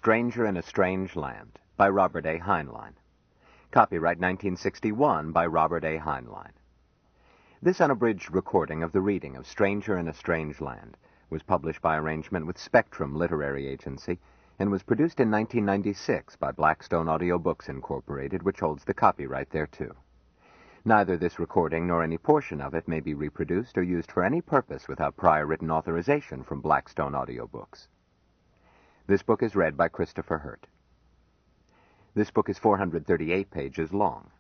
Stranger in a Strange Land by Robert A. Heinlein. Copyright 1961 by Robert A. Heinlein. This unabridged recording of the reading of Stranger in a Strange Land was published by arrangement with Spectrum Literary Agency and was produced in 1996 by Blackstone Audio Books Incorporated, which holds the copyright thereto. Neither this recording nor any portion of it may be reproduced or used for any purpose without prior written authorization from Blackstone Audio Books. This book is read by Christopher Hurt. This book is 438 pages long.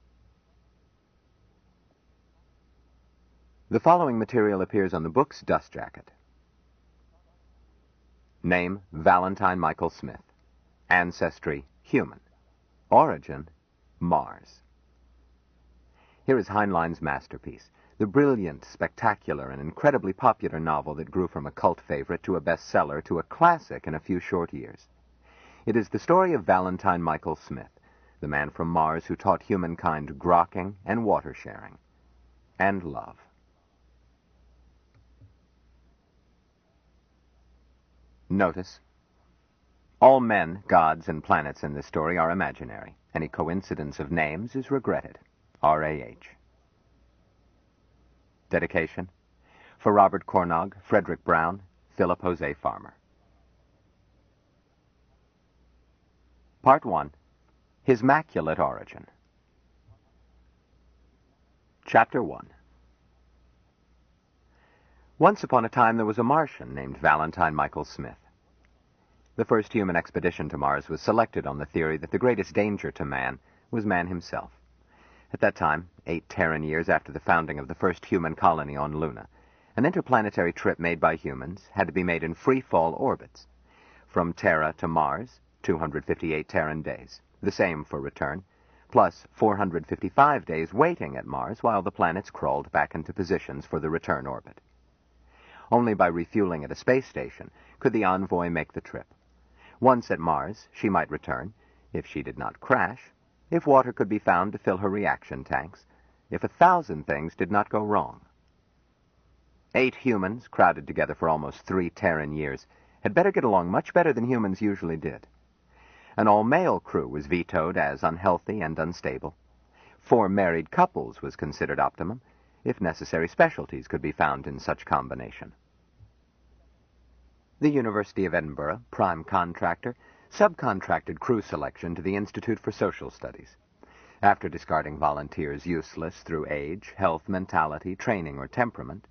The following material appears on the book's dust jacket. Name, Valentine Michael Smith. Ancestry, human. Origin, Mars. Here is Heinlein's masterpiece, the brilliant, spectacular, and incredibly popular novel that grew from a cult favorite to a bestseller to a classic in a few short years. It is the story of Valentine Michael Smith, the man from Mars who taught humankind grokking and water sharing, and love. Notice: all men, gods, and planets in this story are imaginary. Any coincidence of names is regretted. R.A.H. Dedication: for Robert Cornog, Frederick Brown, Philip Jose Farmer. Part 1. His Maculate Origin. Chapter 1. Once upon a time there was a Martian named Valentine Michael Smith. The first human expedition to Mars was selected on the theory that the greatest danger to man was man himself. At that time, 8 Terran years after the founding of the first human colony on Luna, an interplanetary trip made by humans had to be made in free-fall orbits. From Terra to Mars, 258 Terran days, the same for return, plus 455 days waiting at Mars while the planets crawled back into positions for the return orbit. Only by refueling at a space station could the envoy make the trip. Once at Mars, she might return, if she did not crash, if water could be found to fill her reaction tanks, if 1,000 things did not go wrong. 8 humans, crowded together for almost 3 Terran years, had better get along much better than humans usually did. An all-male crew was vetoed as unhealthy and unstable. 4 married couples was considered optimum, if necessary specialties could be found in such combination. The University of Edinburgh, prime contractor, subcontracted crew selection to the Institute for Social Studies. After discarding volunteers useless through age, health, mentality, training, or temperament,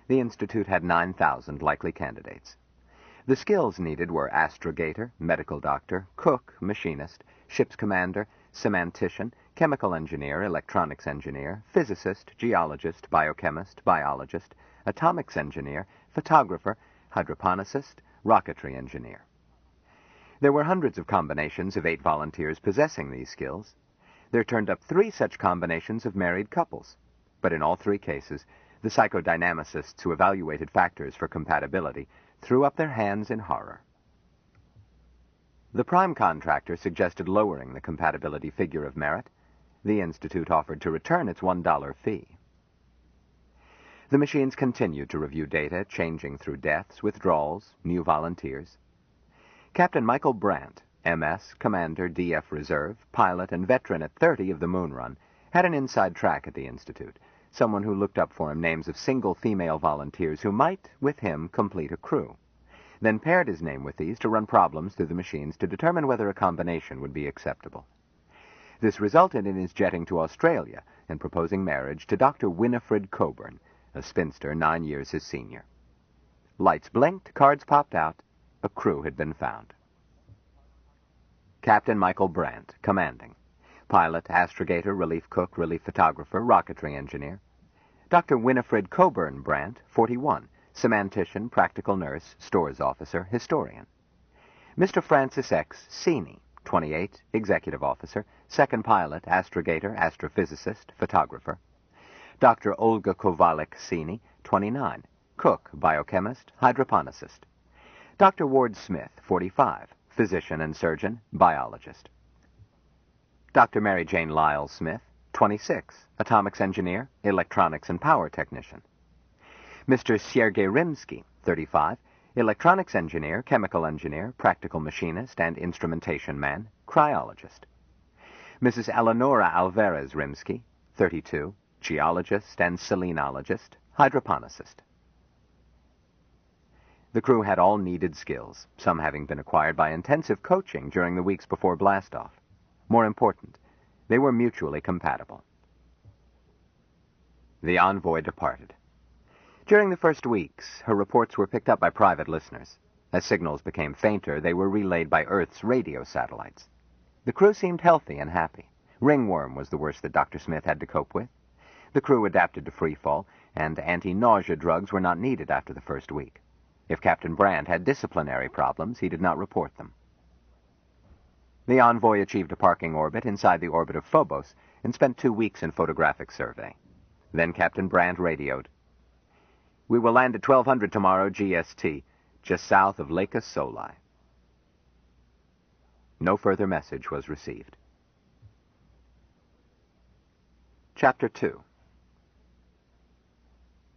the Institute had 9,000 likely candidates. The skills needed were astrogator, medical doctor, cook, machinist, ship's commander, semantician, chemical engineer, electronics engineer, physicist, geologist, biochemist, biologist, atomics engineer, photographer, hydroponicist, rocketry engineer. There were hundreds of combinations of 8 volunteers possessing these skills. There turned up 3 such combinations of married couples, but in all 3 cases, the psychodynamicists who evaluated factors for compatibility threw up their hands in horror. The prime contractor suggested lowering the compatibility figure of merit. The Institute offered to return its $1 fee. The machines continued to review data, changing through deaths, withdrawals, new volunteers. Captain Michael Brandt, M.S., Commander, D.F. Reserve, pilot, and veteran at 30 of the moon run, had an inside track at the Institute, someone who looked up for him names of single female volunteers who might, with him, complete a crew, then paired his name with these to run problems through the machines to determine whether a combination would be acceptable. This resulted in his jetting to Australia and proposing marriage to Dr. Winifred Coburn, a spinster 9 years his senior. Lights blinked, cards popped out. A crew had been found. Captain Michael Brandt, commanding. Pilot, astrogator, relief cook, relief photographer, rocketry engineer. Dr. Winifred Coburn Brandt, 41, semantician, practical nurse, stores officer, historian. Mr. Francis X. Seeney, 28, executive officer, second pilot, astrogator, astrophysicist, photographer. Dr. Olga Kovalik Seeney, 29, cook, biochemist, hydroponicist. Dr. Ward Smith, 45, physician and surgeon, biologist. Dr. Mary Jane Lyle Smith, 26, atomics engineer, electronics and power technician. Mr. Sergei Rimsky, 35, electronics engineer, chemical engineer, practical machinist and instrumentation man, cryologist. Mrs. Eleonora Alvarez Rimsky, 32, geologist and selenologist, hydroponicist. The crew had all needed skills, some having been acquired by intensive coaching during the weeks before blastoff. More important, they were mutually compatible. The Envoy departed. During the first weeks, her reports were picked up by private listeners. As signals became fainter, they were relayed by Earth's radio satellites. The crew seemed healthy and happy. Ringworm was the worst that Dr. Smith had to cope with. The crew adapted to freefall, and anti-nausea drugs were not needed after the first week. If Captain Brand had disciplinary problems, he did not report them. The Envoy achieved a parking orbit inside the orbit of Phobos and spent 2 weeks in photographic survey. Then Captain Brand radioed, "We will land at 1200 tomorrow GST, just south of Lake Soli." No further message was received. Chapter 2.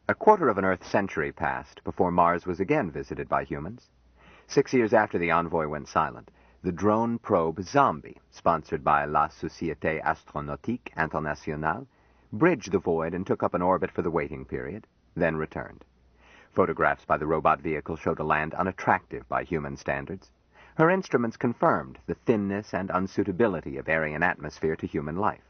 A quarter of an Earth century passed before Mars was again visited by humans. 6 years after the Envoy went silent, the drone probe Zombie, sponsored by La Société Astronautique Internationale, bridged the void and took up an orbit for the waiting period, then returned. Photographs by the robot vehicle showed a land unattractive by human standards. Her instruments confirmed the thinness and unsuitability of Aryan atmosphere to human life.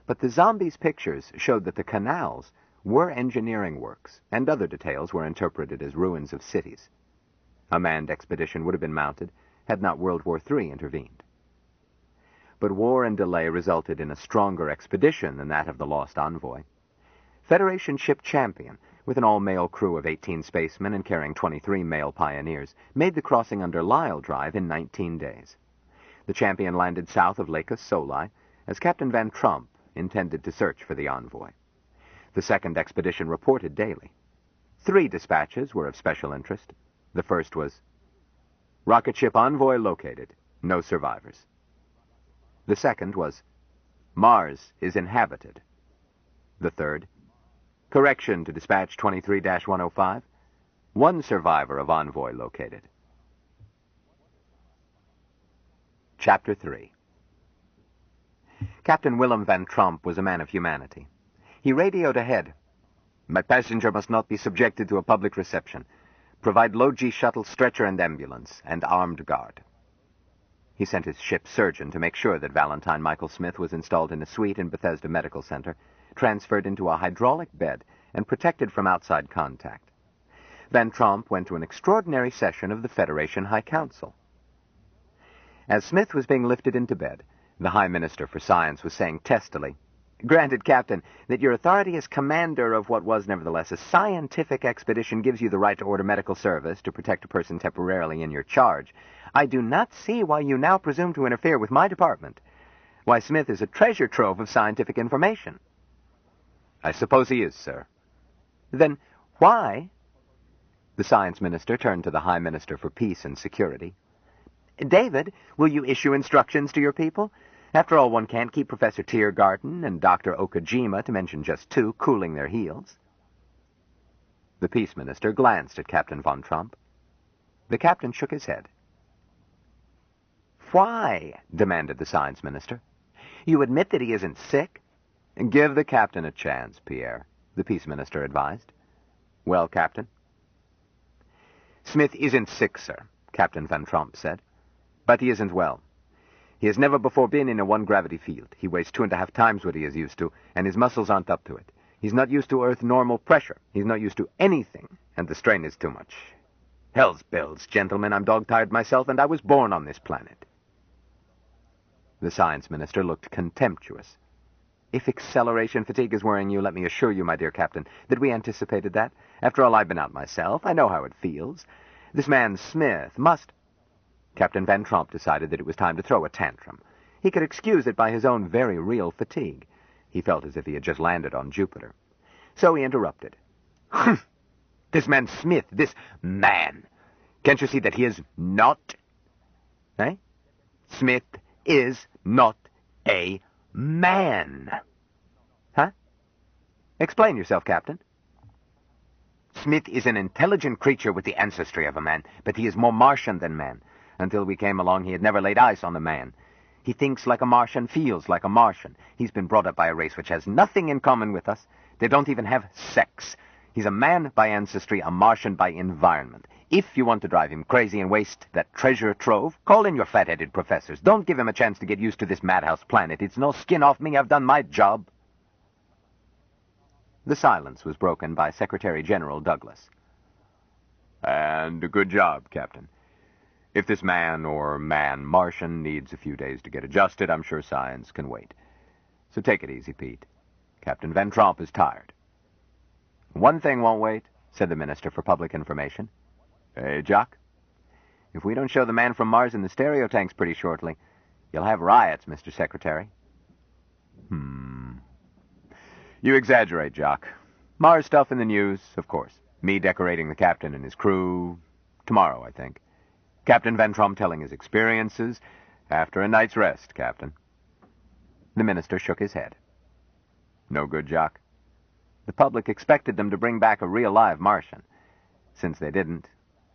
But the Zombie's pictures showed that the canals were engineering works, and other details were interpreted as ruins of cities. A manned expedition would have been mounted had not World War III intervened. But war and delay resulted in a stronger expedition than that of the Lost Envoy. Federation ship Champion, with an all-male crew of 18 spacemen and carrying 23 male pioneers, made the crossing under Lyell Drive in 19 days. The Champion landed south of Lake Soli, as Captain Van Trump intended to search for the Envoy. The second expedition reported daily. 3 dispatches were of special interest. The first was, "Rocket ship Envoy located. No survivors." The second was, "Mars is inhabited." The third, "Correction to dispatch 23-105. 1 survivor of Envoy located." Chapter 3. Captain Willem Van Tromp was a man of humanity. He radioed ahead, "My passenger must not be subjected to a public reception. Provide low-G shuttle, stretcher and ambulance, and armed guard." He sent his ship's surgeon to make sure that Valentine Michael Smith was installed in a suite in Bethesda Medical Center, transferred into a hydraulic bed, and protected from outside contact. Van Tromp went to an extraordinary session of the Federation High Council. As Smith was being lifted into bed, the High Minister for Science was saying testily, "Granted, Captain, that your authority as commander of what was nevertheless a scientific expedition gives you the right to order medical service to protect a person temporarily in your charge, I do not see why you now presume to interfere with my department. Why, Smith is a treasure trove of scientific information." "I suppose he is, sir." "Then why—" The Science Minister turned to the High Minister for Peace and Security. "David, will you issue instructions to your people? After all, one can't keep Professor Tiergarten and Dr. Okajima, to mention just 2, cooling their heels." The Peace Minister glanced at Captain Von Tromp. The captain shook his head. "Why?" demanded the Science Minister. "You admit that he isn't sick?" "Give the captain a chance, Pierre," the Peace Minister advised. "Well, Captain?" "Smith isn't sick, sir," Captain Van Tromp said. "But he isn't well. He has never before been in a one-gravity field. He weighs 2.5 times what he is used to, and his muscles aren't up to it. He's not used to Earth normal pressure. He's not used to anything, and the strain is too much. Hell's bells, gentlemen, I'm dog-tired myself, and I was born on this planet." The Science Minister looked contemptuous. "If acceleration fatigue is worrying you, let me assure you, my dear Captain, that we anticipated that. After all, I've been out myself. I know how it feels. This man Smith must—" Captain Van Tromp decided that it was time to throw a tantrum. He could excuse it by his own very real fatigue. He felt as if he had just landed on Jupiter. So he interrupted. "Humph! This man Smith, this man! Can't you see that he is not—" "Eh?" "Smith is not a man." "Huh? Explain yourself, Captain." Smith is an intelligent creature with the ancestry of a man, but he is more Martian than man. Until we came along, he had never laid eyes on a man. He thinks like a Martian, feels like a Martian. He's been brought up by a race which has nothing in common with us. They don't even have sex. He's a man by ancestry, a Martian by environment. If you want to drive him crazy and waste that treasure trove, call in your fat-headed professors. Don't give him a chance to get used to this madhouse planet. It's no skin off me. I've done my job. The silence was broken by Secretary General Douglas. And a good job, Captain. If this man or man-Martian needs a few days to get adjusted, I'm sure science can wait. So take it easy, Pete. Captain Van Tromp is tired. One thing won't wait, said the Minister for Public Information. Hey, Jock, if we don't show the man from Mars in the stereo tanks pretty shortly, you'll have riots, Mr. Secretary. You exaggerate, Jock. Mars stuff in the news, of course. Me decorating the captain and his crew. Tomorrow, I think. Captain Van Tromp telling his experiences. After a night's rest, Captain. The Minister shook his head. No good, Jock. The public expected them to bring back a real live Martian. Since they didn't,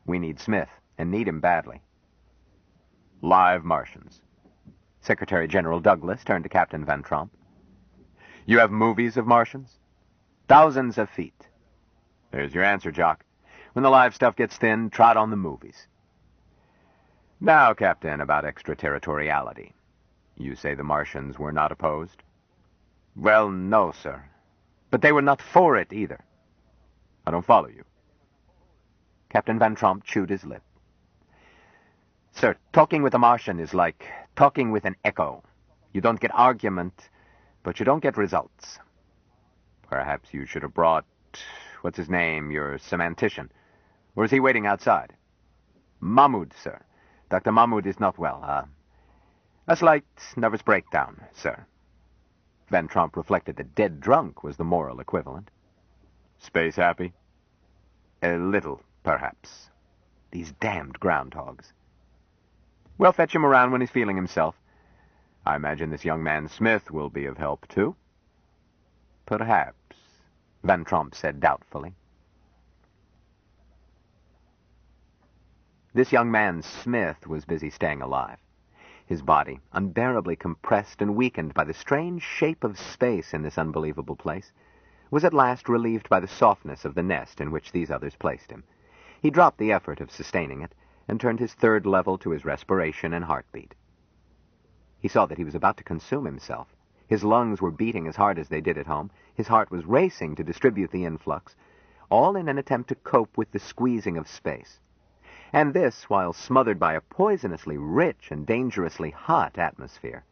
we need Smith, and need him badly. Live Martians. Secretary General Douglas turned to Captain Van Tromp. You have movies of Martians? Thousands of feet. There's your answer, Jock. When the live stuff gets thin, trot on the movies. Now, Captain, about extraterritoriality. You say the Martians were not opposed? Well, no, sir. But they were not for it, either. I don't follow you. Captain Van Tromp chewed his lip. Sir, talking with a Martian is like talking with an echo. You don't get argument, but you don't get results. Perhaps you should have brought, what's his name, your semantician. Or is he waiting outside? Mahmoud, sir. Dr. Mahmoud is not well. A slight nervous breakdown, sir. Van Tromp reflected that dead drunk was the moral equivalent. Space happy? A little, perhaps. These damned groundhogs. Well, fetch him around when he's feeling himself. I imagine this young man Smith will be of help, too. Perhaps, Van Tromp said doubtfully. This young man Smith was busy staying alive. His body, unbearably compressed and weakened by the strange shape of space in this unbelievable place, was at last relieved by the softness of the nest in which these others placed him. He dropped the effort of sustaining it, and turned his third level to his respiration and heartbeat. He saw that he was about to consume himself. His lungs were beating as hard as they did at home. His heart was racing to distribute the influx, all in an attempt to cope with the squeezing of space. And this while smothered by a poisonously rich and dangerously hot atmosphere.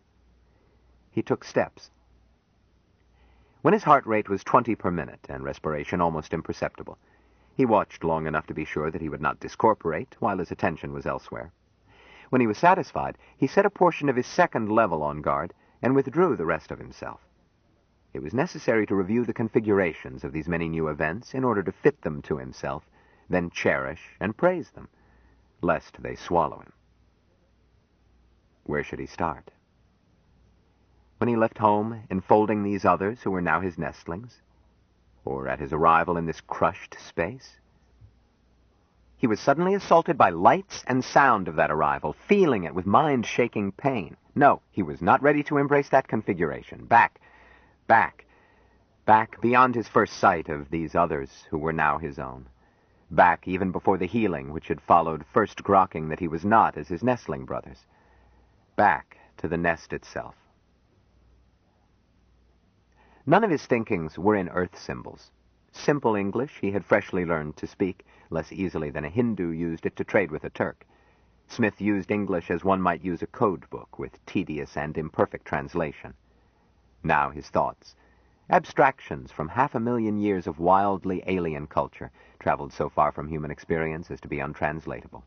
He took steps. When his heart rate was 20 per minute and respiration almost imperceptible, he watched long enough to be sure that he would not discorporate while his attention was elsewhere. When he was satisfied, he set a portion of his second level on guard and withdrew the rest of himself. It was necessary to review the configurations of these many new events in order to fit them to himself, then cherish and praise them, lest they swallow him. Where should he start? When he left home, enfolding these others who were now his nestlings, or at his arrival in this crushed space? He was suddenly assaulted by lights and sound of that arrival, feeling it with mind-shaking pain. No, he was not ready to embrace that configuration. Back beyond his first sight of these others who were now his own. Back even before the healing which had followed first grokking that he was not as his nestling brothers. Back to the nest itself. None of his thinkings were in earth symbols. Simple English he had freshly learned to speak, less easily than a Hindu used it to trade with a Turk. Smith used English as one might use a code book, with tedious and imperfect translation. Now his thoughts, abstractions from 500,000 years of wildly alien culture, traveled so far from human experience as to be untranslatable.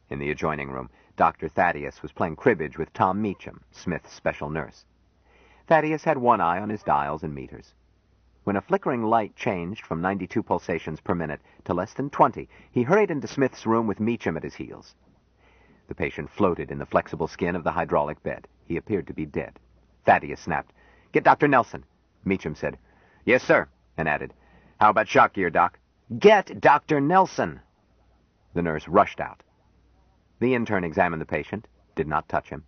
In the adjoining room, Dr. Thaddeus was playing cribbage with Tom Meacham, Smith's special nurse. Thaddeus had one eye on his dials and meters. When a flickering light changed from 92 pulsations per minute to less than 20, he hurried into Smith's room with Meacham at his heels. The patient floated in the flexible skin of the hydraulic bed. He appeared to be dead. Thaddeus snapped, "Get Dr. Nelson." Meacham said, "Yes, sir," and added, How about shock gear, Doc? Get Dr. Nelson! The nurse rushed out. The intern examined the patient, did not touch him.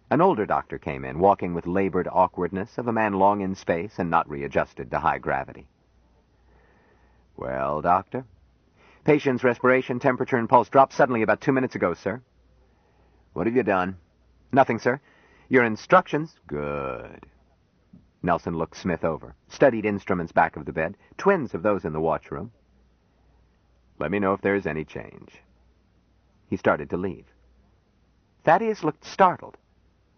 An older doctor came in, walking with labored awkwardness of a man long in space and not readjusted to high gravity. Well, doctor? Patient's respiration, temperature, and pulse dropped suddenly about 2 minutes ago, sir. What have you done? Nothing, sir. Your instructions? Good. Nelson looked Smith over, studied instruments back of the bed, twins of those in the watchroom. Let me know if there is any change. He started to leave. Thaddeus looked startled.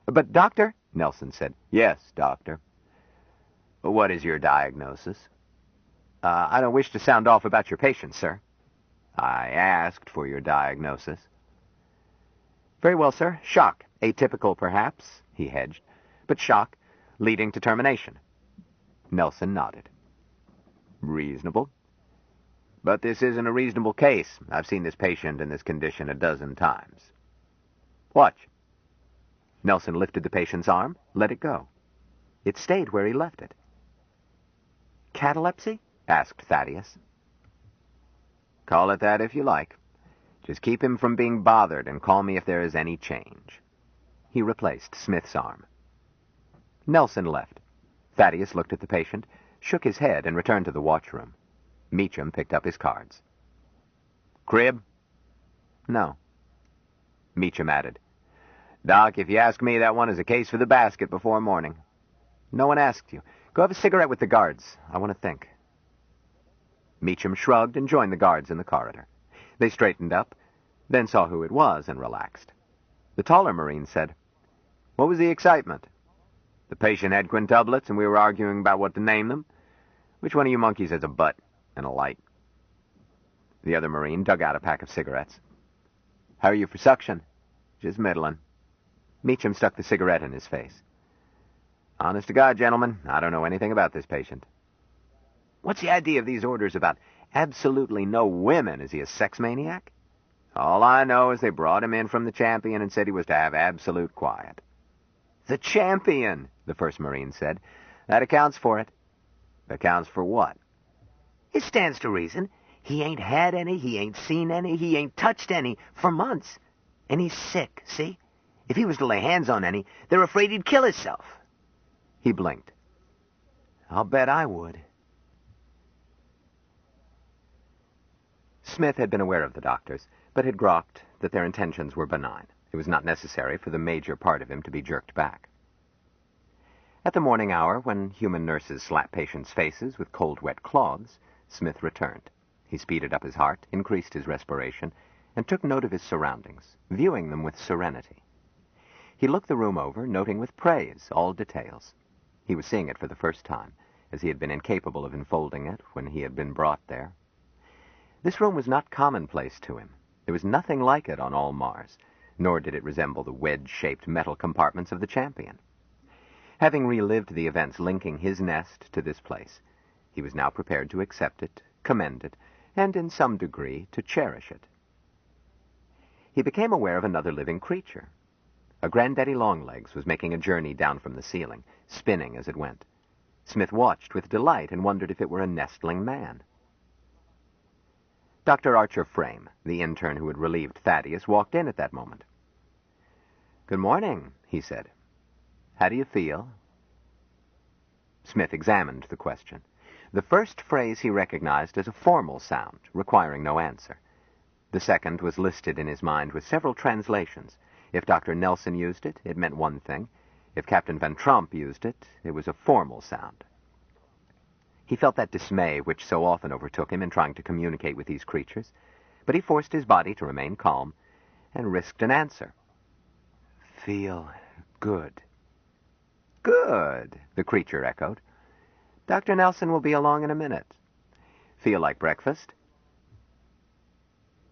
But, doctor, Nelson said. Yes, doctor. What is your diagnosis? I don't wish to sound off about your patient, sir. I asked for your diagnosis. Very well, sir. Shock. Atypical, perhaps, he hedged, but shock, leading to termination. Nelson nodded. Reasonable. But this isn't a reasonable case. I've seen this patient in this condition 12 times. Watch. Nelson lifted the patient's arm, let it go. It stayed where he left it. Catalepsy? Asked Thaddeus. Call it that if you like. Just keep him from being bothered and call me if there is any change. He replaced Smith's arm. Nelson left. Thaddeus looked at the patient, shook his head, and returned to the watchroom. Meacham picked up his cards. Crib? No. Meacham added, Doc, if you ask me, that one is a case for the basket before morning. No one asked you. Go have a cigarette with the guards. I want to think. Meacham shrugged and joined the guards in the corridor. They straightened up, then saw who it was and relaxed. The taller Marine said, What was the excitement? The patient had quintuplets, and we were arguing about what to name them. Which one of you monkeys has a butt and a light? The other Marine dug out a pack of cigarettes. How are you for suction? Just middling. Meacham stuck the cigarette in his face. Honest to God, gentlemen, I don't know anything about this patient. What's the idea of these orders about absolutely no women? Is he a sex maniac? All I know is they brought him in from the Champion and said he was to have absolute quiet. The Champion, the first Marine said. That accounts for it. Accounts for what? It stands to reason. He ain't had any, he ain't seen any, he ain't touched any for months. And he's sick, see? If he was to lay hands on any, they're afraid he'd kill himself. He blinked. I'll bet I would. Smith had been aware of the doctors, but had grokked that their intentions were benign. It was not necessary for the major part of him to be jerked back. At the morning hour, when human nurses slap patients' faces with cold, wet cloths, Smith returned. He speeded up his heart, increased his respiration, and took note of his surroundings, viewing them with serenity. He looked the room over, noting with praise all details. He was seeing it for the first time, as he had been incapable of unfolding it when he had been brought there. This room was not commonplace to him. There was nothing like it on all Mars, nor did it resemble the wedge-shaped metal compartments of the Champion. Having relived the events linking his nest to this place, he was now prepared to accept it, commend it, and in some degree to cherish it. He became aware of another living creature. A Granddaddy Longlegs was making a journey down from the ceiling, spinning as it went. Smith watched with delight and wondered if it were a nestling man. Dr. Archer Frame, the intern who had relieved Thaddeus, walked in at that moment. "Good morning," he said. "How do you feel?" Smith examined the question. The first phrase he recognized as a formal sound, requiring no answer. The second was listed in his mind with several translations. If Dr. Nelson used it, it meant one thing. If Captain Van Tromp used it, it was a formal sound. He felt that dismay which so often overtook him in trying to communicate with these creatures, but he forced his body to remain calm and risked an answer. "Feel good." "Good," the creature echoed. "Dr. Nelson will be along in a minute. Feel like breakfast?"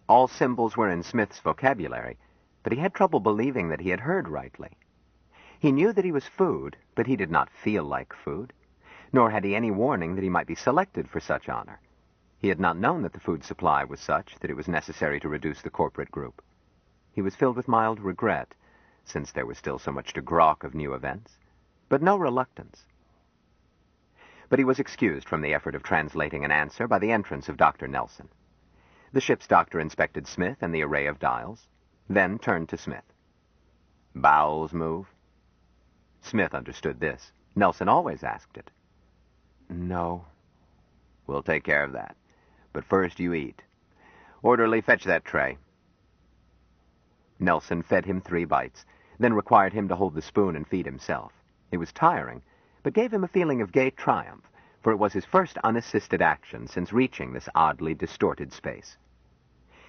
All symbols were in Smith's vocabulary, but he had trouble believing that he had heard rightly. He knew that he was food, but he did not feel like food, nor had he any warning that he might be selected for such honor. He had not known that the food supply was such that it was necessary to reduce the corporate group. He was filled with mild regret, since there was still so much to grok of new events, but no reluctance. but he was excused from the effort of translating an answer by the entrance of Dr. Nelson. The ship's doctor inspected Smith and the array of dials, then turned to Smith. "Bowels move?" Smith understood this. Nelson always asked it. "No." "We'll take care of that. But first you eat. Orderly, fetch that tray." Nelson fed him 3 bites, then required him to hold the spoon and feed himself. It was tiring, but gave him a feeling of gay triumph, for it was his first unassisted action since reaching this oddly distorted space.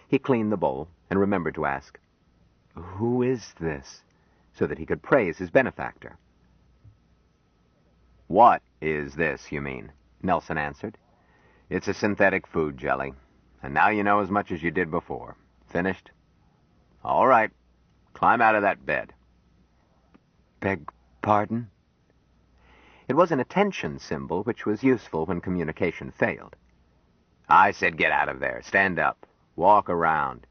He cleaned the bowl and remembered to ask, "Who is this?" so that he could praise his benefactor. "What is this, you mean?" Nelson answered. "It's a synthetic food jelly, and now you know as much as you did before. Finished? All right. Climb out of that bed." "Beg pardon?" It was an attention symbol which was useful when communication failed. "I said get out of there. Stand up. Walk around.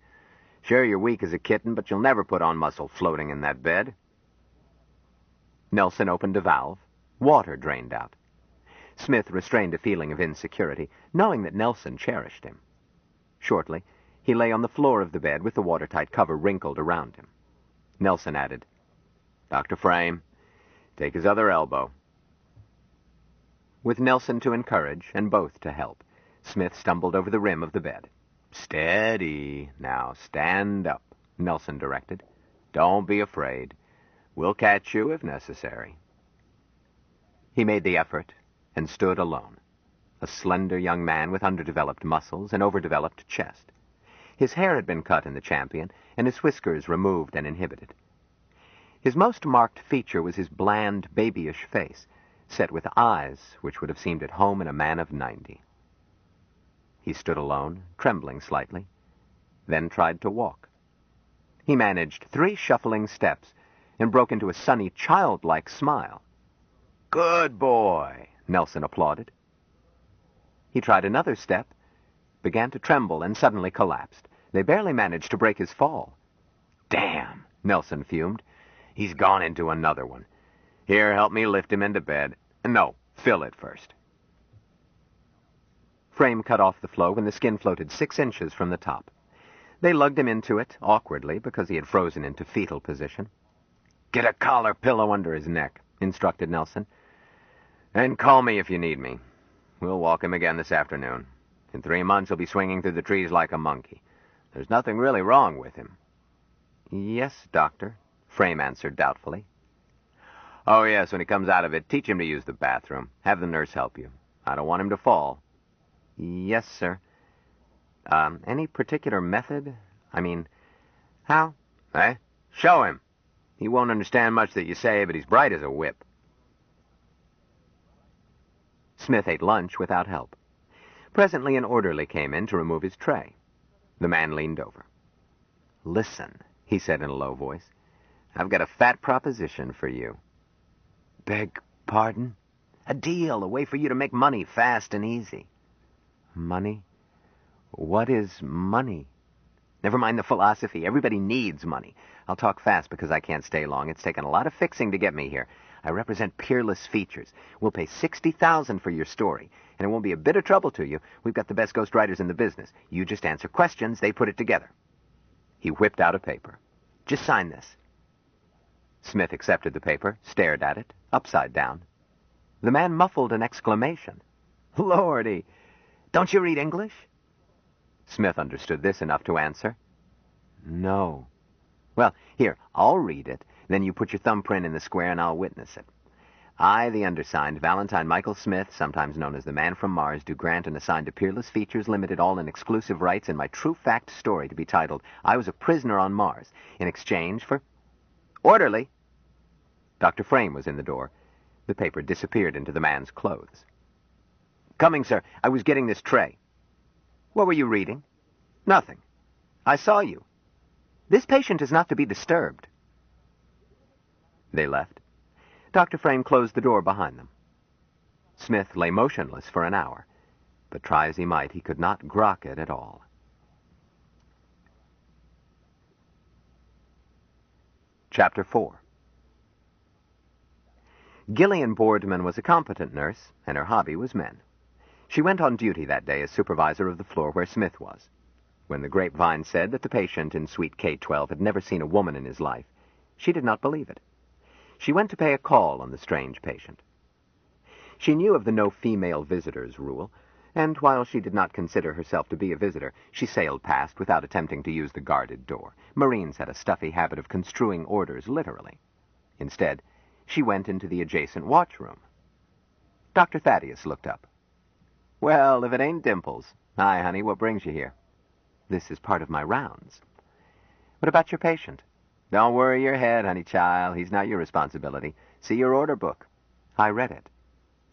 Sure, you're weak as a kitten, but you'll never put on muscle floating in that bed." Nelson opened a valve. Water drained out. Smith restrained a feeling of insecurity, knowing that Nelson cherished him. Shortly, he lay on the floor of the bed with the watertight cover wrinkled around him. Nelson added, "Dr. Frame, take his other elbow." With Nelson to encourage and both to help, Smith stumbled over the rim of the bed. "Steady. Now stand up," Nelson directed. "Don't be afraid. We'll catch you if necessary." He made the effort and stood alone, a slender young man with underdeveloped muscles and overdeveloped chest. His hair had been cut in the Champion, and his whiskers removed and inhibited. His most marked feature was his bland, babyish face, set with eyes which would have seemed at home in a man of 90. He stood alone, trembling slightly, then tried to walk. He managed 3 shuffling steps and broke into a sunny, childlike smile. "Good boy," Nelson applauded. He tried another step, began to tremble, and suddenly collapsed. They barely managed to break his fall. "Damn," Nelson fumed. "He's gone into another one. Here, help me lift him into bed. No, fill it first." Frame cut off the flow when the skin floated 6 inches from the top. They lugged him into it, awkwardly, because he had frozen into fetal position. "Get a collar pillow under his neck," instructed Nelson. "And call me if you need me. We'll walk him again this afternoon. In 3 months he'll be swinging through the trees like a monkey. There's nothing really wrong with him." "Yes, Doctor," Frame answered doubtfully. "Oh, yes, when he comes out of it, teach him to use the bathroom. Have the nurse help you. I don't want him to fall." "Yes, sir. Any particular method? I mean, how?" "Eh? Show him. He won't understand much that you say, but he's bright as a whip." Smith ate lunch without help. Presently an orderly came in to remove his tray. The man leaned over. "Listen," he said in a low voice. "I've got a fat proposition for you." "Beg pardon?" "A deal, a way for you to make money fast and easy." "Money? What is money?" Never mind the philosophy. Everybody needs money. I'll talk fast because I can't stay long. It's taken a lot of fixing to get me here. I represent Peerless Features. We'll pay $60,000 for your story, and it won't be a bit of trouble to you. We've got the best ghostwriters in the business. You just answer questions, they put it together. He whipped out a paper. "Just sign this." Smith accepted the paper, stared at it, upside down. The man muffled an exclamation. "Lordy, don't you read English?" Smith understood this enough to answer, "No." "Well, here, I'll read it. Then you put your thumbprint in the square and I'll witness it. I, the undersigned, Valentine Michael Smith, sometimes known as the Man from Mars, do grant and assign to Peerless Features Limited all and exclusive rights in my true fact story to be titled, I Was a Prisoner on Mars, in exchange for... Orderly!" Dr. Frame was in the door. The paper disappeared into the man's clothes. "Coming, sir. I was getting this tray." "What were you reading?" "Nothing. I saw you. This patient is not to be disturbed." They left. Dr. Frame closed the door behind them. Smith lay motionless for an hour, but try as he might, he could not grok it at all. Chapter 4. Gillian Boardman was a competent nurse, and her hobby was men. She went on duty that day as supervisor of the floor where Smith was. When the grapevine said that the patient in Suite K-12 had never seen a woman in his life, she did not believe it. She went to pay a call on the strange patient. She knew of the no female visitors rule, and while she did not consider herself to be a visitor, she sailed past without attempting to use the guarded door. Marines had a stuffy habit of construing orders literally. Instead, she went into the adjacent watchroom. Dr. Thaddeus looked up. "Well, if it ain't Dimples. Hi, honey, what brings you here?" "This is part of my rounds." "What about your patient?" "Don't worry your head, honey child. He's not your responsibility. See your order book." "I read it.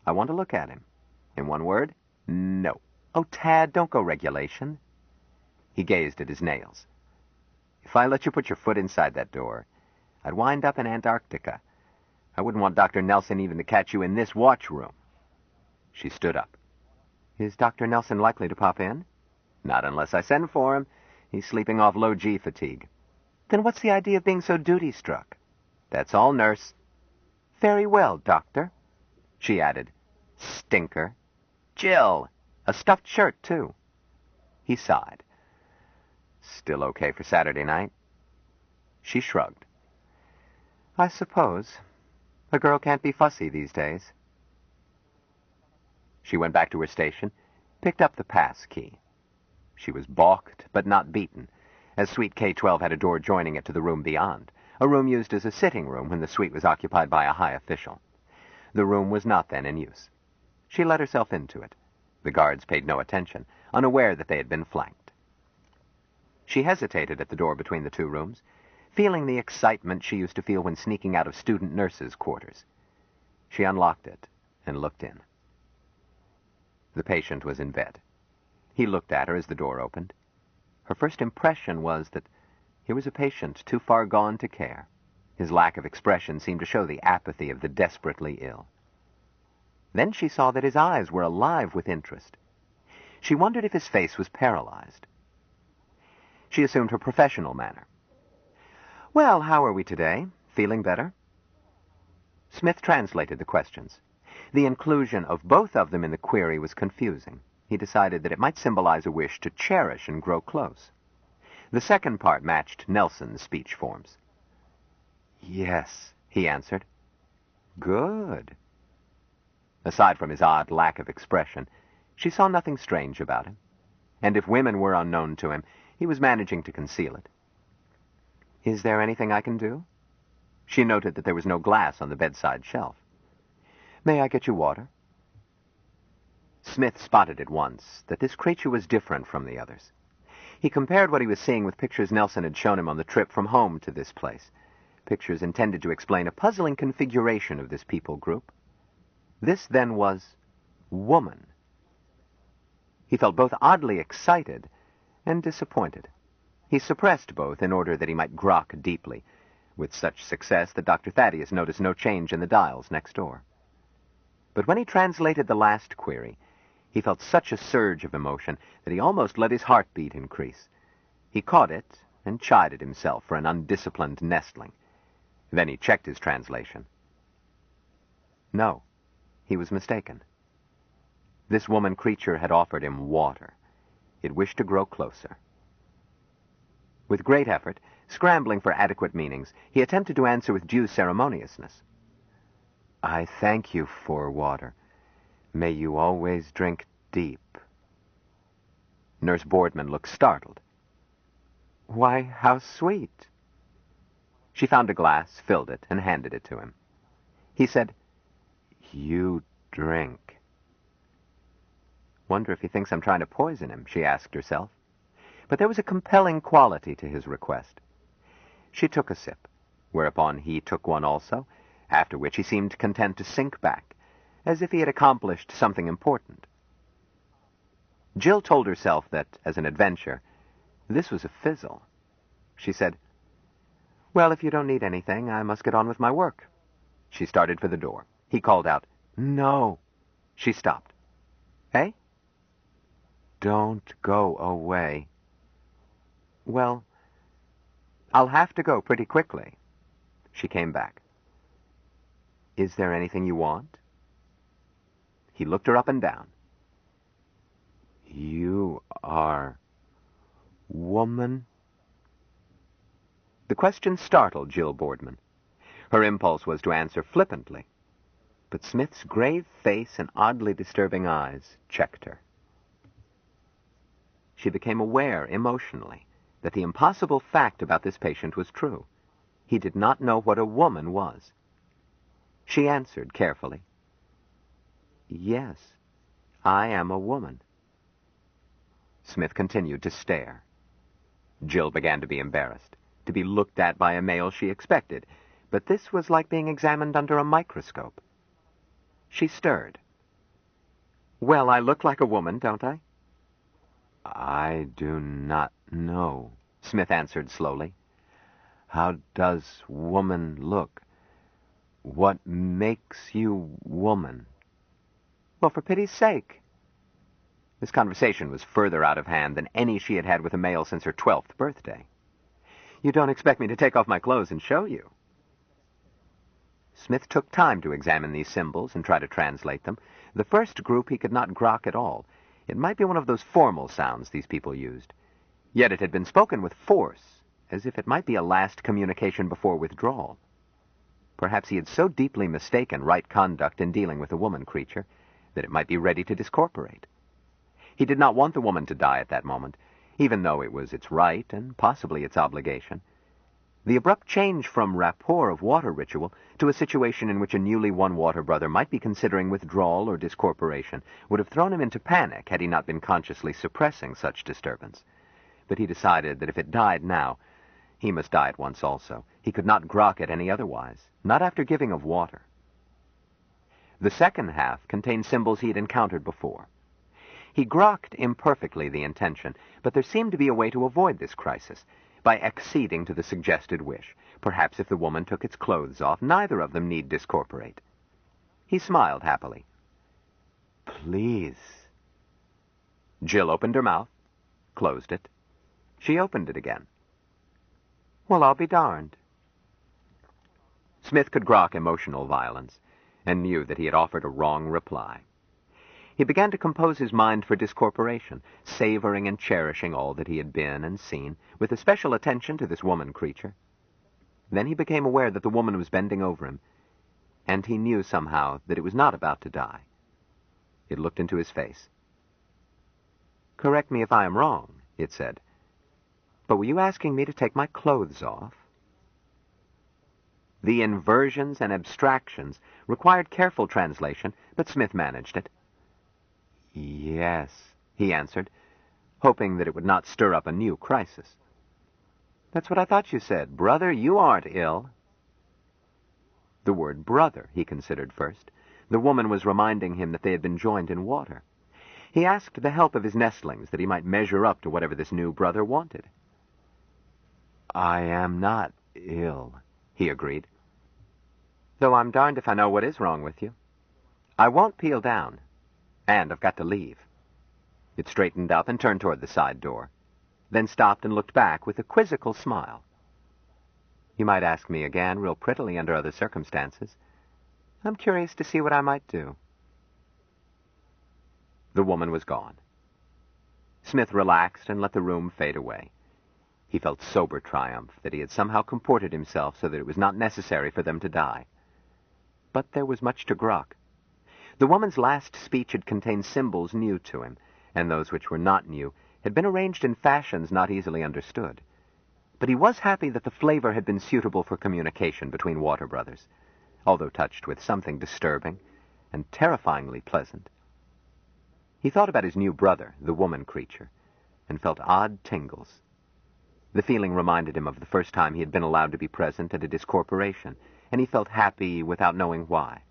I want to look at him." "In one word, no." "Oh, Tad, don't go regulation." He gazed at his nails. "If I let you put your foot inside that door, I'd wind up in Antarctica. I wouldn't want Dr. Nelson even to catch you in this watchroom." She stood up. "Is Dr. Nelson likely to pop in?" "Not unless I send for him. He's sleeping off low G fatigue." "Then what's the idea of being so duty-struck?" "That's all, nurse." "Very well, doctor." She added, "Stinker." "Jill! A stuffed shirt, too." He sighed. "Still okay for Saturday night?" She shrugged. "I suppose. A girl can't be fussy these days." She went back to her station, picked up the pass key. She was balked, but not beaten, as Suite K-12 had a door joining it to the room beyond, a room used as a sitting room when the suite was occupied by a high official. The room was not then in use. She let herself into it. The guards paid no attention, unaware that they had been flanked. She hesitated at the door between the two rooms, feeling the excitement she used to feel when sneaking out of student nurses' quarters. She unlocked it and looked in. The patient was in bed. He looked at her as the door opened. Her first impression was that here was a patient too far gone to care. His lack of expression seemed to show the apathy of the desperately ill. Then she saw that his eyes were alive with interest. She wondered if his face was paralyzed. She assumed her professional manner. "Well, how are we today? Feeling better?" Smith translated the questions. The inclusion of both of them in the query was confusing. He decided that it might symbolize a wish to cherish and grow close. The second part matched Nelson's speech forms. "Yes," he answered. "Good." Aside from his odd lack of expression, she saw nothing strange about him. And if women were unknown to him, he was managing to conceal it. "Is there anything I can do?" She noted that there was no glass on the bedside shelf. "May I get you water?" Smith spotted at once that this creature was different from the others. He compared what he was seeing with pictures Nelson had shown him on the trip from home to this place, pictures intended to explain a puzzling configuration of this people group. This, then, was woman. He felt both oddly excited and disappointed. He suppressed both in order that he might grok deeply, with such success that Dr. Thaddeus noticed no change in the dials next door. But when he translated the last query, he felt such a surge of emotion that he almost let his heartbeat increase. He caught it and chided himself for an undisciplined nestling. Then he checked his translation. No, he was mistaken. This woman creature had offered him water. It wished to grow closer. With great effort, scrambling for adequate meanings, he attempted to answer with due ceremoniousness. "I thank you for water. May you always drink deep." Nurse Boardman looked startled. "Why, how sweet." She found a glass, filled it, and handed it to him. He said, "You drink." "Wonder if he thinks I'm trying to poison him," she asked herself. But there was a compelling quality to his request. She took a sip, whereupon he took one also, after which he seemed content to sink back, as if he had accomplished something important. Jill told herself that, as an adventure, this was a fizzle. She said, "Well, if you don't need anything, I must get on with my work." She started for the door. He called out, "No." She stopped. "Eh?" "Don't go away." "Well, I'll have to go pretty quickly." She came back. Is there anything you want? He looked her up and down. You are... woman? The question startled Jill Boardman. Her impulse was to answer flippantly, but Smith's grave face and oddly disturbing eyes checked her. She became aware, emotionally, that the impossible fact about this patient was true. He did not know what a woman was. She answered carefully, Yes, I am a woman. Smith continued to stare. Jill began to be embarrassed, to be looked at by a male she expected, but this was like being examined under a microscope. She stirred. Well, I look like a woman, don't I? I do not know, Smith answered slowly. How does woman look? What makes you woman? Well, for pity's sake. This conversation was further out of hand than any she had had with a male since her 12th birthday. You don't expect me to take off my clothes and show you? Smith took time to examine these symbols and try to translate them. The first group he could not grok at all. It might be one of those formal sounds these people used. Yet it had been spoken with force, as if it might be a last communication before withdrawal. Perhaps he had so deeply mistaken right conduct in dealing with a woman creature that it might be ready to discorporate. He did not want the woman to die at that moment, even though it was its right and possibly its obligation. The abrupt change from rapport of water ritual to a situation in which a newly won water brother might be considering withdrawal or discorporation would have thrown him into panic had he not been consciously suppressing such disturbance. But he decided that if it died now, he must die at once also. He could not grok it any otherwise, not after giving of water. The second half contained symbols he had encountered before. He grokked imperfectly the intention, but there seemed to be a way to avoid this crisis, by acceding to the suggested wish. Perhaps if the woman took its clothes off, neither of them need discorporate. He smiled happily. Please. Jill opened her mouth, closed it. She opened it again. Well, I'll be darned. Smith could grok emotional violence, and knew that he had offered a wrong reply. He began to compose his mind for discorporation, savoring and cherishing all that he had been and seen, with especial attention to this woman creature. Then he became aware that the woman was bending over him, and he knew somehow that it was not about to die. It looked into his face. Correct me if I am wrong, it said, but were you asking me to take my clothes off? The inversions and abstractions required careful translation, but Smith managed it. Yes, he answered, hoping that it would not stir up a new crisis. That's what I thought you said. Brother, you aren't ill. The word brother, he considered first. The woman was reminding him that they had been joined in water. He asked the help of his nestlings that he might measure up to whatever this new brother wanted. I am not ill, he agreed. Though I'm darned if I know what is wrong with you. I won't peel down. And I've got to leave. It straightened up and turned toward the side door, then stopped and looked back with a quizzical smile. You might ask me again, real prettily under other circumstances. I'm curious to see what I might do. The woman was gone. Smith relaxed and let the room fade away. He felt sober triumph that he had somehow comported himself so that it was not necessary for them to die. But there was much to grok. The woman's last speech had contained symbols new to him, and those which were not new had been arranged in fashions not easily understood. But he was happy that the flavor had been suitable for communication between water brothers, although touched with something disturbing and terrifyingly pleasant. He thought about his new brother, the woman creature, and felt odd tingles. The feeling reminded him of the first time he had been allowed to be present at a discorporation, and he felt happy without knowing why.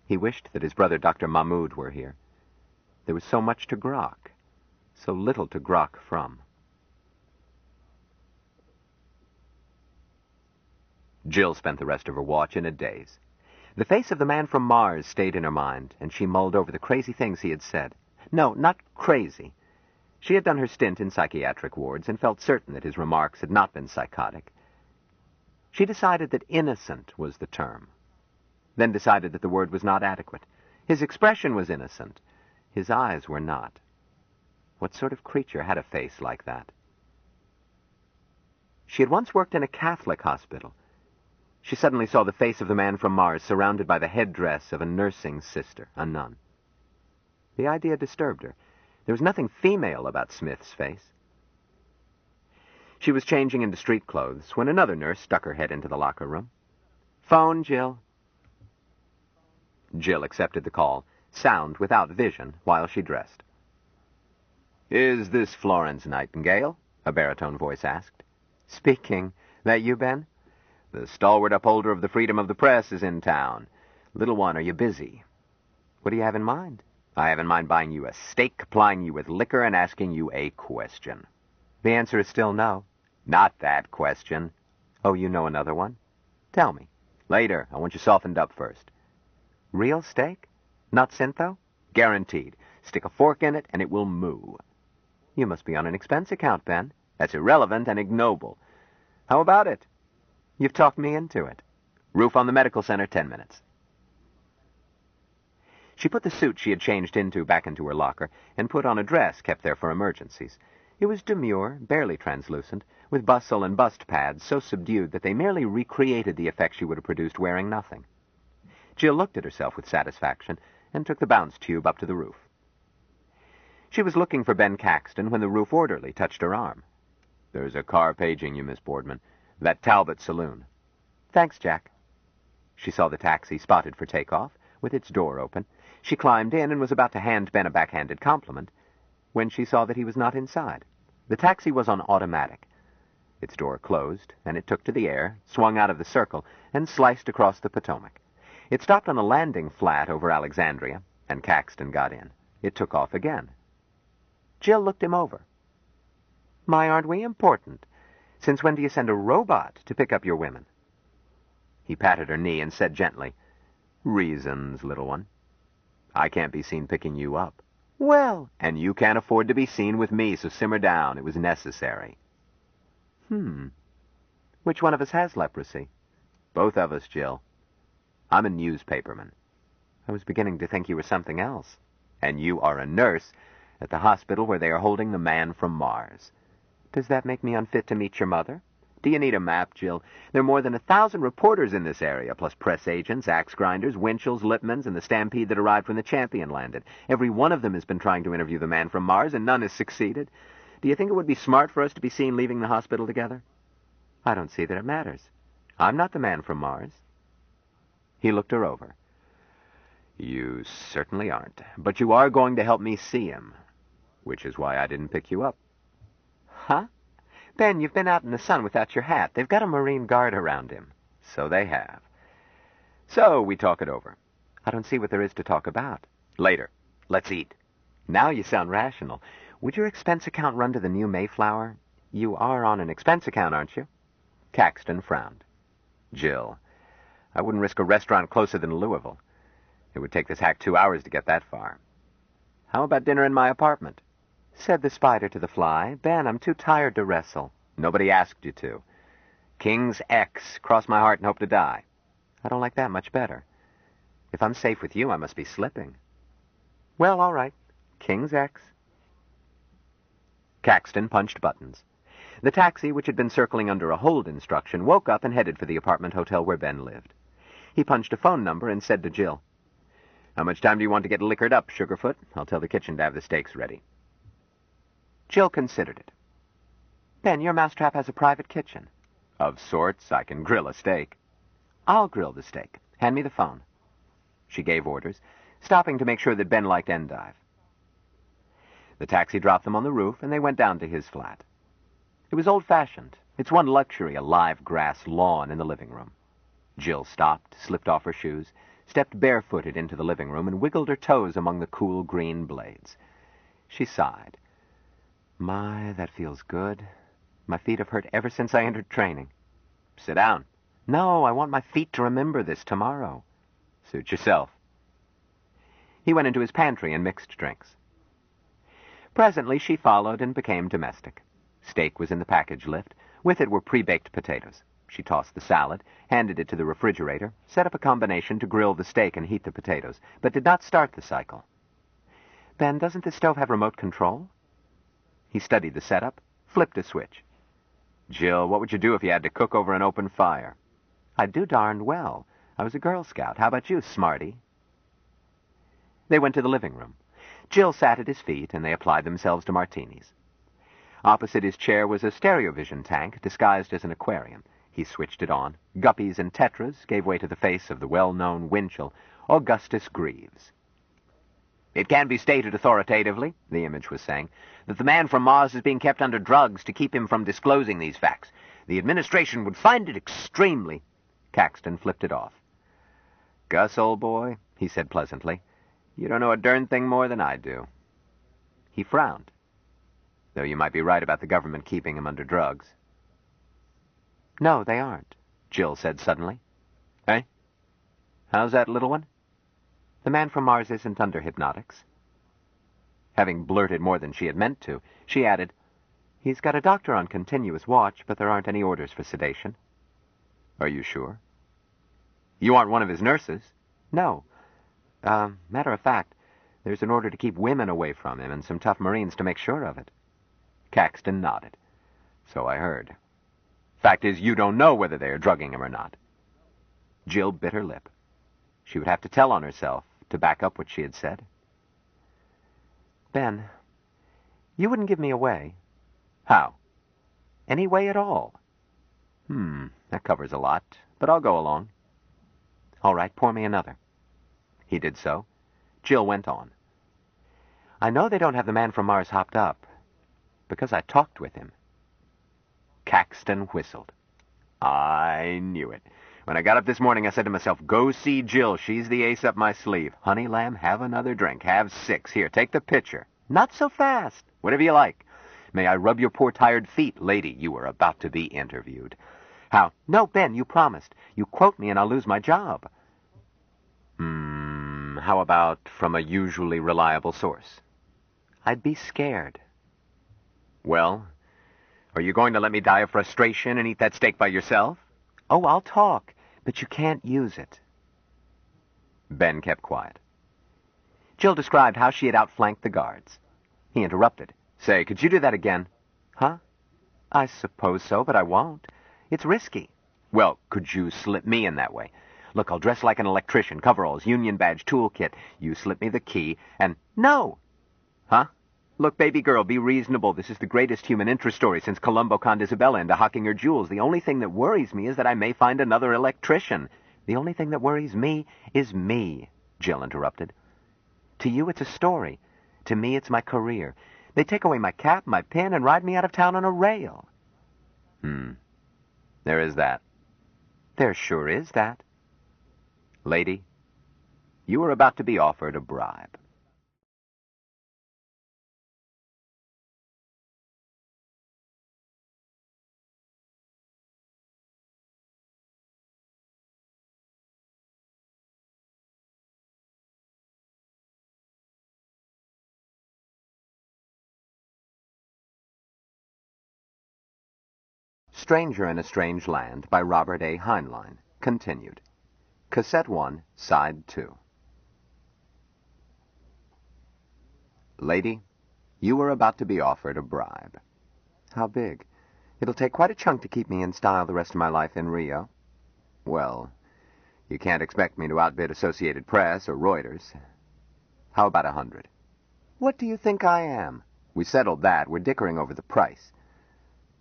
He wished that his brother Dr. Mahmoud were here. There was so much to grok, so little to grok from. Jill spent the rest of her watch in a daze. The face of the man from Mars stayed in her mind, and she mulled over the crazy things he had said. No, not crazy. She had done her stint in psychiatric wards and felt certain that his remarks had not been psychotic. She decided that innocent was the term. then decided that the word was not adequate. His expression was innocent. His eyes were not. What sort of creature had a face like that? She had once worked in a Catholic hospital. She suddenly saw the face of the man from Mars surrounded by the headdress of a nursing sister, a nun. The idea disturbed her. There was nothing female about Smith's face. She was changing into street clothes when another nurse stuck her head into the locker room. "Phone, Jill." Jill accepted the call, sound without vision, while she dressed. "Is this Florence Nightingale?" a baritone voice asked. "Speaking. That you, Ben?" "The stalwart upholder of the freedom of the press is in town. Little one, are you busy?" "What do you have in mind?" "I have in mind buying you a steak, plying you with liquor, and asking you a question." "The answer is still no." "Not that question." "Oh, you know another one?" "Tell me." "Later. I want you softened up first." "Real steak? Not Syntho?" "Guaranteed. Stick a fork in it, and it will moo." "You must be on an expense account, Ben." "That's irrelevant and ignoble. How about it?" "You've talked me into it." "Roof on the medical center, 10 minutes." She put the suit she had changed into back into her locker and put on a dress kept there for emergencies. It was demure, barely translucent, with bustle and bust pads so subdued that they merely recreated the effect she would have produced wearing nothing. Jill looked at herself with satisfaction and took the bounce tube up to the roof. She was looking for Ben Caxton when the roof orderly touched her arm. "There's a car paging you, Miss Boardman. That Talbot saloon." "Thanks, Jack." She saw the taxi spotted for takeoff, with its door open. She climbed in and was about to hand Ben a backhanded compliment when she saw that he was not inside. The taxi was on automatic. Its door closed, and it took to the air, swung out of the circle, and sliced across the Potomac. It stopped on a landing flat over Alexandria, and Caxton got in. It took off again. Jill looked him over. "My, aren't we important? Since when do you send a robot to pick up your women?" He patted her knee and said gently, "Reasons, little one. I can't be seen picking you up." "Well," "and you can't afford to be seen with me, so simmer down. It was necessary." Which one of us has leprosy?" "Both of us, Jill. I'm a newspaperman." "I was beginning to think you were something else." "And you are a nurse at the hospital where they are holding the man from Mars." "Does that make me unfit to meet your mother?" "Do you need a map, Jill? There are more than 1,000 reporters in this area, plus press agents, axe grinders, Winchells, Lipmans, and the stampede that arrived when the Champion landed. Every one of them has been trying to interview the man from Mars, and none has succeeded. Do you think it would be smart for us to be seen leaving the hospital together?" "I don't see that it matters. I'm not the man from Mars." He looked her over. "You certainly aren't. But you are going to help me see him, which is why I didn't pick you up." "Huh? Ben, you've been out in the sun without your hat. They've got a Marine Guard around him." "So they have. So we talk it over." "I don't see what there is to talk about." "Later. Let's eat." "Now you sound rational. Would your expense account run to the new Mayflower? You are on an expense account, aren't you?" Caxton frowned. "Jill, I wouldn't risk a restaurant closer than Louisville. It would take this hack 2 hours to get that far. How about dinner in my apartment?" Said the spider to the fly, "Ben, I'm too tired to wrestle." "Nobody asked you to." "King's X, cross my heart and hope to die." "I don't like that much better. If I'm safe with you, I must be slipping." "Well, all right. King's X." Caxton punched buttons. The taxi, which had been circling under a hold instruction, woke up and headed for the apartment hotel where Ben lived. He punched a phone number and said to Jill, "How much time do you want to get liquored up, Sugarfoot? I'll tell the kitchen to have the steaks ready." Jill considered it. "Ben, your mousetrap has a private kitchen." "Of sorts. I can grill a steak." "I'll grill the steak. Hand me the phone." She gave orders, stopping to make sure that Ben liked endive. The taxi dropped them on the roof, and they went down to his flat. It was old-fashioned. Its one luxury, a live grass lawn in the living room. Jill stopped, slipped off her shoes, stepped barefooted into the living room, and wiggled her toes among the cool green blades. She sighed. "My, that feels good. My feet have hurt ever since I entered training." "Sit down." "No, I want my feet to remember this tomorrow." "Suit yourself." He went into his pantry and mixed drinks. Presently she followed and became domestic. Steak was in the package lift. With it were pre-baked potatoes. She tossed the salad, handed it to the refrigerator, set up a combination to grill the steak and heat the potatoes, but did not start the cycle. Ben, doesn't this stove have remote control? He studied the setup, flipped a switch. Jill, what would you do if you had to cook over an open fire? I'd do darned well. I was a Girl Scout. How about you, smarty? They went to the living room. Jill sat at his feet, and they applied themselves to martinis. Opposite his chair was a stereovision tank disguised as an aquarium. He switched it on. Guppies and tetras gave way to the face of the well-known Winchell, Augustus Greaves. It can be stated authoritatively, the image was saying, that the man from Mars is being kept under drugs to keep him from disclosing these facts. The administration would find it extremely... Caxton flipped it off. Gus, old boy, he said pleasantly, you don't know a darn thing more than I do. He frowned. Though you might be right about the government keeping him under drugs. No, they aren't, Jill said suddenly. Eh? How's that, little one? The man from Mars isn't under hypnotics. Having blurted more than she had meant to, she added, he's got a doctor on continuous watch, but there aren't any orders for sedation. Are you sure? You aren't one of his nurses? No. Matter of fact, there's an order to keep women away from him and some tough Marines to make sure of it. Caxton nodded. So I heard. Fact is, you don't know whether they are drugging him or not. Jill bit her lip. She would have to tell on herself to back up what she had said. Ben, you wouldn't give me away. How? Any way at all. That covers a lot, but I'll go along. All right, pour me another. He did so. Jill went on. I know they don't have the man from Mars hopped up, because I talked with him. Caxton whistled. I knew it. When I got up this morning, I said to myself, go see Jill. She's the ace up my sleeve. Honey lamb, have another drink. Have 6. Here, take the pitcher. Not so fast. Whatever you like. May I rub your poor tired feet? Lady, you are about to be interviewed. How? No, Ben, you promised. You quote me and I'll lose my job. How about from a usually reliable source? I'd be scared. Well, are you going to let me die of frustration and eat that steak by yourself? Oh, I'll talk, but you can't use it. Ben kept quiet. Jill described how she had outflanked the guards. He interrupted. Say, could you do that again? Huh? I suppose so, but I won't. It's risky. Well, could you slip me in that way? Look, I'll dress like an electrician, coveralls, union badge, toolkit. You slip me the key, and... No! Huh? Look, baby girl, be reasonable. This is the greatest human interest story since Columbo conned Isabella into hocking her jewels. The only thing that worries me is that I may find another electrician. The only thing that worries me is me, Jill interrupted. To you, it's a story. To me, it's my career. They take away my cap, my pin, and ride me out of town on a rail. There is that. There sure is that. Lady, you are about to be offered a bribe. Stranger in a Strange Land by Robert A. Heinlein. Continued. Cassette 1, Side 2. Lady, you are about to be offered a bribe. How big? It'll take quite a chunk to keep me in style the rest of my life in Rio. Well, you can't expect me to outbid Associated Press or Reuters. How about 100? What do you think I am? We settled that. We're dickering over the price.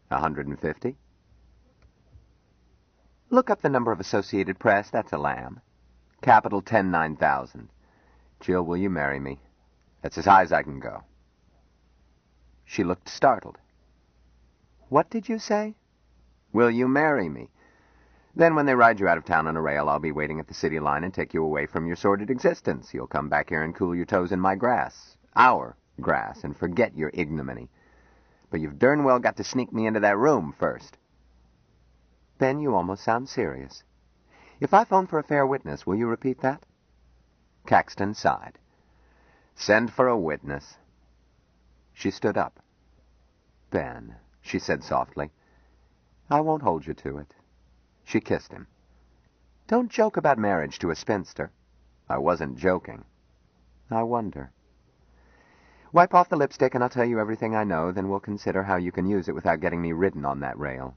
150? Look up the number of Associated Press. That's a lamb. Capital 10,9,000. Jill, will you marry me? That's as high as I can go. She looked startled. What did you say? Will you marry me? Then when they ride you out of town on a rail, I'll be waiting at the city line and take you away from your sordid existence. You'll come back here and cool your toes in my grass. Our grass, and forget your ignominy. But you've darn well got to sneak me into that room first. Ben, you almost sound serious. If I phone for a fair witness, will you repeat that? Caxton sighed. Send for a witness. She stood up. Ben, she said softly, I won't hold you to it. She kissed him. Don't joke about marriage to a spinster. I wasn't joking. I wonder. Wipe off the lipstick and I'll tell you everything I know, then we'll consider how you can use it without getting me ridden on that rail.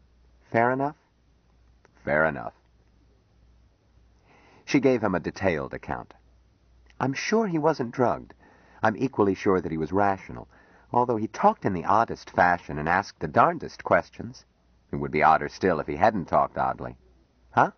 Fair enough? Fair enough. She gave him a detailed account. I'm sure he wasn't drugged. I'm equally sure that he was rational, although he talked in the oddest fashion and asked the darndest questions. It would be odder still if he hadn't talked oddly. Huh?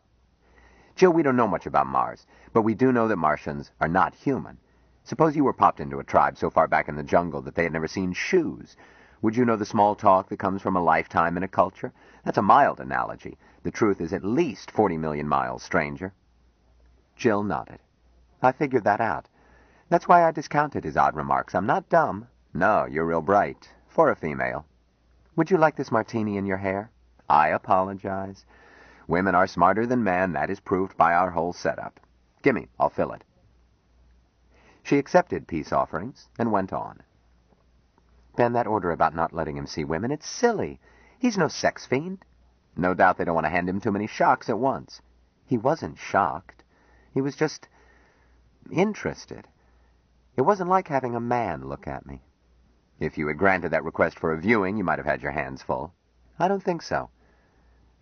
Jill, we don't know much about Mars, but we do know that Martians are not human. Suppose you were popped into a tribe so far back in the jungle that they had never seen shoes. Would you know the small talk that comes from a lifetime in a culture? That's a mild analogy. The truth is at least 40 million miles stranger. Jill nodded. I figured that out. That's why I discounted his odd remarks. I'm not dumb. No, you're real bright. For a female. Would you like this martini in your hair? I apologize. Women are smarter than men. That is proved by our whole setup. Gimme, I'll fill it. She accepted peace offerings and went on. Ben, that order about not letting him see women, it's silly. He's no sex fiend. No doubt they don't want to hand him too many shocks at once. He wasn't shocked. He was just interested. It wasn't like having a man look at me. If you had granted that request for a viewing, you might have had your hands full. I don't think so.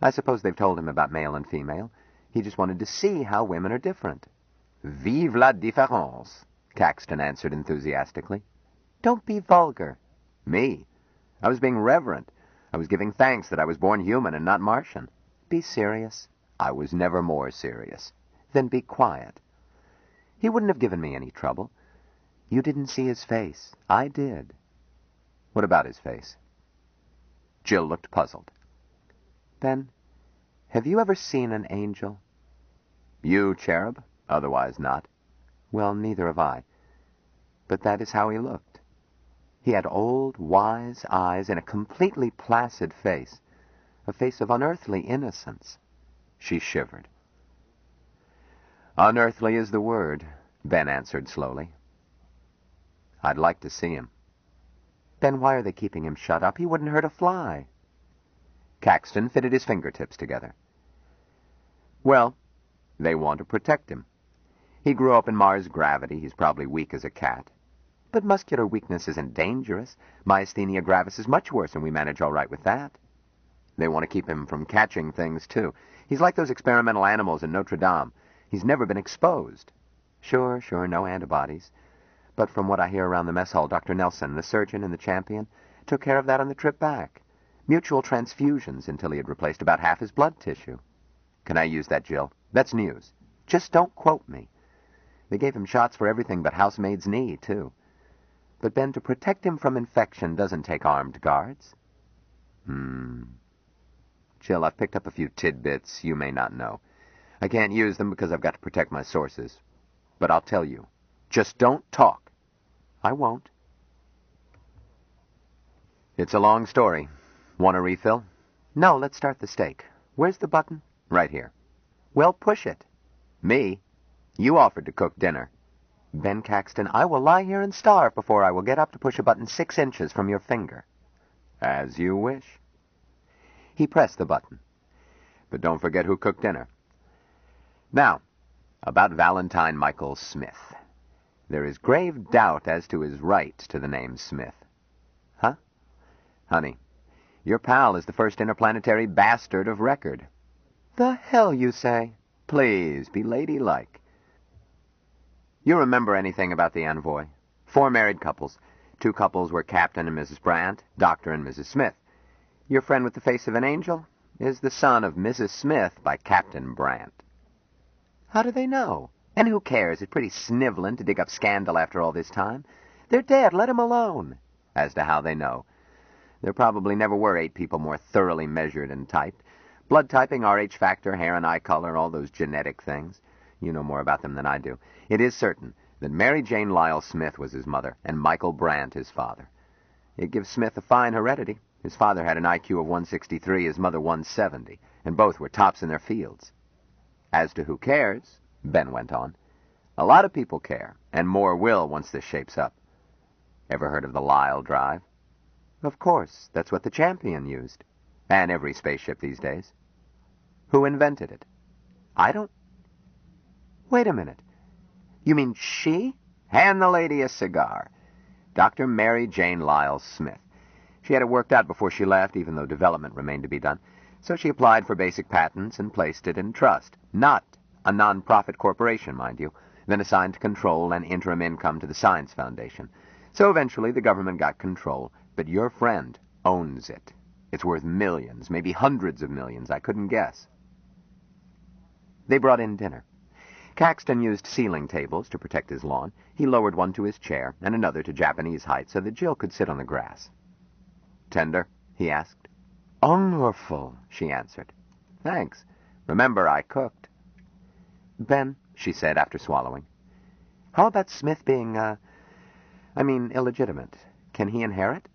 I suppose they've told him about male and female. He just wanted to see how women are different. Vive la différence, Caxton answered enthusiastically. Don't be vulgar. Me? I was being reverent. I was giving thanks that I was born human and not Martian. Be serious. I was never more serious. Then be quiet. He wouldn't have given me any trouble. You didn't see his face. I did. What about his face? Jill looked puzzled. Ben, have you ever seen an angel? You, cherub? Otherwise not. Well, neither have I. But that is how he looked. He had old, wise eyes and a completely placid face, a face of unearthly innocence. She shivered. Unearthly is the word, Ben answered slowly. I'd like to see him. Then why are they keeping him shut up? He wouldn't hurt a fly. Caxton fitted his fingertips together. Well, they want to protect him. He grew up in Mars gravity. He's probably weak as a cat. But muscular weakness isn't dangerous. Myasthenia gravis is much worse, and we manage all right with that. They want to keep him from catching things, too. He's like those experimental animals in Notre Dame. He's never been exposed. Sure, no antibodies. But from what I hear around the mess hall, Dr. Nelson, the surgeon and the champion, took care of that on the trip back. Mutual transfusions until he had replaced about half his blood tissue. Can I use that, Jill? That's news. Just don't quote me. They gave him shots for everything but housemaid's knee, too. But, Ben, to protect him from infection doesn't take armed guards. Jill, I've picked up a few tidbits you may not know. I can't use them because I've got to protect my sources. But I'll tell you. Just don't talk. I won't. It's a long story. Want a refill? No, let's start the steak. Where's the button? Right here. Well, push it. Me? You offered to cook dinner. Ben Caxton, I will lie here and starve before I will get up to push a button 6 inches from your finger. As you wish. He pressed the button. But don't forget who cooked dinner. Now, about Valentine Michael Smith. There is grave doubt as to his right to the name Smith. Huh? Honey, your pal is the first interplanetary bastard of record. The hell you say? Please, be ladylike. You remember anything about the envoy? 4 married couples. 2 couples were Captain and Mrs. Brandt, Dr. and Mrs. Smith. Your friend with the face of an angel is the son of Mrs. Smith by Captain Brandt. How do they know? And who cares? It's pretty sniveling to dig up scandal after all this time. They're dead. Let 'em alone. As to how they know, there probably never were 8 people more thoroughly measured and typed. Blood typing, RH factor, hair and eye color, all those genetic things. You know more about them than I do. It is certain that Mary Jane Lyle Smith was his mother, and Michael Brandt his father. It gives Smith a fine heredity. His father had an IQ of 163, his mother 170, and both were tops in their fields. As to who cares, Ben went on, a lot of people care, and more will once this shapes up. Ever heard of the Lyle Drive? Of course, that's what the Champion used. And every spaceship these days. Who invented it? I don't... Wait a minute. You mean she? Hand the lady a cigar. Dr. Mary Jane Lyles Smith. She had it worked out before she left, even though development remained to be done. So she applied for basic patents and placed it in trust. Not a non-profit corporation, mind you, then assigned control and interim income to the Science Foundation. So eventually the government got control, but your friend owns it. It's worth millions, maybe hundreds of millions, I couldn't guess. They brought in dinner. Caxton used ceiling tables to protect his lawn. He lowered one to his chair and another to Japanese height so that Jill could sit on the grass. "Tender?" he asked. "Wonderful," she answered. "Thanks. Remember, I cooked." "Ben," she said after swallowing, "how about Smith being, illegitimate? Can he inherit?"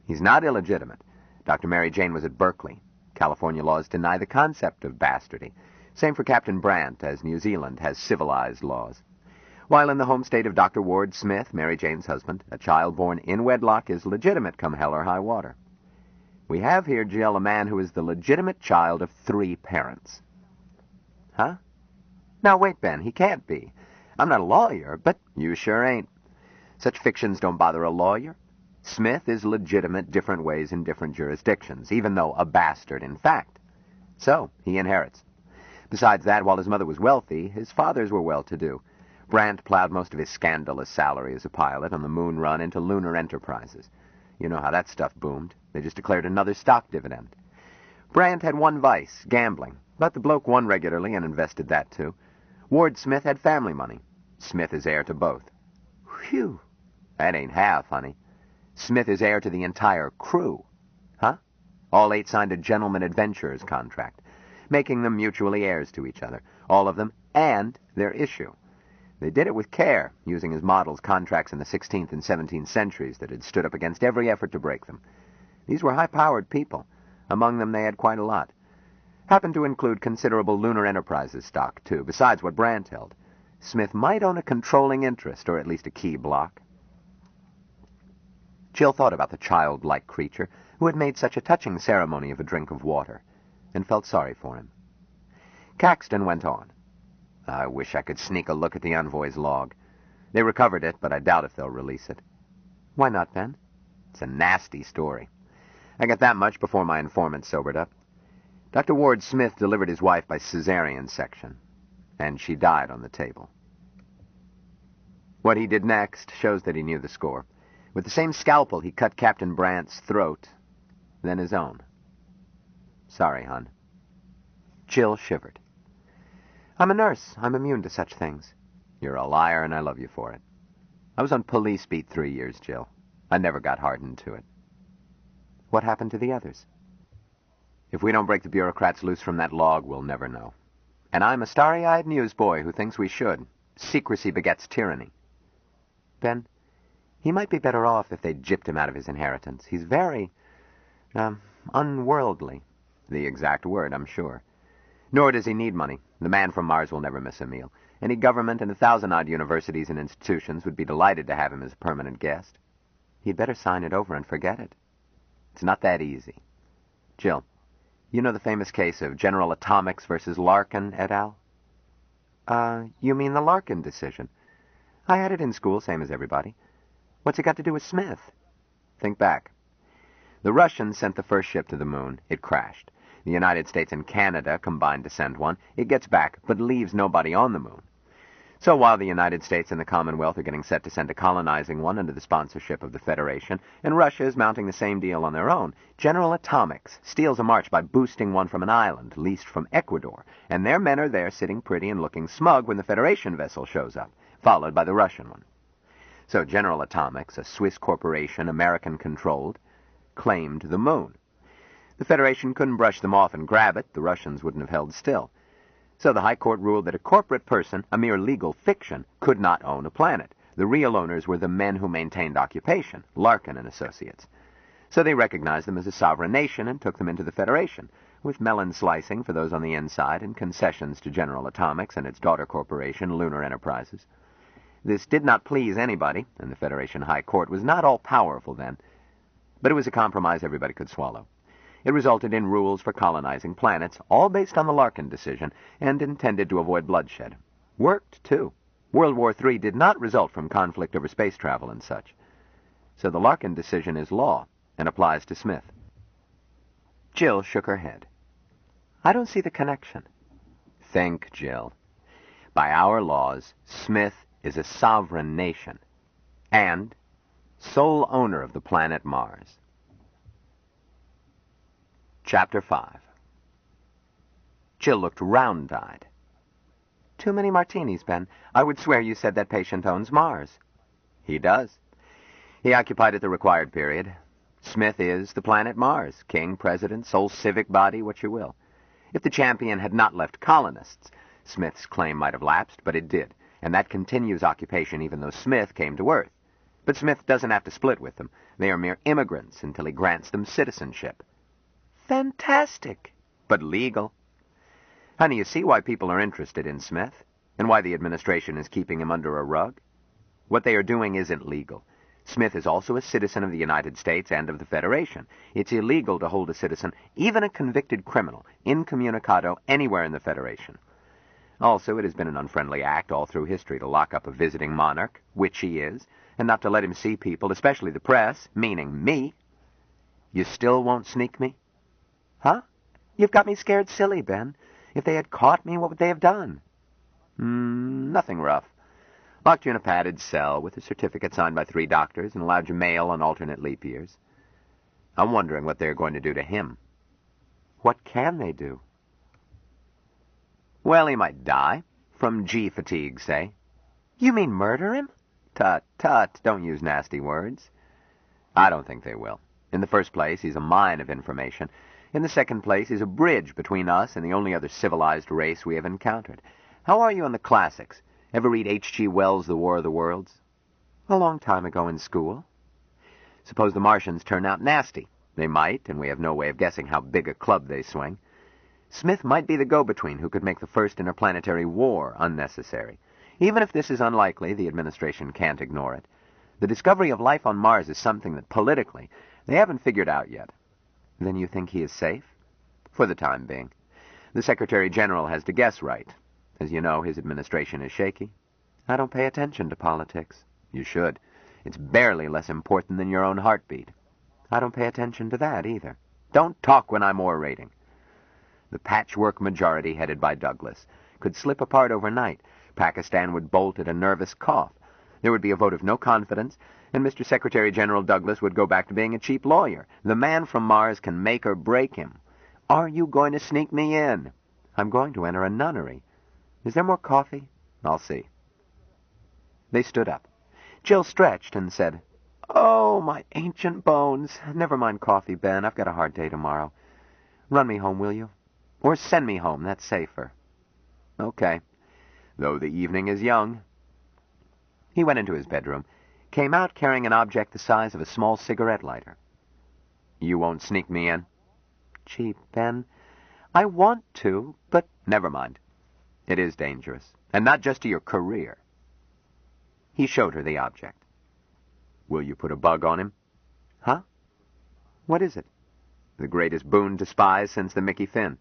"He's not illegitimate. Dr. Mary Jane was at Berkeley. California laws deny the concept of bastardy. Same for Captain Brandt, as New Zealand has civilized laws. While in the home state of Dr. Ward Smith, Mary Jane's husband, a child born in wedlock is legitimate come hell or high water. We have here, Jill, a man who is the legitimate child of 3 parents. Huh? Now, wait, Ben, he can't be. I'm not a lawyer, but you sure ain't. Such fictions don't bother a lawyer. Smith is legitimate different ways in different jurisdictions, even though a bastard in fact. So, he inherits. Besides that, while his mother was wealthy, his fathers were well-to-do. Brandt plowed most of his scandalous salary as a pilot on the moon run into lunar enterprises. You know how that stuff boomed. They just declared another stock dividend. Brandt had one vice, gambling, but the bloke won regularly and invested that too. Ward Smith had family money. Smith is heir to both. Phew. That ain't half, honey. Smith is heir to the entire crew. Huh? All 8 signed a gentleman adventurers contract, making them mutually heirs to each other, all of them, and their issue. They did it with care, using as models contracts in the 16th and 17th centuries that had stood up against every effort to break them. These were high-powered people. Among them they had quite a lot. Happened to include considerable lunar enterprises stock, too, besides what Brandt held. Smith might own a controlling interest, or at least a key block. Jill thought about the childlike creature who had made such a touching ceremony of a drink of water, and felt sorry for him. Caxton went on. I wish I could sneak a look at the envoy's log. They recovered it, but I doubt if they'll release it. Why not, Ben? It's a nasty story. I got that much before my informant sobered up. Dr. Ward Smith delivered his wife by cesarean section, and she died on the table. What he did next shows that he knew the score. With the same scalpel, he cut Captain Brandt's throat, then his own. Sorry, hon. Jill shivered. I'm a nurse. I'm immune to such things. You're a liar, and I love you for it. I was on police beat 3 years, Jill. I never got hardened to it. What happened to the others? If we don't break the bureaucrats loose from that log, we'll never know. And I'm a starry-eyed newsboy who thinks we should. Secrecy begets tyranny. Ben, he might be better off if they'd gypped him out of his inheritance. He's very, unworldly. The exact word, I'm sure. Nor does he need money. The man from Mars will never miss a meal. Any government and 1,000-odd universities and institutions would be delighted to have him as a permanent guest. He'd better sign it over and forget it. It's not that easy. Jill, you know the famous case of General Atomics versus Larkin et al.? You mean the Larkin decision? I had it in school, same as everybody. What's it got to do with Smith? Think back. The Russians sent the first ship to the moon. It crashed. The United States and Canada combined to send one. It gets back, but leaves nobody on the moon. So while the United States and the Commonwealth are getting set to send a colonizing one under the sponsorship of the Federation, and Russia is mounting the same deal on their own, General Atomics steals a march by boosting one from an island leased from Ecuador, and their men are there sitting pretty and looking smug when the Federation vessel shows up, followed by the Russian one. So General Atomics, a Swiss corporation, American-controlled, claimed the moon. The Federation couldn't brush them off and grab it. The Russians wouldn't have held still. So the High Court ruled that a corporate person, a mere legal fiction, could not own a planet. The real owners were the men who maintained occupation, Larkin and Associates. So they recognized them as a sovereign nation and took them into the Federation, with melon slicing for those on the inside and concessions to General Atomics and its daughter corporation, Lunar Enterprises. This did not please anybody, and the Federation High Court was not all-powerful then, but it was a compromise everybody could swallow. It resulted in rules for colonizing planets, all based on the Larkin decision, and intended to avoid bloodshed. Worked, too. World War III did not result from conflict over space travel and such. So the Larkin decision is law, and applies to Smith. Jill shook her head. I don't see the connection. Think, Jill. By our laws, Smith is a sovereign nation, and sole owner of the planet Mars. Chapter 5. Jill looked round-eyed. Too many martinis, Ben. I would swear you said that patient owns Mars. He does. He occupied it the required period. Smith is the planet Mars, king, president, sole civic body, what you will. If the champion had not left colonists, Smith's claim might have lapsed, but it did, and that continues occupation even though Smith came to Earth. But Smith doesn't have to split with them. They are mere immigrants until he grants them citizenship. Fantastic! But legal. Honey, you see why people are interested in Smith, and why the administration is keeping him under a rug? What they are doing isn't legal. Smith is also a citizen of the United States and of the Federation. It's illegal to hold a citizen, even a convicted criminal, incommunicado anywhere in the Federation. Also, it has been an unfriendly act all through history to lock up a visiting monarch, which he is, and not to let him see people, especially the press, meaning me. You still won't sneak me? Huh? You've got me scared silly, Ben. If they had caught me, what would they have done? Nothing rough. Locked you in a padded cell with a certificate signed by 3 doctors and allowed you mail on alternate leap years. I'm wondering what they're going to do to him. What can they do? Well, he might die. From G fatigue, say. You mean murder him? Tut, tut, don't use nasty words. I don't think they will. In the first place, he's a mine of information. In the second place, he's a bridge between us and the only other civilized race we have encountered. How are you on the classics? Ever read H.G. Wells' The War of the Worlds? A long time ago in school. Suppose the Martians turn out nasty. They might, and we have no way of guessing how big a club they swing. Smith might be the go-between who could make the first interplanetary war unnecessary. Even if this is unlikely, the administration can't ignore it. The discovery of life on Mars is something that, politically, they haven't figured out yet. Then you think he is safe? For the time being. The Secretary General has to guess right. As you know, his administration is shaky. I don't pay attention to politics. You should. It's barely less important than your own heartbeat. I don't pay attention to that, either. Don't talk when I'm orating. The patchwork majority, headed by Douglas, could slip apart overnight. Pakistan would bolt at a nervous cough. There would be a vote of no confidence, and Mr. Secretary General Douglas would go back to being a cheap lawyer. The man from Mars can make or break him. Are you going to sneak me in? I'm going to enter a nunnery. Is there more coffee? I'll see. They stood up. Jill stretched and said, Oh, my ancient bones. Never mind coffee, Ben. I've got a hard day tomorrow. Run me home, will you? Or send me home. That's safer. Okay. Though the evening is young. He went into his bedroom, came out carrying an object the size of a small cigarette lighter. You won't sneak me in? Gee, Ben, I want to, but never mind. It is dangerous, and not just to your career. He showed her the object. Will you put a bug on him? Huh? What is it? The greatest boon to spies since the Mickey Finn.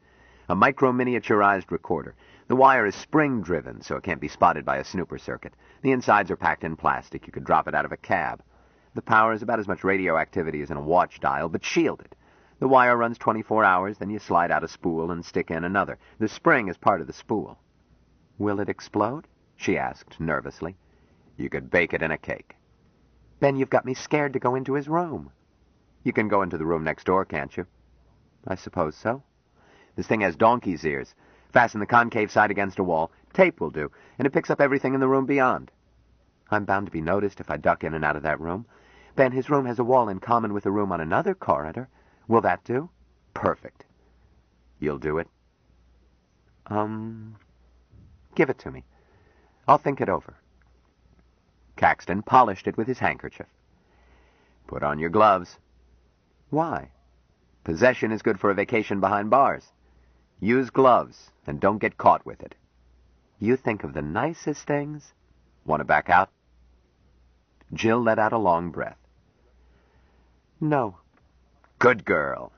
A micro-miniaturized recorder. The wire is spring-driven, so it can't be spotted by a snooper circuit. The insides are packed in plastic. You could drop it out of a cab. The power is about as much radioactivity as in a watch dial, but shielded. The wire runs 24 hours, then you slide out a spool and stick in another. The spring is part of the spool. Will it explode? She asked, nervously. You could bake it in a cake. Ben, you've got me scared to go into his room. You can go into the room next door, can't you? I suppose so. This thing has donkey's ears. Fasten the concave side against a wall. Tape will do, and it picks up everything in the room beyond. I'm bound to be noticed if I duck in and out of that room. Ben, his room has a wall in common with a room on another corridor. Will that do? Perfect. You'll do it? Give it to me. I'll think it over. Caxton polished it with his handkerchief. Put on your gloves. Why? Possession is good for a vacation behind bars. Use gloves, and don't get caught with it. You think of the nicest things. Want to back out? Jill let out a long breath. No. Good girl.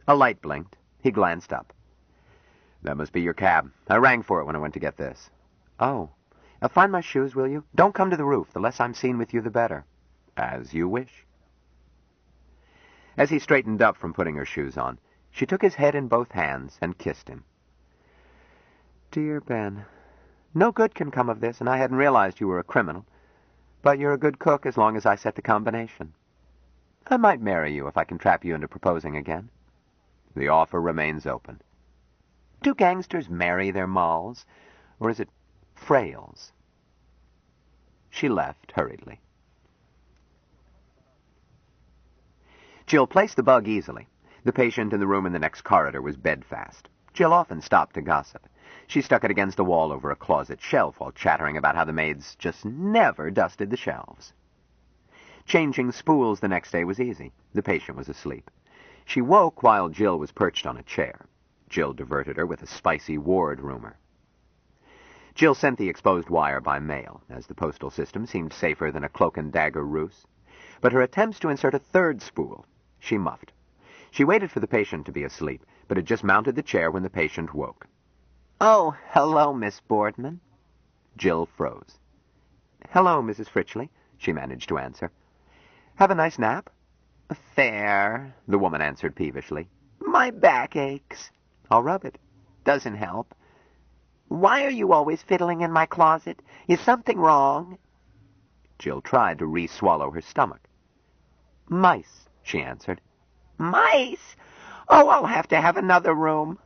A light blinked. He glanced up. That must be your cab. I rang for it when I went to get this. Oh. Find my shoes, will you? Don't come to the roof. The less I'm seen with you, the better. As you wish. As he straightened up from putting her shoes on, she took his head in both hands and kissed him. Dear Ben, no good can come of this, and I hadn't realized you were a criminal. But you're a good cook as long as I set the combination. I might marry you if I can trap you into proposing again. The offer remains open. Do gangsters marry their molls, or is it frails? She left hurriedly. Jill placed the bug easily. The patient in the room in the next corridor was bedfast. Jill often stopped to gossip. She stuck it against the wall over a closet shelf while chattering about how the maids just never dusted the shelves. Changing spools the next day was easy. The patient was asleep. She woke while Jill was perched on a chair. Jill diverted her with a spicy ward rumor. Jill sent the exposed wire by mail, as the postal system seemed safer than a cloak-and-dagger ruse. But her attempts to insert a third spool, she muffed. She waited for the patient to be asleep, but had just mounted the chair when the patient woke. Oh, hello, Miss Boardman. Jill froze. Hello, Mrs. Fritchley, she managed to answer. Have a nice nap? Fair, the woman answered peevishly. My back aches. I'll rub it. Doesn't help. Why are you always fiddling in my closet? Is something wrong? Jill tried to re-swallow her stomach. Mice, she answered. Mice? Oh, I'll have to have another room.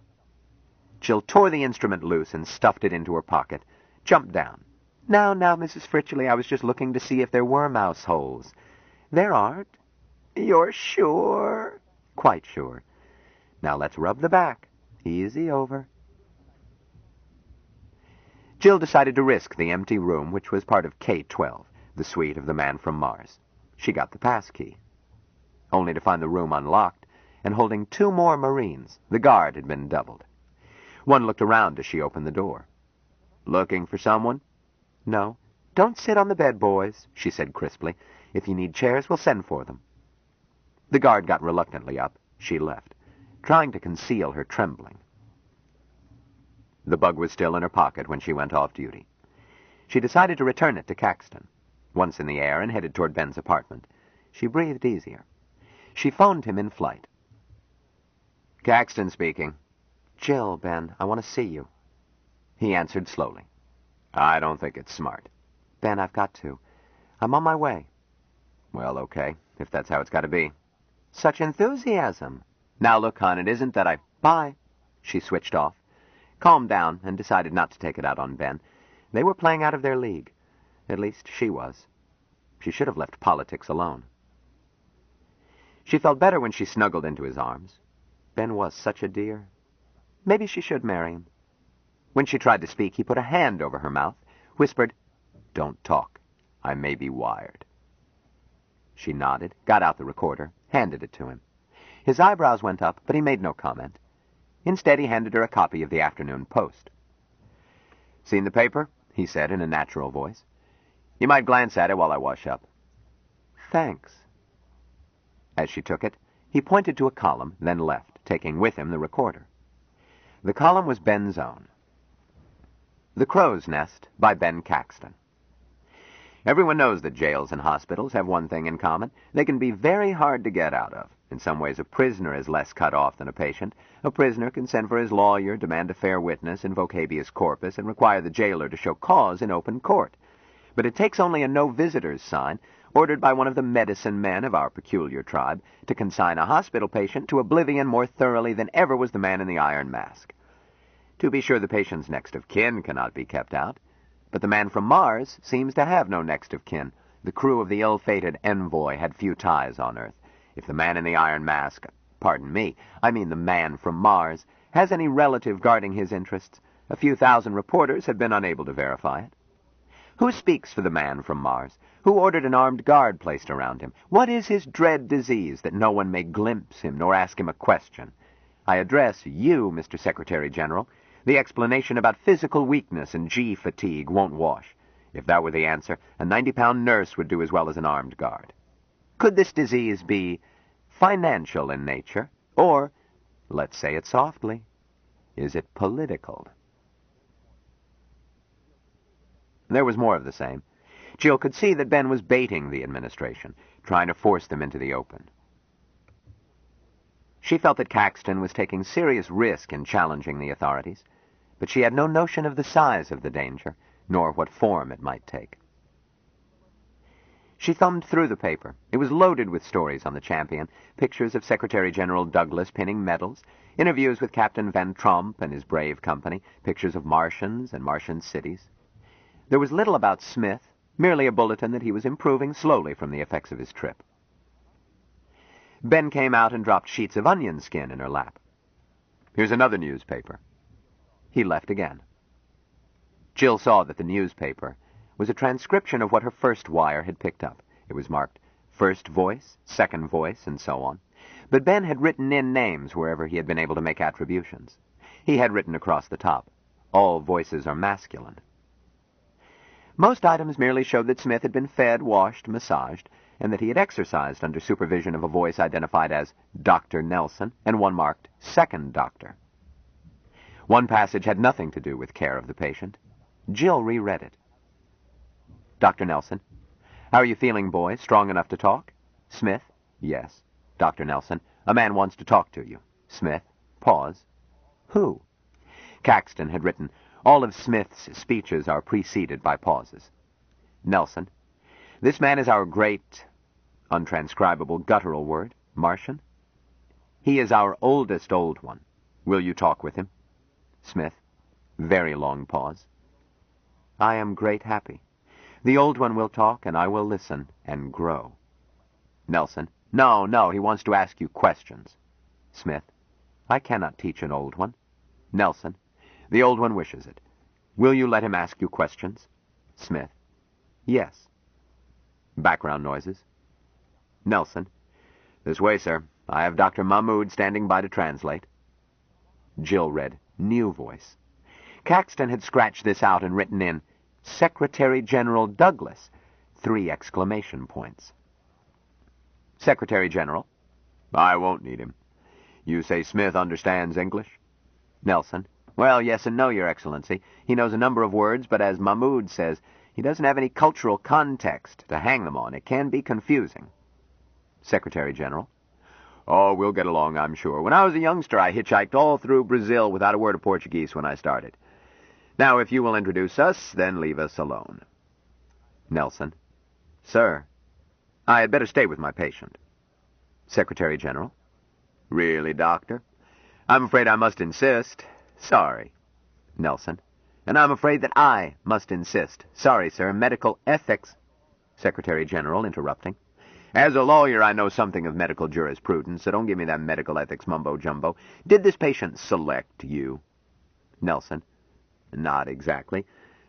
Jill tore the instrument loose and stuffed it into her pocket, jumped down. Now, Mrs. Fritchley, I was just looking to see if there were mouse holes. There aren't. You're sure? Quite sure. Now let's rub the back. Easy over. Jill decided to risk the empty room, which was part of K-12, the suite of the Man from Mars. She got the passkey, only to find the room unlocked and holding 2 more Marines. The guard had been doubled. One looked around as she opened the door. Looking for someone? No. Don't sit on the bed, boys, she said crisply. If you need chairs, we'll send for them. The guard got reluctantly up. She left, trying to conceal her trembling. The bug was still in her pocket when she went off duty. She decided to return it to Caxton. Once in the air and headed toward Ben's apartment, she breathed easier. She phoned him in flight. Caxton speaking. Jill, Ben, I want to see you. He answered slowly. I don't think it's smart. Ben, I've got to. I'm on my way. Well, okay, if that's how it's got to be. Such enthusiasm. Now, look, hon, it isn't that I... Bye. She switched off, calmed down, and decided not to take it out on Ben. They were playing out of their league. At least she was. She should have left politics alone. She felt better when she snuggled into his arms. Ben was such a dear. Maybe she should marry him. When she tried to speak, he put a hand over her mouth, whispered, Don't talk. I may be wired. She nodded, got out the recorder, handed it to him. His eyebrows went up, but he made no comment. Instead, he handed her a copy of the Afternoon Post. Seen the paper? He said in a natural voice. You might glance at it while I wash up. Thanks. As she took it, he pointed to a column, then left, taking with him the recorder. The column was Ben's own. The Crow's Nest by Ben Caxton. Everyone knows that jails and hospitals have one thing in common. They can be very hard to get out of. In some ways, a prisoner is less cut off than a patient. A prisoner can send for his lawyer, demand a fair witness, invoke habeas corpus, and require the jailer to show cause in open court. But it takes only a no-visitors sign, ordered by one of the medicine men of our peculiar tribe, to consign a hospital patient to oblivion more thoroughly than ever was the man in the iron mask. To be sure, the patient's next of kin cannot be kept out, but the man from Mars seems to have no next of kin. The crew of the ill-fated Envoy had few ties on Earth. If the man in the iron mask, pardon me, I mean the man from Mars, has any relative guarding his interests, a few thousand reporters have been unable to verify it. Who speaks for the man from Mars? Who ordered an armed guard placed around him? What is his dread disease that no one may glimpse him nor ask him a question? I address you, Mr. Secretary General. The explanation about physical weakness and G fatigue won't wash. If that were the answer, a 90-pound nurse would do as well as an armed guard. Could this disease be financial in nature, or Let's say it softly. Is it political? There was more of the same. Jill could see that Ben was baiting the administration, trying to force them into the open. She felt that Caxton was taking serious risk in challenging the authorities, but she had no notion of the size of the danger, nor what form it might take. She thumbed through the paper. It was loaded with stories on the Champion, pictures of Secretary General Douglas pinning medals, interviews with Captain Van Tromp and his brave company, pictures of Martians and Martian cities. There was little about Smith, merely a bulletin that he was improving slowly from the effects of his trip. Ben came out and dropped sheets of onion skin in her lap. Here's another newspaper. He left again. Jill saw that the newspaper was a transcription of what her first wire had picked up. It was marked first voice, second voice, and so on. But Ben had written in names wherever he had been able to make attributions. He had written across the top, all voices are masculine. Most items merely showed that Smith had been fed, washed, massaged, and that he had exercised under supervision of a voice identified as Dr. Nelson and one marked Second Doctor. One passage had nothing to do with care of the patient. Jill reread it. Dr. Nelson, how are you feeling, boy? Strong enough to talk? Smith, yes. Dr. Nelson, a man wants to talk to you. Smith, pause. Who? Caxton had written, all of Smith's speeches are preceded by pauses. Nelson, this man is our great, untranscribable, guttural word, Martian. He is our oldest old one. Will you talk with him? Smith, very long pause. I am great happy. The old one will talk, and I will listen and grow. Nelson, no, he wants to ask you questions. Smith, I cannot teach an old one. Nelson, the old one wishes it. Will you let him ask you questions? Smith, yes. Background noises. Nelson, this way, sir. I have Dr. Mahmood standing by to translate. Jill read, new voice. Caxton had scratched this out and written in, Secretary General Douglas, 3 exclamation points. Secretary General, I won't need him. You say Smith understands English? Nelson, well, yes and no, Your Excellency. He knows a number of words, but as Mahmood says, he doesn't have any cultural context to hang them on. It can be confusing. Secretary General, oh, we'll get along, I'm sure. When I was a youngster, I hitchhiked all through Brazil without a word of Portuguese when I started. Now, if you will introduce us, then leave us alone. Nelson, sir, I had better stay with my patient. Secretary General, really, Doctor? I'm afraid I must insist. Sorry. Nelson, and I'm afraid that I must insist. Sorry, sir, medical ethics. Secretary General, interrupting. As a lawyer, I know something of medical jurisprudence, so don't give me that medical ethics mumbo-jumbo. Did this patient select you? Nelson, not exactly.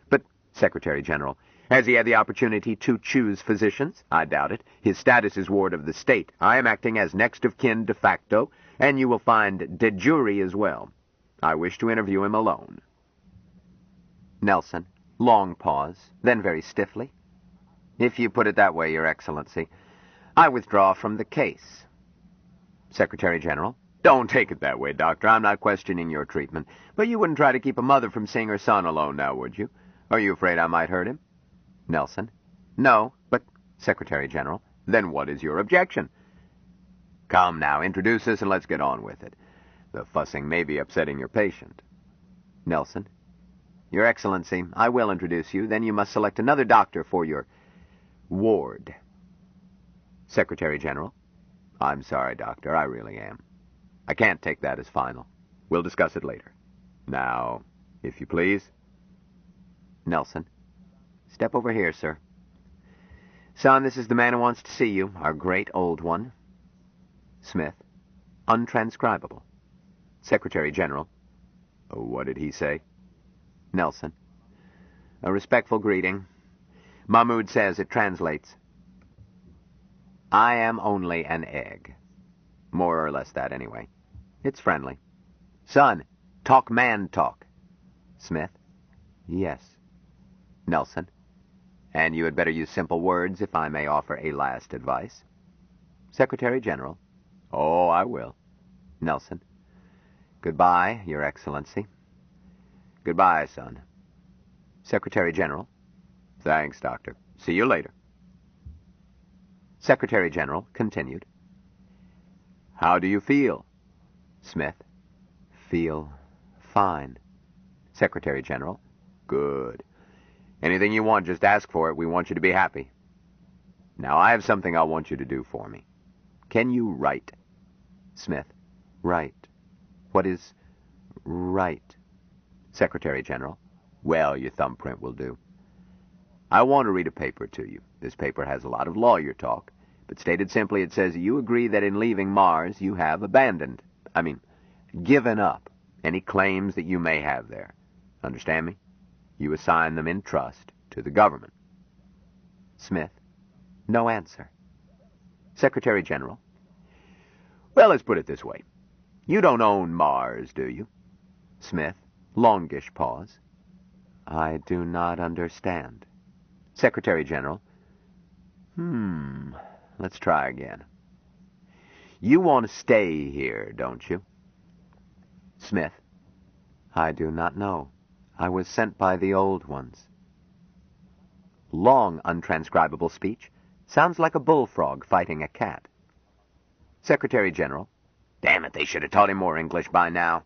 But, Secretary General, has he had the opportunity to choose physicians? I doubt it. His status is ward of the state. I am acting as next of kin de facto, and you will find de jure as well. I wish to interview him alone. Nelson, long pause, then very stiffly. If you put it that way, Your Excellency, I withdraw from the case. Secretary General, don't take it that way, Doctor. I'm not questioning your treatment. But you wouldn't try to keep a mother from seeing her son alone now, would you? Are you afraid I might hurt him? Nelson, no, but... Secretary General, then what is your objection? Come now, introduce us and let's get on with it. The fussing may be upsetting your patient. Nelson, Your Excellency, I will introduce you. Then you must select another doctor for your ward. Secretary General, I'm sorry, Doctor, I really am. I can't take that as final. We'll discuss it later. Now, if you please. Nelson, step over here, sir. Son, this is the man who wants to see you, our great old one. Smith, untranscribable. Secretary General, what did he say? Nelson, a respectful greeting. Mahmood says it translates. I am only an egg. More or less that, anyway. It's friendly. Son, talk man talk. Smith, yes. Nelson, and you had better use simple words if I may offer a last advice. Secretary General, oh, I will. Nelson, Goodbye, Your Excellency. Goodbye, son. Secretary General. Thanks, Doctor. See you later. Secretary General continued. How do you feel? Smith. Feel fine. Secretary General. Good. Anything you want, just ask for it. We want you to be happy. Now, I have something I want you to do for me. Can you write? Smith. Write. What is write? Secretary General. Well, your thumbprint will do. I want to read a paper to you. This paper has a lot of lawyer talk, but stated simply it says you agree that in leaving Mars you have given up any claims that you may have there. Understand me? You assign them in trust to the government. Smith. No answer. Secretary General. Well, let's put it this way. You don't own Mars, do you? Smith. Longish pause. I do not understand. Secretary General. Let's try again. You want to stay here, don't you? Smith. I do not know. I was sent by the old ones. Long, untranscribable speech. Sounds like a bullfrog fighting a cat. Secretary General. Damn it, they should have taught him more English by now.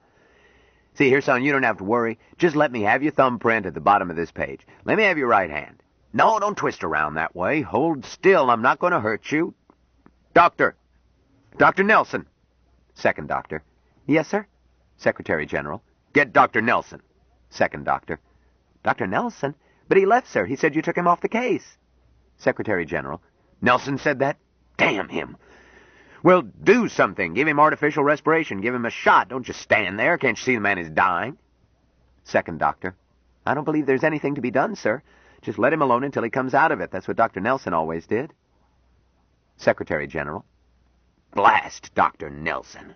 See here, son, you don't have to worry. Just let me have your thumbprint at the bottom of this page. Let me have your right hand. No, don't twist around that way. Hold still. I'm not going to hurt you. Doctor. Dr. Nelson. Second doctor. Yes, sir? Secretary General. Get Dr. Nelson. Second doctor. Dr. Nelson? But he left, sir. He said you took him off the case. Secretary General. Nelson said that? Damn him. Well, do something. Give him artificial respiration. Give him a shot. Don't just stand there. Can't you see the man is dying? Second doctor. I don't believe there's anything to be done, sir. Just let him alone until he comes out of it. That's what Dr. Nelson always did. Secretary General. Blast Dr. Nelson.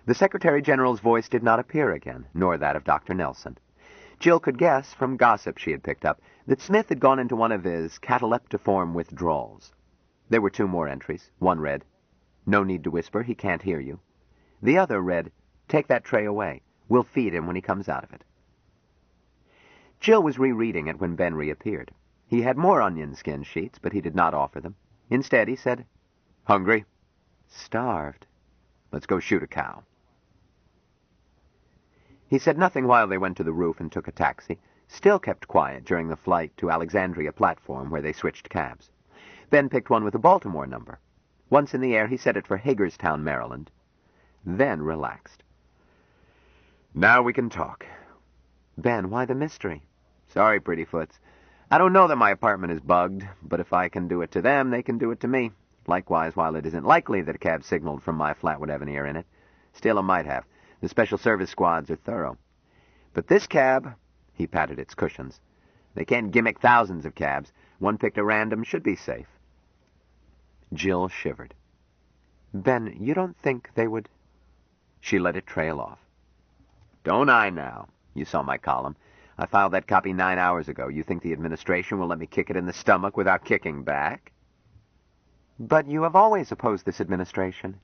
The Secretary General's voice did not appear again, nor that of Dr. Nelson. Jill could guess, from gossip she had picked up, that Smith had gone into one of his cataleptiform withdrawals. There were two more entries. One read, No need to whisper, he can't hear you. The other read, Take that tray away. We'll feed him when he comes out of it. Jill was rereading it when Ben reappeared. He had more onion skin sheets, but he did not offer them. Instead, he said, Hungry? Starved. Let's go shoot a cow. He said nothing while they went to the roof and took a taxi, still kept quiet during the flight to Alexandria platform where they switched cabs. Ben picked one with a Baltimore number. Once in the air, he set it for Hagerstown, Maryland, then relaxed. Now we can talk. Ben, why the mystery? Sorry, Prettyfoots. I don't know that my apartment is bugged, but if I can do it to them, they can do it to me. Likewise, while it isn't likely that a cab signaled from my flat would have an ear in it, still it might have. The special service squads are thorough. But this cab, he patted its cushions. They can't gimmick thousands of cabs. One picked at random should be safe. Jill shivered. Ben, you don't think they would... She let it trail off. Don't I now? You saw my column. I filed that copy 9 hours ago. You think the administration will let me kick it in the stomach without kicking back? But you have always opposed this administration.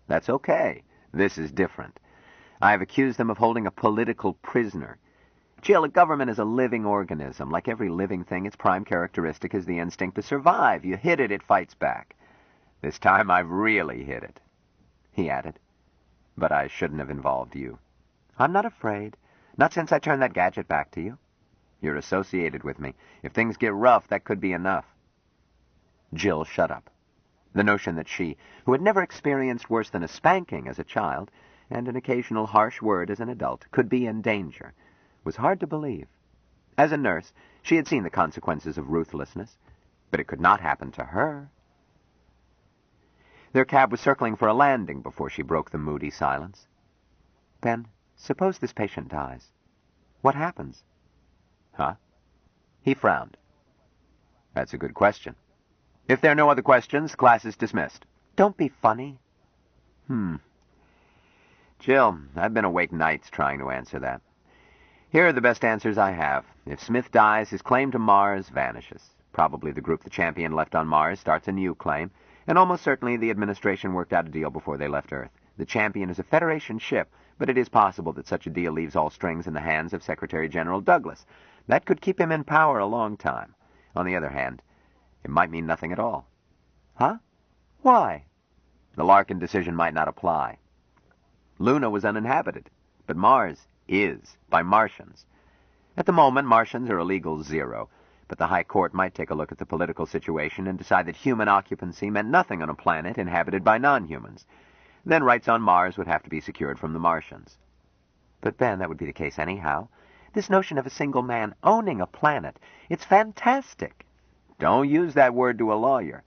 That's okay. This is different. I have accused them of holding a political prisoner. Jill, a government is a living organism. Like every living thing, its prime characteristic is the instinct to survive. You hit it, it fights back. This time I've really hit it. He added, but I shouldn't have involved you. I'm not afraid. Not since I turned that gadget back to you. You're associated with me. If things get rough, that could be enough. Jill shut up. The notion that she, who had never experienced worse than a spanking as a child, and an occasional harsh word as an adult, could be in danger, was hard to believe. As a nurse, she had seen the consequences of ruthlessness, but it could not happen to her. Their cab was circling for a landing before she broke the moody silence. Ben, suppose this patient dies. What happens? Huh? He frowned. That's a good question. If there are no other questions, class is dismissed. Don't be funny. Jill, I've been awake nights trying to answer that. Here are the best answers I have. If Smith dies, his claim to Mars vanishes. Probably the group the champion left on Mars starts a new claim, And almost certainly the administration worked out a deal before they left Earth. The Champion is a Federation ship, but it is possible that such a deal leaves all strings in the hands of Secretary General Douglas. That could keep him in power a long time. On the other hand, it might mean nothing at all. Huh? Why? The Larkin decision might not apply. Luna was uninhabited, but Mars is, by Martians. At the moment, Martians are a legal zero, but the High Court might take a look at the political situation and decide that human occupancy meant nothing on a planet inhabited by non-humans. Then rights on Mars would have to be secured from the Martians. But, Ben, that would be the case anyhow. This notion of a single man owning a planet, it's fantastic. Don't use that word to a lawyer.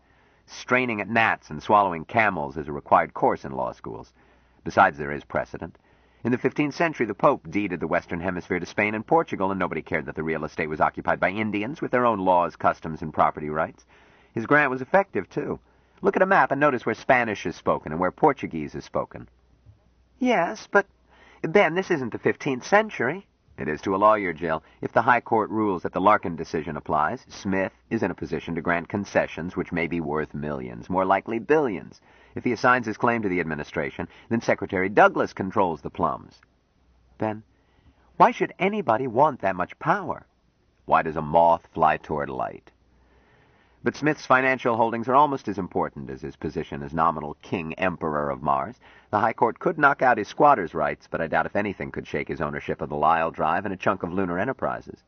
Straining at gnats and swallowing camels is a required course in law schools. Besides, there is precedent. In the 15th century, the Pope deeded the Western Hemisphere to Spain and Portugal, and nobody cared that the real estate was occupied by Indians with their own laws, customs, and property rights. His grant was effective, too. Look at a map and notice where Spanish is spoken and where Portuguese is spoken. Yes, but, Ben, this isn't the 15th century. It is to a lawyer, Jill. If the High Court rules that the Larkin decision applies, Smith is in a position to grant concessions which may be worth millions, more likely billions. If he assigns his claim to the administration, then Secretary Douglas controls the plums. Ben, why should anybody want that much power? Why does a moth fly toward light? But Smith's financial holdings are almost as important as his position as nominal King Emperor of Mars. The High Court could knock out his squatter's rights, but I doubt if anything could shake his ownership of the Lyell Drive and a chunk of Lunar Enterprises.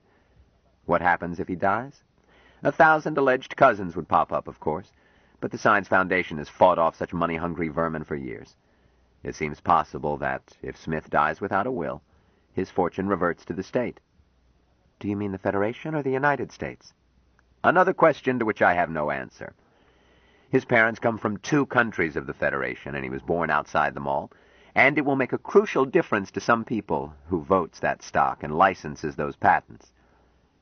What happens if he dies? 1,000 alleged cousins would pop up, of course, but the Science Foundation has fought off such money-hungry vermin for years. It seems possible that, if Smith dies without a will, his fortune reverts to the state. Do you mean the Federation or the United States? Another question to which I have no answer. His parents come from 2 countries of the Federation, and he was born outside them all, and it will make a crucial difference to some people who votes that stock and licenses those patents.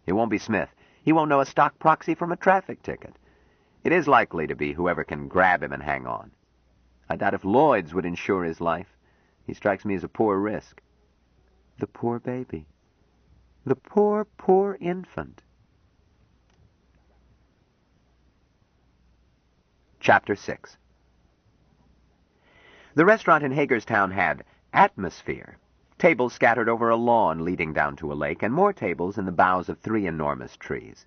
It won't be Smith. He won't know a stock proxy from a traffic ticket. It is likely to be whoever can grab him and hang on. I doubt if Lloyd's would insure his life. He strikes me as a poor risk. The poor baby. The poor, poor infant. Chapter 6. The restaurant in Hagerstown had atmosphere, tables scattered over a lawn leading down to a lake, and more tables in the boughs of 3 enormous trees.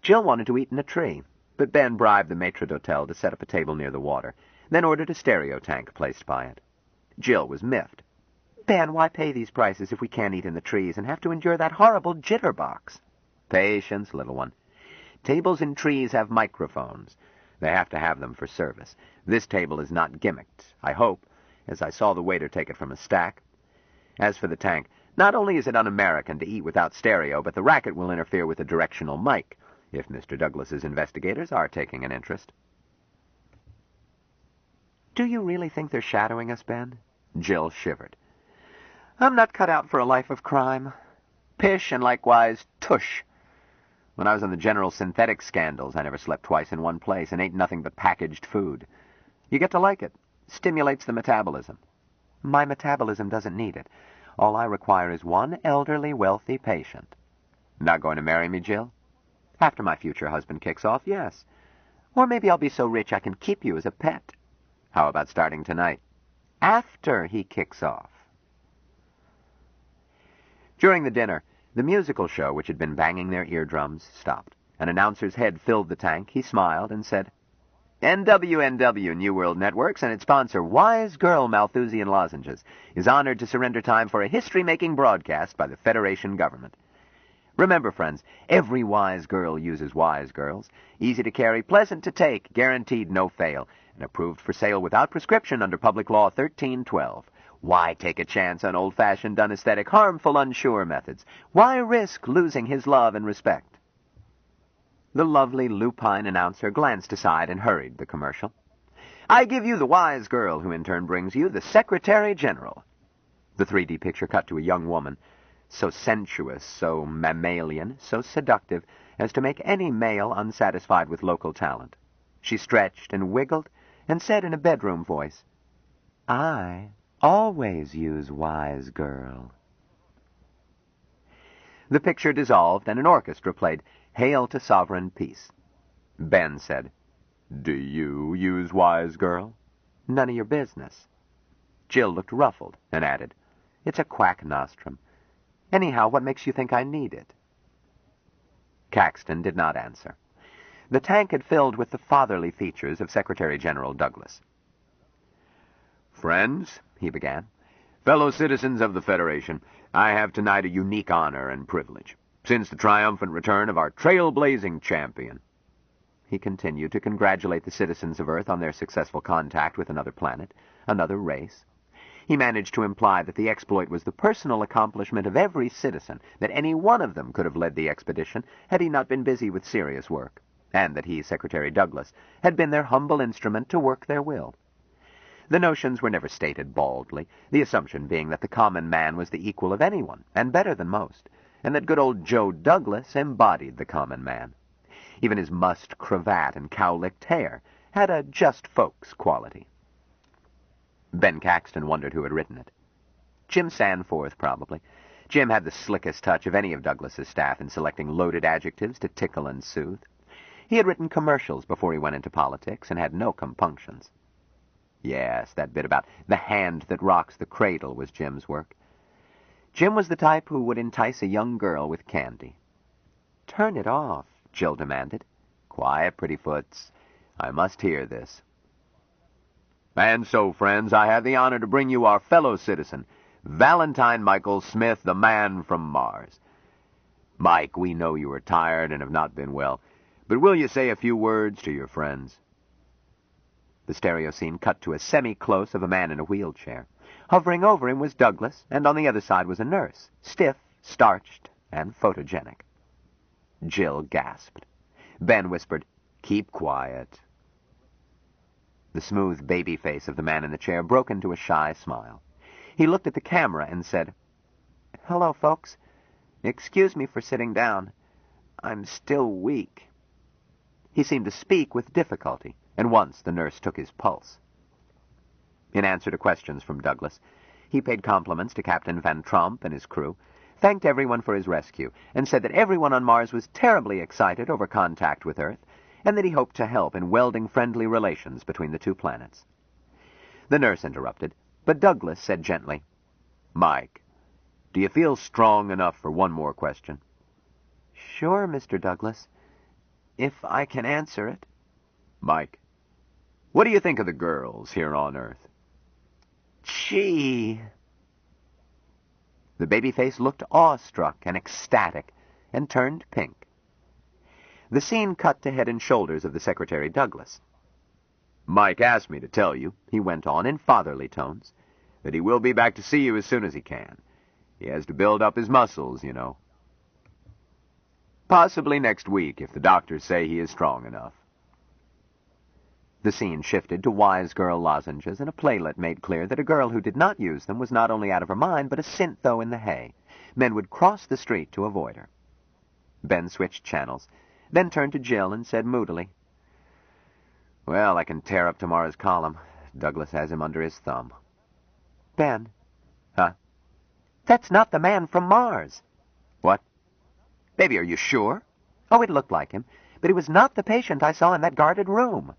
Jill wanted to eat in a tree, but Ben bribed the maitre d'hotel to set up a table near the water, then ordered a stereo tank placed by it. Jill was miffed. Ben, why pay these prices if we can't eat in the trees and have to endure that horrible jitterbox? Patience, little one. Tables in trees have microphones. They have to have them for service. This table is not gimmicked, I hope, as I saw the waiter take it from a stack. As for the tank, not only is it un-American to eat without stereo, but the racket will interfere with the directional mic, if Mr. Douglas's investigators are taking an interest. Do you really think they're shadowing us, Ben? Jill shivered. I'm not cut out for a life of crime. Pish and likewise tush. When I was on the General Synthetics scandals, I never slept twice in one place and ate nothing but packaged food. You get to like it. Stimulates the metabolism. My metabolism doesn't need it. All I require is one elderly, wealthy patient. Not going to marry me, Jill? After my future husband kicks off, yes. Or maybe I'll be so rich I can keep you as a pet. How about starting tonight? After he kicks off. During the dinner, the musical show, which had been banging their eardrums, stopped. An announcer's head filled the tank. He smiled and said, NWNW New World Networks and its sponsor, Wise Girl Malthusian Lozenges, is honored to surrender time for a history-making broadcast by the Federation government. Remember, friends, every wise girl uses Wise Girls. Easy to carry, pleasant to take, guaranteed no fail, and approved for sale without prescription under Public Law 1312. Why take a chance on old-fashioned, unesthetic, harmful, unsure methods? Why risk losing his love and respect? The lovely lupine announcer glanced aside and hurried the commercial. I give you the Wise Girl, who in turn brings you the Secretary General. The 3D picture cut to a young woman, so sensuous, so mammalian, so seductive, as to make any male unsatisfied with local talent. She stretched and wiggled and said in a bedroom voice, I always use Wise Girl. The picture dissolved, and an orchestra played Hail to Sovereign Peace. Ben said, Do you use Wise Girl? None of your business. Jill looked ruffled and added, It's a quack nostrum. Anyhow, what makes you think I need it? Caxton did not answer. The tank had filled with the fatherly features of Secretary General Douglas. Friends, he began, fellow citizens of the Federation, I have tonight a unique honor and privilege. Since the triumphant return of our trailblazing champion, he continued to congratulate the citizens of Earth on their successful contact with another planet, another race. He managed to imply that the exploit was the personal accomplishment of every citizen, that any one of them could have led the expedition had he not been busy with serious work, and that he, Secretary Douglas, had been their humble instrument to work their will. The notions were never stated baldly, the assumption being that the common man was the equal of anyone, and better than most, and that good old Joe Douglas embodied the common man. Even his mussed cravat and cow-licked hair had a just folks quality. Ben Caxton wondered who had written it. Jim Sanforth, probably. Jim had the slickest touch of any of Douglas's staff in selecting loaded adjectives to tickle and soothe. He had written commercials before he went into politics and had no compunctions. Yes, that bit about the hand that rocks the cradle was Jim's work. Jim was the type who would entice a young girl with candy. Turn it off, Jill demanded. Quiet, Prettyfoots. I must hear this. And so, friends, I have the honor to bring you our fellow citizen, Valentine Michael Smith, the man from Mars. Mike, we know you are tired and have not been well, but will you say a few words to your friends? The stereo scene cut to a semi-close of a man in a wheelchair. Hovering over him was Douglas, and on the other side was a nurse, stiff, starched, and photogenic. Jill gasped. Ben whispered, Keep quiet. The smooth baby face of the man in the chair broke into a shy smile. He looked at the camera and said, Hello, folks. Excuse me for sitting down. I'm still weak. He seemed to speak with difficulty, and once the nurse took his pulse. In answer to questions from Douglas, he paid compliments to Captain Van Tromp and his crew, thanked everyone for his rescue, and said that everyone on Mars was terribly excited over contact with Earth, and that he hoped to help in welding friendly relations between the two planets. The nurse interrupted, but Douglas said gently, Mike, do you feel strong enough for one more question? Sure, Mr. Douglas, if I can answer it. Mike, what do you think of the girls here on Earth? Gee. The babyface looked awestruck and ecstatic and turned pink. The scene cut to head and shoulders of the Secretary Douglas. Mike asked me to tell you, he went on in fatherly tones, that he will be back to see you as soon as he can. He has to build up his muscles, you know. Possibly next week, if the doctors say he is strong enough. The scene shifted to Wise Girl lozenges, and a playlet made clear that a girl who did not use them was not only out of her mind, but a syntho in the hay. Men would cross the street to avoid her. Ben switched channels, then turned to Jill and said moodily, Well, I can tear up tomorrow's column. Douglas has him under his thumb. Ben. Huh? That's not the man from Mars. What? Baby, are you sure? Oh, it looked like him, but he was not the patient I saw in that guarded room.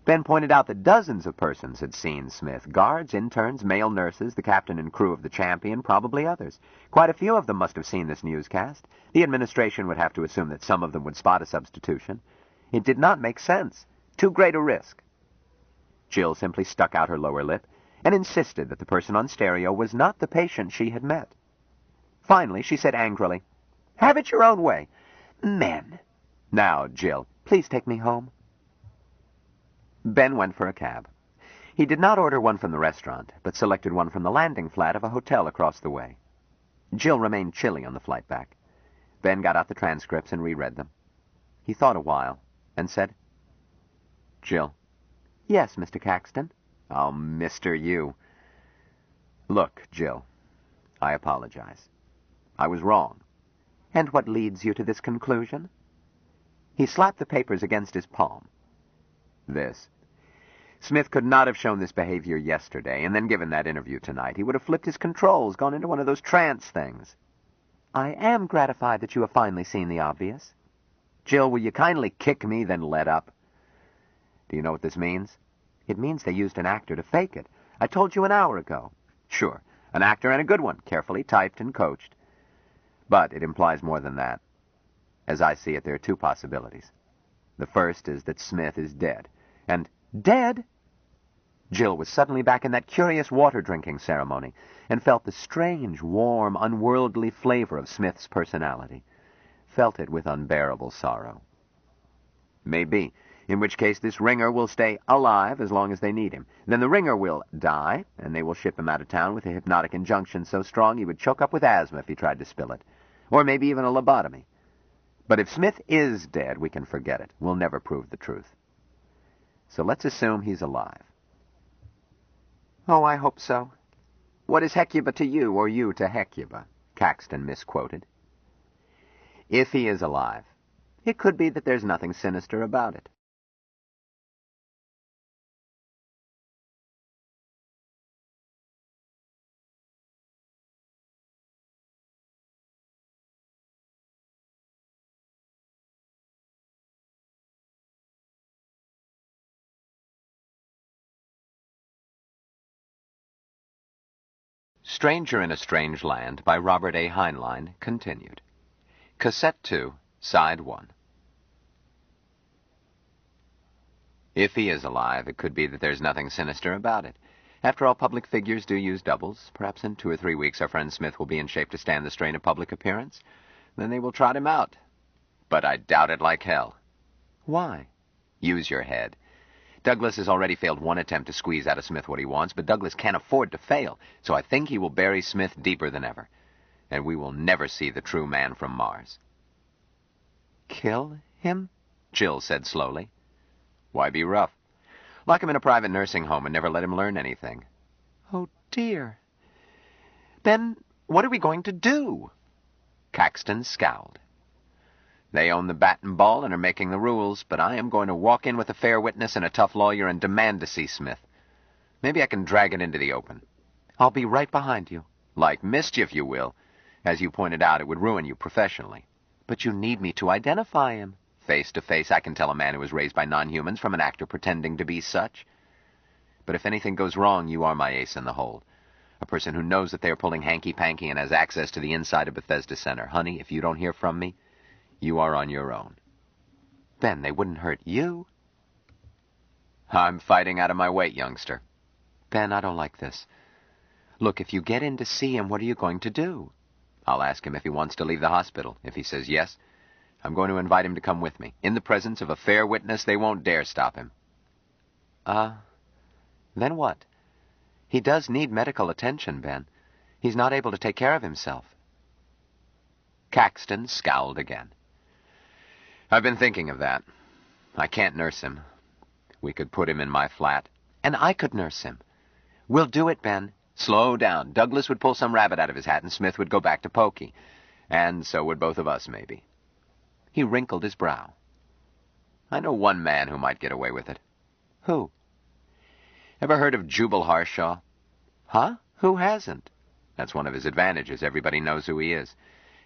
Ben pointed out that dozens of persons had seen Smith. Guards, interns, male nurses, the captain and crew of the Champion, probably others. Quite a few of them must have seen this newscast. The administration would have to assume that some of them would spot a substitution. It did not make sense. Too great a risk. Jill simply stuck out her lower lip and insisted that the person on stereo was not the patient she had met. Finally, she said angrily, Have it your own way. Men. Now, Jill, please take me home. Ben went for a cab. He did not order one from the restaurant, but selected one from the landing flat of a hotel across the way. Jill remained chilly on the flight back. Ben got out the transcripts and reread them. He thought a while and said, Jill. Yes, Mr. Caxton. Oh, Mr. You. Look, Jill, I apologize. I was wrong. And what leads you to this conclusion? He slapped the papers against his palm. This. Smith could not have shown this behavior yesterday, and then given that interview tonight. He would have flipped his controls, gone into one of those trance things. I am gratified that you have finally seen the obvious. Jill, will you kindly kick me, then let up? Do you know what this means? It means they used an actor to fake it. I told you an hour ago. Sure, an actor and a good one, carefully typed and coached. But it implies more than that. As I see it, there are two possibilities. The first is that Smith is dead. And dead? Jill was suddenly back in that curious water-drinking ceremony and felt the strange, warm, unworldly flavor of Smith's personality. Felt it with unbearable sorrow. Maybe, in which case this ringer will stay alive as long as they need him. Then the ringer will die, and they will ship him out of town with a hypnotic injunction so strong he would choke up with asthma if he tried to spill it. Or maybe even a lobotomy. But if Smith is dead, we can forget it. We'll never prove the truth. So let's assume he's alive. Oh, I hope so. What is Hecuba to you, or you to Hecuba? Caxton misquoted. If he is alive, it could be that there's nothing sinister about it. Stranger in a Strange Land by Robert A. Heinlein, continued. Cassette 2, Side 1. If he is alive, it could be that there's nothing sinister about it. After all, public figures do use doubles. Perhaps in 2 or 3 weeks our friend Smith will be in shape to stand the strain of public appearance. Then they will trot him out. But I doubt it like hell. Why? Use your head. Douglas has already failed one attempt to squeeze out of Smith what he wants, but Douglas can't afford to fail, so I think he will bury Smith deeper than ever, and we will never see the true man from Mars. Kill him? Jill said slowly. Why be rough? Lock him in a private nursing home and never let him learn anything. Oh, dear. Ben, what are we going to do? Caxton scowled. They own the bat and ball and are making the rules, but I am going to walk in with a fair witness and a tough lawyer and demand to see Smith. Maybe I can drag it into the open. I'll be right behind you. Like mischief you will. As you pointed out, it would ruin you professionally. But you need me to identify him. Face to face, I can tell a man who was raised by non-humans from an actor pretending to be such. But if anything goes wrong, you are my ace in the hole. A person who knows that they are pulling hanky-panky and has access to the inside of Bethesda Center. Honey, if you don't hear from me, you are on your own. Ben, they wouldn't hurt you. I'm fighting out of my weight, youngster. Ben, I don't like this. Look, if you get in to see him, what are you going to do? I'll ask him if he wants to leave the hospital. If he says yes, I'm going to invite him to come with me. In the presence of a fair witness, they won't dare stop him. Then what? He does need medical attention, Ben. He's not able to take care of himself. Caxton scowled again. I've been thinking of that. I can't nurse him. We could put him in my flat. And I could nurse him. We'll do it, Ben. Slow down. Douglas would pull some rabbit out of his hat and Smith would go back to Pokey. And so would both of us, maybe. He wrinkled his brow. I know one man who might get away with it. Who? Ever heard of Jubal Harshaw? Huh? Who hasn't? That's one of his advantages. Everybody knows who he is.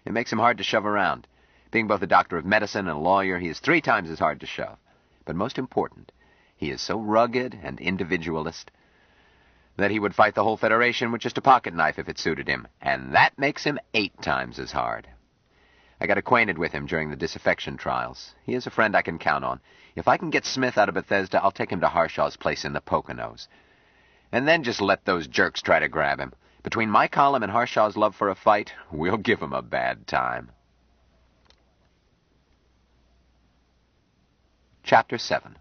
It makes him hard to shove around. Being both a doctor of medicine and a lawyer, he is 3 times as hard to shove. But most important, he is so rugged and individualist that he would fight the whole Federation with just a pocket knife if it suited him, and that makes him 8 times as hard. I got acquainted with him during the disaffection trials. He is a friend I can count on. If I can get Smith out of Bethesda, I'll take him to Harshaw's place in the Poconos. And then just let those jerks try to grab him. Between my column and Harshaw's love for a fight, we'll give him a bad time. Chapter 7.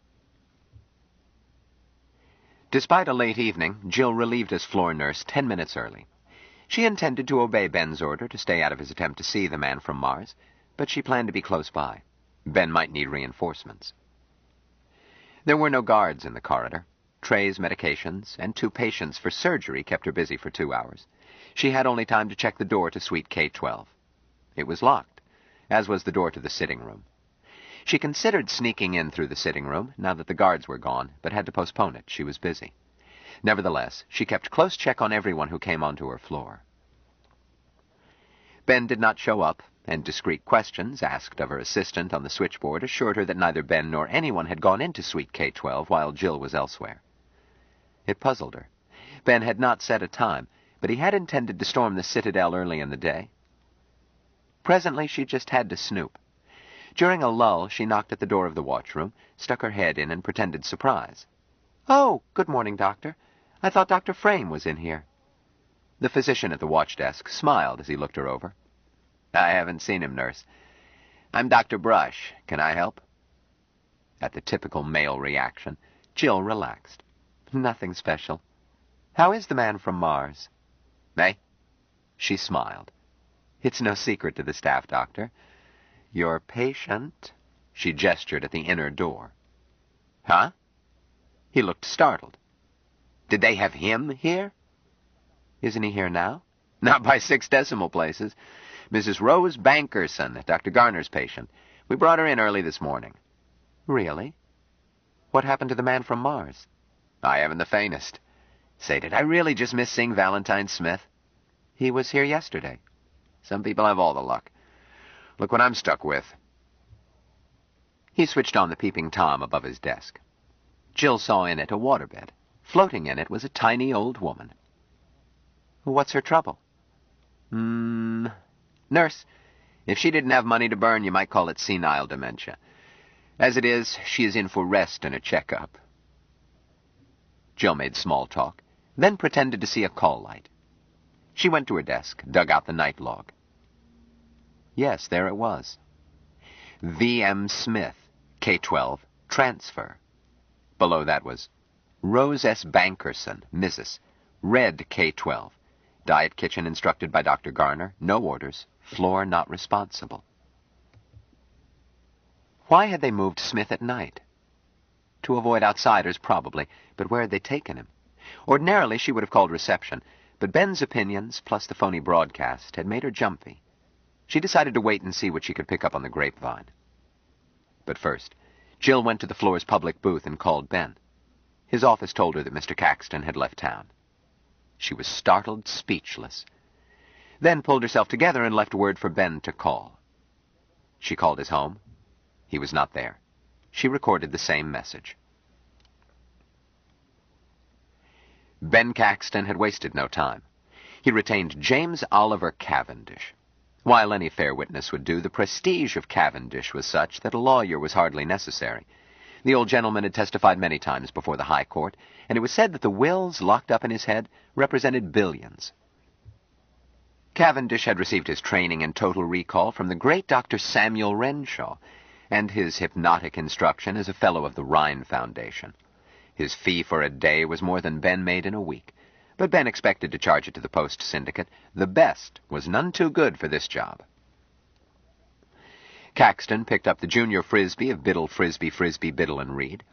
Despite a late evening, Jill relieved as floor nurse 10 minutes early. She intended to obey Ben's order to stay out of his attempt to see the man from Mars, but she planned to be close by. Ben might need reinforcements. There were no guards in the corridor. Trays, medications, and 2 patients for surgery kept her busy for 2 hours. She had only time to check the door to suite K-12. It was locked, as was the door to the sitting room. She considered sneaking in through the sitting room, now that the guards were gone, but had to postpone it. She was busy. Nevertheless, she kept close check on everyone who came onto her floor. Ben did not show up, and discreet questions asked of her assistant on the switchboard assured her that neither Ben nor anyone had gone into Suite K-12 while Jill was elsewhere. It puzzled her. Ben had not set a time, but he had intended to storm the Citadel early in the day. Presently, she just had to snoop. During a lull, she knocked at the door of the watchroom, stuck her head in, and pretended surprise. "Oh, good morning, Doctor. I thought Dr. Frame was in here." The physician at the watch desk smiled as he looked her over. "I haven't seen him, nurse. I'm Dr. Brush. Can I help?" At the typical male reaction, Jill relaxed. "Nothing special. How is the man from Mars?" "Eh?" She smiled. "It's no secret to the staff, Doctor. Your patient—" She gestured at the inner door. "Huh?" He looked startled. "Did they have him here?" "Isn't he here now?" "Not by 6 decimal places. Mrs. Rose Bankerson, Dr. Garner's patient. We brought her in early this morning." "Really? What happened to the man from Mars?" "I haven't the faintest. Say, did I really just miss seeing Valentine Smith?" "He was here yesterday." "Some people have all the luck. Look what I'm stuck with." He switched on the peeping Tom above his desk. Jill saw in it a waterbed. Floating in it was a tiny old woman. "What's her trouble?" Nurse, if she didn't have money to burn, you might call it senile dementia. As it is, she is in for rest and a checkup." Jill made small talk, then pretended to see a call light. She went to her desk, dug out the night log. Yes, there it was. V.M. Smith, K-12, transfer. Below that was Rose S. Bankerson, Mrs., Red K-12. Diet kitchen instructed by Dr. Garner. No orders. Floor not responsible. Why had they moved Smith at night? To avoid outsiders, probably, but where had they taken him? Ordinarily, she would have called reception, but Ben's opinions, plus the phony broadcast, had made her jumpy. She decided to wait and see what she could pick up on the grapevine. But first, Jill went to the floor's public booth and called Ben. His office told her that Mr. Caxton had left town. She was startled, speechless. Then pulled herself together and left word for Ben to call. She called his home. He was not there. She recorded the same message. Ben Caxton had wasted no time. He retained James Oliver Cavendish. While any fair witness would do, the prestige of Cavendish was such that a lawyer was hardly necessary. The old gentleman had testified many times before the High Court, and it was said that the wills locked up in his head represented billions. Cavendish had received his training in total recall from the great Dr. Samuel Renshaw, and his hypnotic instruction as a fellow of the Rhine Foundation. His fee for a day was more than Ben made in a week, but Ben expected to charge it to the Post Syndicate. The best was none too good for this job. Caxton picked up the junior Frisbee of Biddle, Frisbee, Frisbee, Biddle, and Reed.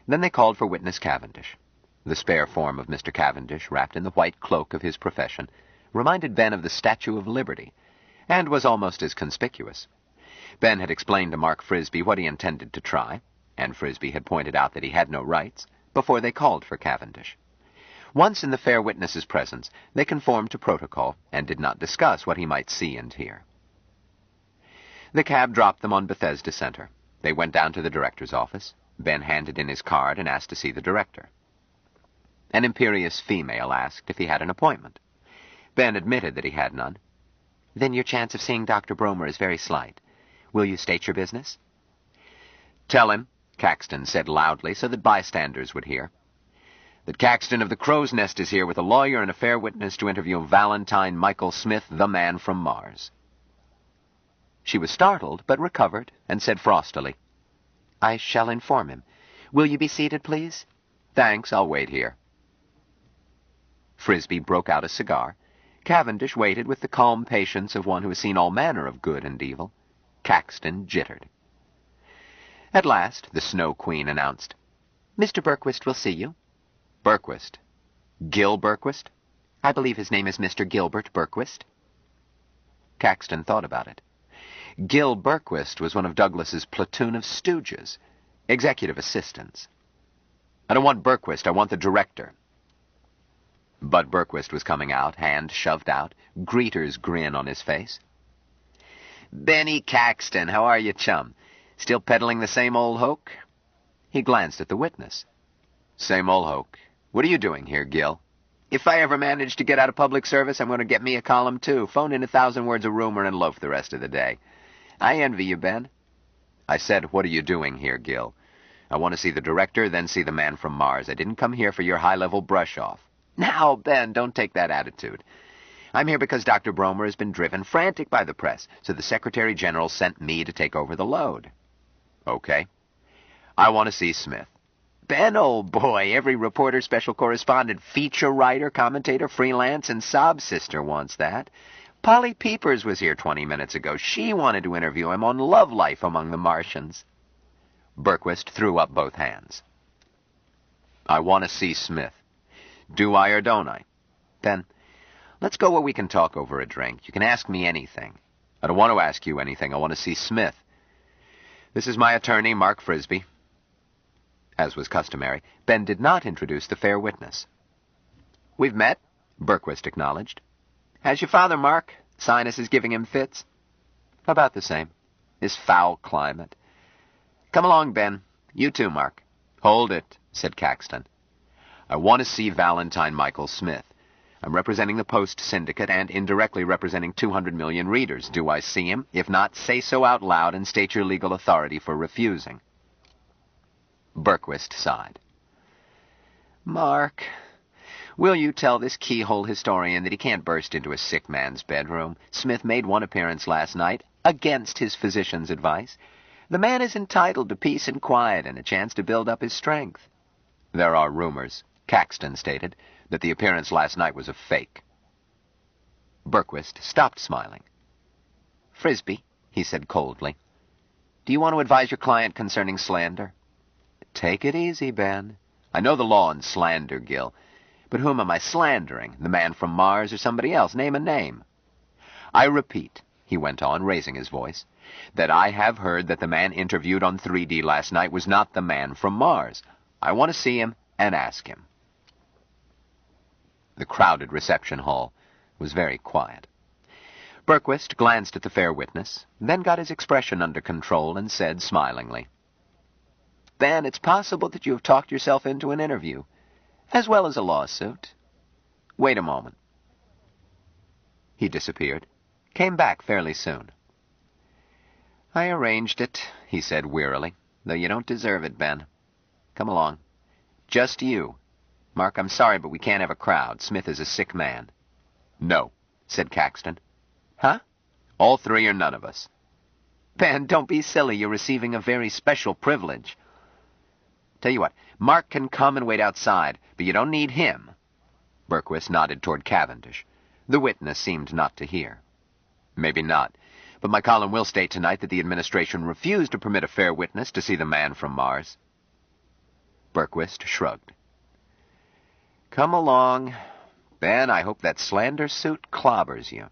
Then they called for witness Cavendish. The spare form of Mr. Cavendish, wrapped in the white cloak of his profession, reminded Ben of the Statue of Liberty, and was almost as conspicuous. Ben had explained to Mark Frisbee what he intended to try, and Frisbee had pointed out that he had no rights, before they called for Cavendish. Once in the fair witness's presence, they conformed to protocol and did not discuss what he might see and hear. The cab dropped them on Bethesda Center. They went down to the director's office. Ben handed in his card and asked to see the director. An imperious female asked if he had an appointment. Ben admitted that he had none. "Then your chance of seeing Dr. Bromer is very slight. Will you state your business?" "Tell him," Caxton said loudly so that bystanders would hear, "that Caxton of the Crow's Nest is here with a lawyer and a fair witness to interview Valentine Michael Smith, the man from Mars." She was startled, but recovered, and said frostily, "I shall inform him. Will you be seated, please?" "Thanks, I'll wait here." Frisbee broke out a cigar. Cavendish waited with the calm patience of one who has seen all manner of good and evil. Caxton jittered. At last, the Snow Queen announced, "Mr. Berquist will see you." "Berquist? Gil Berquist?" "I believe his name is Mr. Gilbert Berquist." Caxton thought about it. Gil Berquist was one of Douglas's platoon of stooges, executive assistants. "I don't want Berquist, I want the director." Bud Berquist was coming out, hand shoved out, greeter's grin on his face. Benny Caxton, how are you, chum? Still peddling the same old hoke? He glanced at the witness. Same old hoke. What are you doing here, Gil? If I ever manage to get out of public service, I'm going to get me a column, too. Phone in 1,000 words of rumor and loaf the rest of the day. I envy you, Ben. I said, what are you doing here, Gil? I want to see the director, then see the man from Mars. I didn't come here for your high-level brush-off. Now, Ben, don't take that attitude. I'm here because Dr. Bromer has been driven frantic by the press, so the Secretary General sent me to take over the load. Okay. I want to see Smith. Ben, old boy, every reporter, special correspondent, feature writer, commentator, freelance, and sob sister wants that. Polly Peepers was here 20 minutes ago. She wanted to interview him on love life among the Martians. Berquist threw up both hands. I want to see Smith. Do I or don't I? Ben, let's go where we can talk over a drink. You can ask me anything. I don't want to ask you anything. I want to see Smith. This is my attorney, Mark Frisbee. As was customary, Ben did not introduce the fair witness. We've met, Berquist acknowledged. How's your father, Mark? Sinus is giving him fits? About the same. This foul climate. Come along, Ben. You too, Mark. Hold it, said Caxton. I want to see Valentine Michael Smith. I'm representing the Post Syndicate and indirectly representing 200 million readers. Do I see him? If not, say so out loud and state your legal authority for refusing. Berquist sighed. Mark, will you tell this keyhole historian that he can't burst into a sick man's bedroom? Smith made one appearance last night, against his physician's advice. The man is entitled to peace and quiet and a chance to build up his strength. There are rumors, Caxton stated, that the appearance last night was a fake. Berquist stopped smiling. Frisbee, he said coldly, do you want to advise your client concerning slander? Take it easy, Ben. I know the law on slander, Gil. But whom am I slandering? The man from Mars or somebody else? Name a name. I repeat, he went on, raising his voice, that I have heard that the man interviewed on 3D last night was not the man from Mars. I want to see him and ask him. The crowded reception hall was very quiet. Berquist glanced at the fair witness, then got his expression under control and said smilingly, Ben, it's possible that you have talked yourself into an interview, as well as a lawsuit. Wait a moment. He disappeared, came back fairly soon. I arranged it, he said wearily, though you don't deserve it, Ben. Come along. Just you. Mark, I'm sorry, but we can't have a crowd. Smith is a sick man. No, said Caxton. Huh? All three or none of us. Ben, don't be silly. You're receiving a very special privilege. Tell you what, Mark can come and wait outside, but you don't need him. Berquist nodded toward Cavendish. The witness seemed not to hear. Maybe not, but my column will state tonight that the administration refused to permit a fair witness to see the man from Mars. Berquist shrugged. Come along. Ben, I hope that slander suit clobbers you.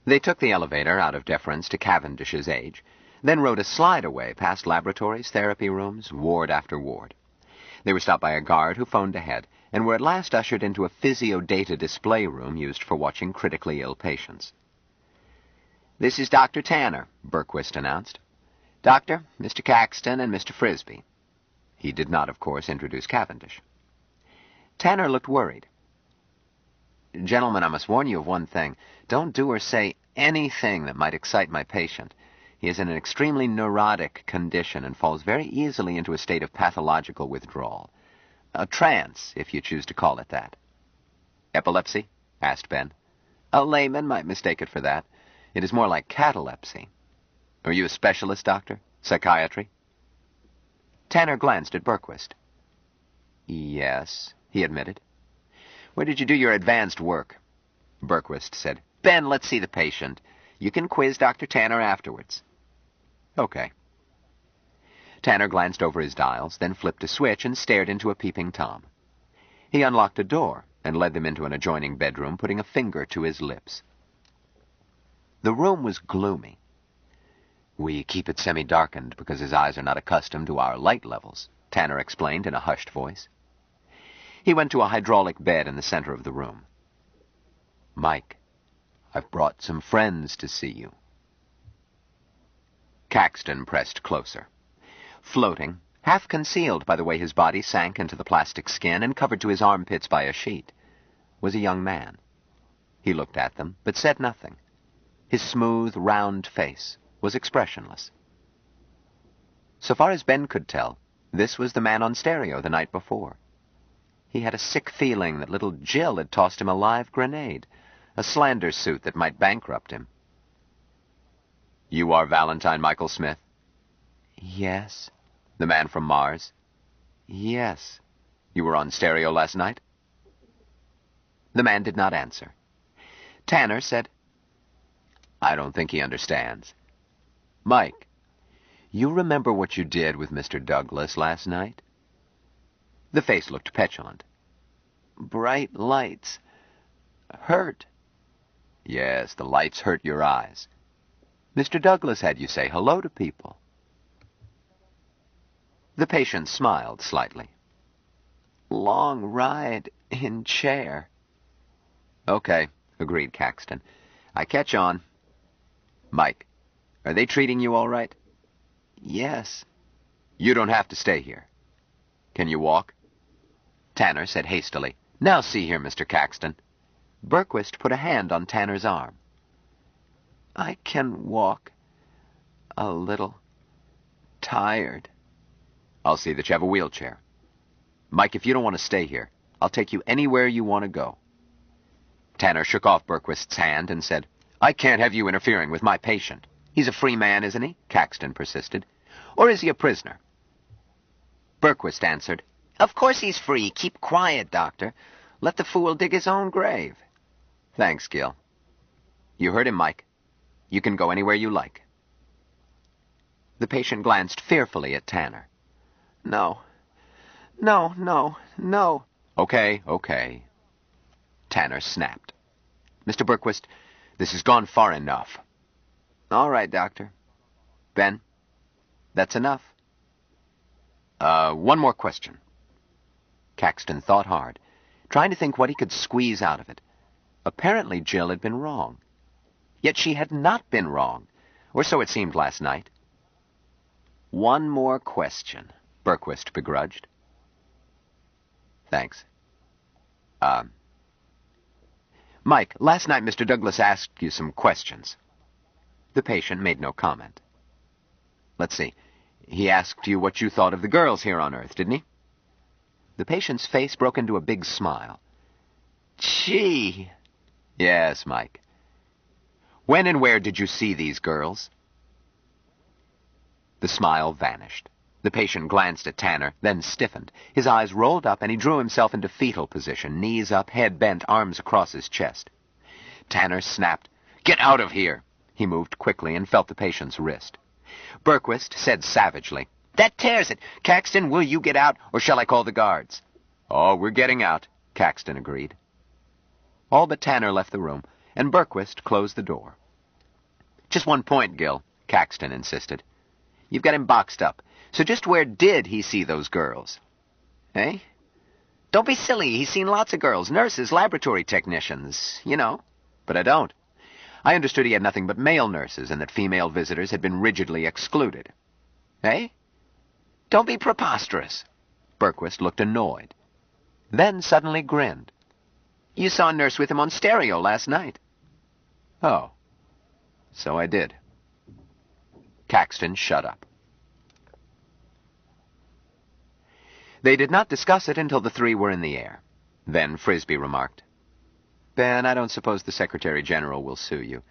They took the elevator out of deference to Cavendish's age, then rode a slide away past laboratories, therapy rooms, ward after ward. They were stopped by a guard who phoned ahead, and were at last ushered into a physio-data display room used for watching critically ill patients. This is Dr. Tanner, Berquist announced. Doctor, Mr. Caxton, and Mr. Frisbee. He did not, of course, introduce Cavendish. Tanner looked worried. Gentlemen, I must warn you of one thing. Don't do or say anything that might excite my patient. He is in an extremely neurotic condition and falls very easily into a state of pathological withdrawal. A trance, if you choose to call it that. Epilepsy? Asked Ben. A layman might mistake it for that. It is more like catalepsy. Are you a specialist, Doctor? Psychiatry? Tanner glanced at Berquist. Yes, he admitted. Where did you do your advanced work? Berquist said, Ben, let's see the patient. You can quiz Dr. Tanner afterwards. Okay. Tanner glanced over his dials, then flipped a switch and stared into a peeping Tom. He unlocked a door and led them into an adjoining bedroom, putting a finger to his lips. The room was gloomy. We keep it semi-darkened because his eyes are not accustomed to our light levels, Tanner explained in a hushed voice. He went to a hydraulic bed in the center of the room. Mike, I've brought some friends to see you. Caxton pressed closer. Floating, half concealed by the way his body sank into the plastic skin and covered to his armpits by a sheet, was a young man. He looked at them, but said nothing. His smooth, round face was expressionless. So far as Ben could tell, this was the man on stereo the night before. He had a sick feeling that little Jill had tossed him a live grenade, a slander suit that might bankrupt him. You are Valentine Michael Smith? Yes. The man from Mars? Yes. You were on stereo last night? The man did not answer. Tanner said, I don't think he understands. Mike, you remember what you did with Mr. Douglas last night? The face looked petulant. Bright lights. Hurt. Yes, the lights hurt your eyes. Mr. Douglas had you say hello to people. The patient smiled slightly. Long ride in chair. Okay, agreed Caxton. I catch on. Mike, are they treating you all right? Yes. You don't have to stay here. Can you walk? Tanner said hastily, Now see here, Mr. Caxton. Berquist put a hand on Tanner's arm. I can walk a little tired. I'll see that you have a wheelchair. Mike, if you don't want to stay here, I'll take you anywhere you want to go. Tanner shook off Berquist's hand and said, I can't have you interfering with my patient. He's a free man, isn't he? Caxton persisted. Or is he a prisoner? Berquist answered, Of course he's free. Keep quiet, Doctor. Let the fool dig his own grave. Thanks, Gil. You heard him, Mike. You can go anywhere you like. The patient glanced fearfully at Tanner. No. Okay. Tanner snapped. Mr. Berquist, this has gone far enough. All right, Doctor. Ben, that's enough. One more question. Caxton thought hard, trying to think what he could squeeze out of it. Apparently Jill had been wrong. Yet she had not been wrong, or so it seemed last night. One more question, Berquist begrudged. Thanks. Mike, last night Mr. Douglas asked you some questions. The patient made no comment. Let's see. He asked you what you thought of the girls here on Earth, didn't he? The patient's face broke into a big smile. Gee. Yes, Mike. When and where did you see these girls? The smile vanished. The patient glanced at Tanner, then stiffened. His eyes rolled up, and he drew himself into fetal position, knees up, head bent, arms across his chest. Tanner snapped, Get out of here! He moved quickly and felt the patient's wrist. Berquist said savagely, That tears it! Caxton, will you get out, or shall I call the guards? Oh, we're getting out, Caxton agreed. All but Tanner left the room, and Berquist closed the door. Just one point, Gil, Caxton insisted. You've got him boxed up, so just where did he see those girls? Eh? Don't be silly, he's seen lots of girls, nurses, laboratory technicians, you know. But I don't. I understood he had nothing but male nurses, and that female visitors had been rigidly excluded. Eh? Don't be preposterous. Berquist looked annoyed. Then suddenly grinned. You saw a nurse with him on stereo last night. Oh. So I did. Caxton shut up. They did not discuss it until the three were in the air. Then Frisbee remarked, Ben, I don't suppose the Secretary General will sue you.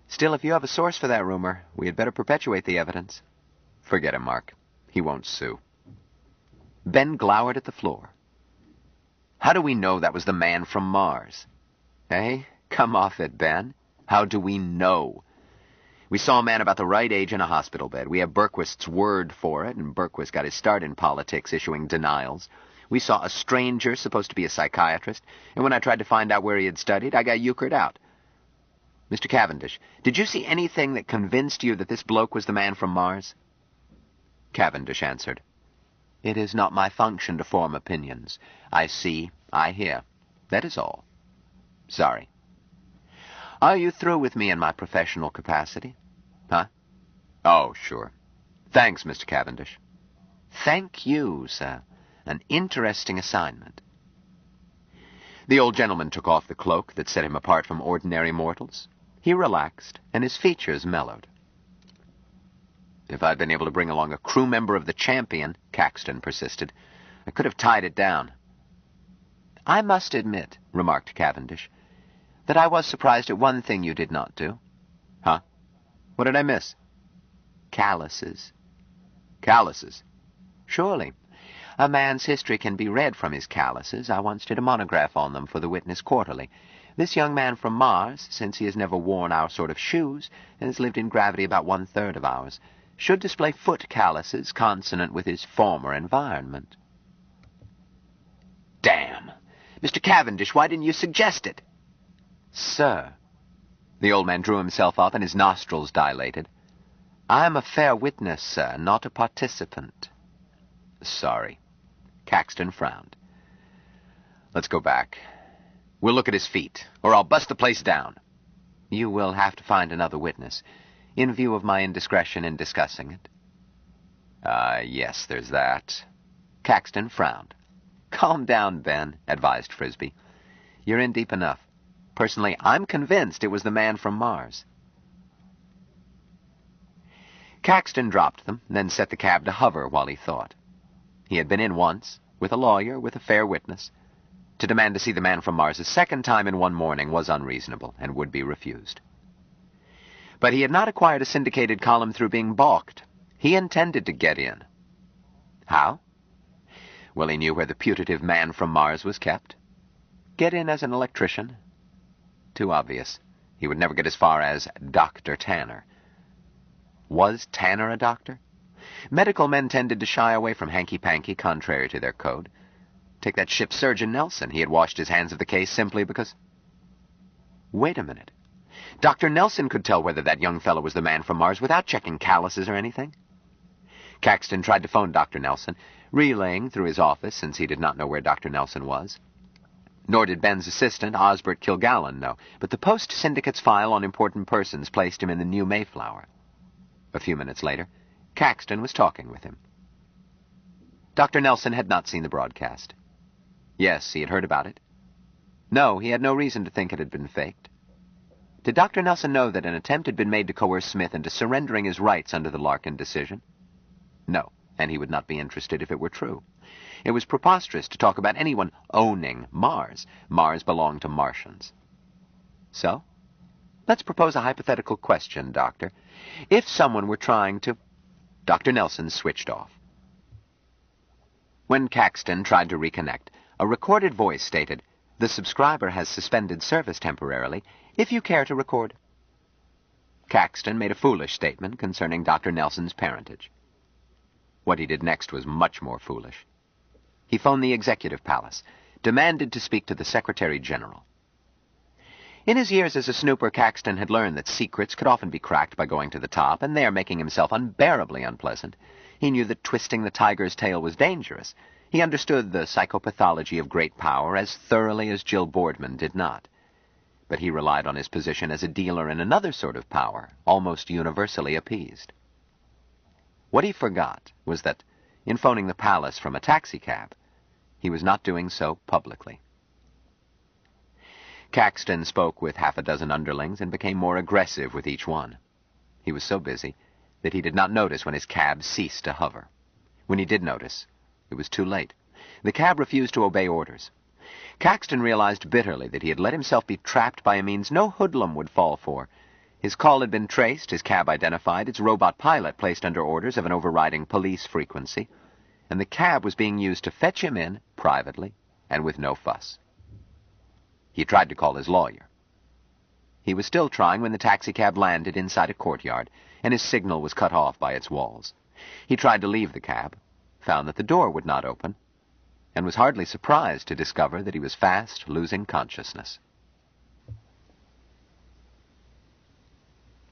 Still, if you have a source for that rumor, we had better perpetuate the evidence. Forget him, Mark. He won't sue. Ben glowered at the floor. How do we know that was the man from Mars? Eh? Come off it, Ben. How do we know? We saw a man about the right age in a hospital bed. We have Berquist's word for it, and Berquist got his start in politics, issuing denials. We saw a stranger, supposed to be a psychiatrist, and when I tried to find out where he had studied, I got euchred out. Mr. Cavendish, did you see anything that convinced you that this bloke was the man from Mars? Cavendish answered, It is not my function to form opinions. I see, I hear. That is all. Sorry. Are you through with me in my professional capacity? Huh? Oh, sure. Thanks, Mr. Cavendish. Thank you, sir. An interesting assignment. The old gentleman took off the cloak that set him apart from ordinary mortals. He relaxed, and his features mellowed. If I'd been able to bring along a crew member of the Champion, Caxton persisted, I could have tied it down. I must admit, remarked Cavendish, that I was surprised at one thing you did not do. Huh? What did I miss? Calluses. Calluses? Surely. A man's history can be read from his calluses. I once did a monograph on them for the Witness Quarterly. This young man from Mars, since he has never worn our sort of shoes and has lived in gravity about 1/3 of ours, should display foot calluses consonant with his former environment. Damn! Mr. Cavendish, why didn't you suggest it? Sir. The old man drew himself up and his nostrils dilated. I am a fair witness, sir, not a participant. Sorry. Caxton frowned. Let's go back. We'll look at his feet, or I'll bust the place down. You will have to find another witness, in view of my indiscretion in discussing it. Yes, there's that. Caxton frowned. Calm down, Ben, advised Frisbee. You're in deep enough. Personally, I'm convinced it was the man from Mars. Caxton dropped them, then set the cab to hover while he thought. He had been in once, with a lawyer, with a fair witness. To demand to see the man from Mars a second time in one morning was unreasonable and would be refused. But he had not acquired a syndicated column through being balked. He intended to get in. How? Well, he knew where the putative man from Mars was kept. Get in as an electrician? Too obvious. He would never get as far as Dr. Tanner. Was Tanner a doctor? Medical men tended to shy away from hanky-panky, contrary to their code. Take that ship's surgeon Nelson. He had washed his hands of the case simply because... Wait a minute. Dr. Nelson could tell whether that young fellow was the man from Mars without checking calluses or anything. Caxton tried to phone Dr. Nelson, relaying through his office since he did not know where Dr. Nelson was. Nor did Ben's assistant, Osbert Kilgallen, know, but the Post Syndicate's file on important persons placed him in the New Mayflower. A few minutes later, Caxton was talking with him. Dr. Nelson had not seen the broadcast. Yes, he had heard about it. No, he had no reason to think it had been faked. Did Dr. Nelson know that an attempt had been made to coerce Smith into surrendering his rights under the Larkin decision? No, and he would not be interested if it were true. It was preposterous to talk about anyone owning Mars. Mars belonged to Martians. So, let's propose a hypothetical question, Doctor. If someone were trying to... Dr. Nelson switched off. When Caxton tried to reconnect, a recorded voice stated, "The subscriber has suspended service temporarily. If you care to record..." Caxton made a foolish statement concerning Dr. Nelson's parentage. What he did next was much more foolish. He phoned the Executive Palace, demanded to speak to the Secretary General. In his years as a snooper, Caxton had learned that secrets could often be cracked by going to the top, and there making himself unbearably unpleasant. He knew that twisting the tiger's tail was dangerous. He understood the psychopathology of great power as thoroughly as Jill Boardman did not. But he relied on his position as a dealer in another sort of power, almost universally appeased. What he forgot was that, in phoning the palace from a taxicab, he was not doing so publicly. Caxton spoke with half a dozen underlings and became more aggressive with each one. He was so busy that he did not notice when his cab ceased to hover. When he did notice, it was too late. The cab refused to obey orders. Caxton realized bitterly that he had let himself be trapped by a means no hoodlum would fall for. His call had been traced, his cab identified, its robot pilot placed under orders of an overriding police frequency, and the cab was being used to fetch him in, privately, and with no fuss. He tried to call his lawyer. He was still trying when the taxicab landed inside a courtyard, and his signal was cut off by its walls. He tried to leave the cab, found that the door would not open, and was hardly surprised to discover that he was fast losing consciousness.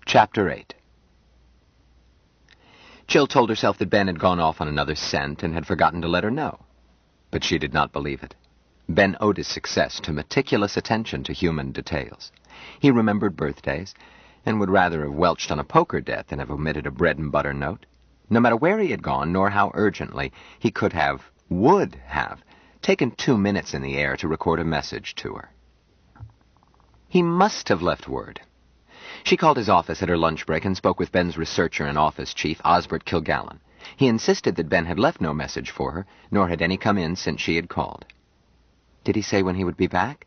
Chapter 8. Jill told herself that Ben had gone off on another scent and had forgotten to let her know. But she did not believe it. Ben owed his success to meticulous attention to human details. He remembered birthdays, and would rather have welched on a poker debt than have omitted a bread-and-butter note. No matter where he had gone, nor how urgently, he would have, taken 2 minutes in the air to record a message to her. He must have left word. She called his office at her lunch break and spoke with Ben's researcher and office chief, Osbert Kilgallen. He insisted that Ben had left no message for her, nor had any come in since she had called. Did he say when he would be back?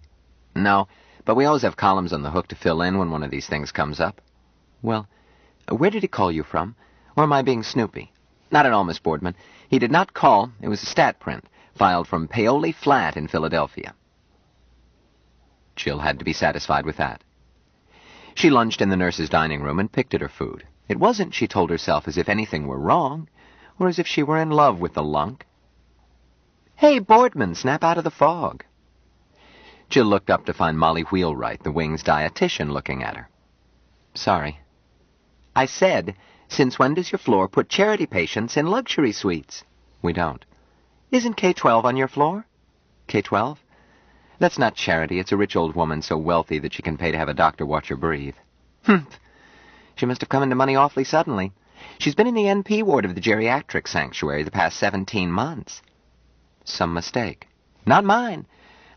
No, but we always have columns on the hook to fill in when one of these things comes up. Well, where did he call you from? Or am I being snoopy? Not at all, Miss Boardman. He did not call. It was a stat print, filed from Paoli Flat in Philadelphia. Jill had to be satisfied with that. She lunched in the nurse's dining room and picked at her food. It wasn't, she told herself, as if anything were wrong, or as if she were in love with the lunk. Hey, Boardman, snap out of the fog. Jill looked up to find Molly Wheelwright, the Wing's dietitian, looking at her. Sorry. I said, since when does your floor put charity patients in luxury suites? We don't. Isn't K-12 on your floor? K-12? That's not charity. It's a rich old woman so wealthy that she can pay to have a doctor watch her breathe. Humph. She must have come into money awfully suddenly. She's been in the NP ward of the geriatric sanctuary the past 17 months. Some mistake. Not mine.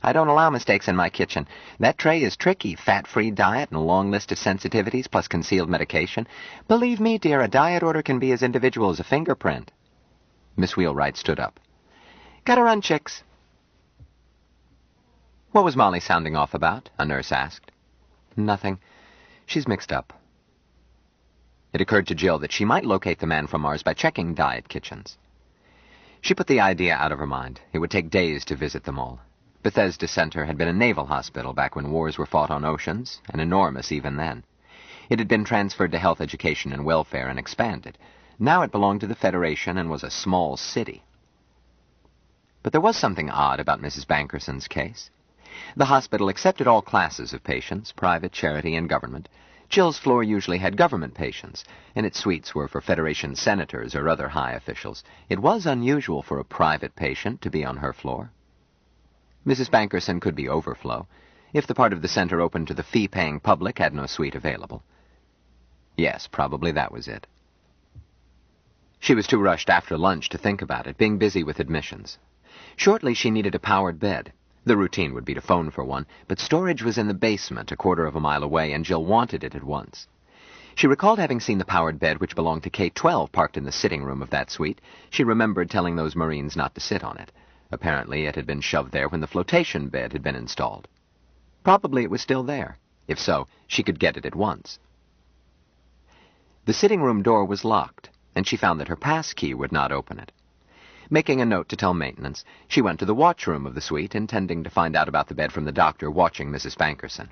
I don't allow mistakes in my kitchen. That tray is tricky. Fat-free diet and a long list of sensitivities plus concealed medication. Believe me, dear, a diet order can be as individual as a fingerprint. Miss Wheelwright stood up. Gotta run, chicks. What was Molly sounding off about? A nurse asked. Nothing. She's mixed up. It occurred to Jill that she might locate the man from Mars by checking diet kitchens. She put the idea out of her mind. It would take days to visit them all. Bethesda Center had been a naval hospital back when wars were fought on oceans, and enormous even then. It had been transferred to health education and welfare and expanded. Now it belonged to the Federation and was a small city. But there was something odd about Mrs. Bankerson's case. The hospital accepted all classes of patients, private, charity, and government. Jill's floor usually had government patients, and its suites were for Federation senators or other high officials. It was unusual for a private patient to be on her floor. Mrs. Bankerson could be overflow, if the part of the center open to the fee-paying public had no suite available. Yes, probably that was it. She was too rushed after lunch to think about it, being busy with admissions. Shortly she needed a powered bed. The routine would be to phone for one, but storage was in the basement, a quarter of a mile away, and Jill wanted it at once. She recalled having seen the powered bed which belonged to K-12 parked in the sitting room of that suite. She remembered telling those Marines not to sit on it. Apparently it had been shoved there when the flotation bed had been installed. Probably it was still there. If so, she could get it at once. The sitting room door was locked, and she found that her pass key would not open it. Making a note to tell maintenance, she went to the watchroom of the suite, intending to find out about the bed from the doctor watching Mrs. Bankerson.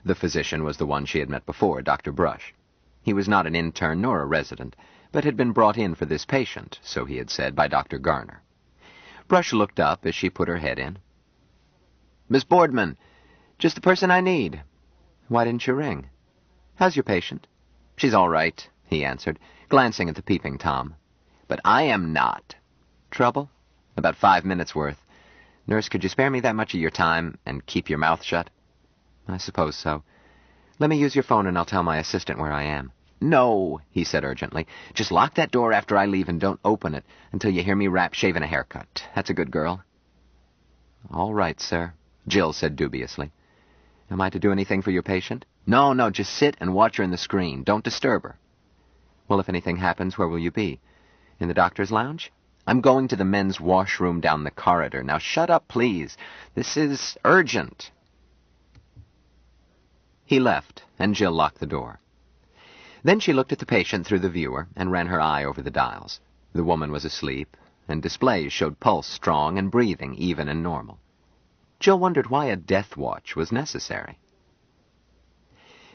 The physician was the one she had met before, Dr. Brush. He was not an intern nor a resident, but had been brought in for this patient, so he had said, by Dr. Garner. Brush looked up as she put her head in. Miss Boardman, just the person I need. Why didn't you ring? How's your patient? She's all right, he answered, glancing at the peeping Tom. But I am not. Trouble? About 5 minutes' worth. Nurse, could you spare me that much of your time and keep your mouth shut? I suppose so. Let me use your phone and I'll tell my assistant where I am. No, he said urgently. Just lock that door after I leave and don't open it until you hear me rap shaving a haircut. That's a good girl. All right, sir, Jill said dubiously. Am I to do anything for your patient? No, just sit and watch her in the screen. Don't disturb her. Well, if anything happens, where will you be? In the doctor's lounge? I'm going to the men's washroom down the corridor. Now shut up, please. This is urgent. He left, and Jill locked the door. Then she looked at the patient through the viewer and ran her eye over the dials. The woman was asleep, and displays showed pulse strong and breathing even and normal. Jill wondered why a death watch was necessary.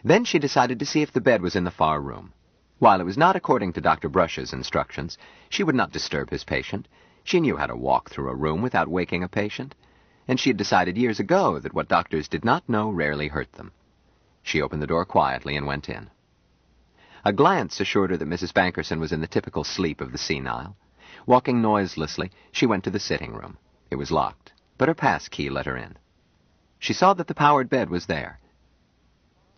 Then she decided to see if the bed was in the far room. While it was not according to Dr. Brush's instructions, she would not disturb his patient. She knew how to walk through a room without waking a patient, and she had decided years ago that what doctors did not know rarely hurt them. She opened the door quietly and went in. A glance assured her that Mrs. Bankerson was in the typical sleep of the senile. Walking noiselessly, she went to the sitting room. It was locked, but her pass key let her in. She saw that the powered bed was there.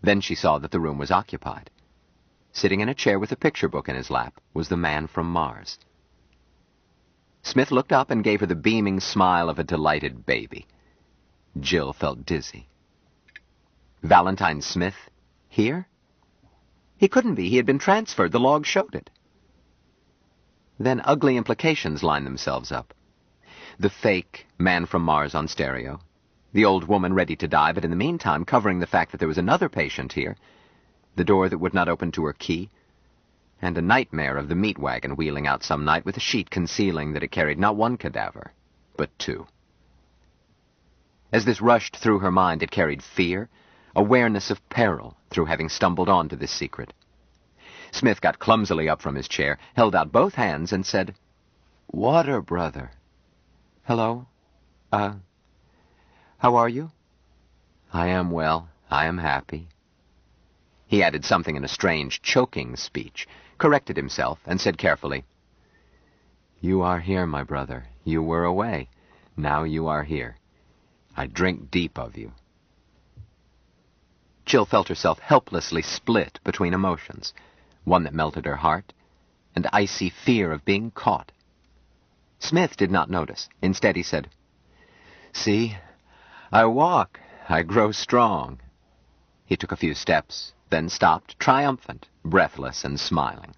Then she saw that the room was occupied. Sitting in a chair with a picture book in his lap was the man from Mars. Smith looked up and gave her the beaming smile of a delighted baby. Jill felt dizzy. Valentine Smith? Here? He couldn't be. He had been transferred. The log showed it. Then ugly implications lined themselves up. The fake man from Mars on stereo, the old woman ready to die, but in the meantime covering the fact that there was another patient here, the door that would not open to her key, and a nightmare of the meat wagon wheeling out some night with a sheet concealing that it carried not one cadaver, but two. As this rushed through her mind, it carried fear, awareness of peril through having stumbled onto this secret. Smith got clumsily up from his chair, held out both hands, and said, "Water, brother." "Hello? How are you?" "I am well. I am happy." He added something in a strange, choking speech, corrected himself, and said carefully, "You are here, my brother. You were away. Now you are here. I drink deep of you." Jill felt herself helplessly split between emotions, one that melted her heart, and icy fear of being caught. Smith did not notice. Instead he said, "See, I walk. I grow strong." He took a few steps, then stopped, triumphant, breathless, and smiling.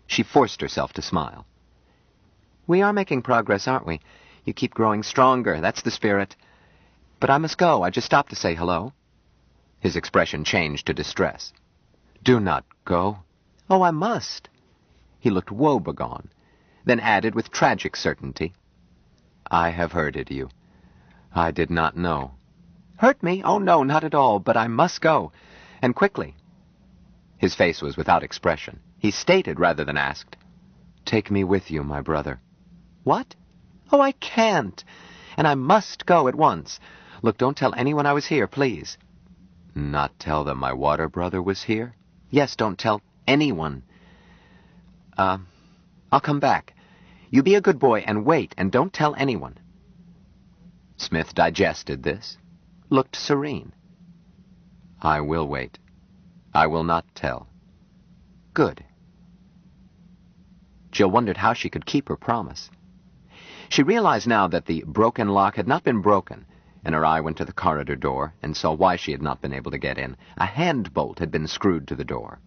She forced herself to smile. "We are making progress, aren't we? You keep growing stronger. That's the spirit. But I must go. I just stopped to say hello." His expression changed to distress. "Do not go." "Oh, I must." He looked woebegone, then added with tragic certainty, "I have hurted you. I did not know." "Hurt me? Oh, no, not at all, but I must go, and quickly." His face was without expression. He stated rather than asked, "Take me with you, my brother." "What?" "Oh, I can't, and I must go at once. Look, don't tell anyone I was here, please." "Not tell them my water brother was here?" "Yes, don't tell anyone." I'll come back. You be a good boy and wait, and don't tell anyone." Smith digested this, looked serene. "I will wait. I will not tell." "Good." Jill wondered how she could keep her promise. She realized now that the broken lock had not been broken, and her eye went to the corridor door and saw why she had not been able to get in. A hand bolt had been screwed to the door.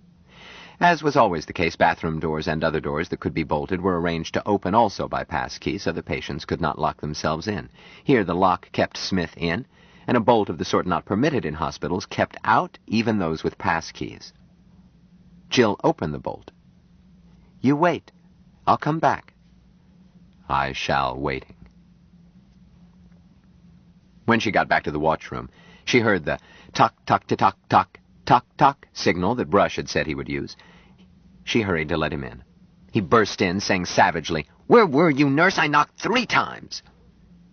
As was always the case, bathroom doors and other doors that could be bolted were arranged to open also by passkey so the patients could not lock themselves in. Here the lock kept Smith in, and a bolt of the sort not permitted in hospitals kept out even those with passkeys. Jill opened the bolt. "You wait. I'll come back." "I shall, waiting." When she got back to the watchroom, she heard the tock-tock-tock-tock, tock-tock signal that Brush had said he would use. She hurried to let him in. He burst in, saying savagely, "Where were you, nurse? I knocked 3 times."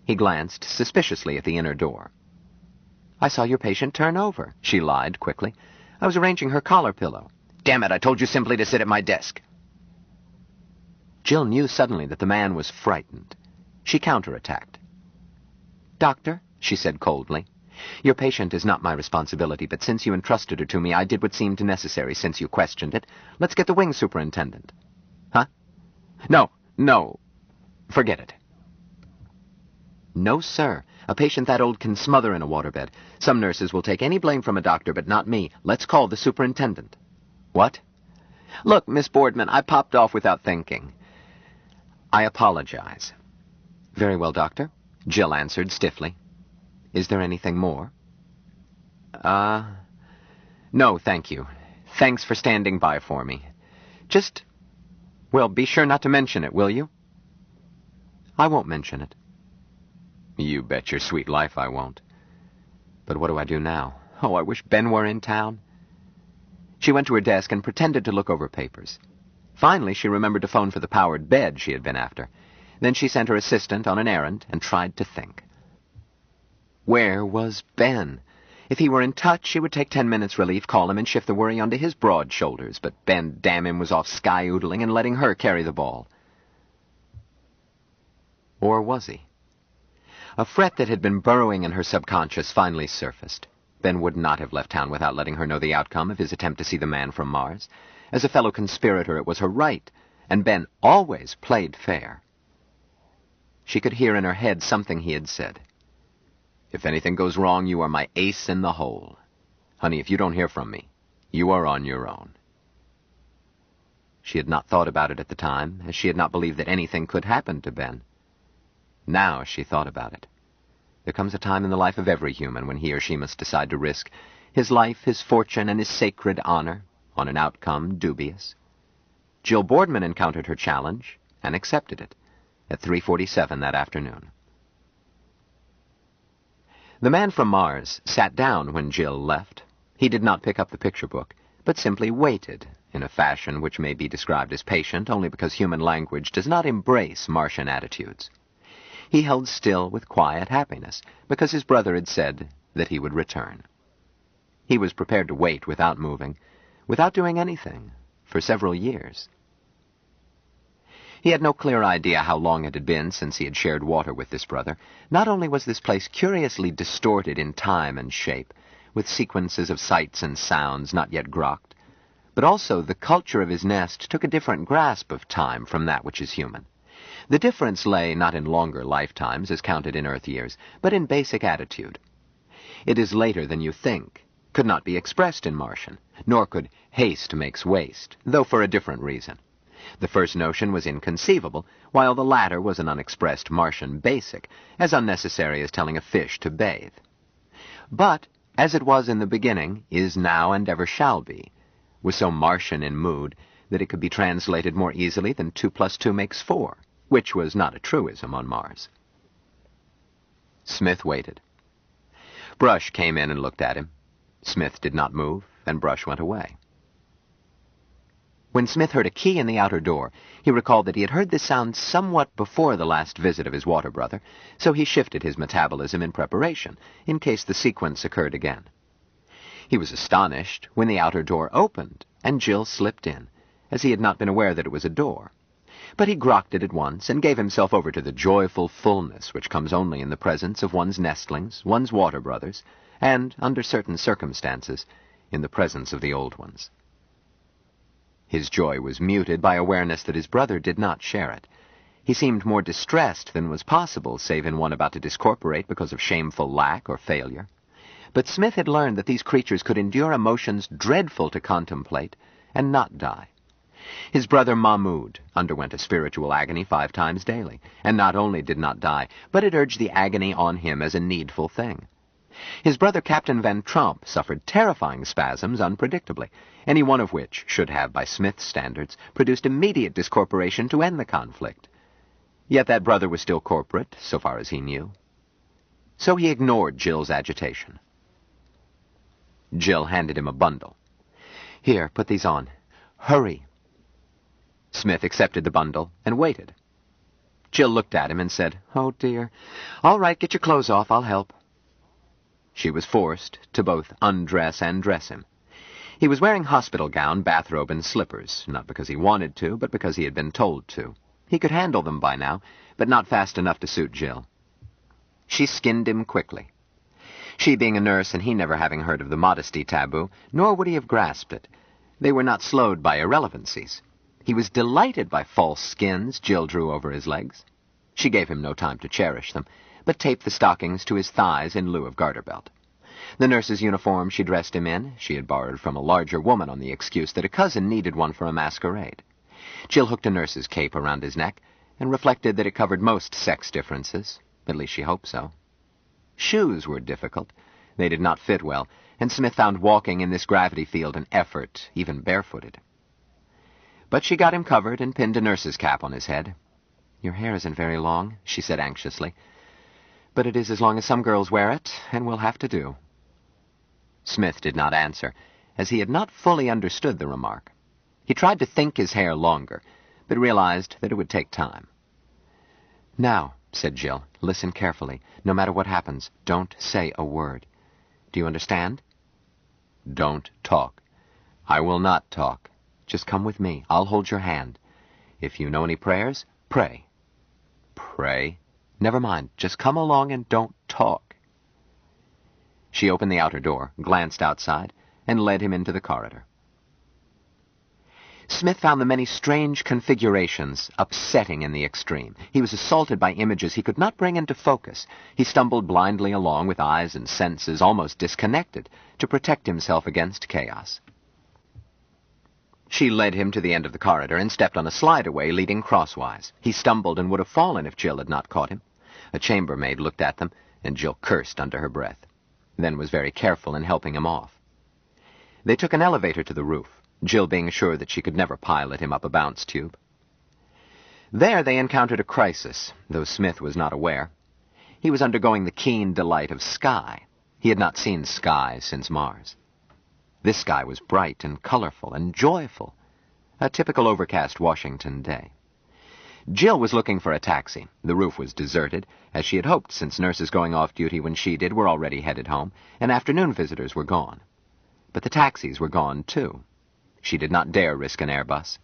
He glanced suspiciously at the inner door. "I saw your patient turn over," she lied quickly. "I was arranging her collar pillow." "Damn it, I told you simply to sit at my desk." Jill knew suddenly that the man was frightened. She counterattacked. "Doctor," she said coldly, "your patient is not my responsibility, but since you entrusted her to me, I did what seemed necessary since you questioned it. Let's get the wing superintendent." "Huh? No. Forget it." "No, sir. A patient that old can smother in a waterbed. Some nurses will take any blame from a doctor, but not me. Let's call the superintendent." "What?" "Look, Miss Boardman, I popped off without thinking." "I apologize." "Very well, doctor," Jill answered stiffly. "Is there anything more?" No, thank you. Thanks for standing by for me. Well, be sure not to mention it, will you?" "I won't mention it." "You bet your sweet life I won't. But what do I do now? Oh, I wish Ben were in town." She went to her desk and pretended to look over papers. Finally, she remembered to phone for the powered bed she had been after. Then she sent her assistant on an errand and tried to think. Where was Ben? If he were in touch, she would take 10 minutes relief, call him, and shift the worry onto his broad shoulders. But Ben, damn him, was off sky-oodling and letting her carry the ball. Or was he? A fret that had been burrowing in her subconscious finally surfaced. Ben would not have left town without letting her know the outcome of his attempt to see the man from Mars. As a fellow conspirator, it was her right, and Ben always played fair. She could hear in her head something he had said. "If anything goes wrong, you are my ace in the hole. Honey, if you don't hear from me, you are on your own." She had not thought about it at the time, as she had not believed that anything could happen to Ben. Now she thought about it. There comes a time in the life of every human when he or she must decide to risk his life, his fortune, and his sacred honor on an outcome dubious. Jill Boardman encountered her challenge and accepted it at 3:47 that afternoon. The man from Mars sat down when Jill left. He did not pick up the picture book, but simply waited in a fashion which may be described as patient only because human language does not embrace Martian attitudes. He held still with quiet happiness because his brother had said that he would return. He was prepared to wait without moving, without doing anything, for several years. He had no clear idea how long it had been since he had shared water with this brother. Not only was this place curiously distorted in time and shape, with sequences of sights and sounds not yet grokked, but also the culture of his nest took a different grasp of time from that which is human. The difference lay not in longer lifetimes, as counted in Earth years, but in basic attitude. "It is later than you think," could not be expressed in Martian, nor could "haste makes waste," though for a different reason. The first notion was inconceivable, while the latter was an unexpressed Martian basic, as unnecessary as telling a fish to bathe. But, as it was in the beginning, is now, and ever shall be, was so Martian in mood that it could be translated more easily than 2 + 2 makes 4, which was not a truism on Mars. Smith waited. Brush came in and looked at him. Smith did not move, and Brush went away. When Smith heard a key in the outer door, he recalled that he had heard this sound somewhat before the last visit of his water brother, so he shifted his metabolism in preparation, in case the sequence occurred again. He was astonished when the outer door opened, and Jill slipped in, as he had not been aware that it was a door. But he grokked it at once, and gave himself over to the joyful fullness which comes only in the presence of one's nestlings, one's water brothers, and, under certain circumstances, in the presence of the old ones. His joy was muted by awareness that his brother did not share it. He seemed more distressed than was possible, save in one about to discorporate because of shameful lack or failure. But Smith had learned that these creatures could endure emotions dreadful to contemplate and not die. His brother Mahmoud underwent a spiritual agony 5 times daily, and not only did not die, but it urged the agony on him as a needful thing. His brother Captain Van Tromp suffered terrifying spasms unpredictably, any one of which should have, by Smith's standards, produced immediate discorporation to end the conflict. Yet that brother was still corporate, so far as he knew. So he ignored Jill's agitation. Jill handed him a bundle. "Here, put these on. Hurry." Smith accepted the bundle and waited. Jill looked at him and said, "Oh, dear. All right, get your clothes off. I'll help." She was forced to both undress and dress him. He was wearing hospital gown, bathrobe, and slippers, not because he wanted to, but because he had been told to. He could handle them by now, but not fast enough to suit Jill. She skinned him quickly. She being a nurse and he never having heard of the modesty taboo, nor would he have grasped it. They were not slowed by irrelevancies. He was delighted by false skins Jill drew over his legs. She gave him no time to cherish them, but taped the stockings to his thighs in lieu of garter belt. The nurse's uniform she dressed him in she had borrowed from a larger woman on the excuse that a cousin needed one for a masquerade. Jill hooked a nurse's cape around his neck and reflected that it covered most sex differences. At least she hoped so. Shoes were difficult. They did not fit well, and Smith found walking in this gravity field an effort, even barefooted. But she got him covered and pinned a nurse's cap on his head. "Your hair isn't very long," she said anxiously. "But it is as long as some girls wear it, and will have to do." Smith did not answer, as he had not fully understood the remark. He tried to think his hair longer, but realized that it would take time. "Now," said Jill, "listen carefully. No matter what happens, don't say a word. Do you understand?" "Don't talk." "I will not talk. Just come with me. I'll hold your hand. If you know any prayers, pray." "Pray?" "Never mind. Just come along and don't talk." She opened the outer door, glanced outside, and led him into the corridor. Smith found the many strange configurations upsetting in the extreme. He was assaulted by images he could not bring into focus. He stumbled blindly along with eyes and senses almost disconnected to protect himself against chaos. She led him to the end of the corridor and stepped on a slide-away leading crosswise. He stumbled and would have fallen if Jill had not caught him. A chambermaid looked at them, and Jill cursed under her breath, then was very careful in helping him off. They took an elevator to the roof, Jill being sure that she could never pilot him up a bounce tube. There they encountered a crisis, though Smith was not aware. He was undergoing the keen delight of sky. He had not seen sky since Mars. This sky was bright and colorful and joyful, a typical overcast Washington day. Jill was looking for a taxi. The roof was deserted, as she had hoped, since nurses going off duty when she did were already headed home, and afternoon visitors were gone. But the taxis were gone, too. She did not dare risk an Airbus.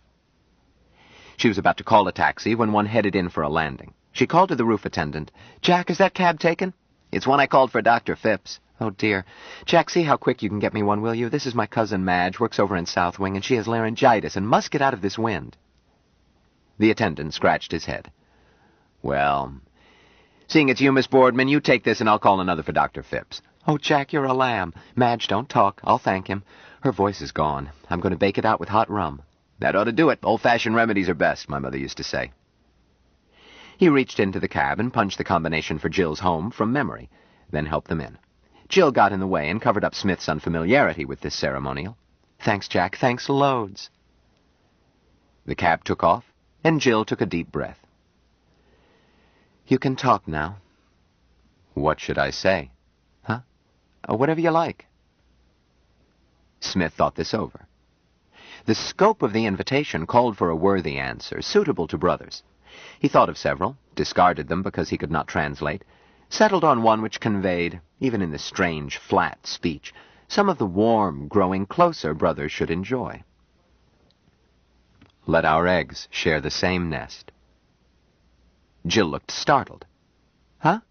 She was about to call a taxi when one headed in for a landing. She called to the roof attendant. "Jack, is that cab taken?" "It's one I called for Dr. Phipps." "Oh, dear. Jack, see how quick you can get me one, will you? This is my cousin Madge, works over in South Wing, and she has laryngitis and must get out of this wind." The attendant scratched his head. "Well, seeing it's you, Miss Boardman, you take this and I'll call another for Dr. Phipps." "Oh, Jack, you're a lamb. Madge, don't talk. I'll thank him. Her voice is gone. I'm going to bake it out with hot rum." "That ought to do it. Old-fashioned remedies are best," my mother used to say. He reached into the cab and punched the combination for Jill's home from memory, then helped them in. Jill got in the way and covered up Smith's unfamiliarity with this ceremonial. "Thanks, Jack. Thanks loads." The cab took off, and Jill took a deep breath. "You can talk now." "What should I say?" "Huh? Whatever you like." Smith thought this over. The scope of the invitation called for a worthy answer, suitable to brothers. He thought of several, discarded them because he could not translate, settled on one which conveyed, even in the strange, flat speech, some of the warm, growing closer brothers should enjoy. "Let our eggs share the same nest." Jill looked startled. "Huh?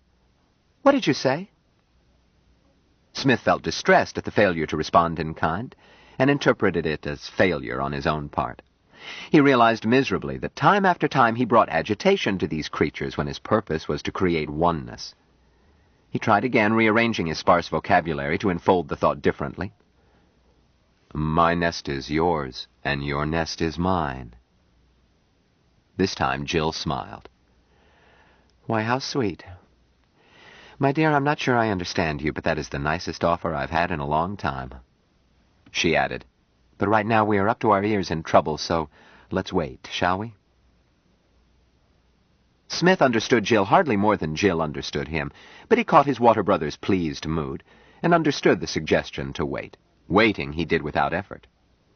What did you say?" Smith felt distressed at the failure to respond in kind, and interpreted it as failure on his own part. He realized miserably that time after time he brought agitation to these creatures when his purpose was to create oneness. He tried again, rearranging his sparse vocabulary to enfold the thought differently. "My nest is yours, and your nest is mine." This time Jill smiled. "Why, how sweet. My dear, I'm not sure I understand you, but that is the nicest offer I've had in a long time." She added, "But right now we are up to our ears in trouble, so let's wait, shall we?" Smith understood Jill hardly more than Jill understood him, but he caught his Water Brother's pleased mood, and understood the suggestion to wait. Waiting he did without effort.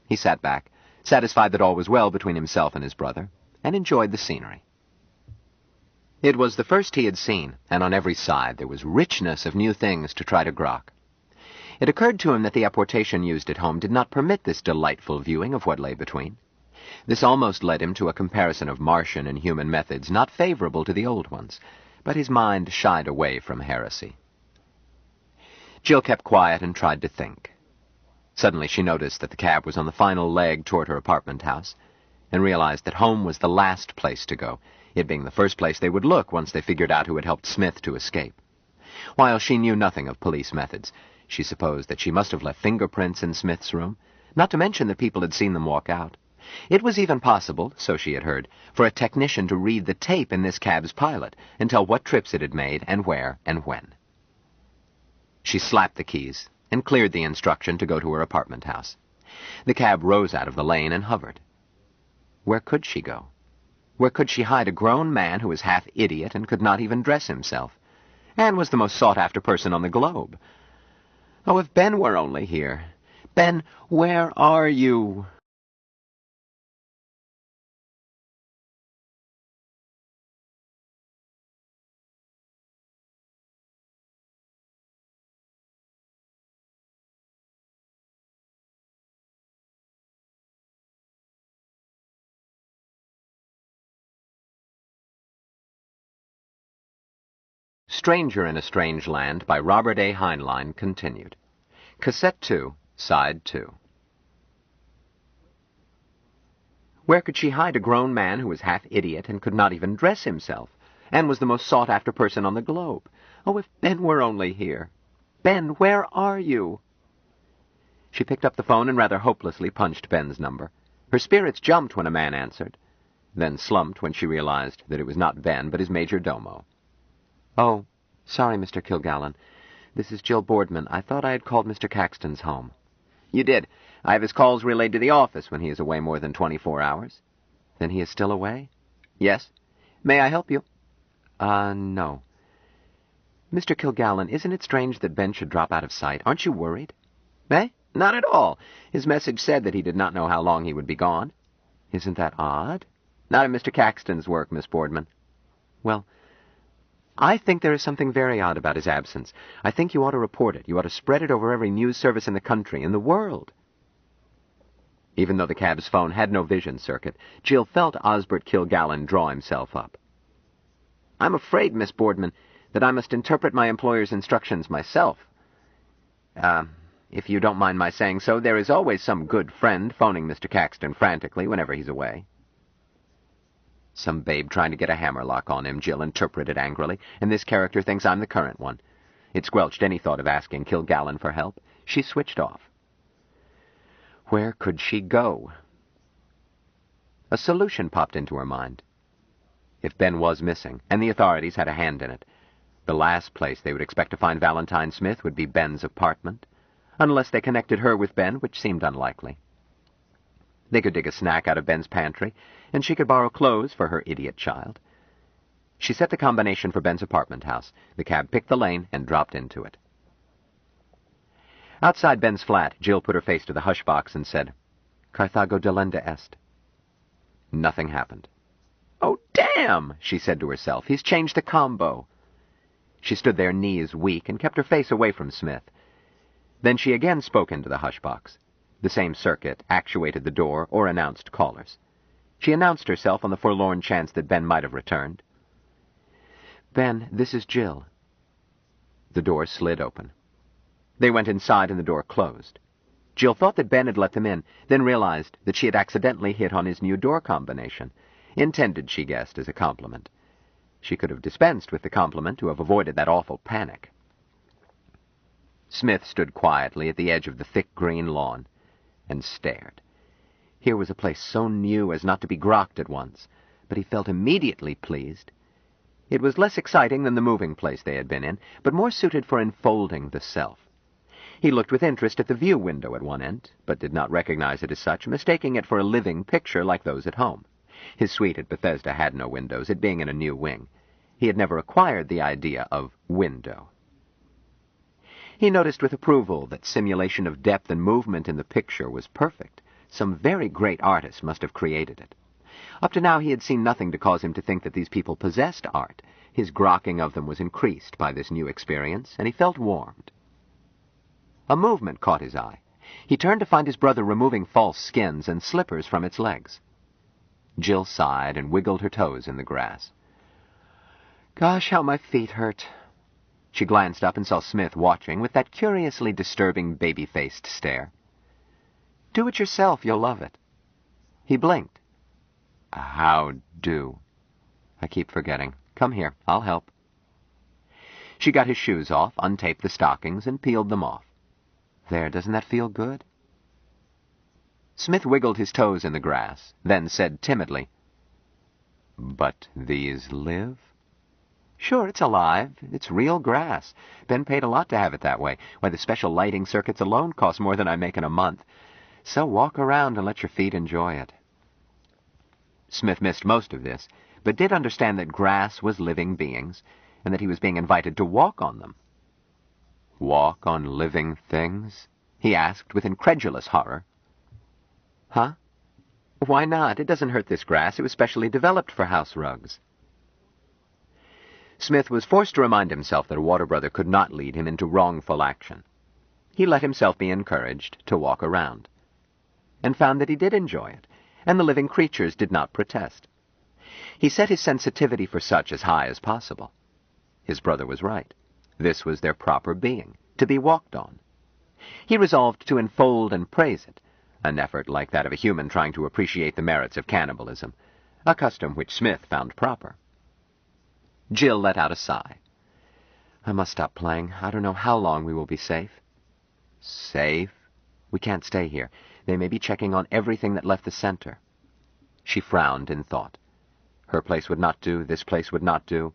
He sat back, satisfied that all was well between himself and his brother, and enjoyed the scenery. It was the first he had seen, and on every side there was richness of new things to try to grok. It occurred to him that the apportation used at home did not permit this delightful viewing of what lay between. This almost led him to a comparison of Martian and human methods not favorable to the old ones, but his mind shied away from heresy. Jill kept quiet and tried to think. Suddenly she noticed that the cab was on the final leg toward her apartment house, and realized that home was the last place to go, it being the first place they would look once they figured out who had helped Smith to escape. While she knew nothing of police methods, she supposed that she must have left fingerprints in Smith's room, not to mention that people had seen them walk out. It was even possible, so she had heard, for a technician to read the tape in this cab's pilot and tell what trips it had made and where and when. She slapped the keys and cleared the instruction to go to her apartment house. The cab rose out of the lane and hovered. Where could she go? Where could she hide a grown man who was half idiot and could not even dress himself, and was the most sought-after person on the globe? Oh, if Ben were only here. Ben, where are you? Stranger in a Strange Land by Robert A. Heinlein continued. Cassette 2, Side 2. Where could she hide a grown man who was half idiot and could not even dress himself, and was the most sought-after person on the globe? Oh, if Ben were only here. Ben, where are you? She picked up the phone and rather hopelessly punched Ben's number. Her spirits jumped when a man answered, then slumped when she realized that it was not Ben, but his major domo. Oh, sorry, Mr. Kilgallen. This is Jill Boardman. I thought I had called Mr. Caxton's home. You did. I have his calls relayed to the office when he is away more than 24 hours. Then he is still away? Yes. May I help you? No. Mr. Kilgallen, isn't it strange that Ben should drop out of sight? Aren't you worried? Eh? Not at all. His message said that he did not know how long he would be gone. Isn't that odd? Not in Mr. Caxton's work, Miss Boardman. Well, I think there is something very odd about his absence. I think you ought to report it. You ought to spread it over every news service in the country, in the world. Even though the cab's phone had no vision circuit, Jill felt Osbert Kilgallen draw himself up. I'm afraid, Miss Boardman, that I must interpret my employer's instructions myself. If you don't mind my saying so, there is always some good friend phoning Mr. Caxton frantically whenever he's away. Some babe trying to get a hammerlock on him, Jill interpreted angrily, and this character thinks I'm the current one. It squelched any thought of asking Kilgallen for help. She switched off. Where could she go? A solution popped into her mind. If Ben was missing, and the authorities had a hand in it, the last place they would expect to find Valentine Smith would be Ben's apartment, unless they connected her with Ben, which seemed unlikely. They could dig a snack out of Ben's pantry, and she could borrow clothes for her idiot child. She set the combination for Ben's apartment house. The cab picked the lane and dropped into it. Outside Ben's flat, Jill put her face to the hush box and said, Carthago delenda est. Nothing happened. Oh, damn, she said to herself. He's changed the combo. She stood there, knees weak, and kept her face away from Smith. Then she again spoke into the hush box. The same circuit actuated the door or announced callers. She announced herself on the forlorn chance that Ben might have returned. Ben, this is Jill. The door slid open. They went inside and the door closed. Jill thought that Ben had let them in, then realized that she had accidentally hit on his new door combination, intended, she guessed, as a compliment. She could have dispensed with the compliment to have avoided that awful panic. Smith stood quietly at the edge of the thick green lawn and stared. Here was a place so new as not to be grokked at once, but he felt immediately pleased. It was less exciting than the moving place they had been in, but more suited for enfolding the self. He looked with interest at the view window at one end, but did not recognize it as such, mistaking it for a living picture like those at home. His suite at Bethesda had no windows, it being in a new wing. He had never acquired the idea of window. He noticed with approval that simulation of depth and movement in the picture was perfect. Some very great artist must have created it. Up to now he had seen nothing to cause him to think that these people possessed art. His grokking of them was increased by this new experience, and he felt warmed. A movement caught his eye. He turned to find his brother removing false skins and slippers from its legs. Jill sighed and wiggled her toes in the grass. Gosh, how my feet hurt. She glanced up and saw Smith watching with that curiously disturbing baby-faced stare. Do it yourself, you'll love it. He blinked. How do? I keep forgetting. Come here, I'll help. She got his shoes off, untaped the stockings, and peeled them off. There, doesn't that feel good? Smith wiggled his toes in the grass, then said timidly, But these live? Sure, it's alive. It's real grass. Ben paid a lot to have it that way. Why, the special lighting circuits alone cost more than I make in a month. So walk around and let your feet enjoy it. Smith missed most of this, but did understand that grass was living beings, and that he was being invited to walk on them. Walk on living things? He asked with incredulous horror. Huh? Why not? It doesn't hurt this grass. It was specially developed for house rugs. Smith was forced to remind himself that a water brother could not lead him into wrongful action. He let himself be encouraged to walk around, and found that he did enjoy it, and the living creatures did not protest. He set his sensitivity for such as high as possible. His brother was right. This was their proper being, to be walked on. He resolved to enfold and praise it, an effort like that of a human trying to appreciate the merits of cannibalism, a custom which Smith found proper. Jill let out a sigh. I must stop playing. I don't know how long we will be safe. Safe? We can't stay here. They may be checking on everything that left the center. She frowned in thought. Her place would not do, this place would not do.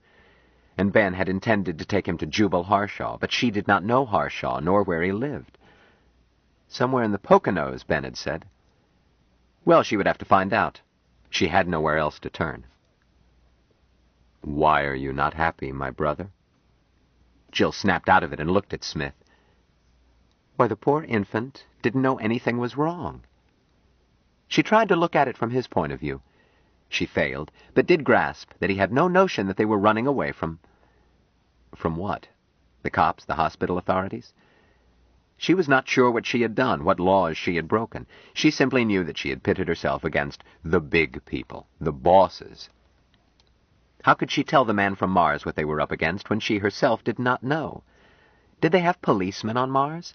And Ben had intended to take him to Jubal Harshaw, but she did not know Harshaw, nor where he lived. Somewhere in the Poconos, Ben had said. Well, she would have to find out. She had nowhere else to turn. Why are you not happy, my brother? Jill snapped out of it and looked at Smith. Why, the poor infant didn't know anything was wrong. She tried to look at it from his point of view. She failed, but did grasp that he had no notion that they were running away from... From what? The cops, the hospital authorities? She was not sure what she had done, what laws she had broken. She simply knew that she had pitted herself against the big people, the bosses. How could she tell the man from Mars what they were up against when she herself did not know? Did they have policemen on Mars?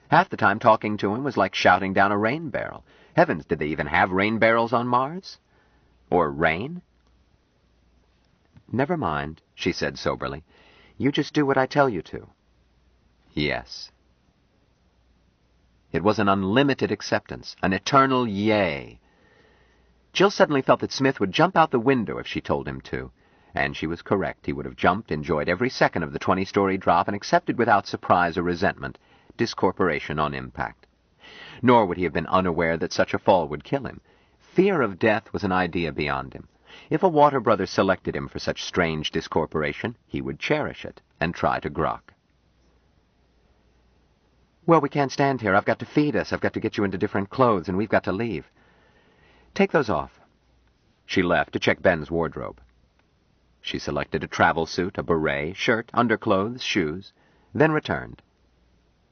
Half the time talking to him was like shouting down a rain barrel. Heavens, did they even have rain barrels on Mars? Or rain? Never mind, she said soberly. You just do what I tell you to. Yes. It was an unlimited acceptance, an eternal yay. Jill suddenly felt that Smith would jump out the window if she told him to, and she was correct. He would have jumped, enjoyed every second of the 20-story drop, and accepted without surprise or resentment discorporation on impact. Nor would he have been unaware that such a fall would kill him. Fear of death was an idea beyond him. If a water brother selected him for such strange discorporation, he would cherish it and try to grok. Well, we can't stand here. I've got to feed us. I've got to get you into different clothes, and we've got to leave. Take those off. She left to check Ben's wardrobe. She selected a travel suit, a beret, shirt, underclothes, shoes, then returned.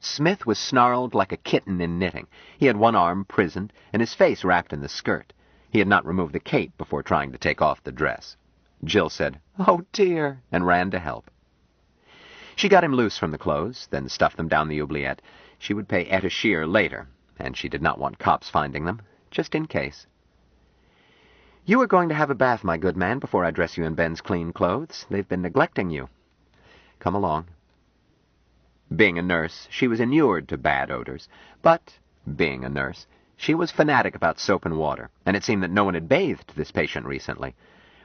Smith was snarled like a kitten in knitting. He had one arm prisoned, and his face wrapped in the skirt. He had not removed the cape before trying to take off the dress. Jill said, "Oh, dear," and ran to help. She got him loose from the clothes, then stuffed them down the oubliette. She would pay Etta Shear later, and she did not want cops finding them, just in case. You are going to have a bath, my good man, before I dress you in Ben's clean clothes. They've been neglecting you. Come along. Being a nurse, she was inured to bad odors, but, being a nurse, she was fanatic about soap and water, and it seemed that no one had bathed this patient recently.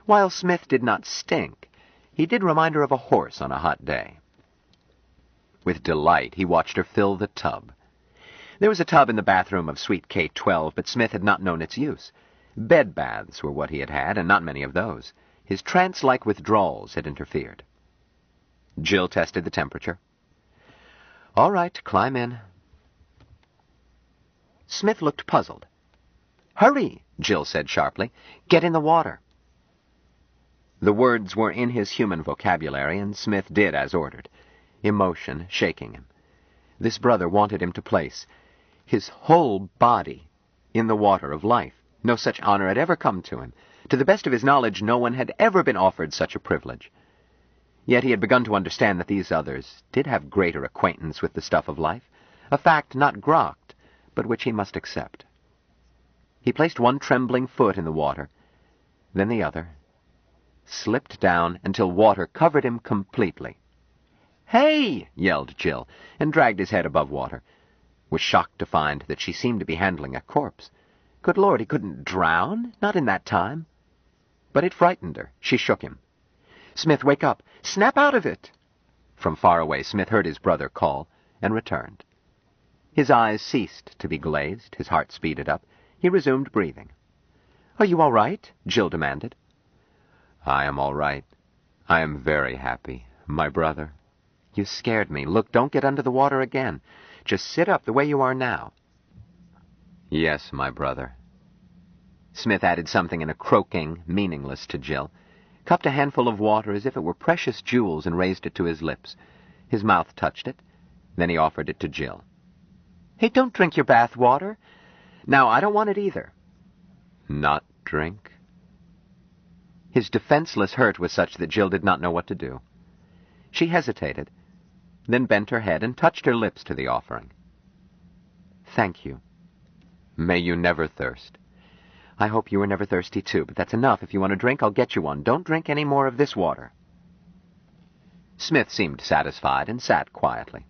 While Smith did not stink, he did remind her of a horse on a hot day. With delight, he watched her fill the tub. There was a tub in the bathroom of Suite K-12, but Smith had not known its use. Bed baths were what he had had, and not many of those. His trance-like withdrawals had interfered. Jill tested the temperature. All right, climb in. Smith looked puzzled. Hurry, Jill said sharply. Get in the water. The words were in his human vocabulary, and Smith did as ordered, emotion shaking him. This brother wanted him to place his whole body in the water of life. No such honor had ever come to him. To the best of his knowledge, no one had ever been offered such a privilege. Yet he had begun to understand that these others did have greater acquaintance with the stuff of life, a fact not grokked, but which he must accept. He placed one trembling foot in the water, then the other, slipped down until water covered him completely. "Hey!" yelled Jill, and dragged his head above water. Was shocked to find that she seemed to be handling a corpse. Good Lord, he couldn't drown, not in that time. But it frightened her. She shook him. "Smith, wake up! Snap out of it!" From far away, Smith heard his brother call, and returned. His eyes ceased to be glazed, his heart speeded up. He resumed breathing. "Are you all right?" Jill demanded. "I am all right. I am very happy, my brother." "You scared me. Look, don't get under the water again. Just sit up the way you are now." "Yes, my brother." Smith added something in a croaking, meaningless to Jill, cupped a handful of water as if it were precious jewels and raised it to his lips. His mouth touched it. Then he offered it to Jill. "Hey, don't drink your bath water. Now, I don't want it either." "Not drink?" His defenseless hurt was such that Jill did not know what to do. She hesitated, then bent her head and touched her lips to the offering. "Thank you." "May you never thirst." "I hope you are never thirsty, too, but that's enough. If you want a drink, I'll get you one. Don't drink any more of this water." Smith seemed satisfied and sat quietly.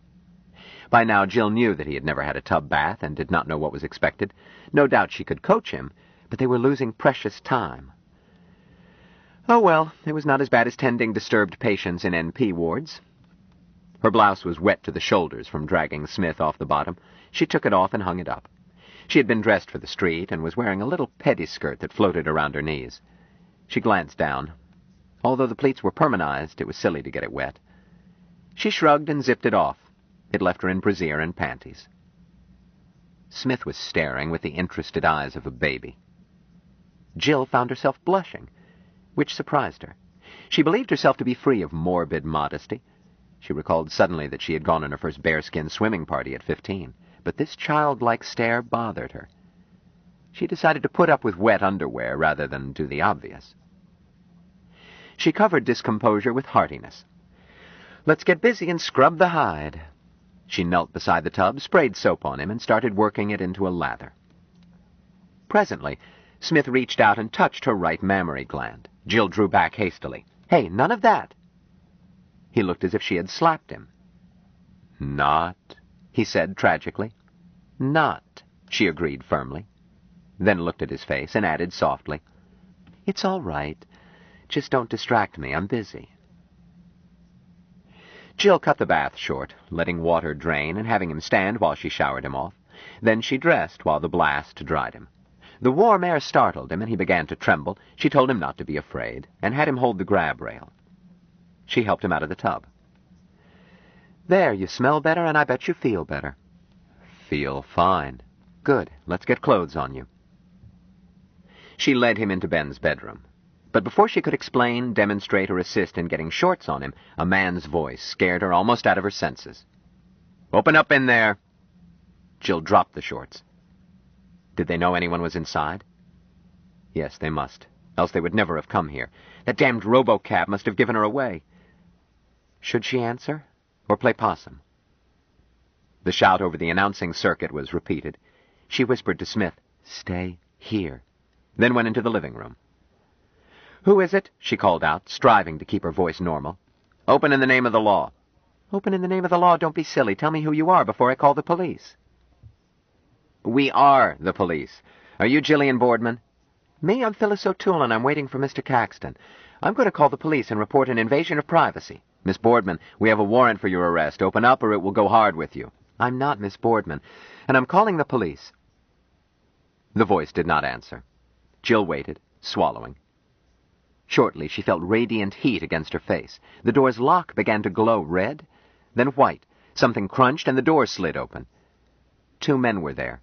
By now, Jill knew that he had never had a tub bath and did not know what was expected. No doubt she could coach him, but they were losing precious time. Oh well, it was not as bad as tending disturbed patients in NP wards. Her blouse was wet to the shoulders from dragging Smith off the bottom. She took it off and hung it up. She had been dressed for the street and was wearing a little pettiskirt that floated around her knees. She glanced down. Although the pleats were permanized, it was silly to get it wet. She shrugged and zipped it off. It left her in brassiere and panties. Smith was staring with the interested eyes of a baby. Jill found herself blushing, which surprised her. She believed herself to be free of morbid modesty. She recalled suddenly that she had gone on her first bearskin swimming party at 15, but this childlike stare bothered her. She decided to put up with wet underwear rather than do the obvious. She covered discomposure with heartiness. "Let's get busy and scrub the hide." She knelt beside the tub, sprayed soap on him, and started working it into a lather. Presently, Smith reached out and touched her right mammary gland. Jill drew back hastily. "Hey, none of that!" He looked as if she had slapped him. "Not," he said tragically. "Not," she agreed firmly, then looked at his face and added softly, "It's all right. Just don't distract me. I'm busy." Jill cut the bath short, letting water drain and having him stand while she showered him off. Then she dressed while the blast dried him. The warm air startled him, and he began to tremble. She told him not to be afraid, and had him hold the grab rail. She helped him out of the tub. "There, you smell better, and I bet you feel better." "Feel fine." "Good. Let's get clothes on you." She led him into Ben's bedroom. But before she could explain, demonstrate, or assist in getting shorts on him, a man's voice scared her almost out of her senses. "Open up in there!" Jill dropped the shorts. Did they know anyone was inside? Yes, they must, else they would never have come here. That damned robocab must have given her away. Should she answer, or play possum? The shout over the announcing circuit was repeated. She whispered to Smith, "Stay here," then went into the living room. "Who is it?" she called out, striving to keep her voice normal. "Open in the name of the law." "Open in the name of the law? Don't be silly. Tell me who you are before I call the police." "We are the police. Are you Jillian Boardman?" "Me? I'm Phyllis O'Toole, and I'm waiting for Mr. Caxton. I'm going to call the police and report an invasion of privacy." "Miss Boardman, we have a warrant for your arrest. Open up or it will go hard with you." "I'm not Miss Boardman, and I'm calling the police." The voice did not answer. Jill waited, swallowing. Shortly, she felt radiant heat against her face. The door's lock began to glow red, then white. Something crunched, and the door slid open. 2 men were there.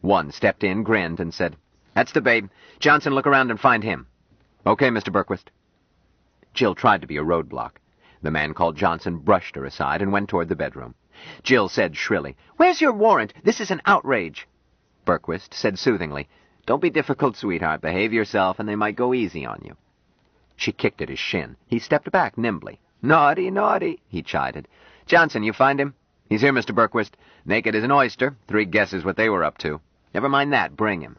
One stepped in, grinned, and said, "That's the babe. Johnson, look around and find him." "Okay, Mr. Berquist." Jill tried to be a roadblock. The man called Johnson brushed her aside and went toward the bedroom. Jill said shrilly, "Where's your warrant? This is an outrage." Berquist said soothingly, "Don't be difficult, sweetheart. Behave yourself, and they might go easy on you." She kicked at his shin. He stepped back nimbly. "Naughty, naughty," he chided. "Johnson, you find him?" "He's here, Mr. Berquist. Naked as an oyster. 3 guesses what they were up to." "Never mind that. Bring him."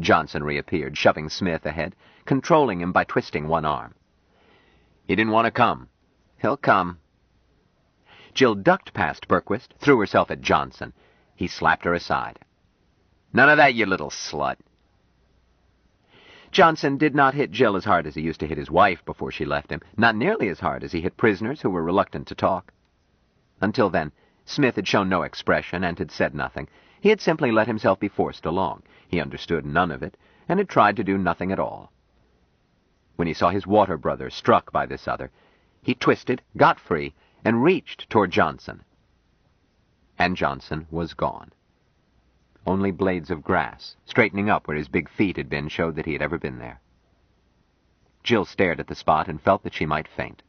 Johnson reappeared, shoving Smith ahead, controlling him by twisting one arm. "He didn't want to come." "He'll come." Jill ducked past Berquist, threw herself at Johnson. He slapped her aside. "None of that, you little slut." Johnson did not hit Jill as hard as he used to hit his wife before she left him, not nearly as hard as he hit prisoners who were reluctant to talk. Until then, Smith had shown no expression and had said nothing. He had simply let himself be forced along. He understood none of it, and had tried to do nothing at all. When he saw his water brother struck by this other, he twisted, got free, and reached toward Johnson. And Johnson was gone. Only blades of grass, straightening up where his big feet had been, showed that he had ever been there. Jill stared at the spot and felt that she might faint.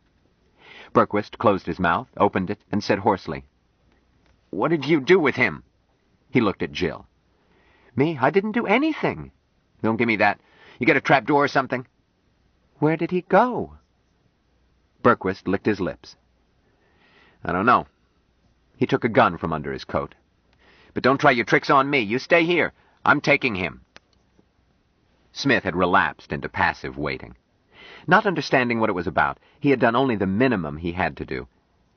Berquist closed his mouth, opened it, and said hoarsely, "What did you do with him?" He looked at Jill. "Me? I didn't do anything." "Don't give me that. You got a trap door or something?" "Where did he go?" Berquist licked his lips. "I don't know." He took a gun from under his coat. "But don't try your tricks on me. You stay here. I'm taking him." Smith had relapsed into passive waiting. Not understanding what it was about, he had done only the minimum he had to do.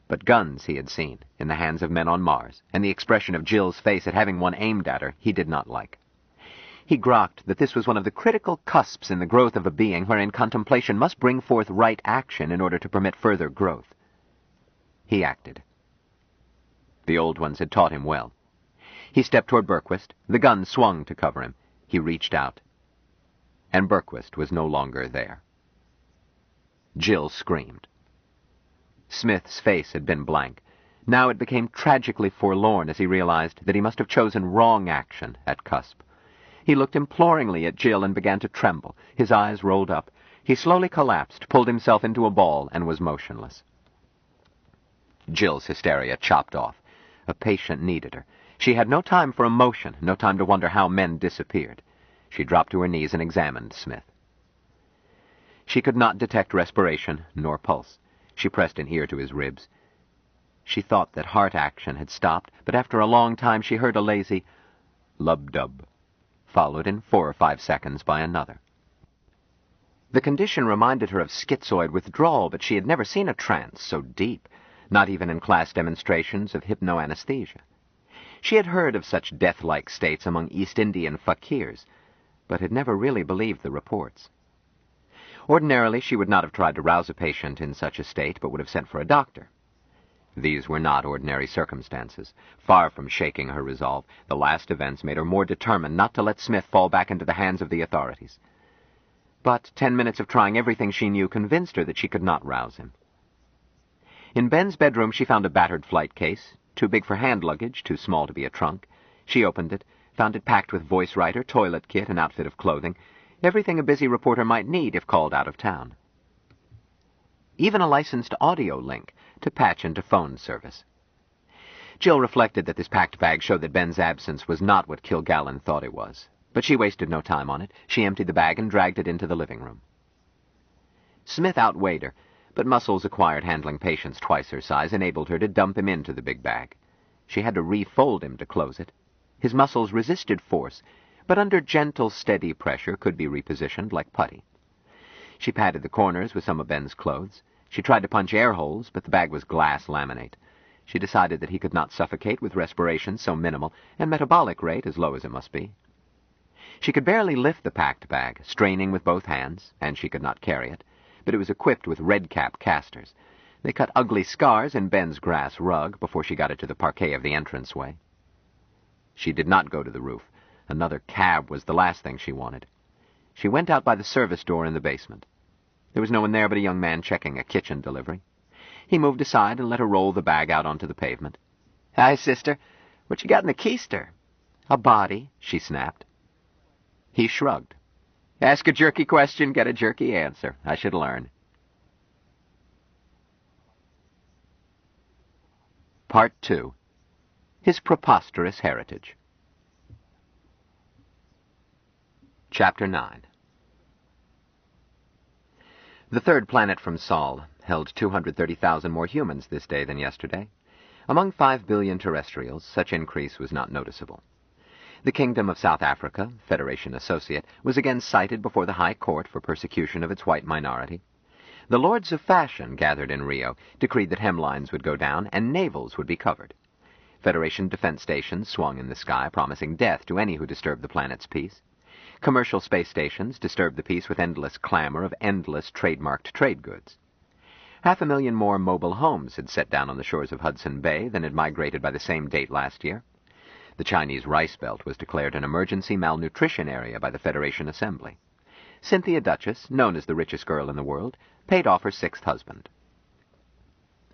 But guns he had seen, in the hands of men on Mars, and the expression of Jill's face at having one aimed at her, he did not like. He grokked that this was one of the critical cusps in the growth of a being wherein contemplation must bring forth right action in order to permit further growth. He acted. The old ones had taught him well. He stepped toward Berquist. The gun swung to cover him. He reached out. And Berquist was no longer there. Jill screamed. Smith's face had been blank. Now it became tragically forlorn as he realized that he must have chosen wrong action at cusp. He looked imploringly at Jill and began to tremble. His eyes rolled up. He slowly collapsed, pulled himself into a ball, and was motionless. Jill's hysteria chopped off. A patient needed her. She had no time for emotion, no time to wonder how men disappeared. She dropped to her knees and examined Smith. She could not detect respiration, nor pulse. She pressed an ear to his ribs. She thought that heart action had stopped, but after a long time she heard a lazy lub-dub, followed in 4 or 5 seconds by another. The condition reminded her of schizoid withdrawal, but she had never seen a trance so deep, not even in class demonstrations of hypnoanesthesia. She had heard of such death-like states among East Indian fakirs, but had never really believed the reports. Ordinarily, she would not have tried to rouse a patient in such a state, but would have sent for a doctor. These were not ordinary circumstances. Far from shaking her resolve, the last events made her more determined not to let Smith fall back into the hands of the authorities. But 10 minutes of trying everything she knew convinced her that she could not rouse him. In Ben's bedroom she found a battered flight case, too big for hand luggage, too small to be a trunk. She opened it, found it packed with voice writer, toilet kit, and outfit of clothing, everything a busy reporter might need if called out of town. Even a licensed audio link to patch into phone service. Jill reflected that this packed bag showed that Ben's absence was not what Kilgallen thought it was. But she wasted no time on it. She emptied the bag and dragged it into the living room. Smith outweighed her, but muscles acquired handling patients twice her size enabled her to dump him into the big bag. She had to refold him to close it. His muscles resisted force, but under gentle, steady pressure could be repositioned like putty. She patted the corners with some of Ben's clothes. She tried to punch air holes, but the bag was glass laminate. She decided that he could not suffocate with respiration so minimal and metabolic rate as low as it must be. She could barely lift the packed bag, straining with both hands, and she could not carry it, but it was equipped with red-cap casters. They cut ugly scars in Ben's grass rug before she got it to the parquet of the entranceway. She did not go to the roof. Another cab was the last thing she wanted. She went out by the service door in the basement. There was no one there but a young man checking a kitchen delivery. He moved aside and let her roll the bag out onto the pavement. "Hi, sister. What you got in the keister?" "A body," she snapped. He shrugged. "Ask a jerky question, get a jerky answer. I should learn." Part 2. His Preposterous Heritage. Chapter 9. The third planet from Sol held 230,000 more humans this day than yesterday. Among 5 billion terrestrials, such increase was not noticeable. The Kingdom of South Africa, Federation Associate, was again cited before the High Court for persecution of its white minority. The Lords of Fashion, gathered in Rio, decreed that hemlines would go down and navels would be covered. Federation defense stations swung in the sky, promising death to any who disturbed the planet's peace. Commercial space stations disturbed the peace with endless clamor of endless trademarked trade goods. 500,000 more mobile homes had set down on the shores of Hudson Bay than had migrated by the same date last year. The Chinese Rice Belt was declared an emergency malnutrition area by the Federation Assembly. Cynthia Duchess, known as the richest girl in the world, paid off her 6th husband.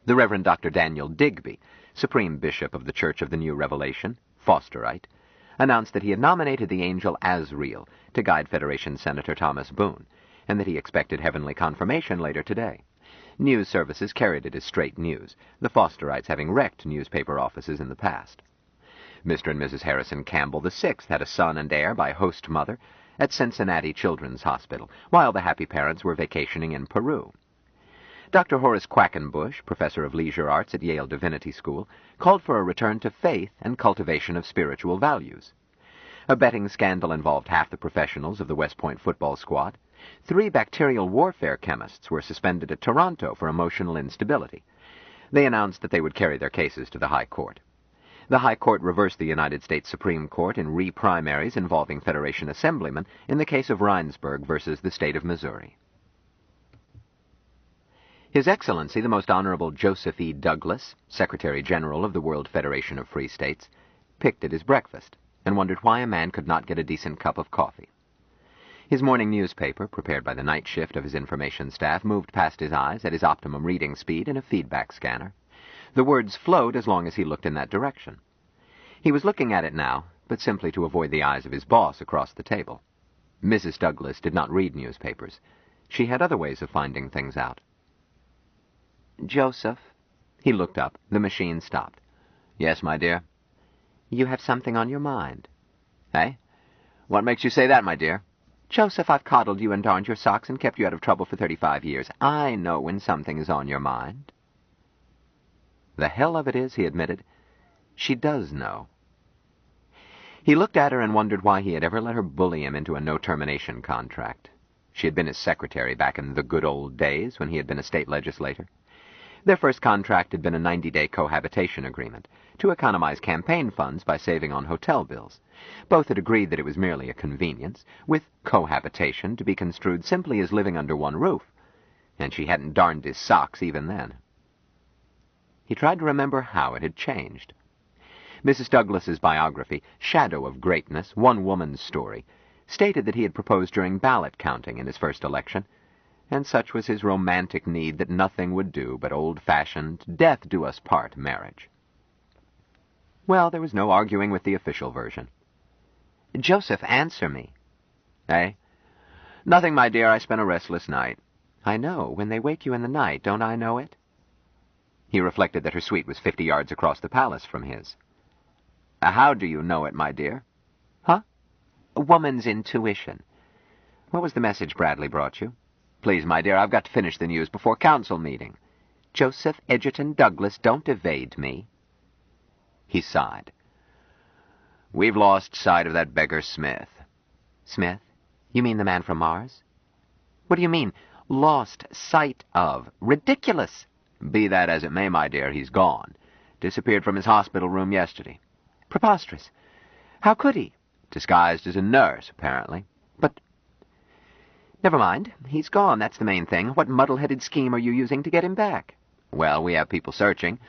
The Reverend Dr. Daniel Digby, Supreme Bishop of the Church of the New Revelation, Fosterite, announced that he had nominated the angel Azrael to guide Federation Senator Thomas Boone, and that he expected heavenly confirmation later today. News services carried it as straight news, the Fosterites having wrecked newspaper offices in the past. Mr. and Mrs. Harrison Campbell VI had a son and heir by host mother at Cincinnati Children's Hospital, while the happy parents were vacationing in Peru. Dr. Horace Quackenbush, professor of leisure arts at Yale Divinity School, called for a return to faith and cultivation of spiritual values. A betting scandal involved half the professionals of the West Point football squad. 3 bacterial warfare chemists were suspended at Toronto for emotional instability. They announced that they would carry their cases to the High Court. The High Court reversed the United States Supreme Court in re-primaries involving Federation assemblymen in the case of Rhinesburg versus the state of Missouri. His Excellency, the Most Honorable Joseph E. Douglas, Secretary General of the World Federation of Free States, picked at his breakfast and wondered why a man could not get a decent cup of coffee. His morning newspaper, prepared by the night shift of his information staff, moved past his eyes at his optimum reading speed in a feedback scanner. The words flowed as long as he looked in that direction. He was looking at it now, but simply to avoid the eyes of his boss across the table. Mrs. Douglas did not read newspapers. She had other ways of finding things out. "Joseph?" He looked up. The machine stopped. "Yes, my dear?" "You have something on your mind." "Eh? What makes you say that, my dear?" "Joseph, I've coddled you and darned your socks and kept you out of trouble for 35 years. I know when something is on your mind." "The hell of it is," he admitted, "she does know." He looked at her and wondered why he had ever let her bully him into a no-termination contract. She had been his secretary back in the good old days when he had been a state legislator. Their first contract had been a 90-day cohabitation agreement to economize campaign funds by saving on hotel bills. Both had agreed that it was merely a convenience, with cohabitation to be construed simply as living under one roof, and she hadn't darned his socks even then. He tried to remember how it had changed. Mrs. Douglas's biography, Shadow of Greatness, One Woman's Story, stated that he had proposed during ballot counting in his first election, and such was his romantic need that nothing would do but old-fashioned, death-do-us-part marriage. Well, there was no arguing with the official version. "Joseph, answer me." "Eh? Nothing, my dear. I spent a restless night." "I know. When they wake you in the night, don't I know it?" He reflected that her suite was 50 yards across the palace from his. "How do you know it, my dear?" "Huh? A woman's intuition. What was the message Bradley brought you?" "Please, my dear, I've got to finish the news before council meeting." "Joseph Edgerton Douglas, don't evade me." He sighed. "We've lost sight of that beggar Smith." "Smith? You mean the man from Mars?" "What do you mean, lost sight of? Ridiculous!" "Be that as it may, my dear, he's gone. Disappeared from his hospital room yesterday." "Preposterous. How could he?" "Disguised as a nurse, apparently." "But—" "Never mind. He's gone, that's the main thing. What muddle-headed scheme are you using to get him back?" "Well, we have people searching.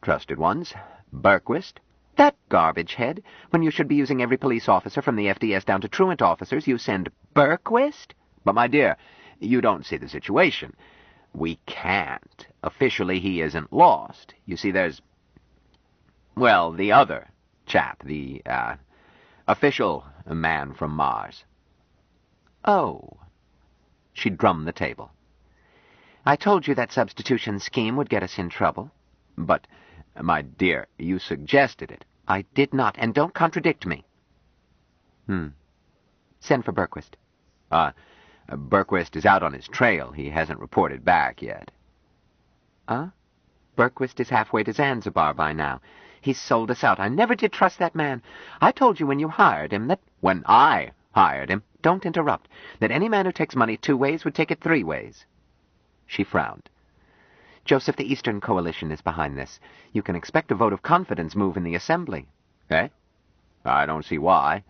Trusted ones. Berquist." "That garbage head. When you should be using every police officer from the FDS down to truant officers, you send Berquist?" "But, my dear, you don't see the situation. We can't. Officially, he isn't lost. You see, there's... well, the other chap, the, official man from Mars." "Oh." She drummed the table. "I told you that substitution scheme would get us in trouble." "But, my dear, you suggested it." "I did not, and don't contradict me." Send for Berquist." Berquist is out on his trail. He hasn't reported back yet." Berquist is halfway to Zanzibar by now. He's sold us out. I never did trust that man. I told you when you hired him that—" "When I hired him—" Don't interrupt. That any man who takes money 2 ways would take it 3 ways. She frowned. Joseph, the Eastern Coalition is behind this. You can expect a vote of confidence move in the Assembly. Eh? I don't see why.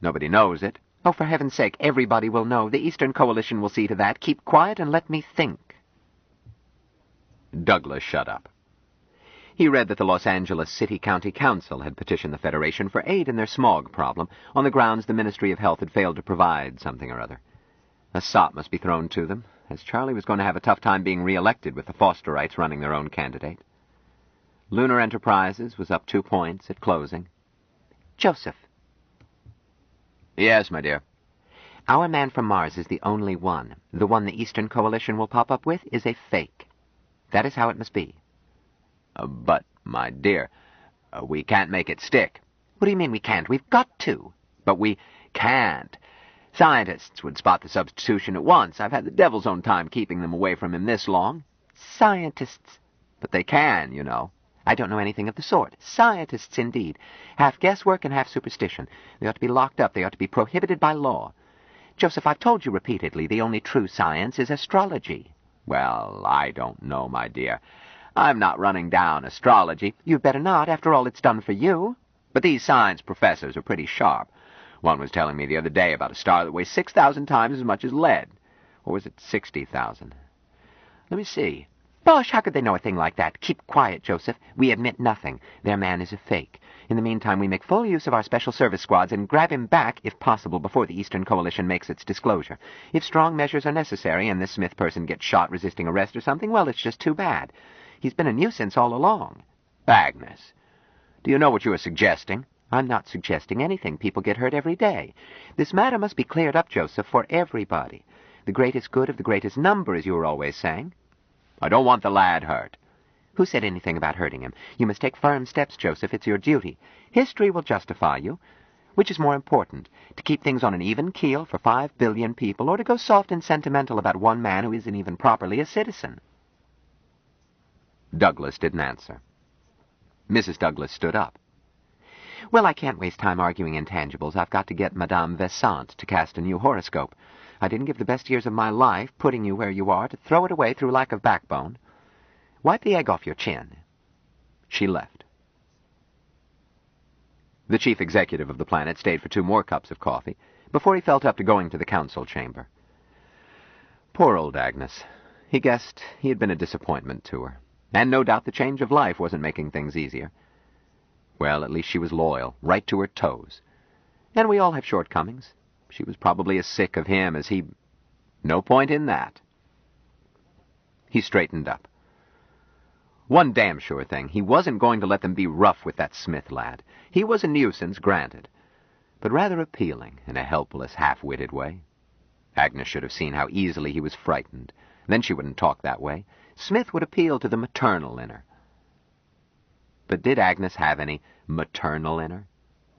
Nobody knows it. Oh, for heaven's sake, everybody will know. The Eastern Coalition will see to that. Keep quiet and let me think. Douglas shut up. He read that the Los Angeles City County Council had petitioned the Federation for aid in their smog problem on the grounds the Ministry of Health had failed to provide something or other. A sop must be thrown to them, as Charlie was going to have a tough time being re-elected with the Fosterites running their own candidate. Lunar Enterprises was up 2 points at closing. Joseph. Yes, my dear. Our man from Mars is the only one. The one the Eastern Coalition will pop up with is a fake. That is how it must be. But, my dear, we can't make it stick. What do you mean we can't? We've got to. But we can't. Scientists would spot the substitution at once. I've had the devil's own time keeping them away from him this long. Scientists. But they can, you know. I don't know anything of the sort. Scientists, indeed. Half guesswork and half superstition. They ought to be locked up. They ought to be prohibited by law. Joseph, I've told you repeatedly, the only true science is astrology. Well, I don't know, my dear. I'm not running down astrology. You'd better not. After all, it's done for you. But these science professors are pretty sharp. One was telling me the other day about a star that weighs 6,000 times as much as lead. Or was it 60,000? Let me see. Bosh, how could they know a thing like that? Keep quiet, Joseph. We admit nothing. Their man is a fake. In the meantime, we make full use of our special service squads and grab him back, if possible, before the Eastern Coalition makes its disclosure. If strong measures are necessary and this Smith person gets shot resisting arrest or something, well, it's just too bad. He's been a nuisance all along. Agnes, do you know what you are suggesting? I'm not suggesting anything. People get hurt every day. This matter must be cleared up, Joseph, for everybody. The greatest good of the greatest number, as you were always saying. I don't want the lad hurt. Who said anything about hurting him? You must take firm steps, Joseph. It's your duty. History will justify you. Which is more important, to keep things on an even keel for 5 billion people, or to go soft and sentimental about one man who isn't even properly a citizen? Douglas didn't answer. Mrs. Douglas stood up. Well, I can't waste time arguing intangibles. I've got to get Madame Vesant to cast a new horoscope. I didn't give the best years of my life, putting you where you are, to throw it away through lack of backbone. Wipe the egg off your chin. She left. The chief executive of the planet stayed for 2 more cups of coffee before he felt up to going to the council chamber. Poor old Agnes. He guessed he had been a disappointment to her, and no doubt the change of life wasn't making things easier. Well, at least she was loyal, right to her toes. And we all have shortcomings. She was probably as sick of him as he... No point in that. He straightened up. One damn sure thing, he wasn't going to let them be rough with that Smith lad. He was a nuisance, granted, but rather appealing in a helpless, half-witted way. Agnes should have seen how easily he was frightened. Then she wouldn't talk that way. Smith would appeal to the maternal in her. But did Agnes have any maternal in her?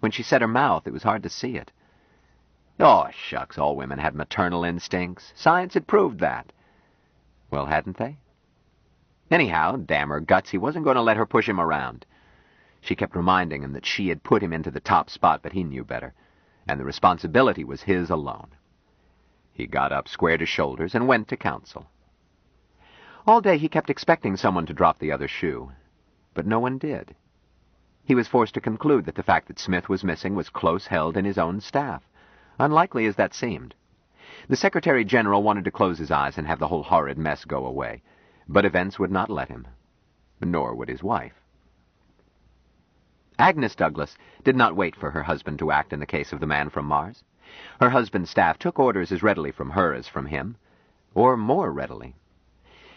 When she set her mouth, it was hard to see it. Oh, shucks, all women had maternal instincts. Science had proved that. Well, hadn't they? Anyhow, damn her guts, he wasn't going to let her push him around. She kept reminding him that she had put him into the top spot, but he knew better, and the responsibility was his alone. He got up, squared his shoulders, and went to council. All day he kept expecting someone to drop the other shoe, but no one did. He was forced to conclude that the fact that Smith was missing was close held in his own staff, unlikely as that seemed. The Secretary General wanted to close his eyes and have the whole horrid mess go away, but events would not let him, nor would his wife. Agnes Douglas did not wait for her husband to act in the case of the man from Mars. Her husband's staff took orders as readily from her as from him, or more readily.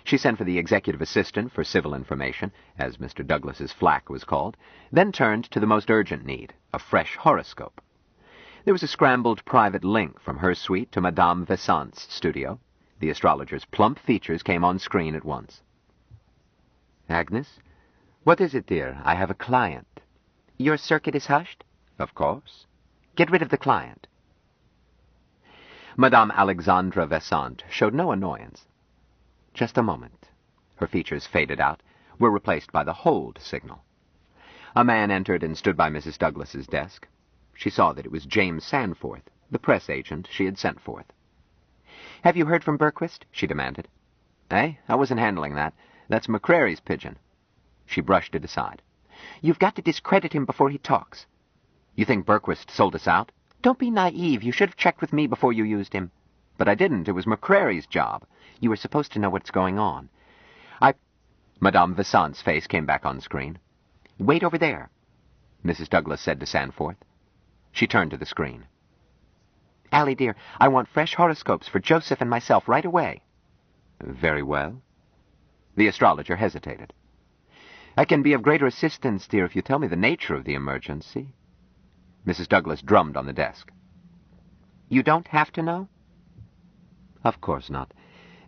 She sent for the executive assistant for civil information, as Mr. Douglas's flack was called, then turned to the most urgent need, a fresh horoscope. There was a scrambled private link from her suite to Madame Vesant's studio. The astrologer's plump features came on screen at once. Agnes? What is it, dear? I have a client. Your circuit is hushed? Of course. Get rid of the client. Madame Alexandra Vesant showed no annoyance. Just a moment. Her features faded out, were replaced by the hold signal. A man entered and stood by Mrs. Douglas's desk. She saw that it was James Sanforth, the press agent she had sent forth. Have you heard from Berquist? She demanded. I wasn't handling that. That's McCrary's pigeon. She brushed it aside. You've got to discredit him before he talks. You think Berquist sold us out? Don't be naive. You should have checked with me before you used him. But I didn't. It was McCrary's job. You were supposed to know what's going on. Madame Vesant's face came back on screen. Wait over there, Mrs. Douglas said to Sanforth. She turned to the screen. Allie, dear, I want fresh horoscopes for Joseph and myself right away. Very well. The astrologer hesitated. I can be of greater assistance, dear, if you tell me the nature of the emergency. Mrs. Douglas drummed on the desk. You don't have to know? Of course not.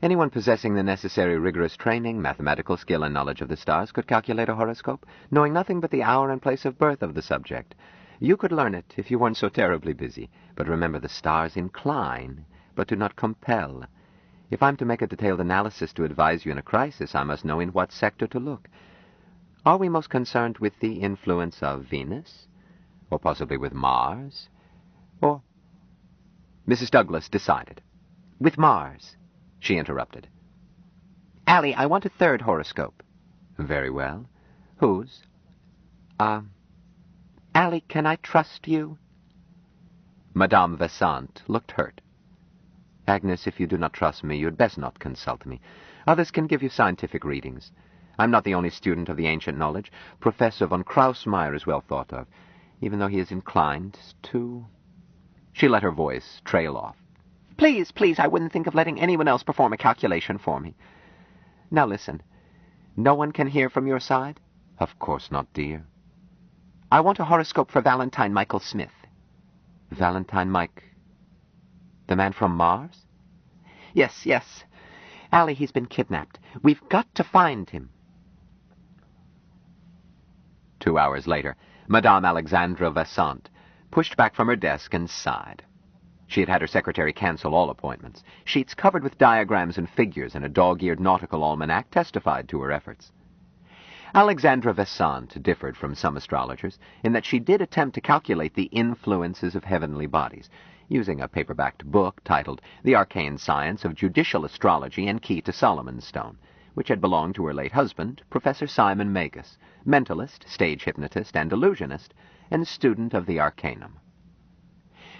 Anyone possessing the necessary rigorous training, mathematical skill, and knowledge of the stars could calculate a horoscope, knowing nothing but the hour and place of birth of the subject. You could learn it if you weren't so terribly busy. But remember, the stars incline, but do not compel. If I'm to make a detailed analysis to advise you in a crisis, I must know in what sector to look. Are we most concerned with the influence of Venus? Or possibly with Mars? Or... Mrs. Douglas decided. With Mars, she interrupted. Allie, I want a third horoscope. Very well. Whose? Allie, can I trust you? Madame Vasant looked hurt. Agnes, if you do not trust me, you had best not consult me. Others can give you scientific readings. I'm not the only student of the ancient knowledge. Professor von Krausmeyer is well thought of, even though he is inclined to... She let her voice trail off. Please, please, I wouldn't think of letting anyone else perform a calculation for me. Now listen. No one can hear from your side? Of course not, dear. I want a horoscope for Valentine Michael Smith. Valentine Mike... The man from Mars? Yes, yes. Allie, he's been kidnapped. We've got to find him. 2 hours later, Madame Alexandra Vasant pushed back from her desk and sighed. She had had her secretary cancel all appointments. Sheets covered with diagrams and figures and a dog-eared nautical almanac testified to her efforts. Alexandra Vasant differed from some astrologers in that she did attempt to calculate the influences of heavenly bodies, using a paperbacked book titled The Arcane Science of Judicial Astrology and Key to Solomon's Stone, which had belonged to her late husband, Professor Simon Magus, mentalist, stage hypnotist, and illusionist, and student of the Arcanum.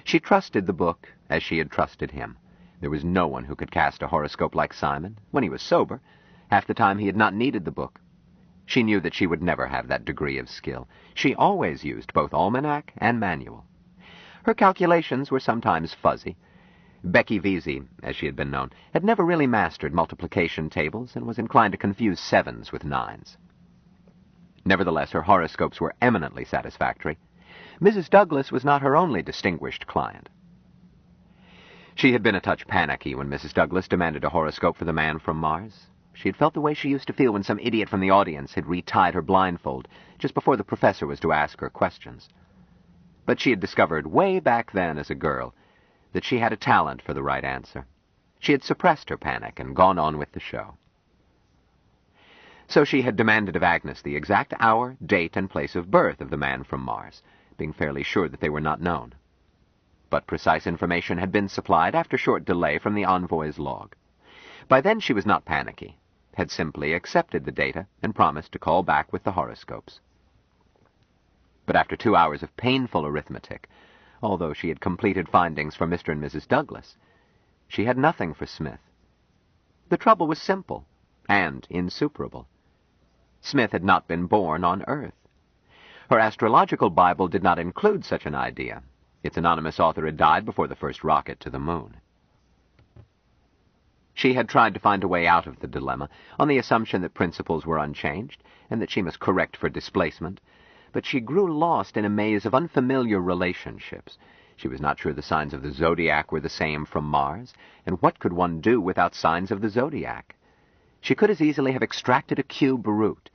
She trusted the book as she had trusted him. There was no one who could cast a horoscope like Simon. When he was sober, half the time he had not needed the book. She knew that she would never have that degree of skill. She always used both almanac and manual. Her calculations were sometimes fuzzy. Becky Vesey, as she had been known, had never really mastered multiplication tables and was inclined to confuse sevens with nines. Nevertheless, her horoscopes were eminently satisfactory. Mrs. Douglas was not her only distinguished client. She had been a touch panicky when Mrs. Douglas demanded a horoscope for the man from Mars. She had felt the way she used to feel when some idiot from the audience had retied her blindfold just before the professor was to ask her questions. But she had discovered way back then as a girl that she had a talent for the right answer. She had suppressed her panic and gone on with the show. So she had demanded of Agnes the exact hour, date, and place of birth of the man from Mars, being fairly sure that they were not known. But precise information had been supplied after short delay from the envoy's log. By then she was not panicky, had simply accepted the data and promised to call back with the horoscopes. But after 2 hours of painful arithmetic, although she had completed findings for Mr. and Mrs. Douglas, she had nothing for Smith. The trouble was simple and insuperable. Smith had not been born on Earth. Her astrological Bible did not include such an idea. Its anonymous author had died before the first rocket to the moon. She had tried to find a way out of the dilemma on the assumption that principles were unchanged and that she must correct for displacement, but she grew lost in a maze of unfamiliar relationships. She was not sure the signs of the zodiac were the same from Mars, and what could one do without signs of the zodiac? She could as easily have extracted a cube root,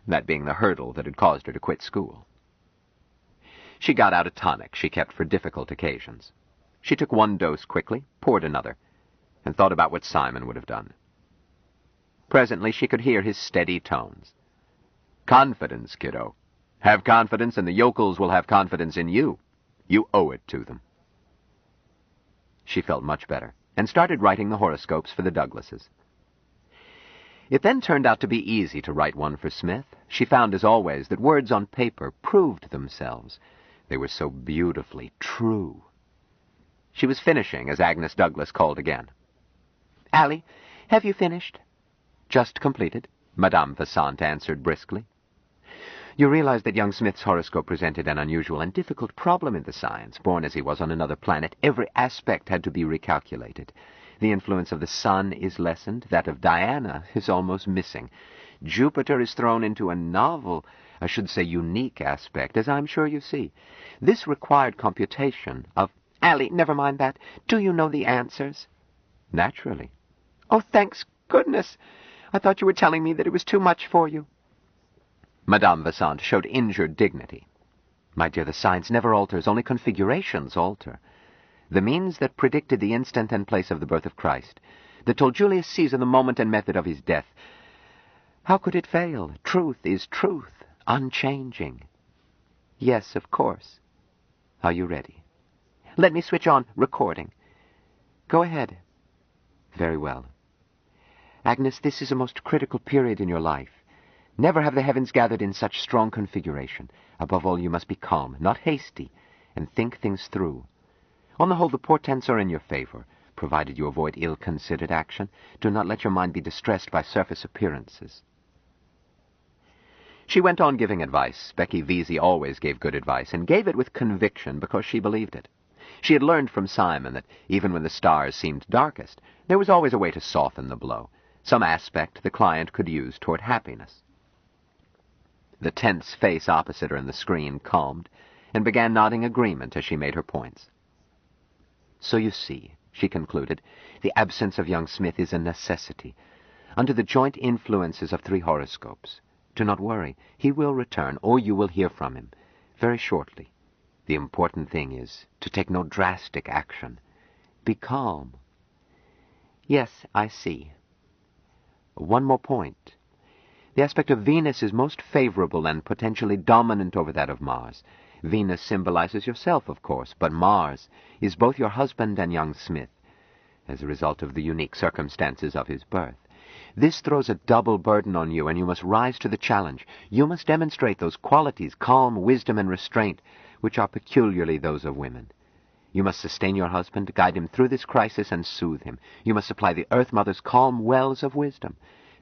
that being the hurdle that had caused her to quit school. She got out a tonic she kept for difficult occasions. She took one dose quickly, poured another, and thought about what Simon would have done. Presently she could hear his steady tones. "Confidence, kiddo. Have confidence, and the yokels will have confidence in you. You owe it to them." She felt much better, and started writing the horoscopes for the Douglases. It then turned out to be easy to write one for Smith. She found, as always, that words on paper proved themselves. They were so beautifully true. She was finishing as Agnes Douglas called again. "Allie, have you finished?" "Just completed," Madame Vasant answered briskly. You realize that young Smith's horoscope presented an unusual and difficult problem in the science. Born as he was on another planet, every aspect had to be recalculated. The influence of the sun is lessened. That of Diana is almost missing. Jupiter is thrown into a novel, I should say unique aspect, as I'm sure you see. This required computation of... Allie, never mind that. Do you know the answers? Naturally. Oh, thanks goodness. I thought you were telling me that it was too much for you. Madame Vasant showed injured dignity. My dear, the science never alters, only configurations alter. The means that predicted the instant and place of the birth of Christ that told Julius Caesar the moment and method of his death. How could it fail? Truth is truth, unchanging. Yes, of course. Are you ready? Let me switch on recording. Go ahead. Very well. Agnes, this is a most critical period in your life. Never have the heavens gathered in such strong configuration. Above all, you must be calm, not hasty, and think things through. On the whole, the portents are in your favor, provided you avoid ill-considered action. Do not let your mind be distressed by surface appearances. She went on giving advice. Becky Vesey always gave good advice, and gave it with conviction because she believed it. She had learned from Simon that even when the stars seemed darkest, there was always a way to soften the blow, some aspect the client could use toward happiness. The tense face opposite her in the screen calmed, and began nodding agreement as she made her points. So you see, she concluded, the absence of young Smith is a necessity. Under the joint influences of 3 horoscopes. Do not worry. He will return, or you will hear from him, very shortly. The important thing is to take no drastic action. Be calm. Yes, I see. One more point. The aspect of Venus is most favorable and potentially dominant over that of Mars. Venus symbolizes yourself, of course, but Mars is both your husband and young Smith, as a result of the unique circumstances of his birth. This throws a double burden on you, and you must rise to the challenge. You must demonstrate those qualities, calm, wisdom, and restraint, which are peculiarly those of women. You must sustain your husband, guide him through this crisis, and soothe him. You must supply the Earth Mother's calm wells of wisdom.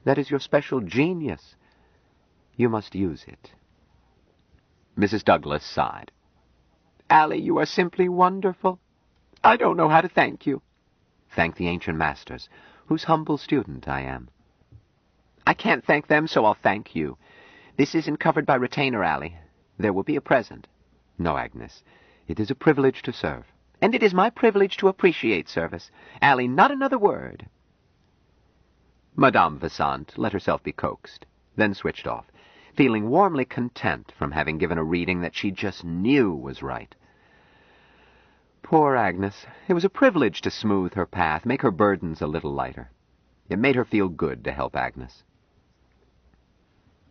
That is your special genius. You must use it. Mrs. Douglas sighed. Allie, you are simply wonderful. I don't know how to thank you. Thank the ancient masters, whose humble student I am. I can't thank them, so I'll thank you. This isn't covered by retainer, Allie. There will be a present. No, Agnes. It is a privilege to serve. And it is my privilege to appreciate service. Allie, not another word. Madame Vasant let herself be coaxed, then switched off, feeling warmly content from having given a reading that she just knew was right. Poor Agnes. It was a privilege to smooth her path, make her burdens a little lighter. It made her feel good to help Agnes.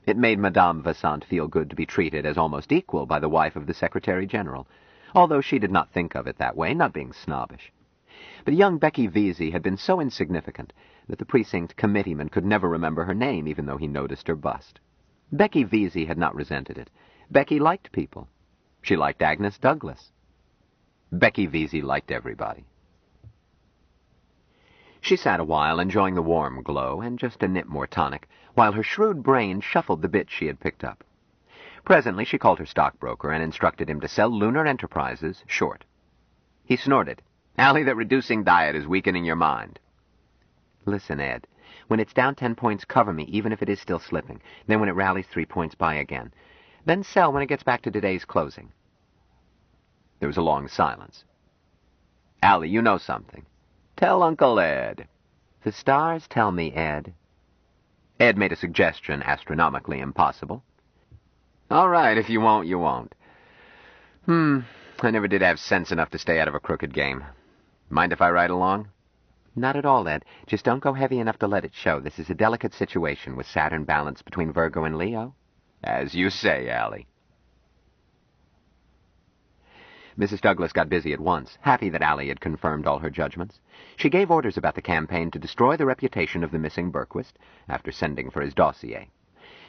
It made Madame Vasant feel good to be treated as almost equal by the wife of the Secretary-General, although she did not think of it that way, not being snobbish. But young Becky Vesey had been so insignificant that the precinct committeeman could never remember her name, even though he noticed her bust. Becky Vesey had not resented it. Becky liked people. She liked Agnes Douglas. Becky Vesey liked everybody. She sat a while, enjoying the warm glow and just a nip more tonic, while her shrewd brain shuffled the bits she had picked up. Presently she called her stockbroker and instructed him to sell Lunar Enterprises short. He snorted. Allie, that reducing diet is weakening your mind. Listen, Ed. When it's down 10 points, cover me, even if it is still slipping. Then when it rallies 3 points, buy again. Then sell when it gets back to today's closing. There was a long silence. Allie, you know something. Tell Uncle Ed. The stars tell me, Ed. Ed made a suggestion astronomically impossible. All right, if you won't, you won't. I never did have sense enough to stay out of a crooked game. Mind if I ride along? Not at all, Ed. Just don't go heavy enough to let it show. This is a delicate situation with Saturn balanced between Virgo and Leo. As you say, Allie. Mrs. Douglas got busy at once, happy that Allie had confirmed all her judgments. She gave orders about the campaign to destroy the reputation of the missing Berquist, after sending for his dossier.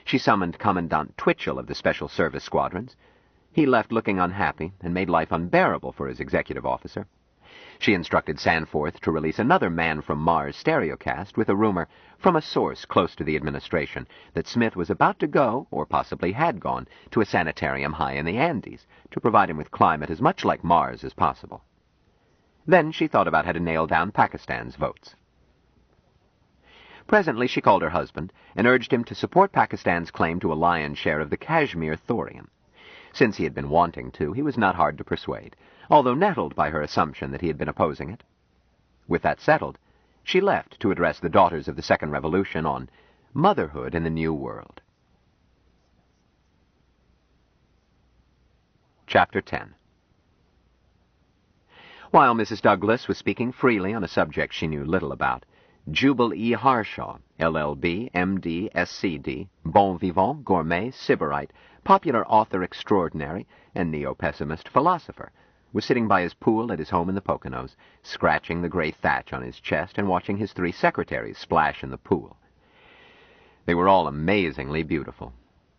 She summoned Commandant Twitchell of the Special Service Squadrons. He left looking unhappy and made life unbearable for his executive officer. She instructed Sanforth to release another Man from Mars stereocast with a rumor from a source close to the administration that Smith was about to go, or possibly had gone, to a sanitarium high in the Andes to provide him with climate as much like Mars as possible. Then she thought about how to nail down Pakistan's votes. Presently she called her husband and urged him to support Pakistan's claim to a lion's share of the Kashmir thorium. Since he had been wanting to, he was not hard to persuade, although nettled by her assumption that he had been opposing it. With that settled, she left to address the daughters of the Second Revolution on Motherhood in the New World. Chapter 10. While Mrs. Douglas was speaking freely on a subject she knew little about, Jubal E. Harshaw, LL.B., M.D., SC.D., bon vivant, gourmet, sybarite, popular author extraordinary, and neo-pessimist philosopher, was sitting by his pool at his home in the Poconos, scratching the gray thatch on his chest and watching his 3 secretaries splash in the pool. They were all amazingly beautiful.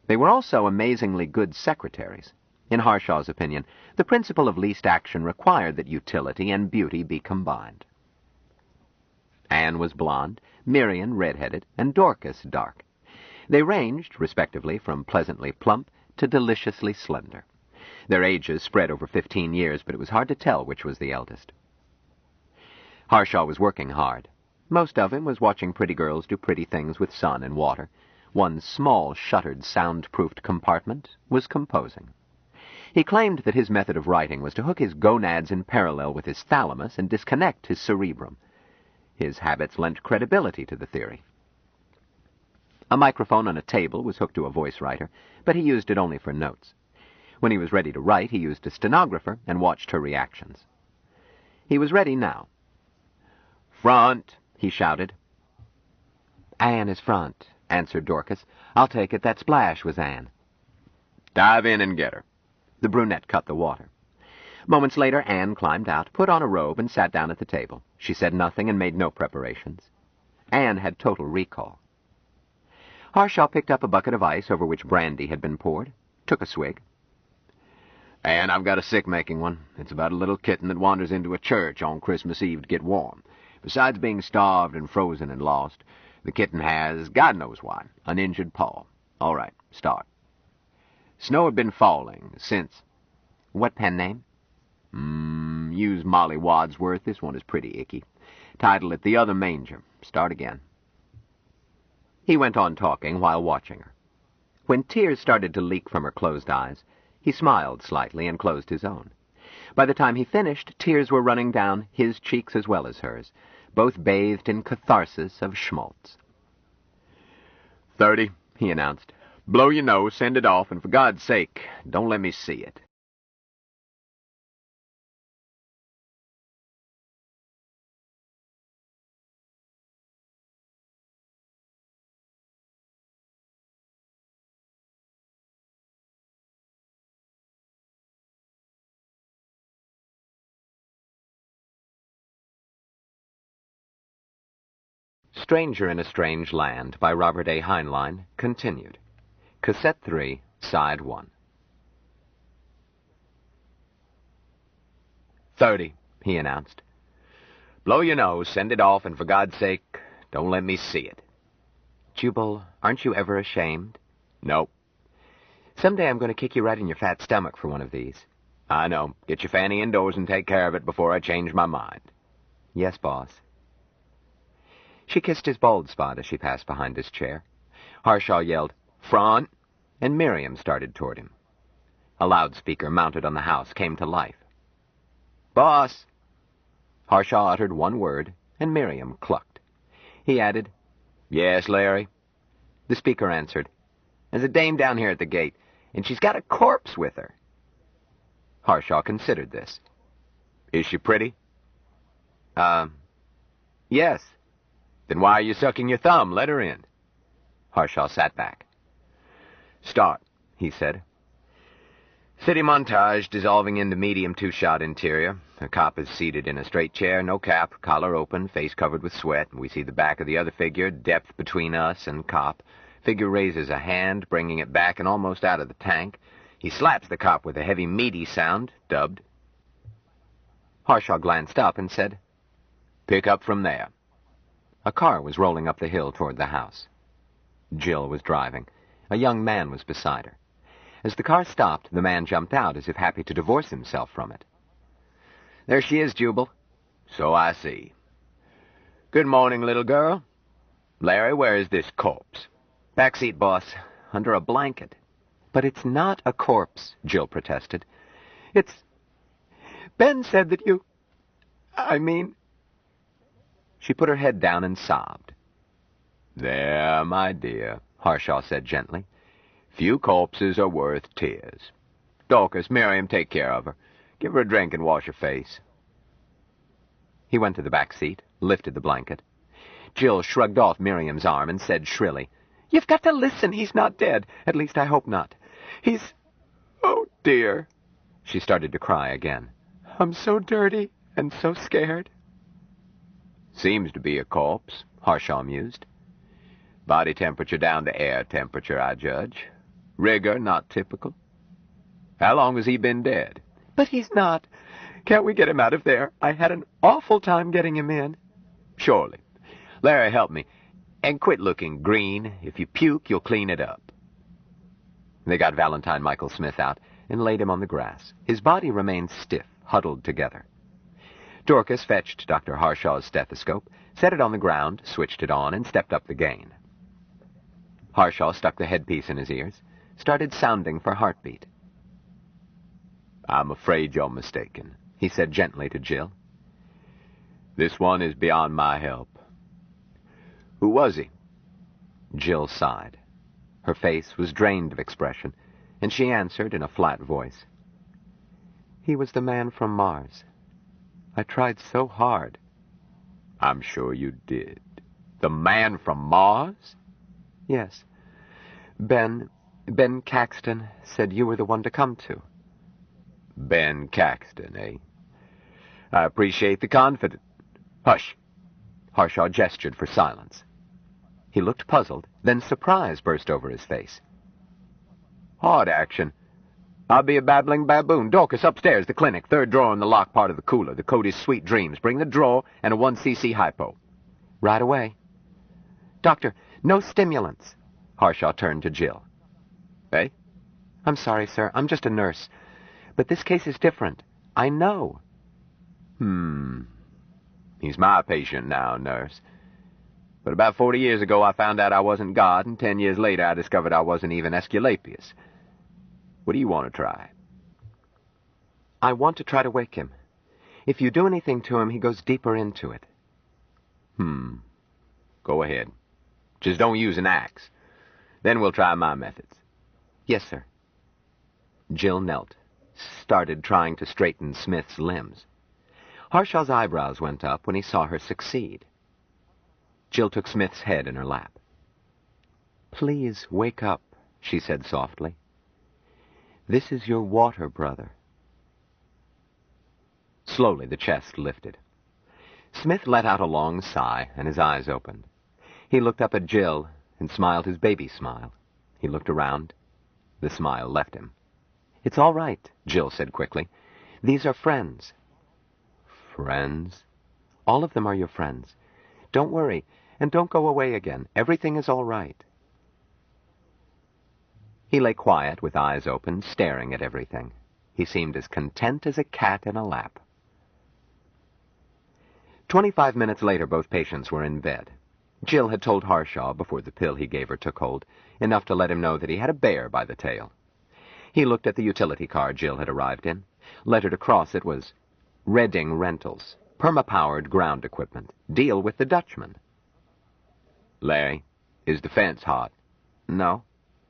They were also amazingly good secretaries. In Harshaw's opinion, the principle of least action required that utility and beauty be combined. Anne was blonde, Miriam red-headed, and Dorcas dark. They ranged, respectively, from pleasantly plump to deliciously slender. Their ages spread over 15 years, but it was hard to tell which was the eldest. Harshaw was working hard. Most of him was watching pretty girls do pretty things with sun and water. One small, shuttered, soundproofed compartment was composing. He claimed that his method of writing was to hook his gonads in parallel with his thalamus and disconnect his cerebrum. His habits lent credibility to the theory. A microphone on a table was hooked to a voice writer, but he used it only for notes. When he was ready to write, he used a stenographer and watched her reactions. He was ready now. "Front!" he shouted. "Anne is front," answered Dorcas. "I'll take it that Splash was Anne." "Dive in and get her." The brunette cut the water. Moments later, Anne climbed out, put on a robe, and sat down at the table. She said nothing and made no preparations. Anne had total recall. Harshaw picked up a bucket of ice over which brandy had been poured, took a swig. "Anne, I've got a sick-making one. It's about a little kitten that wanders into a church on Christmas Eve to get warm. Besides being starved and frozen and lost, the kitten has, God knows why, an injured paw. All right, start. Snow had been falling since..." "What pen name?" Use Molly Wadsworth. This one is pretty icky. Title it The Other Manger. Start again." He went on talking while watching her. When tears started to leak from her closed eyes, he smiled slightly and closed his own. By the time he finished, tears were running down his cheeks as well as hers, both bathed in catharsis of schmaltz. 30, he announced. "Blow your nose, send it off, and for God's sake, don't let me see it." Stranger in a Strange Land by Robert A. Heinlein, continued. Cassette 3, Side 1. 30, he announced. "Blow your nose, send it off, and for God's sake, don't let me see it." "Jubal, aren't you ever ashamed?" "Nope." "Someday I'm going to kick you right in your fat stomach for one of these." "I know. Get your fanny indoors and take care of it before I change my mind." "Yes, boss." She kissed his bald spot as she passed behind his chair. Harshaw yelled, "Front!" and Miriam started toward him. A loudspeaker mounted on the house came to life. "Boss!" Harshaw uttered one word, and Miriam clucked. He added, "Yes, Larry?" The speaker answered, "There's a dame down here at the gate, and she's got a corpse with her." Harshaw considered this. "Is she pretty?" Yes." "Then why are you sucking your thumb? Let her in." Harshaw sat back. "Start," he said. City montage dissolving into medium 2-shot interior. A cop is seated in a straight chair, no cap, collar open, face covered with sweat. We see the back of the other figure, depth between us and cop. Figure raises a hand, bringing it back and almost out of the tank. He slaps the cop with a heavy, meaty sound, dubbed. Harshaw glanced up and said, "Pick up from there." A car was rolling up the hill toward the house. Jill was driving. A young man was beside her. As the car stopped, the man jumped out as if happy to divorce himself from it. "There she is, Jubal." "So I see. Good morning, little girl. Larry, where is this corpse?" "Back seat, boss. Under a blanket." "But it's not a corpse," Jill protested. "It's... Ben said that you... I mean..." She put her head down and sobbed. "There, my dear," Harshaw said gently. "Few corpses are worth tears. Dorcas, Miriam, take care of her. Give her a drink and wash her face." He went to the back seat, lifted the blanket. Jill shrugged off Miriam's arm and said shrilly, "You've got to listen. He's not dead. At least I hope not. He's... Oh, dear." She started to cry again. "I'm so dirty and so scared." "Seems to be a corpse," Harshaw mused. "Body temperature down to air temperature, I judge. Rigor not typical. How long has he been dead?" "But he's not. Can't we get him out of there? I had an awful time getting him in." "Surely. Larry, help me. And quit looking green. If you puke, you'll clean it up." They got Valentine Michael Smith out and laid him on the grass. His body remained stiff, huddled together. Dorcas fetched Dr. Harshaw's stethoscope, set it on the ground, switched it on, and stepped up the gain. Harshaw stuck the headpiece in his ears, started sounding for heartbeat. "I'm afraid you're mistaken," he said gently to Jill. "This one is beyond my help. Who was he?" Jill sighed. Her face was drained of expression, and she answered in a flat voice. "He was the man from Mars. I tried so hard." "I'm sure you did. The man from Mars?" "Yes. Ben Caxton said you were the one to come to." "Ben Caxton, eh? I appreciate the confidence." "Hush!" Harshaw gestured for silence. He looked puzzled, then surprise burst over his face. "Hard action. I'll be a babbling baboon. Dorcas, upstairs, the clinic, third drawer in the locked part of the cooler. The code is Sweet Dreams. Bring the drawer and a 1cc hypo." "Right away." "Doctor, no stimulants." Harshaw turned to Jill. "Eh?" "I'm sorry, sir. I'm just a nurse. But this case is different. I know." He's my patient now, nurse. But about 40 years ago I found out I wasn't God, and 10 years later I discovered I wasn't even Aesculapius. What do you want to try?" "I want to try to wake him. If you do anything to him, he goes deeper into it." Go ahead. Just don't use an axe. Then we'll try my methods." "Yes, sir." Jill knelt, started trying to straighten Smith's limbs. Harshaw's eyebrows went up when he saw her succeed. Jill took Smith's head in her lap. "Please wake up," she said softly. "This is your water brother." Slowly the chest lifted. Smith let out a long sigh, and his eyes opened. He looked up at Jill and smiled his baby smile. He looked around. The smile left him. "It's all right," Jill said quickly. "These are friends." "Friends?" "All of them are your friends. Don't worry, and don't go away again. Everything is all right." He lay quiet, with eyes open, staring at everything. He seemed as content as a cat in a lap. 25 minutes later, both patients were in bed. Jill had told Harshaw, before the pill he gave her took hold, enough to let him know that he had a bear by the tail. He looked at the utility car Jill had arrived in. Lettered across it was Redding Rentals, perma-powered ground equipment. Deal with the Dutchman. "Larry, is the fence hot?" "No."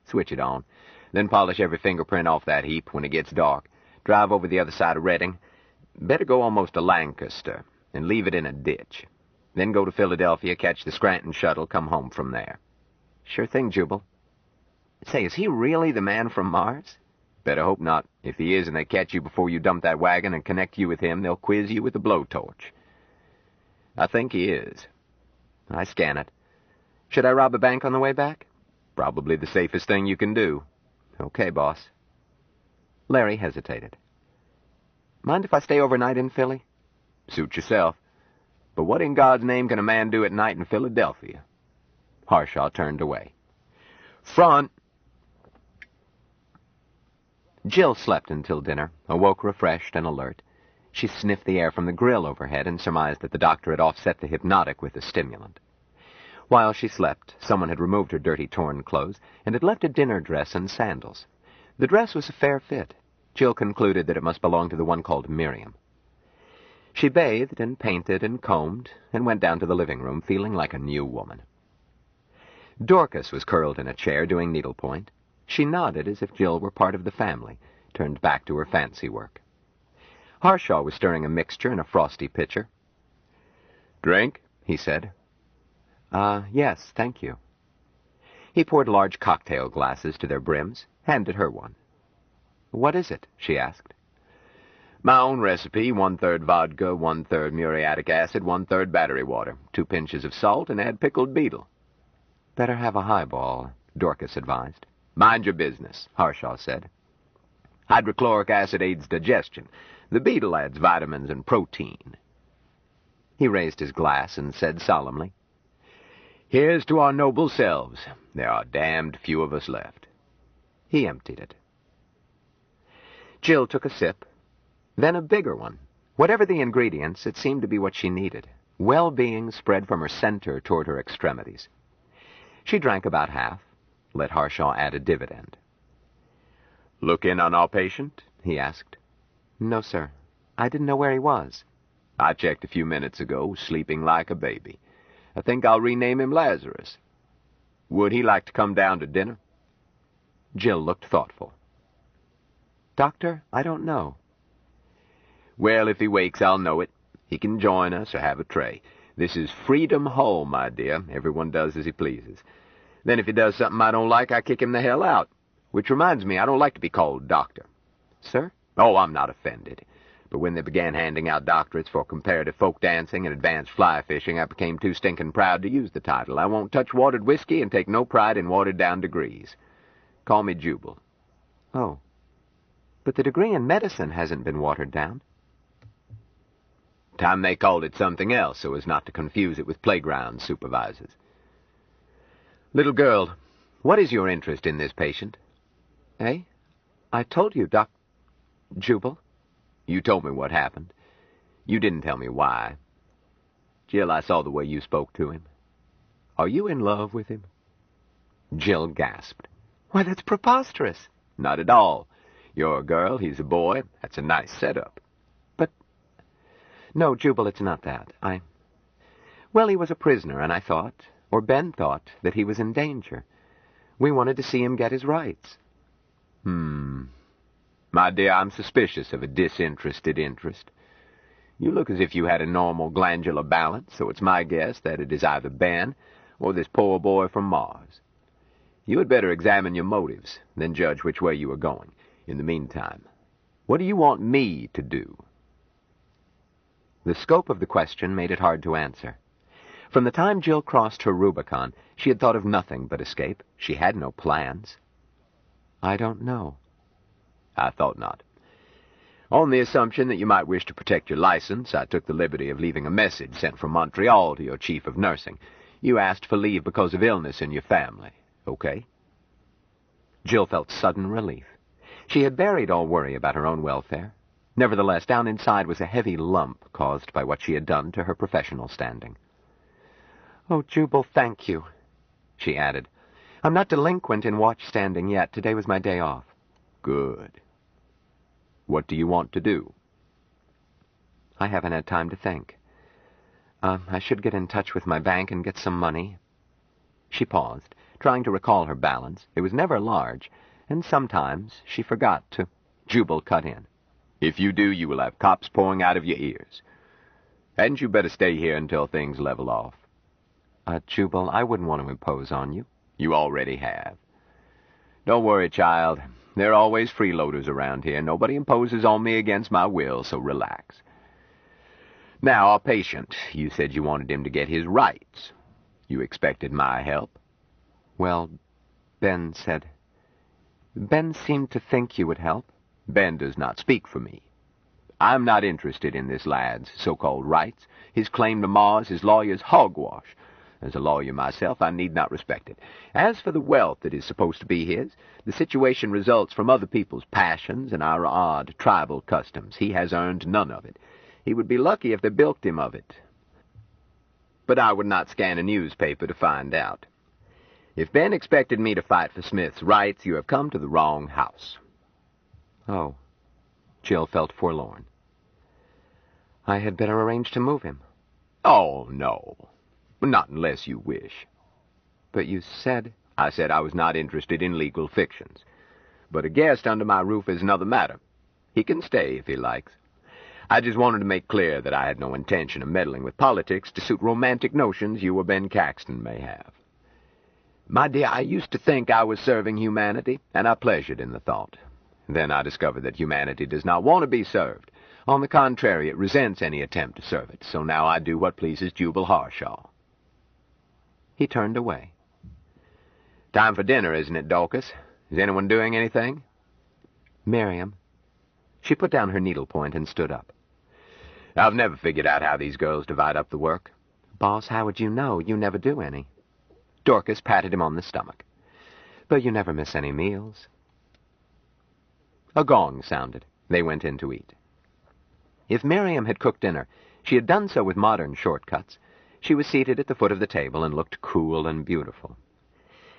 "Switch it on. Then polish every fingerprint off that heap when it gets dark. Drive over the other side of Redding. Better go almost to Lancaster, and leave it in a ditch. Then go to Philadelphia, catch the Scranton shuttle, come home from there." "Sure thing, Jubal." "Say, is he really the man from Mars?" "Better hope not. If he is and they catch you before you dump that wagon and connect you with him, they'll quiz you with a blowtorch." "I think he is." "I scan it. Should I rob a bank on the way back?" "Probably the safest thing you can do." "Okay, boss." Larry hesitated. "Mind if I stay overnight in Philly?" "Suit yourself. But what in God's name can a man do at night in Philadelphia?" Harshaw turned away. "Front!" Jill slept until dinner, awoke refreshed and alert. She sniffed the air from the grill overhead and surmised that the doctor had offset the hypnotic with a stimulant. While she slept, someone had removed her dirty, torn clothes and had left a dinner dress and sandals. The dress was a fair fit. Jill concluded that it must belong to the one called Miriam. She bathed and painted and combed and went down to the living room feeling like a new woman. Dorcas was curled in a chair doing needlepoint. She nodded as if Jill were part of the family, turned back to her fancy work. Harshaw was stirring a mixture in a frosty pitcher. "Drink?" he said. Yes, thank you. He poured large cocktail glasses to their brims, handed her one. What is it? She asked. My own recipe, 1/3 vodka, 1/3 muriatic acid, 1/3 battery water, 2 pinches of salt, and add pickled beetle. Better have a highball, Dorcas advised. Mind your business, Harshaw said. Hydrochloric acid aids digestion. The beetle adds vitamins and protein. He raised his glass and said solemnly, Here's to our noble selves. There are damned few of us left. He emptied it. Jill took a sip, then a bigger one. Whatever the ingredients, it seemed to be what she needed. Well-being spread from her center toward her extremities. She drank about half, let Harshaw add a dividend. Look in on our patient? He asked. No, sir. I didn't know where he was. I checked a few minutes ago, sleeping like a baby. I think I'll rename him Lazarus. Would he like to come down to dinner? Jill looked thoughtful. Doctor, I don't know. Well, if he wakes, I'll know it. He can join us or have a tray. This is Freedom Hall, my dear. Everyone does as he pleases. Then if he does something I don't like, I kick him the hell out. Which reminds me, I don't like to be called doctor. Sir? Oh, I'm not offended. But when they began handing out doctorates for comparative folk dancing and advanced fly fishing, I became too stinking proud to use the title. I won't touch watered whiskey and take no pride in watered-down degrees. Call me Jubal. Oh. But the degree in medicine hasn't been watered down. Time they called it something else so as not to confuse it with playground supervisors. Little girl, what is your interest in this patient? Eh? I told you, Jubal. You told me what happened. You didn't tell me why. Jill, I saw the way you spoke to him. Are you in love with him? Jill gasped. Why, that's preposterous. Not at all. You're a girl, he's a boy. That's a nice setup. But... No, Jubal, it's not that. Well, he was a prisoner, and I thought, or Ben thought, that he was in danger. We wanted to see him get his rights. My dear, I'm suspicious of a disinterested interest. You look as if you had a normal glandular balance, so it's my guess that it is either Ben or this poor boy from Mars. You had better examine your motives, then judge which way you are going. In the meantime, what do you want me to do? The scope of the question made it hard to answer. From the time Jill crossed her Rubicon, she had thought of nothing but escape. She had no plans. I don't know. I thought not. On the assumption that you might wish to protect your license, I took the liberty of leaving a message sent from Montreal to your chief of nursing. You asked for leave because of illness in your family. Okay? Jill felt sudden relief. She had buried all worry about her own welfare. Nevertheless, down inside was a heavy lump caused by what she had done to her professional standing. Oh, Jubal, thank you, she added. I'm not delinquent in watch standing yet. Today was my day off. Good. What do you want to do? I haven't had time to think. I should get in touch with my bank and get some money. She paused, trying to recall her balance. It was never large, and sometimes she forgot to. Jubal cut in. If you do, you will have cops pouring out of your ears. Hadn't you better stay here until things level off? Jubal, I wouldn't want to impose on you. You already have. Don't worry, child. There are always freeloaders around here. Nobody imposes on me against my will, so relax. Now, our patient, you said you wanted him to get his rights. You expected my help? Well, Ben said... Ben seemed to think you would help. Ben does not speak for me. I'm not interested in this lad's so-called rights. His claim to Mars, his lawyer's hogwash. As a lawyer myself, I need not respect it. As for the wealth that is supposed to be his, the situation results from other people's passions and our odd tribal customs. He has earned none of it. He would be lucky if they bilked him of it. But I would not scan a newspaper to find out. If Ben expected me to fight for Smith's rights, you have come to the wrong house. Oh. Jill felt forlorn. I had better arrange to move him. Oh, no. Not unless you wish. But you said... I said I was not interested in legal fictions. But a guest under my roof is another matter. He can stay if he likes. I just wanted to make clear that I had no intention of meddling with politics to suit romantic notions you or Ben Caxton may have. My dear, I used to think I was serving humanity, and I pleasured in the thought. Then I discovered that humanity does not want to be served. On the contrary, it resents any attempt to serve it, so now I do what pleases Jubal Harshaw. He turned away. Time for dinner, isn't it, Dorcas? Is anyone doing anything? Miriam. She put down her needlepoint and stood up. I've never figured out how these girls divide up the work. Boss, how would you know? You never do any. Dorcas patted him on the stomach. But you never miss any meals. A gong sounded. They went in to eat. If Miriam had cooked dinner, she had done so with modern shortcuts. She was seated at the foot of the table and looked cool and beautiful.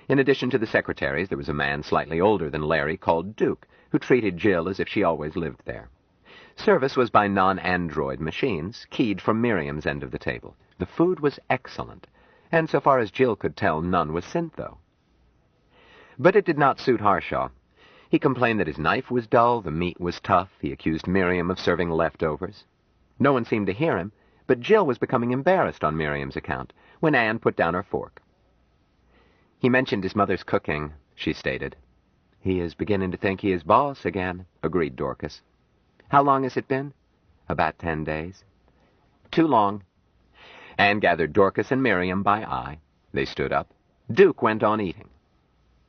In addition to the secretaries, there was a man slightly older than Larry called Duke, who treated Jill as if she always lived there. Service was by non-android machines, keyed from Miriam's end of the table. The food was excellent, and so far as Jill could tell, none was syntho. But it did not suit Harshaw. He complained that his knife was dull, the meat was tough, he accused Miriam of serving leftovers. No one seemed to hear him, but Jill was becoming embarrassed on Miriam's account when Anne put down her fork. He mentioned his mother's cooking, she stated. He is beginning to think he is boss again, agreed Dorcas. How long has it been? About 10 days. Too long. Anne gathered Dorcas and Miriam by eye. They stood up. Duke went on eating.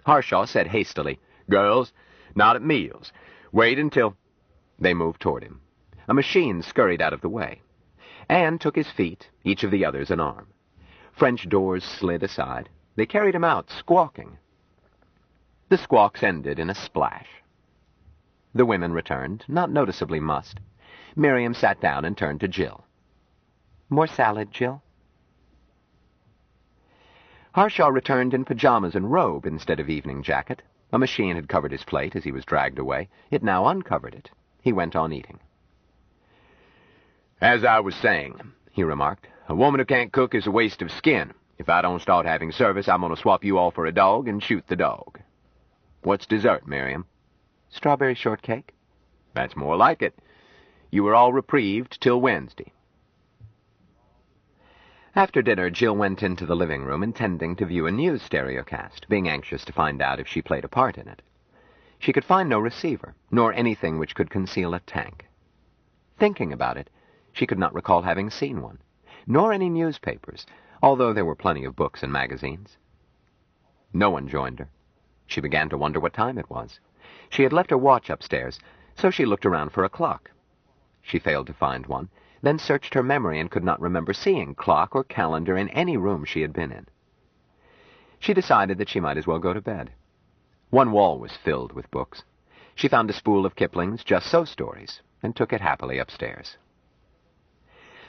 Harshaw said hastily, "Girls, not at meals. Wait until—" They moved toward him. A machine scurried out of the way. Anne took his feet, each of the others an arm. French doors slid aside. They carried him out, squawking. The squawks ended in a splash. The women returned, not noticeably mussed. Miriam sat down and turned to Jill. More salad, Jill? Harshaw returned in pajamas and robe instead of evening jacket. A machine had covered his plate as he was dragged away. It now uncovered it. He went on eating. "As I was saying," he remarked, "a woman who can't cook is a waste of skin. If I don't start having service, I'm going to swap you all for a dog and shoot the dog. What's dessert, Miriam?" Strawberry shortcake. "That's more like it. You were all reprieved till Wednesday." After dinner, Jill went into the living room intending to view a news stereocast, being anxious to find out if she played a part in it. She could find no receiver, nor anything which could conceal a tank. Thinking about it, she could not recall having seen one, nor any newspapers, although there were plenty of books and magazines. No one joined her. She began to wonder what time it was. She had left her watch upstairs, so she looked around for a clock. She failed to find one, then searched her memory and could not remember seeing clock or calendar in any room she had been in. She decided that she might as well go to bed. One wall was filled with books. She found a spool of Kipling's Just So stories and took it happily upstairs.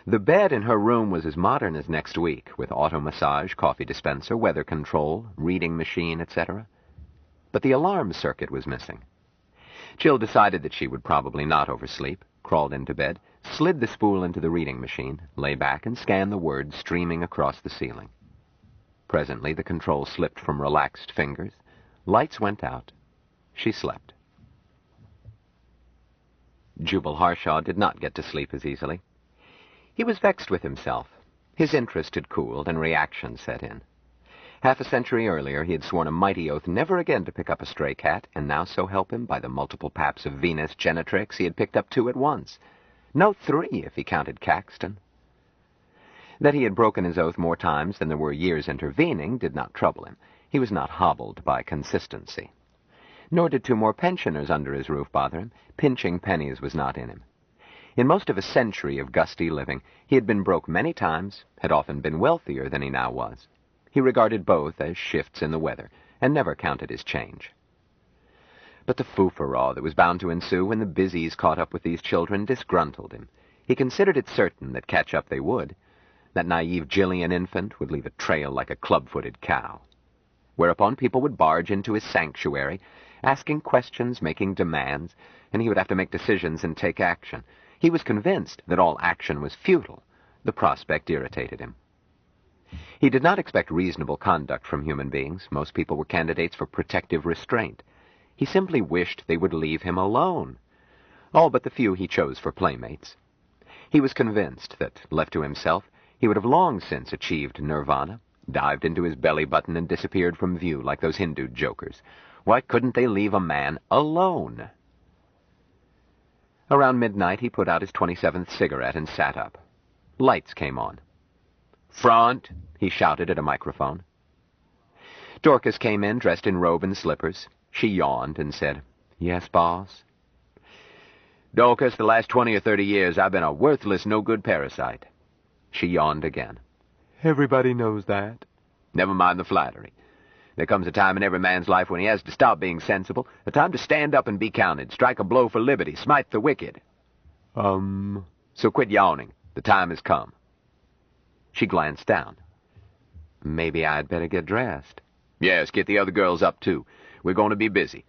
The bed in her room was as modern as next week, with auto massage, coffee dispenser, weather control, reading machine, etc. But the alarm circuit was missing. Jill decided that she would probably not oversleep, crawled into bed, slid the spool into the reading machine, lay back, and scanned the words streaming across the ceiling. Presently, the control slipped from relaxed fingers. Lights went out. She slept. Jubal Harshaw did not get to sleep as easily. He was vexed with himself. His interest had cooled, and reaction set in. Half a century earlier, he had sworn a mighty oath never again to pick up a stray cat, and now, so help him, by the multiple paps of Venus Genetrix, he had picked up 2 at once. No, 3, if he counted Caxton. That he had broken his oath more times than there were years intervening did not trouble him. He was not hobbled by consistency. Nor did 2 more pensioners under his roof bother him. Pinching pennies was not in him. In most of a century of gusty living, he had been broke many times, had often been wealthier than he now was. He regarded both as shifts in the weather, and never counted his change. But the foo-for-all that was bound to ensue when the busies caught up with these children disgruntled him. He considered it certain that catch up they would. That naive Jillian infant would leave a trail like a club-footed cow. Whereupon people would barge into his sanctuary, asking questions, making demands, and he would have to make decisions and take action. He was convinced that all action was futile. The prospect irritated him. He did not expect reasonable conduct from human beings. Most people were candidates for protective restraint. He simply wished they would leave him alone. All but the few he chose for playmates. He was convinced that, left to himself, he would have long since achieved nirvana, dived into his belly button and disappeared from view like those Hindu jokers. Why couldn't they leave a man alone? Around midnight, he put out his 27th cigarette and sat up. Lights came on. "Front!" he shouted at a microphone. Dorcas came in, dressed in robe and slippers. She yawned and said, "Yes, boss?" "Dorcas, the last 20 or 30 years I've been a worthless, no-good parasite." She yawned again. "Everybody knows that." "Never mind the flattery. There comes a time in every man's life when he has to stop being sensible, a time to stand up and be counted, strike a blow for liberty, smite the wicked." So quit yawning. The time has come." She glanced down. "Maybe I'd better get dressed." "Yes, get the other girls up, too. We're going to be busy.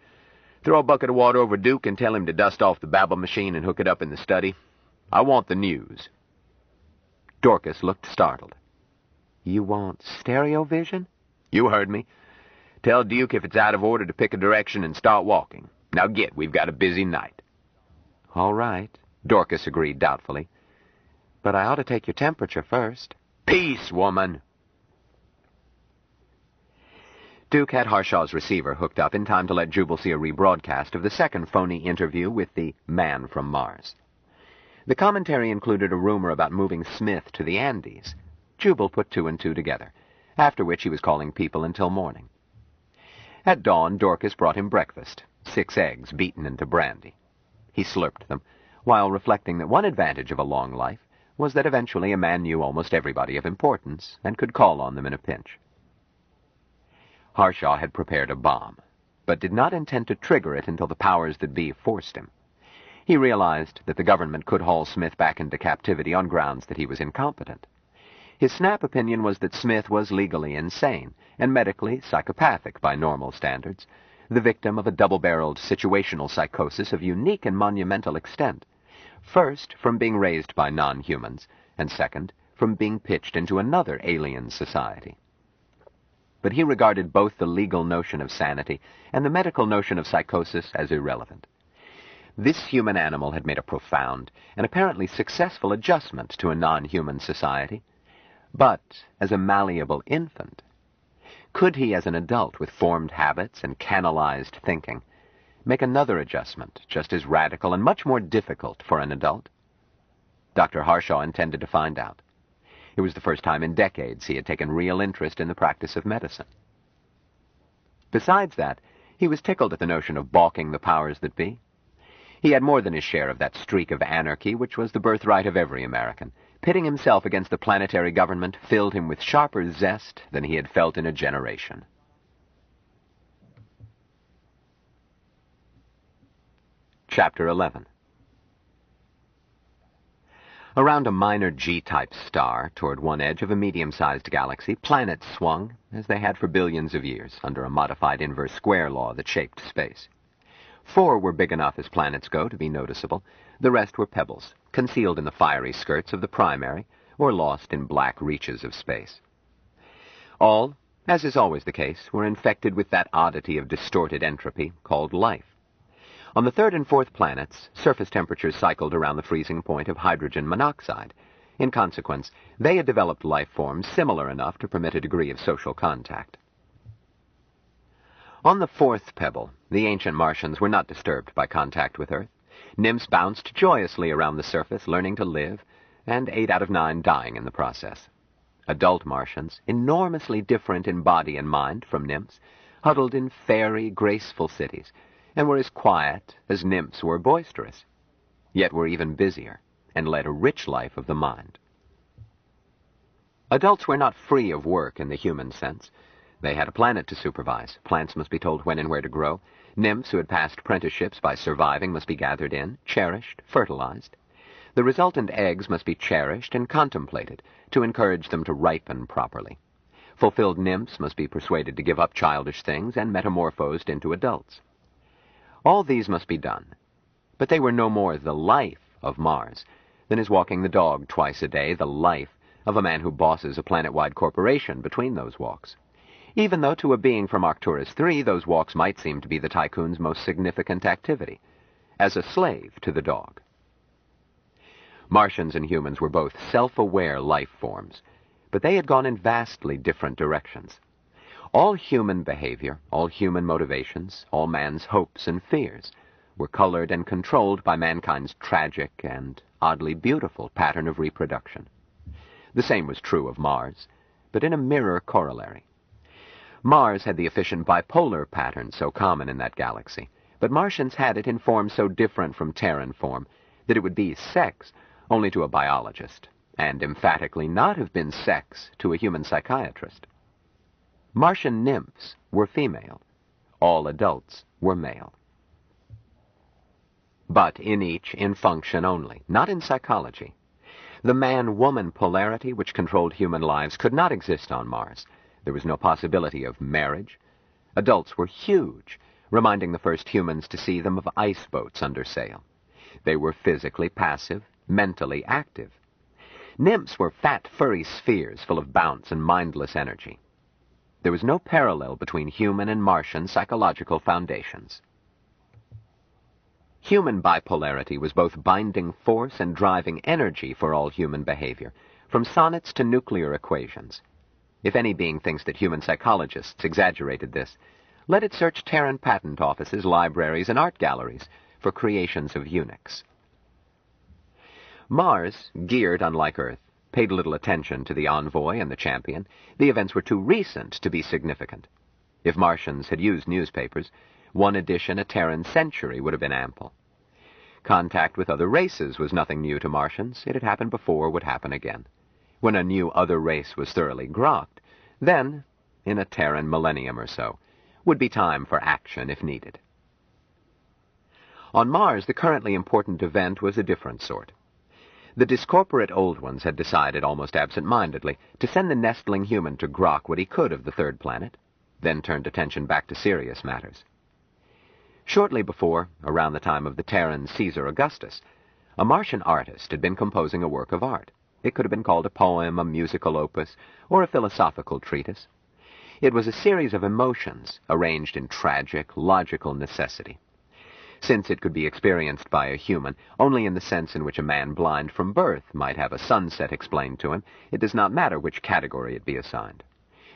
Throw a bucket of water over Duke and tell him to dust off the babble machine and hook it up in the study. I want the news." Dorcas looked startled. "You want stereo vision?" "You heard me. Tell Duke if it's out of order to pick a direction and start walking. Now get, we've got a busy night." "All right," Dorcas agreed doubtfully. "But I ought to take your temperature first." "Peace, woman!" Duke had Harshaw's receiver hooked up in time to let Jubal see a rebroadcast of the second phony interview with the man from Mars. The commentary included a rumor about moving Smith to the Andes. Jubal put two and two together, after which he was calling people until morning. At dawn, Dorcas brought him breakfast, 6 eggs beaten into brandy. He slurped them, while reflecting that one advantage of a long life was that eventually a man knew almost everybody of importance and could call on them in a pinch. Harshaw had prepared a bomb, but did not intend to trigger it until the powers that be forced him. He realized that the government could haul Smith back into captivity on grounds that he was incompetent. His snap opinion was that Smith was legally insane and medically psychopathic by normal standards, the victim of a double-barreled situational psychosis of unique and monumental extent, first from being raised by non-humans, and second from being pitched into another alien society. But he regarded both the legal notion of sanity and the medical notion of psychosis as irrelevant. This human animal had made a profound and apparently successful adjustment to a non-human society. But as a malleable infant, could he, as an adult with formed habits and canalized thinking, make another adjustment just as radical and much more difficult for an adult? Dr. Harshaw intended to find out. It was the first time in decades he had taken real interest in the practice of medicine. Besides that, he was tickled at the notion of balking the powers that be. He had more than his share of that streak of anarchy which was the birthright of every American. Pitting himself against the planetary government filled him with sharper zest than he had felt in a generation. Chapter 11. Around a minor G-type star, toward one edge of a medium-sized galaxy, planets swung, as they had for billions of years, under a modified inverse square law that shaped space. 4 were big enough as planets go to be noticeable. The rest were pebbles, concealed in the fiery skirts of the primary, or lost in black reaches of space. All, as is always the case, were infected with that oddity of distorted entropy called life. On the 3rd and 4th planets, surface temperatures cycled around the freezing point of hydrogen monoxide. In consequence, they had developed life forms similar enough to permit a degree of social contact. On the 4th pebble, the ancient Martians were not disturbed by contact with Earth. Nymphs bounced joyously around the surface, learning to live, and 8 out of 9 dying in the process. Adult Martians, enormously different in body and mind from nymphs, huddled in fairy, graceful cities, and were as quiet as nymphs were boisterous, yet were even busier, and led a rich life of the mind. Adults were not free of work in the human sense. They had a planet to supervise. Plants must be told when and where to grow. Nymphs who had passed apprenticeships by surviving must be gathered in, cherished, fertilized. The resultant eggs must be cherished and contemplated to encourage them to ripen properly. Fulfilled nymphs must be persuaded to give up childish things and metamorphosed into adults. All these must be done, but they were no more the life of Mars than is walking the dog twice a day the life of a man who bosses a planet-wide corporation between those walks, even though to a being from Arcturus 3 those walks might seem to be the tycoon's most significant activity, as a slave to the dog. Martians and humans were both self-aware life forms, but they had gone in vastly different directions. All human behavior, all human motivations, all man's hopes and fears were colored and controlled by mankind's tragic and oddly beautiful pattern of reproduction. The same was true of Mars, but in a mirror corollary. Mars had the efficient bipolar pattern so common in that galaxy, but Martians had it in form so different from Terran form that it would be sex only to a biologist, and emphatically not have been sex to a human psychiatrist. Martian nymphs were female. All adults were male. But in each in function only, not in psychology. The man-woman polarity which controlled human lives could not exist on Mars. There was no possibility of marriage. Adults were huge, reminding the first humans to see them of ice boats under sail. They were physically passive, mentally active. Nymphs were fat, furry spheres full of bounce and mindless energy. There was no parallel between human and Martian psychological foundations. Human bipolarity was both binding force and driving energy for all human behavior, from sonnets to nuclear equations. If any being thinks that human psychologists exaggerated this, let it search Terran patent offices, libraries, and art galleries for creations of eunuchs. Mars, geared unlike Earth, paid little attention to the envoy and the champion. The events were too recent to be significant. If Martians had used newspapers, one edition a Terran century would have been ample. Contact with other races was nothing new to Martians. It had happened before, would happen again. When a new other race was thoroughly grokked, then, in a Terran millennium or so, would be time for action if needed. On Mars, the currently important event was a different sort. The discorporate Old Ones had decided, almost absent-mindedly, to send the nestling human to grok what he could of the third planet, then turned attention back to serious matters. Shortly before, around the time of the Terran Caesar Augustus, a Martian artist had been composing a work of art. It could have been called a poem, a musical opus, or a philosophical treatise. It was a series of emotions arranged in tragic, logical necessity. Since it could be experienced by a human only in the sense in which a man blind from birth might have a sunset explained to him, it does not matter which category it be assigned.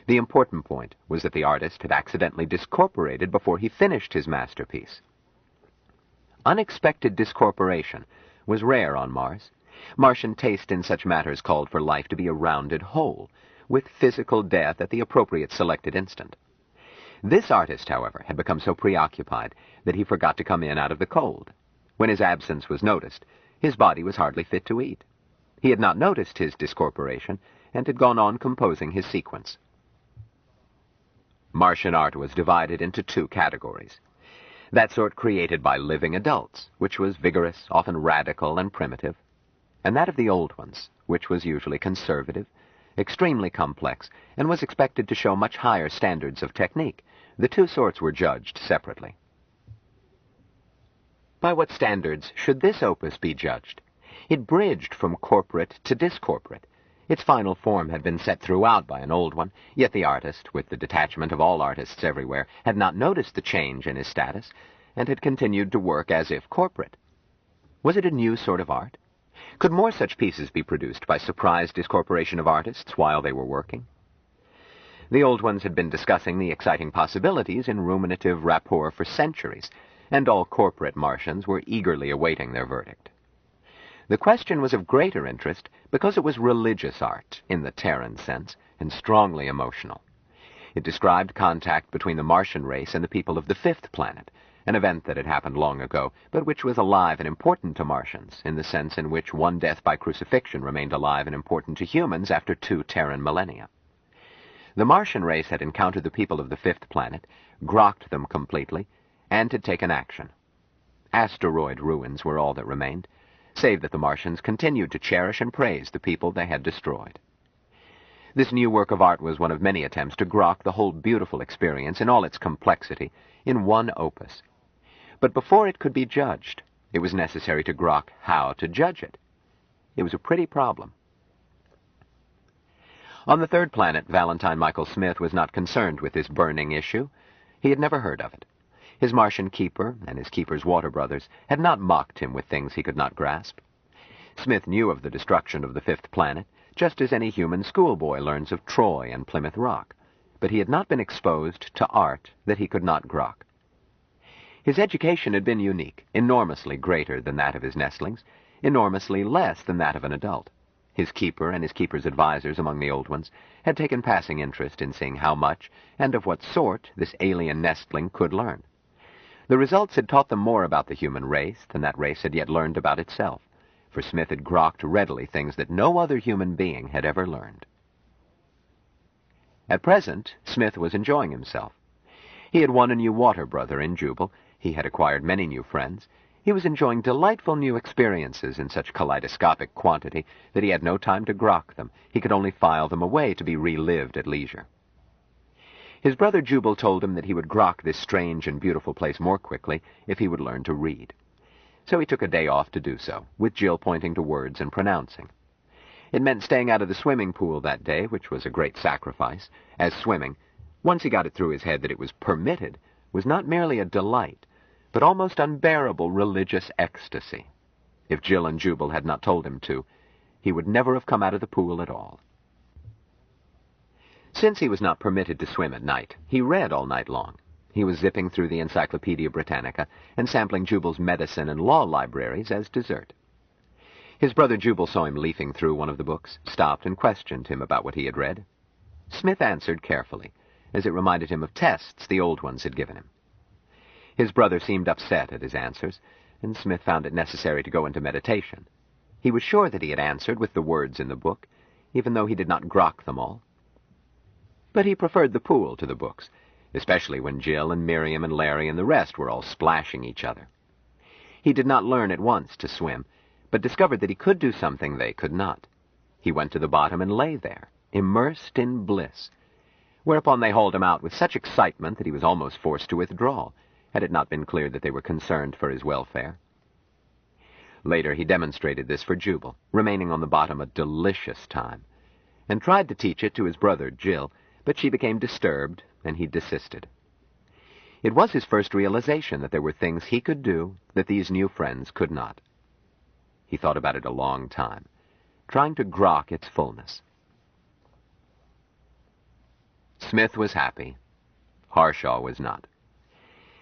The important point was that the artist had accidentally discorporated before he finished his masterpiece. Unexpected discorporation was rare on Mars. Martian taste in such matters called for life to be a rounded whole, with physical death at the appropriate selected instant. This artist, however, had become so preoccupied that he forgot to come in out of the cold. When his absence was noticed, his body was hardly fit to eat. He had not noticed his discorporation and had gone on composing his sequence. Martian art was divided into two categories. That sort created by living adults, which was vigorous, often radical and primitive, and that of the Old Ones, which was usually conservative, extremely complex, and was expected to show much higher standards of technique. The two sorts were judged separately. By what standards should this opus be judged? It bridged from corporate to discorporate. Its final form had been set throughout by an old one, yet the artist, with the detachment of all artists everywhere, had not noticed the change in his status, and had continued to work as if corporate. Was it a new sort of art? Could more such pieces be produced by surprise discorporation of artists while they were working? The Old Ones had been discussing the exciting possibilities in ruminative rapport for centuries, and all corporate Martians were eagerly awaiting their verdict. The question was of greater interest because it was religious art, in the Terran sense, and strongly emotional. It described contact between the Martian race and the people of the fifth planet, an event that had happened long ago, but which was alive and important to Martians, in the sense in which one death by crucifixion remained alive and important to humans after 2 Terran millennia. The Martian race had encountered the people of the fifth planet, grokked them completely, and had taken action. Asteroid ruins were all that remained, save that the Martians continued to cherish and praise the people they had destroyed. This new work of art was one of many attempts to grok the whole beautiful experience in all its complexity in one opus. But before it could be judged, it was necessary to grok how to judge it. It was a pretty problem. On the third planet, Valentine Michael Smith was not concerned with this burning issue. He had never heard of it. His Martian keeper, and his keeper's water brothers, had not mocked him with things he could not grasp. Smith knew of the destruction of the fifth planet, just as any human schoolboy learns of Troy and Plymouth Rock, but he had not been exposed to art that he could not grok. His education had been unique, enormously greater than that of his nestlings, enormously less than that of an adult. His keeper and his keeper's advisers among the old ones had taken passing interest in seeing how much and of what sort this alien nestling could learn. The results had taught them more about the human race than that race had yet learned about itself, for Smith had grokked readily things that no other human being had ever learned. At present, Smith was enjoying himself. He had won a new water brother in Jubal. He had acquired many new friends. He was enjoying delightful new experiences in such kaleidoscopic quantity that he had no time to grok them. He could only file them away to be relived at leisure. His brother Jubal told him that he would grok this strange and beautiful place more quickly if he would learn to read. So he took a day off to do so, with Jill pointing to words and pronouncing. It meant staying out of the swimming pool that day, which was a great sacrifice, as swimming, once he got it through his head that it was permitted, was not merely a delight, but almost unbearable religious ecstasy. If Jill and Jubal had not told him to, he would never have come out of the pool at all. Since he was not permitted to swim at night, he read all night long. He was zipping through the Encyclopedia Britannica and sampling Jubal's medicine and law libraries as dessert. His brother Jubal saw him leafing through one of the books, stopped and questioned him about what he had read. Smith answered carefully, as it reminded him of tests the old ones had given him. His brother seemed upset at his answers, and Smith found it necessary to go into meditation. He was sure that he had answered with the words in the book, even though he did not grok them all. But he preferred the pool to the books, especially when Jill and Miriam and Larry and the rest were all splashing each other. He did not learn at once to swim, but discovered that he could do something they could not. He went to the bottom and lay there, immersed in bliss, whereupon they hauled him out with such excitement that he was almost forced to withdraw, had it not been clear that they were concerned for his welfare. Later he demonstrated this for Jubal, remaining on the bottom a delicious time, and tried to teach it to his brother Jill, but she became disturbed, and he desisted. It was his first realization that there were things he could do that these new friends could not. He thought about it a long time, trying to grok its fullness. Smith was happy. Harshaw was not.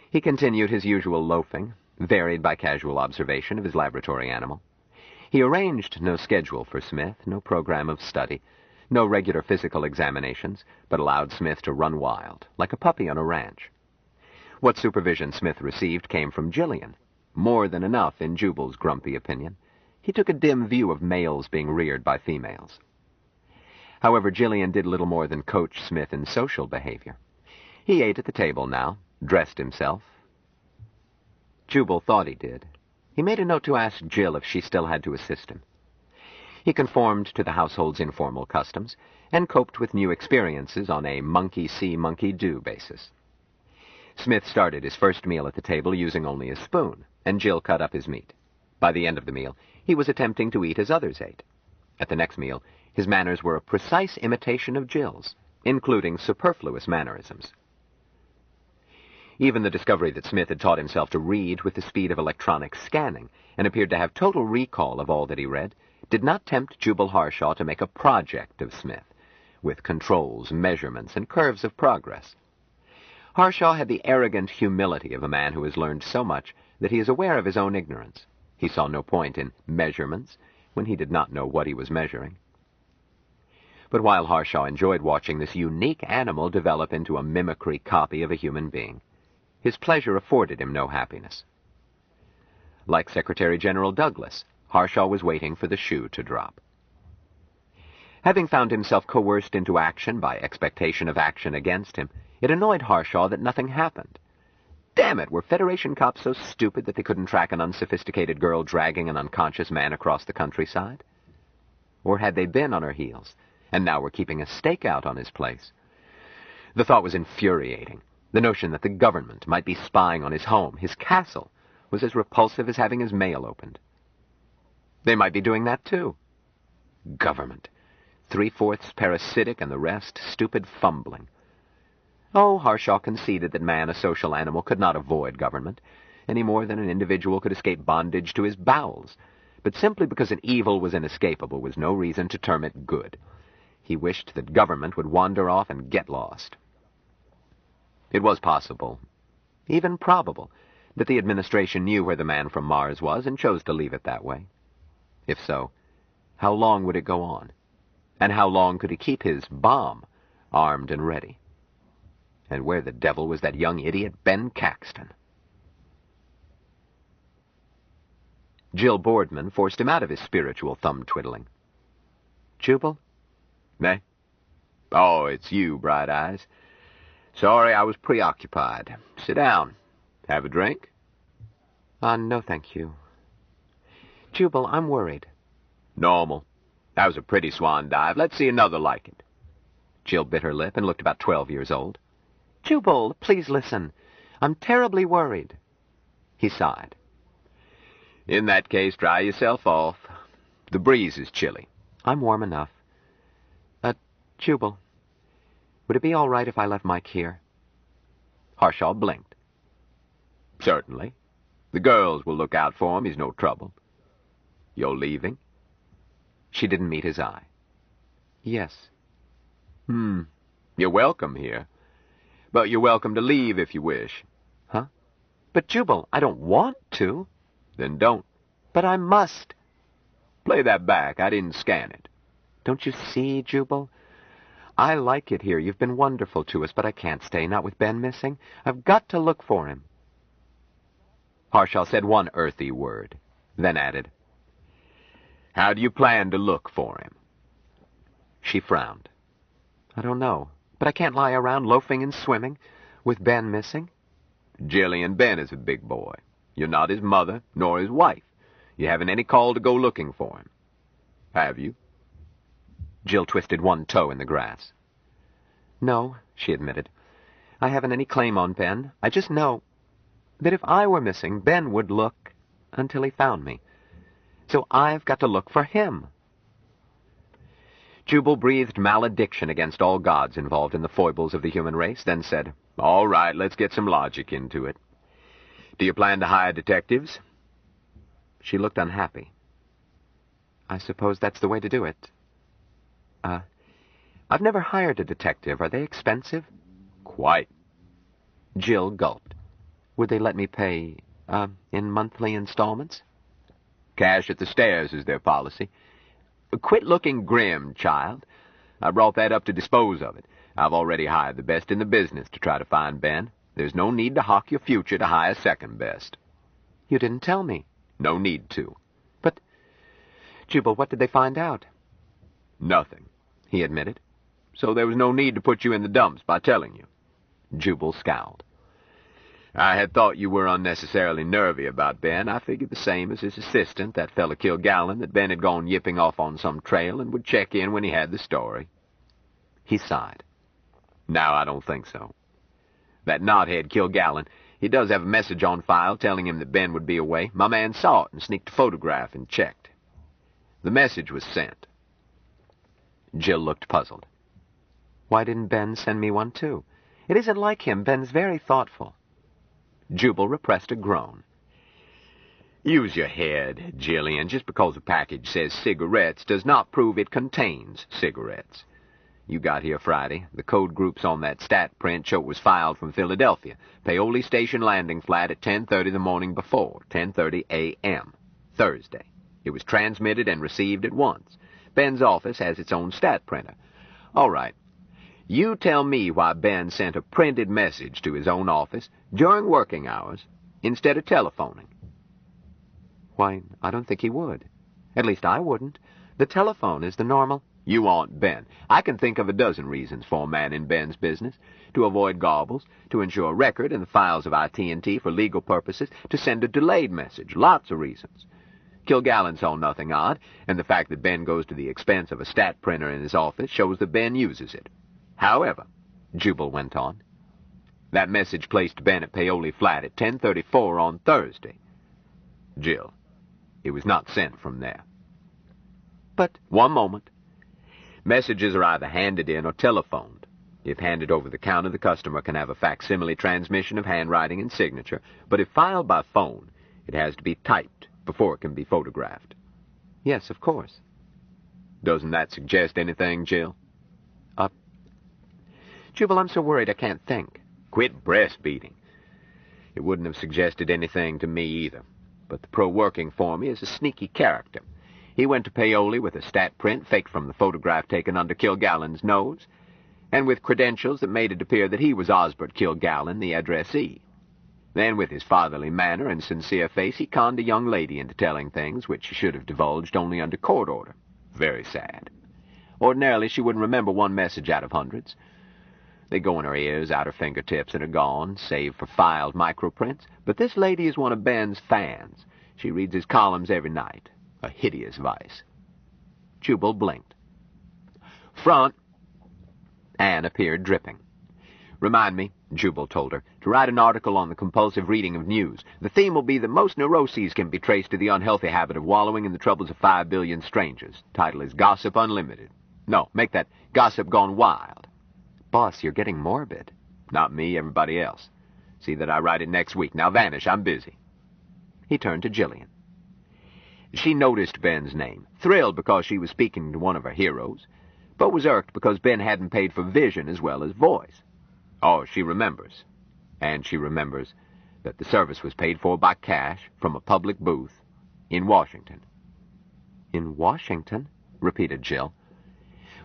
He continued his usual loafing, varied by casual observation of his laboratory animal. He arranged no schedule for Smith, no program of study, no regular physical examinations, but allowed Smith to run wild, like a puppy on a ranch. What supervision Smith received came from Jillian, more than enough in Jubal's grumpy opinion. He took a dim view of males being reared by females. However, Jillian did little more than coach Smith in social behavior. He ate at the table now, dressed himself. Jubal thought he did. He made a note to ask Jill if she still had to assist him. He conformed to the household's informal customs and coped with new experiences on a monkey-see, monkey-do basis. Smith started his first meal at the table using only a spoon, and Jill cut up his meat. By the end of the meal, he was attempting to eat as others ate. At the next meal, his manners were a precise imitation of Jill's, including superfluous mannerisms. Even the discovery that Smith had taught himself to read with the speed of electronic scanning and appeared to have total recall of all that he read did not tempt Jubal Harshaw to make a project of Smith, with controls, measurements, and curves of progress. Harshaw had the arrogant humility of a man who has learned so much that he is aware of his own ignorance. He saw no point in measurements when he did not know what he was measuring. But while Harshaw enjoyed watching this unique animal develop into a mimicry copy of a human being, his pleasure afforded him no happiness. Like Secretary General Douglas, Harshaw was waiting for the shoe to drop. Having found himself coerced into action by expectation of action against him, it annoyed Harshaw that nothing happened. Damn it, were Federation cops so stupid that they couldn't track an unsophisticated girl dragging an unconscious man across the countryside? Or had they been on her heels, and now were keeping a stakeout on his place? The thought was infuriating. The notion that the government might be spying on his home, his castle, was as repulsive as having his mail opened. They might be doing that, too. Government. 3/4 parasitic and the rest stupid fumbling. Oh, Harshaw conceded that man, a social animal, could not avoid government, any more than an individual could escape bondage to his bowels. but simply because an evil was inescapable was no reason to term it good. He wished that government would wander off and get lost. It was possible, even probable, that the administration knew where the man from Mars was and chose to leave it that way. If so, how long would it go on? And how long could he keep his bomb armed and ready? And where the devil was that young idiot, Ben Caxton? Jill Boardman forced him out of his spiritual thumb-twiddling. Jubal? Eh? Oh, it's you, Bright Eyes. Sorry, I was preoccupied. Sit down. Have a drink? No, thank you. Jubal, I'm worried. Normal. That was a pretty swan dive. Let's see another like it. Jill bit her lip and looked about 12 years old. Jubal, please listen. I'm terribly worried. He sighed. In that case, dry yourself off. The breeze is chilly. I'm warm enough. Jubal, would it be all right if I left Mike here? Harshaw blinked. Certainly. The girls will look out for him. He's no trouble. You're leaving? She didn't meet his eye. Yes. You're welcome here. But you're welcome to leave if you wish. Huh? But Jubal, I don't want to. Then don't. But I must. Play that back. I didn't scan it. Don't you see, Jubal? I like it here. You've been wonderful to us, but I can't stay, not with Ben missing. I've got to look for him. Harshaw said one earthy word, then added, How do you plan to look for him? She frowned. I don't know, but I can't lie around loafing and swimming with Ben missing. Jillian, Ben is a big boy. You're not his mother, nor his wife. You haven't any call to go looking for him. Have you? Jill twisted one toe in the grass. No, she admitted. I haven't any claim on Ben. I just know that if I were missing, Ben would look until he found me. So I've got to look for him. Jubal breathed malediction against all gods involved in the foibles of the human race, then said, All right, let's get some logic into it. Do you plan to hire detectives? She looked unhappy. I suppose that's the way to do it. I've never hired a detective. Are they expensive? Quite. Jill gulped. Would they let me pay, in monthly installments? Cash at the stairs is their policy. Quit looking grim, child. I brought that up to dispose of it. I've already hired the best in the business to try to find Ben. There's no need to hawk your future to hire second best. You didn't tell me. No need to. But, Jubal, what did they find out? Nothing, he admitted. So there was no need to put you in the dumps by telling you. Jubal scowled. I had thought you were unnecessarily nervy about Ben. I figured the same as his assistant, that fella Kilgallen, that Ben had gone yipping off on some trail and would check in when he had the story. He sighed. Now I don't think so. That knothead Kilgallen, he does have a message on file telling him that Ben would be away. My man saw it and sneaked a photograph and checked. The message was sent. Jill looked puzzled. Why didn't Ben send me one, too? It isn't like him. Ben's very thoughtful. Jubal repressed a groan. Use your head, Jillian. Just because a package says cigarettes does not prove it contains cigarettes. You got here Friday. The code groups on that stat print show it was filed from Philadelphia. Paoli Station landing flat at 10:30 the morning before, 10:30 a.m., Thursday. It was transmitted and received at once. Ben's office has its own stat printer. All right. You tell me why Ben sent a printed message to his own office during working hours instead of telephoning. Why, I don't think he would. At least I wouldn't. The telephone is the normal... You aren't Ben. I can think of a dozen reasons for a man in Ben's business. To avoid gobbles, to ensure a record in the files of IT&T for legal purposes, to send a delayed message. Lots of reasons. Kilgallen saw nothing odd, and the fact that Ben goes to the expense of a stat printer in his office shows that Ben uses it. However, Jubal went on, that message placed Ben at Paoli Flat at 10:34 on Thursday. Jill, it was not sent from there. But... One moment. Messages are either handed in or telephoned. If handed over the counter, the customer can have a facsimile transmission of handwriting and signature, but if filed by phone, it has to be typed before it can be photographed. Yes, of course. Doesn't that suggest anything, Jill? Jubal, I'm so worried I can't think. Quit breastfeeding. It wouldn't have suggested anything to me either. But the pro working for me is a sneaky character. He went to Paoli with a stat print faked from the photograph taken under Kilgallen's nose, and with credentials that made it appear that he was Osbert Kilgallen, the addressee. Then, with his fatherly manner and sincere face, he conned a young lady into telling things which she should have divulged only under court order. Very sad. Ordinarily, she wouldn't remember one message out of hundreds. They go in her ears, out her fingertips, and are gone, save for filed microprints. But this lady is one of Ben's fans. She reads his columns every night. A hideous vice. Jubal blinked. Front. Anne appeared dripping. Remind me, Jubal told her, to write an article on the compulsive reading of news. The theme will be that most neuroses can be traced to the unhealthy habit of wallowing in the troubles of 5 billion strangers. Title is Gossip Unlimited. No, make that Gossip Gone Wild. Boss, you're getting morbid. Not me, everybody else. See that I write it next week. Now vanish, I'm busy. He turned to Jillian. She noticed Ben's name, thrilled because she was speaking to one of her heroes, but was irked because Ben hadn't paid for vision as well as voice. Oh, she remembers. And she remembers that the service was paid for by cash from a public booth in Washington. In Washington? Repeated Jill.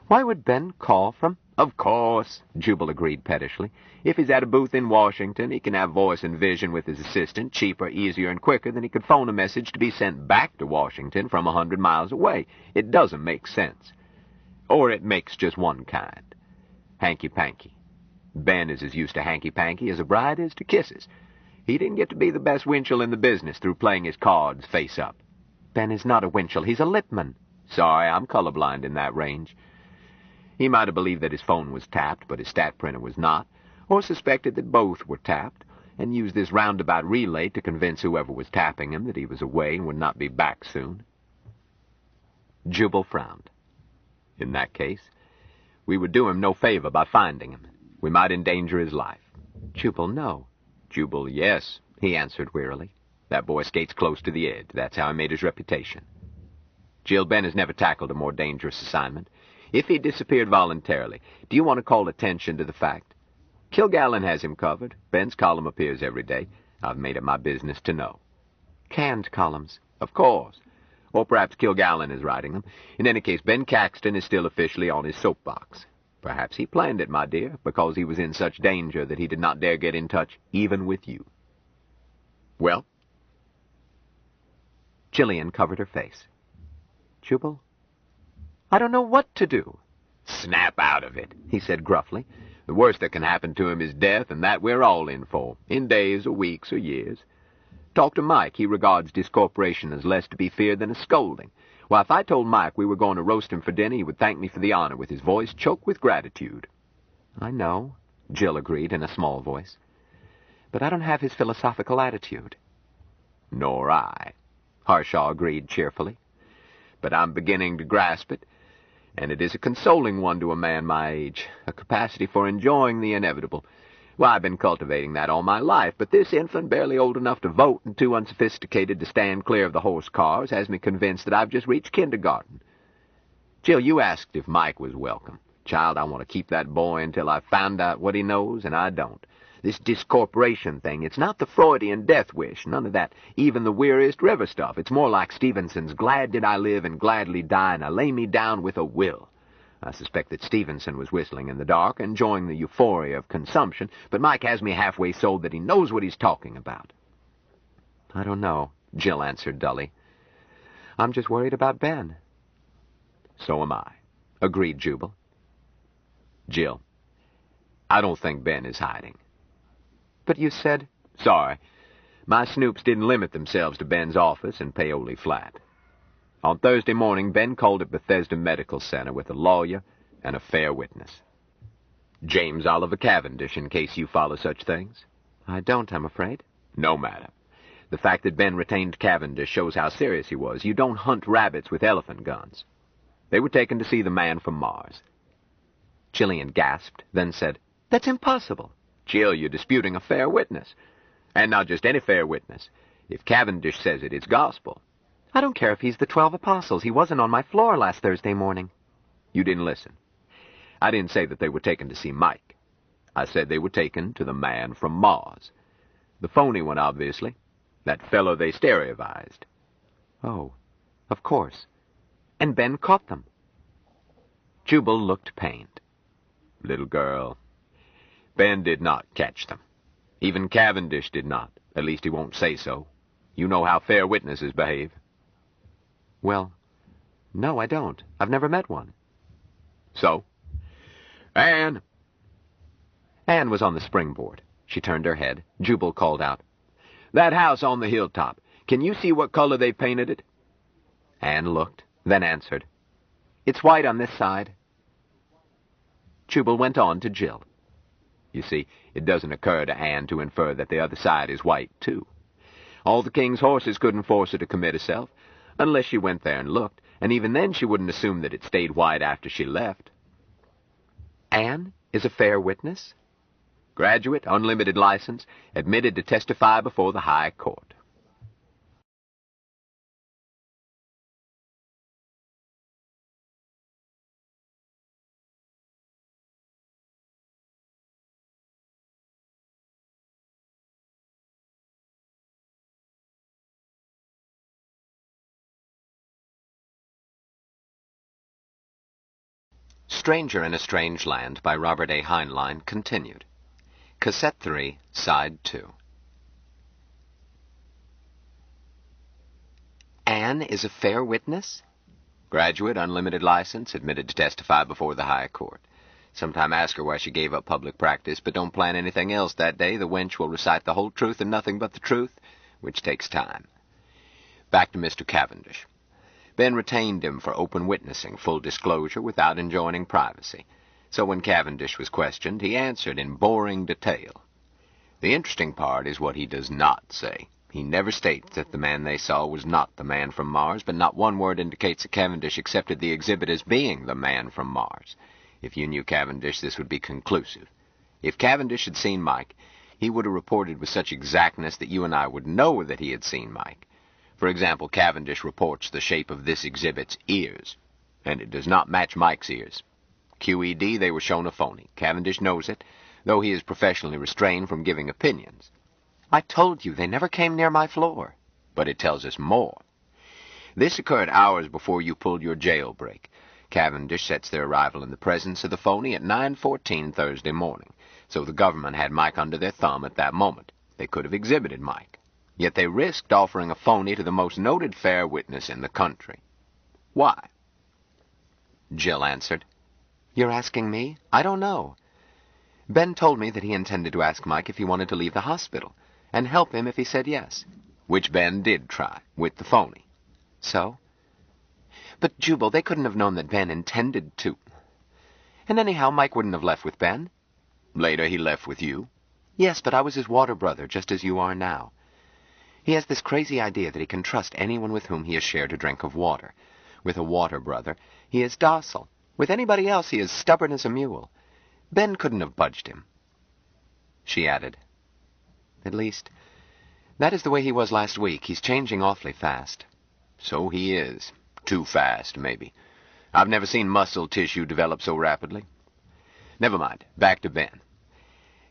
Why would Ben call from... Of course, Jubal agreed pettishly. If he's at a booth in Washington, he can have voice and vision with his assistant, cheaper, easier, and quicker than he could phone a message to be sent back to Washington from 100 miles away. It doesn't make sense. Or it makes just one kind. Hanky-panky. Ben is as used to hanky-panky as a bride is to kisses. He didn't get to be the best Winchell in the business through playing his cards face up. Ben is not a Winchell, he's a Lippman. Sorry, I'm colorblind in that range. He might have believed that his phone was tapped, but his stat printer was not, or suspected that both were tapped, and used this roundabout relay to convince whoever was tapping him that he was away and would not be back soon. Jubal frowned. In that case, we would do him no favor by finding him. We might endanger his life. Jubal, no. Jubal, yes, he answered wearily. That boy skates close to the edge. That's how he made his reputation. Jill, Ben has never tackled a more dangerous assignment. If he disappeared voluntarily, do you want to call attention to the fact? Kilgallen has him covered. Ben's column appears every day. I've made it my business to know. Canned columns. Of course. Or perhaps Kilgallen is writing them. In any case, Ben Caxton is still officially on his soapbox. Perhaps he planned it, my dear, because he was in such danger that he did not dare get in touch even with you. Well? Jillian covered her face. Jubal, I don't know what to do. Snap out of it, he said gruffly. The worst that can happen to him is death, and that we're all in for, in days or weeks or years. Talk to Mike. He regards discorporation as less to be feared than a scolding. Why, if I told Mike we were going to roast him for dinner, he would thank me for the honor with his voice choked with gratitude. I know, Jill agreed in a small voice. But I don't have his philosophical attitude. Nor I, Harshaw agreed cheerfully. But I'm beginning to grasp it, and it is a consoling one to a man my age, a capacity for enjoying the inevitable. Well, I've been cultivating that all my life, but this infant, barely old enough to vote and too unsophisticated to stand clear of the horse cars, has me convinced that I've just reached kindergarten. Jill, you asked if Mike was welcome. Child, I want to keep that boy until I've found out what he knows, and I don't. This discorporation thing, it's not the Freudian death wish, none of that, even the weariest river stuff. It's more like Stevenson's glad did I live and gladly die, and I lay me down with a will. I suspect that Stevenson was whistling in the dark, enjoying the euphoria of consumption, but Mike has me halfway sold that he knows what he's talking about. I don't know, Jill answered dully. I'm just worried about Ben. So am I, agreed Jubal. Jill, I don't think Ben is hiding. But you said... Sorry. My snoops didn't limit themselves to Ben's office in Paoli Flat. On Thursday morning, Ben called at Bethesda Medical Center with a lawyer and a fair witness. James Oliver Cavendish, in case you follow such things. I don't, I'm afraid. No matter. The fact that Ben retained Cavendish shows how serious he was. You don't hunt rabbits with elephant guns. They were taken to see the man from Mars. Jillian gasped, then said, That's impossible. Jill, you're disputing a fair witness. And not just any fair witness. If Cavendish says it, it's gospel. I don't care if he's the 12 apostles. He wasn't on my floor last Thursday morning. You didn't listen. I didn't say that they were taken to see Mike. I said they were taken to the man from Mars. The phony one, obviously. That fellow they stereovised. Oh, of course. And Ben caught them. Jubal looked pained. Little girl, Ben did not catch them. Even Cavendish did not. At least he won't say so. You know how fair witnesses behave. Well, no, I don't. I've never met one. So? Anne! Anne was on the springboard. She turned her head. Jubal called out, That house on the hilltop. Can you see what color they painted it? Anne looked, then answered, It's white on this side. Jubal went on to Jill. You see, it doesn't occur to Anne to infer that the other side is white, too. All the king's horses couldn't force her to commit herself, unless she went there and looked, and even then she wouldn't assume that it stayed white after she left. Anne is a fair witness? Graduate, unlimited license, admitted to testify before the High Court. Stranger in a Strange Land by Robert A. Heinlein continued. Cassette 3, Side 2. Anne is a fair witness? Graduate, unlimited license, admitted to testify before the High Court. Sometime ask her why she gave up public practice, but don't plan anything else that day. The wench will recite the whole truth and nothing but the truth, which takes time. Back to Mr. Cavendish. Ben retained him for open witnessing, full disclosure, without enjoining privacy. So when Cavendish was questioned, he answered in boring detail. The interesting part is what he does not say. He never states that the man they saw was not the man from Mars, but not one word indicates that Cavendish accepted the exhibit as being the man from Mars. If you knew Cavendish, this would be conclusive. If Cavendish had seen Mike, he would have reported with such exactness that you and I would know that he had seen Mike. For example, Cavendish reports the shape of this exhibit's ears, and it does not match Mike's ears. QED, they were shown a phony. Cavendish knows it, though he is professionally restrained from giving opinions. I told you, they never came near my floor. But it tells us more. This occurred hours before you pulled your jailbreak. Cavendish sets their arrival in the presence of the phony at 9:14 Thursday morning, so the government had Mike under their thumb at that moment. They could have exhibited Mike. Yet they risked offering a phony to the most noted fair witness in the country. Why? Jill answered, You're asking me? I don't know. Ben told me that he intended to ask Mike if he wanted to leave the hospital, and help him if he said yes. Which Ben did try, with the phony. So? But, Jubal, they couldn't have known that Ben intended to. And anyhow, Mike wouldn't have left with Ben. Later he left with you. Yes, but I was his water brother, just as you are now. He has this crazy idea that he can trust anyone with whom he has shared a drink of water. With a water brother, he is docile. With anybody else, he is stubborn as a mule. Ben couldn't have budged him. She added, At least, that is the way he was last week. He's changing awfully fast. So he is. Too fast, maybe. I've never seen muscle tissue develop so rapidly. Never mind. Back to Ben.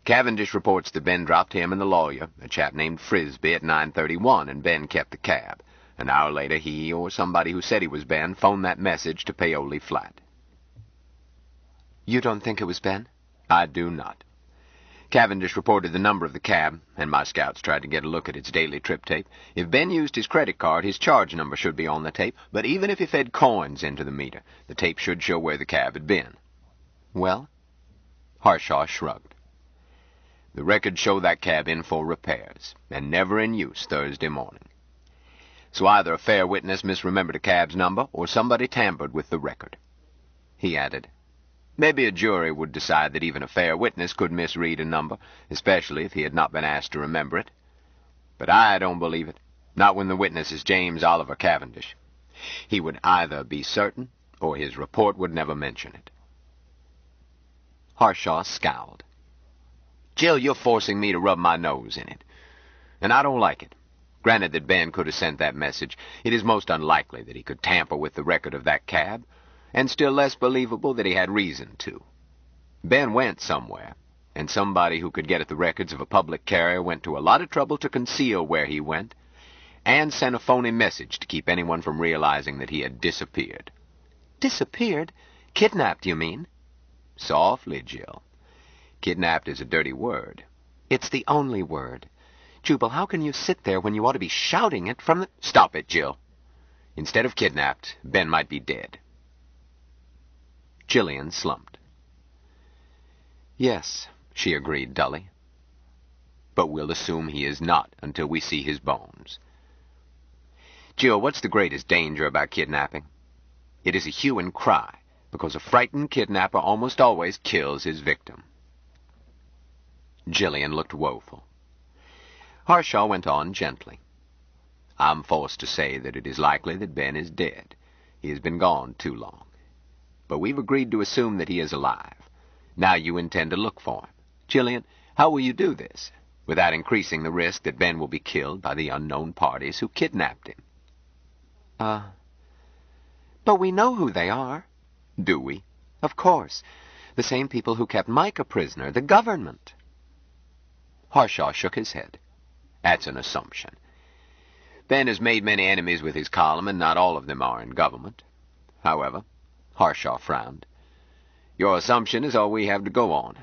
Cavendish reports that Ben dropped him and the lawyer, a chap named Frisbee, at 9:31, and Ben kept the cab. An hour later, he, or somebody who said he was Ben, phoned that message to Paoli Flat. You don't think it was Ben? I do not. Cavendish reported the number of the cab, and my scouts tried to get a look at its daily trip tape. If Ben used his credit card, his charge number should be on the tape, but even if he fed coins into the meter, the tape should show where the cab had been. Well? Harshaw shrugged. The records show that cab in for repairs, and never in use Thursday morning. So either a fair witness misremembered a cab's number, or somebody tampered with the record. He added, Maybe a jury would decide that even a fair witness could misread a number, especially if he had not been asked to remember it. But I don't believe it, not when the witness is James Oliver Cavendish. He would either be certain, or his report would never mention it. Harshaw scowled. Jill, you're forcing me to rub my nose in it. And I don't like it. Granted that Ben could have sent that message, it is most unlikely that he could tamper with the record of that cab, and still less believable that he had reason to. Ben went somewhere, and somebody who could get at the records of a public carrier went to a lot of trouble to conceal where he went, and sent a phony message to keep anyone from realizing that he had disappeared. Disappeared? Kidnapped, you mean? Softly, Jill. Kidnapped is a dirty word. It's the only word. Jubal, how can you sit there when you ought to be shouting it from the... Stop it, Jill. Instead of kidnapped, Ben might be dead. Jillian slumped. Yes, she agreed dully. But we'll assume he is not until we see his bones. Jill, what's the greatest danger about kidnapping? It is a hue and cry, because a frightened kidnapper almost always kills his victim. Jillian looked woeful. Harshaw went on gently. I'm forced to say that it is likely that Ben is dead. He has been gone too long. But we've agreed to assume that he is alive. Now you intend to look for him. Jillian, how will you do this, without increasing the risk that Ben will be killed by the unknown parties who kidnapped him? But we know who they are. Do we? Of course. The same people who kept Mike a prisoner, the government. Harshaw shook his head. That's an assumption. Ben has made many enemies with his column, and not all of them are in government. However, Harshaw frowned. Your assumption is all we have to go on.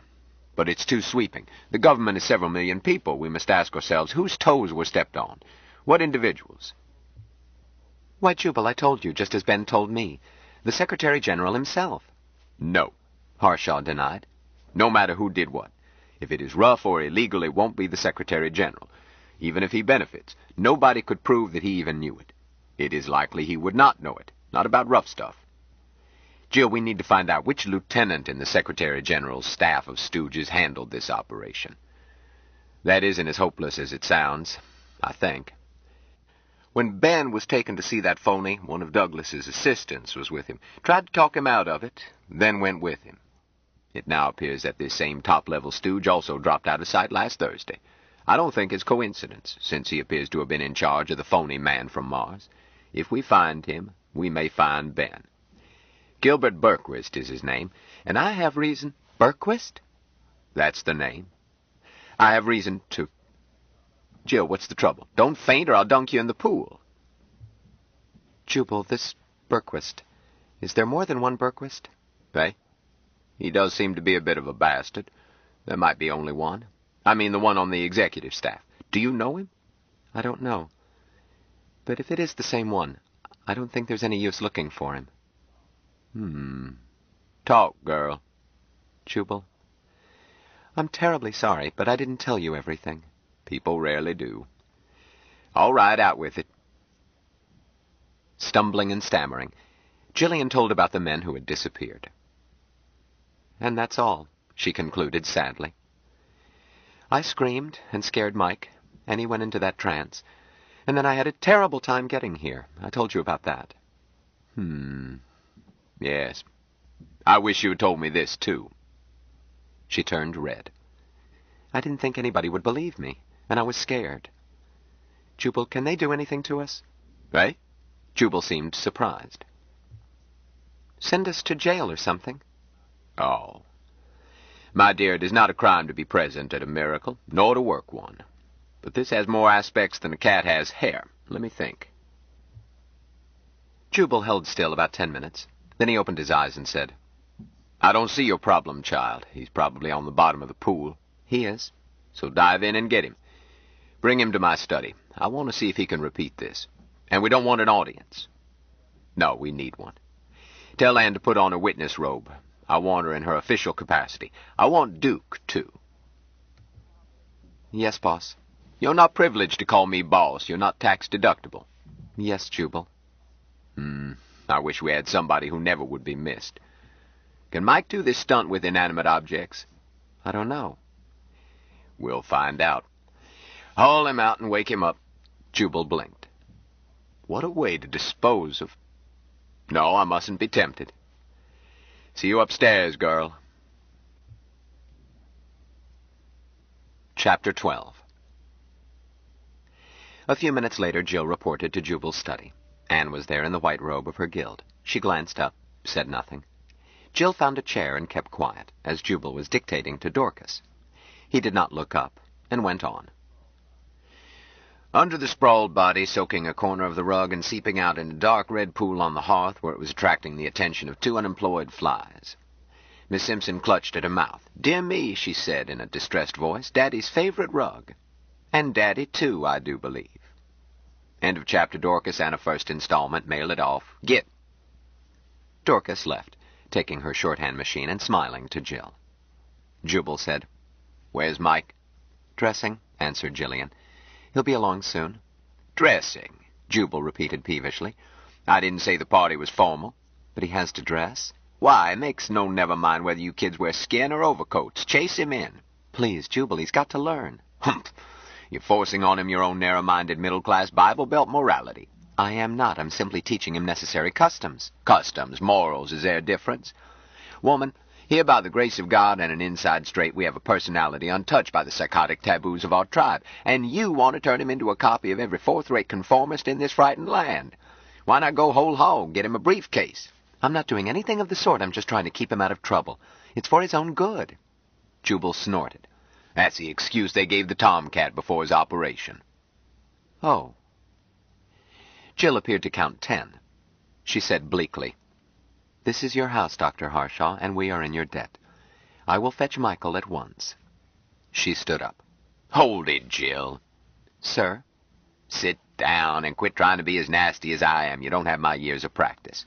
But it's too sweeping. The government is several million people. We must ask ourselves whose toes were stepped on. What individuals? Why, Jubal, I told you, just as Ben told me. The Secretary-General himself. No, Harshaw denied. No matter who did what. If it is rough or illegal, it won't be the Secretary-General. Even if he benefits, nobody could prove that he even knew it. It is likely he would not know it. Not about rough stuff. Jill, we need to find out which lieutenant in the Secretary-General's staff of stooges handled this operation. That isn't as hopeless as it sounds, I think. When Ben was taken to see that phony, one of Douglas's assistants was with him. Tried to talk him out of it, then went with him. It now appears that this same top-level stooge also dropped out of sight last Thursday. I don't think it's coincidence, since he appears to have been in charge of the phony man from Mars. If we find him, we may find Ben. Gilbert Berquist is his name, and I have reason... Berquist? That's the name. I have reason to... Jill, what's the trouble? Don't faint or I'll dunk you in the pool. Jubal, this Berquist. Is there more than one Berquist? Eh? He does seem to be a bit of a bastard. There might be only one. I mean the one on the executive staff. Do you know him? I don't know. But if it is the same one, I don't think there's any use looking for him. Talk, girl. Jubal, I'm terribly sorry, but I didn't tell you everything. People rarely do. All right, out with it. Stumbling and stammering, Jillian told about the men who had disappeared. And that's all, she concluded sadly. I screamed and scared Mike, and he went into that trance. And then I had a terrible time getting here. I told you about that. Yes. I wish you had told me this, too. She turned red. I didn't think anybody would believe me, and I was scared. Jubal, can they do anything to us? Eh? Jubal seemed surprised. Send us to jail or something. Oh. My dear, it is not a crime to be present at a miracle, nor to work one. But this has more aspects than a cat has hair. Let me think. Jubal held still about 10 minutes. Then he opened his eyes and said, I don't see your problem, child. He's probably on the bottom of the pool. He is. So dive in and get him. Bring him to my study. I want to see if he can repeat this. And we don't want an audience. No, we need one. Tell Ann to put on her witness robe. I want her in her official capacity. I want Duke, too. Yes, boss. You're not privileged to call me boss. You're not tax-deductible. Yes, Jubal. I wish we had somebody who never would be missed. Can Mike do this stunt with inanimate objects? I don't know. We'll find out. Haul him out and wake him up. Jubal blinked. What a way to dispose of... No, I mustn't be tempted. See you upstairs, girl. Chapter 12. A few minutes later, Jill reported to Jubal's study. Anne was there in the white robe of her guild. She glanced up, said nothing. Jill found a chair and kept quiet, as Jubal was dictating to Dorcas. He did not look up, and went on. Under the sprawled body, soaking a corner of the rug and seeping out in a dark red pool on the hearth where it was attracting the attention of 2 unemployed flies. Miss Simpson clutched at her mouth. "Dear me," she said in a distressed voice, "Daddy's favorite rug. And Daddy, too, I do believe." End of chapter, Dorcas, and a first installment. Mail it off. Get. Dorcas left, taking her shorthand machine and smiling to Jill. Jubal said, "Where's Mike?" "Dressing," answered Jillian. "He'll be along soon." "Dressing," Jubal repeated peevishly. "I didn't say the party was formal." "But he has to dress." "Why, it makes no never mind whether you kids wear skin or overcoats. Chase him in." "Please, Jubal, he's got to learn." "Humph! You're forcing on him your own narrow-minded middle-class Bible Belt morality." "I am not. I'm simply teaching him necessary customs." "Customs, morals, is there a difference? Woman, here by the grace of God and an inside straight, we have a personality untouched by the psychotic taboos of our tribe, and you want to turn him into a copy of every fourth-rate conformist in this frightened land. Why not go whole hog, get him a briefcase?" "I'm not doing anything of the sort. I'm just trying to keep him out of trouble. It's for his own good." Jubal snorted. "That's the excuse they gave the tomcat before his operation." "Oh." Jill appeared to count 10. She said bleakly, "This is your house, Dr. Harshaw, and we are in your debt. I will fetch Michael at once." She stood up. "Hold it, Jill." "Sir?" "Sit down and quit trying to be as nasty as I am. You don't have my years of practice.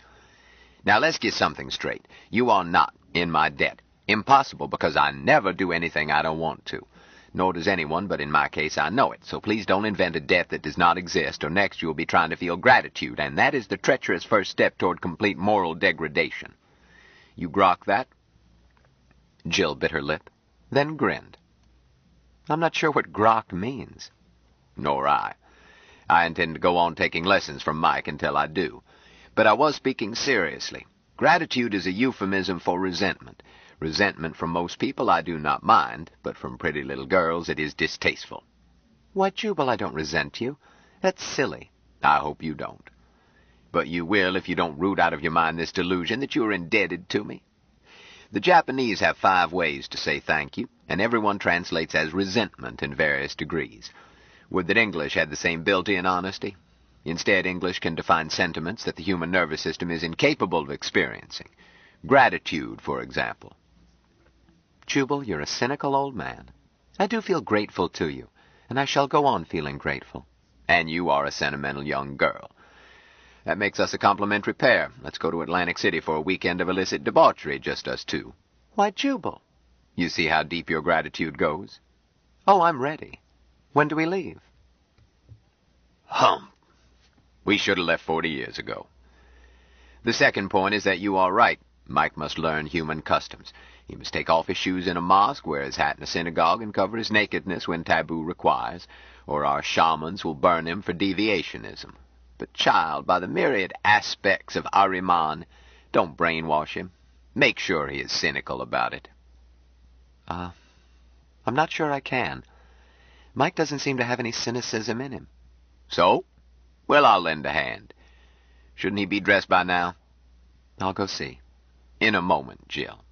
Now, let's get something straight. You are not in my debt. Impossible, because I never do anything I don't want to. Nor does anyone, but in my case I know it. So please don't invent a debt that does not exist, or next you will be trying to feel gratitude, and that is the treacherous first step toward complete moral degradation. You grok that?" Jill bit her lip, then grinned. "I'm not sure what grok means." "Nor I. I intend to go on taking lessons from Mike until I do. But I was speaking seriously. Gratitude is a euphemism for resentment. Resentment from most people I do not mind, but from pretty little girls it is distasteful." "Why, Jubal, I don't resent you. That's silly." "I hope you don't. But you will if you don't root out of your mind this delusion that you are indebted to me. The Japanese have 5 ways to say thank you, and everyone translates as resentment in various degrees. Would that English had the same built-in honesty. Instead, English can define sentiments that the human nervous system is incapable of experiencing. Gratitude, for example." "Jubal, you're a cynical old man. I do feel grateful to you, and I shall go on feeling grateful." "And you are a sentimental young girl. That makes us a complimentary pair. Let's go to Atlantic City for a weekend of illicit debauchery, just us two." "Why, Jubal." "You see how deep your gratitude goes?" "Oh, I'm ready. When do we leave?" "Hump. We should have left 40 years ago. The second point is that you are right. Mike must learn human customs. He must take off his shoes in a mosque, wear his hat in a synagogue, and cover his nakedness when taboo requires, or our shamans will burn him for deviationism. But, child, by the myriad aspects of Ahriman, don't brainwash him. Make sure he is cynical about it." I'm not sure I can. Mike doesn't seem to have any cynicism in him." "So? Well, I'll lend a hand. Shouldn't he be dressed by now?" "I'll go see." "In a moment, Jill.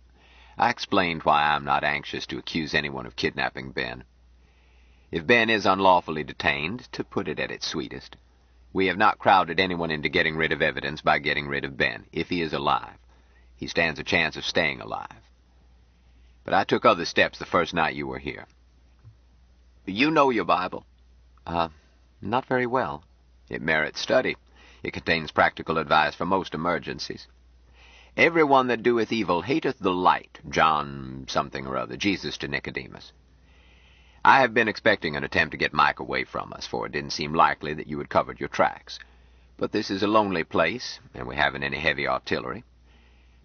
I explained why I'm not anxious to accuse anyone of kidnapping Ben. If Ben is unlawfully detained, to put it at its sweetest, we have not crowded anyone into getting rid of evidence by getting rid of Ben. If he is alive, he stands a chance of staying alive. But I took other steps the first night you were here. You know your Bible?" Not very well." "It merits study. It contains practical advice for most emergencies. Every one that doeth evil hateth the light, John something or other, Jesus to Nicodemus. I have been expecting an attempt to get Mike away from us, for it didn't seem likely that you had covered your tracks. But this is a lonely place, and we haven't any heavy artillery.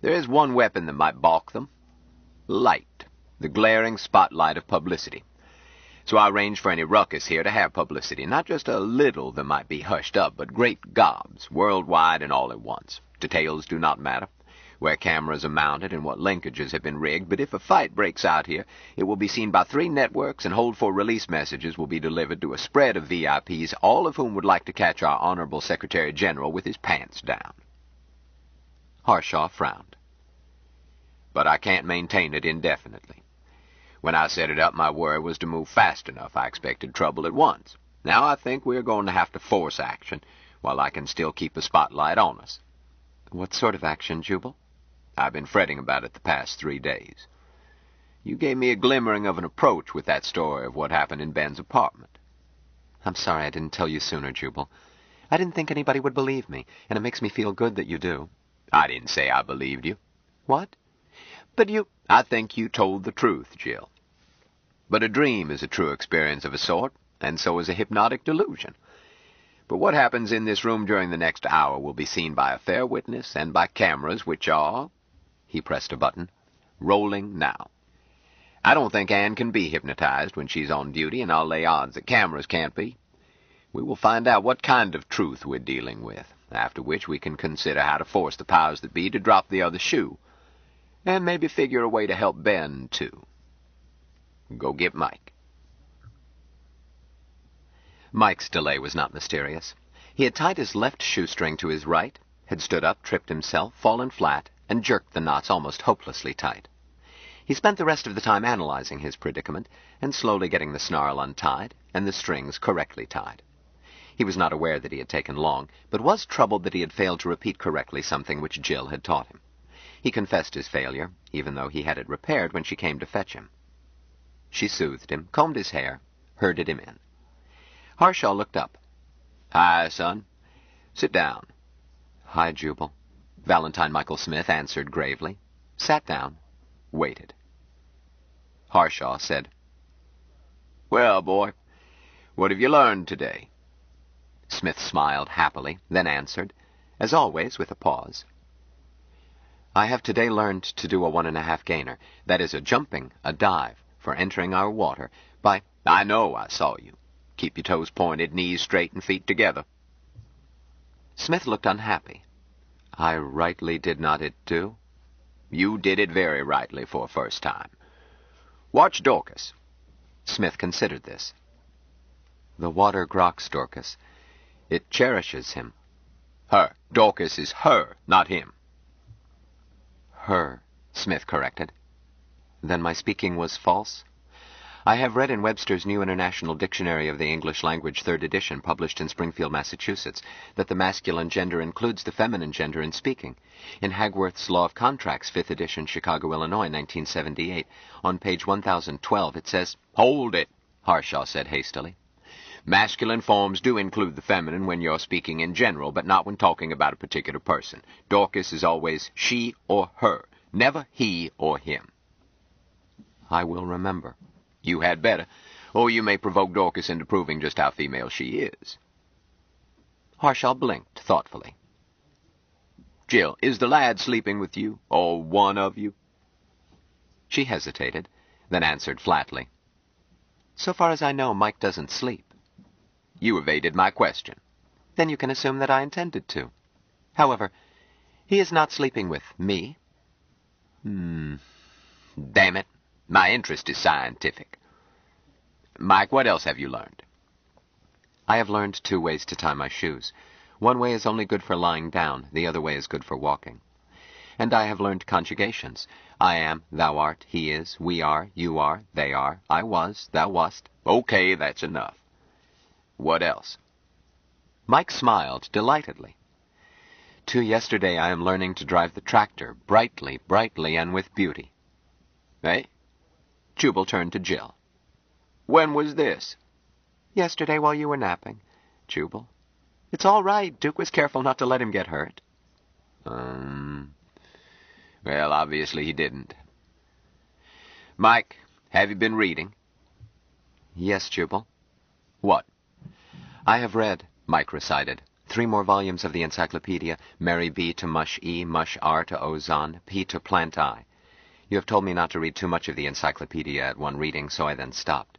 There is one weapon that might balk them. Light, the glaring spotlight of publicity. So I arranged for any ruckus here to have publicity, not just a little that might be hushed up, but great gobs, worldwide and all at once. Details do not matter. where cameras are mounted and what linkages have been rigged, but if a fight breaks out here, it will be seen by 3 networks, and hold-for-release messages will be delivered to a spread of VIPs, all of whom would like to catch our Honorable Secretary General with his pants down. Harshaw frowned. But I can't maintain it indefinitely. When I set it up, my worry was to move fast enough. I expected trouble at once. Now I think we're going to have to force action, while I can still keep a spotlight on us. What sort of action, Jubal? I've been fretting about it the past 3 days. You gave me a glimmering of an approach with that story of what happened in Ben's apartment. I'm sorry I didn't tell you sooner, Jubal. I didn't think anybody would believe me, and it makes me feel good that you do. I didn't say I believed you. What? But I think you told the truth, Jill. But a dream is a true experience of a sort, and so is a hypnotic delusion. But what happens in this room during the next hour will be seen by a fair witness and by cameras which are, he pressed a button, rolling now. I don't think Anne can be hypnotized when she's on duty, and I'll lay odds that cameras can't be. We will find out what kind of truth we're dealing with, after which we can consider how to force the powers that be to drop the other shoe, and maybe figure a way to help Ben, too. Go get Mike. Mike's delay was not mysterious. He had tied his left shoestring to his right, had stood up, tripped himself, fallen flat, and jerked the knots almost hopelessly tight. He spent the rest of the time analyzing his predicament, and slowly getting the snarl untied, and the strings correctly tied. He was not aware that he had taken long, but was troubled that he had failed to repeat correctly something which Jill had taught him. He confessed his failure, even though he had it repaired when she came to fetch him. She soothed him, combed his hair, herded him in. Harshaw looked up. "Hi, son. Sit down." "Hi, Jubal," Valentine Michael Smith answered gravely, sat down, waited. Harshaw said, "Well, boy, what have you learned today?" Smith smiled happily, then answered, as always with a pause. "I have today learned to do a 1.5 gainer, that is a jumping, a dive, for entering our water, by—" "I know, I saw you. Keep your toes pointed, knees straight, and feet together." Smith looked unhappy. "I rightly did not it do?" "You did it very rightly for a first time. Watch Dorcas." Smith considered this. "The water grocks Dorcas. It cherishes him." "Her. Dorcas is her, not him." "Her," Smith corrected. "Then my speaking was false? I have read in Webster's New International Dictionary of the English Language, 3rd edition, published in Springfield, Massachusetts, that the masculine gender includes the feminine gender in speaking. In Hagworth's Law of Contracts, 5th edition, Chicago, Illinois, 1978, on page 1012, it says—" "Hold it," Harshaw said hastily. "Masculine forms do include the feminine when you're speaking in general, but not when talking about a particular person. Dorcas is always she or her, never he or him." "I will remember." "You had better, or you may provoke Dorcas into proving just how female she is." Harshaw blinked thoughtfully. "Jill, is the lad sleeping with you, or one of you?" She hesitated, then answered flatly, "So far as I know, Mike doesn't sleep." "You evaded my question." "Then you can assume that I intended to. However, he is not sleeping with me." Damn it. My interest is scientific. Mike, what else have you learned?" "I have learned 2 ways to tie my shoes. One way is only good for lying down, the other way is good for walking. And I have learned conjugations. I am, thou art, he is, we are, you are, they are, I was, thou wast." "Okay, that's enough. What else?" Mike smiled delightedly. "To yesterday I am learning to drive the tractor, brightly, and with beauty." "Eh?" Jubal turned to Jill. "When was this?" "Yesterday while you were napping, Jubal. It's all right. Duke was careful not to let him get hurt." Well, obviously he didn't. "Mike, have you been reading?" "Yes, Jubal." "What?" "I have read," Mike recited, 3 more volumes of the encyclopedia, Mary B. to Mush E, Mush R to Ozon, P to Plant I. You have told me not to read too much of the encyclopedia at one reading, so I then stopped.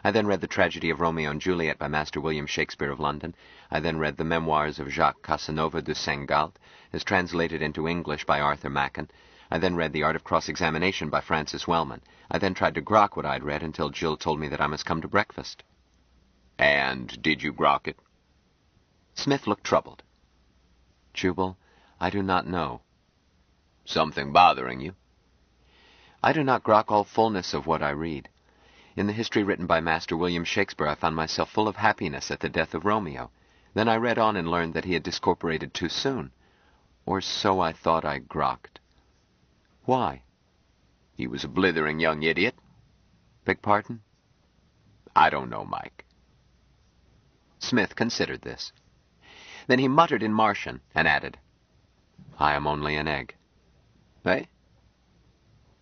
I then read The Tragedy of Romeo and Juliet by Master William Shakespeare of London. I then read the memoirs of Jacques Casanova de Saint-Galt, as translated into English by Arthur Machen. I then read The Art of Cross-Examination by Francis Wellman. I then tried to grok what I'd read until Jill told me that I must come to breakfast. And did you grok it? Smith looked troubled. Jubal, I do not know. Something bothering you? I do not grok all fullness of what I read. In the history written by Master William Shakespeare, I found myself full of happiness at the death of Romeo. Then I read on and learned that he had discorporated too soon. Or so I thought I grokked. Why? He was a blithering young idiot. Beg pardon? I don't know, Mike. Smith considered this. Then he muttered in Martian and added, I am only an egg. Eh?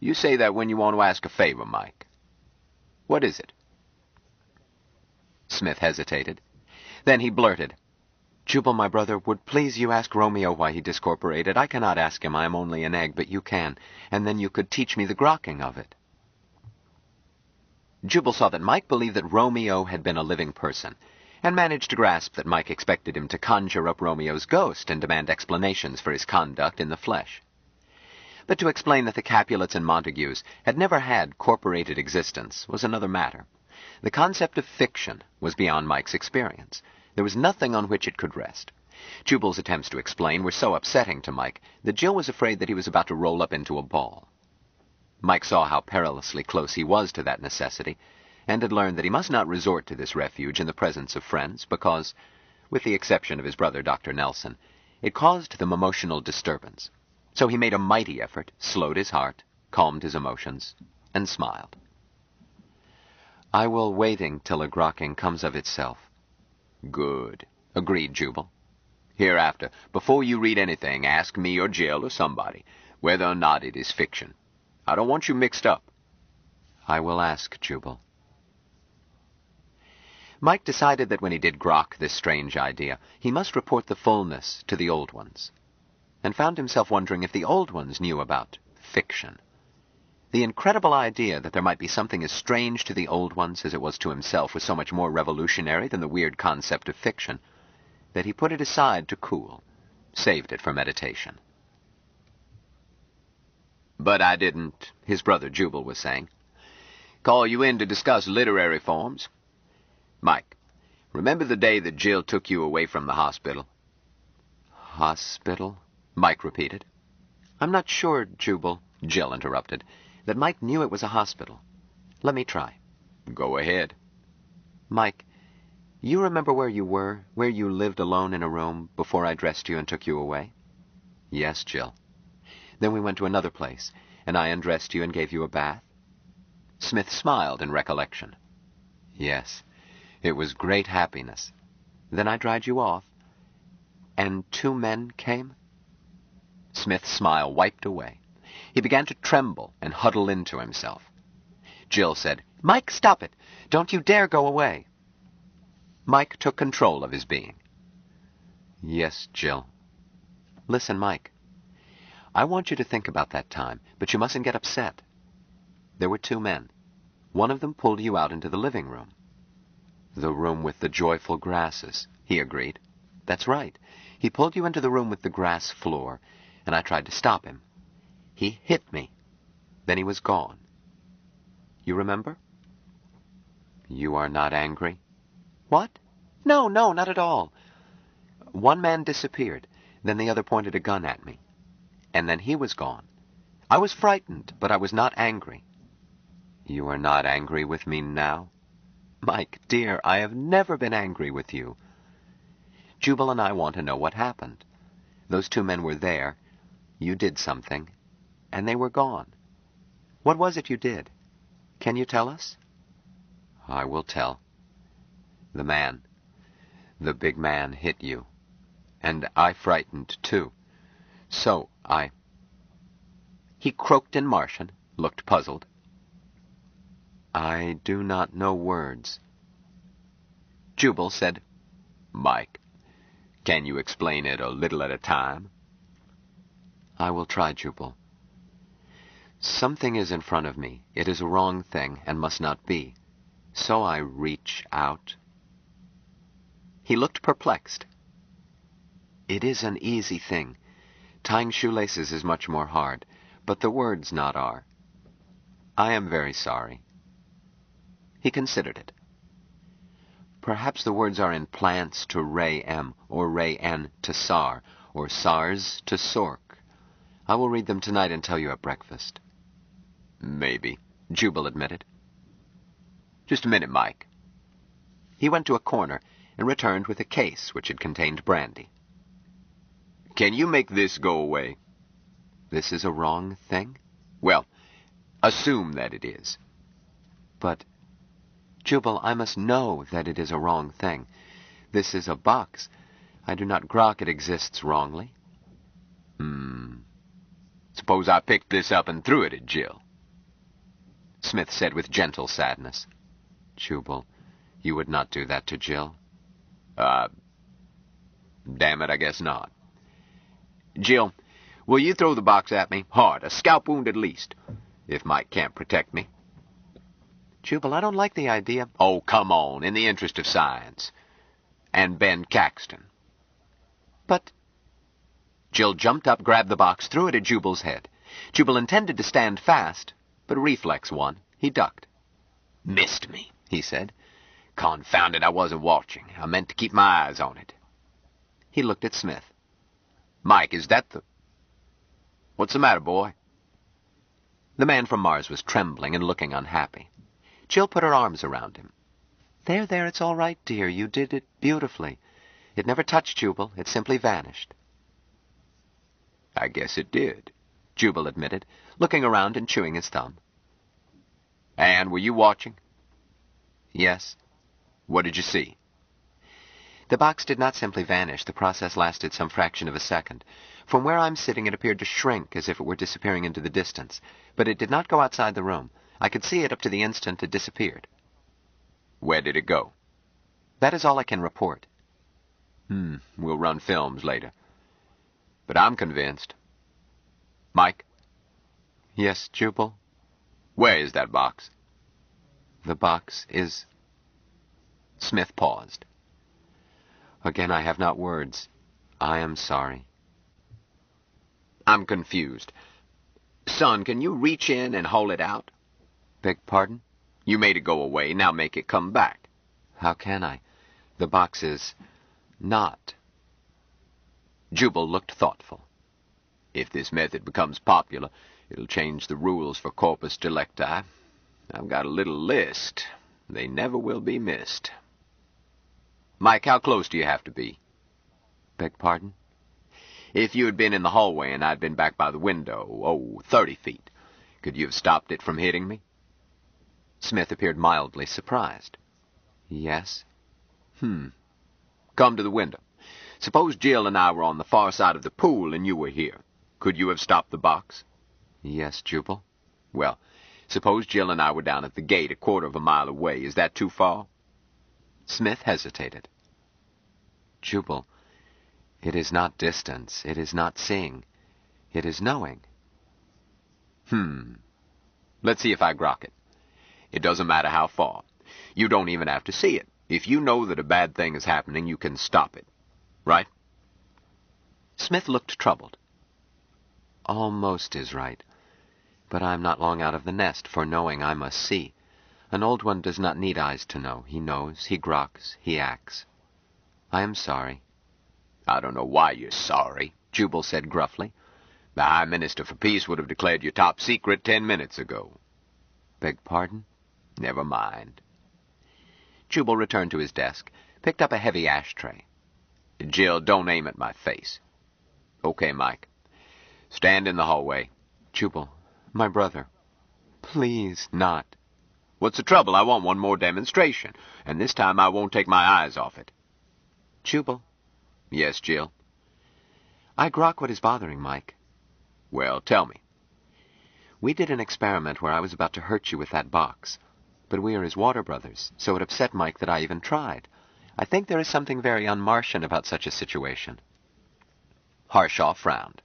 You say that when you want to ask a favor, Mike. What is it? Smith hesitated. Then he blurted, Jubal, my brother, would please you ask Romeo why he discorporated. I cannot ask him, I am only an egg, but you can, and then you could teach me the grokking of it. Jubal saw that Mike believed that Romeo had been a living person, and managed to grasp that Mike expected him to conjure up Romeo's ghost and demand explanations for his conduct in the flesh. But to explain that the Capulets and Montagues had never had corporated existence was another matter. The concept of fiction was beyond Mike's experience. There was nothing on which it could rest. Jubal's attempts to explain were so upsetting to Mike that Jill was afraid that he was about to roll up into a ball. Mike saw how perilously close he was to that necessity, and had learned that he must not resort to this refuge in the presence of friends because, with the exception of his brother Dr. Nelson, it caused them emotional disturbance. So he made a mighty effort, slowed his heart, calmed his emotions, and smiled. I will waiting till a grokking comes of itself. Good, agreed Jubal. Hereafter, before you read anything, ask me or Jill or somebody whether or not it is fiction. I don't want you mixed up. I will ask, Jubal. Mike decided that when he did grok this strange idea, he must report the fullness to the old ones, and found himself wondering if the old ones knew about fiction. The incredible idea that there might be something as strange to the old ones as it was to himself was so much more revolutionary than the weird concept of fiction that he put it aside to cool, saved it for meditation. But I didn't, his brother Jubal was saying, call you in to discuss literary forms. Mike, remember the day that Jill took you away from the hospital? Hospital? Mike repeated. I'm not sure, Jubal, Jill interrupted, that Mike knew it was a hospital. Let me try. Go ahead. Mike, you remember where you were, where you lived alone in a room before I dressed you and took you away? Yes, Jill. Then we went to another place, and I undressed you and gave you a bath? Smith smiled in recollection. Yes, it was great happiness. Then I dried you off, and 2 men came? Smith's smile wiped away. He began to tremble and huddle into himself. Jill said, Mike, stop it! Don't you dare go away! Mike took control of his being. Yes, Jill. Listen, Mike. I want you to think about that time, but you mustn't get upset. There were 2 men. One of them pulled you out into the living room. The room with the joyful grasses, he agreed. That's right. He pulled you into the room with the grass floor, and I tried to stop him. He hit me. Then he was gone. You remember? You are not angry? What? No, not at all. One man disappeared. Then the other pointed a gun at me. And then he was gone. I was frightened, but I was not angry. You are not angry with me now? Mike, dear, I have never been angry with you. Jubal and I want to know what happened. Those 2 men were there. You did something, and they were gone. What was it you did? Can you tell us? I will tell. The big man hit you, and I frightened too. So He croaked in Martian, looked puzzled. I do not know words. Jubal said, Mike, can you explain it a little at a time? I will try, Jubal. Something is in front of me. It is a wrong thing and must not be. So I reach out. He looked perplexed. It is an easy thing. Tying shoelaces is much more hard, but the words not are. I am very sorry. He considered it. Perhaps the words are in plants to Ray M, or Ray N to Sar, or SARS to Sork. I will read them tonight and tell you at breakfast. Maybe, Jubal admitted. Just a minute, Mike. He went to a corner and returned with a case which had contained brandy. Can you make this go away? This is a wrong thing? Well, assume that it is. But, Jubal, I must know that it is a wrong thing. This is a box. I do not grok it exists wrongly. Suppose I picked this up and threw it at Jill. Smith said with gentle sadness. Jubal, you would not do that to Jill? Damn it, I guess not. Jill, will you throw the box at me? Hard, a scalp wound at least, if Mike can't protect me. Jubal, I don't like the idea. Oh, come on, in the interest of science. And Ben Caxton. But... Jill jumped up, grabbed the box, threw it at Jubal's head. Jubal intended to stand fast, but reflex won. He ducked. Missed me, he said. Confound it, I wasn't watching. I meant to keep my eyes on it. He looked at Smith. Mike, is that the... What's the matter, boy? The man from Mars was trembling and looking unhappy. Jill put her arms around him. There, it's all right, dear. You did it beautifully. It never touched Jubal. It simply vanished. I guess it did, Jubal admitted, looking around and chewing his thumb. And were you watching? Yes. What did you see? The box did not simply vanish. The process lasted some fraction of a second. From where I'm sitting, it appeared to shrink as if it were disappearing into the distance. But it did not go outside the room. I could see it up to the instant it disappeared. Where did it go? That is all I can report. We'll run films later. But I'm convinced. Mike? Yes, Jubal? Where is that box? The box is... Smith paused. Again, I have not words. I am sorry. I'm confused. Son, can you reach in and haul it out? Beg pardon? You made it go away, now make it come back. How can I? The box is... not. Jubal looked thoughtful. If this method becomes popular, it'll change the rules for corpus delicti. I've got a little list. They never will be missed. Mike, how close do you have to be? Beg pardon? If you had been in the hallway and I'd been back by the window, 30 feet, could you have stopped it from hitting me? Smith appeared mildly surprised. Yes. Come to the window. Suppose Jill and I were on the far side of the pool and you were here. Could you have stopped the box? Yes, Jubal. Well, suppose Jill and I were down at the gate a quarter of a mile away. Is that too far? Smith hesitated. Jubal, it is not distance. It is not seeing. It is knowing. Let's see if I grok it. It doesn't matter how far. You don't even have to see it. If you know that a bad thing is happening, you can stop it. Right? Smith looked troubled. Almost is right. But I'm not long out of the nest, for knowing I must see. An old one does not need eyes to know. He knows, he groks, he acts. I am sorry. I don't know why you're sorry, Jubal said gruffly. The High Minister for Peace would have declared you top secret 10 minutes ago. Beg pardon? Never mind. Jubal returned to his desk, picked up a heavy ashtray. Jill, don't aim at my face. Okay, Mike. Stand in the hallway. Jubal, my brother. Please not. What's the trouble? I want one more demonstration, and this time I won't take my eyes off it. Jubal. Yes, Jill? I grok what is bothering Mike. Well, tell me. We did an experiment where I was about to hurt you with that box, but we are his water brothers, so it upset Mike that I even tried. I think there is something very un-Martian about such a situation. Harshaw frowned.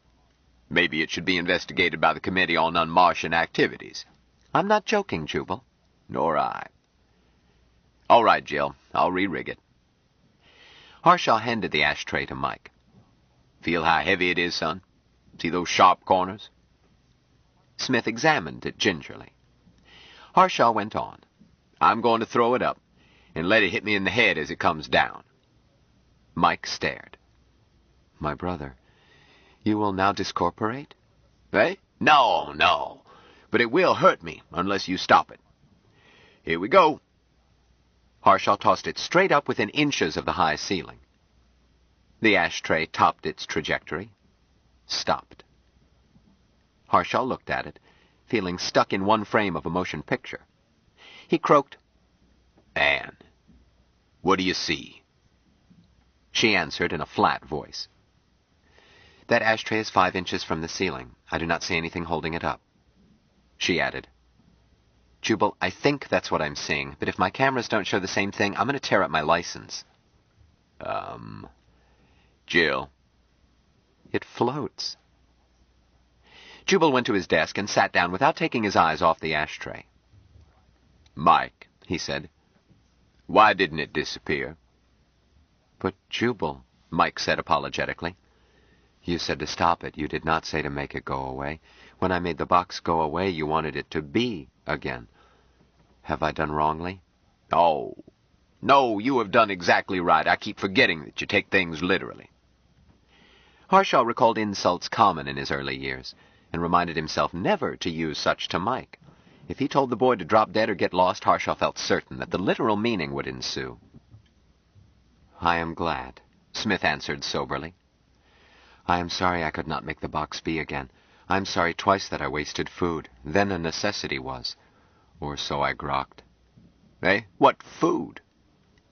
Maybe it should be investigated by the Committee on Un-Martian Activities. I'm not joking, Jubal. Nor I. All right, Jill. I'll re-rig it. Harshaw handed the ashtray to Mike. Feel how heavy it is, son? See those sharp corners? Smith examined it gingerly. Harshaw went on. I'm going to throw it up and let it hit me in the head as it comes down. Mike stared. My brother, you will now discorporate? Eh? No, no. But it will hurt me unless you stop it. Here we go. Harshaw tossed it straight up within inches of the high ceiling. The ashtray topped its trajectory, stopped. Harshaw looked at it, feeling stuck in one frame of a motion picture. He croaked, Anne, what do you see? She answered in a flat voice. That ashtray is 5 inches from the ceiling. I do not see anything holding it up. She added, Jubal, I think that's what I'm seeing, but if my cameras don't show the same thing, I'm going to tear up my license. Jill. It floats. Jubal went to his desk and sat down without taking his eyes off the ashtray. Mike, he said, why didn't it disappear? But Jubal, Mike said apologetically, you said to stop it. You did not say to make it go away. When I made the box go away, you wanted it to be again. Have I done wrongly? Oh, no, you have done exactly right. I keep forgetting that you take things literally. Harshaw recalled insults common in his early years, and reminded himself never to use such to Mike. If he told the boy to drop dead or get lost, Harshaw felt certain that the literal meaning would ensue. I am glad, Smith answered soberly. I am sorry I could not make the box be again. I am sorry twice that I wasted food. Then a necessity was. Or so I grokked. Eh? What food?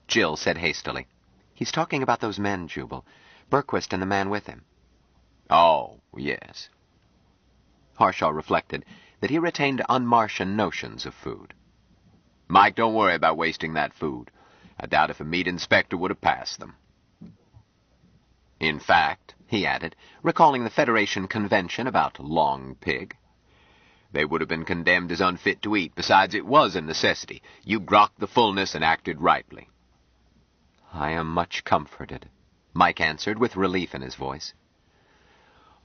Jill said hastily. He's talking about those men, Jubal. Berquist and the man with him. Oh, yes. Harshaw reflected that he retained un-Martian notions of food. Mike, don't worry about wasting that food. I doubt if a meat inspector would have passed them. In fact, he added, recalling the Federation convention about long pig, they would have been condemned as unfit to eat. Besides, it was a necessity. You grokked the fullness and acted rightly. I am much comforted, Mike answered with relief in his voice.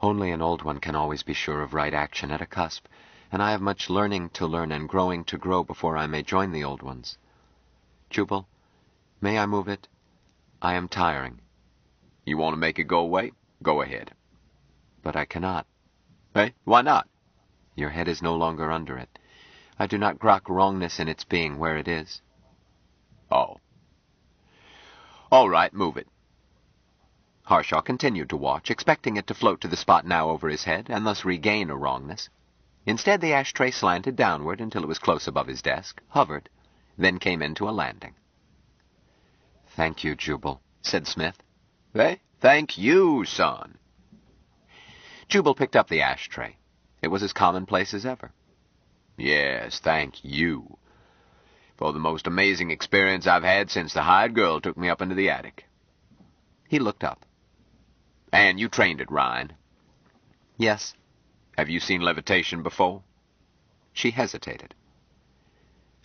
Only an old one can always be sure of right action at a cusp, and I have much learning to learn and growing to grow before I may join the old ones. Jubal, may I move it? I am tiring. You want to make it go away? Go ahead. But I cannot. Eh? Why not? Your head is no longer under it. I do not grok wrongness in its being where it is. Oh. All right, move it. Harshaw continued to watch, expecting it to float to the spot now over his head, and thus regain a wrongness. Instead, the ashtray slanted downward until it was close above his desk, hovered, then came into a landing. Thank you, Jubal, said Smith. Eh? Thank you, son. Jubal picked up the ashtray. It was as commonplace as ever. Yes, thank you. For the most amazing experience I've had since the hired girl took me up into the attic. He looked up. And you trained at Rhine? Yes. Have you seen levitation before? She hesitated.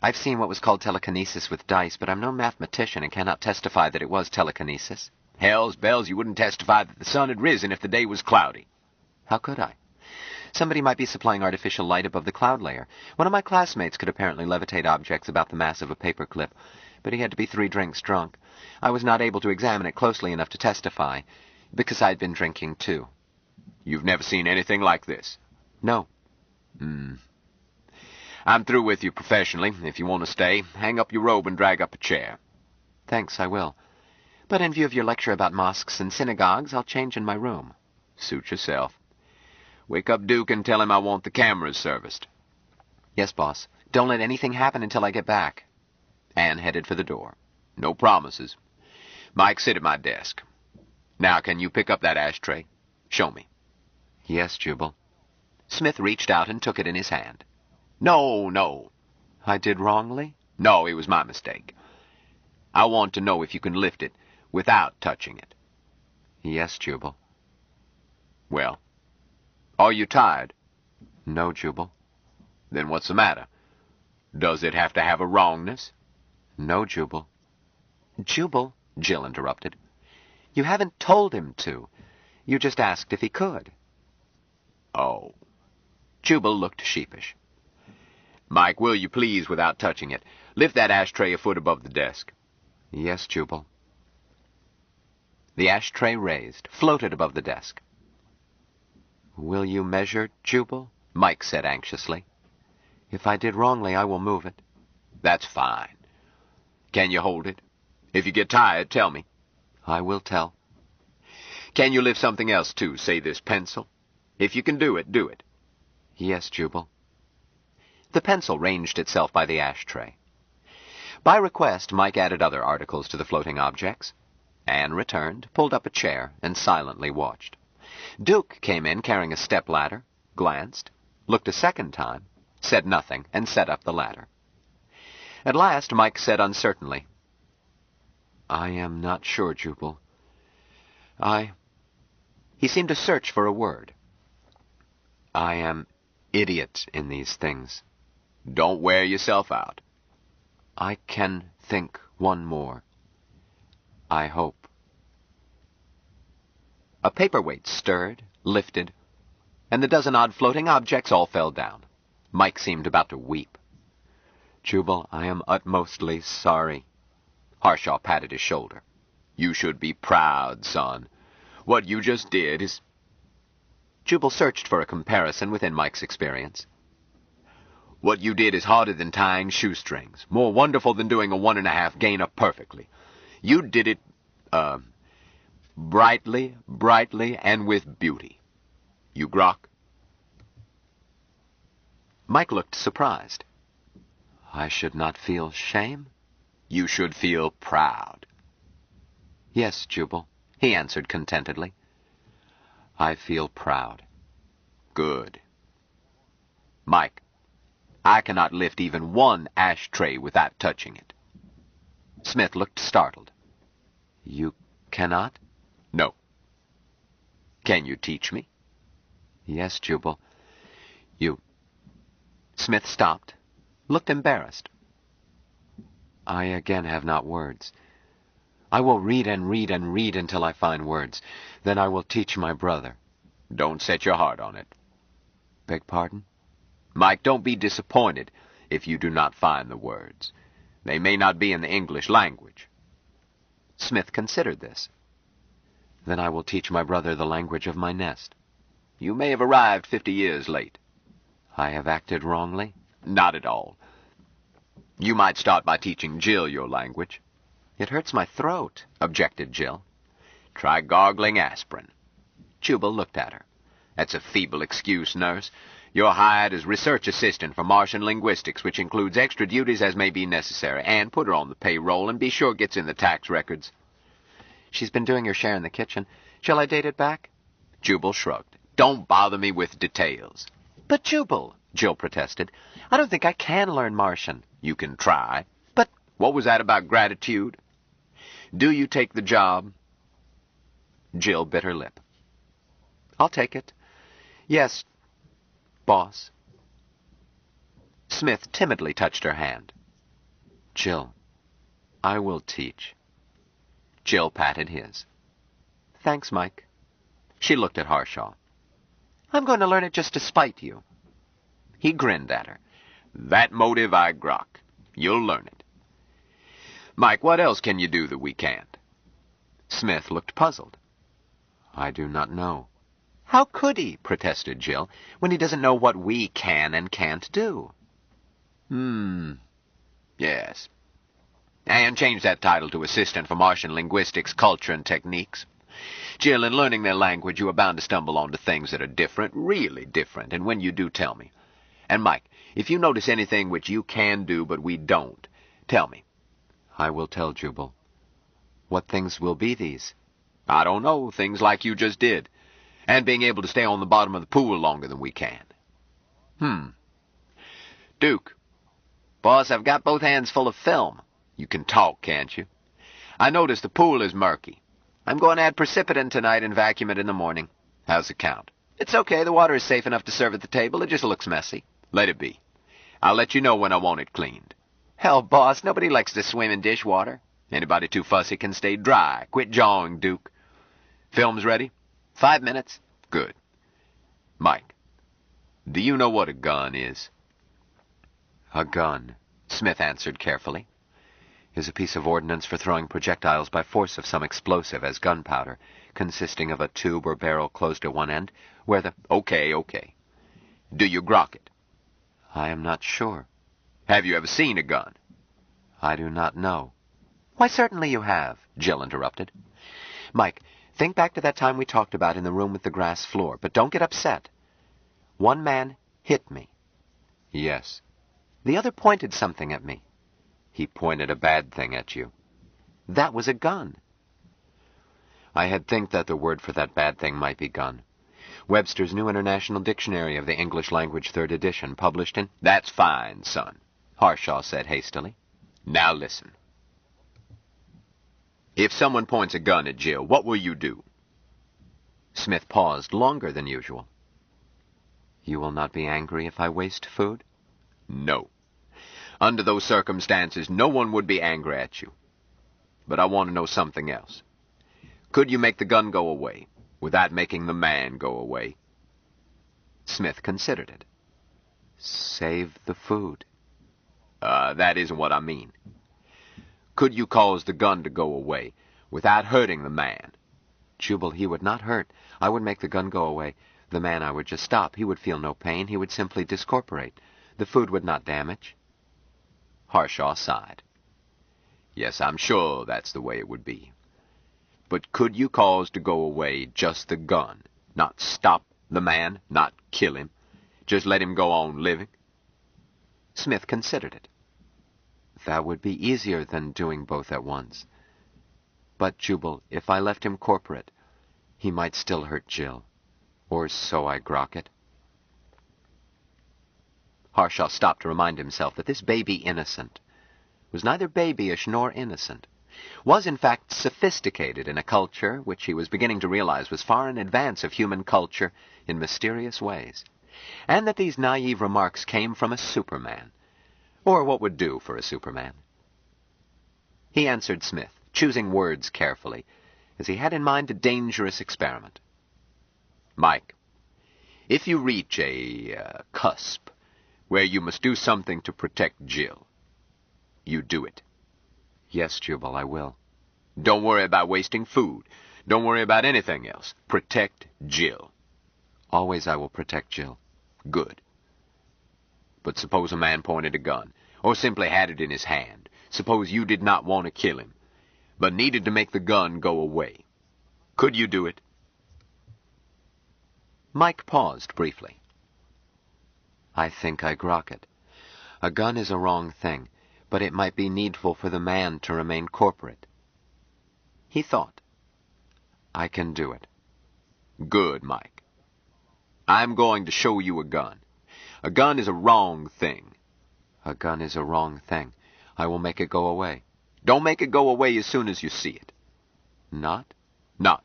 I've seen what was called telekinesis with dice, but I'm no mathematician and cannot testify that it was telekinesis. Hell's bells, you wouldn't testify that the sun had risen if the day was cloudy. How could I? Somebody might be supplying artificial light above the cloud layer. One of my classmates could apparently levitate objects about the mass of a paper clip, but he had to be 3 drinks drunk. I was not able to examine it closely enough to testify, because I'd been drinking too. You've never seen anything like this? No. I'm through with you professionally. If you want to stay, hang up your robe and drag up a chair. Thanks, I will. But in view of your lecture about mosques and synagogues, I'll change in my room. Suit yourself. Wake up Duke and tell him I want the cameras serviced. Yes, boss. Don't let anything happen until I get back. Anne headed for the door. No promises. Mike, sit at my desk. Now, can you pick up that ashtray? Show me. Yes, Jubal. Smith reached out and took it in his hand. No. I did wrongly? No, it was my mistake. I want to know if you can lift it without touching it. Yes, Jubal. Well, are you tired? No, Jubal. Then what's the matter? Does it have to have a wrongness? No, Jubal. Jubal, Jill interrupted. You haven't told him to. You just asked if he could. Oh. Jubal looked sheepish. Mike, will you please, without touching it, lift that ashtray a foot above the desk? Yes, Jubal. The ashtray raised, floated above the desk. Will you measure, Jubal? Mike said anxiously. If I did wrongly, I will move it. That's fine. Can you hold it? If you get tired, tell me. I will tell. Can you lift something else, too, say this pencil? If you can do it, do it. Yes, Jubal. The pencil ranged itself by the ashtray. By request, Mike added other articles to the floating objects. Anne returned, pulled up a chair, and silently watched. Duke came in carrying a step-ladder, glanced, looked a second time, said nothing, and set up the ladder. At last, Mike said uncertainly, I am not sure, Jubal. He seemed to search for a word. I am idiot in these things. Don't wear yourself out. I can think one more. I hope. A paperweight stirred, lifted, and the dozen-odd floating objects all fell down. Mike seemed about to weep. Jubal, I am utmostly sorry. Harshaw patted his shoulder. You should be proud, son. What you just did is... Jubal searched for a comparison within Mike's experience. What you did is harder than tying shoestrings, more wonderful than doing a 1.5 gainer perfectly. You did it, brightly, and with beauty. You grok? Mike looked surprised. I should not feel shame? You should feel proud. Yes, Jubal, he answered contentedly. I feel proud. Good. Mike, I cannot lift even one ashtray without touching it. Smith looked startled. You cannot? No. Can you teach me? Yes, Jubal. You... Smith stopped, looked embarrassed. I again have not words. I will read and read and read until I find words. Then I will teach my brother. Don't set your heart on it. Beg pardon? Mike, don't be disappointed if you do not find the words. They may not be in the English language. Smith considered this. Then I will teach my brother the language of my nest. You may have arrived 50 years late. I have acted wrongly? Not at all. You might start by teaching Jill your language. It hurts my throat, objected Jill. Try gargling aspirin. Jubal looked at her. That's a feeble excuse, nurse. You're hired as research assistant for Martian linguistics, which includes extra duties as may be necessary. And put her on the payroll and be sure it gets in the tax records. She's been doing her share in the kitchen. Shall I date it back? Jubal shrugged. Don't bother me with details. But Jubal, Jill protested, I don't think I can learn Martian. You can try. But what was that about gratitude? Do you take the job? Jill bit her lip. I'll take it. Yes, boss. Smith timidly touched her hand. Jill, I will teach. Jill patted his. Thanks, Mike. She looked at Harshaw. I'm going to learn it just to spite you. He grinned at her. That motive I grok. You'll learn it. Mike, what else can you do that we can't? Smith looked puzzled. I do not know. How could he, protested Jill, when he doesn't know what we can and can't do? Yes. And change that title to Assistant for Martian Linguistics, Culture, and Techniques. Jill, in learning their language, you are bound to stumble onto things that are different, really different, and when you do, tell me. And Mike, if you notice anything which you can do but we don't, tell me. I will tell, Jubal. What things will be these? I don't know, things like you just did. And being able to stay on the bottom of the pool longer than we can. Duke. Boss, I've got both hands full of film. You can talk, can't you? I notice the pool is murky. I'm going to add precipitant tonight and vacuum it in the morning. How's it count? It's okay. The water is safe enough to serve at the table. It just looks messy. Let it be. I'll let you know when I want it cleaned. Hell, boss, nobody likes to swim in dishwater. Anybody too fussy can stay dry. Quit jawing, Duke. Film's ready? 5 minutes? Good. Mike, do you know what a gun is? A gun, Smith answered carefully, is a piece of ordnance for throwing projectiles by force of some explosive as gunpowder, consisting of a tube or barrel closed at one end, where the... Okay. Do you grok it? I am not sure. Have you ever seen a gun? I do not know. Why, certainly you have, Jill interrupted. Mike, think back to that time we talked about in the room with the grass floor, but don't get upset. One man hit me. Yes. The other pointed something at me. He pointed a bad thing at you. That was a gun. I had think that the word for that bad thing might be gun. Webster's New International Dictionary of the English Language, 3rd edition, published in... That's fine, son, Harshaw said hastily. Now listen. If someone points a gun at Jill, what will you do? Smith paused longer than usual. You will not be angry if I waste food? No. Under those circumstances, no one would be angry at you. But I want to know something else. Could you make the gun go away without making the man go away? Smith considered it. Save the food. That isn't what I mean. Could you cause the gun to go away without hurting the man? Jubal, he would not hurt. I would make the gun go away. The man I would just stop. He would feel no pain. He would simply discorporate. The food would not damage. Harshaw sighed. Yes, I'm sure that's the way it would be. But could you cause to go away just the gun? Not stop the man, not kill him. Just let him go on living? Smith considered it. That would be easier than doing both at once. But, Jubal, if I left him corporate, he might still hurt Jill. Or so I grok it. Harshaw stopped to remind himself that this baby innocent was neither babyish nor innocent, was in fact sophisticated in a culture which he was beginning to realize was far in advance of human culture in mysterious ways, and that these naive remarks came from a Superman, or what would do for a Superman. He answered Smith, choosing words carefully, as he had in mind a dangerous experiment. Mike, if you reach a cusp where you must do something to protect Jill, you do it. Yes, Jubal, I will. Don't worry about wasting food. Don't worry about anything else. Protect Jill. Always I will protect Jill. Good. But suppose a man pointed a gun, or simply had it in his hand. Suppose you did not want to kill him, but needed to make the gun go away. Could you do it? Mike paused briefly. I think I grok it. A gun is a wrong thing, but it might be needful for the man to remain corporate. He thought. I can do it. Good, Mike. I'm going to show you a gun. A gun is a wrong thing. A gun is a wrong thing. I will make it go away. Don't make it go away as soon as you see it. Not? Not.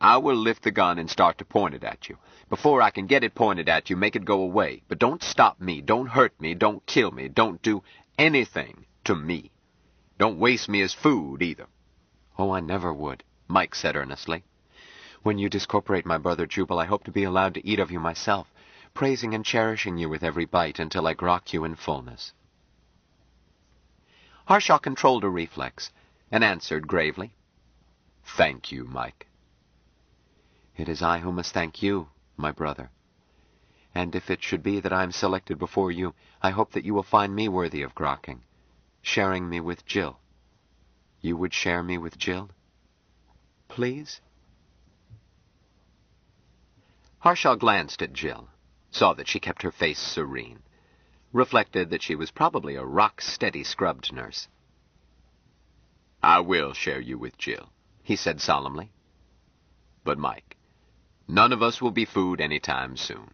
I will lift the gun and start to point it at you. Before I can get it pointed at you, make it go away. But don't stop me, don't hurt me, don't kill me, don't do anything to me. Don't waste me as food, either. Oh, I never would, Mike said earnestly. When you discorporate my brother Jubal, I hope to be allowed to eat of you myself, praising and cherishing you with every bite until I grok you in fullness. Harshaw controlled a reflex and answered gravely. Thank you, Mike. It is I who must thank you, my brother. And if it should be that I am selected before you, I hope that you will find me worthy of grokking, sharing me with Jill. You would share me with Jill? Please? Harshaw glanced at Jill, saw that she kept her face serene, reflected that she was probably a rock-steady scrubbed nurse. I will share you with Jill, he said solemnly. But, Mike, none of us will be food any time soon.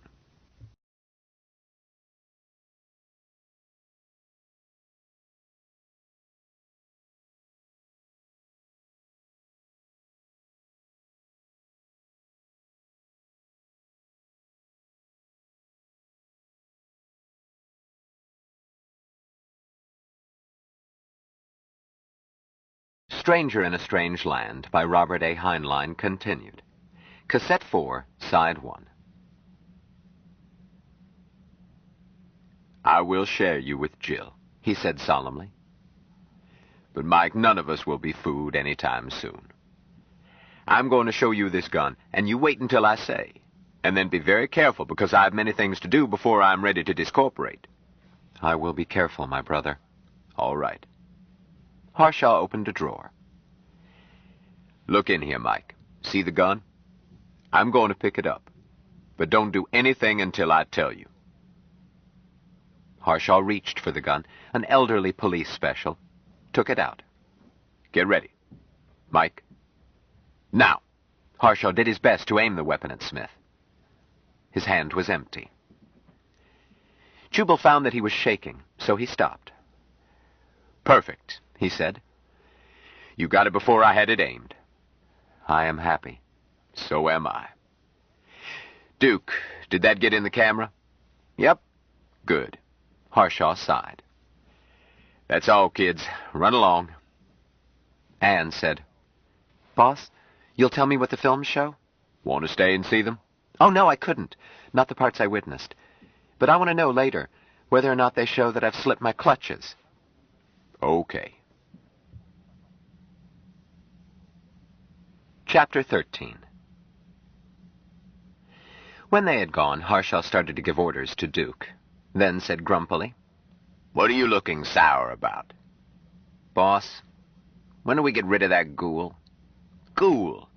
Stranger in a Strange Land by Robert A. Heinlein continued. Cassette 4, Side 1. I will share you with Jill, He said solemnly. but Mike, none of us will be food any time soon. I'm going to show you this gun, and you wait until I say. And then be very careful, because I have many things to do before I'm ready to discorporate. I will be careful, my brother. All right. Harshaw opened a drawer. Look in here, Mike. See the gun? I'm going to pick it up. But don't do anything until I tell you. Harshaw reached for the gun, an elderly police special, took it out. Get ready. Mike. Now! Harshaw did his best to aim the weapon at Smith. His hand was empty. Jubal found that he was shaking, so he stopped. Perfect, he said. You got it before I had it aimed. I am happy. So am I. Duke, did that get in the camera? Yep. Good. Harshaw sighed. That's all, kids. Run along. Anne said, Boss, you'll tell me what the films show? Want to stay and see them? Oh, no, I couldn't. Not the parts I witnessed. But I want to know later whether or not they show that I've slipped my clutches. Okay. Chapter 13. When they had gone, Harshaw started to give orders to Duke, then said grumpily, What are you looking sour about? Boss, when do we get rid of that ghoul? Ghoul?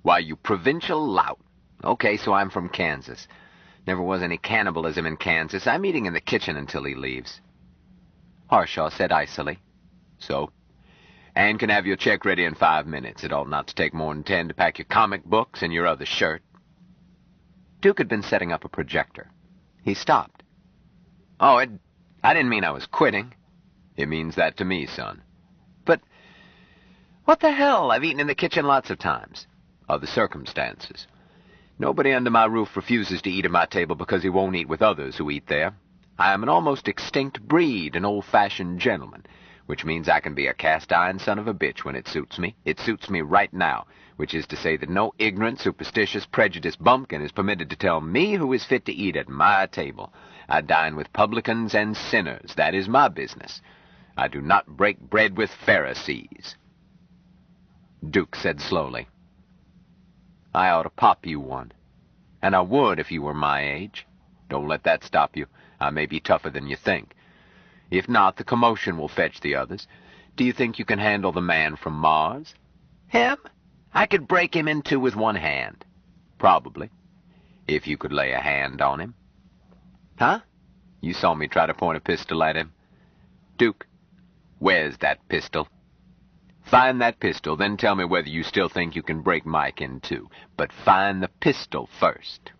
Why, you provincial lout. Okay, so I'm from Kansas. Never was any cannibalism in Kansas. I'm eating in the kitchen until he leaves. Harshaw said icily. So? Anne can have your check ready in 5 minutes. It ought not to take more than 10 to pack your comic books and your other shirt. Duke had been setting up a projector. He stopped. Oh, I didn't mean I was quitting. It means that to me, son. But what the hell? I've eaten in the kitchen lots of times. Other circumstances. Nobody under my roof refuses to eat at my table because he won't eat with others who eat there. I am an almost extinct breed, an old-fashioned gentleman, which means I can be a cast-iron son of a bitch when it suits me. It suits me right now, which is to say that no ignorant, superstitious, prejudiced bumpkin is permitted to tell me who is fit to eat at my table. I dine with publicans and sinners. That is my business. I do not break bread with Pharisees. Duke said slowly, I ought to pop you one. And I would if you were my age. Don't let that stop you. I may be tougher than you think. If not, the commotion will fetch the others. Do you think you can handle the man from Mars? Him? I could break him in two with one hand. Probably. If you could lay a hand on him. Huh? You saw me try to point a pistol at him. Duke, where's that pistol? Find that pistol, then tell me whether you still think you can break Mike in two. But find the pistol first.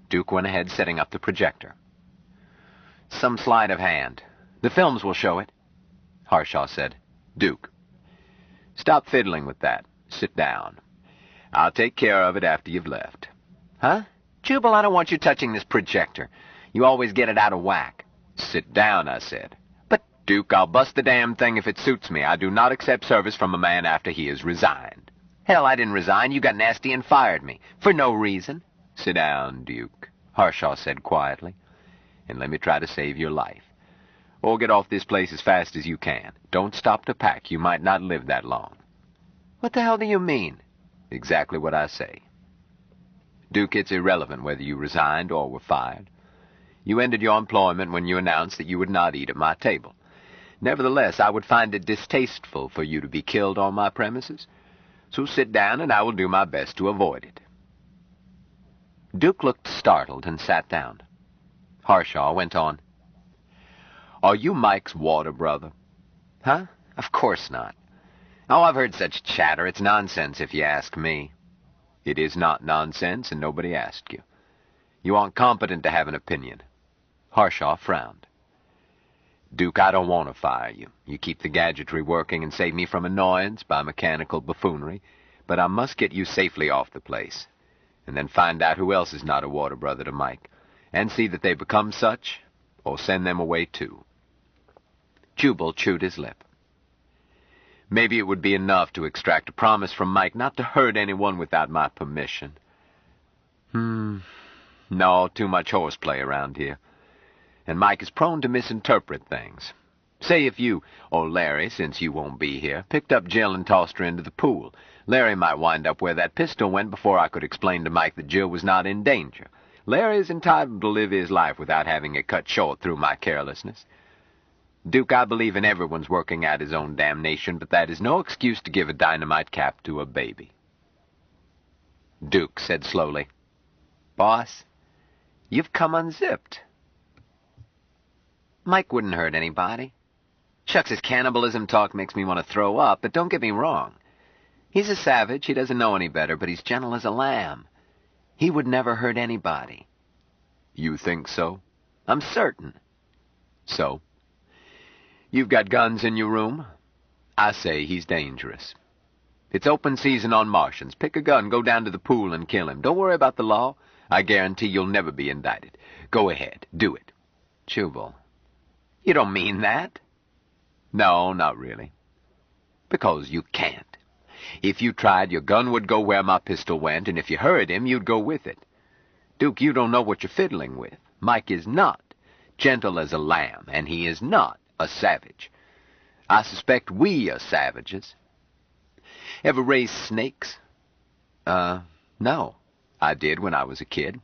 Duke went ahead setting up the projector. Some sleight of hand. The films will show it. Harshaw said, Duke, stop fiddling with that. Sit down. I'll take care of it after you've left. Huh? Jubal, I don't want you touching this projector. You always get it out of whack. Sit down, I said. Duke, I'll bust the damn thing if it suits me. I do not accept service from a man after he has resigned. Hell, I didn't resign. You got nasty and fired me. For no reason. Sit down, Duke, Harshaw said quietly, and let me try to save your life. Or get off this place as fast as you can. Don't stop to pack. You might not live that long. What the hell do you mean? Exactly what I say. Duke, it's irrelevant whether you resigned or were fired. You ended your employment when you announced that you would not eat at my table. Nevertheless, I would find it distasteful for you to be killed on my premises. So sit down, and I will do my best to avoid it. Duke looked startled and sat down. Harshaw went on. Are you Mike's water brother? Huh? Of course not. Oh, I've heard such chatter. It's nonsense if you ask me. It is not nonsense, and nobody asked you. You aren't competent to have an opinion. Harshaw frowned. Duke, I don't want to fire you. You keep the gadgetry working and save me from annoyance by mechanical buffoonery, but I must get you safely off the place, and then find out who else is not a water brother to Mike, and see that they become such, or send them away too. Jubal chewed his lip. Maybe it would be enough to extract a promise from Mike not to hurt anyone without my permission. No, too much horseplay around here. And Mike is prone to misinterpret things. Say if you, or Larry, since you won't be here, picked up Jill and tossed her into the pool. Larry might wind up where that pistol went before I could explain to Mike that Jill was not in danger. Larry is entitled to live his life without having it cut short through my carelessness. Duke, I believe in everyone's working out his own damnation, but that is no excuse to give a dynamite cap to a baby. Duke said slowly, "Boss, you've come unzipped." Mike wouldn't hurt anybody. Shucks, his cannibalism talk makes me want to throw up, but don't get me wrong. He's a savage, he doesn't know any better, but he's gentle as a lamb. He would never hurt anybody. You think so? I'm certain. So? You've got guns in your room? I say he's dangerous. It's open season on Martians. Pick a gun, go down to the pool and kill him. Don't worry about the law. I guarantee you'll never be indicted. Go ahead, do it. Jubal, you don't mean that? No, not really. Because you can't. If you tried, your gun would go where my pistol went, and if you hurt him, you'd go with it. Duke, you don't know what you're fiddling with. Mike is not gentle as a lamb, and he is not a savage. I suspect we are savages. Ever raised snakes? No. I did when I was a kid.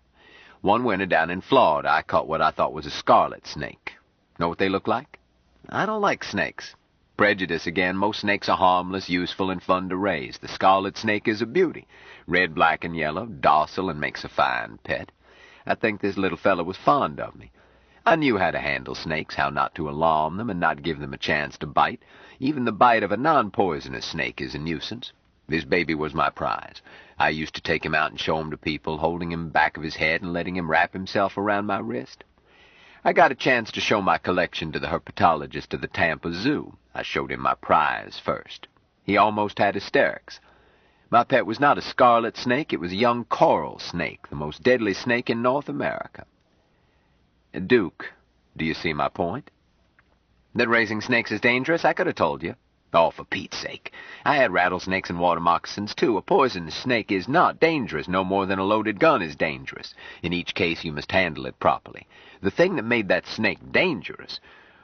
One winter down in Florida, I caught what I thought was a scarlet snake. Know what they look like? I don't like snakes. Prejudice again. Most snakes are harmless, useful, and fun to raise. The scarlet snake is a beauty. Red, black, and yellow, docile, and makes a fine pet. I think this little fellow was fond of me. I knew how to handle snakes, how not to alarm them and not give them a chance to bite. Even the bite of a non-poisonous snake is a nuisance. This baby was my prize. I used to take him out and show him to people, holding him back of his head and letting him wrap himself around my wrist. I got a chance to show my collection to the herpetologist of the Tampa Zoo. I showed him my prize first. He almost had hysterics. My pet was not a scarlet snake, it was a young coral snake, the most deadly snake in North America. Duke, do you see my point? That raising snakes is dangerous? I could have told you. Oh, for Pete's sake. I had rattlesnakes and water moccasins, too. A poisonous snake is not dangerous, no more than a loaded gun is dangerous. In each case, you must handle it properly. The thing that made that snake dangerous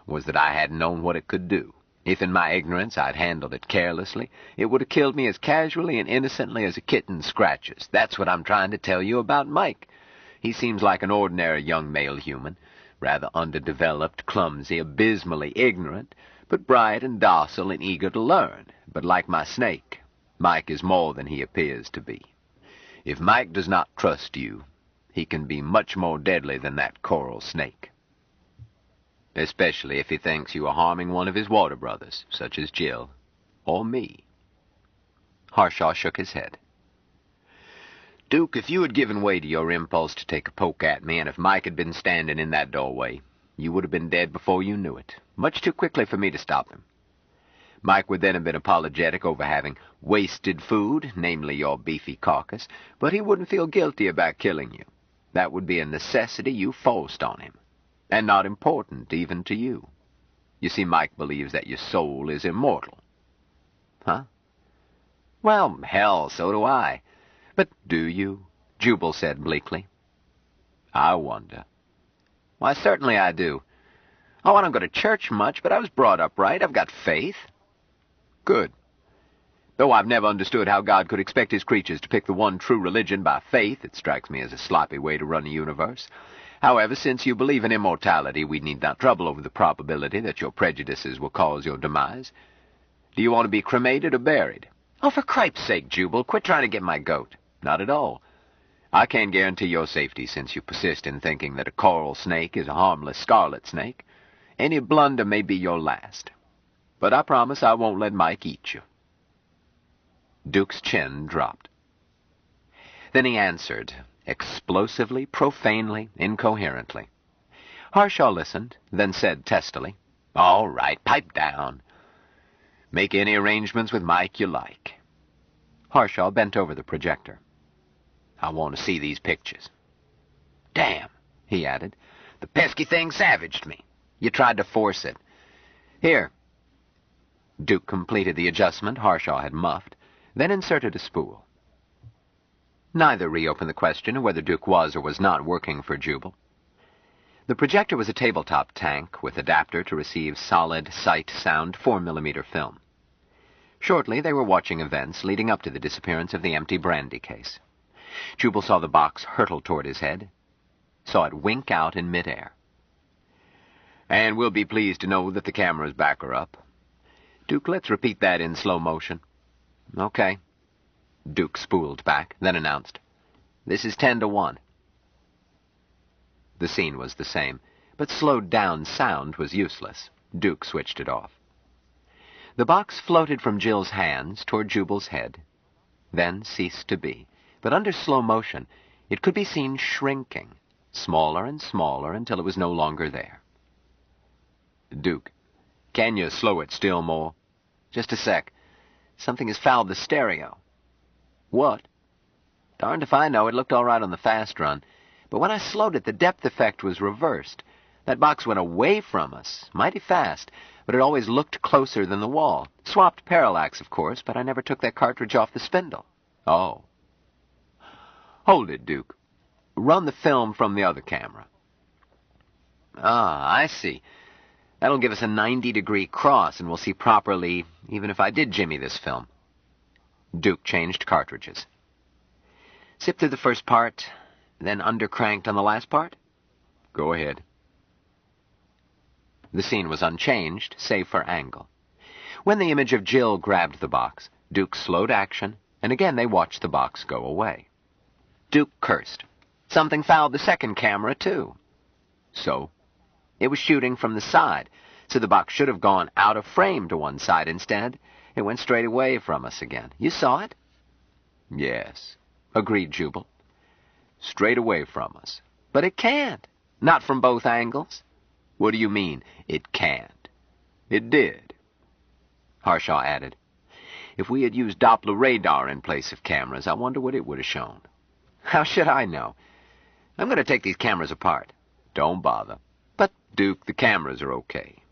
was that I hadn't known what it could do. If in my ignorance I'd handled it carelessly, it would have killed me as casually and innocently as a kitten scratches. That's what I'm trying to tell you about Mike. He seems like an ordinary young male human, rather underdeveloped, clumsy, abysmally ignorant, but bright and docile and eager to learn. But like my snake, Mike is more than he appears to be. If Mike does not trust you, he can be much more deadly than that coral snake. Especially if he thinks you are harming one of his water brothers, such as Jill, or me. Harshaw shook his head. Duke, if you had given way to your impulse to take a poke at me, and if Mike had been standing in that doorway, you would have been dead before you knew it, much too quickly for me to stop him. Mike would then have been apologetic over having wasted food, namely your beefy carcass, but he wouldn't feel guilty about killing you. That would be a necessity you forced on him, and not important even to you. You see, Mike believes that your soul is immortal. Huh? Well, hell, so do I. But do you? Jubal said bleakly. I wonder. Why, certainly I do. Oh, I don't go to church much, but I was brought up right. I've got faith. Good. Though I've never understood how God could expect his creatures to pick the one true religion by faith, it strikes me as a sloppy way to run a universe. However, since you believe in immortality, we need not trouble over the probability that your prejudices will cause your demise. Do you want to be cremated or buried? Oh, for cripe's sake, Jubal, quit trying to get my goat. Not at all. I can't guarantee your safety since you persist in thinking that a coral snake is a harmless scarlet snake. Any blunder may be your last. But I promise I won't let Mike eat you. Duke's chin dropped. Then he answered, explosively, profanely, incoherently. Harshaw listened, then said testily, All right, pipe down. Make any arrangements with Mike you like. Harshaw bent over the projector. I want to see these pictures. Damn, he added. The pesky thing savaged me. You tried to force it. Here. Duke completed the adjustment Harshaw had muffed, then inserted a spool. Neither reopened the question of whether Duke was or was not working for Jubal. The projector was a tabletop tank with adapter to receive solid sight-sound 4mm film. Shortly, they were watching events leading up to the disappearance of the empty brandy case. Jubal saw the box hurtle toward his head, saw it wink out in midair. And we'll be pleased to know that the cameras back her up. Duke, let's repeat that in slow motion. Okay. Duke spooled back, then announced, "This is 10-1. The scene was the same, but slowed-down sound was useless. Duke switched it off. The box floated from Jill's hands toward Jubal's head, then ceased to be, but under slow motion it could be seen shrinking, smaller and smaller until it was no longer there. Duke, can you slow it still more? Just a sec. Something has fouled the stereo. What? Darned if I know. It looked all right on the fast run. But when I slowed it, the depth effect was reversed. That box went away from us, mighty fast, but it always looked closer than the wall. Swapped parallax, of course, but I never took that cartridge off the spindle. Oh. Hold it, Duke. Run the film from the other camera. Ah, I see. That'll give us a 90-degree cross, and we'll see properly, even if I did jimmy this film. Duke changed cartridges. Zip through the first part, then undercranked on the last part? Go ahead. The scene was unchanged, save for angle. When the image of Jill grabbed the box, Duke slowed action, and again they watched the box go away. Duke cursed. Something fouled the second camera, too. So? It was shooting from the side, so the box should have gone out of frame to one side instead. It went straight away from us again. You saw it? Yes, agreed Jubal. Straight away from us. But it can't. Not from both angles. What do you mean, it can't? It did. Harshaw added, If we had used Doppler radar in place of cameras, I wonder what it would have shown. How should I know? I'm going to take these cameras apart. Don't bother. But, Duke, the cameras are okay.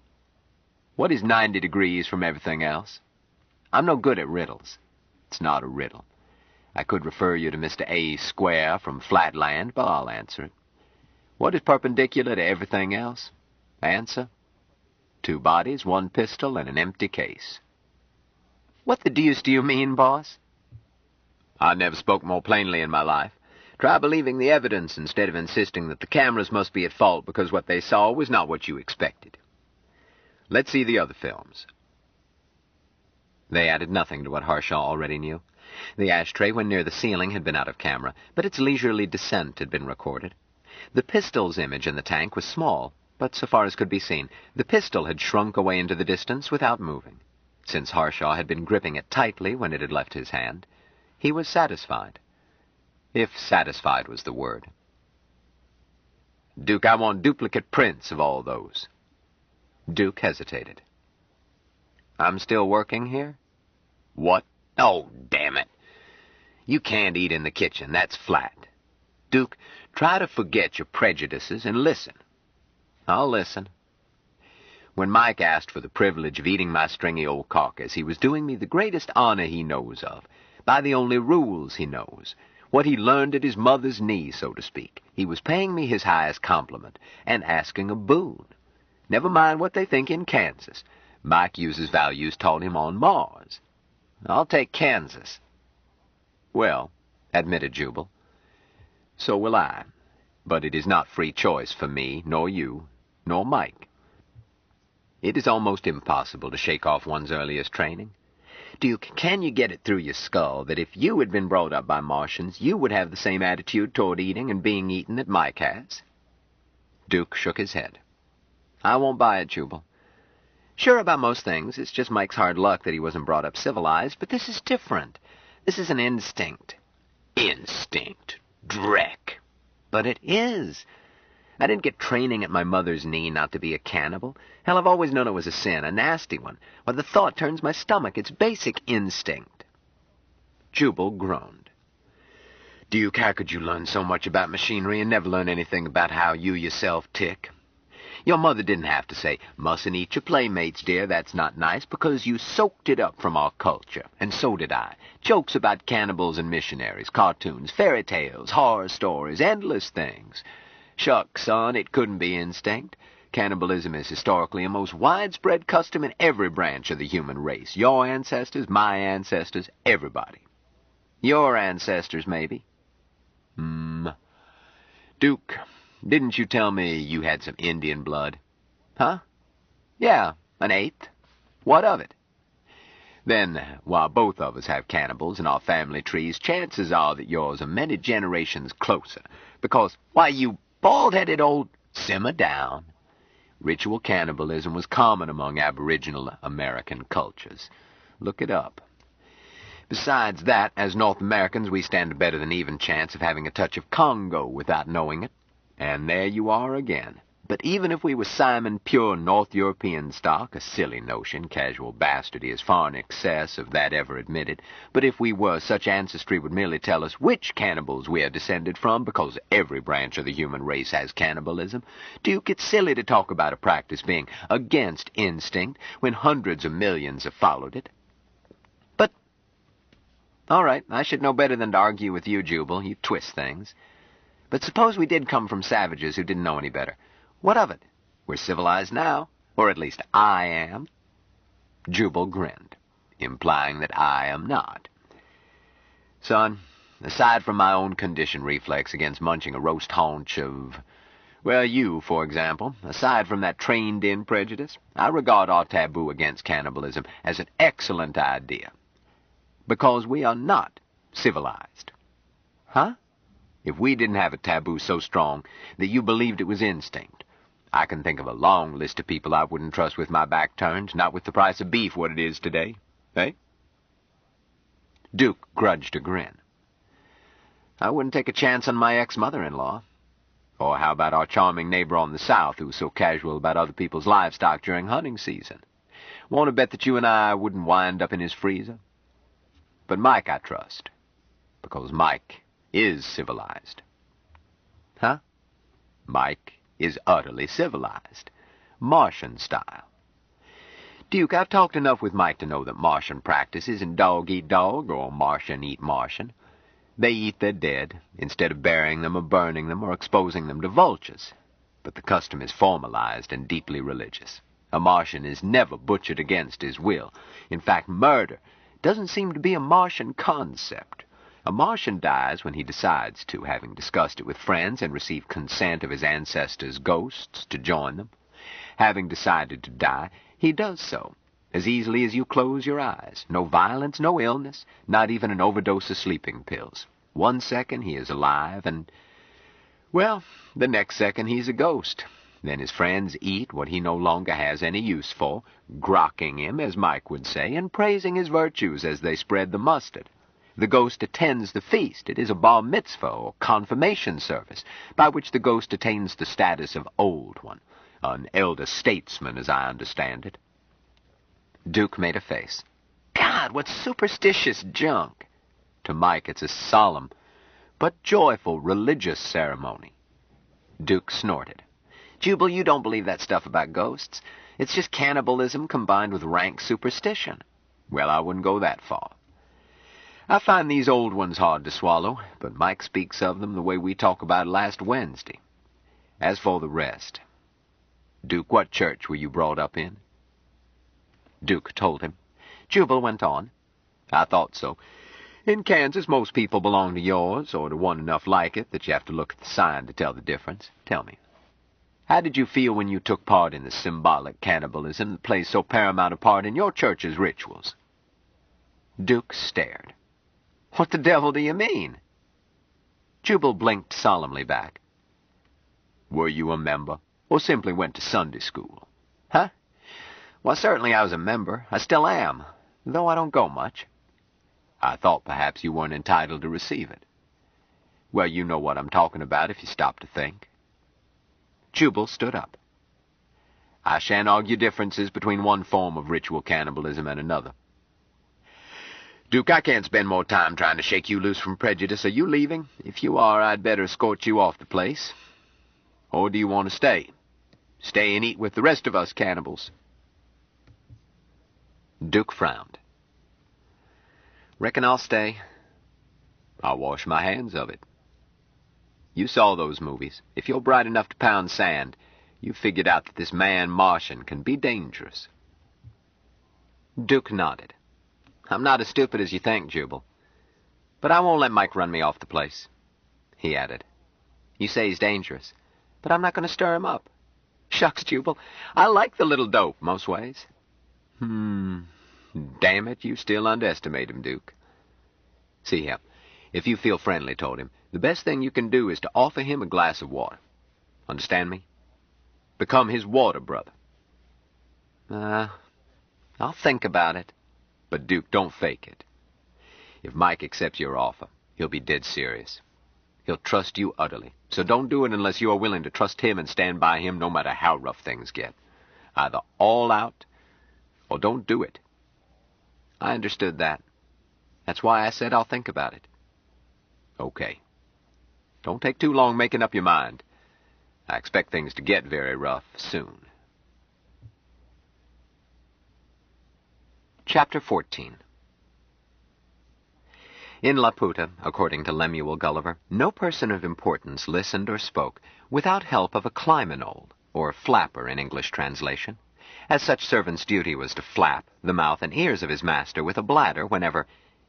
What is 90 degrees from everything else? I'm no good at riddles. It's not a riddle. I could refer you to Mr. A Square from Flatland, but I'll answer it. What is perpendicular to everything else? Answer. 2 bodies, 1 pistol, and an empty case. What the deuce do you mean, boss? I never spoke more plainly in my life. Try believing the evidence instead of insisting that the cameras must be at fault because what they saw was not what you expected. Let's see the other films. They added nothing to what Harshaw already knew. The ashtray when near the ceiling had been out of camera, but its leisurely descent had been recorded. The pistol's image in the tank was small, but so far as could be seen, the pistol had shrunk away into the distance without moving. Since Harshaw had been gripping it tightly when it had left his hand, he was satisfied. If satisfied was the word. Duke, I want duplicate prints of all those. Duke hesitated. I'm still working here? What? Oh, damn it. You can't eat in the kitchen, that's flat. Duke, try to forget your prejudices and listen. I'll listen. When Mike asked for the privilege of eating my stringy old carcass, he was doing me the greatest honor he knows of, by the only rules he knows. What he learned at his mother's knee, so to speak. He was paying me his highest compliment and asking a boon. Never mind what they think in Kansas. Mike uses values taught him on Mars. I'll take Kansas. Well, admitted Jubal, so will I. But it is not free choice for me, nor you, nor Mike. It is almost impossible to shake off one's earliest training. Duke, can you get it through your skull that if you had been brought up by Martians, you would have the same attitude toward eating and being eaten that Mike has? Duke shook his head. I won't buy it, Jubal. Sure about most things. It's just Mike's hard luck that he wasn't brought up civilized, but this is different. This is an instinct. Instinct? Dreck. But it is. I didn't get training at my mother's knee not to be a cannibal. Hell, I've always known it was a sin, a nasty one. But the thought turns my stomach. It's basic instinct. Jubal groaned. Duke, how could you learn so much about machinery and never learn anything about how you yourself tick? Your mother didn't have to say, "Mustn't eat your playmates, dear, that's not nice," because you soaked it up from our culture, and so did I. Jokes about cannibals and missionaries, cartoons, fairy tales, horror stories, endless things. Shucks, son, it couldn't be instinct. Cannibalism is historically a most widespread custom in every branch of the human race. Your ancestors, my ancestors, everybody. Your ancestors, maybe. Duke, didn't you tell me you had some Indian blood? Huh? Yeah, an eighth. What of it? Then, while both of us have cannibals in our family trees, chances are that yours are many generations closer. Because, why, you bald-headed old... Simmer down. Ritual cannibalism was common among Aboriginal American cultures. Look it up. Besides that, as North Americans, we stand a better than even chance of having a touch of Congo without knowing it. And there you are again. But even if we were Simon pure North European stock, a silly notion, casual bastardy is far in excess of that ever admitted, but if we were, such ancestry would merely tell us which cannibals we are descended from, because every branch of the human race has cannibalism. Duke, it's silly to talk about a practice being against instinct when hundreds of millions have followed it. But, all right, I should know better than to argue with you, Jubal. You twist things. But suppose we did come from savages who didn't know any better. What of it? We're civilized now, or at least I am. Jubal grinned, implying that I am not. Son, aside from my own conditioned reflex against munching a roast haunch of, well, you, for example, aside from that trained-in prejudice, I regard our taboo against cannibalism as an excellent idea. Because we are not civilized. Huh? If we didn't have a taboo so strong that you believed it was instinct, I can think of a long list of people I wouldn't trust with my back turned, not with the price of beef what it is today. Eh? Duke grudged a grin. I wouldn't take a chance on my ex-mother-in-law. Or how about our charming neighbor on the south who was so casual about other people's livestock during hunting season? Want to bet that you and I wouldn't wind up in his freezer? But Mike I trust, because Mike is civilized. Huh? Mike is utterly civilized. Martian style. Duke, I've talked enough with Mike to know that Martian practice isn't dog-eat-dog or Martian-eat-Martian. They eat their dead, instead of burying them or burning them or exposing them to vultures. But the custom is formalized and deeply religious. A Martian is never butchered against his will. In fact, murder doesn't seem to be a Martian concept. A Martian dies when he decides to, having discussed it with friends and received consent of his ancestors' ghosts to join them. Having decided to die, he does so, as easily as you close your eyes. No violence, no illness, not even an overdose of sleeping pills. 1 second he is alive and, well, the next second he's a ghost. Then his friends eat what he no longer has any use for, grokking him, as Mike would say, and praising his virtues as they spread the mustard. The ghost attends the feast. It is a bar mitzvah or confirmation service, by which the ghost attains the status of old one, an elder statesman, as I understand it. Duke made a face. God, what superstitious junk! To Mike, it's a solemn but joyful religious ceremony. Duke snorted. Jubal, you don't believe that stuff about ghosts. It's just cannibalism combined with rank superstition. Well, I wouldn't go that far. I find these old ones hard to swallow, but Mike speaks of them the way we talked about last Wednesday. As for the rest, Duke, what church were you brought up in? Duke told him. Jubal went on. I thought so. In Kansas, most people belong to yours, or to one enough like it that you have to look at the sign to tell the difference. Tell me, how did you feel when you took part in the symbolic cannibalism that plays so paramount a part in your church's rituals? Duke stared. What the devil do you mean? Jubal blinked solemnly back. Were you a member, or simply went to Sunday school? Huh? Well, certainly I was a member. I still am, though I don't go much. I thought perhaps you weren't entitled to receive it. Well, you know what I'm talking about if you stop to think. Jubal stood up. I shan't argue differences between one form of ritual cannibalism and another. Duke, I can't spend more time trying to shake you loose from prejudice. Are you leaving? If you are, I'd better escort you off the place. Or do you want to stay? Stay and eat with the rest of us cannibals. Duke frowned. Reckon I'll stay. I'll wash my hands of it. You saw those movies. If you're bright enough to pound sand, you figured out that this man Martian can be dangerous. Duke nodded. I'm not as stupid as you think, Jubal. But I won't let Mike run me off the place. He added. You say he's dangerous, but I'm not going to stir him up. Shucks, Jubal, I like the little dope most ways. Damn it, you still underestimate him, Duke. See here, if you feel friendly toward him, the best thing you can do is to offer him a glass of water. Understand me? Become his water brother. I'll think about it. But, Duke, don't fake it. If Mike accepts your offer, he'll be dead serious. He'll trust you utterly. So don't do it unless you are willing to trust him and stand by him no matter how rough things get. Either all out, or don't do it. I understood that. That's why I said I'll think about it. Okay. Don't take too long making up your mind. I expect things to get very rough soon. Chapter 14. In Laputa, according to Lemuel Gulliver, no person of importance listened or spoke without help of a clymenole, or flapper in English translation, as such servant's duty was to flap the mouth and ears of his master with a bladder whenever,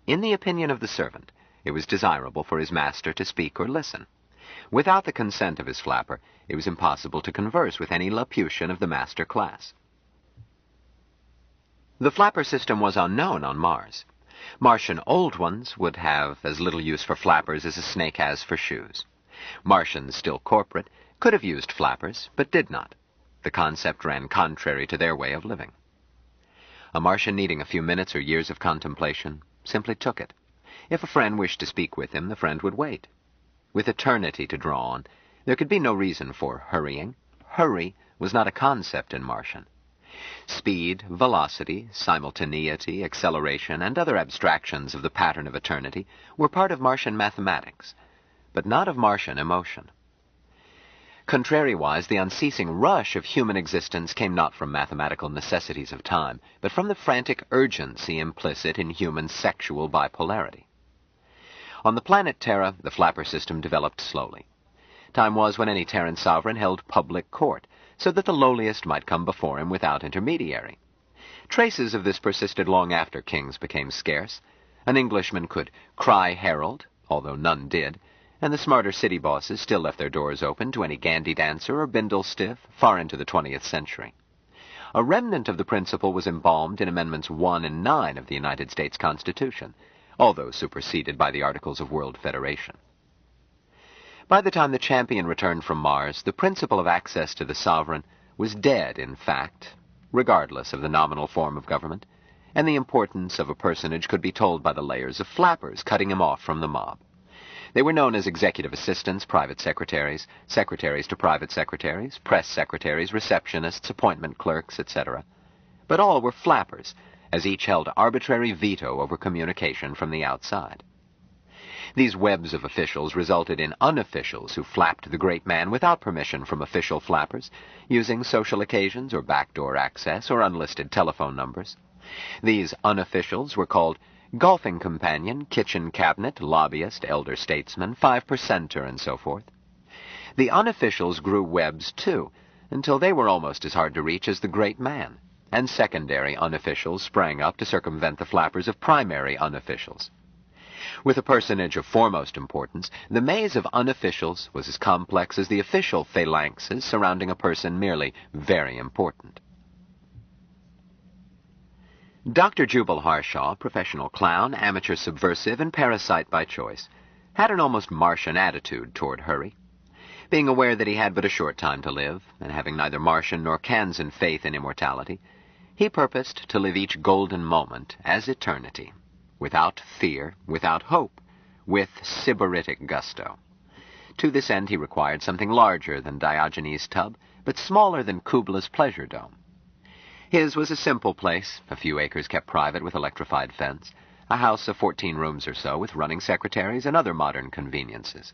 in the opinion of the servant, it was desirable for his master to speak or listen. Without the consent of his flapper, it was impossible to converse with any Laputian of the master class. The flapper system was unknown on Mars. Martian old ones would have as little use for flappers as a snake has for shoes. Martians, still corporate, could have used flappers, but did not. The concept ran contrary to their way of living. A Martian needing a few minutes or years of contemplation simply took it. If a friend wished to speak with him, the friend would wait. With eternity to draw on, there could be no reason for hurrying. Hurry was not a concept in Martian. Speed, velocity, simultaneity, acceleration, and other abstractions of the pattern of eternity were part of Martian mathematics, but not of Martian emotion. Contrariwise, the unceasing rush of human existence came not from mathematical necessities of time, but from the frantic urgency implicit in human sexual bipolarity. On the planet Terra, the flapper system developed slowly. Time was when any Terran sovereign held public court, so that the lowliest might come before him without intermediary. Traces of this persisted long after kings became scarce. An Englishman could cry herald, although none did, and the smarter city bosses still left their doors open to any Gandhi dancer or Bindle stiff far into the 20th century. A remnant of the principle was embalmed in Amendments 1 and 9 of the United States Constitution, although superseded by the Articles of World Federation. By the time the champion returned from Mars, the principle of access to the sovereign was dead, in fact, regardless of the nominal form of government, and the importance of a personage could be told by the layers of flappers cutting him off from the mob. They were known as executive assistants, private secretaries, secretaries to private secretaries, press secretaries, receptionists, appointment clerks, etc. But all were flappers, as each held arbitrary veto over communication from the outside. These webs of officials resulted in unofficials who flapped the great man without permission from official flappers, using social occasions or backdoor access or unlisted telephone numbers. These unofficials were called golfing companion, kitchen cabinet, lobbyist, elder statesman, 5%er, and so forth. The unofficials grew webs, too, until they were almost as hard to reach as the great man, and secondary unofficials sprang up to circumvent the flappers of primary unofficials. With a personage of foremost importance, the maze of unofficials was as complex as the official phalanxes surrounding a person merely very important. Dr. Jubal Harshaw, professional clown, amateur subversive, and parasite by choice, had an almost Martian attitude toward hurry. Being aware that he had but a short time to live, and having neither Martian nor Kansan faith in immortality, he purposed to live each golden moment as eternity, without fear, without hope, with sybaritic gusto. To this end he required something larger than Diogenes' tub, but smaller than Kubla's pleasure dome. His was a simple place, a few acres kept private with electrified fence, a house of 14 rooms or so with running secretaries and other modern conveniences.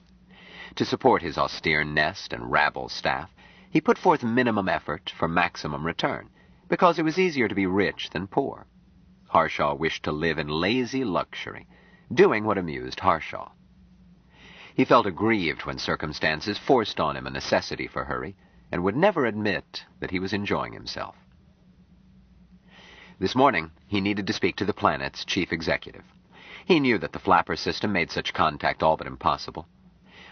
To support his austere nest and rabble staff, He put forth minimum effort for maximum return, because it was easier to be rich than poor. Harshaw wished to live in lazy luxury, doing what amused Harshaw. He felt aggrieved when circumstances forced on him a necessity for hurry, and would never admit that he was enjoying himself. This morning, he needed to speak to the planet's chief executive. He knew that the flapper system made such contact all but impossible.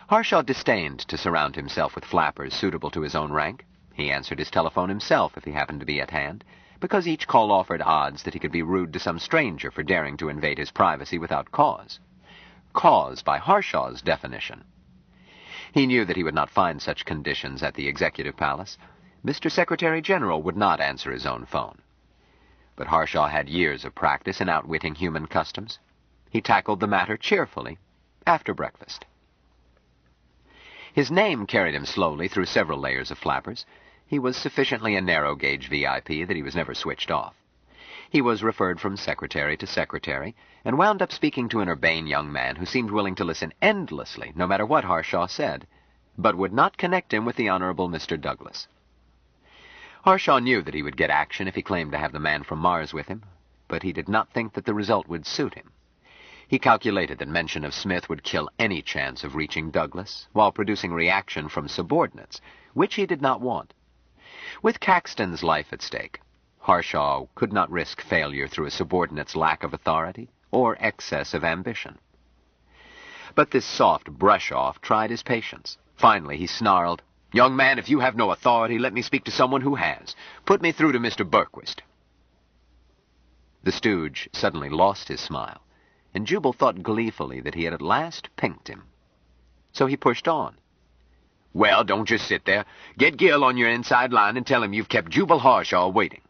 Harshaw disdained to surround himself with flappers suitable to his own rank. He answered his telephone himself if he happened to be at hand, because each call offered odds that he could be rude to some stranger for daring to invade his privacy without cause. Cause by Harshaw's definition. He knew that he would not find such conditions at the Executive Palace. Mr. Secretary General would not answer his own phone. But Harshaw had years of practice in outwitting human customs. He tackled the matter cheerfully after breakfast. His name carried him slowly through several layers of flappers. He was sufficiently a narrow-gauge VIP that he was never switched off. He was referred from secretary to secretary, and wound up speaking to an urbane young man who seemed willing to listen endlessly, no matter what Harshaw said, but would not connect him with the Honorable Mr. Douglas. Harshaw knew that he would get action if he claimed to have the man from Mars with him, but he did not think that the result would suit him. He calculated that mention of Smith would kill any chance of reaching Douglas, while producing reaction from subordinates, which he did not want. With Caxton's life at stake, Harshaw could not risk failure through a subordinate's lack of authority or excess of ambition. But this soft brush-off tried his patience. Finally, he snarled, "Young man, if you have no authority, let me speak to someone who has. Put me through to Mr. Berquist." The stooge suddenly lost his smile, and Jubal thought gleefully that he had at last pinked him. So he pushed on. "Well, don't just sit there. Get Gil on your inside line and tell him you've kept Jubal Harshaw waiting."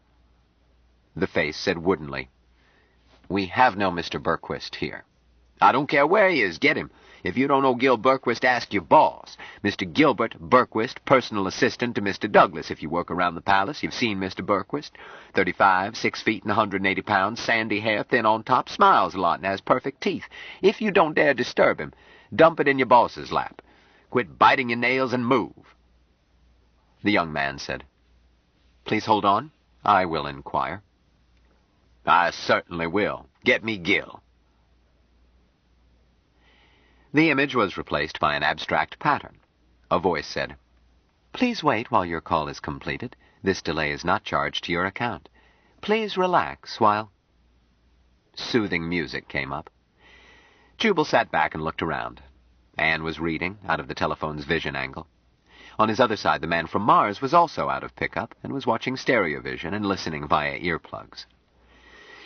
The face said woodenly, "We have no Mr. Berquist here." "I don't care where he is. Get him. If you don't know Gil Berquist, ask your boss. Mr. Gilbert Berquist, personal assistant to Mr. Douglas. If you work around the palace, you've seen Mr. Berquist. 35, 6 feet and 180 pounds, sandy hair, thin on top, smiles a lot and has perfect teeth. If you don't dare disturb him, dump it in your boss's lap. Quit biting your nails and move." The young man said, "Please hold on. I will inquire." "I certainly will. Get me Gil." The image was replaced by an abstract pattern. A voice said, "Please wait while your call is completed. This delay is not charged to your account. Please relax while—" Soothing music came up. Jubal sat back and looked around. Anne was reading, out of the telephone's vision angle. On his other side, the man from Mars was also out of pickup and was watching stereovision and listening via earplugs.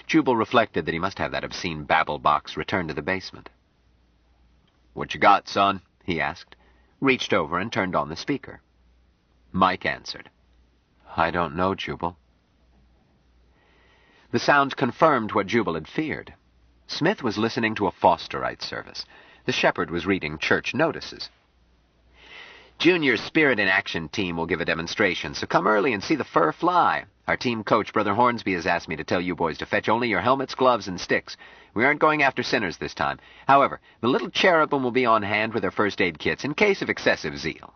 Jubal reflected that he must have that obscene babble box returned to the basement. "What you got, son?" he asked, reached over and turned on the speaker. Mike answered. "I don't know, Jubal." The sound confirmed what Jubal had feared. Smith was listening to a Fosterite service. The shepherd was reading church notices. "Junior's Spirit in Action team will give a demonstration, so come early and see the fur fly. Our team coach, Brother Hornsby, has asked me to tell you boys to fetch only your helmets, gloves, and sticks. We aren't going after sinners this time. However, the little cherubim will be on hand with their first aid kits in case of excessive zeal."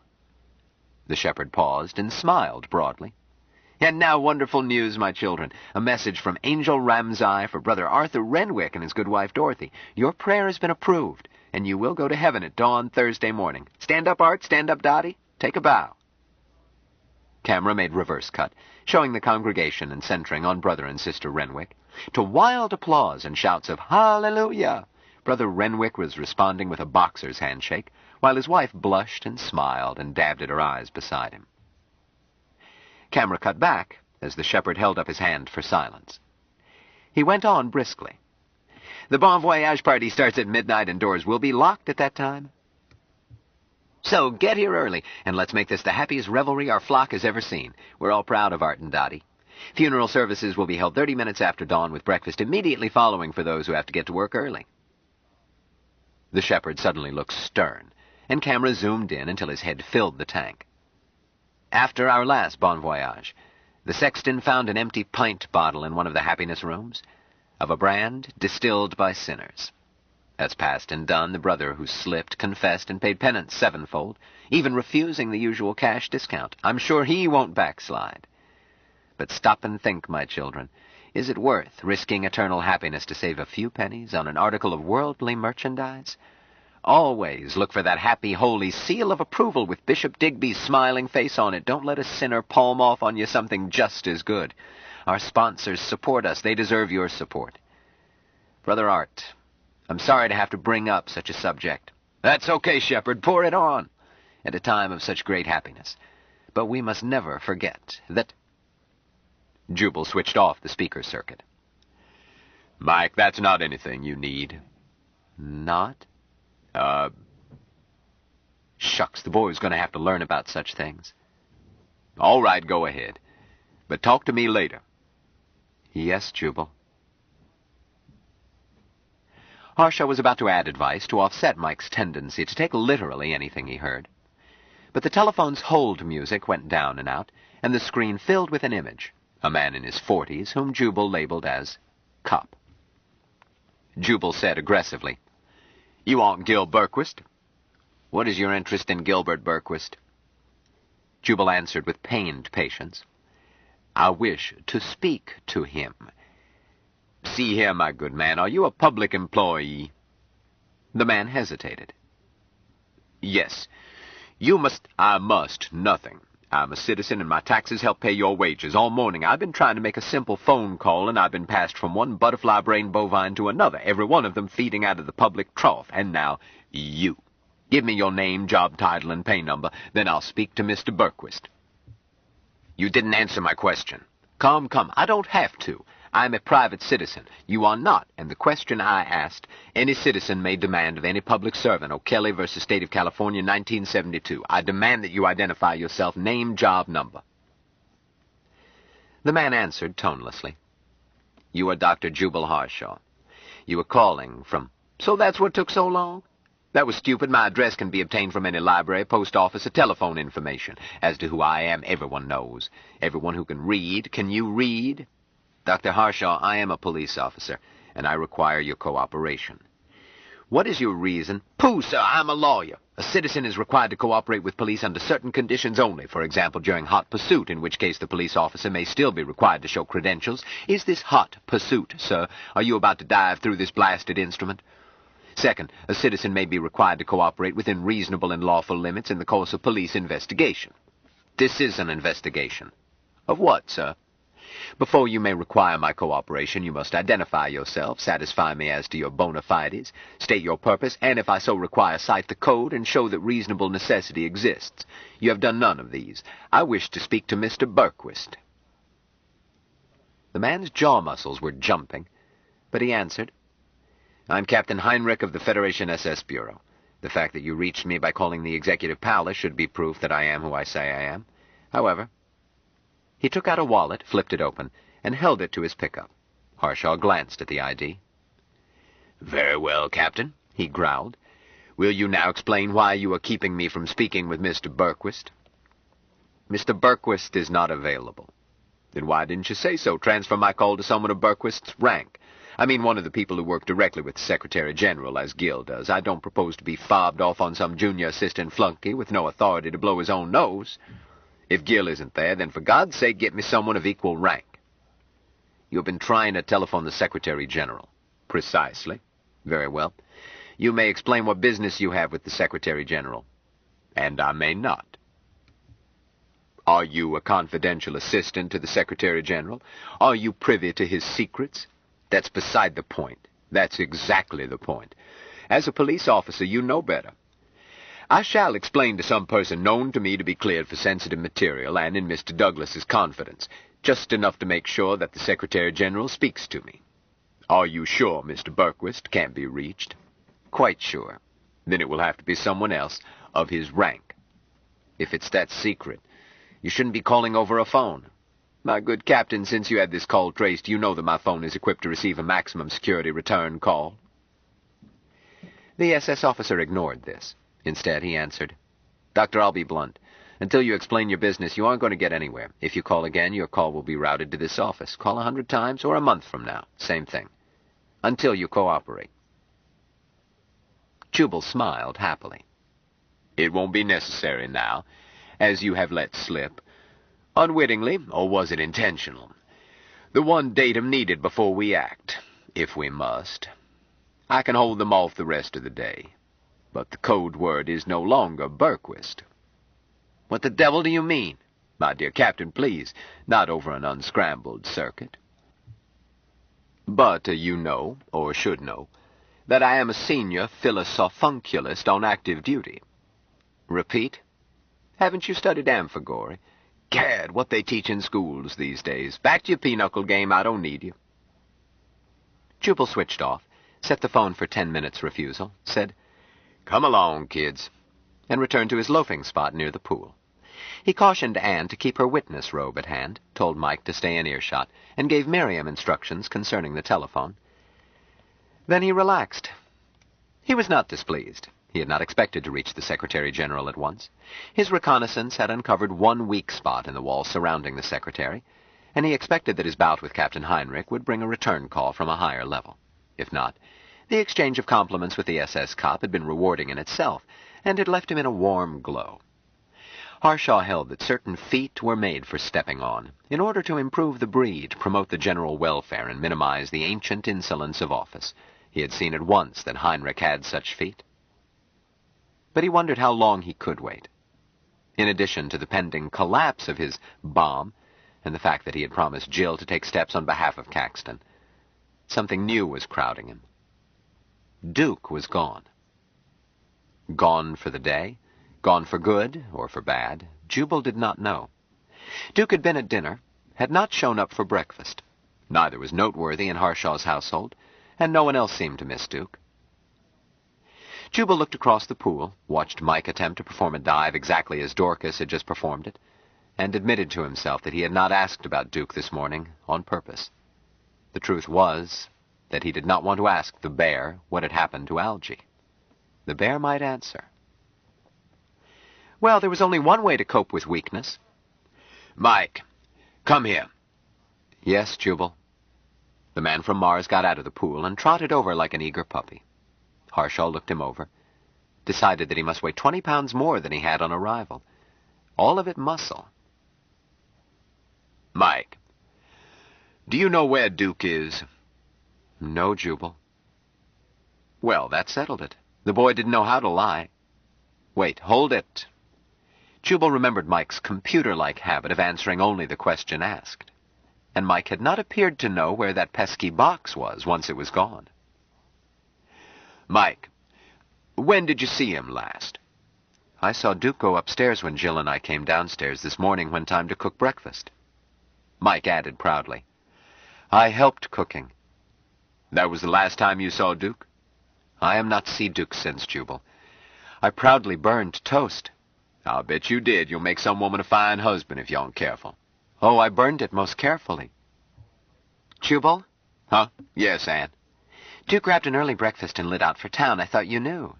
The shepherd paused and smiled broadly. "And now wonderful news, my children. A message from Angel Ramsay for Brother Arthur Renwick and his good wife Dorothy. Your prayer has been approved, and you will go to heaven at dawn Thursday morning. Stand up, Art. Stand up, Dottie. Take a bow." Camera made reverse cut, showing the congregation and centering on Brother and Sister Renwick. To wild applause and shouts of "Hallelujah!" Brother Renwick was responding with a boxer's handshake, while his wife blushed and smiled and dabbed at her eyes beside him. Camera cut back as the shepherd held up his hand for silence. He went on briskly. "The Bon Voyage party starts at midnight and doors will be locked at that time. So get here early, and let's make this the happiest revelry our flock has ever seen. We're all proud of Art and Dottie. Funeral services will be held 30 minutes after dawn, with breakfast immediately following for those who have to get to work early." The shepherd suddenly looked stern, and camera zoomed in until his head filled the tank. "After our last Bon Voyage, the sexton found an empty pint bottle in one of the happiness rooms, of a brand distilled by sinners. That's past and done. The brother who slipped confessed and paid penance sevenfold, even refusing the usual cash discount. I'm sure he won't backslide. But stop and think, my children. Is it worth risking eternal happiness to save a few pennies on an article of worldly merchandise? Always look for that happy, holy seal of approval with Bishop Digby's smiling face on it. Don't let a sinner palm off on you something just as good. Our sponsors support us. They deserve your support. Brother Art, I'm sorry to have to bring up such a subject. That's okay, Shepherd. Pour it on. At a time of such great happiness. But we must never forget that... Jubal switched off the speaker circuit. Mike, that's not anything you need. Not? Shucks, the boy's going to have to learn about such things. All right, go ahead. But talk to me later. Yes, Jubal. Harshaw was about to add advice to offset Mike's tendency to take literally anything he heard. But the telephone's hold music went down and out, and the screen filled with an image, a man in his 40s whom Jubal labeled as Cop. Jubal said aggressively, You want Gil Berquist? What is your interest in Gilbert Berquist? Jubal answered with pained patience, I wish to speak to him. See here, my good man, are you a public employee? The man hesitated. Yes. I must, nothing. I'm a citizen and my taxes help pay your wages. All morning I've been trying to make a simple phone call and I've been passed from one butterfly-brained bovine to another, every one of them feeding out of the public trough. And now, you. Give me your name, job title, and pay number, then I'll speak to Mr. Berquist. You didn't answer my question. Come, I don't have to. I'm a private citizen. You are not, and the question I asked, any citizen may demand of any public servant, O'Kelly v. State of California, 1972. I demand that you identify yourself, name, job, number. The man answered tonelessly. You are Dr. Jubal Harshaw. You were calling from... So that's what took so long? That was stupid. My address can be obtained from any library, post office, or telephone information. As to who I am, everyone knows. Everyone who can read. Can you read? Dr. Harshaw, I am a police officer, and I require your cooperation. What is your reason? Pooh, sir, I'm a lawyer. A citizen is required to cooperate with police under certain conditions only. For example, during hot pursuit, in which case the police officer may still be required to show credentials. Is this hot pursuit, sir? Are you about to dive through this blasted instrument? Second, a citizen may be required to cooperate within reasonable and lawful limits in the course of police investigation. This is an investigation. Of what, sir? Before you may require my cooperation, you must identify yourself, satisfy me as to your bona fides, state your purpose, and if I so require, cite the code and show that reasonable necessity exists. You have done none of these. I wish to speak to Mr. Berquist. The man's jaw muscles were jumping, but he answered, I'm Captain Heinrich of the Federation SS Bureau. The fact that you reached me by calling the Executive Palace should be proof that I am who I say I am. However... He took out a wallet, flipped it open, and held it to his pickup. Harshaw glanced at the ID. Very well, Captain, he growled. Will you now explain why you are keeping me from speaking with Mr. Berquist? Mr. Berquist is not available. Then why didn't you say so? Transfer my call to someone of Berquist's rank. I mean one of the people who work directly with the Secretary General, as Gil does. I don't propose to be fobbed off on some junior assistant flunky with no authority to blow his own nose. If Gil isn't there, then for God's sake get me someone of equal rank. You've been trying to telephone the Secretary General. Precisely. Very well. You may explain what business you have with the Secretary General. And I may not. Are you a confidential assistant to the Secretary General? Are you privy to his secrets? That's beside the point. That's exactly the point. As a police officer, you know better. I shall explain to some person known to me to be cleared for sensitive material and in Mr. Douglas's confidence, just enough to make sure that the Secretary General speaks to me. Are you sure Mr. Berquist can't be reached? Quite sure. Then it will have to be someone else of his rank. If it's that secret, you shouldn't be calling over a phone. My good Captain, since you had this call traced, you know that my phone is equipped to receive a maximum security return call. The SS officer ignored this. Instead, he answered, Doctor, I'll be blunt. Until you explain your business, you aren't going to get anywhere. If you call again, your call will be routed to this office. Call 100 times or a month from now. Same thing. Until you cooperate. Jubal smiled happily. It won't be necessary now, as you have let slip. Unwittingly, or was it intentional? The one datum needed before we act, if we must. I can hold them off the rest of the day. But the code word is no longer Berquist. What the devil do you mean? My dear Captain, please, not over an unscrambled circuit. But you know, or should know, that I am a senior philosophunculist on active duty. Repeat? Haven't you studied Amphigory? Gad, what they teach in schools these days. Back to your pinochle game, I don't need you. Jubal switched off, set the phone for 10 minutes refusal, said, Come along, kids, and returned to his loafing spot near the pool. He cautioned Anne to keep her witness robe at hand, told Mike to stay in earshot, and gave Miriam instructions concerning the telephone. Then he relaxed. He was not displeased. He had not expected to reach the Secretary-General at once. His reconnaissance had uncovered one weak spot in the wall surrounding the Secretary, and he expected that his bout with Captain Heinrich would bring a return call from a higher level. If not, the exchange of compliments with the SS cop had been rewarding in itself, and had left him in a warm glow. Harshaw held that certain feet were made for stepping on, in order to improve the breed, promote the general welfare, and minimize the ancient insolence of office. He had seen at once that Heinrich had such feet. But he wondered how long he could wait. In addition to the pending collapse of his bomb, and the fact that he had promised Jill to take steps on behalf of Caxton, something new was crowding him. Duke was gone. Gone for the day? Gone for good or for bad? Jubal did not know. Duke had been at dinner, had not shown up for breakfast. Neither was noteworthy in Harshaw's household, and no one else seemed to miss Duke. Jubal looked across the pool, watched Mike attempt to perform a dive exactly as Dorcas had just performed it, and admitted to himself that he had not asked about Duke this morning on purpose. The truth was that he did not want to ask the bear what had happened to Algy. The bear might answer. Well, there was only one way to cope with weakness. Mike, come here. Yes, Jubal. The man from Mars got out of the pool and trotted over like an eager puppy. Harshaw looked him over, decided that he must weigh 20 pounds more than he had on arrival. All of it muscle. Mike, do you know where Duke is? No, Jubal. Well, that settled it. The boy didn't know how to lie. Wait, hold it. Jubal remembered Mike's computer-like habit of answering only the question asked. And Mike had not appeared to know where that pesky box was once it was gone. Mike, when did you see him last? I saw Duke go upstairs when Jill and I came downstairs this morning when time to cook breakfast. Mike added proudly, I helped cooking. That was the last time you saw Duke? I am not see Duke since, Jubal. I proudly burned toast. I'll bet you did. You'll make some woman a fine husband if you aren't careful. Oh, I burned it most carefully. Jubal? Huh? Yes, Anne. Duke grabbed an early breakfast and lit out for town. I thought you knew.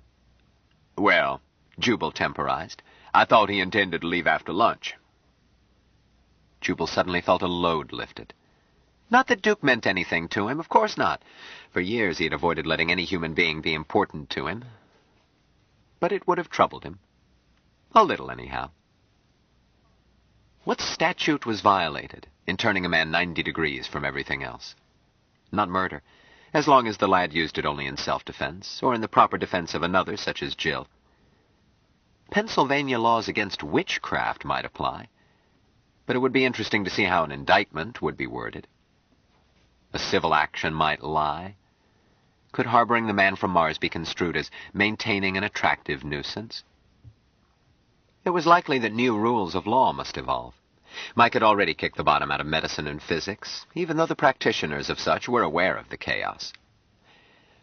Well, Jubal temporized. I thought he intended to leave after lunch. Jubal suddenly felt a load lifted. Not that Duke meant anything to him, of course not. For years he had avoided letting any human being be important to him. But it would have troubled him. A little, anyhow. What statute was violated in turning a man 90 degrees from everything else? Not murder, as long as the lad used it only in self-defense, or in the proper defense of another, such as Jill. Pennsylvania laws against witchcraft might apply, but it would be interesting to see how an indictment would be worded. A civil action might lie. Could harboring the man from Mars be construed as maintaining an attractive nuisance? It was likely that new rules of law must evolve. Mike had already kicked the bottom out of medicine and physics, even though the practitioners of such were aware of the chaos.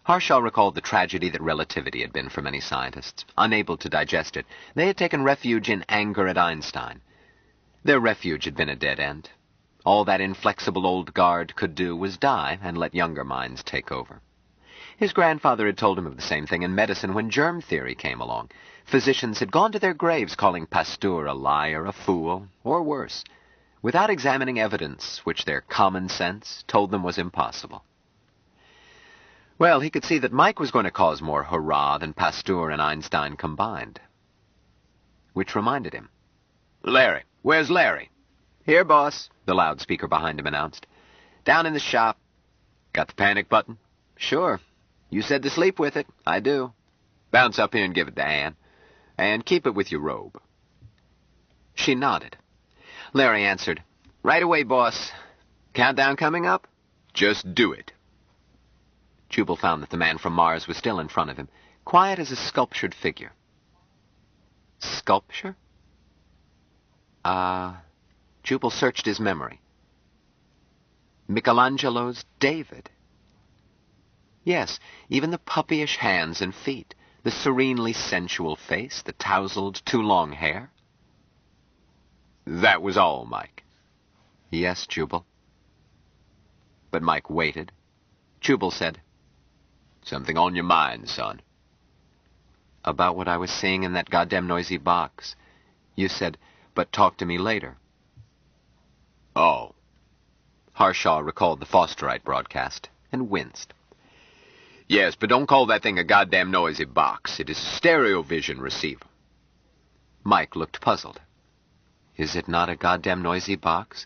Harshaw recalled the tragedy that relativity had been for many scientists. Unable to digest it, they had taken refuge in anger at Einstein. Their refuge had been a dead end. All that inflexible old guard could do was die and let younger minds take over. His grandfather had told him of the same thing in medicine when germ theory came along. Physicians had gone to their graves calling Pasteur a liar, a fool, or worse, without examining evidence which their common sense told them was impossible. Well, he could see that Mike was going to cause more hurrah than Pasteur and Einstein combined. Which reminded him. Larry. Where's Larry? Here, boss, the loudspeaker behind him announced. Down in the shop. Got the panic button? Sure. You said to sleep with it. I do. Bounce up here and give it to Ann. And keep it with your robe. She nodded. Larry answered, Right away, boss. Countdown coming up? Just do it. Jubal found that the man from Mars was still in front of him, quiet as a sculptured figure. Sculpture? Jubal searched his memory. Michelangelo's David. Yes, even the puppyish hands and feet, the serenely sensual face, the tousled, too long hair. That was all, Mike. Yes, Jubal. But Mike waited. Jubal said, Something on your mind, son. About what I was seeing in that goddamn noisy box. You said, but talk to me later. Oh. Harshaw recalled the Fosterite broadcast and winced. Yes, but don't call that thing a goddamn noisy box. It is a stereo vision receiver. Mike looked puzzled. Is it not a goddamn noisy box?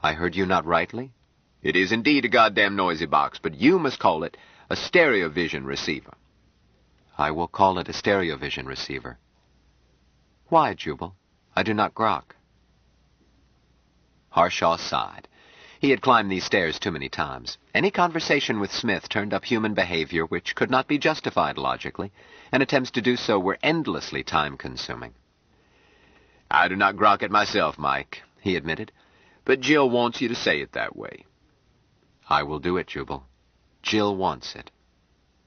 I heard you not rightly? It is indeed a goddamn noisy box, but you must call it a stereo vision receiver. I will call it a stereo vision receiver. Why, Jubal? I do not grok. Harshaw sighed. He had climbed these stairs too many times. Any conversation with Smith turned up human behavior which could not be justified logically, and attempts to do so were endlessly time-consuming. I do not grok it myself, Mike, he admitted, but Jill wants you to say it that way. I will do it, Jubal. Jill wants it.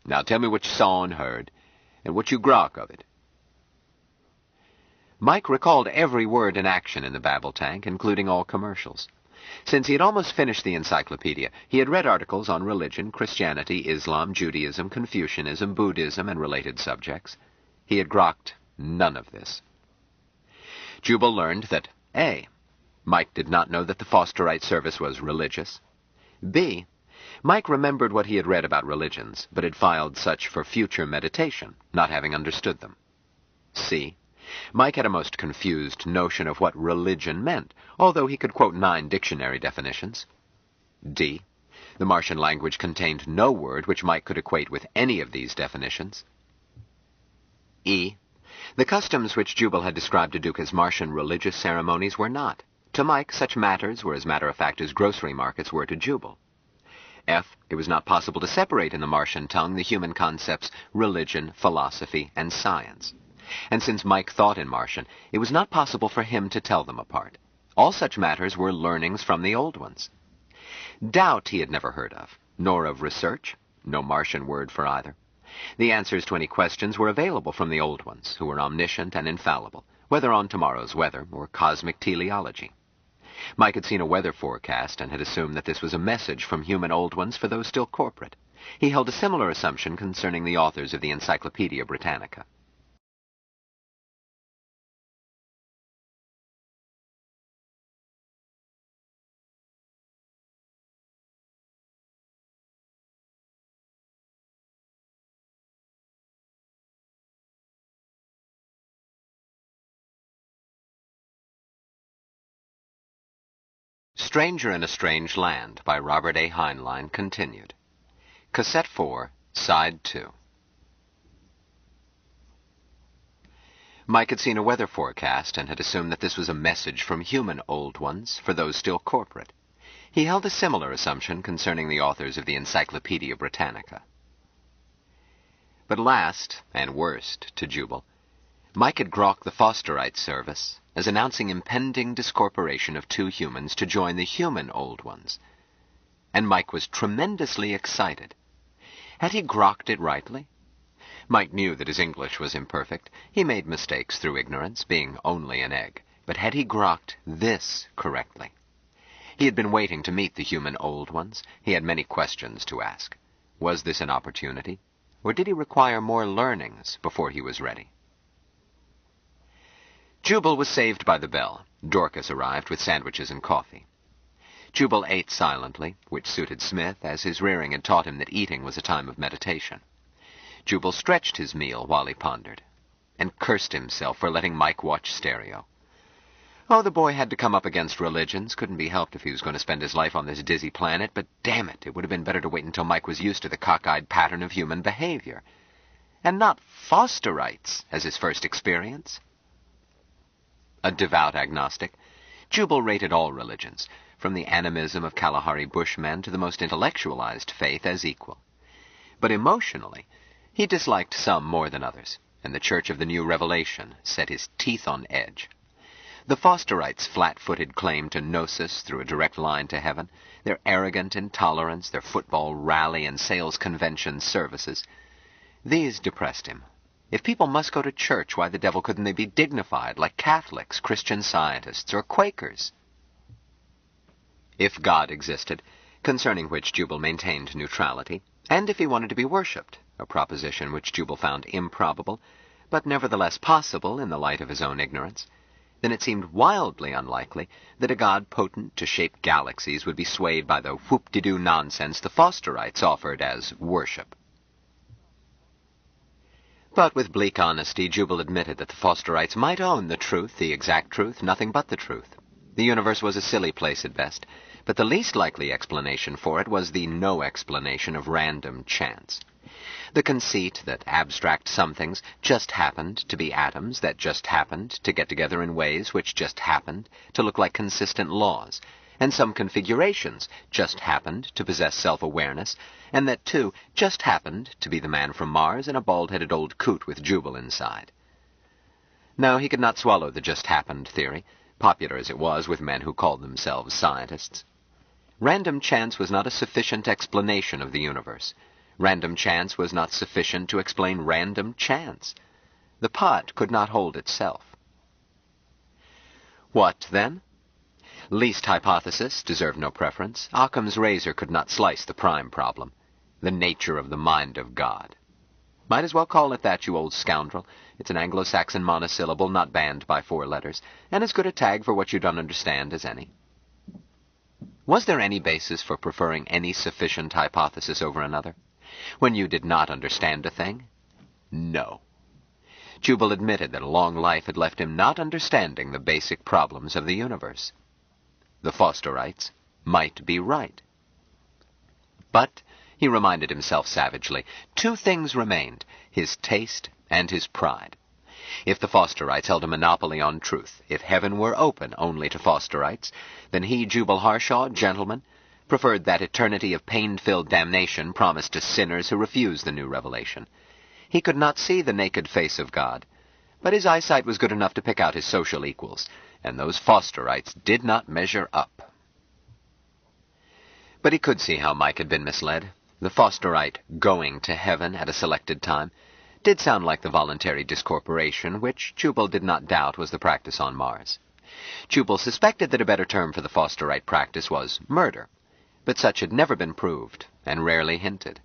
Now tell me what you saw and heard, and what you grok of it. Mike recalled every word and action in the babble tank, including all commercials. Since he had almost finished the encyclopedia, he had read articles on religion, Christianity, Islam, Judaism, Confucianism, Buddhism, and related subjects. He had grokked none of this. Jubal learned that A. Mike did not know that the Fosterite service was religious. B. Mike remembered what he had read about religions, but had filed such for future meditation, not having understood them. C. Mike had a most confused notion of what religion meant, although he could quote 9 dictionary definitions. D. The Martian language contained no word which Mike could equate with any of these definitions. E. The customs which Jubal had described to Duke as Martian religious ceremonies were not. To Mike, such matters were as matter-of-fact as grocery markets were to Jubal. F. It was not possible to separate in the Martian tongue the human concepts religion, philosophy, and science. And since Mike thought in Martian, it was not possible for him to tell them apart. All such matters were learnings from the old ones. Doubt he had never heard of, nor of research, no Martian word for either. The answers to any questions were available from the old ones, who were omniscient and infallible, whether on tomorrow's weather or cosmic teleology. Mike had seen a weather forecast and had assumed that this was a message from human old ones for those still corporate. He held a similar assumption concerning the authors of the Encyclopedia Britannica. Stranger in a Strange Land by Robert A. Heinlein continued. Cassette 4, Side 2. Mike had seen a weather forecast and had assumed that this was a message from human old ones for those still corporate. He held a similar assumption concerning the authors of the Encyclopedia Britannica. But last, and worst, to Jubal, Mike had grokked the Fosterite service as announcing impending discorporation of 2 humans to join the human old ones. And Mike was tremendously excited. Had he grokked it rightly? Mike knew that his English was imperfect. He made mistakes through ignorance, being only an egg. But had he grokked this correctly? He had been waiting to meet the human old ones. He had many questions to ask. Was this an opportunity? Or did he require more learnings before he was ready? Jubal was saved by the bell. Dorcas arrived with sandwiches and coffee. Jubal ate silently, which suited Smith, as his rearing had taught him that eating was a time of meditation. Jubal stretched his meal while he pondered, and cursed himself for letting Mike watch stereo. Oh, the boy had to come up against religions. Couldn't be helped if he was going to spend his life on this dizzy planet, but damn it, it would have been better to wait until Mike was used to the cockeyed pattern of human behavior. And not Fosterites as his first experience. A devout agnostic, Jubal rated all religions, from the animism of Kalahari Bushmen to the most intellectualized faith, as equal. But emotionally, he disliked some more than others, and the Church of the New Revelation set his teeth on edge. The Fosterites' flat-footed claim to gnosis through a direct line to heaven, their arrogant intolerance, their football rally and sales convention services, these depressed him. If people must go to church, why the devil couldn't they be dignified, like Catholics, Christian Scientists, or Quakers? If God existed, concerning which Jubal maintained neutrality, and if he wanted to be worshipped, a proposition which Jubal found improbable, but nevertheless possible in the light of his own ignorance, then it seemed wildly unlikely that a God potent to shape galaxies would be swayed by the whoop-de-doo nonsense the Fosterites offered as worship. But with bleak honesty, Jubal admitted that the Fosterites might own the truth, the exact truth, nothing but the truth. The universe was a silly place at best, but the least likely explanation for it was the no explanation of random chance. The conceit that abstract somethings just happened to be atoms that just happened to get together in ways which just happened to look like consistent laws, and some configurations just happened to possess self-awareness, and that, too, just happened to be the man from Mars and a bald-headed old coot with Jubal inside. No, he could not swallow the just-happened theory, popular as it was with men who called themselves scientists. Random chance was not a sufficient explanation of the universe. Random chance was not sufficient to explain random chance. The pot could not hold itself. What, then? Least hypothesis deserved no preference. Occam's razor could not slice the prime problem, the nature of the mind of God. Might as well call it that, you old scoundrel. It's an Anglo-Saxon monosyllable not banned by 4 letters, and as good a tag for what you don't understand as any. Was there any basis for preferring any sufficient hypothesis over another? When you did not understand a thing? No. Jubal admitted that a long life had left him not understanding the basic problems of the universe. The Fosterites might be right. But, he reminded himself savagely, 2 things remained, his taste and his pride. If the Fosterites held a monopoly on truth, if heaven were open only to Fosterites, then he, Jubal Harshaw, gentleman, preferred that eternity of pain-filled damnation promised to sinners who refused the new revelation. He could not see the naked face of God, but his eyesight was good enough to pick out his social equals, and those Fosterites did not measure up. But he could see how Mike had been misled. The Fosterite going to heaven at a selected time did sound like the voluntary discorporation, which Jubal did not doubt was the practice on Mars. Jubal suspected that a better term for the Fosterite practice was murder, but such had never been proved, and rarely hinted.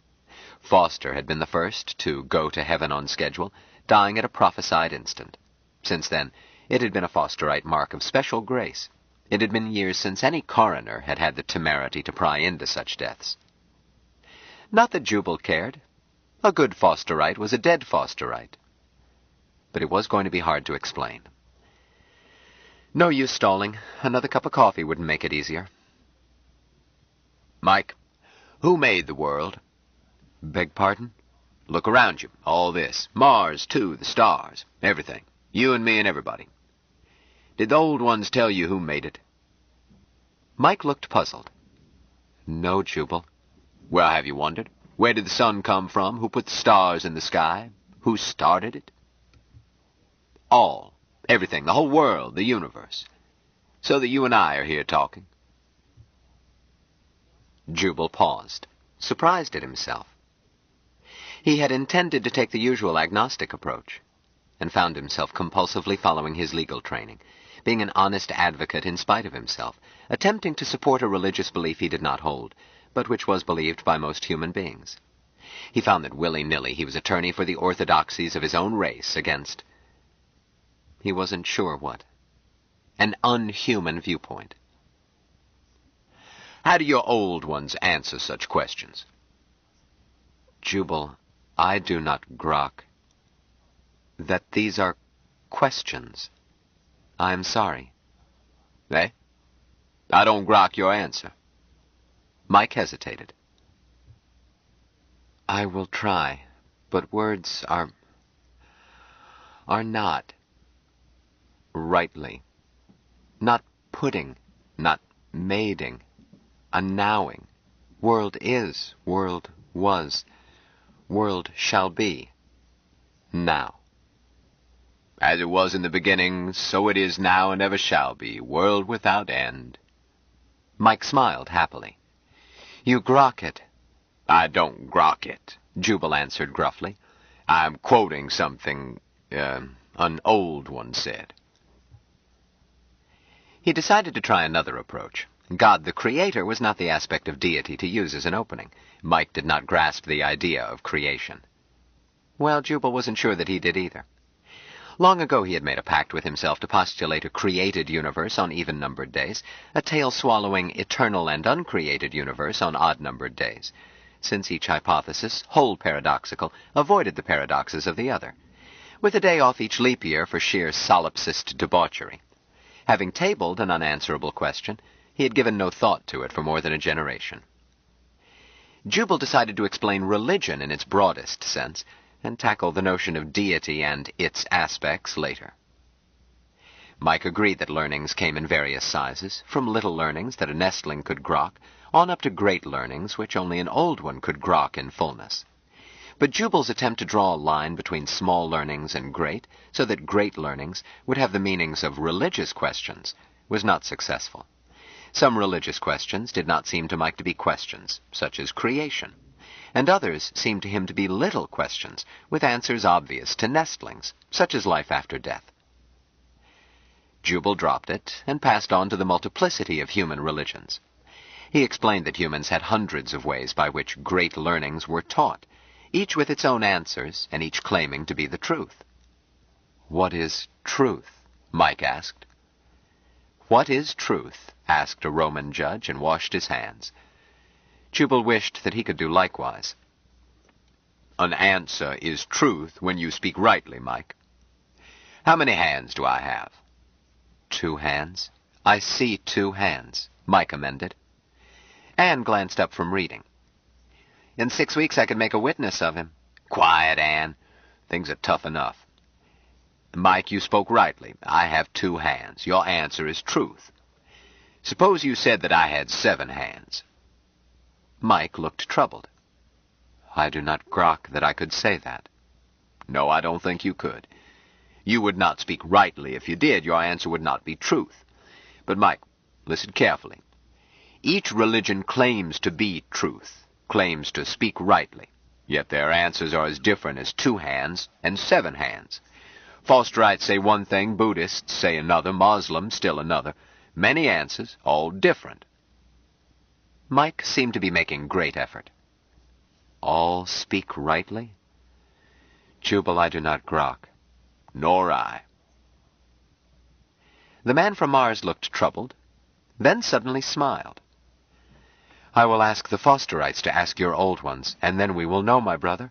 Foster had been the first to go to heaven on schedule, dying at a prophesied instant. Since then, it had been a Fosterite mark of special grace. It had been years since any coroner had had the temerity to pry into such deaths. Not that Jubal cared. A good Fosterite was a dead Fosterite. But it was going to be hard to explain. No use stalling. Another cup of coffee wouldn't make it easier. Mike, who made the world? Beg pardon? Look around you. All this. Mars, too, the stars, everything. You and me and everybody. Did the old ones tell you who made it? Mike looked puzzled. No, Jubal. Well, have you wondered? Where did the sun come from? Who put the stars in the sky? Who started it? All. Everything. The whole world. The universe. So that you and I are here talking. Jubal paused, surprised at himself. He had intended to take the usual agnostic approach, and found himself compulsively following his legal training, being an honest advocate in spite of himself, attempting to support a religious belief he did not hold, but which was believed by most human beings. He found that willy-nilly he was attorney for the orthodoxies of his own race against, he wasn't sure what, an unhuman viewpoint. How do your old ones answer such questions? Jubal, I do not grok. That these are questions. I am sorry. Eh? I don't grok your answer. Mike hesitated. I will try, but words are not rightly. Not pudding, not mating, a nowing. World is, world was, world shall be, now. As it was in the beginning, so it is now and ever shall be, world without end. Mike smiled happily. You grok it. I don't grok it, Jubal answered gruffly. I'm quoting something, an old one said. He decided to try another approach. God the Creator was not the aspect of deity to use as an opening. Mike did not grasp the idea of creation. Well, Jubal wasn't sure that he did either. Long ago he had made a pact with himself to postulate a created universe on even-numbered days, a tail-swallowing eternal and uncreated universe on odd-numbered days. Since each hypothesis, whole paradoxical, avoided the paradoxes of the other, with a day off each leap year for sheer solipsist debauchery. Having tabled an unanswerable question, he had given no thought to it for more than a generation. Jubal decided to explain religion in its broadest sense, and tackle the notion of deity and its aspects later. Mike agreed that learnings came in various sizes, from little learnings that a nestling could grok, on up to great learnings which only an old one could grok in fullness. But Jubal's attempt to draw a line between small learnings and great, so that great learnings would have the meanings of religious questions, was not successful. Some religious questions did not seem to Mike to be questions, such as creation, and others seemed to him to be little questions, with answers obvious to nestlings, such as life after death. Jubal dropped it and passed on to the multiplicity of human religions. He explained that humans had hundreds of ways by which great learnings were taught, each with its own answers, and each claiming to be the truth. What is truth? Mike asked. What is truth? Asked a Roman judge and washed his hands. Jubal wished that he could do likewise. An answer is truth when you speak rightly, Mike. How many hands do I have? 2 hands. I see 2 hands, Mike amended. Anne glanced up from reading. In 6 weeks I could make a witness of him. Quiet, Anne. Things are tough enough. Mike, you spoke rightly. I have 2 hands. Your answer is truth. Suppose you said that I had 7 hands. Mike looked troubled. I do not grok that I could say that. No, I don't think you could. You would not speak rightly. If you did, your answer would not be truth. But, Mike, listen carefully. Each religion claims to be truth, claims to speak rightly, yet their answers are as different as 2 hands and 7 hands. Fosterites say one thing, Buddhists say another, Muslims still another. Many answers, all different. Mike seemed to be making great effort. All speak rightly? Jubal, I do not grok. Nor I. The man from Mars looked troubled, then suddenly smiled. I will ask the Fosterites to ask your old ones, and then we will know, my brother.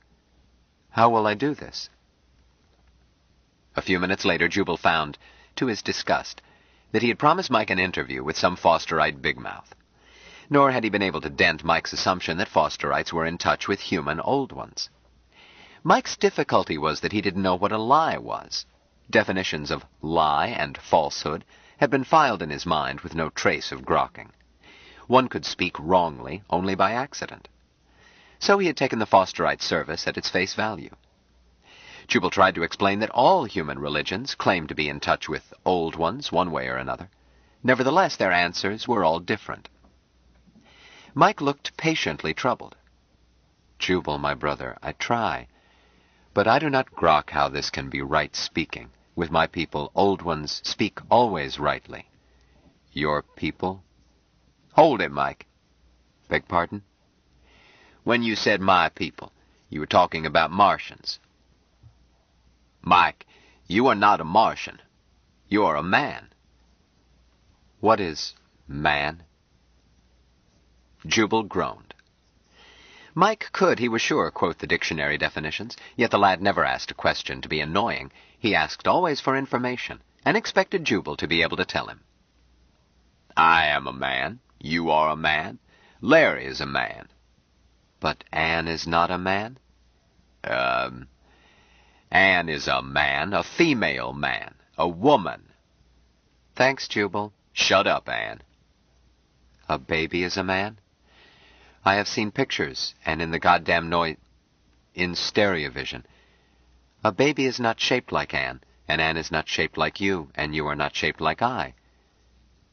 How will I do this? A few minutes later, Jubal found, to his disgust, that he had promised Mike an interview with some Fosterite bigmouth. Nor had he been able to dent Mike's assumption that Fosterites were in touch with human old ones. Mike's difficulty was that he didn't know what a lie was. Definitions of lie and falsehood had been filed in his mind with no trace of grokking. One could speak wrongly only by accident. So he had taken the Fosterite service at its face value. Jubal tried to explain that all human religions claimed to be in touch with old ones one way or another. Nevertheless, their answers were all different. Mike looked patiently troubled. Jubal, my brother, I try, but I do not grok how this can be right speaking. With my people, old ones speak always rightly. Your people? Hold it, Mike. Beg pardon? When you said my people, you were talking about Martians. Mike, you are not a Martian. You are a man. What is man? Jubal groaned. Mike could, he was sure, quote the dictionary definitions, yet the lad never asked a question to be annoying. He asked always for information, and expected Jubal to be able to tell him. I am a man. You are a man. Larry is a man. But Anne is not a man? Anne is a man, a female man, a woman. Thanks, Jubal. Shut up, Anne. A baby is a man? I have seen pictures, and in the goddamn in stereovision. A baby is not shaped like Anne, and Anne is not shaped like you, and you are not shaped like I.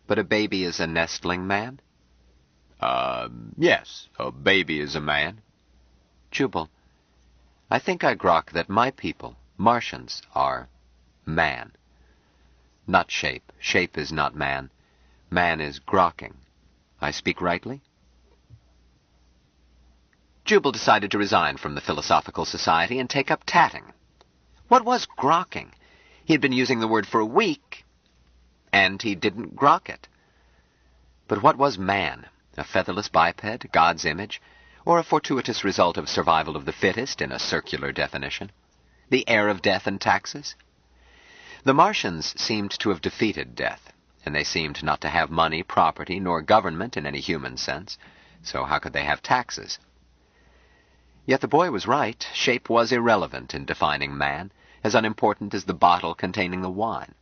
But a baby is a nestling man? Yes, a baby is a man. Jubal, I think I grok that my people, Martians, are man. Not shape. Shape is not man. Man is grokking. I speak rightly? Jubal decided to resign from the Philosophical Society and take up tatting. What was grokking? He had been using the word for a week, and he didn't grok it. But what was man? A featherless biped, God's image, or a fortuitous result of survival of the fittest in a circular definition? The heir of death and taxes? The Martians seemed to have defeated death, and they seemed not to have money, property, nor government in any human sense, so how could they have taxes? Yet the boy was right. Shape was irrelevant in defining man, as unimportant as the bottle containing the wine.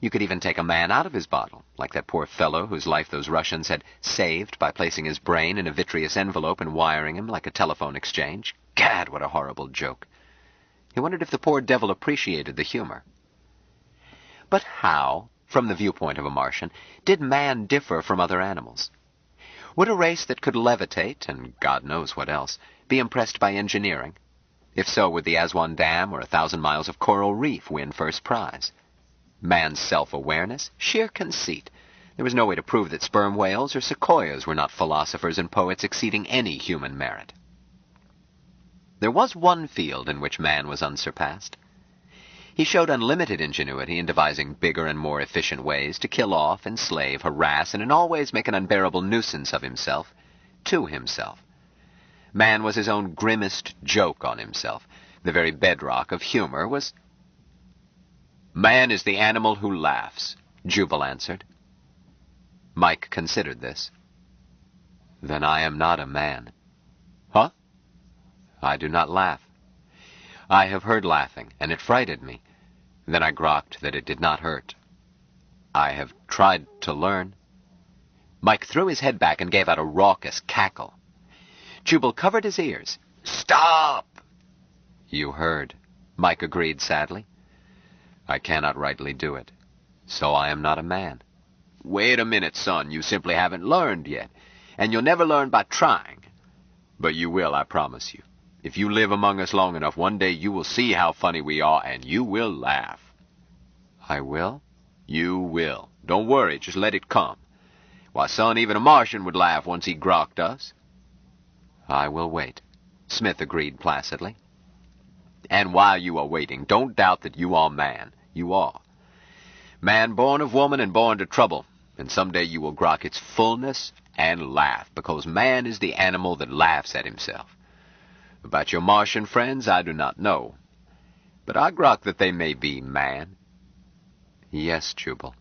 You could even take a man out of his bottle, like that poor fellow whose life those Russians had saved by placing his brain in a vitreous envelope and wiring him like a telephone exchange. Gad, what a horrible joke. He wondered if the poor devil appreciated the humor. But how, from the viewpoint of a Martian, did man differ from other animals? Would a race that could levitate, and God knows what else, be impressed by engineering? If so, would the Aswan Dam or 1,000 miles of coral reef win first prize? Man's self-awareness? Sheer conceit. There was no way to prove that sperm whales or sequoias were not philosophers and poets exceeding any human merit. There was one field in which man was unsurpassed. He showed unlimited ingenuity in devising bigger and more efficient ways to kill off, enslave, harass, and in all ways make an unbearable nuisance of himself, to himself. Man was his own grimmest joke on himself. The very bedrock of humor was... Man is the animal who laughs, Jubal answered. Mike considered this. Then I am not a man. Huh? I do not laugh. I have heard laughing, and it frighted me. Then I grokked that it did not hurt. I have tried to learn. Mike threw his head back and gave out a raucous cackle. Jubal covered his ears. Stop! You heard, Mike agreed sadly. I cannot rightly do it, so I am not a man. Wait a minute, son. You simply haven't learned yet, and you'll never learn by trying. But you will, I promise you. If you live among us long enough, one day you will see how funny we are, and you will laugh. I will? You will. Don't worry, just let it come. Why, son, even a Martian would laugh once he grokked us. I will wait, Smith agreed placidly. And while you are waiting, don't doubt that you are man. You are. Man born of woman and born to trouble, and someday you will grok its fullness and laugh, because man is the animal that laughs at himself. About your Martian friends, I do not know, but I grok that they may be man. Yes, Jubal.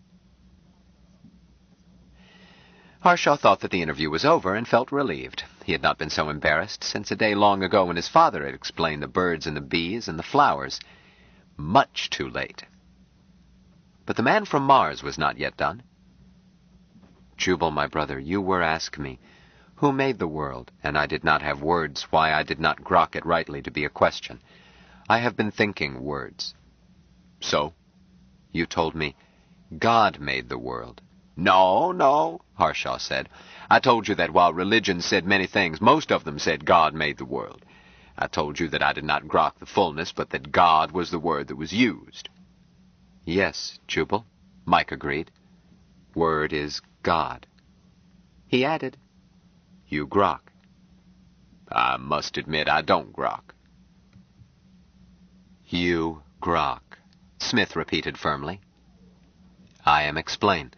Harshaw thought that the interview was over and felt relieved. He had not been so embarrassed since a day long ago when his father had explained the birds and the bees and the flowers. Much too late. But the man from Mars was not yet done. Jubal, my brother, you were asked me, who made the world, and I did not have words why I did not grok it rightly to be a question. I have been thinking words. So? You told me, God made the world. No, Harshaw said. I told you that while religion said many things, most of them said God made the world. I told you that I did not grok the fullness, but that God was the word that was used. Yes, Jubal, Mike agreed. Word is God. He added, you grok. I must admit I don't grok. You grok, Smith repeated firmly. I am explain.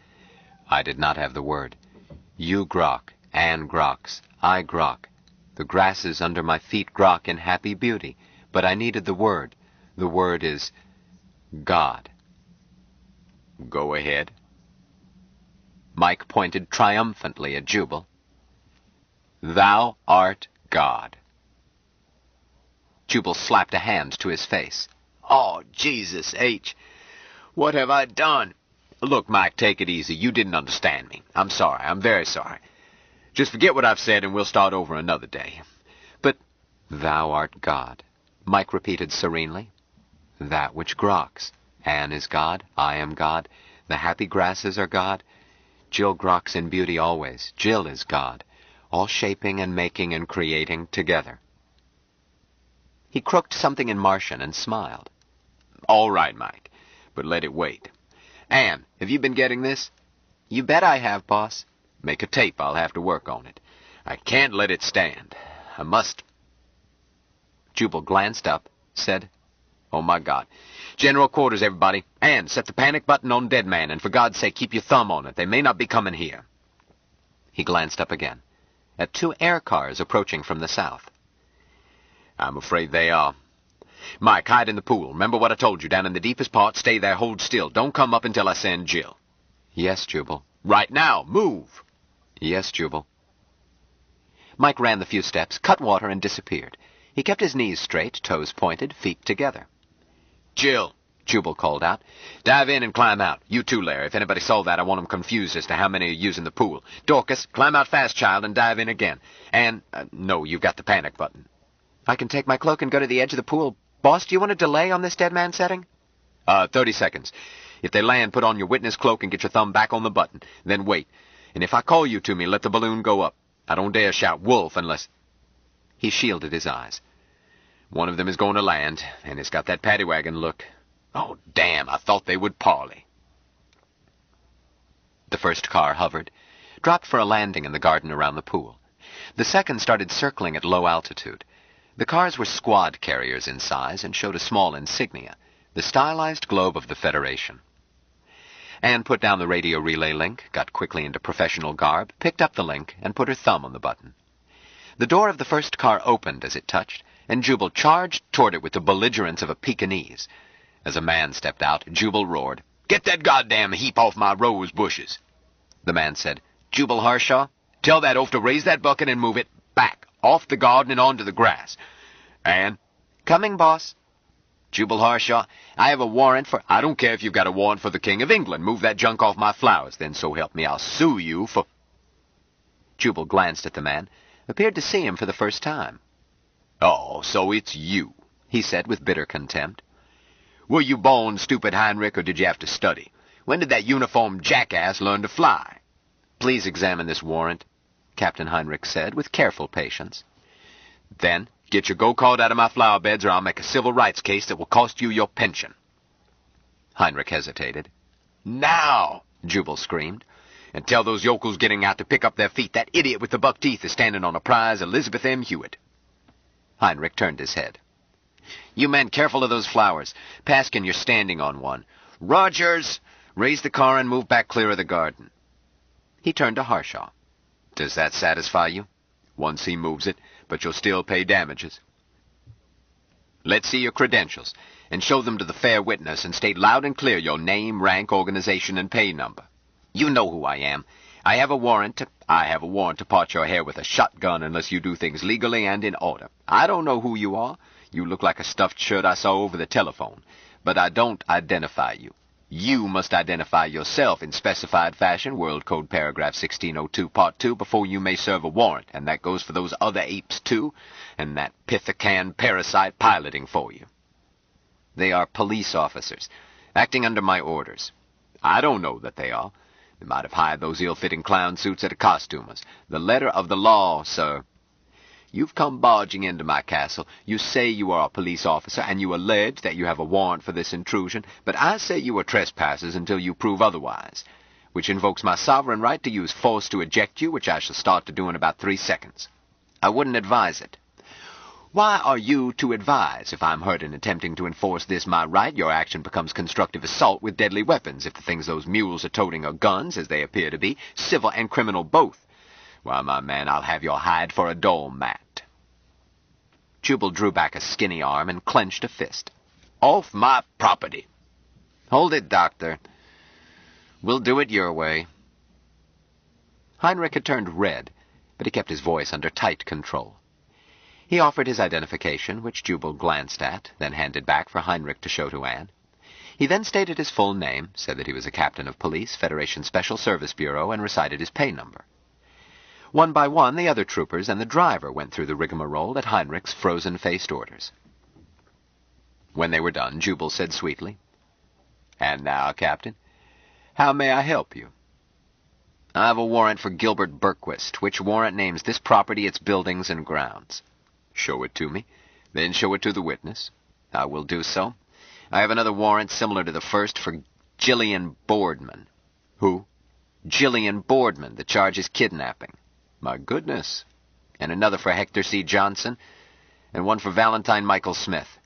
I did not have the word. You grok, Anne grok, I grok. The grasses under my feet grok in happy beauty, but I needed the word. The word is God. Go ahead. Mike pointed triumphantly at Jubal. Thou art God. Jubal slapped a hand to his face. Oh, Jesus H. What have I done? Look, Mike, take it easy. You didn't understand me. I'm sorry. I'm very sorry. Just forget what I've said and we'll start over another day. But thou art God, Mike repeated serenely. That which groks. Anne is God, I am God, the happy grasses are God. Jill groks in beauty always. Jill is God, all shaping and making and creating together. He croaked something in Martian and smiled. All right, Mike, but let it wait. Anne, have you been getting this? You bet I have, boss. Make a tape. I'll have to work on it. I can't let it stand. I must. Jubal glanced up, said, Oh, my God. General quarters, everybody. Anne, set the panic button on Dead Man, and for God's sake, keep your thumb on it. They may not be coming here. He glanced up again, at 2 air cars approaching from the south. I'm afraid they are. Mike, hide in the pool. Remember what I told you, down in the deepest part. Stay there, hold still. Don't come up until I send Jill. Yes, Jubal. Right now, move. Yes, Jubal. Mike ran the few steps, cut water, and disappeared. He kept his knees straight, toes pointed, feet together. Jill, Jubal called out. Dive in and climb out. You too, Larry. If anybody saw that, I want them confused as to how many are using the pool. Dorcas, climb out fast, child, and dive in again. And, no, you've got the panic button. I can take my cloak and go to the edge of the pool. Boss, do you want a delay on this dead man setting? 30 seconds. If they land, put on your witness cloak and get your thumb back on the button. Then wait. And if I call you to me, let the balloon go up. I don't dare shout wolf unless... He shielded his eyes. One of them is going to land, and it's got that paddy wagon look. Oh, damn, I thought they would parley. The first car hovered, dropped for a landing in the garden around the pool. The second started circling at low altitude. The cars were squad carriers in size and showed a small insignia, the stylized globe of the Federation. Anne put down the radio relay link, got quickly into professional garb, picked up the link, and put her thumb on the button. The door of the first car opened as it touched, and Jubal charged toward it with the belligerence of a Pekingese. As a man stepped out, Jubal roared, "Get that goddamn heap off my rose bushes!" The man said, "Jubal Harshaw, tell that oaf to raise that bucket and move it back, off the garden and onto the grass. And, coming, boss." Jubal Harshaw, I have a warrant for... I don't care if you've got a warrant for the King of England. Move that junk off my flowers. Then so help me, I'll sue you for... Jubal glanced at the man, appeared to see him for the first time. Oh, so it's you, he said with bitter contempt. Were you born stupid, Heinrich, or did you have to study? When did that uniformed jackass learn to fly? Please examine this warrant, Captain Heinrich said with careful patience. Then get your go-kart out of my flower beds or I'll make a civil rights case that will cost you your pension. Heinrich hesitated. Now, Jubal screamed, and tell those yokels getting out to pick up their feet that idiot with the buck teeth is standing on a prize, Elizabeth M. Hewitt. Heinrich turned his head. You men, careful of those flowers. Paskin, you're standing on one. Rogers, raise the car and move back clear of the garden. He turned to Harshaw. Does that satisfy you? Once he moves it, but you'll still pay damages. Let's see your credentials, and show them to the fair witness, and state loud and clear your name, rank, organization, and pay number. You know who I am. I have a warrant to part your hair with a shotgun unless you do things legally and in order. I don't know who you are. You look like a stuffed shirt I saw over the telephone. But I don't identify you. You must identify yourself in specified fashion, World Code Paragraph 1602, Part 2, before you may serve a warrant, and that goes for those other apes, too, and that Pithecan parasite piloting for you. They are police officers, acting under my orders. I don't know that they are. They might have hired those ill-fitting clown suits at a costumer's. The letter of the law, sir. You've come barging into my castle. You say you are a police officer, and you allege that you have a warrant for this intrusion, but I say you are trespassers until you prove otherwise, which invokes my sovereign right to use force to eject you, which I shall start to do in about 3 seconds. I wouldn't advise it. Why are you to advise? If I'm hurt in attempting to enforce this my right, your action becomes constructive assault with deadly weapons. If the things those mules are toting are guns, as they appear to be, civil and criminal both. Why, my man, I'll have your hide for a doormat. Jubal drew back a skinny arm and clenched a fist. Off my property. Hold it, Doctor. We'll do it your way. Heinrich had turned red, but he kept his voice under tight control. He offered his identification, which Jubal glanced at, then handed back for Heinrich to show to Anne. He then stated his full name, said that he was a captain of police, Federation Special Service Bureau, and recited his pay number. One by one, the other troopers and the driver went through the rigmarole at Heinrich's frozen-faced orders. When they were done, Jubal said sweetly, "And now, Captain, how may I help you?" "I have a warrant for Gilbert Berquist, which warrant names this property, its buildings, and grounds." "Show it to me, then show it to the witness." "I will do so. I have another warrant similar to the first for Jillian Boardman." "Who?" "Jillian Boardman. The charge is kidnapping." "My goodness." "And another for Hector C. Johnson, and one for Valentine Michael Smith.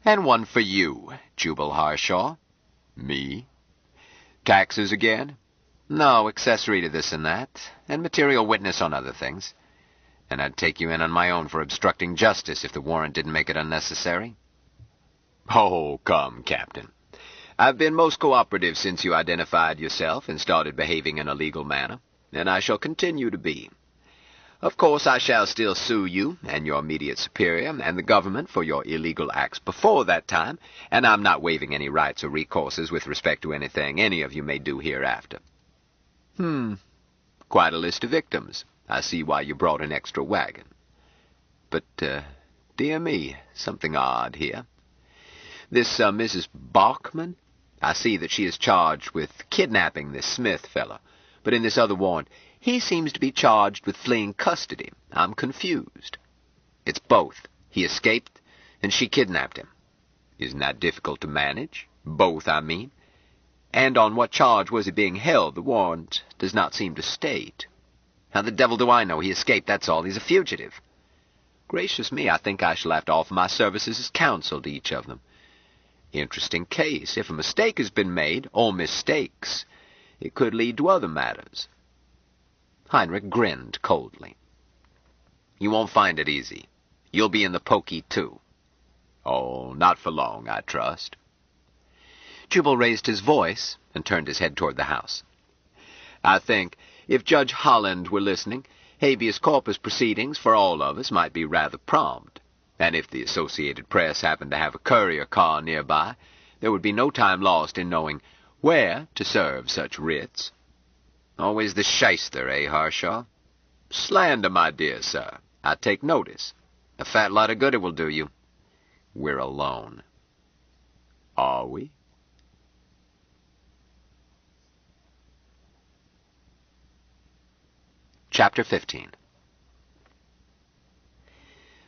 And one for you, Jubal Harshaw." "Me? Taxes again?" "No, accessory to this and that, and material witness on other things. And I'd take you in on my own for obstructing justice if the warrant didn't make it unnecessary." "Oh, come, Captain. I've been most cooperative since you identified yourself and started behaving in a legal manner, and I shall continue to be. Of course, I shall still sue you and your immediate superior and the government for your illegal acts before that time, and I'm not waiving any rights or recourses with respect to anything any of you may do hereafter." Quite a list of victims. I see why you brought an extra wagon. But, dear me, something odd here. This, Mrs. Bachman, I see that she is charged with kidnapping this Smith fellow, but in this other warrant, he seems to be charged with fleeing custody. I'm confused." "It's both. He escaped, and she kidnapped him." "Isn't that difficult to manage? Both, I mean. And on what charge was he being held? The warrant does not seem to state." "How the devil do I know? He escaped, that's all. He's a fugitive." "Gracious me, I think I shall have to offer my services as counsel to each of them. Interesting case. If a mistake has been made, or mistakes, it could lead to other matters." Heinrich grinned coldly. "You won't find it easy. You'll be in the pokey, too." "Oh, not for long, I trust." Jubal raised his voice and turned his head toward the house. "I think, if Judge Holland were listening, habeas corpus proceedings for all of us might be rather prompt. And if the Associated Press happened to have a courier car nearby, there would be no time lost in knowing where to serve such writs." "Always the shyster, eh, Harshaw?" "Slander, my dear sir. I take notice." "A fat lot of good it will do you." "We're alone." "Are we?" Chapter 15.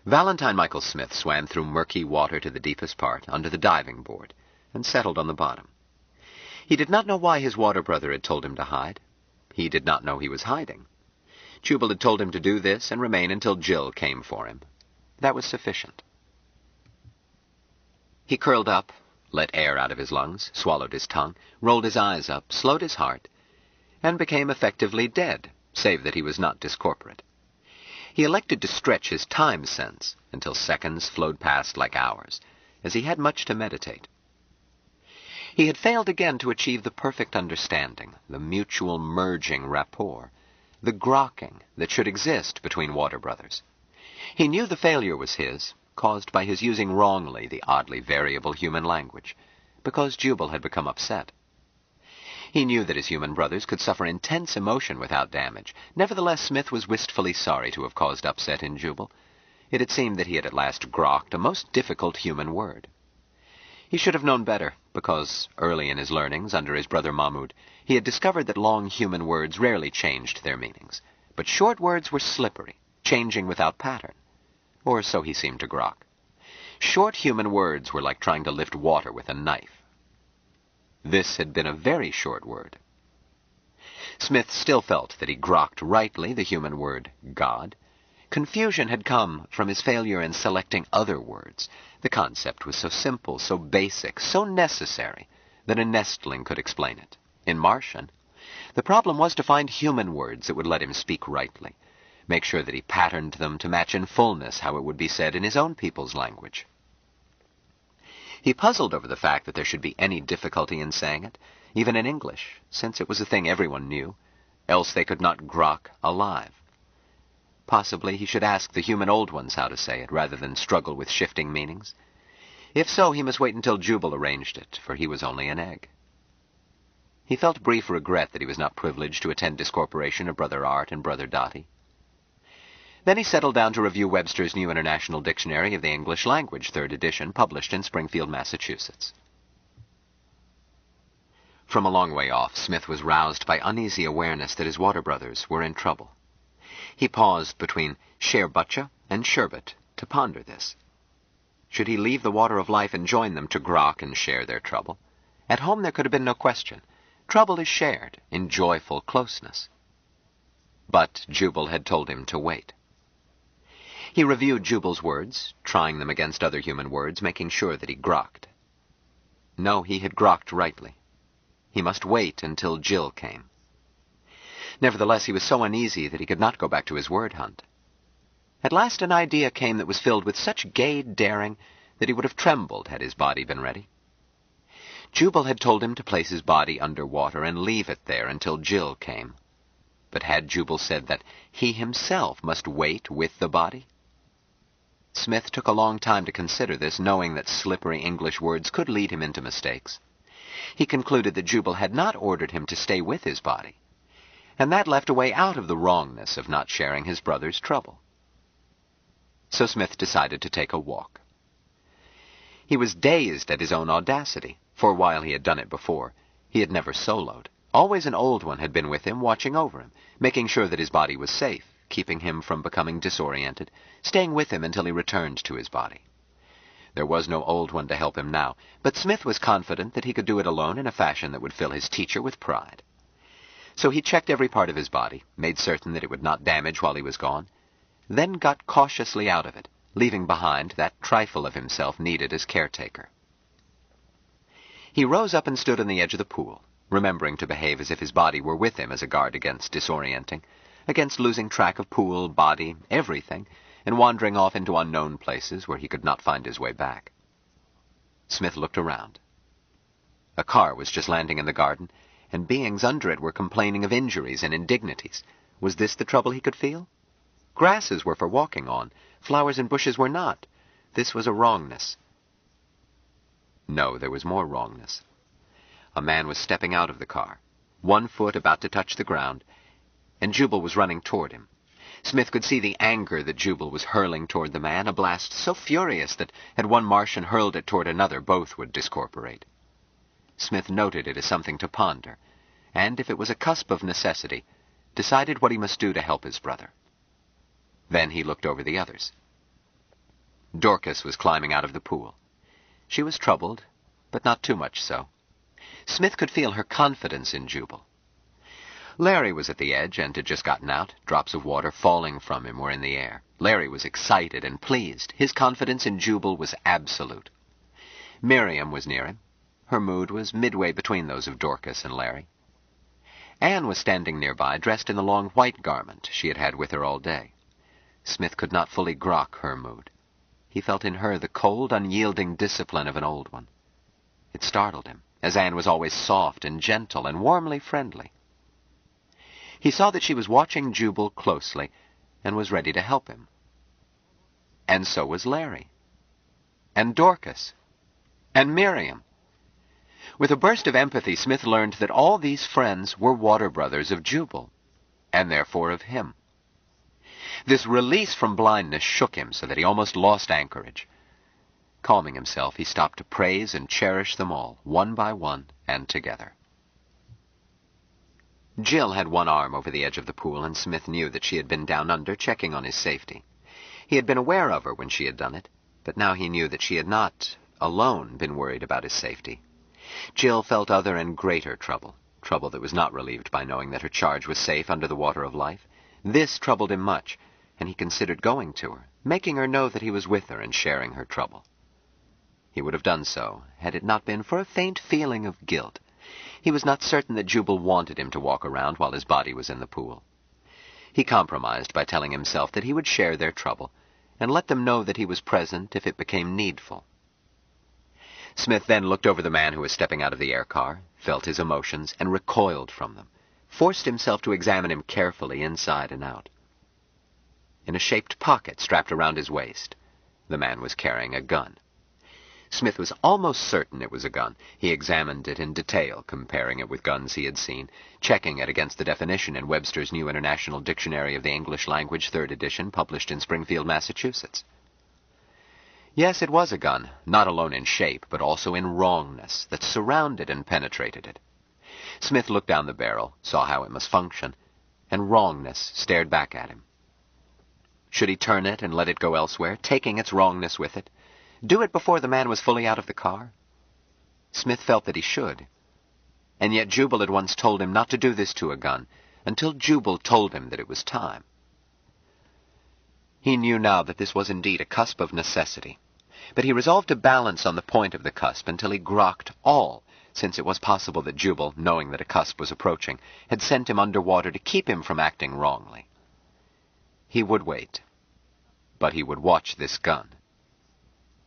Valentine Michael Smith swam through murky water to the deepest part, under the diving board, and settled on the bottom. He did not know why his water brother had told him to hide. He did not know he was hiding. Jubal had told him to do this and remain until Jill came for him. That was sufficient. He curled up, let air out of his lungs, swallowed his tongue, rolled his eyes up, slowed his heart, and became effectively dead, save that he was not discorporate. He elected to stretch his time sense until seconds flowed past like hours, as he had much to meditate. He had failed again to achieve the perfect understanding, the mutual merging rapport, the grokking that should exist between water brothers. He knew the failure was his, caused by his using wrongly the oddly variable human language, because Jubal had become upset. He knew that his human brothers could suffer intense emotion without damage. Nevertheless, Smith was wistfully sorry to have caused upset in Jubal. It had seemed that he had at last grokked a most difficult human word. He should have known better, because early in his learnings under his brother Mahmud, he had discovered that long human words rarely changed their meanings, but short words were slippery, changing without pattern. Or so he seemed to grok. Short human words were like trying to lift water with a knife. This had been a very short word. Smith still felt that he grokked rightly the human word God. Confusion had come from his failure in selecting other words. The concept was so simple, so basic, so necessary, that a nestling could explain it. In Martian, The problem was to find human words that would let him speak rightly, make sure that he patterned them to match in fullness how it would be said in his own people's language. He puzzled over the fact that there should be any difficulty in saying it, even in English, since it was a thing everyone knew, else they could not grok alive. Possibly he should ask the human old ones how to say it, rather than struggle with shifting meanings. If so, he must wait until Jubal arranged it, for he was only an egg. He felt brief regret that he was not privileged to attend discorporation of Brother Art and Brother Dottie. Then he settled down to review Webster's New International Dictionary of the English Language, 3rd edition, published in Springfield, Massachusetts. From a long way off, Smith was roused by uneasy awareness that his water brothers were in trouble. He paused between sherbutcha and sherbet to ponder this. Should he leave the water of life and join them to grok and share their trouble? At home there could have been no question. Trouble is shared in joyful closeness. But Jubal had told him to wait. He reviewed Jubal's words, trying them against other human words, making sure that he grokked. No, he had grokked rightly. He must wait until Jill came. Nevertheless, he was so uneasy that he could not go back to his word hunt. At last an idea came that was filled with such gay daring that he would have trembled had his body been ready. Jubal had told him to place his body under water and leave it there until Jill came. But had Jubal said that he himself must wait with the body? Smith took a long time to consider this, knowing that slippery English words could lead him into mistakes. He concluded that Jubal had not ordered him to stay with his body, and that left a way out of the wrongness of not sharing his brother's trouble. So Smith decided to take a walk. He was dazed at his own audacity, for while he had done it before, he had never soloed. Always an old one had been with him, watching over him, making sure that his body was safe, keeping him from becoming disoriented, staying with him until he returned to his body. There was no old one to help him now, but Smith was confident that he could do it alone in a fashion that would fill his teacher with pride. So he checked every part of his body, made certain that it would not damage while he was gone, then got cautiously out of it, leaving behind that trifle of himself needed as caretaker. He rose up and stood on the edge of the pool, remembering to behave as if his body were with him as a guard against disorienting, against losing track of pool, body, everything, and wandering off into unknown places where he could not find his way back. Smith looked around. A car was just landing in the garden, and beings under it were complaining of injuries and indignities. Was this the trouble he could feel? Grasses were for walking on, flowers and bushes were not. This was a wrongness. No, there was more wrongness. A man was stepping out of the car, one foot about to touch the ground, and Jubal was running toward him. Smith could see the anger that Jubal was hurling toward the man, a blast so furious that had one Martian hurled it toward another, both would discorporate. Smith noted it as something to ponder, and if it was a cusp of necessity, decided what he must do to help his brother. Then he looked over the others. Dorcas was climbing out of the pool. She was troubled, but not too much so. Smith could feel her confidence in Jubal. Larry was at the edge and had just gotten out. Drops of water falling from him were in the air. Larry was excited and pleased. His confidence in Jubal was absolute. Miriam was near him. Her mood was midway between those of Dorcas and Larry. Anne was standing nearby, dressed in the long white garment she had had with her all day. Smith could not fully grok her mood. He felt in her the cold, unyielding discipline of an old one. It startled him, as Anne was always soft and gentle and warmly friendly. He saw that she was watching Jubal closely and was ready to help him. And so was Larry. And Dorcas. And Miriam. With a burst of empathy, Smith learned that all these friends were water brothers of Jubal, and therefore of him. This release from blindness shook him so that he almost lost anchorage. Calming himself, he stopped to praise and cherish them all, one by one and together. Jill had one arm over the edge of the pool, and Smith knew that she had been down under, checking on his safety. He had been aware of her when she had done it, but now he knew that she had not, alone, been worried about his safety. Jill felt other and greater trouble that was not relieved by knowing that her charge was safe under the water of life. This troubled him much, and he considered going to her, making her know that he was with her and sharing her trouble. He would have done so, had it not been for a faint feeling of guilt, He was not certain that Jubal wanted him to walk around while his body was in the pool. He compromised by telling himself that he would share their trouble and let them know that he was present if it became needful. Smith then looked over the man who was stepping out of the air car, felt his emotions, and recoiled from them, forced himself to examine him carefully inside and out. In a shaped pocket strapped around his waist, the man was carrying a gun. Smith was almost certain it was a gun. He examined it in detail, comparing it with guns he had seen, checking it against the definition in Webster's New International Dictionary of the English Language, 3rd edition, published in Springfield, Massachusetts. Yes, it was a gun, not alone in shape, but also in wrongness that surrounded and penetrated it. Smith looked down the barrel, saw how it must function, and wrongness stared back at him. Should he turn it and let it go elsewhere, taking its wrongness with it? Do it before the man was fully out of the car? Smith felt that he should. And yet Jubal had once told him not to do this to a gun, until Jubal told him that it was time. He knew now that this was indeed a cusp of necessity, but he resolved to balance on the point of the cusp until he grokked all, since it was possible that Jubal, knowing that a cusp was approaching, had sent him underwater to keep him from acting wrongly. He would wait, but he would watch this gun.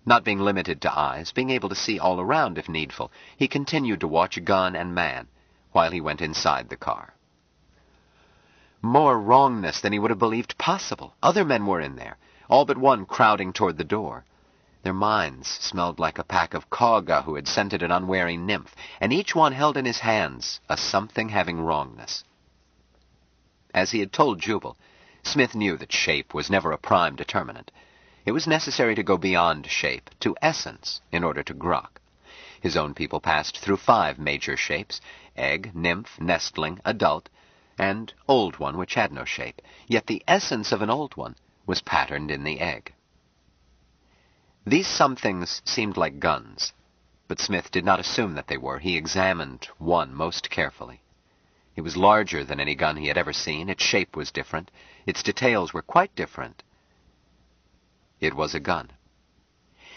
Not being limited to eyes, being able to see all around if needful, he continued to watch gun and man while he went inside the car. More wrongness than he would have believed possible. Other men were in there, all but one crowding toward the door. Their minds smelled like a pack of Kauga who had scented an unwary nymph, and each one held in his hands a something having wrongness. As he had told Jubal, Smith knew that shape was never a prime determinant. It was necessary to go beyond shape, to essence, in order to grok. His own people passed through 5 major shapes: egg, nymph, nestling, adult, and old one, which had no shape. Yet the essence of an old one was patterned in the egg. These somethings seemed like guns, but Smith did not assume that they were. He examined one most carefully. It was larger than any gun he had ever seen. Its shape was different. Its details were quite different. It was a gun.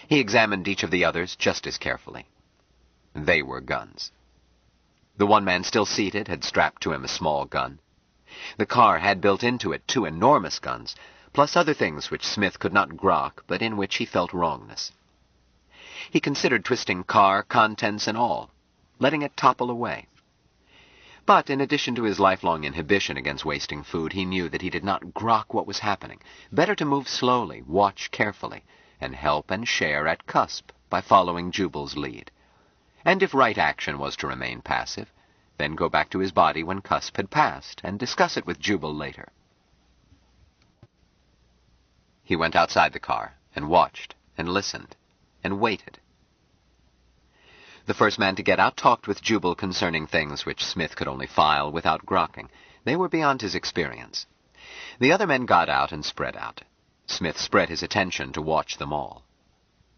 He examined each of the others just as carefully. They were guns. The one man still seated had strapped to him a small gun. The car had built into it 2 enormous guns, plus other things which Smith could not grok, but in which he felt wrongness. He considered twisting car, contents, and all, letting it topple away. But in addition to his lifelong inhibition against wasting food, he knew that he did not grok what was happening. Better to move slowly, watch carefully, and help and share at cusp by following Jubal's lead. And if right action was to remain passive, then go back to his body when cusp had passed and discuss it with Jubal later. He went outside the car and watched and listened and waited. The first man to get out talked with Jubal concerning things which Smith could only file without grokking. They were beyond his experience. The other men got out and spread out. Smith spread his attention to watch them all.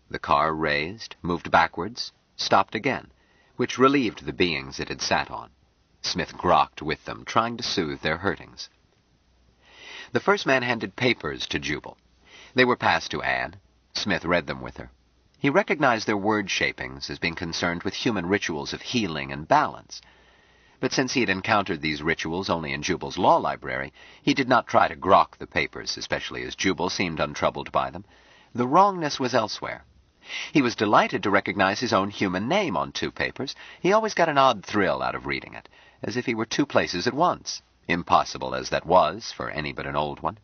The car raised, moved backwards, stopped again, which relieved the beings it had sat on. Smith grokked with them, trying to soothe their hurtings. The first man handed papers to Jubal. They were passed to Anne. Smith read them with her. He recognized their word shapings as being concerned with human rituals of healing and balance. But since he had encountered these rituals only in Jubal's law library, he did not try to grok the papers, especially as Jubal seemed untroubled by them. The wrongness was elsewhere. He was delighted to recognize his own human name on 2 papers. He always got an odd thrill out of reading it, as if he were 2 places at once, impossible as that was for any but an old one.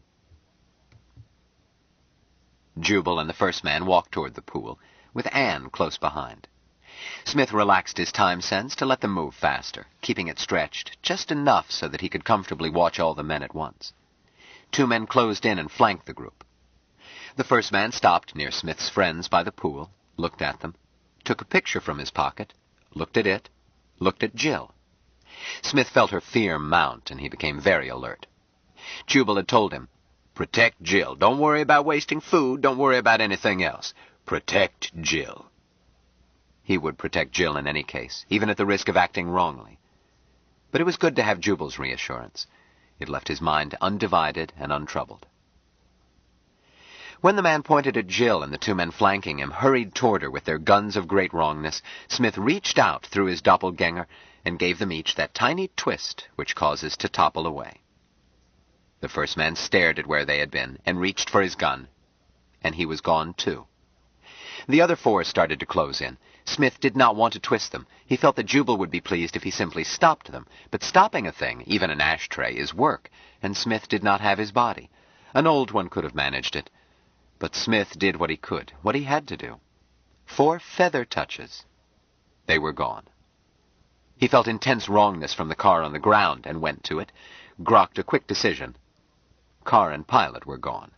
Jubal and the first man walked toward the pool, with Anne close behind. Smith relaxed his time sense to let them move faster, keeping it stretched just enough so that he could comfortably watch all the men at once. 2 men closed in and flanked the group. The first man stopped near Smith's friends by the pool, looked at them, took a picture from his pocket, looked at it, looked at Jill. Smith felt her fear mount, and he became very alert. Jubal had told him, "Protect Jill. Don't worry about wasting food. Don't worry about anything else. Protect Jill." He would protect Jill in any case, even at the risk of acting wrongly. But it was good to have Jubal's reassurance. It left his mind undivided and untroubled. When the man pointed at Jill and the 2 men flanking him hurried toward her with their guns of great wrongness, Smith reached out through his doppelganger and gave them each that tiny twist which causes to topple away. The first man stared at where they had been and reached for his gun, and he was gone too. The other four started to close in. Smith did not want to twist them. He felt that Jubal would be pleased if he simply stopped them. But stopping a thing, even an ashtray, is work, and Smith did not have his body. An old one could have managed it. But Smith did what he could, what he had to do. 4 feather touches. They were gone. He felt intense wrongness from the car on the ground and went to it, grokked a quick decision. Car and pilot were gone.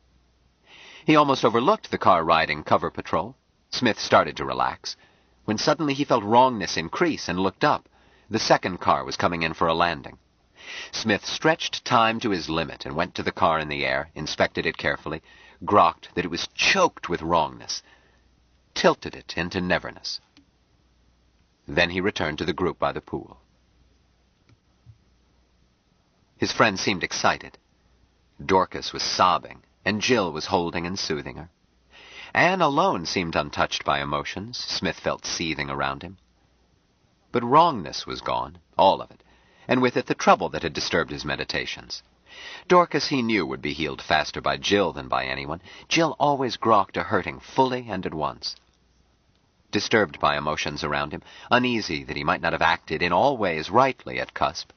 He almost overlooked the car riding cover patrol. Smith started to relax, when suddenly he felt wrongness increase and looked up. The second car was coming in for a landing. Smith stretched time to his limit and went to the car in the air, inspected it carefully, grokked that it was choked with wrongness, tilted it into neverness. Then he returned to the group by the pool. His friend seemed excited. Dorcas was sobbing, and Jill was holding and soothing her. Anne alone seemed untouched by emotions. Smith felt seething around him. But wrongness was gone, all of it, and with it the trouble that had disturbed his meditations. Dorcas he knew would be healed faster by Jill than by anyone. Jill always grokked a hurting fully and at once. Disturbed by emotions around him, uneasy that he might not have acted in all ways rightly at Cusp,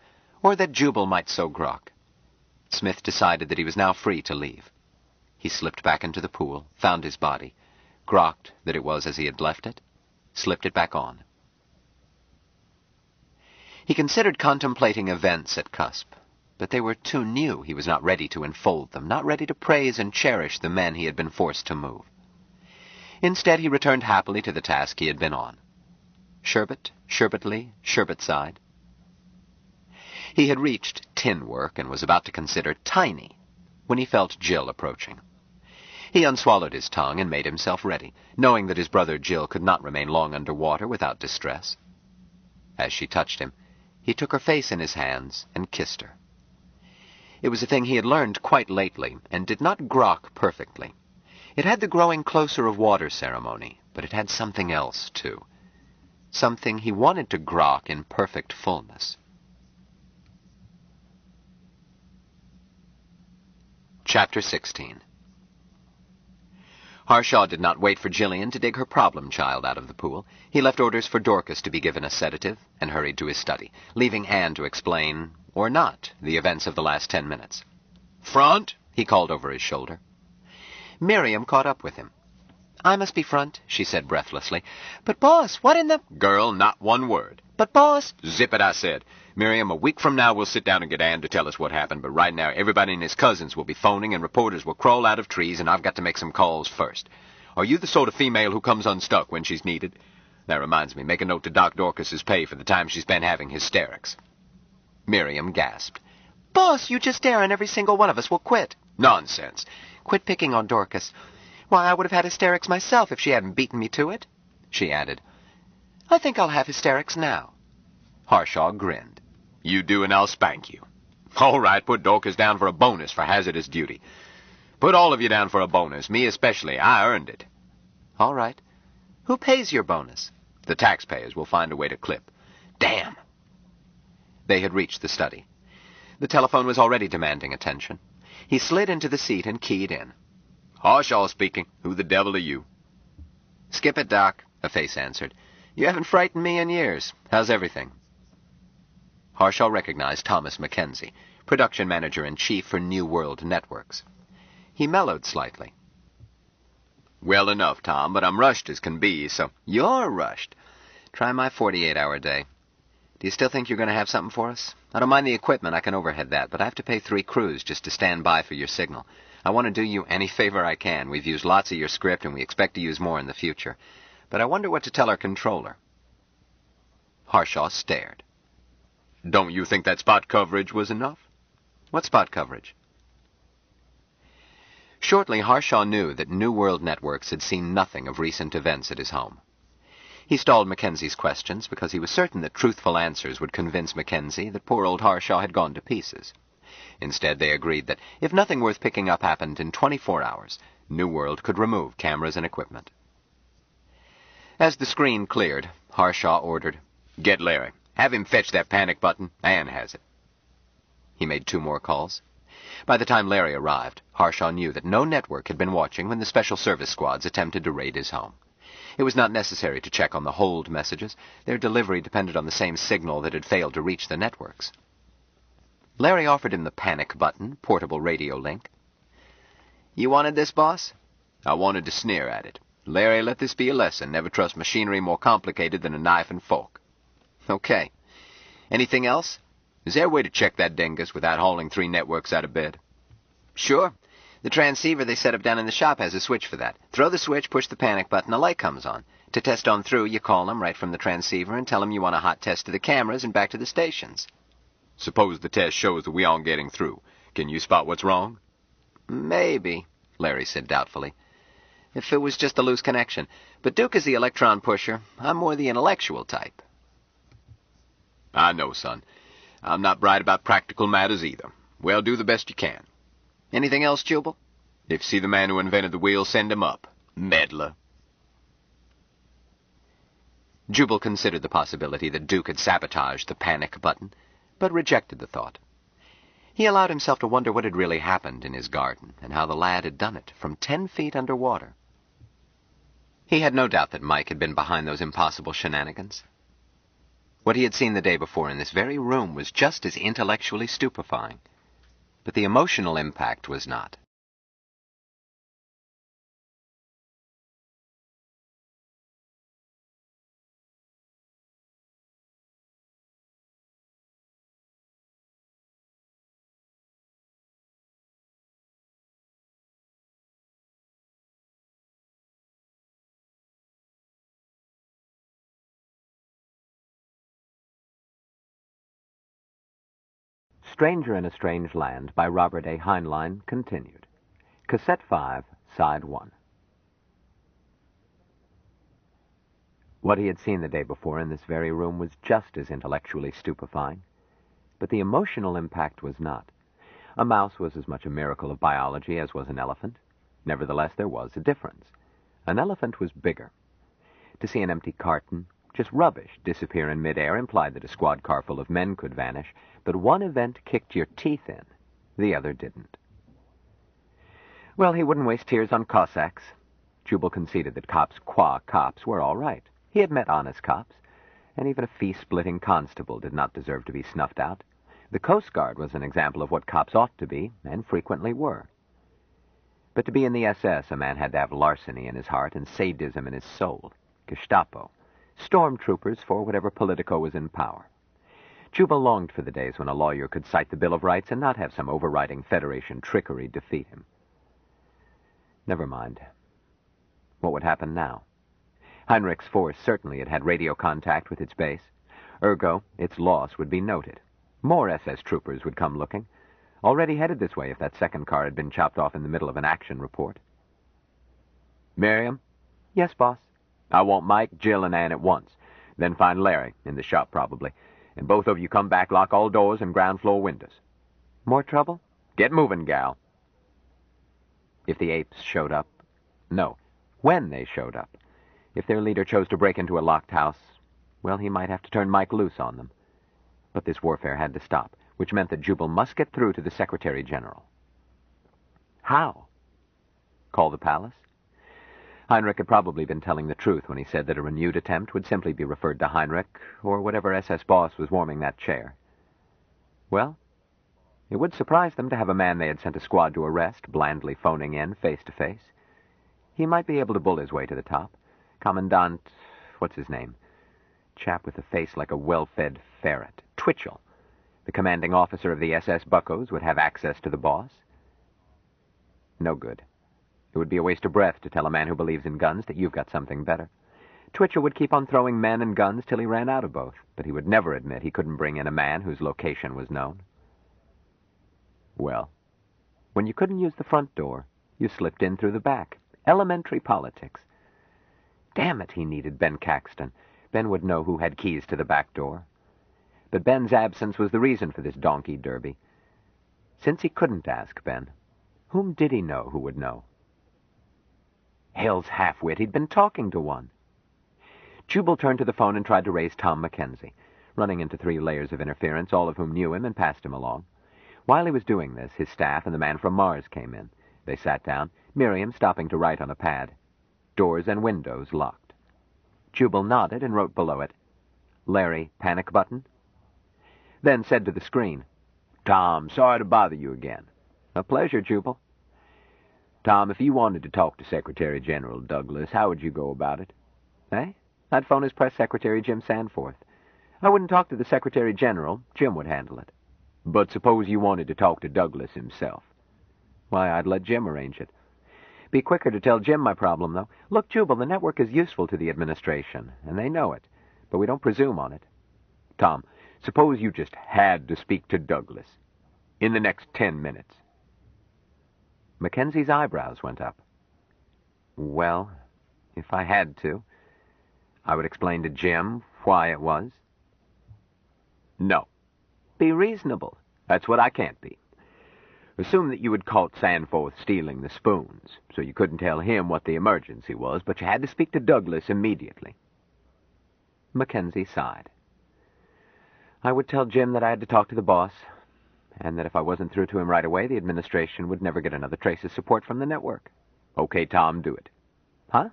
or that Jubal might so grok, Smith decided that he was now free to leave. He slipped back into the pool, found his body, grokked that it was as he had left it, slipped it back on. He considered contemplating events at Cusp, but they were too new. He was not ready to enfold them, not ready to praise and cherish the men he had been forced to move. Instead, he returned happily to the task he had been on. Sherbet, Sherbetly, Sherbertside. He had reached tin work and was about to consider tiny when he felt Jill approaching. He unswallowed his tongue and made himself ready, knowing that his brother Jill could not remain long under water without distress. As she touched him, he took her face in his hands and kissed her. It was a thing he had learned quite lately, and did not grok perfectly. It had the growing closer of water ceremony, but it had something else, too. Something he wanted to grok in perfect fullness. Chapter 16. Harshaw did not wait for Gillian to dig her problem child out of the pool. He left orders for Dorcas to be given a sedative and hurried to his study, leaving Anne to explain, or not, the events of the last 10 minutes. "Front!" he called over his shoulder. Miriam caught up with him. "I must be front," she said breathlessly. "But, boss, what in the—" "Girl, not one word." "But, boss—" "Zip it, I said. Miriam, a week from now we'll sit down and get Ann to tell us what happened, but right now everybody and his cousins will be phoning and reporters will crawl out of trees, and I've got to make some calls first. Are you the sort of female who comes unstuck when she's needed? That reminds me, make a note to Doc Dorcas's pay for the time she's been having hysterics." Miriam gasped. "Boss, you just dare and every single one of us will quit." "Nonsense." "Quit picking on Dorcas. Why, I would have had hysterics myself if she hadn't beaten me to it," she added. "I think I'll have hysterics now." Harshaw grinned. "You do and I'll spank you." "All right, put Dorcas down for a bonus for hazardous duty. Put all of you down for a bonus, me especially. I earned it." "All right. Who pays your bonus?" "The taxpayers will find a way to clip." "Damn." They had reached the study. The telephone was already demanding attention. He slid into the seat and keyed in. "Harshaw speaking. Who the devil are you?" "Skip it, Doc," a face answered. "You haven't frightened me in years. How's everything?" Harshaw recognized Thomas Mackenzie, production manager-in-chief for New World Networks. He mellowed slightly. "Well enough, Tom, but I'm rushed as can be, so—" "You're rushed. Try my 48-hour day. Do you still think you're going to have something for us? I don't mind the equipment. I can overhead that, but I have to pay 3 crews just to stand by for your signal. I want to do you any favor I can. We've used lots of your script, and we expect to use more in the future. But I wonder what to tell our controller." Harshaw stared. "Don't you think that spot coverage was enough?" "What spot coverage?" Shortly, Harshaw knew that New World Networks had seen nothing of recent events at his home. He stalled Mackenzie's questions because he was certain that truthful answers would convince Mackenzie that poor old Harshaw had gone to pieces. Instead, they agreed that if nothing worth picking up happened in 24 hours, New World could remove cameras and equipment. As the screen cleared, Harshaw ordered, "Get Larry. Have him fetch that panic button. Ann has it. He made 2 more calls. By the time Larry arrived, Harshaw knew that no network had been watching when the special service squads attempted to raid his home. It was not necessary to check on the hold messages. Their delivery depended on the same signal that had failed to reach the networks. Larry offered him the panic button, portable radio link. You wanted this, boss? I wanted to sneer at it. Larry, let this be a lesson. Never trust machinery more complicated than a knife and fork. Okay. Anything else? Is there a way to check that dingus without hauling 3 networks out of bed? Sure. The transceiver they set up down in the shop has a switch for that. Throw the switch, push the panic button, a light comes on. To test on through, you call them right from the transceiver and tell them you want a hot test to the cameras and back to the stations. Suppose the test shows that we aren't getting through. Can you spot what's wrong? Maybe, Larry said doubtfully. If it was just a loose connection. But Duke is the electron pusher. I'm more the intellectual type. I know, son. I'm not bright about practical matters either. Well, do the best you can. Anything else, Jubal? If you see the man who invented the wheel, send him up. Meddler. Jubal considered the possibility that Duke had sabotaged the panic button, but rejected the thought. He allowed himself to wonder what had really happened in his garden, and how the lad had done it from 10 feet underwater. He had no doubt that Mike had been behind those impossible shenanigans. What he had seen the day before in this very room was just as intellectually stupefying, but the emotional impact was not. Stranger in a Strange Land by Robert A. Heinlein continued. Cassette 5, Side 1. What he had seen the day before in this very room was just as intellectually stupefying, but the emotional impact was not. A mouse was as much a miracle of biology as was an elephant. Nevertheless, there was a difference. An elephant was bigger. To see an empty carton, just rubbish, disappear in midair implied that a squad car full of men could vanish, but one event kicked your teeth in. The other didn't. Well, he wouldn't waste tears on Cossacks. Jubal conceded that cops qua cops were all right. He had met honest cops, and even a fee-splitting constable did not deserve to be snuffed out. The Coast Guard was an example of what cops ought to be, and frequently were. But to be in the SS, a man had to have larceny in his heart and sadism in his soul. Gestapo. Stormtroopers for whatever Politico was in power. Jubal longed for the days when a lawyer could cite the Bill of Rights and not have some overriding Federation trickery defeat him. Never mind. What would happen now? Heinrich's force certainly had had radio contact with its base. Ergo, its loss would be noted. More SS troopers would come looking. Already headed this way if that second car had been chopped off in the middle of an action report. Miriam? Yes, boss. I want Mike, Jill, and Ann at once. Then find Larry, in the shop probably. And both of you come back, lock all doors and ground floor windows. More trouble? Get moving, gal. If the apes showed up? No, when they showed up. If their leader chose to break into a locked house, well, he might have to turn Mike loose on them. But this warfare had to stop, which meant that Jubal must get through to the Secretary General. How? Call the palace? Heinrich had probably been telling the truth when he said that a renewed attempt would simply be referred to Heinrich or whatever SS boss was warming that chair. Well, it would surprise them to have a man they had sent a squad to arrest blandly phoning in face to face. He might be able to bull his way to the top. Commandant, what's his name? Chap with a face like a well-fed ferret. Twitchell. The commanding officer of the SS Buccos would have access to the boss. No good. It would be a waste of breath to tell a man who believes in guns that you've got something better. Twitchell would keep on throwing men and guns till he ran out of both, but he would never admit he couldn't bring in a man whose location was known. Well, when you couldn't use the front door, you slipped in through the back. Elementary politics. Damn it, he needed Ben Caxton. Ben would know who had keys to the back door. But Ben's absence was the reason for this donkey derby. Since he couldn't ask Ben, whom did he know who would know? Hell's half-wit, he'd been talking to one. Jubal turned to the phone and tried to raise Tom Mackenzie. running into 3 layers of interference, all of whom knew him and passed him along. While he was doing this, his staff and the man from Mars came in. They sat down, Miriam stopping to write on a pad. Doors and windows locked. Jubal nodded and wrote below it, "Larry, panic button?" Then said to the screen, "Tom, sorry to bother you again." "A pleasure, Jubal." "Tom, if you wanted to talk to Secretary General Douglas, how would you go about it?" "Eh? I'd phone his press secretary, Jim Sanforth. I wouldn't talk to the Secretary General. Jim would handle it." "But suppose you wanted to talk to Douglas himself?" "Why, I'd let Jim arrange it. Be quicker to tell Jim my problem, though. Look, Jubal, the network is useful to the administration, and they know it, but we don't presume on it." "Tom, suppose you just had to speak to Douglas. In the next 10 minutes. Mackenzie's eyebrows went up. "Well, if I had to, I would explain to Jim why it was." "No. Be reasonable." That's what I can't be. Assume that you had caught Sanforth stealing the spoons, so you couldn't tell him what the emergency was, but you had to speak to Douglas immediately." Mackenzie sighed. "I would tell Jim that I had to talk to the boss, and that if I wasn't through to him right away, the administration would never get another trace of support from the network." "Okay, Tom, do it. "Huh?"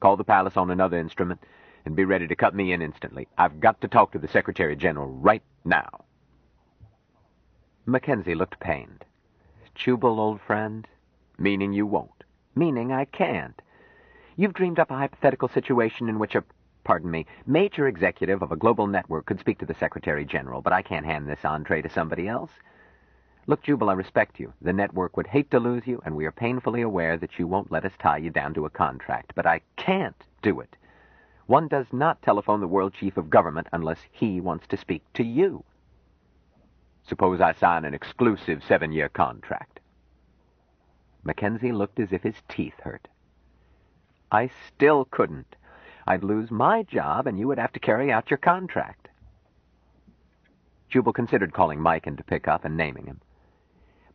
Call the palace on another instrument, and be ready to cut me in instantly. I've got to talk to the Secretary General right now." Mackenzie looked pained. "Jubal, old friend." "Meaning you won't?" "Meaning I can't. You've dreamed up a hypothetical situation in which a, major executive of a global network could speak to the Secretary General, but I can't hand this entree to somebody else. Look, Jubal, I respect you. The network would hate to lose you, and we are painfully aware that you won't let us tie you down to a contract, but I can't do it. One does not telephone the world chief of government unless he wants to speak to you." "Suppose I sign an exclusive 7-year contract?" Mackenzie looked as if his teeth hurt. "I still couldn't. I'd lose my job, and you would have to carry out your contract." Jubal considered calling Mike in to pick up and naming him.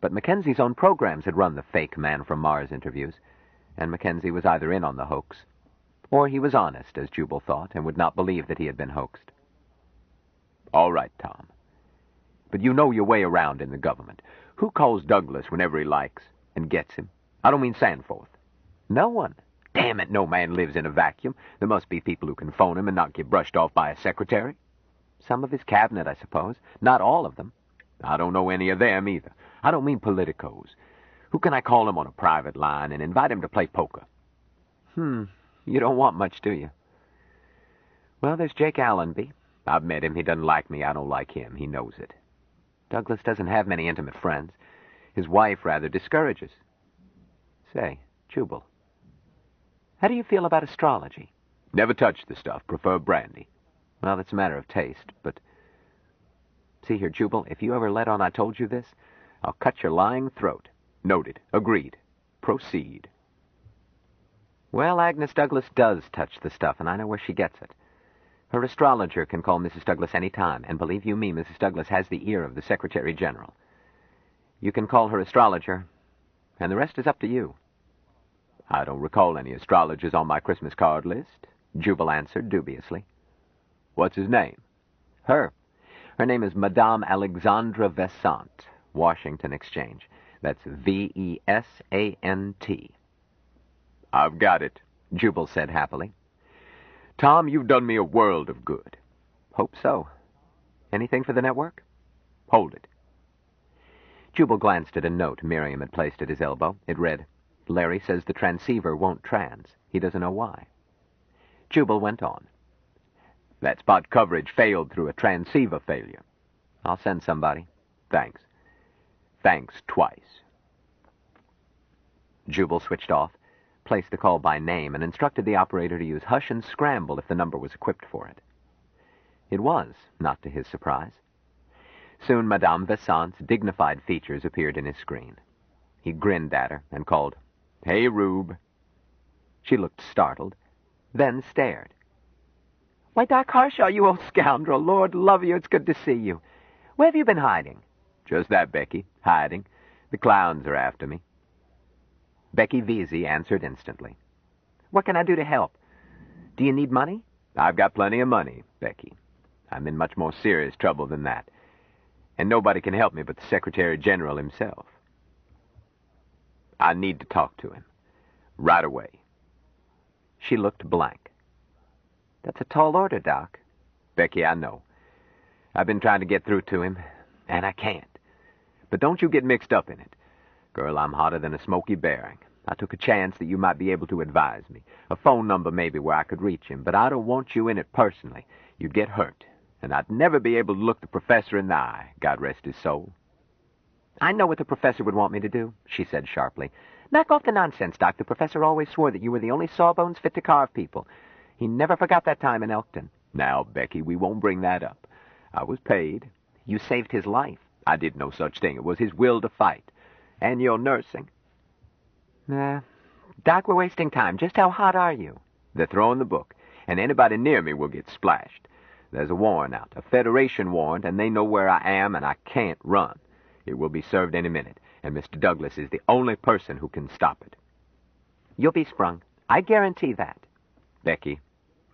But Mackenzie's own programs had run the fake Man from Mars interviews, and Mackenzie was either in on the hoax, or he was honest, as Jubal thought, and would not believe that he had been hoaxed. "All right, Tom. But you know your way around in the government. Who calls Douglas whenever he likes and gets him? I don't mean Sanforth." "No one." "Damn it, no man lives in a vacuum. There must be people who can phone him and not get brushed off by a secretary." "Some of his cabinet, I suppose. Not all of them." "I don't know any of them, either. I don't mean politicos. Who can I call him on a private line and invite him to play poker?" You don't want much, do you? Well, there's Jake Allenby. I've met him. He doesn't like me. I don't like him. He knows it. Douglas doesn't have many intimate friends. His wife rather discourages. Say, Jubal, how do you feel about astrology?" "Never touched the stuff. Prefer brandy." "Well, that's a matter of taste, but... See here, Jubal, if you ever let on I told you this, I'll cut your lying throat." "Noted. Agreed. Proceed." "Well, Agnes Douglas does touch the stuff, and I know where she gets it. Her astrologer can call Mrs. Douglas any time, and believe you me, Mrs. Douglas has the ear of the Secretary General. You can call her astrologer, and the rest is up to you." "I don't recall any astrologers on my Christmas card list," Jubal answered dubiously. "What's his name?" "Her. Her name is Madame Alexandra Vesant, Washington Exchange. That's Vesant. "I've got it," Jubal said happily. "Tom, you've done me a world of good." "Hope so. Anything for the network?" "Hold it." Jubal glanced at a note Miriam had placed at his elbow. It read, "Larry says the transceiver won't trans. He doesn't know why." Jubal went on. "That spot coverage failed through a transceiver failure." "I'll send somebody." "Thanks. Thanks twice." Jubal switched off, placed the call by name, and instructed the operator to use hush and scramble if the number was equipped for it. It was, not to his surprise. Soon Madame Vesant's dignified features appeared in his screen. He grinned at her and called, "Hey, Rube." She looked startled, then stared. "Why, Doc Harshaw, you old scoundrel. Lord love you, it's good to see you. Where have you been hiding?" "Just that, Becky. Hiding. The clowns are after me." Becky Vesey answered instantly. "What can I do to help? Do you need money?" "I've got plenty of money, Becky. I'm in much more serious trouble than that. And nobody can help me but the Secretary General himself. I need to talk to him. Right away. She looked blank. That's a tall order, Doc. Becky, I know. I've been trying to get through to him, and I can't. But don't you get mixed up in it. Girl, I'm hotter than a smoky bearing. I took a chance that you might be able to advise me. A phone number maybe where I could reach him, but I don't want you in it personally. You'd get hurt, and I'd never be able to look the professor in the eye, God rest his soul. I know what the professor would want me to do, she said sharply. Knock off the nonsense, Doc. The professor always swore that you were the only sawbones fit to carve people. He never forgot that time in Elkton. Now, Becky, we won't bring that up. I was paid. You saved his life. I did no such thing. It was his will to fight. And your nursing. Doc, we're wasting time. Just how hot are you? They're throwing the book, and anybody near me will get splashed. There's a warrant out, a Federation warrant, and they know where I am, and I can't run. It will be served any minute, and Mr. Douglas is the only person who can stop it. You'll be sprung. I guarantee that. Becky,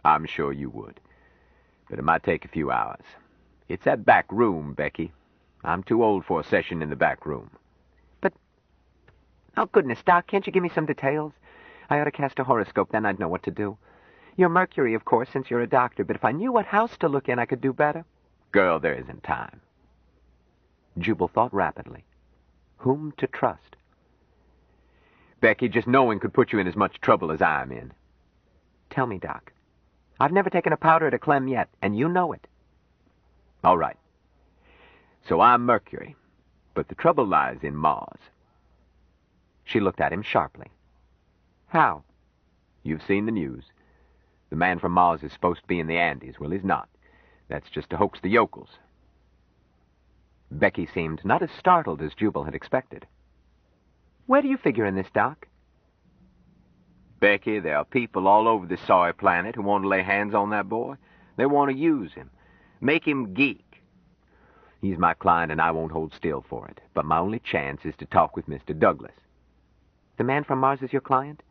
I'm sure you would. But it might take a few hours. It's that back room, Becky. I'm too old for a session in the back room. But, oh goodness, Doc, can't you give me some details? I ought to cast a horoscope, then I'd know what to do. You're Mercury, of course, since you're a doctor, but if I knew what house to look in, I could do better. Girl, there isn't time. Jubal thought rapidly. Whom to trust? Becky, just knowing could put you in as much trouble as I'm in. Tell me, Doc. I've never taken a powder to Clem yet, and you know it. All right. So I'm Mercury, but the trouble lies in Mars. She looked at him sharply. How? You've seen the news. The man from Mars is supposed to be in the Andes. Well, he's not. That's just to hoax the yokels. Becky seemed not as startled as Jubal had expected. Where do you figure in this, Doc? Becky, there are people all over this sorry planet who want to lay hands on that boy. They want to use him, make him geek. He's my client, and I won't hold still for it. But my only chance is to talk with Mr. Douglas. The man from Mars is your client?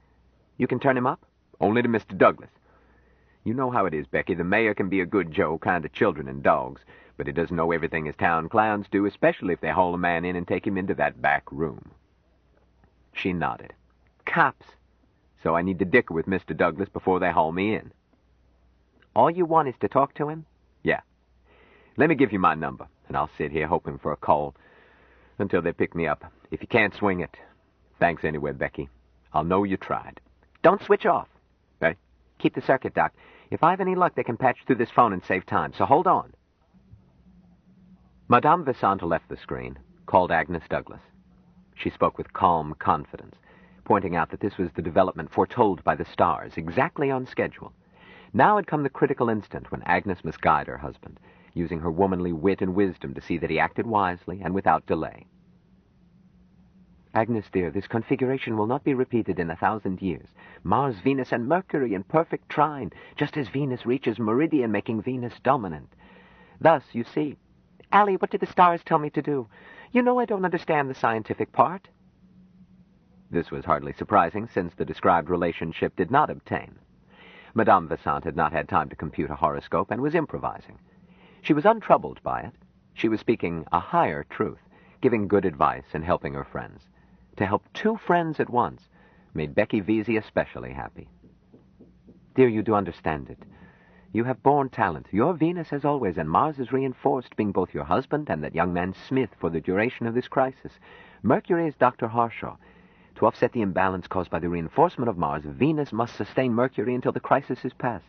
You can turn him up? Only to Mr. Douglas. You know how it is, Becky. The mayor can be a good Joe, kind of children and dogs, but he doesn't know everything as town clowns do, especially if they haul a man in and take him into that back room. She nodded. Cops. So I need to dicker with Mr. Douglas before they haul me in. All you want is to talk to him? Yeah. Let me give you my number, and I'll sit here hoping for a call until they pick me up. If you can't swing it, thanks anyway, Becky. I'll know you tried. Don't switch off. Hey? Keep the circuit, Doc. If I have any luck, they can patch through this phone and save time, so hold on. Madame Visant left the screen, called Agnes Douglas. She spoke with calm confidence, pointing out that this was the development foretold by the stars, exactly on schedule. Now had come the critical instant when Agnes must guide her husband, using her womanly wit and wisdom to see that he acted wisely and without delay. Agnes, dear, this configuration will not be repeated in 1,000 years. Mars, Venus, and Mercury in perfect trine, just as Venus reaches meridian, making Venus dominant. Thus, you see... Allie, what did the stars tell me to do? You know I don't understand the scientific part. This was hardly surprising, since the described relationship did not obtain. Madame Visant had not had time to compute a horoscope and was improvising. She was untroubled by it. She was speaking a higher truth, giving good advice and helping her friends. To help two friends at once made Becky Vesey especially happy. Dear, you do understand it. You have born talent. You're Venus as always, and Mars is reinforced, being both your husband and that young man Smith for the duration of this crisis. Mercury is Dr. Harshaw. To offset the imbalance caused by the reinforcement of Mars, Venus must sustain Mercury until the crisis is past.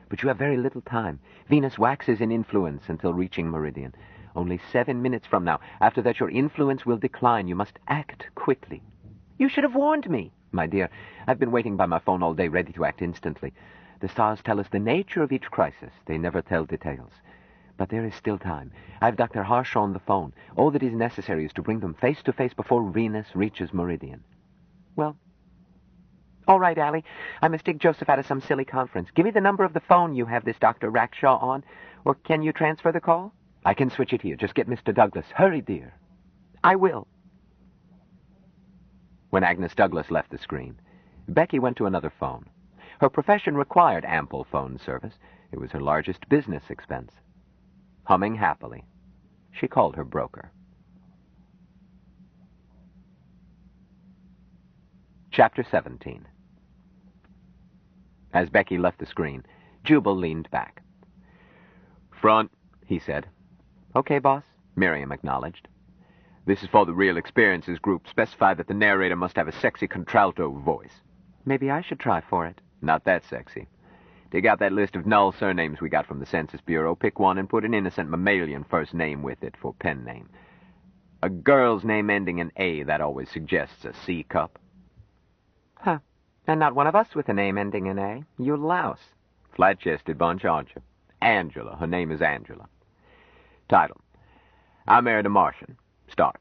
But you have very little time. Venus waxes in influence until reaching meridian. Only 7 minutes from now. After that, your influence will decline. You must act quickly. You should have warned me. My dear, I've been waiting by my phone all day, ready to act instantly. The stars tell us the nature of each crisis. They never tell details. But there is still time. I have Dr. Harshaw on the phone. All that is necessary is to bring them face to face before Venus reaches meridian. Well, all right, Allie. I must dig Joseph out of some silly conference. Give me the number of the phone you have this Dr. Rackshaw on, or can you transfer the call? I can switch it here. Just get Mr. Douglas. Hurry, dear. I will. When Agnes Douglas left the screen, Becky went to another phone. Her profession required ample phone service. It was her largest business expense. humming happily. She called her broker. Chapter 17. As Becky left the screen, Jubal leaned back. "Front," he said. "Okay, boss," Miriam acknowledged. "This is for the Real Experiences group. Specify that the narrator must have a sexy contralto voice." "Maybe I should try for it." "Not that sexy. Dig out that list of null surnames we got from the Census Bureau. Pick one and put an innocent mammalian first name with it for pen name. A girl's name ending in A, that always suggests a C cup." "Huh. And not one of us with a name ending in A. You louse." "Flat-chested bunch, aren't you? Angela. Her name is Angela." Title: "I Married a Martian." Start: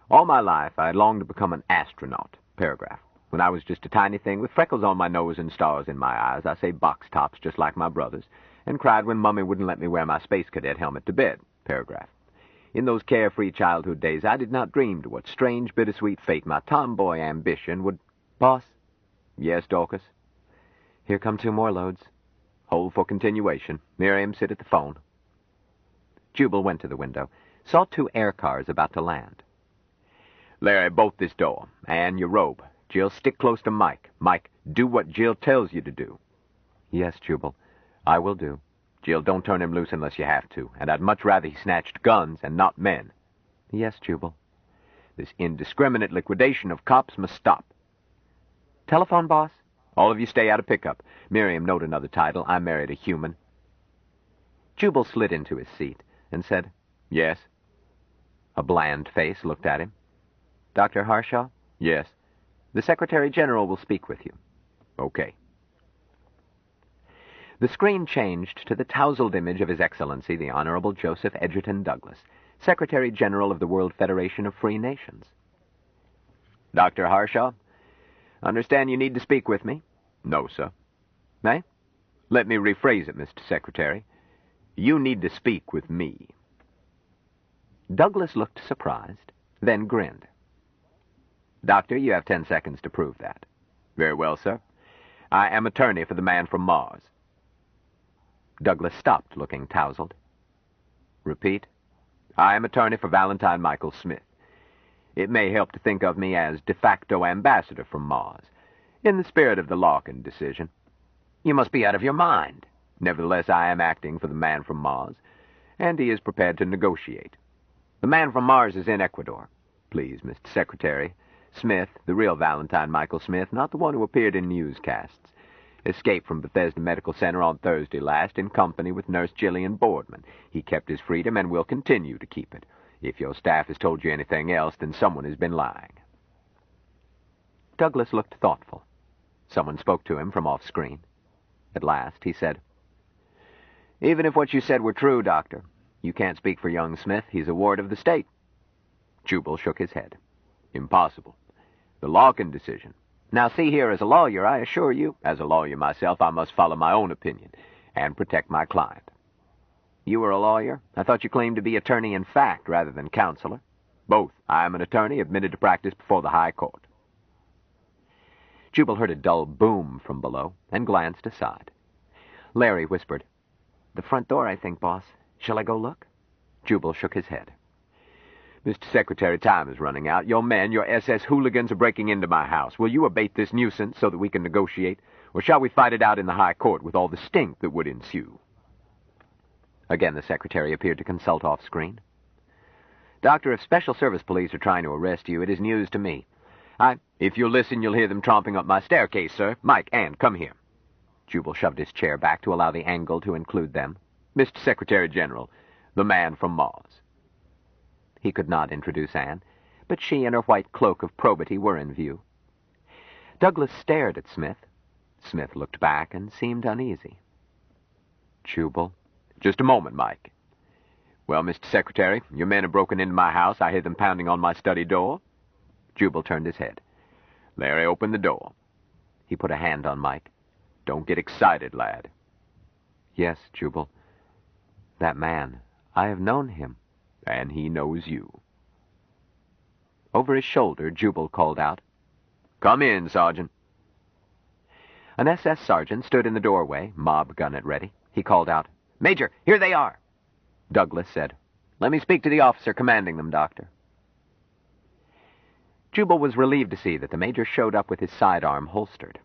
"All my life I had longed to become an astronaut." Paragraph: "When I was just a tiny thing with freckles on my nose and stars in my eyes, I say box tops just like my brothers, and cried when Mummy wouldn't let me wear my space cadet helmet to bed." Paragraph: "In those carefree childhood days, I did not dream to what strange, bittersweet fate my tomboy ambition would—" "Boss." "Yes, Dorcas?" "Here come 2 more loads." "Hold for continuation. Miriam, sit at the phone." Jubal went to the window, saw 2 air cars about to land. "Larry, bolt this door. Ann, your robe. Jill, stick close to Mike. Mike, do what Jill tells you to do." "Yes, Jubal, I will do." "Jill, don't turn him loose unless you have to, and I'd much rather he snatched guns and not men." "Yes, Jubal." "This indiscriminate liquidation of cops must stop." "Telephone, boss." "All of you stay out of pickup. Miriam, note another title. I Married a Human." Jubal slid into his seat and said, "Yes." A bland face looked at him. "Dr. Harshaw?" "Yes." "The Secretary General will speak with you." "Okay." The screen changed to the tousled image of His Excellency, the Honorable Joseph Edgerton Douglas, Secretary General of the World Federation of Free Nations. "Dr. Harshaw, understand you need to speak with me?" "No, sir." "Eh?" "Let me rephrase it, Mr. Secretary. You need to speak with me." Douglas looked surprised, then grinned. "Doctor, you have 10 seconds to prove that." "Very well, sir. I am attorney for the man from Mars." Douglas stopped, looking tousled. "Repeat." "I am attorney for Valentine Michael Smith. It may help to think of me as de facto ambassador from Mars, in the spirit of the Larkin decision." "You must be out of your mind." "Nevertheless, I am acting for the man from Mars, and he is prepared to negotiate. The man from Mars is in Ecuador. Please, Mr. Secretary, Smith, the real Valentine Michael Smith, not the one who appeared in newscasts, escaped from Bethesda Medical Center on Thursday last in company with Nurse Jillian Boardman. He kept his freedom and will continue to keep it. If your staff has told you anything else, then someone has been lying." Douglas looked thoughtful. Someone spoke to him from off-screen. At last, he said, "Even if what you said were true, Doctor, you can't speak for young Smith. He's a ward of the state." Jubal shook his head. "Impossible. The Larkin decision. Now, see here, as a lawyer, I assure you, as a lawyer myself, I must follow my own opinion and protect my client." "You were a lawyer? I thought you claimed to be attorney in fact rather than counselor." "Both. I am an attorney admitted to practice before the High Court." Jubal heard a dull boom from below and glanced aside. Larry whispered, "The front door, I think, boss. Shall I go look?" Jubal shook his head. "Mr. Secretary, time is running out. Your men, your SS hooligans, are breaking into my house. Will you abate this nuisance so that we can negotiate, or shall we fight it out in the High Court with all the stink that would ensue?" Again the Secretary appeared to consult off-screen. "Doctor, if Special Service Police are trying to arrest you, it is news to me. If you'll listen, you'll hear them tromping up my staircase, sir. Mike, Ann, come here." Jubal shoved his chair back to allow the angle to include them. "Mr. Secretary General, the man from Mars." He could not introduce Anne, but she and her white cloak of probity were in view. Douglas stared at Smith. Smith looked back and seemed uneasy. "Jubal." "Just a moment, Mike." "Well, Mr. Secretary, your men have broken into my house. I hear them pounding on my study door." Jubal turned his head. "Larry, open the door." He put a hand on Mike. "Don't get excited, lad." "Yes, Jubal. That man, I have known him." "And he knows you." Over his shoulder, Jubal called out, "Come in, Sergeant." An SS sergeant stood in the doorway, mob gun at ready. He called out, "Major, here they are." Douglas said, "Let me speak to the officer commanding them, Doctor." Jubal was relieved to see that the major showed up with his sidearm holstered.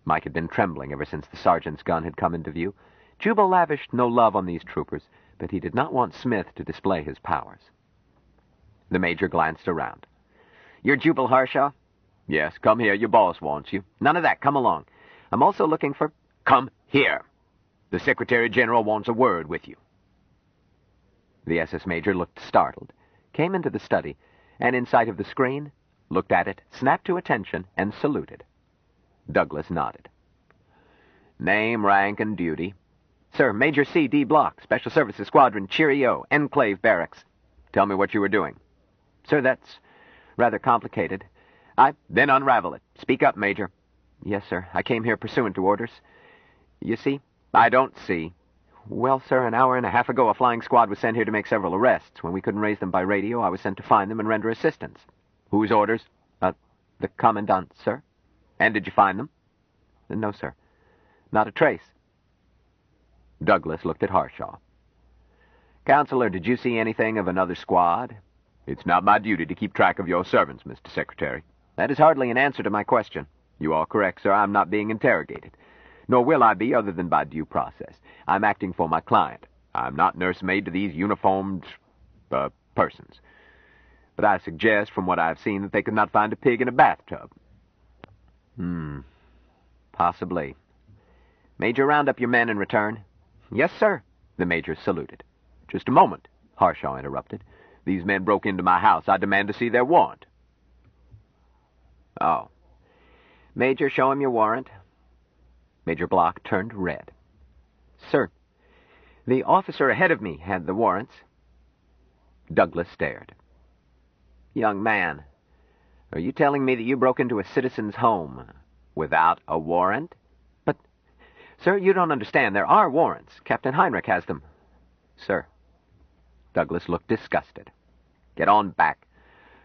Mike had been trembling ever since the sergeant's gun had come into view. Jubal lavished no love on these troopers, but he did not want Smith to display his powers. The major glanced around. "You're Jubal Harshaw?" "Yes, come here. Your boss wants you." "None of that. Come along. I'm also looking for—" "Come here. The Secretary General wants a word with you." The SS major looked startled, came into the study, and in sight of the screen, looked at it, snapped to attention, and saluted. Douglas nodded. "Name, rank, and duty." "Sir, Major C.D. Block, Special Services Squadron, Cheerio, Enclave Barracks." "Tell me what you were doing." "Sir, that's rather complicated. Then unravel it. Speak up, Major." "Yes, sir. I came here pursuant to orders. You see?" "I don't see." "Well, sir, an hour and a half ago a flying squad was sent here to make several arrests. When we couldn't raise them by radio, I was sent to find them and render assistance." "Whose orders?" The Commandant, sir." "And did you find them?" "No, sir. Not a trace." Douglas looked at Harshaw. "Counselor, did you see anything of another squad?" "It's not my duty to keep track of your servants, Mr. Secretary." "That is hardly an answer to my question." "You are correct, sir. I'm not being interrogated. Nor will I be other than by due process. I'm acting for my client. I'm not nursemaid to these uniformed, persons. But I suggest, from what I've seen, that they could not find a pig in a bathtub." Possibly. "Major, round up your men and return." "Yes, sir." The major saluted. "Just a moment," Harshaw interrupted. "These men broke into my house. I demand to see their warrant." "Oh. Major, show him your warrant." Major Block turned red. "Sir, the officer ahead of me had the warrants." Douglas stared. "Young man, are you telling me that you broke into a citizen's home without a warrant?" "But, sir, you don't understand. There are warrants. Captain Heinrich has them." "Sir." Douglas looked disgusted. "Get on back.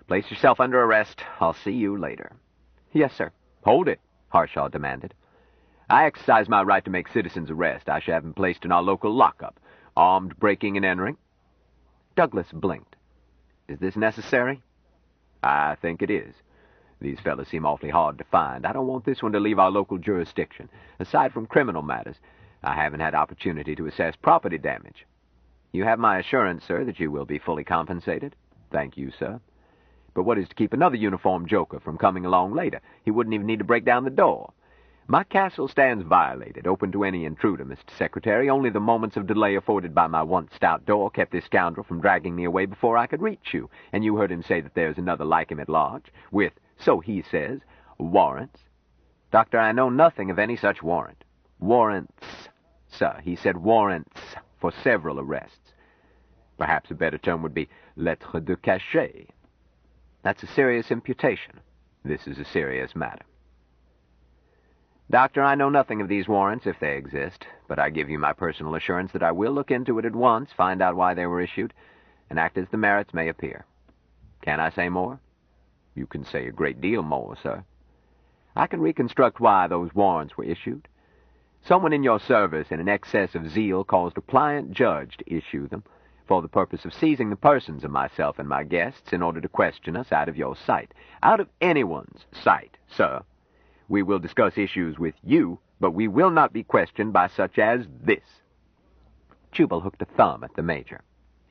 Place yourself under arrest. I'll see you later." "Yes, sir." "Hold it," Harshaw demanded. "I exercise my right to make citizens arrest. I shall have him placed in our local lockup. Armed breaking and entering." Douglas blinked. "Is this necessary?" "I think it is. These fellows seem awfully hard to find. I don't want this one to leave our local jurisdiction. Aside from criminal matters, I haven't had opportunity to assess property damage." "You have my assurance, sir, that you will be fully compensated." "Thank you, sir. But what is to keep another uniformed joker from coming along later? He wouldn't even need to break down the door. My castle stands violated, open to any intruder, Mr. Secretary. Only the moments of delay afforded by my once stout door kept this scoundrel from dragging me away before I could reach you. And you heard him say that there's another like him at large, with, so he says, warrants." "Doctor, I know nothing of any such warrant." "Warrants, sir. He said warrants for several arrests. Perhaps a better term would be lettre de cachet." "That's a serious imputation." "This is a serious matter." "Doctor, I know nothing of these warrants, if they exist, but I give you my personal assurance that I will look into it at once, find out why they were issued, and act as the merits may appear. Can I say more?" "You can say a great deal more, sir. I can reconstruct why those warrants were issued. Someone in your service, in an excess of zeal, caused a pliant judge to issue them, for the purpose of seizing the persons of myself and my guests in order to question us out of your sight. Out of anyone's sight, sir. We will discuss issues with you, but we will not be questioned by such as this." Jubal hooked a thumb at the major.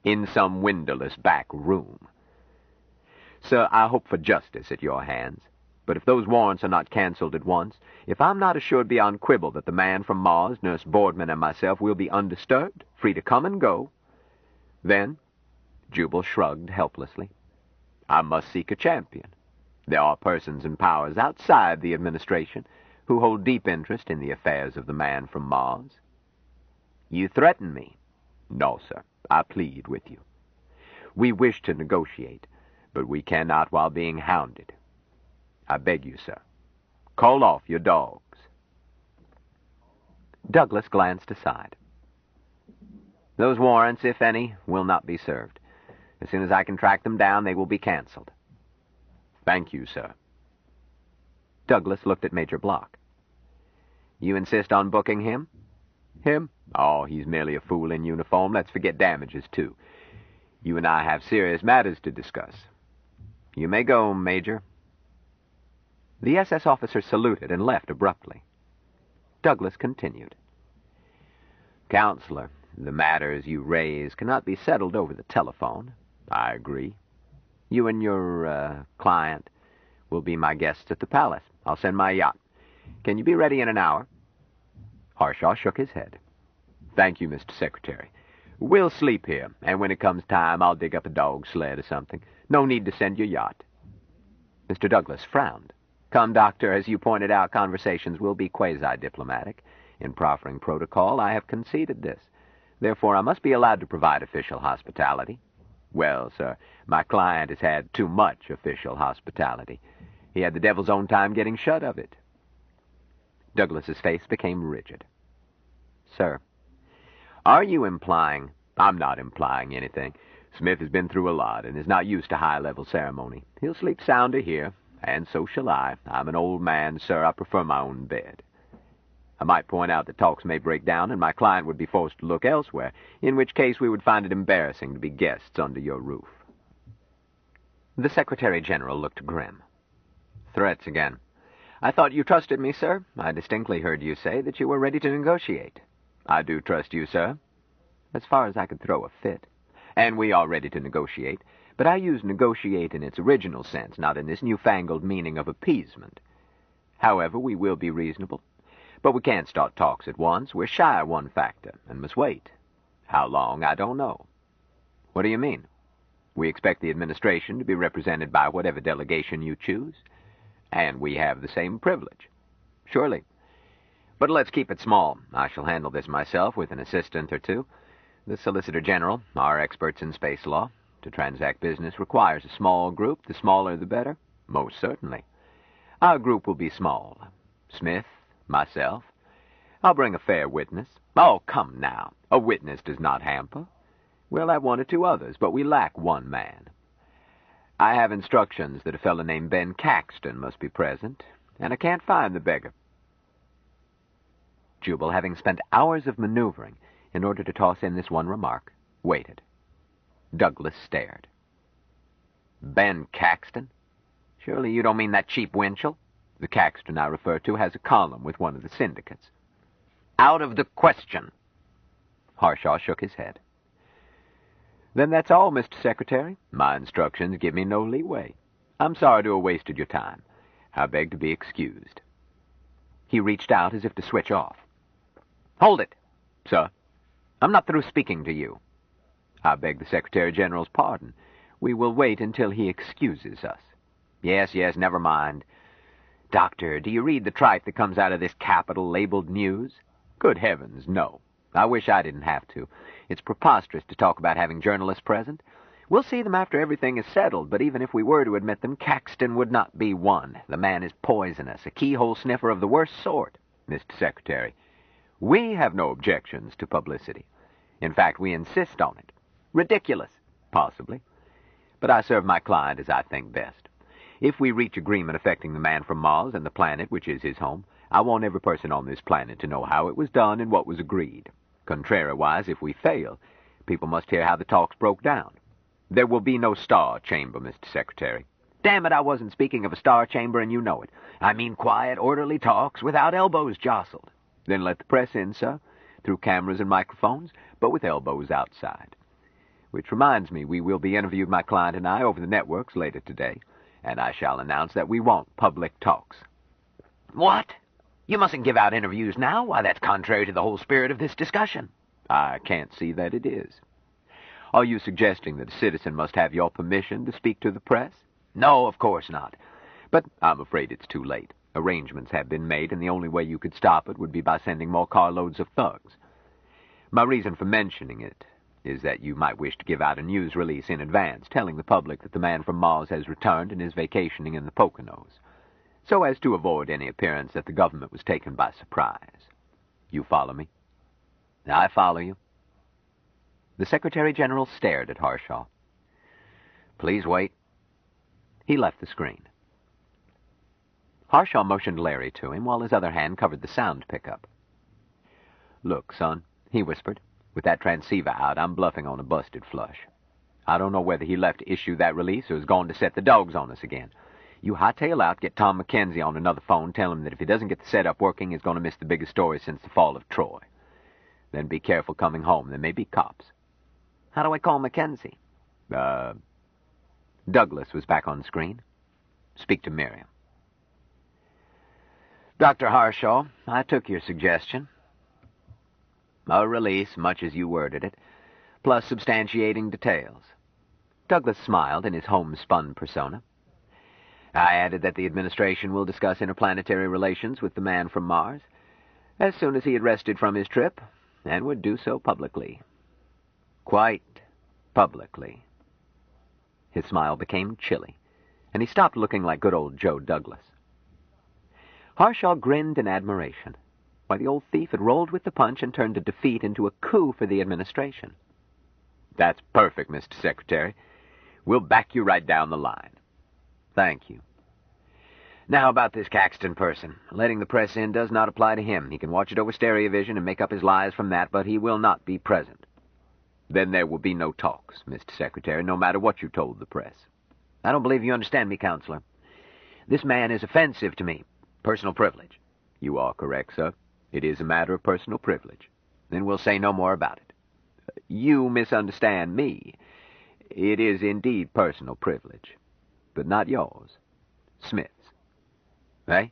"In some windowless back room. Sir, I hope for justice at your hands. But if those warrants are not canceled at once, if I'm not assured beyond quibble that the man from Mars, Nurse Boardman, and myself will be undisturbed, free to come and go, then," Jubal shrugged helplessly, "I must seek a champion. There are persons and powers outside the administration who hold deep interest in the affairs of the man from Mars." "You threaten me." "No, sir. I plead with you. We wish to negotiate, but we cannot while being hounded. I beg you, sir, call off your dogs." Douglas glanced aside. "Those warrants, if any, will not be served. As soon as I can track them down, they will be canceled." "Thank you, sir." Douglas looked at Major Block. "You insist on booking him?" Him? Oh, he's merely a fool in uniform. Let's forget damages, too. You and I have serious matters to discuss. You may go, Major. The SS officer saluted and left abruptly. Douglas continued. Counselor, the matters you raise cannot be settled over the telephone. I agree. You and your, client will be my guests at the palace. I'll send my yacht. Can you be ready in an hour? Harshaw shook his head. Thank you, Mr. Secretary. We'll sleep here, and when it comes time, I'll dig up a dog sled or something. No need to send your yacht. Mr. Douglas frowned. Come, Doctor, as you pointed out, conversations will be quasi-diplomatic. In proffering protocol, I have conceded this. Therefore, I must be allowed to provide official hospitality. Well, sir, my client has had too much official hospitality. He had the devil's own time getting shut of it. Douglas's face became rigid. Sir, are you implying... I'm not implying anything. Smith has been through a lot and is not used to high-level ceremony. He'll sleep sounder here, and so shall I. I'm an old man, sir. I prefer my own bed. I might point out that talks may break down and my client would be forced to look elsewhere, in which case we would find it embarrassing to be guests under your roof. The Secretary-General looked grim. Threats again. I thought you trusted me, sir. I distinctly heard you say that you were ready to negotiate. I do trust you, sir. As far as I could throw a fit. And we are ready to negotiate, but I use negotiate in its original sense, not in this newfangled meaning of appeasement. However, we will be reasonable. But we can't start talks at once. We're shy of one factor, and must wait. How long, I don't know. What do you mean? We expect the administration to be represented by whatever delegation you choose, and we have the same privilege. Surely. But let's keep it small. I shall handle this myself with an assistant or two. The Solicitor General, our experts in space law. To transact business requires a small group. The smaller, the better. Most certainly. Our group will be small. Smith, myself. I'll bring a fair witness. Oh, come now. A witness does not hamper. We'll have one or two others, but we lack one man. I have instructions that a fellow named Ben Caxton must be present, and I can't find the beggar. Jubal, having spent hours of maneuvering in order to toss in this one remark, waited. Douglas stared. Ben Caxton? Surely you don't mean that cheap Winchell? The Caxton I refer to has a column with one of the syndicates. Out of the question. Harshaw shook his head. Then that's all, Mr. Secretary. My instructions give me no leeway. I'm sorry to have wasted your time. I beg to be excused. He reached out as if to switch off. Hold it. Sir? I'm not through speaking to you. I beg the Secretary-General's pardon. We will wait until he excuses us. Yes, never mind. Doctor, do you read the tripe that comes out of this Capitol labeled news? Good heavens, no. I wish I didn't have to. It's preposterous to talk about having journalists present. We'll see them after everything is settled, but even if we were to admit them, Caxton would not be one. The man is poisonous, a keyhole sniffer of the worst sort. Mr. Secretary, we have no objections to publicity. In fact, we insist on it. Ridiculous. Possibly. But I serve my client as I think best. If we reach agreement affecting the man from Mars and the planet, which is his home, I want every person on this planet to know how it was done and what was agreed. Contrariwise, if we fail, people must hear how the talks broke down. There will be no star chamber, Mr. Secretary. Damn it, I wasn't speaking of a star chamber, and you know it. I mean quiet, orderly talks without elbows jostled. Then let the press in, sir, through cameras and microphones, but with elbows outside. Which reminds me, we will be interviewed, my client and I, over the networks later today, and I shall announce that we want public talks. What? You mustn't give out interviews now. Why, that's contrary to the whole spirit of this discussion. I can't see that it is. Are you suggesting that a citizen must have your permission to speak to the press? No, of course not. But I'm afraid it's too late. Arrangements have been made, and the only way you could stop it would be by sending more carloads of thugs. My reason for mentioning it is that you might wish to give out a news release in advance, telling the public that the man from Mars has returned and is vacationing in the Poconos, so as to avoid any appearance that the government was taken by surprise. You follow me? I follow you. The Secretary-General stared at Harshaw. Please wait. He left the screen. Harshaw motioned Larry to him while his other hand covered the sound pickup. Look, son, he whispered, with that transceiver out, I'm bluffing on a busted flush. I don't know whether he left to issue that release or is going to set the dogs on us again. You hightail out, get Tom Mackenzie on another phone, tell him that if he doesn't get the setup working, he's going to miss the biggest story since the fall of Troy. Then be careful coming home. There may be cops. How do I call Mackenzie? Douglas was back on screen. Speak to Miriam. Dr. Harshaw, I took your suggestion. A release, much as you worded it, plus substantiating details. Douglas smiled in his homespun persona. I added that the administration will discuss interplanetary relations with the man from Mars as soon as he had rested from his trip, and would do so publicly. Quite publicly. His smile became chilly, and he stopped looking like good old Joe Douglas. Harshaw grinned in admiration. Why, the old thief had rolled with the punch and turned a defeat into a coup for the administration. That's perfect, Mr. Secretary. We'll back you right down the line. Thank you. Now about this Caxton person. Letting the press in does not apply to him. He can watch it over stereovision and make up his lies from that, but he will not be present. Then there will be no talks, Mr. Secretary, no matter what you told the press. I don't believe you understand me, Counselor. This man is offensive to me. Personal privilege. You are correct, sir. It is a matter of personal privilege. Then we'll say no more about it. You misunderstand me. It is indeed personal privilege, but not yours. Smith's. Eh?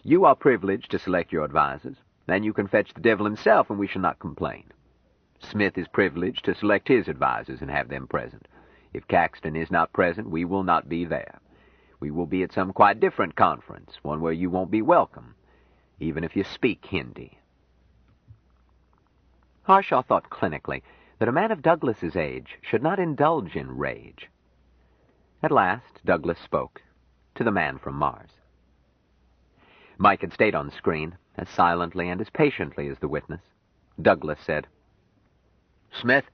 You are privileged to select your advisers, and you can fetch the devil himself, and we shall not complain. Smith is privileged to select his advisers and have them present. If Caxton is not present, we will not be there. We will be at some quite different conference, one where you won't be welcome, even if you speak Hindi. Harshaw thought clinically that a man of Douglas's age should not indulge in rage. At last, Douglas spoke to the man from Mars. Mike had stayed on screen, as silently and as patiently as the witness. Douglas said, Smith,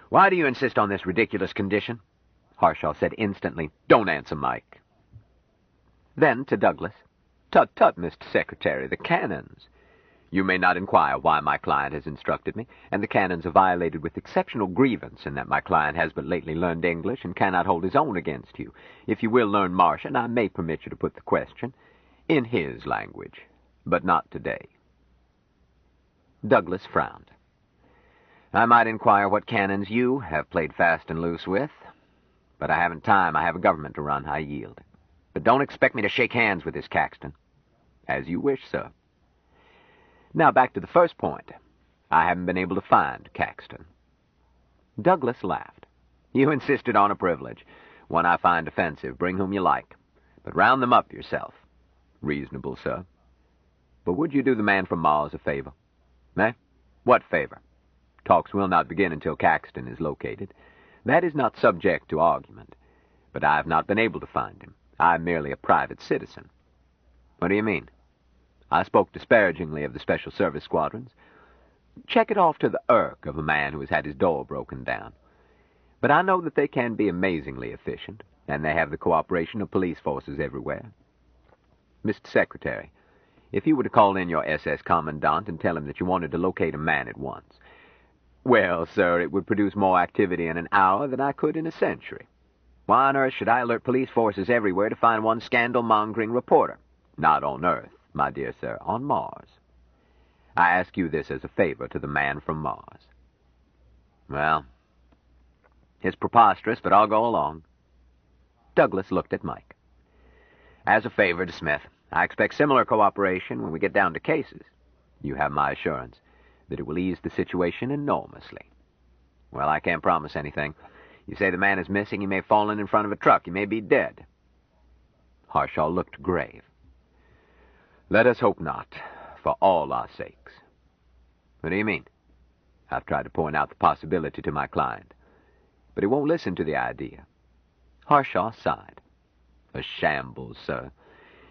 why do you insist on this ridiculous condition? Harshaw said instantly, Don't answer, Mike. Then to Douglas, Tut, tut, Mr. Secretary, the canons. You may not inquire why my client has instructed me, and the canons are violated with exceptional grievance in that my client has but lately learned English and cannot hold his own against you. If you will learn Martian, I may permit you to put the question in his language, but not today. Douglas frowned. I might inquire what canons you have played fast and loose with, but I haven't time. I have a government to run. I yield. But don't expect me to shake hands with this Caxton. As you wish, sir. Now back to the first point. I haven't been able to find Caxton. Douglas laughed. You insisted on a privilege, one I find offensive. Bring whom you like, but round them up yourself. Reasonable, sir. But would you do the man from Mars a favor? Eh? What favor? Talks will not begin until Caxton is located. That is not subject to argument. But I have not been able to find him. I am merely a private citizen. What do you mean? I spoke disparagingly of the Special Service Squadrons. Check it off to the irk of a man who has had his door broken down. But I know that they can be amazingly efficient, and they have the cooperation of police forces everywhere. Mr. Secretary, if you were to call in your SS Commandant and tell him that you wanted to locate a man at once, well, sir, it would produce more activity in an hour than I could in a century. Why on earth should I alert police forces everywhere to find one scandal-mongering reporter? Not on Earth, my dear sir, on Mars. I ask you this as a favor to the man from Mars. Well, it's preposterous, but I'll go along. Douglas looked at Mike. As a favor to Smith, I expect similar cooperation when we get down to cases. You have my assurance that it will ease the situation enormously. Well, I can't promise anything. You say the man is missing, he may have fallen in front of a truck, he may be dead. Harshaw looked grave. Let us hope not, for all our sakes. What do you mean? I've tried to point out the possibility to my client, but he won't listen to the idea. Harshaw sighed. A shambles, sir.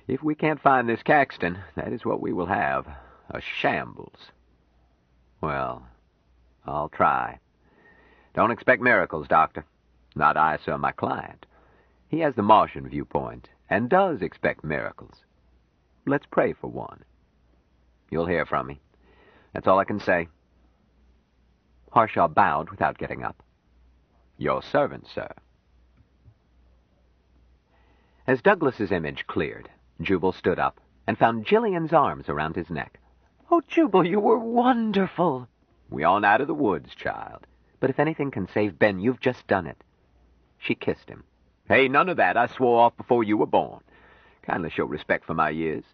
If we can't find this Caxton, that is what we will have, a shambles. Well, I'll try. Don't expect miracles, Doctor. Not I, sir, my client. He has the Martian viewpoint, and does expect miracles. Let's pray for one. You'll hear from me. That's all I can say. Harshaw bowed without getting up. Your servant, sir. As Douglas's image cleared, Jubal stood up and found Jillian's arms around his neck. Oh, Jubal, you were wonderful. We aren't out of the woods, child. But if anything can save Ben, you've just done it. She kissed him. Hey, none of that. I swore off before you were born. Kindly show respect for my years.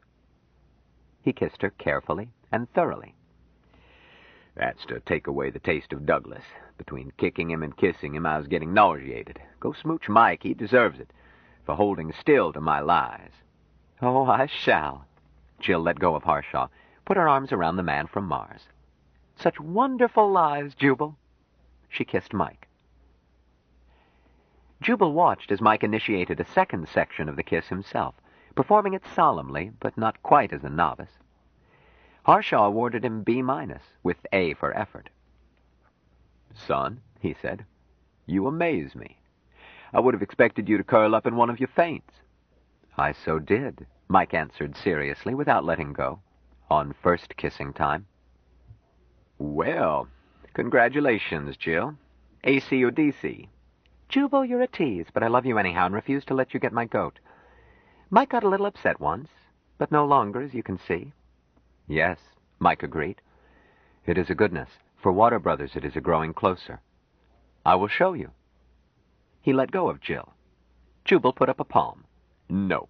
He kissed her carefully and thoroughly. That's to take away the taste of Douglas. Between kicking him and kissing him, I was getting nauseated. Go smooch Mike. He deserves it for holding still to my lies. Oh, I shall. Jill let go of Harshaw, put her arms around the man from Mars. Such wonderful lies, Jubal. She kissed Mike. Jubal watched as Mike initiated a second section of the kiss himself, performing it solemnly, but not quite as a novice. Harshaw awarded him B-, with A for effort. Son, he said, you amaze me. I would have expected you to curl up in one of your faints. I so did, Mike answered seriously without letting go, on first kissing time. Well, congratulations, Jill. AC or DC? Jubal, you're a tease, but I love you anyhow and refuse to let you get my goat. Mike got a little upset once, but no longer, as you can see. Yes, Mike agreed. It is a goodness. For Water Brothers, it is a growing closer. I will show you. He let go of Jill. Jubal put up a palm. No.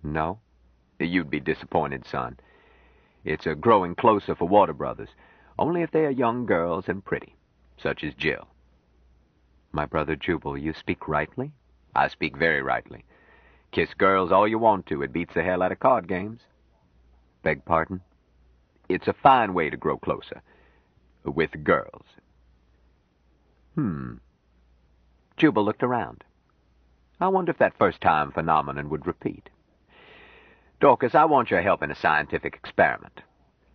No? You'd be disappointed, son. It's a growing closer for Water Brothers, only if they are young girls and pretty, such as Jill. My brother Jubal, you speak rightly? I speak very rightly. Kiss girls all you want to. It beats the hell out of card games. Beg pardon? It's a fine way to grow closer. With girls. Jubal looked around. I wonder if that first-time phenomenon would repeat. Dorcas, I want your help in a scientific experiment.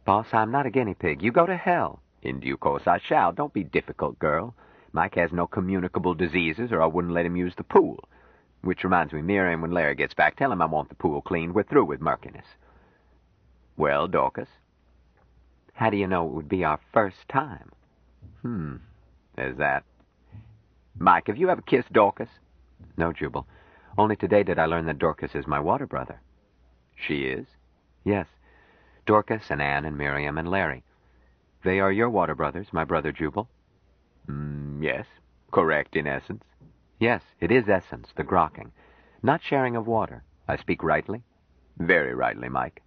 Boss, I'm not a guinea pig. You go to hell. In due course I shall. Don't be difficult, girl. Mike has no communicable diseases, or I wouldn't let him use the pool. Which reminds me, Miriam, when Larry gets back, tell him I want the pool cleaned. We're through with murkiness. Well, Dorcas? How do you know it would be our first time? There's that. Mike, have you ever kissed Dorcas? No, Jubal. Only today did I learn that Dorcas is my water brother. She is? Yes. Dorcas and Anne and Miriam and Larry. They are your water brothers, my brother Jubal. Yes. Correct in essence. Yes, it is essence, the grokking. Not sharing of water. I speak rightly? Very rightly, Mike.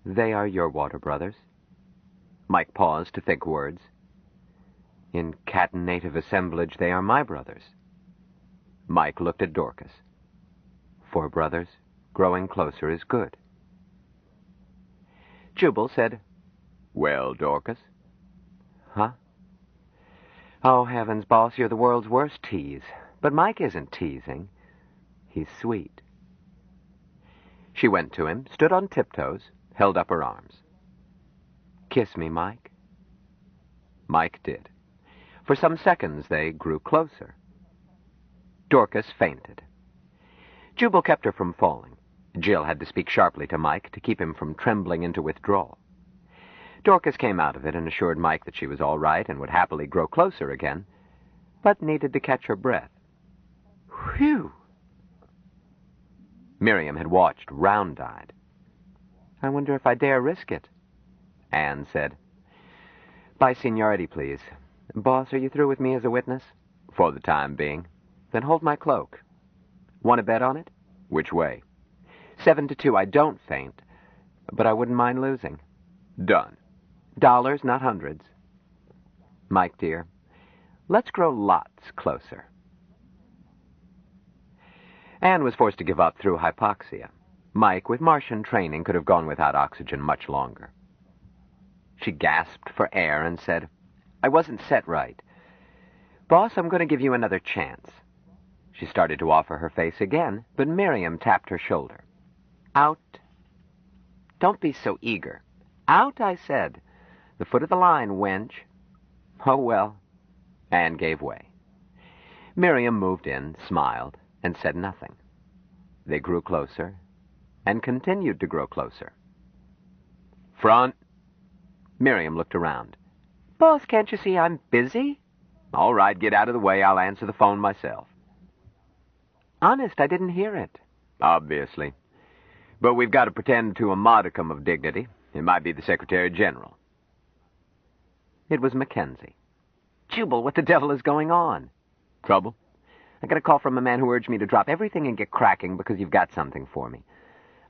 They are your water brothers. Mike paused to think words. In catenative assemblage, they are my brothers. Mike looked at Dorcas. For brothers, growing closer is good. Jubal said, Well, Dorcas? Huh? Oh, heavens, boss, you're the world's worst tease. But Mike isn't teasing. He's sweet. She went to him, stood on tiptoes, held up her arms. Kiss me, Mike. Mike did. For some seconds they grew closer. Dorcas fainted. Jubal kept her from falling. Jill had to speak sharply to Mike to keep him from trembling into withdrawal. Dorcas came out of it and assured Mike that she was all right and would happily grow closer again, but needed to catch her breath. Whew! Miriam had watched, round-eyed. I wonder if I dare risk it. Anne said, By seniority, please. Boss, are you through with me as a witness? For the time being. Then hold my cloak. Want to bet on it? Which way? 7-2. I don't faint, but I wouldn't mind losing. Done. Dollars, not hundreds. Mike, dear, let's grow lots closer. Anne was forced to give up through hypoxia. Mike, with Martian training, could have gone without oxygen much longer. She gasped for air and said, I wasn't set right. Boss, I'm going to give you another chance. She started to offer her face again, but Miriam tapped her shoulder. Out. Don't be so eager. Out, I said. The foot of the line, wench. Oh, well. Anne gave way. Miriam moved in, smiled, and said nothing. They grew closer, and continued to grow closer. Front. Miriam looked around. Boss, can't you see I'm busy? All right, get out of the way. I'll answer the phone myself. Honest, I didn't hear it. Obviously. But we've got to pretend to a modicum of dignity. It might be the Secretary General. It was Mackenzie. Jubal, what the devil is going on? Trouble? I got a call from a man who urged me to drop everything and get cracking because you've got something for me.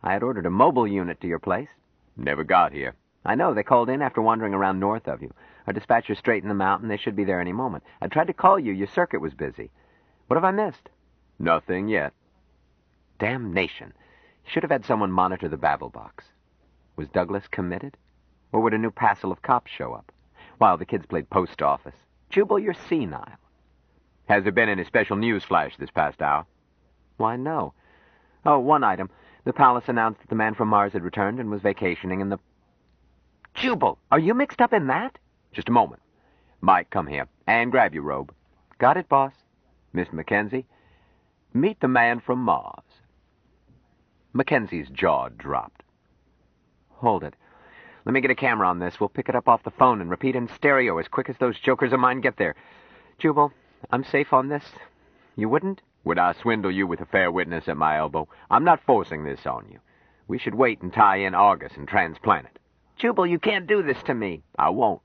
I had ordered a mobile unit to your place. Never got here. I know. They called in after wandering around north of you. Our dispatcher straightened them out, and they should be there any moment. I tried to call you. Your circuit was busy. What have I missed? Nothing yet. Damnation. Should have had someone monitor the babble box. Was Douglas committed? Or would a new passel of cops show up? While the kids played post office. Jubal, you're senile. Has there been any special news flash this past hour? Why, no. Oh, one item. The palace announced that the man from Mars had returned and was vacationing in the... Jubal, are you mixed up in that? Just a moment. Mike, come here. And grab your robe. Got it, boss. Mr. Mackenzie, meet the man from Mars. Mackenzie's jaw dropped. Hold it. Let me get a camera on this. We'll pick it up off the phone and repeat in stereo as quick as those jokers of mine get there. Jubal, I'm safe on this. You wouldn't? Would I swindle you with a fair witness at my elbow? I'm not forcing this on you. We should wait and tie in Argus and transplant it. Jubal, you can't do this to me. I won't.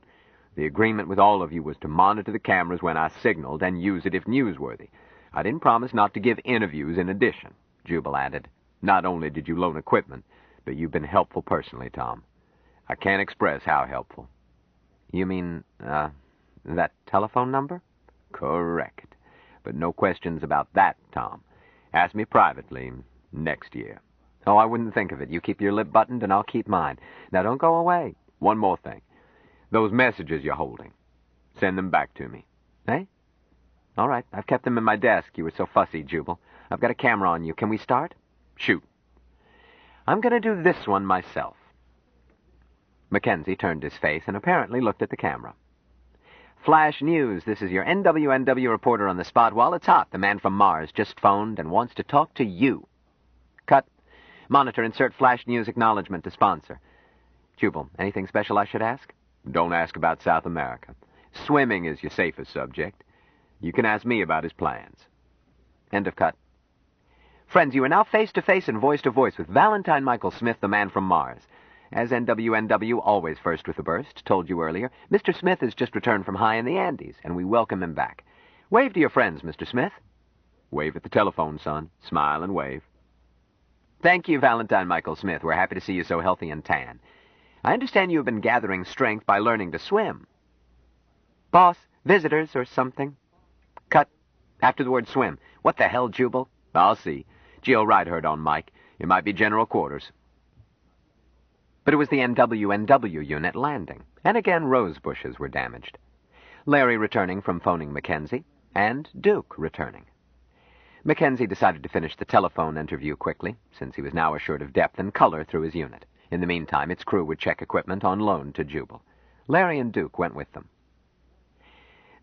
The agreement with all of you was to monitor the cameras when I signaled and use it if newsworthy. I didn't promise not to give interviews in addition, Jubal added. Not only did you loan equipment, but you've been helpful personally, Tom. I can't express how helpful. You mean, that telephone number? Correct. But no questions about that, Tom. Ask me privately next year. Oh, I wouldn't think of it. You keep your lip buttoned and I'll keep mine. Now, don't go away. One more thing. Those messages you're holding, send them back to me. Eh? All right. I've kept them in my desk. You were so fussy, Jubal. I've got a camera on you. Can we start? Shoot. I'm going to do this one myself. Mackenzie turned his face and apparently looked at the camera. Flash news. This is your NWNW reporter on the spot. While it's hot, the man from Mars just phoned and wants to talk to you. Cut. Monitor, insert flash news acknowledgement to sponsor. Jubal, anything special I should ask? Don't ask about South America. Swimming is your safest subject. You can ask me about his plans. End of cut. Friends, you are now face-to-face and voice-to-voice with Valentine Michael Smith, the man from Mars. As NWNW, always first with a burst, told you earlier, Mr. Smith has just returned from high in the Andes, and we welcome him back. Wave to your friends, Mr. Smith. Wave at the telephone, son. Smile and wave. Thank you, Valentine Michael Smith. We're happy to see you so healthy and tan. I understand you have been gathering strength by learning to swim. Boss, visitors or something? Cut. After the word swim. What the hell, Jubal? I'll see. Geo Wright heard on Mike. It might be general quarters. But it was the NWNW unit landing, and again rose bushes were damaged. Larry returning from phoning Mackenzie, and Duke returning. Mackenzie decided to finish the telephone interview quickly, since he was now assured of depth and color through his unit. In the meantime, its crew would check equipment on loan to Jubal. Larry and Duke went with them.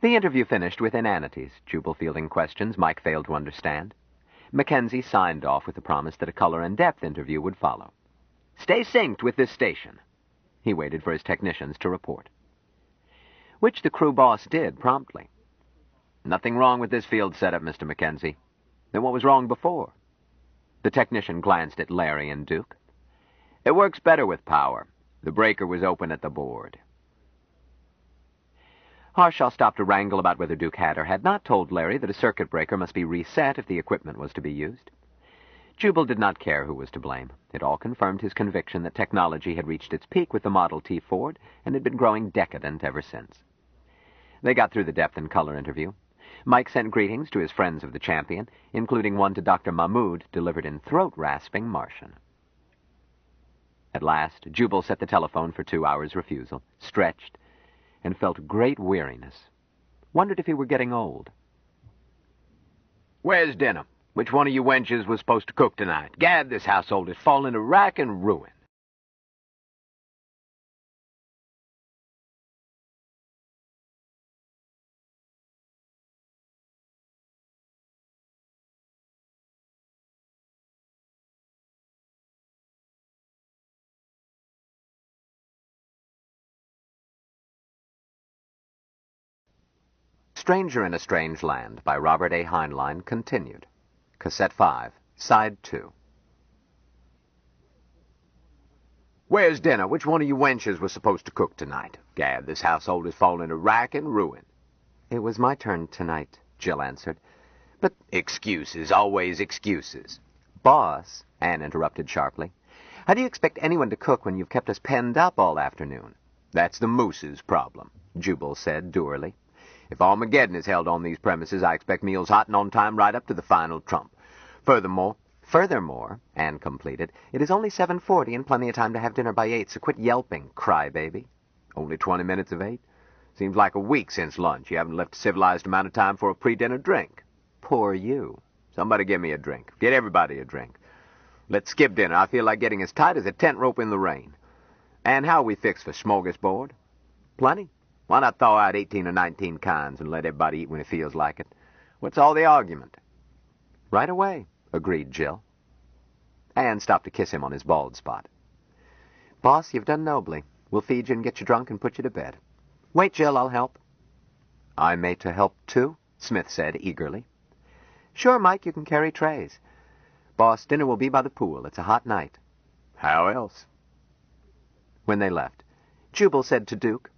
The interview finished with inanities, Jubal fielding questions Mike failed to understand. Mackenzie signed off with the promise that a color and depth interview would follow. Stay synced with this station. He waited for his technicians to report. Which the crew boss did promptly. Nothing wrong with this field setup, Mr. Mackenzie. Then what was wrong before? The technician glanced at Larry and Duke. It works better with power. The breaker was open at the board. Harshaw stopped to wrangle about whether Duke had or had not told Larry that a circuit breaker must be reset if the equipment was to be used. Jubal did not care who was to blame. It all confirmed his conviction that technology had reached its peak with the Model T Ford and had been growing decadent ever since. They got through the depth and color interview. Mike sent greetings to his friends of the champion, including one to Dr. Mahmoud, delivered in throat-rasping Martian. At last, Jubal set the telephone for 2 hours' refusal, stretched, and felt great weariness. Wondered if he were getting old. Where's dinner? Which one of you wenches was supposed to cook tonight? Gad, this household has fallen to rack and ruin. Stranger in a Strange Land by Robert A. Heinlein continued. Cassette 5, Side 2. Where's dinner? Which one of you wenches was supposed to cook tonight? Gad, this household has fallen into rack and ruin. It was my turn tonight, Jill answered. But excuses, always excuses. Boss, Anne interrupted sharply, how do you expect anyone to cook when you've kept us penned up all afternoon? That's the moose's problem, Jubal said dourly. If Armageddon is held on these premises, I expect meals hot and on time right up to the final trump. Furthermore, Anne completed, it is only 7:40 and plenty of time to have dinner by 8, so quit yelping, crybaby. only 20 minutes of 8? Seems like a week since lunch. You haven't left a civilized amount of time for a pre-dinner drink. Poor you. Somebody give me a drink. Get everybody a drink. Let's skip dinner. I feel like getting as tight as a tent rope in the rain. And how are we fixed for smorgasbord? Plenty? Why not thaw out 18 or 19 kinds and let everybody eat when it feels like it? What's all the argument? Right away, agreed Jill. Anne stopped to kiss him on his bald spot. Boss, you've done nobly. We'll feed you and get you drunk and put you to bed. Wait, Jill, I'll help. I'm made to help, too, Smith said eagerly. Sure, Mike, you can carry trays. Boss, dinner will be by the pool. It's a hot night. How else? When they left, Jubal said to Duke,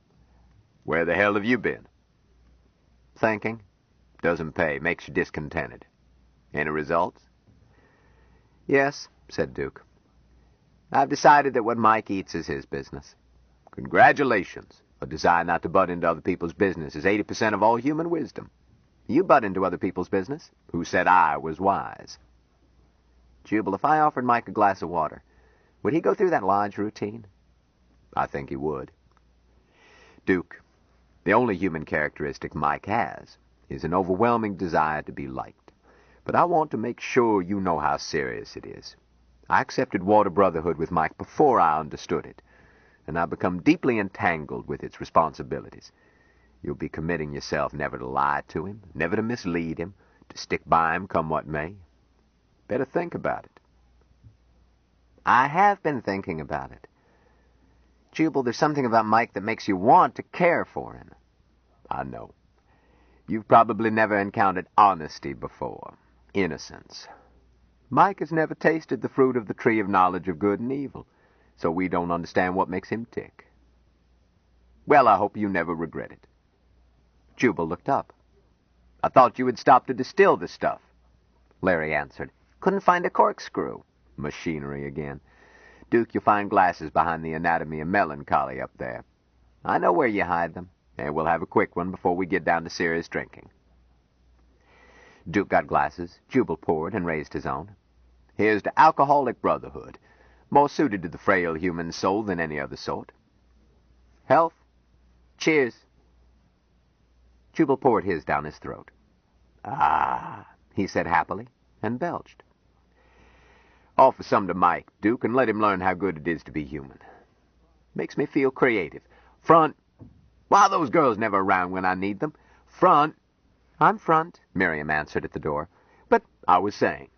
Where the hell have you been? Thinking. Doesn't pay. Makes you discontented. Any results? Yes, said Duke. I've decided that what Mike eats is his business. Congratulations. A desire not to butt into other people's business is 80% of all human wisdom. You butt into other people's business. Who said I was wise? Jubal, if I offered Mike a glass of water, would he go through that lodge routine? I think he would. Duke, the only human characteristic Mike has is an overwhelming desire to be liked. But I want to make sure you know how serious it is. I accepted water brotherhood with Mike before I understood it, and I've become deeply entangled with its responsibilities. You'll be committing yourself never to lie to him, never to mislead him, to stick by him come what may. Better think about it. I have been thinking about it. Jubal, there's something about Mike that makes you want to care for him. I know. You've probably never encountered honesty before. Innocence. Mike has never tasted the fruit of the tree of knowledge of good and evil, so we don't understand what makes him tick. Well, I hope you never regret it. Jubal looked up. I thought you had stopped to distill the stuff. Larry answered. Couldn't find a corkscrew. Machinery again. Duke, you'll find glasses behind the anatomy of melancholy up there. I know where you hide them, and we'll have a quick one before we get down to serious drinking. Duke got glasses, Jubal poured and raised his own. Here's to alcoholic brotherhood, more suited to the frail human soul than any other sort. Health. Cheers. Jubal poured his down his throat. Ah, he said happily, and belched. Offer some to Mike, Duke, and let him learn how good it is to be human. Makes me feel creative. Front. Why are those girls never around when I need them? Front. I'm front, Miriam answered at the door. But I was saying,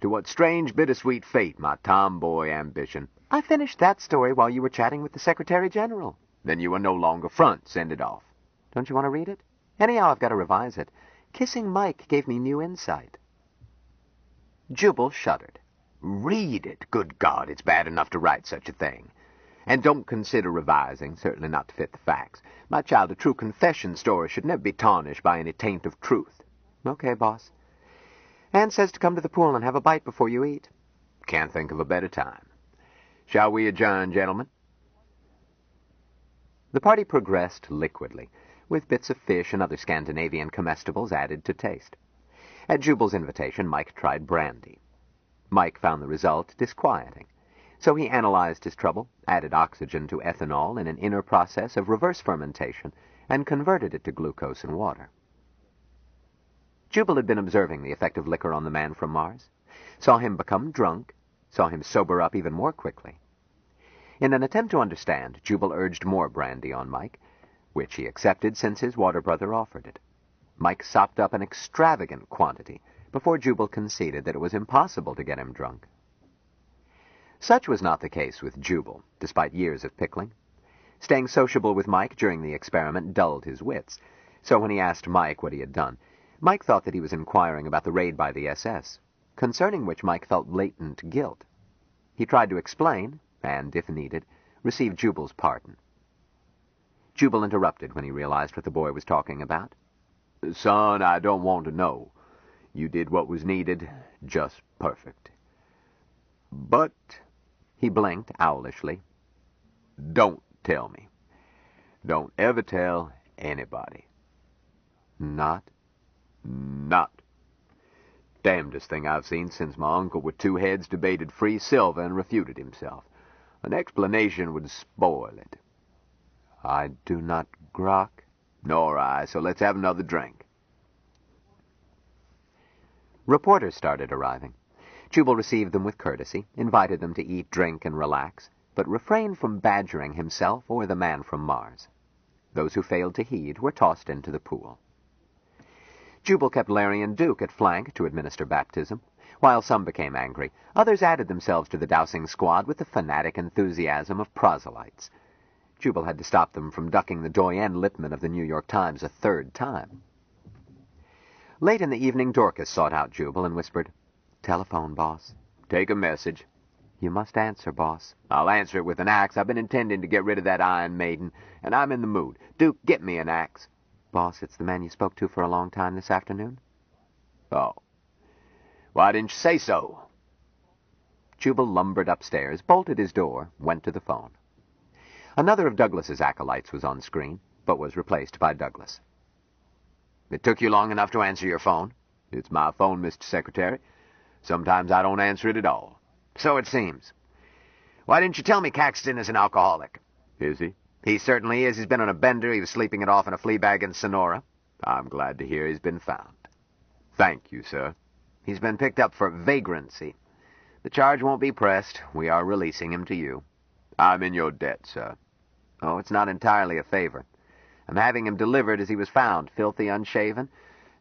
to what strange, bittersweet fate my tomboy ambition... I finished that story while you were chatting with the Secretary General. Then you are no longer front. Send it off. Don't you want to read it? Anyhow, I've got to revise it. Kissing Mike gave me new insight. Jubal shuddered. Read it. Good God, it's bad enough to write such a thing. And don't consider revising, certainly not to fit the facts. My child, a true confession story should never be tarnished by any taint of truth. Okay, boss. Anne says to come to the pool and have a bite before you eat. Can't think of a better time. Shall we adjourn, gentlemen? The party progressed liquidly, with bits of fish and other Scandinavian comestibles added to taste. At Jubal's invitation, Mike tried brandy. Mike found the result disquieting, so he analyzed his trouble, added oxygen to ethanol in an inner process of reverse fermentation, and converted it to glucose and water. Jubal had been observing the effect of liquor on the man from Mars, saw him become drunk, saw him sober up even more quickly. In an attempt to understand, Jubal urged more brandy on Mike, which he accepted since his water brother offered it. Mike sopped up an extravagant quantity before Jubal conceded that it was impossible to get him drunk. Such was not the case with Jubal, despite years of pickling. Staying sociable with Mike during the experiment dulled his wits, So when he asked Mike what he had done, Mike thought that he was inquiring about the raid by the SS, concerning which Mike felt blatant guilt. He tried to explain, and, if needed, receive Jubal's pardon. Jubal interrupted when he realized what the boy was talking about. Son, I don't want to know. You did what was needed, just perfect. But, he blinked owlishly, don't tell me. Don't ever tell anybody. Not? Not. Damnedest thing I've seen since my uncle with two heads debated free silver and refuted himself. An explanation would spoil it. I do not grok. Nor I, so let's have another drink. Reporters started arriving. Jubal received them with courtesy, invited them to eat, drink, and relax, but refrained from badgering himself or the man from Mars. Those who failed to heed were tossed into the pool. Jubal kept Larry and Duke at flank to administer baptism. While some became angry, others added themselves to the dousing squad with the fanatic enthusiasm of proselytes. Jubal had to stop them from ducking the Doyen Lippman of the New York Times a third time. Late in the evening, Dorcas sought out Jubal and whispered, "Telephone, boss." Take a message. "You must answer, boss." I'll answer it with an axe. I've been intending to get rid of that Iron Maiden, and I'm in the mood. Duke, get me an axe. "Boss, it's the man you spoke to for a long time this afternoon." Oh. Why didn't you say so? Jubal lumbered upstairs, bolted his door, went to the phone. Another of Douglas's acolytes was on screen, but was replaced by Douglas. It took you long enough to answer your phone? It's my phone, Mr. Secretary. Sometimes I don't answer it at all. So it seems. Why didn't you tell me Caxton is an alcoholic? Is he? He certainly is. He's been on a bender. He was sleeping it off in a flea bag in Sonora. I'm glad to hear he's been found. Thank you, sir. He's been picked up for vagrancy. The charge won't be pressed. We are releasing him to you. I'm in your debt, sir. Oh, it's not entirely a favor. I'm having him delivered as he was found, filthy, unshaven,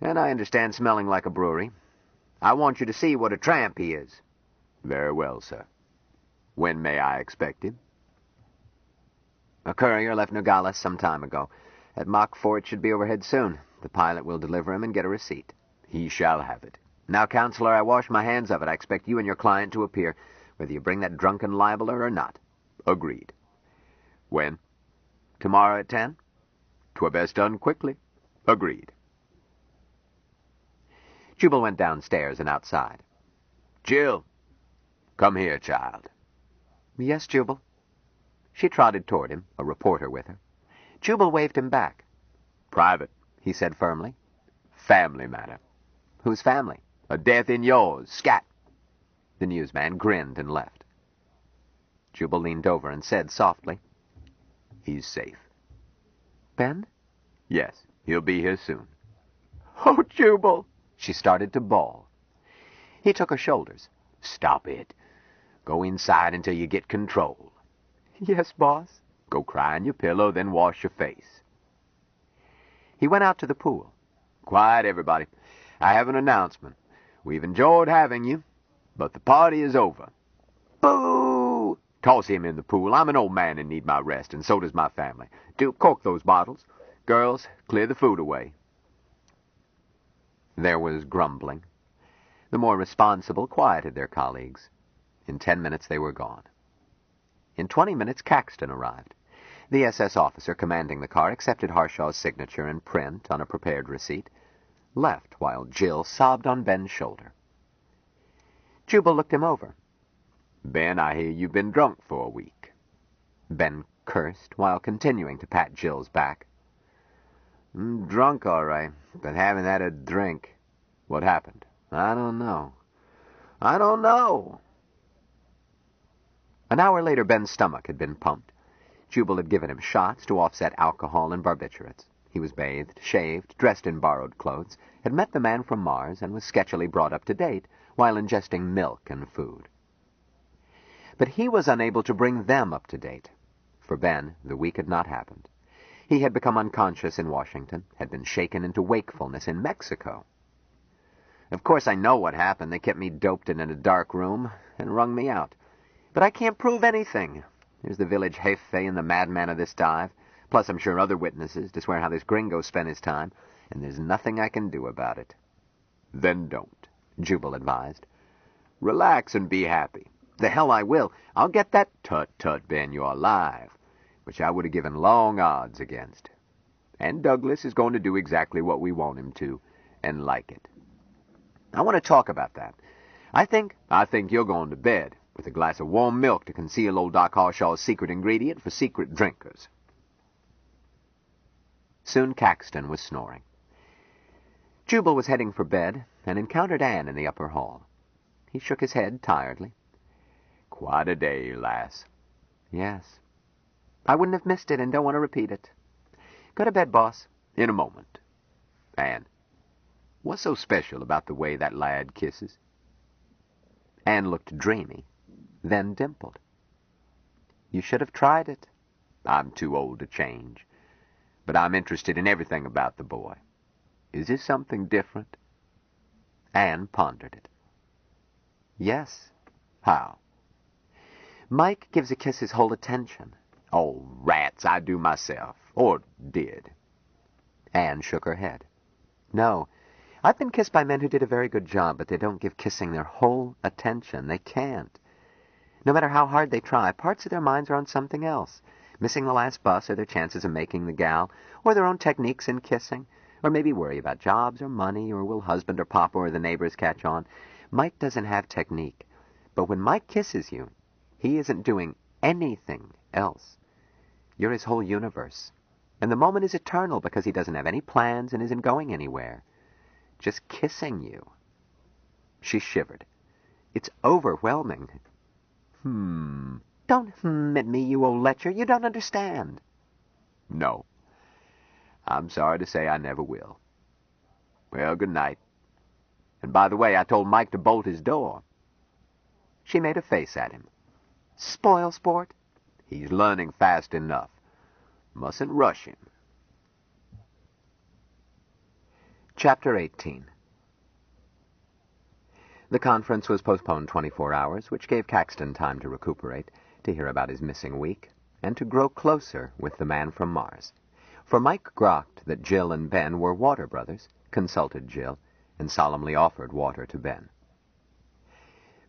and I understand smelling like a brewery. I want you to see what a tramp he is. Very well, sir. When may I expect him? A courier left Nogales some time ago. At Mach 4 it should be overhead soon. The pilot will deliver him and get a receipt. He shall have it. Now, Counselor, I wash my hands of it. I expect you and your client to appear, whether you bring that drunken libeler or not. Agreed. When? Tomorrow at 10? 'Twere best done quickly. Agreed. Jubal went downstairs and outside. Jill, come here, child. "Yes, Jubal." She trotted toward him, a reporter with her. Jubal waved him back. Private, he said firmly. Family matter. Whose family? A death in yours. Scat. The newsman grinned and left. Jubal leaned over and said softly, He's safe. Ben? Yes, he'll be here soon. Oh, Jubal! She started to bawl. He took her shoulders. Stop it. Go inside until you get control. Yes, boss. Go cry on your pillow, then wash your face. He went out to the pool. Quiet, everybody. I have an announcement. We've enjoyed having you, but the party is over. Boo! Toss him in the pool. I'm an old man and need my rest, and so does my family. Duke, cork those bottles. Girls, clear the food away. There was grumbling. The more responsible quieted their colleagues. In 10 minutes they were gone. In 20 minutes Caxton arrived. The SS officer commanding the car accepted Harshaw's signature in print on a prepared receipt, left while Jill sobbed on Ben's shoulder. Jubal looked him over. Ben, I hear you've been drunk for a week. Ben cursed while continuing to pat Jill's back. Drunk, all right, but haven't had a drink. What happened? I don't know. I don't know. An hour later, Ben's stomach had been pumped. Jubal had given him shots to offset alcohol and barbiturates. He was bathed, shaved, dressed in borrowed clothes, had met the man from Mars, and was sketchily brought up to date while ingesting milk and food. But he was unable to bring them up to date. For Ben, the week had not happened. He had become unconscious in Washington, had been shaken into wakefulness in Mexico. Of course I know what happened. They kept me doped in a dark room and wrung me out. But I can't prove anything. There's the village jefe and the madman of this dive, Plus, I'm sure other witnesses to swear how this gringo spent his time, and there's nothing I can do about it. Then don't, Jubal advised. Relax and be happy. The hell I will. I'll get that. Tut, Ben, you're alive, which I would have given long odds against. And Douglas is going to do exactly what we want him to, and like it. I want to talk about that. I think you're going to bed with a glass of warm milk to conceal old Doc Harshaw's secret ingredient for secret drinkers. Soon Caxton was snoring. Jubal was heading for bed and encountered Anne in the upper hall. He shook his head tiredly. Quite a day, lass. Yes. I wouldn't have missed it and don't want to repeat it. Go to bed, boss. In a moment. Anne, what's so special about the way that lad kisses? Anne looked dreamy, then dimpled. You should have tried it. I'm too old to change, but I'm interested in everything about the boy. Is this something different? Anne pondered it. Yes. How? Mike gives a kiss his whole attention. Oh, rats, I do myself. Or did. Anne shook her head. No, I've been kissed by men who did a very good job, but they don't give kissing their whole attention. They can't. No matter how hard they try, parts of their minds are on something else. Missing the last bus, or their chances of making the gal, or their own techniques in kissing, or maybe worry about jobs or money, or will husband or papa or the neighbors catch on. Mike doesn't have technique. But when Mike kisses you, he isn't doing anything else. You're his whole universe. And the moment is eternal because he doesn't have any plans and isn't going anywhere. Just kissing you. She shivered. It's overwhelming. Don't at me, you old lecher. You don't understand. No. I'm sorry to say I never will. Well, good night. And by the way, I told Mike to bolt his door. She made a face at him. Spoil sport? He's learning fast enough. Mustn't rush him. Chapter 18. The conference was postponed 24 hours, which gave Caxton time to recuperate, to hear about his missing week, and to grow closer with the man from Mars. For Mike grokked that Jill and Ben were water brothers, consulted Jill, and solemnly offered water to Ben.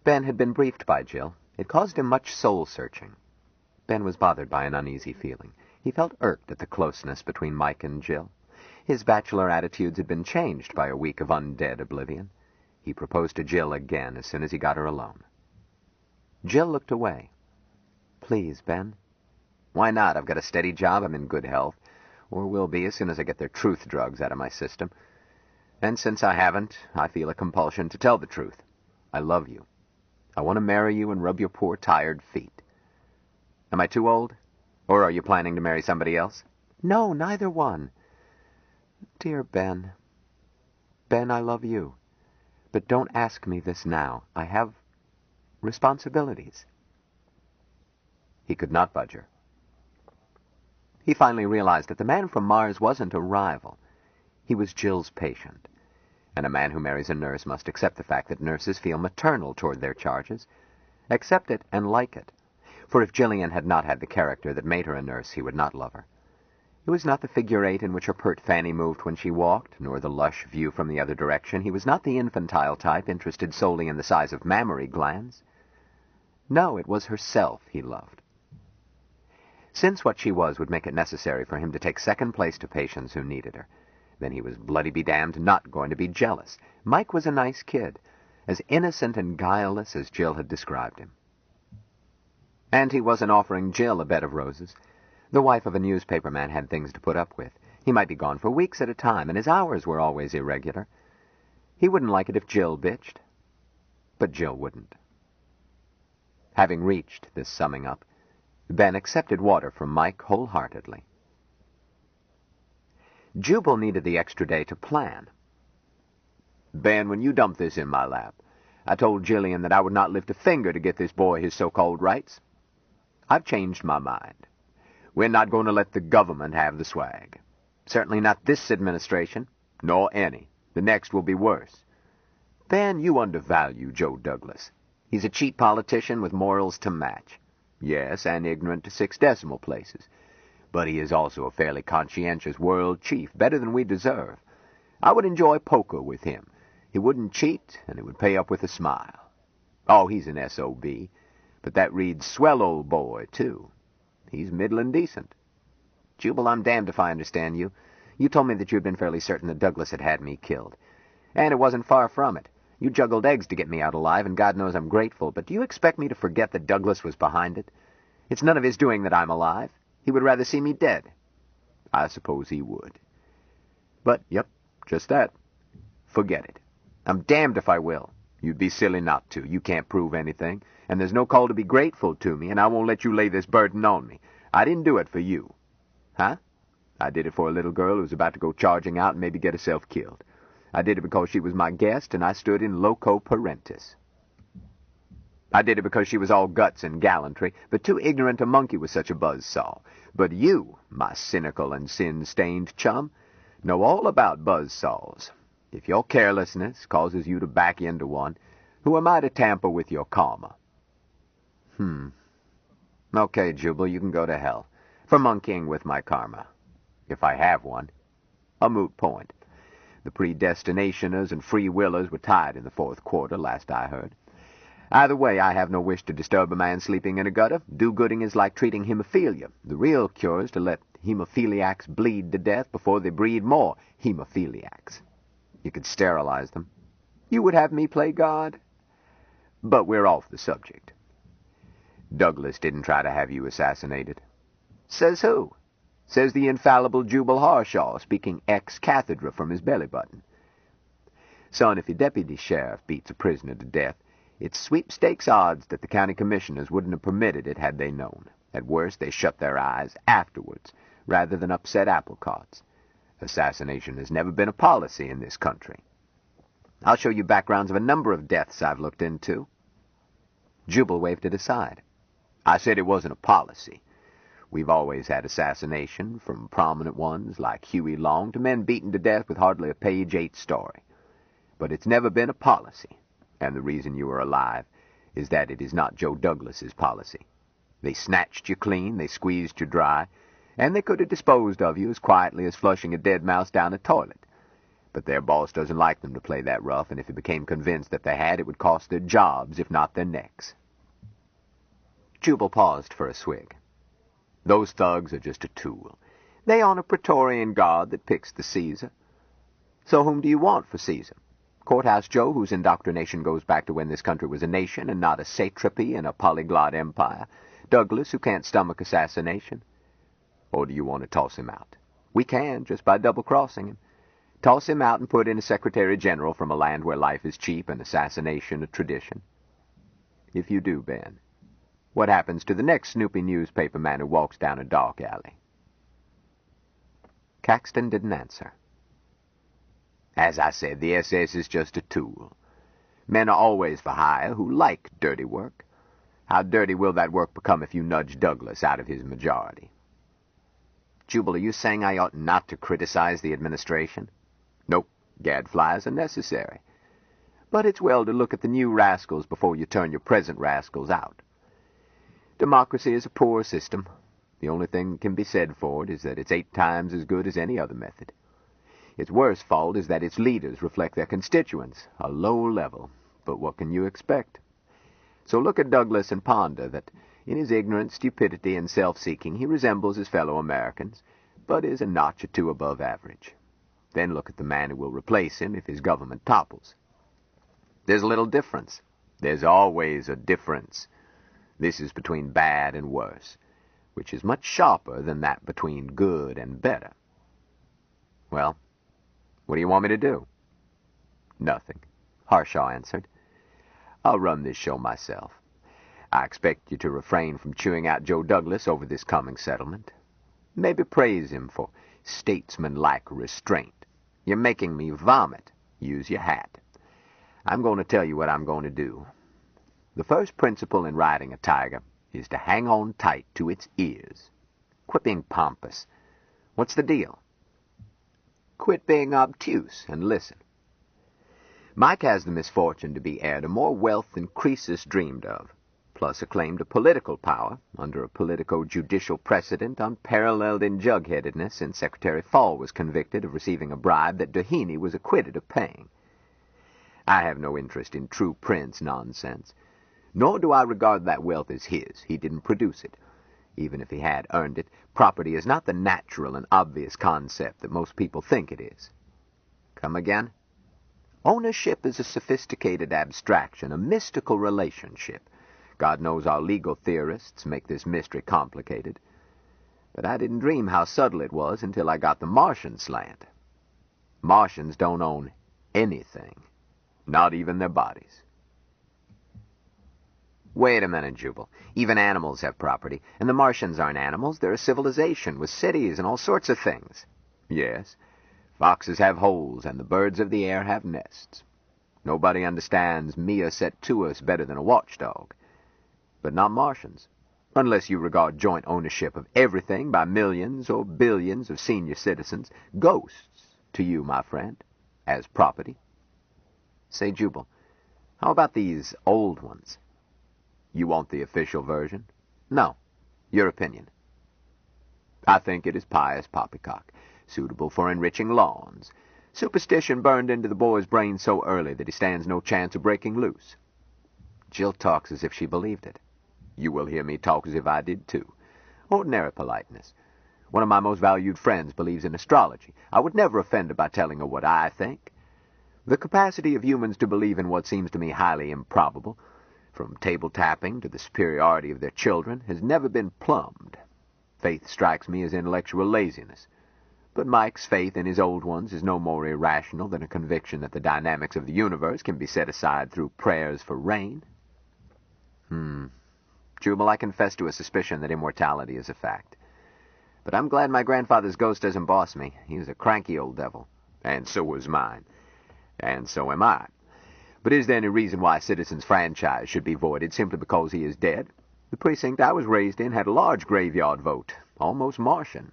Ben had been briefed by Jill. It caused him much soul-searching. Ben was bothered by an uneasy feeling. He felt irked at the closeness between Mike and Jill. His bachelor attitudes had been changed by a week of undead oblivion. He proposed to Jill again as soon as he got her alone. Jill looked away. Please, Ben. Why not? I've got a steady job. I'm in good health. Or will be as soon as I get their truth drugs out of my system. And since I haven't, I feel a compulsion to tell the truth. I love you. I want to marry you and rub your poor, tired feet. Am I too old? Or are you planning to marry somebody else? No, neither one. Dear Ben. Ben, I love you. But don't ask me this now. I have responsibilities. He could not budge her. He finally realized that the man from Mars wasn't a rival. He was Jill's patient. And a man who marries a nurse must accept the fact that nurses feel maternal toward their charges. Accept it and like it. For if Jillian had not had the character that made her a nurse, he would not love her. It was not the figure eight in which her pert fanny moved when she walked, nor the lush view from the other direction. He was not the infantile type, interested solely in the size of mammary glands. No, it was herself he loved. Since what she was would make it necessary for him to take second place to patients who needed her, then he was bloody be damned not going to be jealous. Mike was a nice kid, as innocent and guileless as Jill had described him. And he wasn't offering Jill a bed of roses. The wife of a newspaper man had things to put up with. He might be gone for weeks at a time, and his hours were always irregular. He wouldn't like it if Jill bitched, but Jill wouldn't. Having reached this summing up, Ben accepted water from Mike wholeheartedly. Jubal needed the extra day to plan. Ben, when you dumped this in my lap, I told Jillian that I would not lift a finger to get this boy his so-called rights. I've changed my mind. We're not going to let the government have the swag. Certainly not this administration, nor any. The next will be worse. Ben, you undervalue Joe Douglas. He's a cheap politician with morals to match. Yes, and ignorant to 6 decimal places. But he is also a fairly conscientious world chief, better than we deserve. I would enjoy poker with him. He wouldn't cheat, and he would pay up with a smile. Oh, he's an S.O.B., but that reads swell old boy, too. He's middlin' decent. Jubal, I'm damned if I understand you. You told me that you had been fairly certain that Douglas had me killed. And it wasn't far from it. You juggled eggs to get me out alive, and God knows I'm grateful, but do you expect me to forget that Douglas was behind it? It's none of his doing that I'm alive. He would rather see me dead. I suppose he would. But, yep, just that. Forget it. I'm damned if I will. You'd be silly not to. You can't prove anything, and there's no call to be grateful to me, and I won't let you lay this burden on me. I didn't do it for you. Huh? I did it for a little girl who was about to go charging out and maybe get herself killed. I did it because she was my guest, and I stood in loco parentis. I did it because she was all guts and gallantry, but too ignorant to monkey with such a buzzsaw. But you, my cynical and sin-stained chum, know all about buzzsaws. If your carelessness causes you to back into one, who am I to tamper with your karma? Okay, Jubal, you can go to hell. For monkeying with my karma. If I have one. A moot point. The predestinationers and free willers were tied in the fourth quarter, last I heard. Either way, I have no wish to disturb a man sleeping in a gutter. Do-gooding is like treating hemophilia. The real cure is to let hemophiliacs bleed to death before they breed more hemophiliacs. You could sterilize them. You would have me play God? But we're off the subject. Douglas didn't try to have you assassinated. Says who? Says the infallible Jubal Harshaw, speaking ex-cathedra from his belly button. Son, if your deputy sheriff beats a prisoner to death, it's sweepstakes odds that the county commissioners wouldn't have permitted it had they known. At worst, they shut their eyes afterwards, rather than upset apple carts. Assassination has never been a policy in this country. I'll show you backgrounds of a number of deaths I've looked into. Jubal waved it aside. I said it wasn't a policy. We've always had assassination, from prominent ones like Huey Long to men beaten to death with hardly a page 8 story. But it's never been a policy, and the reason you are alive is that it is not Joe Douglas's policy. They snatched you clean, they squeezed you dry, and they could have disposed of you as quietly as flushing a dead mouse down a toilet. But their boss doesn't like them to play that rough, and if he became convinced that they had, it would cost their jobs, if not their necks. Jubal paused for a swig. Those thugs are just a tool. They on a Praetorian guard that picks the Caesar. So whom do you want for Caesar? Courthouse Joe, whose indoctrination goes back to when this country was a nation and not a satrapy in a polyglot empire? Douglas, who can't stomach assassination? Or do you want to toss him out? We can, just by double-crossing him. Toss him out and put in a secretary-general from a land where life is cheap and assassination a tradition. If you do, Ben, what happens to the next Snoopy newspaper man who walks down a dark alley? Caxton didn't answer. As I said, the SS is just a tool. Men are always for hire who like dirty work. How dirty will that work become if you nudge Douglas out of his majority? Jubal, are you saying I ought not to criticize the administration? Nope, gadflies are necessary. But it's well to look at the new rascals before you turn your present rascals out. Democracy is a poor system. The only thing that can be said for it is that it's 8 times as good as any other method. Its worst fault is that its leaders reflect their constituents, a low level. But what can you expect? So look at Douglas and ponder that in his ignorance, stupidity, and self-seeking he resembles his fellow Americans, but is a notch or 2 above average. Then look at the man who will replace him if his government topples. There's a little difference. There's always a difference. This is between bad and worse, which is much sharper than that between good and better. Well, what do you want me to do? Nothing, Harshaw answered. I'll run this show myself. I expect you to refrain from chewing out Joe Douglas over this coming settlement. Maybe praise him for statesman-like restraint. You're making me vomit. Use your hat. I'm going to tell you what I'm going to do. The first principle in riding a tiger is to hang on tight to its ears. Quit being pompous. What's the deal? Quit being obtuse and listen. Mike has the misfortune to be heir to more wealth than Croesus dreamed of. plus a claim to political power under a politico-judicial precedent unparalleled in jugheadedness since Secretary Fall was convicted of receiving a bribe that Doheny was acquitted of paying. I have no interest in true prince nonsense, nor do I regard that wealth as his. He didn't produce it. Even if he had earned it, property is not the natural and obvious concept that most people think it is. Come again? Ownership is a sophisticated abstraction, a mystical relationship. God knows our legal theorists make this mystery complicated. But I didn't dream how subtle it was until I got the Martian slant. Martians don't own anything, not even their bodies. Wait a minute, Jubal. Even animals have property, and the Martians aren't animals. They're a civilization with cities and all sorts of things. Yes, foxes have holes, and the birds of the air have nests. Nobody understands mia set tuus better than a watchdog. But not Martians, unless you regard joint ownership of everything by millions or billions of senior citizens, ghosts, to you, my friend, as property. Say, Jubal, how about these old ones? You want the official version? No. Your opinion. I think it is pious poppycock, suitable for enriching lawns. Superstition burned into the boy's brain so early that he stands no chance of breaking loose. Jill talks as if she believed it. You will hear me talk as if I did, too. Ordinary politeness. One of my most valued friends believes in astrology. I would never offend her by telling her what I think. The capacity of humans to believe in what seems to me highly improbable, from table tapping to the superiority of their children, has never been plumbed. Faith strikes me as intellectual laziness. But Mike's faith in his old ones is no more irrational than a conviction that the dynamics of the universe can be set aside through prayers for rain. Jubal, I confess to a suspicion that immortality is a fact. But I'm glad my grandfather's ghost doesn't boss me. He was a cranky old devil. And so was mine. And so am I. But is there any reason why a citizen's franchise should be voided simply because he is dead? The precinct I was raised in had a large graveyard vote, almost Martian.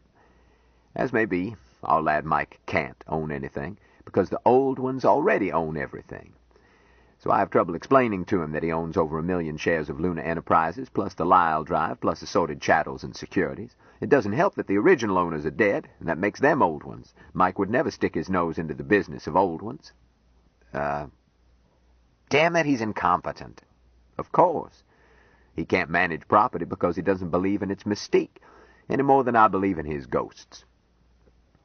As may be, our lad Mike can't own anything, because the old ones already own everything. So I have trouble explaining to him that he owns over 1 million shares of Luna Enterprises, plus the Lyle Drive, plus assorted chattels and securities. It doesn't help that the original owners are dead, and that makes them old ones. Mike would never stick his nose into the business of old ones. Damn it, he's incompetent. Of course. He can't manage property because he doesn't believe in its mystique, any more than I believe in his ghosts.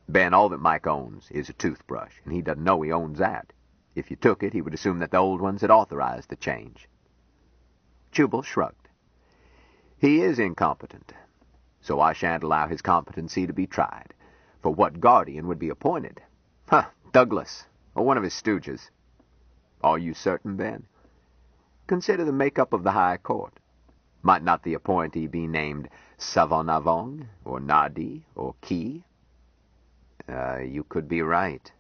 Ben, all that Mike owns is a toothbrush, and he doesn't know he owns that. If you took it, he would assume that the old ones had authorized the change. Jubal shrugged. He is incompetent, so I shan't allow his competency to be tried. For what guardian would be appointed? Douglas, or one of his stooges. Are you certain, Ben? Consider the makeup of the High Court. Might not the appointee be named Savonavong, or Nadi, or Key? You could be right.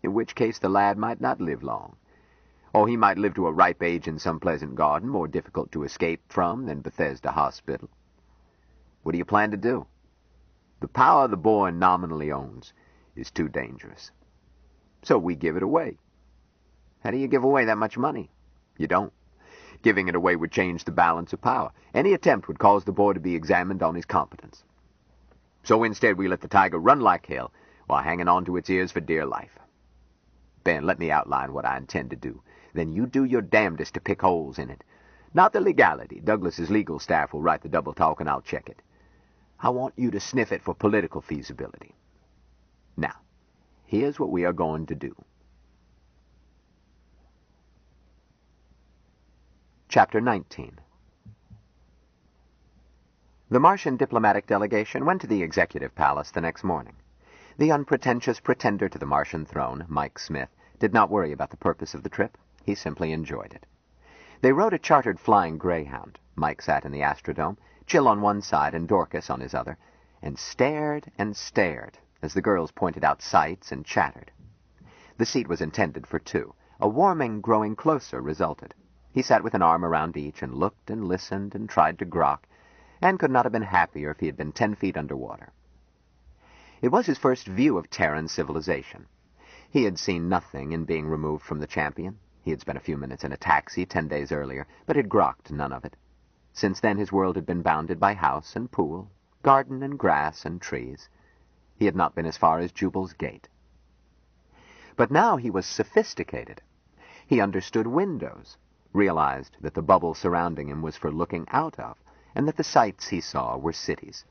In which case the lad might not live long. Or he might live to a ripe age in some pleasant garden, more difficult to escape from than Bethesda Hospital. What do you plan to do? The power the boy nominally owns is too dangerous. So we give it away. How do you give away that much money? You don't. Giving it away would change the balance of power. Any attempt would cause the boy to be examined on his competence. So instead we let the tiger run like hell, while hanging on to its ears for dear life. Ben, let me outline what I intend to do. Then you do your damnedest to pick holes in it. Not the legality. Douglas's legal staff will write the double talk and I'll check it. I want you to sniff it for political feasibility. Now, here's what we are going to do. Chapter 19. The Martian diplomatic delegation went to the executive palace the next morning. The unpretentious pretender to the Martian throne, Mike Smith, did not worry about the purpose of the trip. He simply enjoyed it. They rode a chartered flying Greyhound. Mike sat in the Astrodome, Jill on one side and Dorcas on his other, and stared as the girls pointed out sights and chattered. The seat was intended for two. A warming growing closer resulted. He sat with an arm around each and looked and listened and tried to grok, and could not have been happier if he had been 10 feet underwater. It was his first view of Terran civilization. He had seen nothing in being removed from the champion. He had spent a few minutes in a taxi 10 days earlier, but had grokked none of it. Since then his world had been bounded by house and pool, garden and grass and trees. He had not been as far as Jubal's gate. But now he was sophisticated. He understood windows, realized that the bubble surrounding him was for looking out of, and that the sights he saw were cities.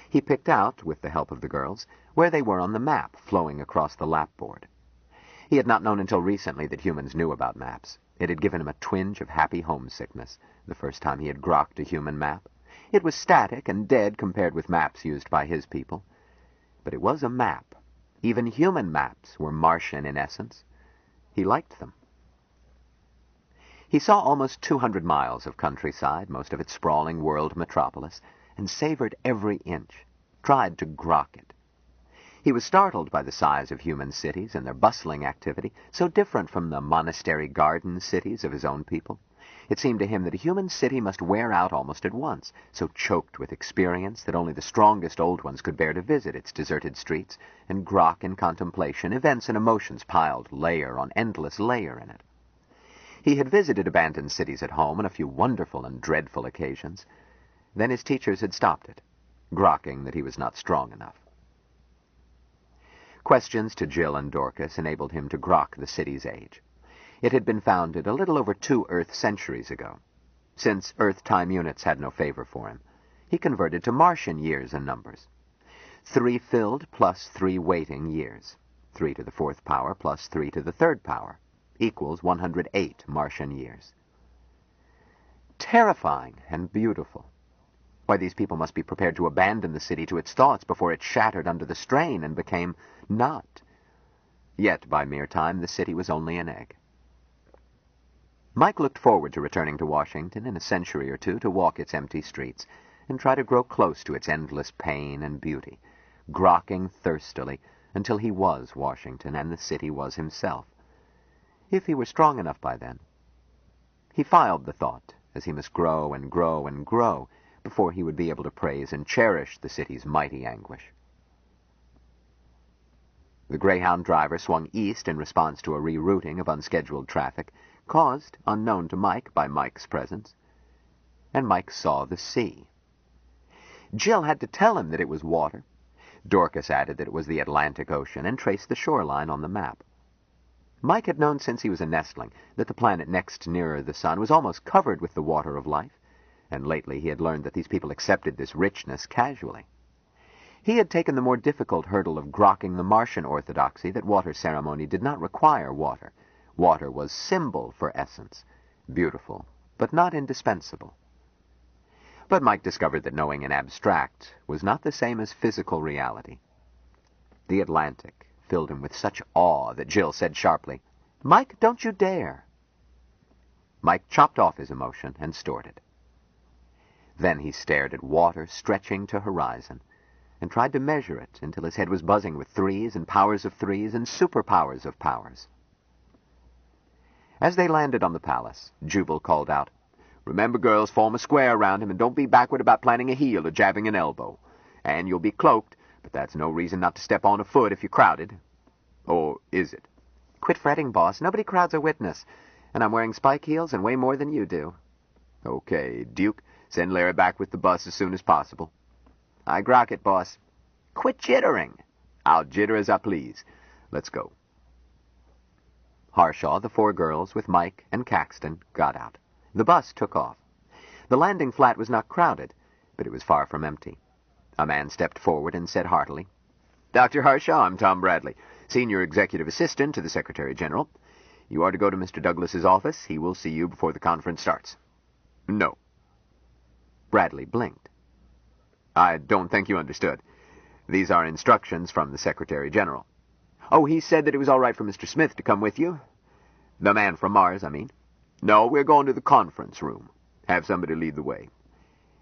He picked out, with the help of the girls, where they were on the map flowing across the lapboard. He had not known until recently that humans knew about maps. It had given him a twinge of happy homesickness the first time he had grokked a human map. It was static and dead compared with maps used by his people. But it was a map. Even human maps were Martian in essence. He liked them. He saw almost 200 miles of countryside, most of it sprawling world metropolis, and savored every inch, tried to grok it. He was startled by the size of human cities and their bustling activity, so different from the monastery garden cities of his own people. It seemed to him that a human city must wear out almost at once, so choked with experience that only the strongest old ones could bear to visit its deserted streets and grok in contemplation events and emotions piled layer on endless layer in it. He had visited abandoned cities at home on a few wonderful and dreadful occasions. Then his teachers had stopped it, grokking that he was not strong enough. Questions to Jill and Dorcas enabled him to grok the city's age. It had been founded a little over 2 Earth centuries ago. Since Earth time units had no favor for him, he converted to Martian years and numbers. 3 filled plus 3 waiting years. 3 to the 4th power plus 3 to the 3rd power equals 108 Martian years. Terrifying and beautiful. Why, these people must be prepared to abandon the city to its thoughts before it shattered under the strain and became not. Yet, by mere time, the city was only an egg. Mike looked forward to returning to Washington in a century or two to walk its empty streets and try to grow close to its endless pain and beauty, grokking thirstily until he was Washington and the city was himself. If he were strong enough by then. He filed the thought, as he must grow and grow and grow before he would be able to praise and cherish the city's mighty anguish. The Greyhound driver swung east in response to a rerouting of unscheduled traffic, caused, unknown to Mike, by Mike's presence. And Mike saw the sea. Jill had to tell him that it was water. Dorcas added that it was the Atlantic Ocean and traced the shoreline on the map. Mike had known since he was a nestling that the planet next nearer the sun was almost covered with the water of life, and lately he had learned that these people accepted this richness casually. He had taken the more difficult hurdle of grokking the Martian orthodoxy that water ceremony did not require water. Water was symbol for essence, beautiful, but not indispensable. But Mike discovered that knowing in abstract was not the same as physical reality. The Atlantic filled him with such awe that Jill said sharply, "Mike, don't you dare!" Mike chopped off his emotion and stored it. Then he stared at water stretching to horizon, and tried to measure it until his head was buzzing with threes and powers of threes and superpowers of powers. As they landed on the palace, Jubal called out, "Remember, girls, form a square around him and don't be backward about planting a heel or jabbing an elbow. And you'll be cloaked, but that's no reason not to step on a foot if you're crowded. Or is it?" "Quit fretting, boss. Nobody crowds a witness. And I'm wearing spike heels and way more than you do." "Okay, Duke. Send Larry back with the bus as soon as possible." "I grok it, boss." "Quit jittering." "I'll jitter as I please. Let's go." Harshaw, the 4 girls, with Mike and Caxton, got out. The bus took off. The landing flat was not crowded, but it was far from empty. A man stepped forward and said heartily, "Dr. Harshaw, I'm Tom Bradley, Senior Executive Assistant to the Secretary General. You are to go to Mr. Douglas's office. He will see you before the conference starts." "No." Bradley blinked. "I don't think you understood. These are instructions from the Secretary General." "Oh, he said that it was all right for Mr. Smith to come with you? The man from Mars, I mean." "No, we're going to the conference room. Have somebody lead the way.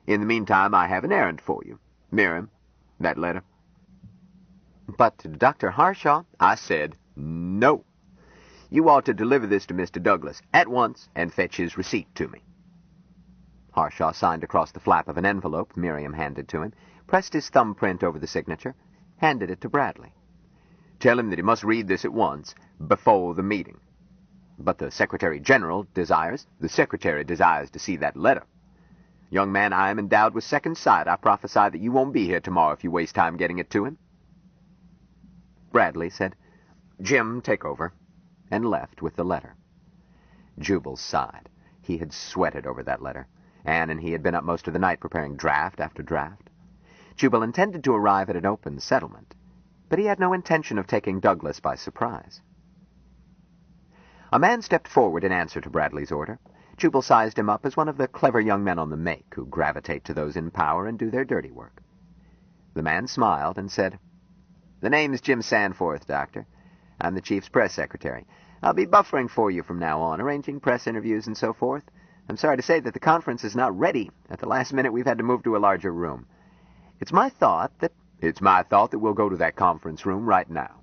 In the meantime, I have an errand for you. Miriam, that letter." "But, Dr. Harshaw—" "I said no. You ought to deliver this to Mr. Douglas at once and fetch his receipt to me." Harshaw signed across the flap of an envelope Miriam handed to him, pressed his thumbprint over the signature, handed it to Bradley. "Tell him that he must read this at once, before the meeting." "But the Secretary General desires—" "The Secretary desires to see that letter." Young man, I am endowed with second sight. I prophesy that you won't be here tomorrow if you waste time getting it to him." Bradley said, "Jim, take over," and left with the letter. Jubal sighed. He had sweated over that letter. Anne and he had been up most of the night preparing draft after draft. Jubal intended to arrive at an open settlement, but he had no intention of taking Douglas by surprise. A man stepped forward in answer to Bradley's order. Jubal sized him up as one of the clever young men on the make who gravitate to those in power and do their dirty work. The man smiled and said, "The name's Jim Sanforth, Doctor. I'm the Chief's press secretary. I'll be buffering for you from now on, arranging press interviews and so forth. I'm sorry to say that the conference is not ready. At the last minute, we've had to move to a larger room. It's my thought that we'll go to that conference room right now."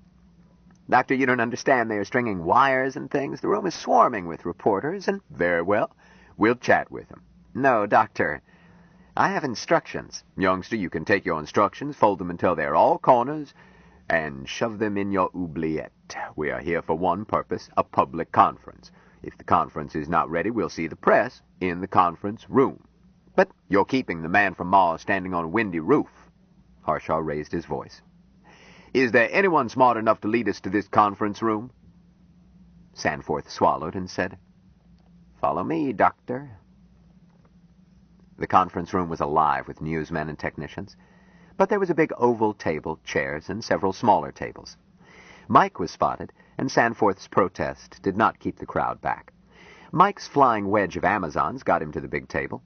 "Doctor, you don't understand. They are stringing wires and things. The room is swarming with reporters and—" "Very well. We'll chat with them." "No, Doctor. I have instructions." "Youngster, you can take your instructions, fold them until they're all corners, and shove them in your oubliette. We are here for one purpose, a public conference. If the conference is not ready, we'll see the press in the conference room." "But you're keeping the man from Mars standing on a windy roof." Harshaw raised his voice. "Is there anyone smart enough to lead us to this conference room?" Sanforth swallowed and said, "Follow me, Doctor." The conference room was alive with newsmen and technicians, but there was a big oval table, chairs, and several smaller tables. Mike was spotted, and Sanforth's protest did not keep the crowd back. Mike's flying wedge of Amazons got him to the big table.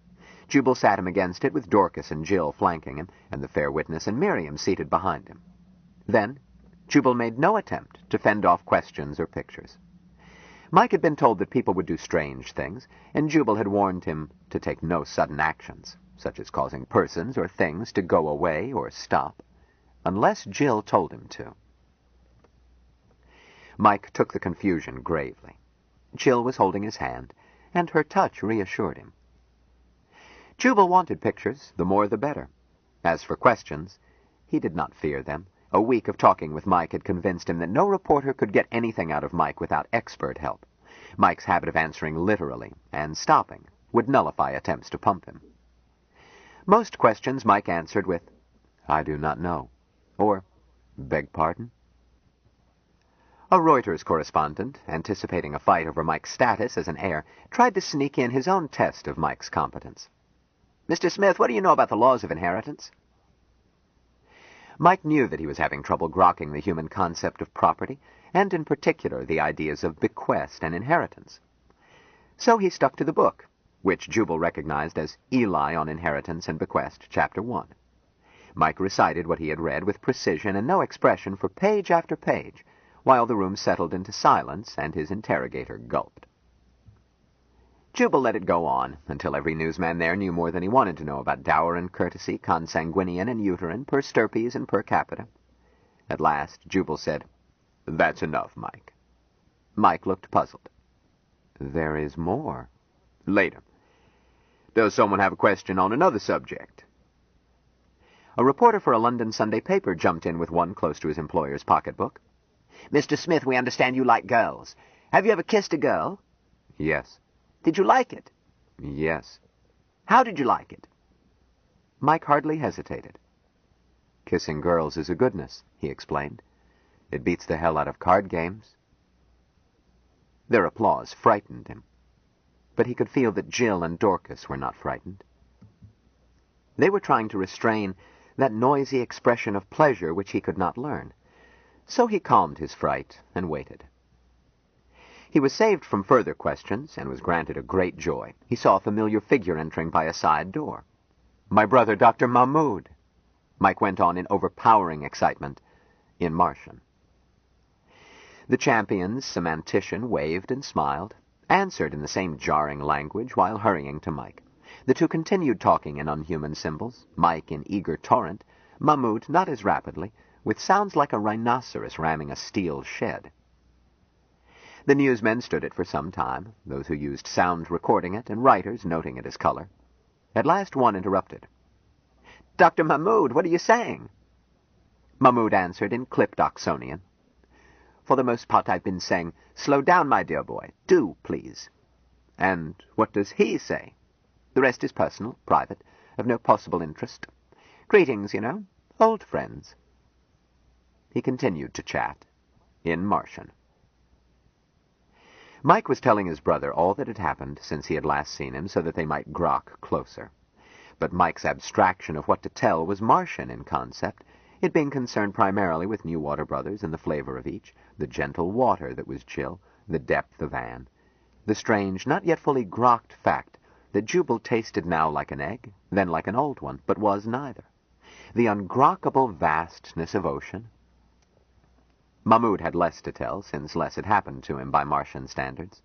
Jubal sat him against it with Dorcas and Jill flanking him, and the fair witness and Miriam seated behind him. Then, Jubal made no attempt to fend off questions or pictures. Mike had been told that people would do strange things, and Jubal had warned him to take no sudden actions, such as causing persons or things to go away or stop, unless Jill told him to. Mike took the confusion gravely. Jill was holding his hand, and her touch reassured him. Jubal wanted pictures, the more the better. As for questions, he did not fear them. A week of talking with Mike had convinced him that no reporter could get anything out of Mike without expert help. Mike's habit of answering literally and stopping would nullify attempts to pump him. Most questions Mike answered with, "I do not know," or "Beg pardon?" A Reuters correspondent, anticipating a fight over Mike's status as an heir, tried to sneak in his own test of Mike's competence. "Mr. Smith, what do you know about the laws of inheritance?" Mike knew that he was having trouble grokking the human concept of property, and in particular the ideas of bequest and inheritance. So he stuck to the book, which Jubal recognized as Eli on Inheritance and Bequest, Chapter 1. Mike recited what he had read with precision and no expression for page after page, while the room settled into silence and his interrogator gulped. Jubal let it go on, until every newsman there knew more than he wanted to know about dower and courtesy, consanguinean and uterine, per stirpes and per capita. At last, Jubal said, "That's enough, Mike." Mike looked puzzled. "There is more." "Later. Does someone have a question on another subject?" A reporter for a London Sunday paper jumped in with one close to his employer's pocketbook. "Mr. Smith, we understand you like girls. Have you ever kissed a girl?" "Yes." "Did you like it?" "Yes." "How did you like it?" Mike hardly hesitated. "Kissing girls is a goodness," he explained. "It beats the hell out of card games." Their applause frightened him, but he could feel that Jill and Dorcas were not frightened. They were trying to restrain that noisy expression of pleasure which he could not learn. So he calmed his fright and waited. He was saved from further questions and was granted a great joy. He saw a familiar figure entering by a side door. "My brother, Dr. Mahmoud," Mike went on in overpowering excitement, in Martian. The champion's semantician waved and smiled, answered in the same jarring language while hurrying to Mike. The two continued talking in unhuman symbols, Mike in eager torrent, Mahmoud not as rapidly, with sounds like a rhinoceros ramming a steel shed. The newsmen stood it for some time, those who used sound recording it, and writers noting it as color. At last one interrupted. "Dr. Mahmoud, what are you saying?" Mahmoud answered in clipped Oxonian. "For the most part I've been saying, 'Slow down, my dear boy. Do, please.'" "And what does he say?" The rest is personal, private, of no possible interest. Greetings, you know. Old friends. He continued to chat, in Martian. Mike was telling his brother all that had happened since he had last seen him so that they might grok closer. But Mike's abstraction of what to tell was Martian in concept, it being concerned primarily with new water brothers and the flavor of each, the gentle water that was Jill, the depth of Anne, the strange, not yet fully grokked fact that Jubal tasted now like an egg, then like an old one, but was neither, the ungrokkable vastness of ocean. Mahmoud had less to tell, since less had happened to him by Martian standards.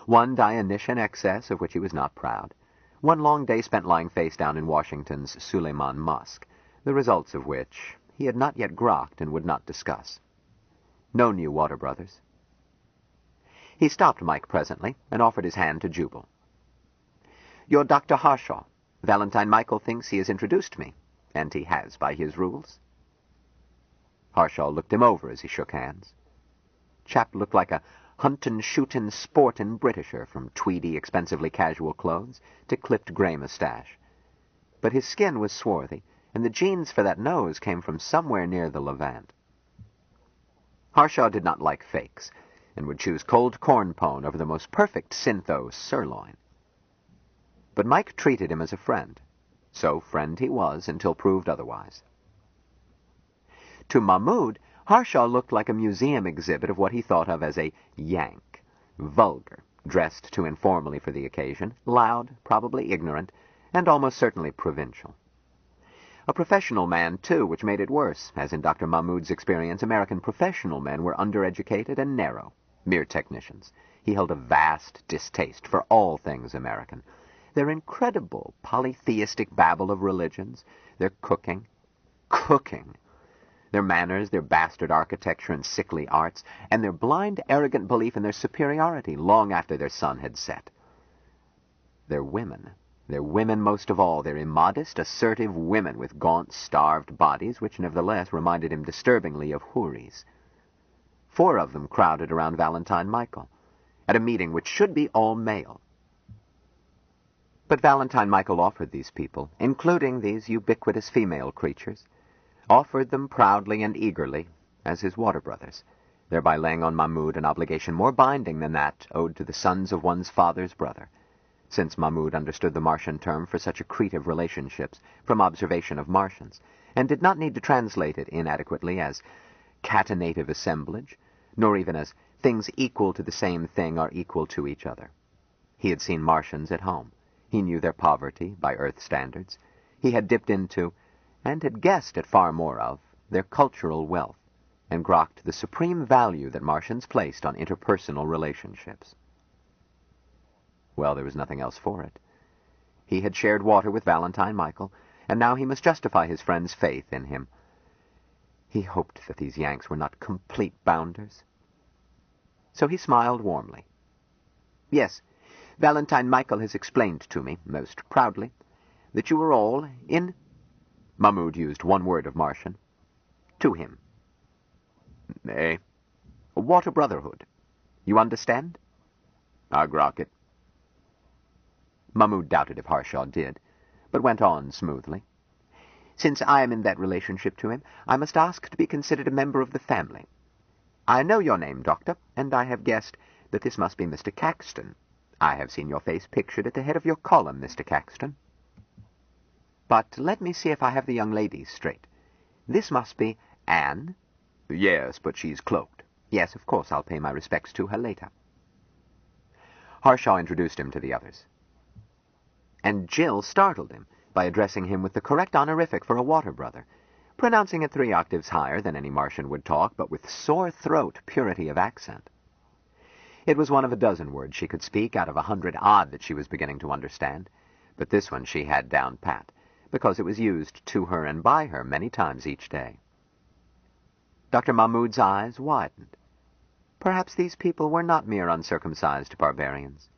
One Dionysian excess of which he was not proud, one long day spent lying face down in Washington's Suleiman Mosque, the results of which he had not yet grokked and would not discuss. No new water brothers. He stopped Mike presently and offered his hand to Jubal. "You're Dr. Harshaw. Valentine Michael thinks he has introduced me, and he has by his rules." Harshaw looked him over as he shook hands. Chap looked like a huntin', shootin', sportin' Britisher, from tweedy, expensively casual clothes to clipped grey moustache. But his skin was swarthy, and the genes for that nose came from somewhere near the Levant. Harshaw did not like fakes, and would choose cold corn pone over the most perfect syntho sirloin. But Mike treated him as a friend, so friend he was until proved otherwise. To Mahmoud, Harshaw looked like a museum exhibit of what he thought of as a Yank, vulgar, dressed too informally for the occasion, loud, probably ignorant, and almost certainly provincial. A professional man, too, which made it worse, as in Dr. Mahmoud's experience, American professional men were undereducated and narrow, mere technicians. He held a vast distaste for all things American. Their incredible polytheistic babble of religions, their cooking, their manners, their bastard architecture and sickly arts, and their blind, arrogant belief in their superiority long after their sun had set. Their women most of all, their immodest, assertive women with gaunt, starved bodies, which nevertheless reminded him disturbingly of houris. 4 of them crowded around Valentine Michael, at a meeting which should be all male. But Valentine Michael offered these people, including these ubiquitous female creatures, offered them proudly and eagerly as his water brothers, thereby laying on Mahmoud an obligation more binding than that owed to the sons of one's father's brother, since Mahmoud understood the Martian term for such accretive relationships from observation of Martians, and did not need to translate it inadequately as catenative assemblage, nor even as things equal to the same thing are equal to each other. He had seen Martians at home. He knew their poverty by Earth standards. He had dipped into, and had guessed at far more of, their cultural wealth, and grokked the supreme value that Martians placed on interpersonal relationships. Well, there was nothing else for it. He had shared water with Valentine Michael, and now he must justify his friend's faith in him. He hoped that these Yanks were not complete bounders. So he smiled warmly. "Yes, Valentine Michael has explained to me, most proudly, that you were all in—" Mahmoud used one word of Martian. "To him." "Eh?" "A water brotherhood. You understand?" "I grok it." Mahmoud doubted if Harshaw did, but went on smoothly. "Since I am in that relationship to him, I must ask to be considered a member of the family. I know your name, Doctor, and I have guessed that this must be Mr. Caxton. I have seen your face pictured at the head of your column, Mr. Caxton. But let me see if I have the young ladies straight. This must be Anne?" "Yes, but she's cloaked." "Yes, of course, I'll pay my respects to her later." Harshaw introduced him to the others. And Jill startled him by addressing him with the correct honorific for a water brother, pronouncing it 3 octaves higher than any Martian would talk, but with sore throat purity of accent. It was one of a dozen words she could speak out of 100 odd that she was beginning to understand, but this one she had down pat, because it was used to her and by her many times each day. Dr. Mahmoud's eyes widened. Perhaps these people were not mere uncircumcised barbarians.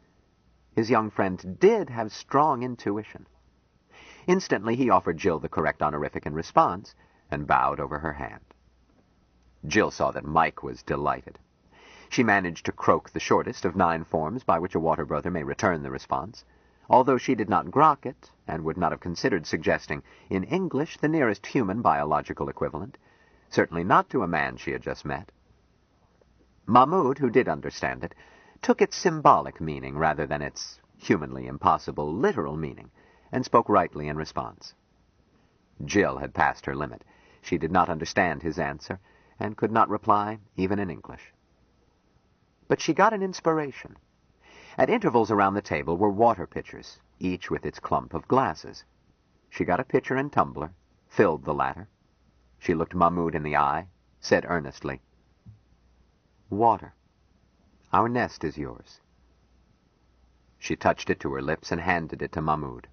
His young friend did have strong intuition. Instantly he offered Jill the correct honorific in response, and bowed over her hand. Jill saw that Mike was delighted. She managed to croak the shortest of 9 forms by which a water brother may return the response. although she did not grok it, and would not have considered suggesting in English the nearest human biological equivalent, certainly not to a man she had just met. Mahmoud, who did understand it, took its symbolic meaning rather than its humanly impossible literal meaning, and spoke rightly in response. Jill had passed her limit. She did not understand his answer, and could not reply even in English. But she got an inspiration. At intervals around the table were water pitchers, each with its clump of glasses. She got a pitcher and tumbler, filled the latter. She looked Mahmoud in the eye, said earnestly, "Water. Our nest is yours." She touched it to her lips and handed it to Mahmoud.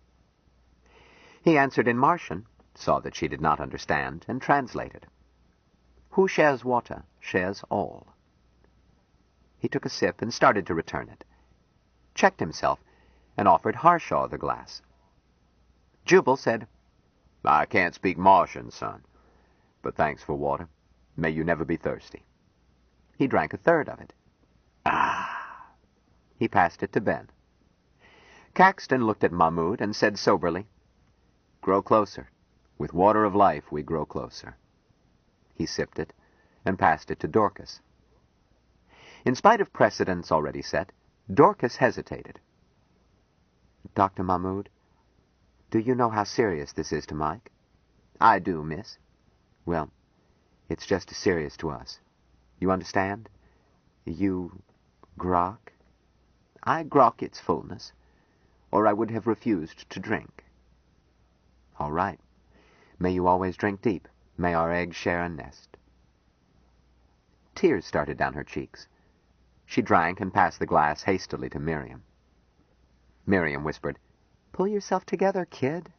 He answered in Martian, saw that she did not understand, and translated. "Who shares water shares all." He took a sip and started to return it, checked himself, and offered Harshaw the glass. Jubal said, "I can't speak Martian, son, but thanks for water. May you never be thirsty." He drank a third of it. "Ah!" He passed it to Ben. Caxton looked at Mahmoud and said soberly, "Grow closer. With water of life we grow closer." He sipped it and passed it to Dorcas. In spite of precedents already set, Dorcas hesitated. "Dr. Mahmoud, do you know how serious this is to Mike?" "I do, miss." "Well, it's just as serious to us. You understand? You grok?" "I grok its fullness, or I would have refused to drink." "All right. May you always drink deep. May our eggs share a nest." Tears started down her cheeks. She drank and passed the glass hastily to Miriam. Miriam whispered, "Pull yourself together, kid,"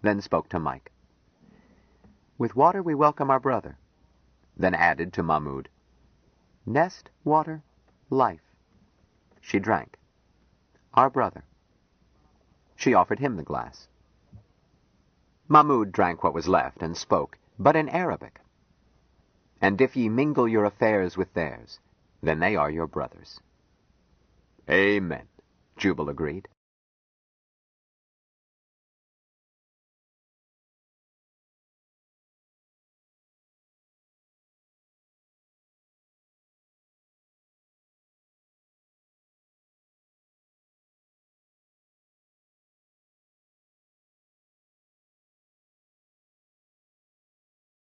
then spoke to Mike. "With water we welcome our brother," then added to Mahmoud, "Nest, water, life." She drank. "Our brother." She offered him the glass. Mahmoud drank what was left and spoke, but in Arabic. "And if ye mingle your affairs with theirs, then they are your brothers." "Amen," Jubal agreed.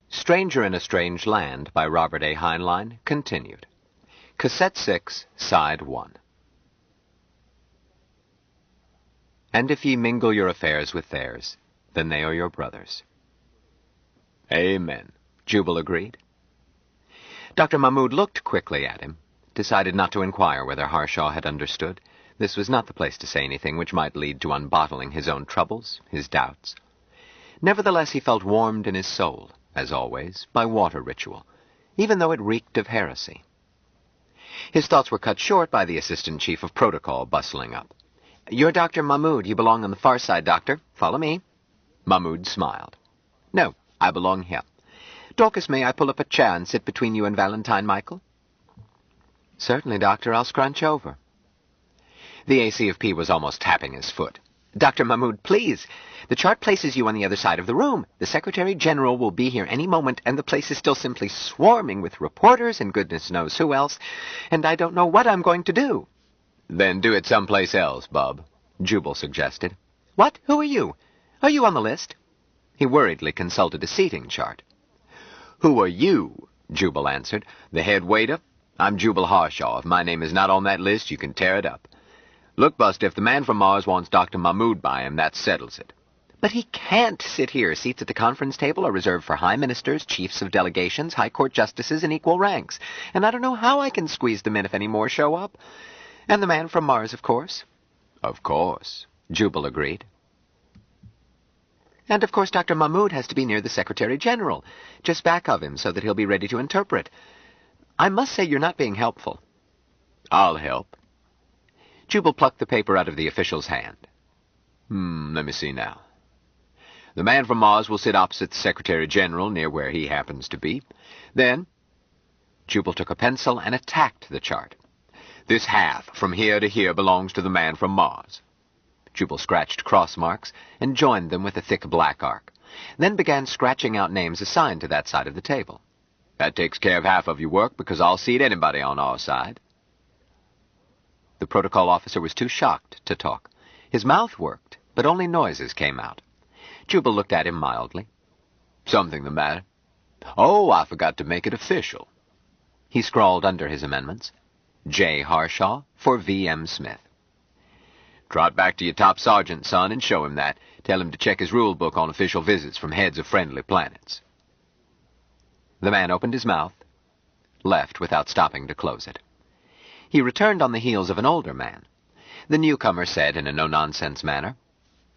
Stranger in a Strange Land by Robert A. Heinlein, continued. Cassette 6, Side 1. "And if ye mingle your affairs with theirs, then they are your brothers." "Amen," Jubal agreed. Dr. Mahmoud looked quickly at him, decided not to inquire whether Harshaw had understood. This was not the place to say anything which might lead to unbottling his own troubles, his doubts. Nevertheless, he felt warmed in his soul, as always, by water ritual, even though it reeked of heresy. His thoughts were cut short by the assistant chief of protocol bustling up. "You're Dr. Mahmoud. You belong on the far side, doctor. Follow me." Mahmoud smiled. "No, I belong here. Dorcas, may I pull up a chair and sit between you and Valentine Michael?" "Certainly, doctor. I'll scrunch over." The ACFP was almost tapping his foot. "Dr. Mahmoud, please. The chart places you on the other side of the room. The Secretary General will be here any moment, and the place is still simply swarming with reporters and goodness knows who else, and I don't know what I'm going to do." "Then do it someplace else, bub," Jubal suggested. "What? Who are you? Are you on the list?" He worriedly consulted a seating chart. "Who are you?" Jubal answered. "The head waiter? I'm Jubal Harshaw. If my name is not on that list, you can tear it up. Look, Buster, if the man from Mars wants Dr. Mahmoud by him, that settles it." "But he can't sit here. Seats at the conference table are reserved for high ministers, chiefs of delegations, high court justices in equal ranks, and I don't know how I can squeeze them in if any more show up. And the man from Mars, of course." "Of course," Jubal agreed. "And of course Dr. Mahmoud has to be near the Secretary General, just back of him so that he'll be ready to interpret. I must say you're not being helpful." "I'll help." Jubal plucked the paper out of the official's hand. Let me see now. The man from Mars will sit opposite the Secretary General, near where he happens to be. Then, Jubal took a pencil and attacked the chart. This half, from here to here, belongs to the man from Mars. Jubal scratched cross marks and joined them with a thick black arc, then began scratching out names assigned to that side of the table. That takes care of half of your work, because I'll seat anybody on our side. The protocol officer was too shocked to talk. His mouth worked, but only noises came out. Jubal looked at him mildly. Something the matter? Oh, I forgot to make it official. He scrawled under his amendments, J. Harshaw for V.M. Smith. Trot back to your top sergeant, son, and show him that. Tell him to check his rule book on official visits from heads of friendly planets. The man opened his mouth, left without stopping to close it. He returned on the heels of an older man. The newcomer said in a no-nonsense manner,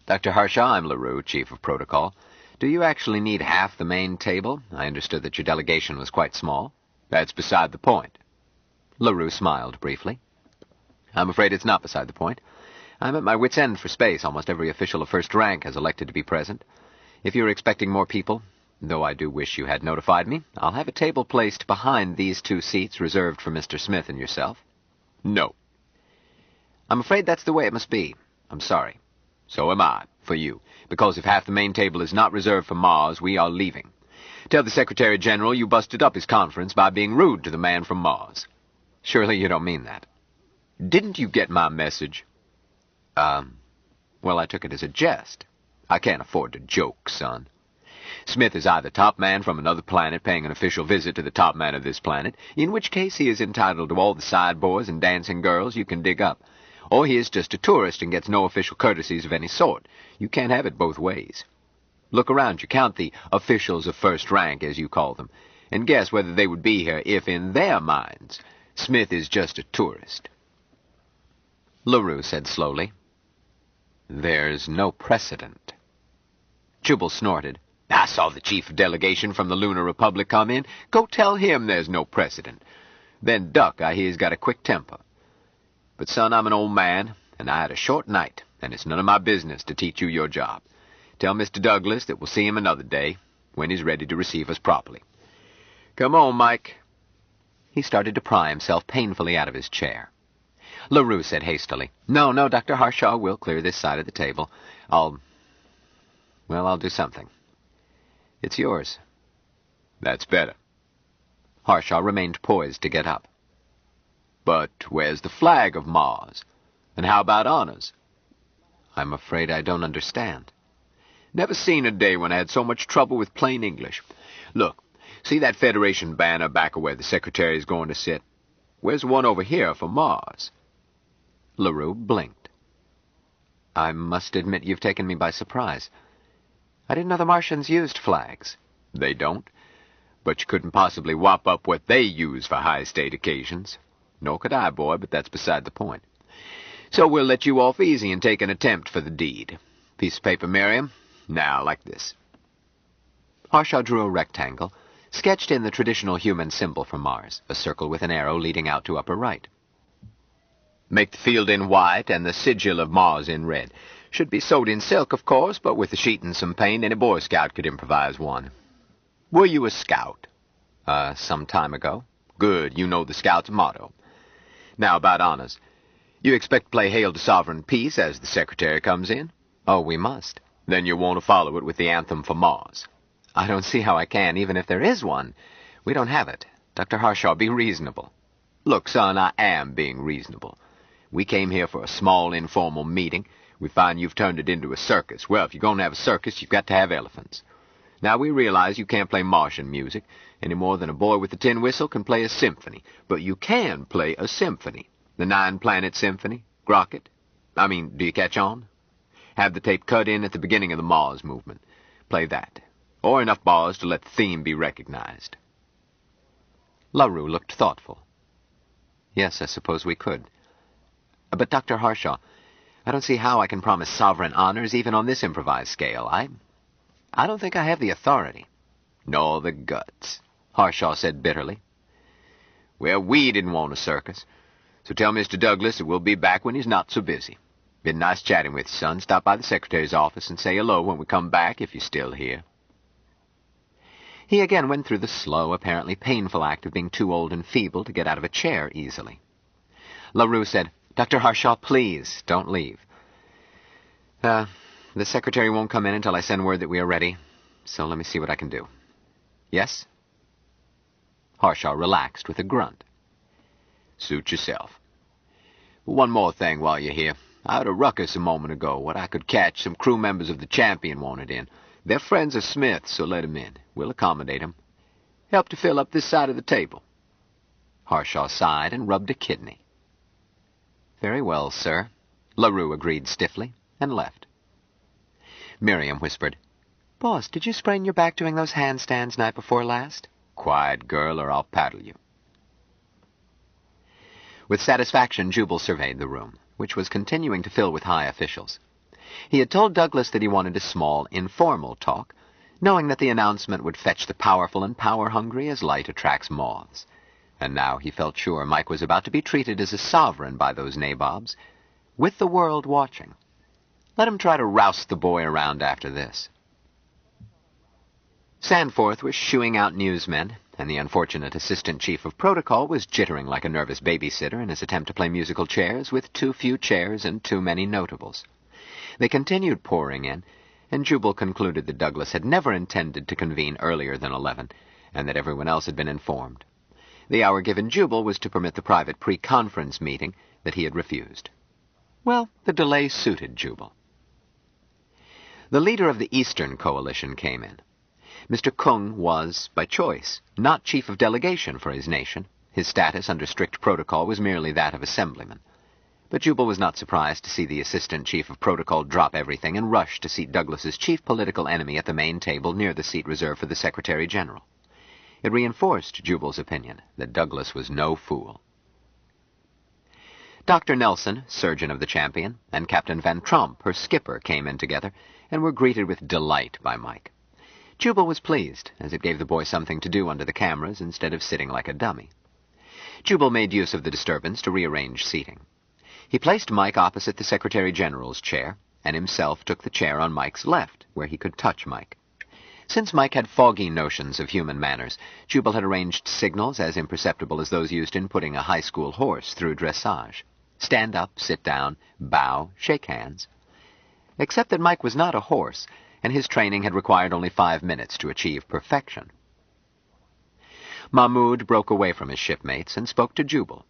Dr. Harshaw, I'm LaRue, Chief of Protocol. Do you actually need half the main table? I understood that your delegation was quite small. That's beside the point. LaRue smiled briefly. I'm afraid it's not beside the point. I'm at my wit's end for space. Almost every official of first rank has elected to be present. If you're expecting more people, though I do wish you had notified me, I'll have a table placed behind these 2 seats reserved for Mr. Smith and yourself. No. I'm afraid that's the way it must be. I'm sorry. So am I, for you, because if half the main table is not reserved for Mars, we are leaving. Tell the Secretary General you busted up his conference by being rude to the man from Mars. Surely you don't mean that. Didn't you get my message? Well, I took it as a jest. I can't afford to joke, son. Smith is either top man from another planet paying an official visit to the top man of this planet, in which case he is entitled to all the sideboards and dancing girls you can dig up, or he is just a tourist and gets no official courtesies of any sort. You can't have it both ways. Look around you, count the officials of first rank, as you call them, and guess whether they would be here if, in their minds, Smith is just a tourist. LaRue said slowly, There's no precedent. Jubal snorted. I saw the chief of delegation from the Lunar Republic come in. Go tell him there's no precedent. Then Duck, I hear's got a quick temper. But, son, I'm an old man, and I had a short night, and it's none of my business to teach you your job. Tell Mr. Douglas that we'll see him another day, when he's ready to receive us properly. Come on, Mike. He started to pry himself painfully out of his chair. LaRue said hastily, No, Dr. Harshaw, we'll clear this side of the table. I'll do something. It's yours. That's better. Harshaw remained poised to get up. But where's the flag of Mars? And how about honors? I'm afraid I don't understand. Never seen a day when I had so much trouble with plain English. Look, see that Federation banner back of where the Secretary is going to sit? Where's one over here for Mars? LaRue blinked. I must admit you've taken me by surprise. I didn't know the Martians used flags. They don't. But you couldn't possibly whop up what they use for high-state occasions. Nor could I, boy, but that's beside the point. So we'll let you off easy and take an attempt for the deed. Piece of paper, Miriam? Now, like this. Harshaw drew a rectangle, sketched in the traditional human symbol for Mars, a circle with an arrow leading out to upper right. Make the field in white and the sigil of Mars in red. Should be sewed in silk, of course, but with a sheet and some paint, any Boy Scout could improvise one. Were you a scout? Some time ago. Good, you know the Scout's motto. Now about honors. You expect to play Hail to Sovereign Peace as the Secretary comes in? Oh, we must. Then you'll want to follow it with the anthem for Mars. I don't see how I can, even if there is one. We don't have it. Dr. Harshaw, be reasonable. Look, son, I am being reasonable. We came here for a small, informal meeting. We find you've turned it into a circus. Well, if you're going to have a circus, you've got to have elephants. Now, we realize you can't play Martian music any more than a boy with a tin whistle can play a symphony. But you can play a symphony. The 9-Planet Symphony. Grocket. Do you catch on? Have the tape cut in at the beginning of the Mars movement. Play that. Or enough bars to let the theme be recognized. LaRue looked thoughtful. Yes, I suppose we could. But, Dr. Harshaw, I don't see how I can promise sovereign honors even on this improvised scale. I don't think I have the authority. Nor the guts, Harshaw said bitterly. Well, we didn't want a circus. So tell Mr. Douglas that we'll be back when he's not so busy. Been nice chatting with you, son. Stop by the Secretary's office and say hello when we come back if you're still here. He again went through the slow, apparently painful act of being too old and feeble to get out of a chair easily. LaRue said, Dr. Harshaw, please, don't leave. The secretary won't come in until I send word that we are ready, so let me see what I can do. Yes? Harshaw relaxed with a grunt. Suit yourself. One more thing while you're here. I heard a ruckus a moment ago. What I could catch, some crew members of the Champion wanted in. They're friends of Smith's, so let 'em in. We'll accommodate 'em. Help to fill up this side of the table. Harshaw sighed and rubbed a kidney. Very well, sir. LaRue agreed stiffly and left. Miriam whispered, Boss, did you sprain your back doing those handstands night before last? Quiet, girl, or I'll paddle you. With satisfaction, Jubal surveyed the room, which was continuing to fill with high officials. He had told Douglas that he wanted a small, informal talk, knowing that the announcement would fetch the powerful and power-hungry as light attracts moths. And now he felt sure Mike was about to be treated as a sovereign by those nabobs, with the world watching. Let him try to roust the boy around after this. Sandforth was shooing out newsmen, and the unfortunate assistant chief of protocol was jittering like a nervous babysitter in his attempt to play musical chairs with too few chairs and too many notables. They continued pouring in, and Jubal concluded that Douglas had never intended to convene earlier than 11, and that everyone else had been informed. The hour given Jubal was to permit the private pre-conference meeting that he had refused. Well, the delay suited Jubal. The leader of the Eastern Coalition came in. Mr. Kung was, by choice, not chief of delegation for his nation. His status under strict protocol was merely that of assemblyman. But Jubal was not surprised to see the assistant chief of protocol drop everything and rush to seat Douglas's chief political enemy at the main table near the seat reserved for the Secretary General. It reinforced Jubal's opinion that Douglas was no fool. Dr. Nelson, surgeon of the Champion, and Captain Van Tromp, her skipper, came in together and were greeted with delight by Mike. Jubal was pleased, as it gave the boy something to do under the cameras instead of sitting like a dummy. Jubal made use of the disturbance to rearrange seating. He placed Mike opposite the Secretary General's chair, and himself took the chair on Mike's left, where he could touch Mike. Since Mike had foggy notions of human manners, Jubal had arranged signals as imperceptible as those used in putting a high school horse through dressage. Stand up, sit down, bow, shake hands. Except that Mike was not a horse, and his training had required only 5 minutes to achieve perfection. Mahmoud broke away from his shipmates and spoke to Jubal.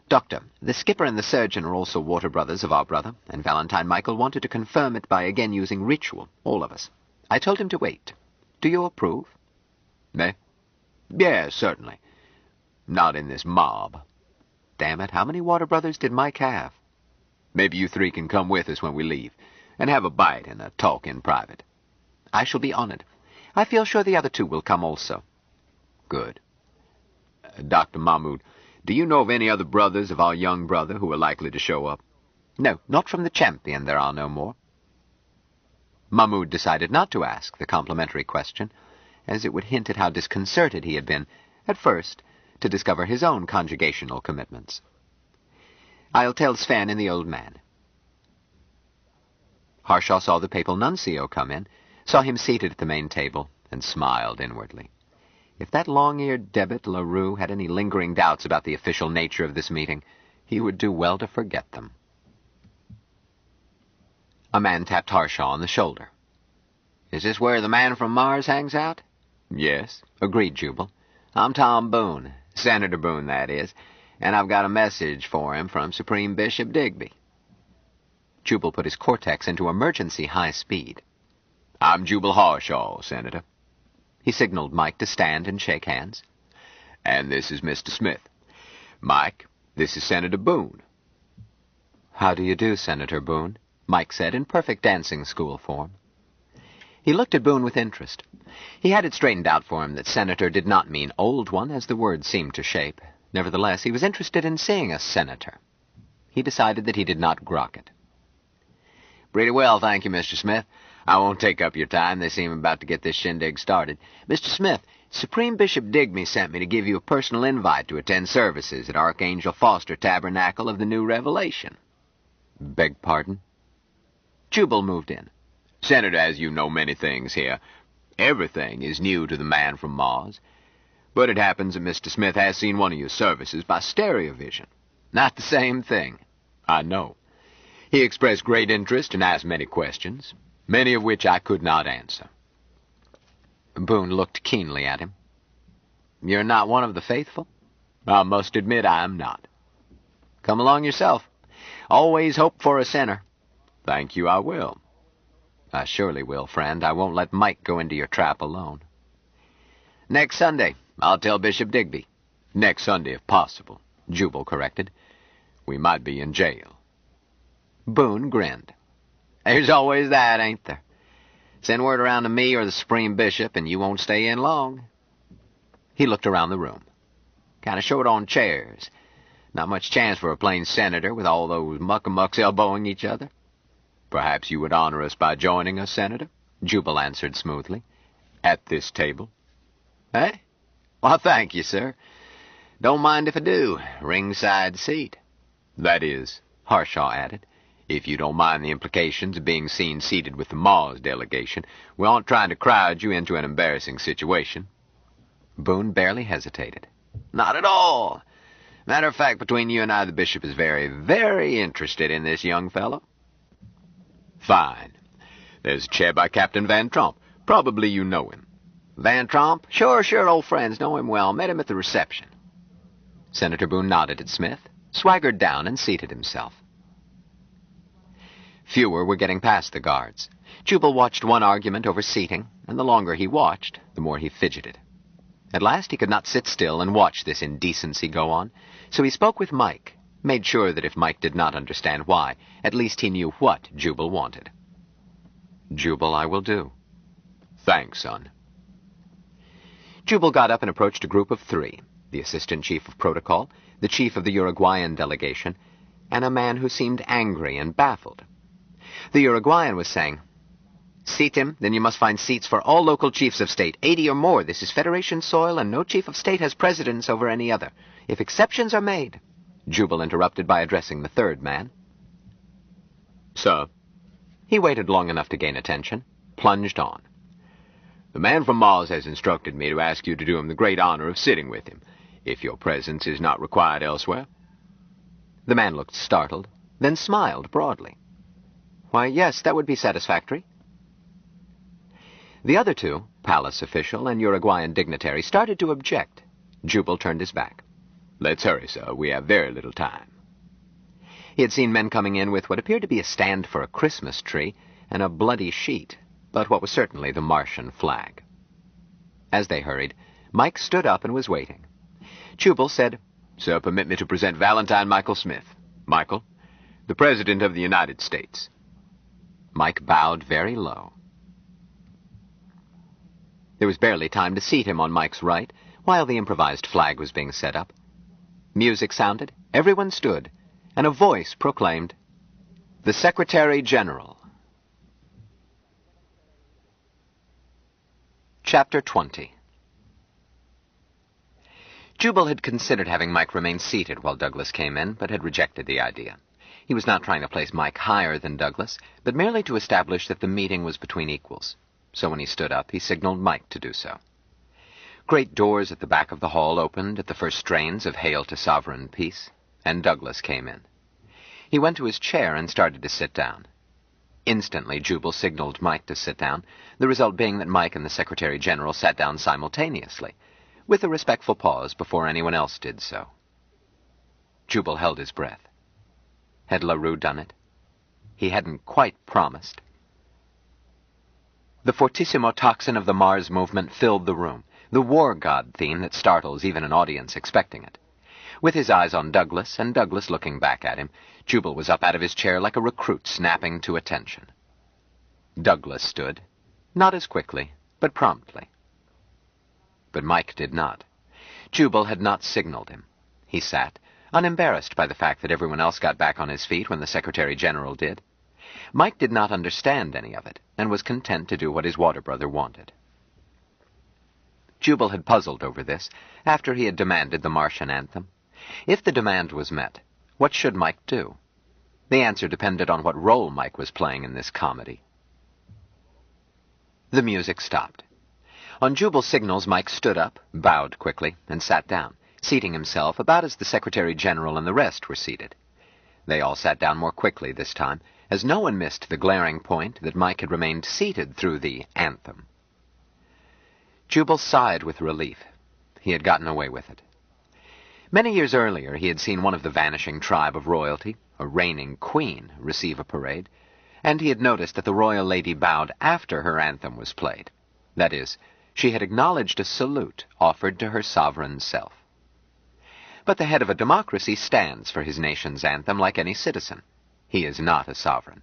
Doctor, the skipper and the surgeon are also water brothers of our brother, and Valentine Michael wanted to confirm it by again using ritual, all of us. I told him to wait. Do you approve? Me? Yes, certainly. Not in this mob. Damn it, how many water brothers did Mike have? Maybe you three can come with us when we leave, and have a bite and a talk in private. I shall be honored. I feel sure the other two will come also. Good. Dr. Mahmoud, do you know of any other brothers of our young brother who are likely to show up? No, not from the Champion there are no more. Mahmoud decided not to ask the complimentary question, as it would hint at how disconcerted he had been, at first, to discover his own conjugational commitments. I'll tell Sven and the old man. Harshaw saw the papal nuncio come in, saw him seated at the main table, and smiled inwardly. If that long-eared debit LaRue had any lingering doubts about the official nature of this meeting, he would do well to forget them. A man tapped Harshaw on the shoulder. Is this where the man from Mars hangs out? Yes, agreed Jubal. I'm Tom Boone, Senator Boone, that is, and I've got a message for him from Supreme Bishop Digby. Jubal put his cortex into emergency high speed. I'm Jubal Harshaw, Senator. He signaled Mike to stand and shake hands. And this is Mr. Smith. Mike, this is Senator Boone. How do you do, Senator Boone? Mike said in perfect dancing school form. He looked at Boone with interest. He had it straightened out for him that senator did not mean old one, as the word seemed to shape. Nevertheless, he was interested in seeing a senator. He decided that he did not grok it. Pretty well, thank you, Mr. Smith. I won't take up your time. They seem about to get this shindig started. Mr. Smith, Supreme Bishop Digby sent me to give you a personal invite to attend services at Archangel Foster Tabernacle of the New Revelation. Beg pardon? Jubal moved in. Senator, as you know many things here, everything is new to the man from Mars. But it happens that Mr. Smith has seen one of your services by stereo vision. Not the same thing. I know. He expressed great interest and asked many questions, many of which I could not answer. Boone looked keenly at him. You're not one of the faithful? I must admit I am not. Come along yourself. Always hope for a sinner. Thank you, I will. I surely will, friend. I won't let Mike go into your trap alone. Next Sunday, I'll tell Bishop Digby. Next Sunday, if possible, Jubal corrected. We might be in jail. Boone grinned. There's always that, ain't there? Send word around to me or the Supreme Bishop, and you won't stay in long. He looked around the room. Kind of short on chairs. Not much chance for a plain senator with all those muck-a-mucks elbowing each other. Perhaps you would honor us by joining us, Senator? Jubal answered smoothly. At this table? Eh? Well, thank you, sir. Don't mind if I do. Ringside seat. That is, Harshaw added, if you don't mind the implications of being seen seated with the Mars delegation, we aren't trying to crowd you into an embarrassing situation. Boone barely hesitated. Not at all. Matter of fact, between you and I, the bishop is very, very interested in this young fellow. Fine. There's a chair by Captain Van Tromp. Probably you know him. Van Tromp? Sure, old friends. Know him well. Met him at the reception. Senator Boone nodded at Smith, swaggered down, and seated himself. Fewer were getting past the guards. Jubal watched one argument over seating, and the longer he watched, the more he fidgeted. At last he could not sit still and watch this indecency go on, so he spoke with Mike, made sure that if Mike did not understand why, at least he knew what Jubal wanted. Jubal, I will do. Thanks, son. Jubal got up and approached a group of three, the assistant chief of protocol, the chief of the Uruguayan delegation, and a man who seemed angry and baffled. The Uruguayan was saying, "Seat him, then you must find seats for all local chiefs of state, 80 or more. This is Federation soil, and no chief of state has precedence over any other. If exceptions are made..." Jubal interrupted by addressing the third man. Sir. He waited long enough to gain attention, plunged on. The man from Mars has instructed me to ask you to do him the great honor of sitting with him, if your presence is not required elsewhere. The man looked startled, then smiled broadly. Why, yes, that would be satisfactory. The other two, palace official and Uruguayan dignitary, started to object. Jubal turned his back. Let's hurry, sir. We have very little time. He had seen men coming in with what appeared to be a stand for a Christmas tree and a bloody sheet, but what was certainly the Martian flag. As they hurried, Mike stood up and was waiting. Jubal said, "Sir, permit me to present Valentine Michael Smith. Michael, the President of the United States." Mike bowed very low. There was barely time to seat him on Mike's right while the improvised flag was being set up. Music sounded, everyone stood, and a voice proclaimed, "The Secretary General." Chapter 20. Jubal had considered having Mike remain seated while Douglas came in, but had rejected the idea. He was not trying to place Mike higher than Douglas, but merely to establish that the meeting was between equals. So when he stood up, he signaled Mike to do so. Great doors at the back of the hall opened at the first strains of Hail to Sovereign Peace, and Douglas came in. He went to his chair and started to sit down. Instantly, Jubal signaled Mike to sit down, the result being that Mike and the Secretary General sat down simultaneously, with a respectful pause before anyone else did so. Jubal held his breath. Had LaRue done it? He hadn't quite promised. The fortissimo tocsin of the Mars movement filled the room, the war god theme that startles even an audience expecting it. With his eyes on Douglas, and Douglas looking back at him, Jubal was up out of his chair like a recruit snapping to attention. Douglas stood, not as quickly, but promptly. But Mike did not. Jubal had not signaled him. He sat, unembarrassed by the fact that everyone else got back on his feet when the Secretary General did. Mike did not understand any of it, and was content to do what his water brother wanted. Jubal had puzzled over this, after he had demanded the Martian anthem. If the demand was met, what should Mike do? The answer depended on what role Mike was playing in this comedy. The music stopped. On Jubal's signals, Mike stood up, bowed quickly, and sat down, seating himself about as the Secretary General and the rest were seated. They all sat down more quickly this time, as no one missed the glaring point that Mike had remained seated through the anthem. Jubal sighed with relief. He had gotten away with it. Many years earlier, he had seen one of the vanishing tribe of royalty, a reigning queen, receive a parade, and he had noticed that the royal lady bowed after her anthem was played. That is, she had acknowledged a salute offered to her sovereign self. But the head of a democracy stands for his nation's anthem like any citizen. He is not a sovereign.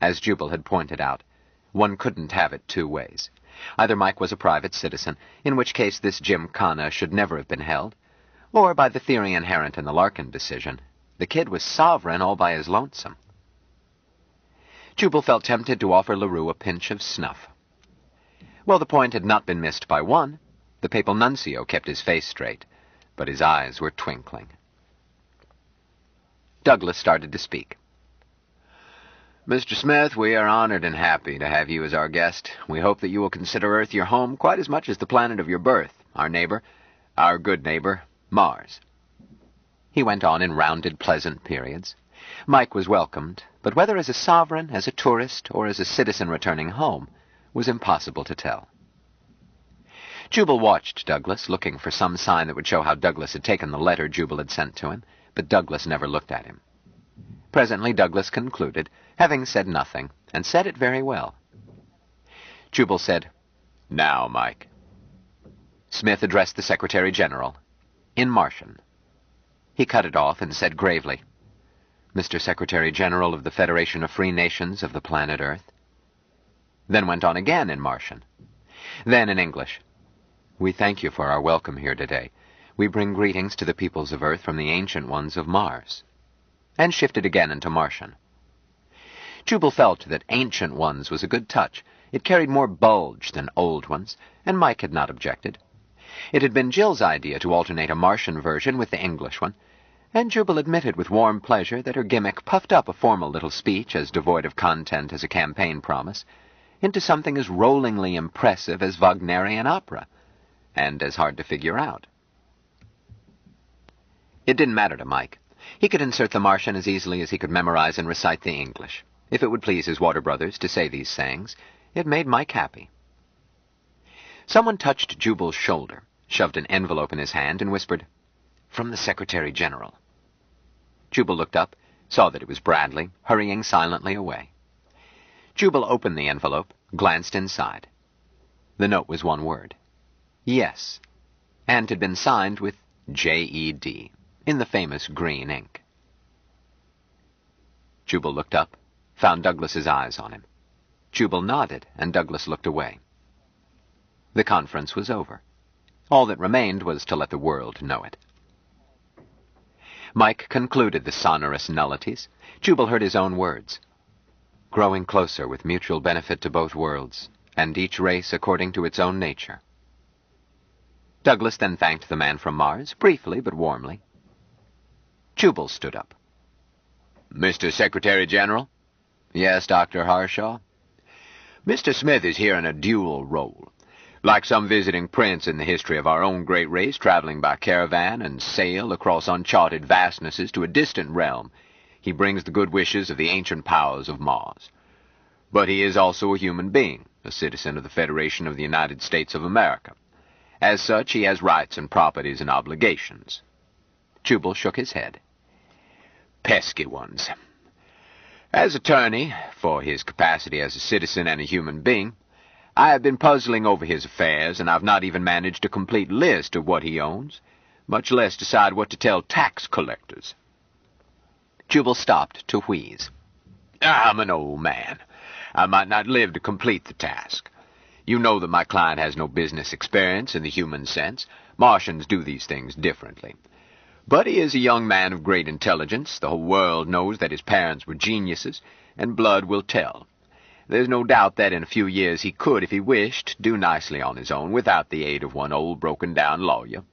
As Jubal had pointed out, one couldn't have it two ways. Either Mike was a private citizen, in which case this gymkhana should never have been held, or by the theory inherent in the Larkin decision, the kid was sovereign all by his lonesome. Jubal felt tempted to offer LaRue a pinch of snuff. Well, the point had not been missed by one. The papal nuncio kept his face straight, but his eyes were twinkling. Douglas started to speak. Mr. Smith, we are honored and happy to have you as our guest. We hope that you will consider Earth your home quite as much as the planet of your birth, our neighbor, our good neighbor, Mars. He went on in rounded, pleasant periods. Mike was welcomed, but whether as a sovereign, as a tourist, or as a citizen returning home, was impossible to tell. Jubal watched Douglas, looking for some sign that would show how Douglas had taken the letter Jubal had sent to him, but Douglas never looked at him. Presently Douglas concluded, having said nothing, and said it very well. Jubal said, "Now, Mike." Smith addressed the Secretary-General, in Martian. He cut it off and said gravely, "Mr. Secretary-General of the Federation of Free Nations of the planet Earth." Then went on again in Martian. Then in English. "We thank you for our welcome here today. We bring greetings to the peoples of Earth from the ancient ones of Mars." And shifted again into Martian. Jubal felt that ancient ones was a good touch. It carried more bulge than old ones, and Mike had not objected. It had been Jill's idea to alternate a Martian version with the English one, and Jubal admitted with warm pleasure that her gimmick puffed up a formal little speech as devoid of content as a campaign promise into something as rollingly impressive as Wagnerian opera, and as hard to figure out. It didn't matter to Mike. He could insert the Martian as easily as he could memorize and recite the English. If it would please his water brothers to say these sayings, it made Mike happy. Someone touched Jubal's shoulder, shoved an envelope in his hand, and whispered, "From the Secretary-General." Jubal looked up, saw that it was Bradley, hurrying silently away. Jubal opened the envelope, glanced inside. The note was one word. Yes, and had been signed with J.E.D. in the famous green ink. Jubal looked up, found Douglas's eyes on him. Jubal nodded, and Douglas looked away. The conference was over. All that remained was to let the world know it. Mike concluded the sonorous nullities. Jubal heard his own words. "Growing closer with mutual benefit to both worlds, and each race according to its own nature." Douglas then thanked the man from Mars, briefly but warmly. Jubal stood up. "Mr. Secretary-General?" "Yes, Dr. Harshaw?" "Mr. Smith is here in a dual role. Like some visiting prince in the history of our own great race, traveling by caravan and sail across uncharted vastnesses to a distant realm, he brings the good wishes of the ancient powers of Mars. But he is also a human being, a citizen of the Federation of the United States of America. As such, he has rights and properties and obligations." Jubal shook his head. "Pesky ones. As attorney, for his capacity as a citizen and a human being, I have been puzzling over his affairs, and I've not even managed a complete list of what he owns, much less decide what to tell tax collectors." Jubal stopped to wheeze. "I'm an old man. I might not live to complete the task. You know that my client has no business experience in the human sense. Martians do these things differently. But he is a young man of great intelligence. The whole world knows that his parents were geniuses, and blood will tell. There's no doubt that in a few years he could, if he wished, do nicely on his own without the aid of one old broken-down lawyer.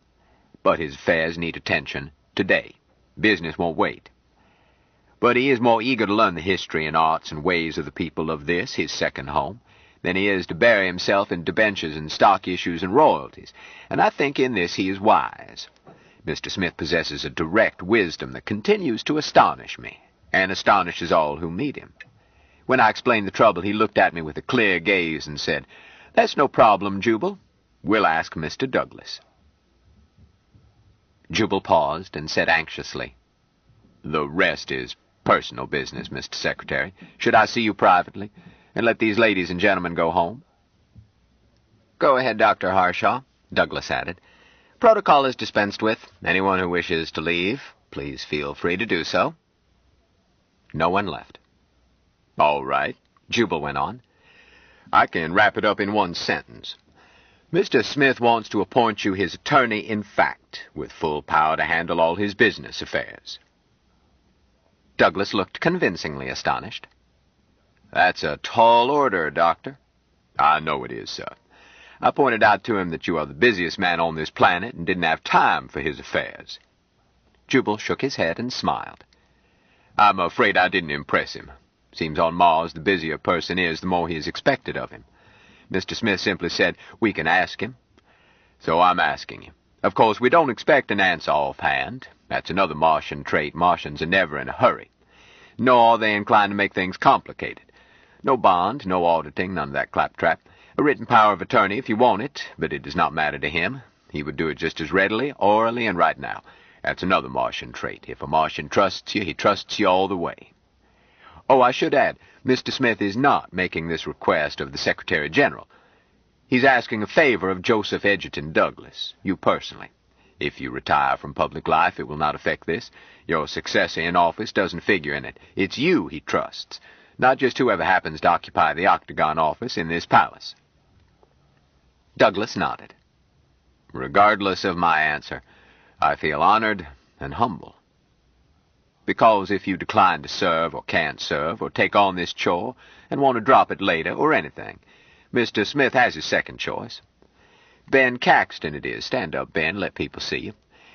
But his affairs need attention today. Business won't wait. But he is more eager to learn the history and arts and ways of the people of this, his second home, than he is to bury himself in debentures and stock issues and royalties, and I think in this he is wise. Mr. Smith possesses a direct wisdom that continues to astonish me, and astonishes all who meet him. When I explained the trouble, he looked at me with a clear gaze and said, "That's no problem, Jubal. We'll ask Mr. Douglas." Jubal paused and said anxiously, "The rest is personal business, Mr. Secretary. Should I see you privately, and let these ladies and gentlemen go home?" "Go ahead, Dr. Harshaw," Douglas added. "Protocol is dispensed with. Anyone who wishes to leave, please feel free to do so." No one left. "All right," Jubal went on. "I can wrap it up in one sentence. Mr. Smith wants to appoint you his attorney in fact, with full power to handle all his business affairs." Douglas looked convincingly astonished. "That's a tall order, Doctor." "I know it is, sir. I pointed out to him that you are the busiest man on this planet and didn't have time for his affairs." Jubal shook his head and smiled. "I'm afraid I didn't impress him. Seems on Mars the busier a person is, the more he is expected of him. Mr. Smith simply said, 'We can ask him.' So I'm asking him. Of course, we don't expect an answer offhand. That's another Martian trait. Martians are never in a hurry. Nor are they inclined to make things complicated. No bond, no auditing, none of that claptrap. A written power of attorney if you want it, but it does not matter to him. He would do it just as readily, orally, and right now. That's another Martian trait. If a Martian trusts you, he trusts you all the way. Oh, I should add, Mr. Smith is not making this request of the Secretary General. He's asking a favor of Joseph Edgerton Douglas, you personally. If you retire from public life, it will not affect this. Your successor in office doesn't figure in it. It's you he trusts, not just whoever happens to occupy the Octagon office in this palace." Douglas nodded. "Regardless of my answer, I feel honored and humble. Because if you decline to serve or can't serve or take on this chore and want to drop it later or anything, Mr. Smith has his second choice. Ben Caxton it is. Stand up, Ben. Let people see you.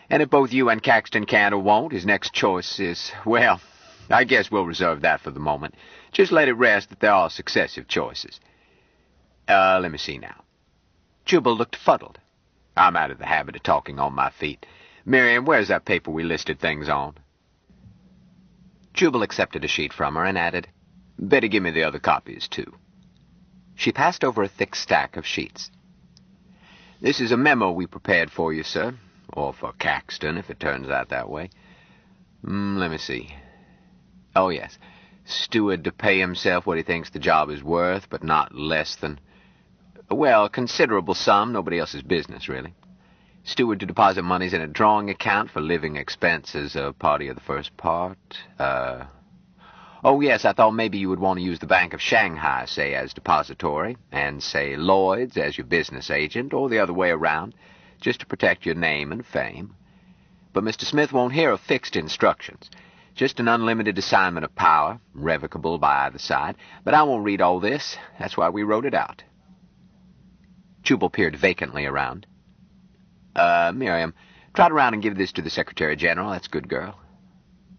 And if both you and Caxton can't or won't, his next choice is, well, I guess we'll reserve that for the moment. Just let it rest that there are successive choices. Let me see now." Jubal looked fuddled. "I'm out of the habit of talking on my feet. Miriam, where's that paper we listed things on?" Jubal accepted a sheet from her and added, "Better give me the other copies, too." She passed over a thick stack of sheets. "This is a memo we prepared for you, sir. Or for Caxton, if it turns out that way. Let me see. Oh, yes. Steward to pay himself what he thinks the job is worth, but not less than... Well, a considerable sum, nobody else's business, really. Steward to deposit monies in a drawing account for living expenses, a party of the first part. Oh, yes, I thought maybe you would want to use the Bank of Shanghai, say, as depository, and, say, Lloyd's as your business agent, or the other way around, just to protect your name and fame. But Mr. Smith won't hear of fixed instructions. Just an unlimited assignment of power, revocable by either side. But I won't read all this. That's why we wrote it out." Jubal peered vacantly around. Miriam, trot around and give this to the Secretary General. That's a good girl.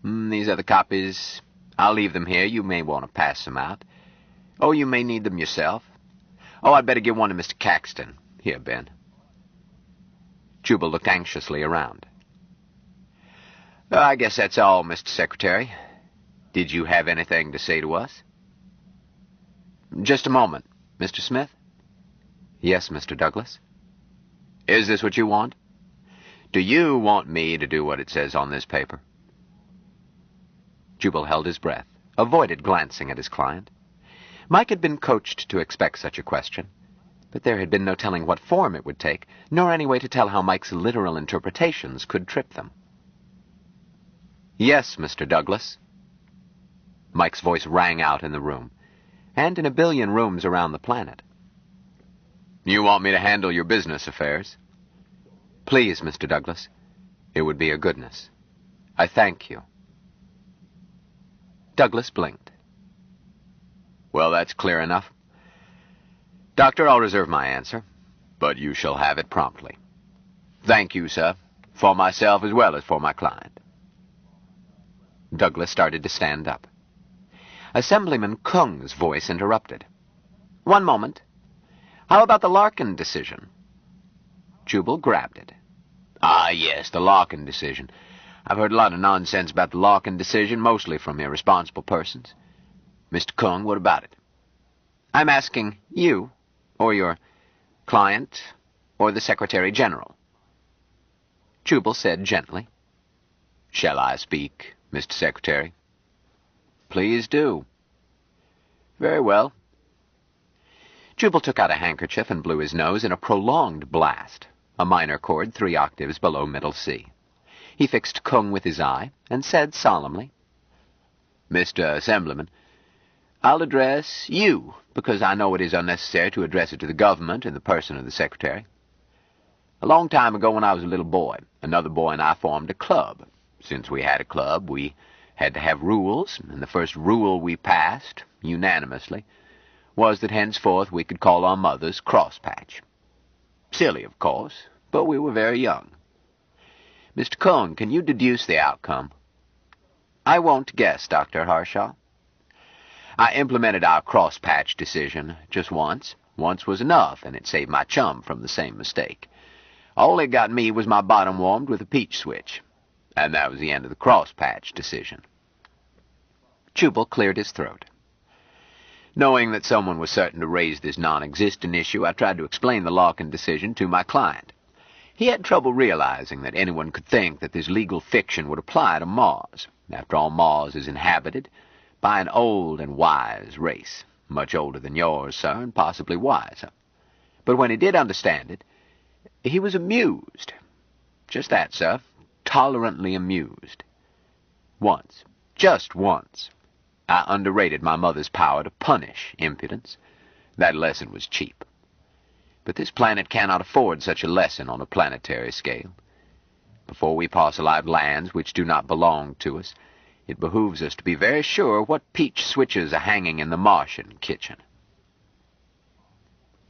These other copies, I'll leave them here. You may want to pass them out. Oh, you may need them yourself. Oh, I'd better give one to Mr. Caxton. Here, Ben." Jubal looked anxiously around. I guess that's all, Mr. Secretary. Did you have anything to say to us?" "Just a moment. Mr. Smith?" "Yes, Mr. Douglas." "Is this what you want? Do you want me to do what it says on this paper?" Jubal held his breath, avoided glancing at his client. Mike had been coached to expect such a question, but there had been no telling what form it would take, nor any way to tell how Mike's literal interpretations could trip them. "Yes, Mr. Douglas." Mike's voice rang out in the room, and in a billion rooms around the planet. "You want me to handle your business affairs?" "Please, Mr. Douglas. It would be a goodness. I thank you." Douglas blinked. "Well, that's clear enough. Doctor, I'll reserve my answer, but you shall have it promptly. Thank you, sir, for myself as well as for my client." Douglas started to stand up. Assemblyman Kung's voice interrupted. "One moment. How about the Larkin decision?" Jubal grabbed it. Ah, yes, the Larkin decision. I've heard a lot of nonsense about the Larkin decision, mostly from irresponsible persons. Mr. Kung, what about it? I'm asking you, or your client, or the Secretary General. Jubal said gently. Shall I speak, Mr. Secretary? Please do. Very well. Jubal took out a handkerchief and blew his nose in a prolonged blast, a minor chord 3 octaves below middle C. He fixed Kung with his eye and said solemnly, Mr. Assemblyman, I'll address you, because I know it is unnecessary to address it to the government in the person of the Secretary. A long time ago when I was a little boy, another boy and I formed a club. Since we had a club, we had to have rules, and the first rule we passed, unanimously, was that henceforth we could call our mothers Crosspatch. Silly, of course, but we were very young. Mr. Kung, can you deduce the outcome? I won't guess, Dr. Harshaw. I implemented our Crosspatch decision just once. Once was enough, and it saved my chum from the same mistake. All it got me was my bottom warmed with a peach switch. And that was the end of the Crosspatch decision. Jubal cleared his throat. Knowing that someone was certain to raise this non-existent issue, I tried to explain the Larkin decision to my client. He had trouble realizing that anyone could think that this legal fiction would apply to Mars. After all, Mars is inhabited by an old and wise race, much older than yours, sir, and possibly wiser. But when he did understand it, he was amused. Just that, sir, tolerantly amused. Once, just once, I underrated my mother's power to punish impudence. That lesson was cheap. But this planet cannot afford such a lesson on a planetary scale. Before we parcelize lands which do not belong to us, it behooves us to be very sure what peach switches are hanging in the Martian kitchen.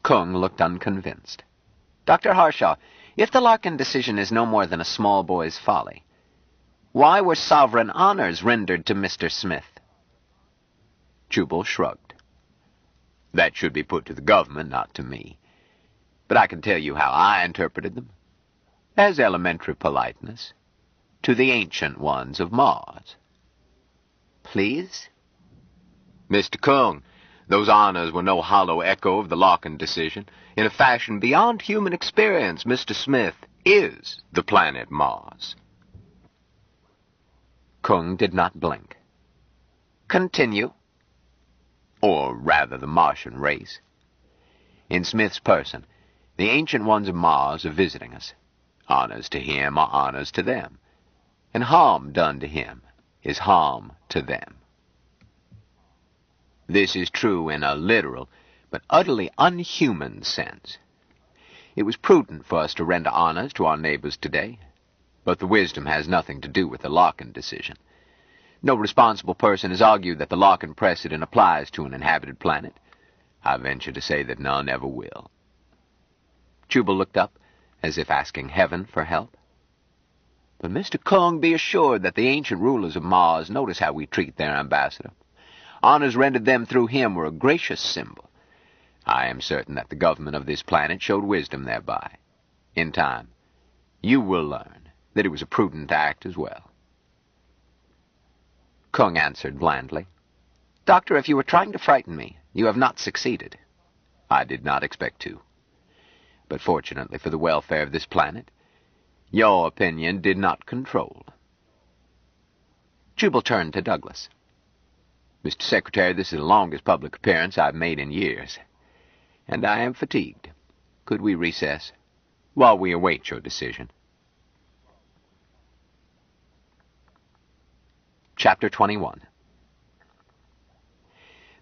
Kung looked unconvinced. Dr. Harshaw, if the Larkin decision is no more than a small boy's folly, why were sovereign honors rendered to Mr. Smith? Jubal shrugged. That should be put to the government, not to me. But I can tell you how I interpreted them. As elementary politeness to the ancient ones of Mars. Please? Mr. Kung, those honors were no hollow echo of the Larkin decision. In a fashion beyond human experience, Mr. Smith is the planet Mars. Kung did not blink. Continue. Or rather the Martian race. In Smith's person, the ancient ones of Mars are visiting us. Honors to him are honors to them, and harm done to him is harm to them. This is true in a literal, but utterly unhuman sense. It was prudent for us to render honors to our neighbors today, but the wisdom has nothing to do with the Larkin decision. No responsible person has argued that the Larkin precedent applies to an inhabited planet. I venture to say that none ever will. Jubal looked up, as if asking heaven for help. But Mr. Kung, be assured that the ancient rulers of Mars notice how we treat their ambassador. Honors rendered them through him were a gracious symbol. I am certain that the government of this planet showed wisdom thereby. In time, you will learn that it was a prudent act as well. Kung answered blandly. Doctor, if you were trying to frighten me, you have not succeeded. I did not expect to. But fortunately for the welfare of this planet, your opinion did not control. Jubal turned to Douglas. Mr. Secretary, this is the longest public appearance I've made in years, and I am fatigued. Could we recess while we await your decision? Chapter 21.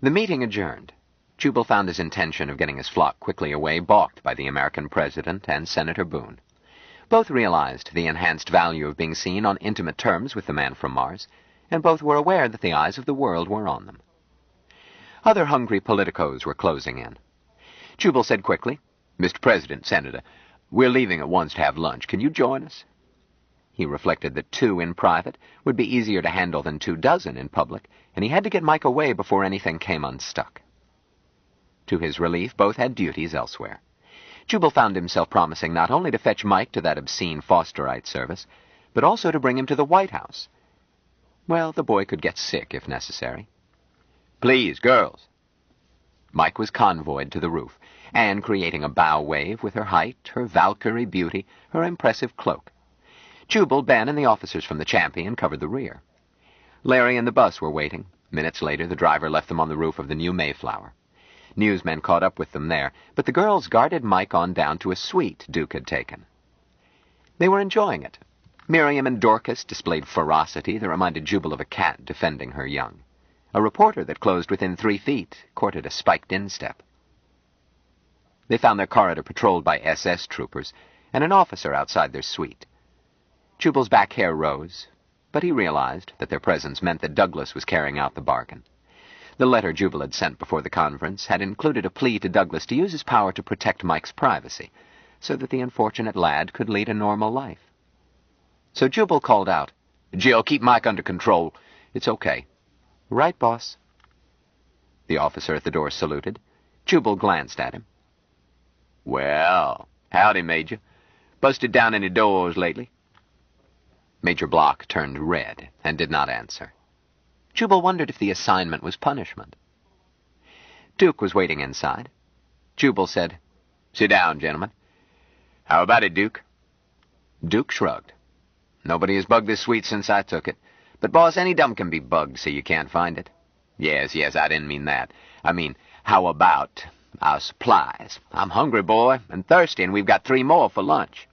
The meeting adjourned. Jubal found his intention of getting his flock quickly away balked by the American president and Senator Boone. Both realized the enhanced value of being seen on intimate terms with the man from Mars, and both were aware that the eyes of the world were on them. Other hungry politicos were closing in. Jubal said quickly, Mr. President, Senator, we're leaving at once to have lunch. Can you join us? He reflected that 2 in private would be easier to handle than 24 in public, and he had to get Mike away before anything came unstuck. To his relief, both had duties elsewhere. Jubal found himself promising not only to fetch Mike to that obscene Fosterite service, but also to bring him to the White House. Well, the boy could get sick if necessary. Please, girls. Mike was convoyed to the roof, Anne creating a bow wave with her height, her Valkyrie beauty, her impressive cloak. Jubal, Ben, and the officers from the Champion covered the rear. Larry and the bus were waiting. Minutes later, the driver left them on the roof of the new Mayflower. Newsmen caught up with them there, but the girls guarded Mike on down to a suite Duke had taken. They were enjoying it. Miriam and Dorcas displayed ferocity that reminded Jubal of a cat defending her young. A reporter that closed within 3 feet courted a spiked instep. They found their corridor patrolled by SS troopers and an officer outside their suite. Jubal's back hair rose, but he realized that their presence meant that Douglas was carrying out the bargain. The letter Jubal had sent before the conference had included a plea to Douglas to use his power to protect Mike's privacy, so that the unfortunate lad could lead a normal life. So Jubal called out, "Jill, keep Mike under control. It's okay." "Right, boss." The officer at the door saluted. Jubal glanced at him. "Well, howdy, Major. Busted down any doors lately?" Major Block turned red and did not answer. Jubal wondered if the assignment was punishment. Duke was waiting inside. Jubal said, "Sit down, gentlemen. How about it, Duke?" Duke shrugged. "Nobody has bugged this suite since I took it. But, boss, any dumb can be bugged so you can't find it." Yes, I didn't mean that. I mean, how about our supplies? I'm hungry, boy, and thirsty, and we've got 3 more for lunch."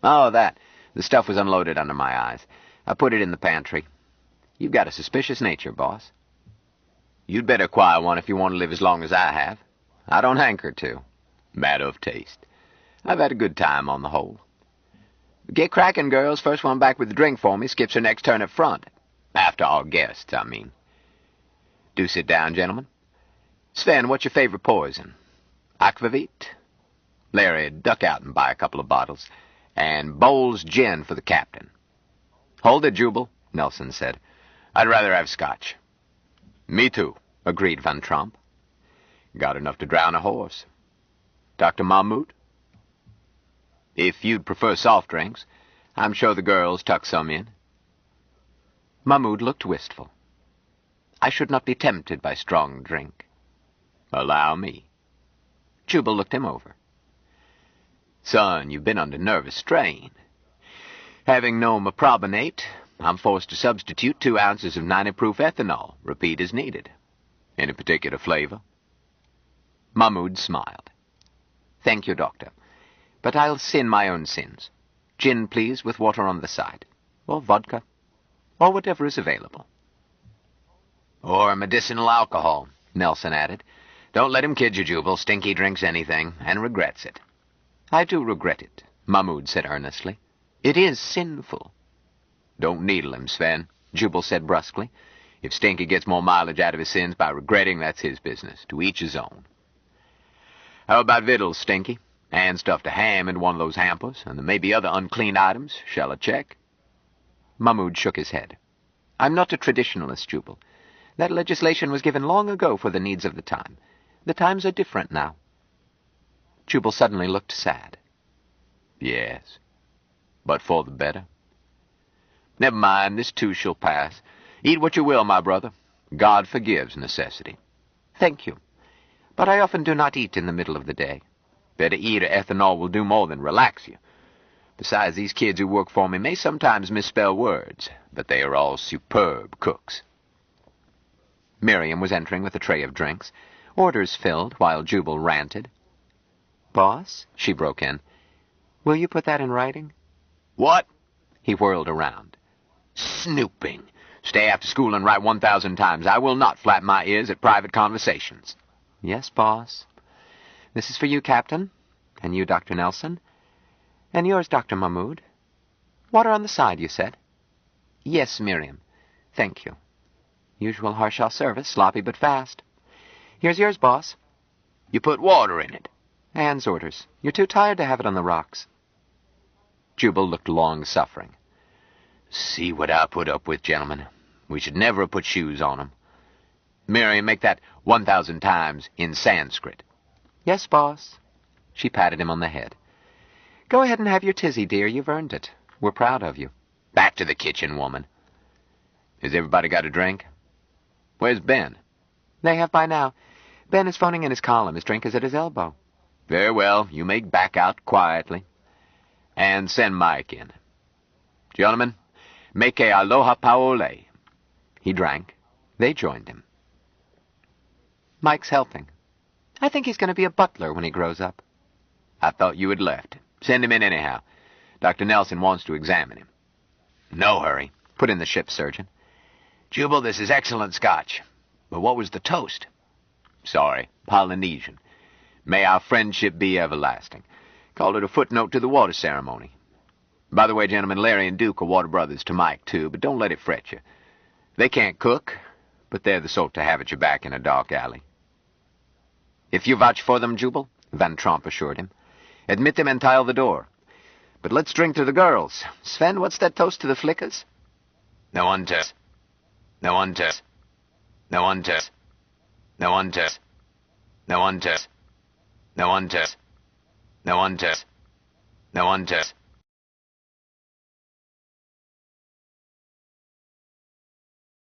"Oh, that. The stuff was unloaded under my eyes. I put it in the pantry." "You've got a suspicious nature, boss." "You'd better acquire one if you want to live as long as I have." "I don't hanker to." "Matter of taste. I've had a good time on the whole." "Get cracking, girls. First one back with the drink for me skips her next turn up front." After our guests, I mean. "Do sit down, gentlemen. Sven, what's your favorite poison?" "Aquavit." "Larry, duck out and buy a couple of bottles. And Bowles gin for the captain." "Hold it, Jubal," Nelson said. "I'd rather have scotch." "Me too," agreed Van Tromp. "Got enough to drown a horse." "Dr. Mahmoud?" "If you'd prefer soft drinks, I'm sure the girls tuck some in." Mahmoud looked wistful. "I should not be tempted by strong drink." "Allow me." Jubal looked him over. "Son, you've been under nervous strain. Having no meprobinate, I'm forced to substitute 2 ounces of 90-proof ethanol. Repeat as needed. Any particular flavor?" Mahmoud smiled. "Thank you, doctor. But I'll sin my own sins. Gin, please, with water on the side. Or vodka. Or whatever is available." "Or medicinal alcohol," Nelson added. "Don't let him kid you, Jubal. Stinky drinks anything, and regrets it." "I do regret it," Mahmoud said earnestly. "It is sinful." "Don't needle him, Sven," Jubal said brusquely. "If Stinky gets more mileage out of his sins by regretting, that's his business. To each his own." "How about victuals, Stinky? And stuffed a ham in one of those hampers, and there may be other unclean items. Shall I check?" Mahmoud shook his head. "I'm not a traditionalist, Jubal. That legislation was given long ago for the needs of the time. The times are different now." Jubal suddenly looked sad. "Yes, but for the better." "Never mind, this too shall pass. Eat what you will, my brother. God forgives necessity." "Thank you. But I often do not eat in the middle of the day." "Better eat, or ethanol will do more than relax you. Besides, these kids who work for me may sometimes misspell words, but they are all superb cooks." Miriam was entering with a tray of drinks. Orders filled while Jubal ranted. "Boss," she broke in, "will you put that in writing?" "What?" He whirled around. "Snooping. Stay after school and write 1,000 times. I will not flap my ears at private conversations." "Yes, boss. This is for you, Captain, and you, Dr. Nelson, and yours, Dr. Mahmoud. Water on the side, you said?" "Yes, Miriam. Thank you. Usual Harshaw service, sloppy but fast. Here's yours, boss." "You put water in it." "Anne's orders. You're too tired to have it on the rocks." Jubal looked long-suffering. "See what I put up with, gentlemen. We should never have put shoes on 'em. Miriam, make that 1,000 times in Sanskrit." "Yes, boss." She patted him on the head. Go ahead and have your tizzy, dear. You've earned it. We're proud of you. Back to the kitchen, woman. Has everybody got a drink? Where's Ben? They have by now. Ben is phoning in his column. His drink is at his elbow. Very well. You may back out quietly. And send Mike in. Gentlemen, make a aloha paole. He drank. They joined him. Mike's helping. I think he's going to be a butler when he grows up. I thought you had left. Send him in anyhow. Dr. Nelson wants to examine him. No hurry, put in the ship's surgeon. Jubal, this is excellent scotch. But what was the toast? Sorry, Polynesian. May our friendship be everlasting. Called it a footnote to the water ceremony. By the way, gentlemen, Larry and Duke are water brothers to Mike, too, but don't let it fret you. They can't cook, but they're the sort to have at your back in a dark alley. If you vouch for them, Jubal, Van Tromp assured him, admit them and tile the door. But let's drink to the girls. Sven, what's that toast to the flickers? No one tess. No one tess. No one tess. No one tess. No one tess. No one tess. No one tess. No one tess.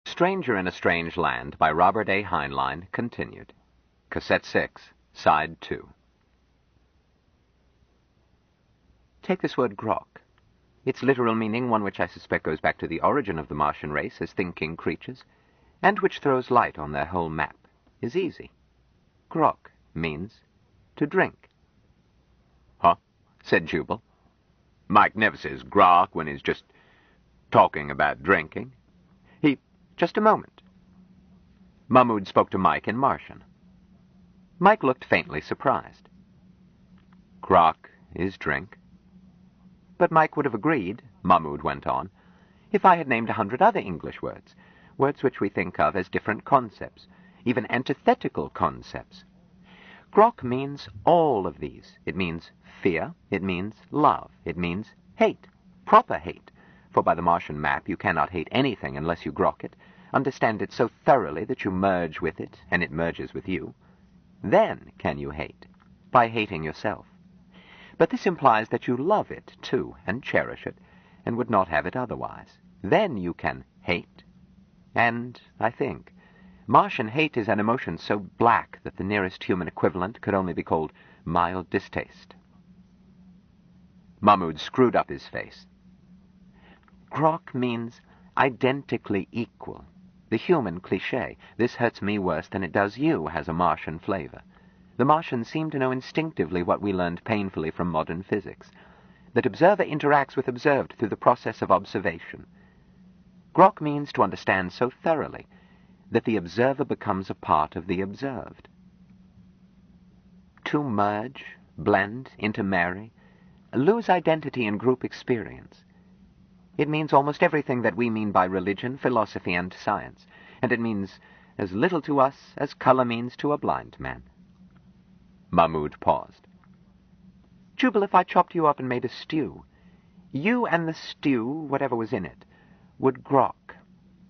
Stranger in a Strange Land by Robert A. Heinlein continued. Cassette 6, Side 2. Take this word grok. Its literal meaning, one which I suspect goes back to the origin of the Martian race as thinking creatures, and which throws light on their whole map, is easy. Grok means to drink. Huh? Said Jubal. Mike never says grok when he's just talking about drinking. Just a moment. Mahmoud spoke to Mike in Martian. Mike looked faintly surprised. Grok is drink. But Mike would have agreed, Mahmoud went on, if I had named 100 other English words, words which we think of as different concepts, even antithetical concepts. Grok means all of these. It means fear, it means love, it means hate, proper hate, for by the Martian map you cannot hate anything unless you grok it, understand it so thoroughly that you merge with it, and it merges with you. Then can you hate, by hating yourself. But this implies that you love it, too, and cherish it, and would not have it otherwise. Then you can hate. And, I think, Martian hate is an emotion so black that the nearest human equivalent could only be called mild distaste. Mahmoud screwed up his face. Grok means identically equal. The human cliché, this hurts me worse than it does you, has a Martian flavor. The Martians seem to know instinctively what we learned painfully from modern physics, that observer interacts with observed through the process of observation. Grok means to understand so thoroughly that the observer becomes a part of the observed. To merge, blend, intermarry, lose identity in group experience. It means almost everything that we mean by religion, philosophy, and science, and it means as little to us as color means to a blind man. Mahmoud paused. Jubal, if I chopped you up and made a stew, you and the stew, whatever was in it, would grok,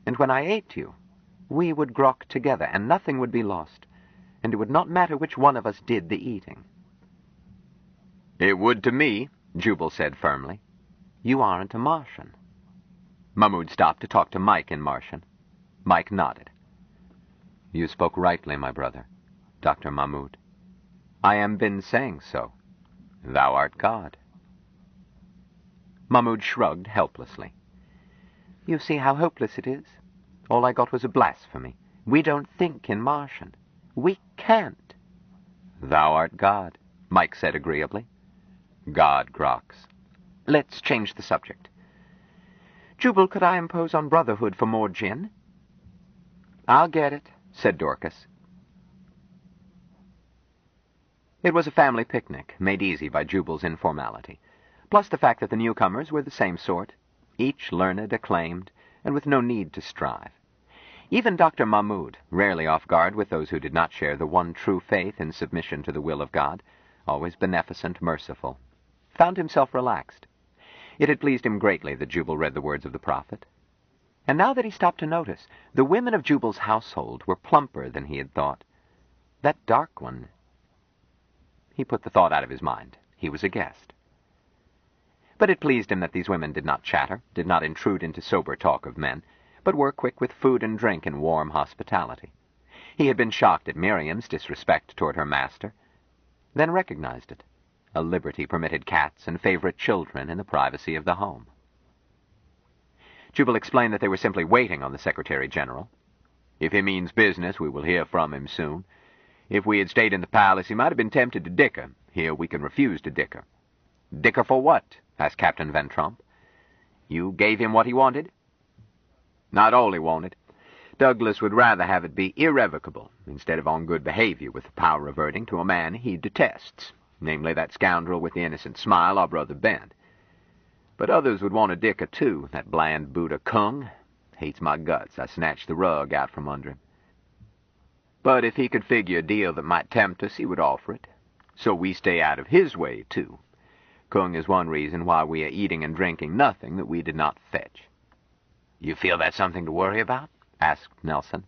and when I ate you, we would grok together, and nothing would be lost, and it would not matter which one of us did the eating. It would to me, Jubal said firmly. You aren't a Martian. Mahmoud stopped to talk to Mike in Martian. Mike nodded. You spoke rightly, my brother, Dr. Mahmoud. I am been saying so. Thou art God. Mahmoud shrugged helplessly. You see how hopeless it is? All I got was a blasphemy. We don't think in Martian. We can't. Thou art God, Mike said agreeably. God groks. Let's change the subject. Jubal, could I impose on Brotherhood for more gin? I'll get it, said Dorcas. It was a family picnic, made easy by Jubal's informality, plus the fact that the newcomers were the same sort, each learned, acclaimed, and with no need to strive. Even Dr. Mahmoud, rarely off guard with those who did not share the one true faith in submission to the will of God, always beneficent, merciful, found himself relaxed. It had pleased him greatly that Jubal read the words of the prophet. And now that he stopped to notice, the women of Jubal's household were plumper than he had thought. That dark one. He put the thought out of his mind. He was a guest. But it pleased him that these women did not chatter, did not intrude into sober talk of men, but were quick with food and drink and warm hospitality. He had been shocked at Miriam's disrespect toward her master, then recognized it. A liberty permitted cats and favorite children in the privacy of the home. Jubal explained that they were simply waiting on the Secretary General. If he means business, we will hear from him soon. If we had stayed in the palace, he might have been tempted to dicker. Here we can refuse to dicker. Dicker for what? Asked Captain Van Tromp. You gave him what he wanted? Not all he wanted. Douglas would rather have it be irrevocable, instead of on good behavior with the power reverting to a man he detests, namely that scoundrel with the innocent smile, our brother Ben. But others would want a dicker, too. That bland Buddha Kung hates my guts. I snatched the rug out from under him. But if he could figure a deal that might tempt us, he would offer it. So we stay out of his way, too. Kung is one reason why we are eating and drinking nothing that we did not fetch. You feel that's something to worry about? Asked Nelson.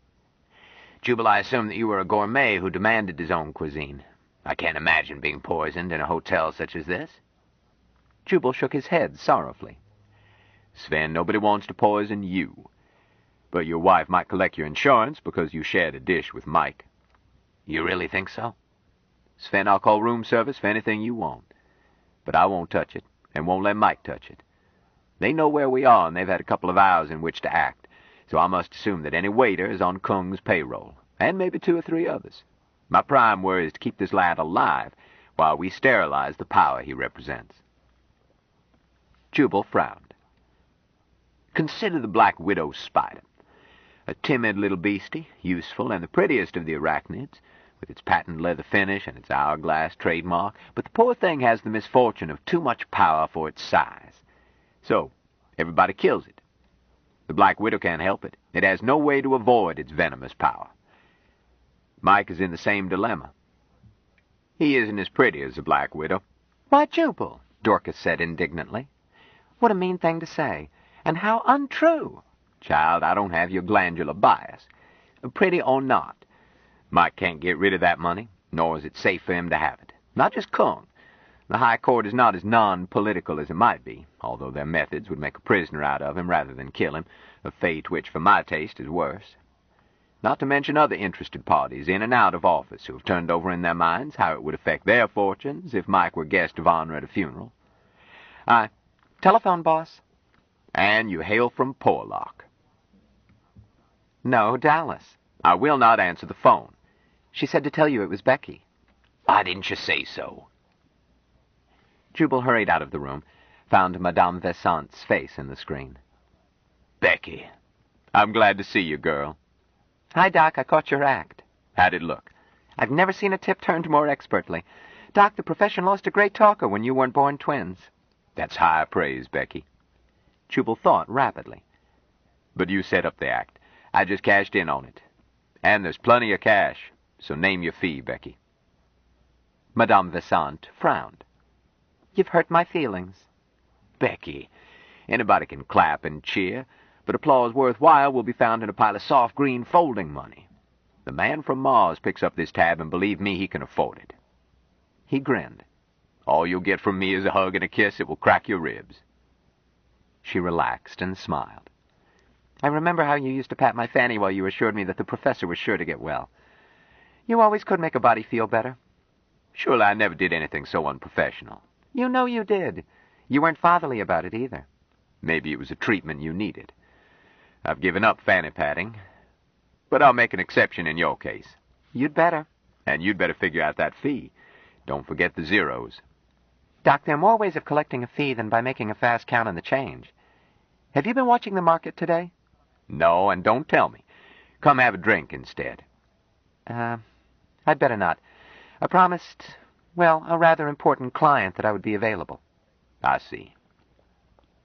Jubal, I assume that you were a gourmet who demanded his own cuisine. I can't imagine being poisoned in a hotel such as this. Jubal shook his head sorrowfully. Sven, nobody wants to poison you. But your wife might collect your insurance because you shared a dish with Mike. You really think so? Sven, I'll call room service for anything you want. But I won't touch it, and won't let Mike touch it. They know where we are, and they've had a couple of hours in which to act, so I must assume that any waiter is on Kung's payroll, and maybe 2 or 3 others. My prime worry is to keep this lad alive while we sterilize the power he represents. Jubal frowned. Consider the black widow spider. A timid little beastie, useful and the prettiest of the arachnids, with its patent leather finish and its hourglass trademark, but the poor thing has the misfortune of too much power for its size. So, everybody kills it. The black widow can't help it. It has no way to avoid its venomous power. Mike is in the same dilemma. He isn't as pretty as the black widow. Why, Jubal, Dorcas said indignantly. What a mean thing to say, and how untrue. Child, I don't have your glandular bias. Pretty or not, Mike can't get rid of that money, nor is it safe for him to have it. Not just Kung. The High Court is not as non-political as it might be, although their methods would make a prisoner out of him rather than kill him, a fate which, for my taste, is worse. Not to mention other interested parties in and out of office who have turned over in their minds how it would affect their fortunes if Mike were guest of honor at a funeral. Telephone, boss. And you hail from Porlock. No, Dallas. I will not answer the phone. She said to tell you it was Becky. Why didn't you say so? Jubal hurried out of the room, found Madame Vesant's face in the screen. Becky. I'm glad to see you, girl. Hi, Doc. I caught your act. How'd it look? I've never seen a tip turned more expertly. Doc, the profession lost a great talker when you weren't born twins. That's high praise, Becky. Jubal thought rapidly. But you set up the act. I just cashed in on it. And there's plenty of cash, so name your fee, Becky. Madame Vesant frowned. You've hurt my feelings. Becky, anybody can clap and cheer, but applause worthwhile will be found in a pile of soft green folding money. The man from Mars picks up this tab, and believe me, he can afford it. He grinned. All you'll get from me is a hug and a kiss. It will crack your ribs. She relaxed and smiled. I remember how you used to pat my fanny while you assured me that the professor was sure to get well. You always could make a body feel better. Surely I never did anything so unprofessional. You know you did. You weren't fatherly about it either. Maybe it was a treatment you needed. I've given up fanny patting, but I'll make an exception in your case. You'd better. And you'd better figure out that fee. Don't forget the zeros. Doc, there are more ways of collecting a fee than by making a fast count on the change. Have you been watching the market today? No, and don't tell me. Come have a drink instead. I'd better not. I promised, well, a rather important client that I would be available. I see.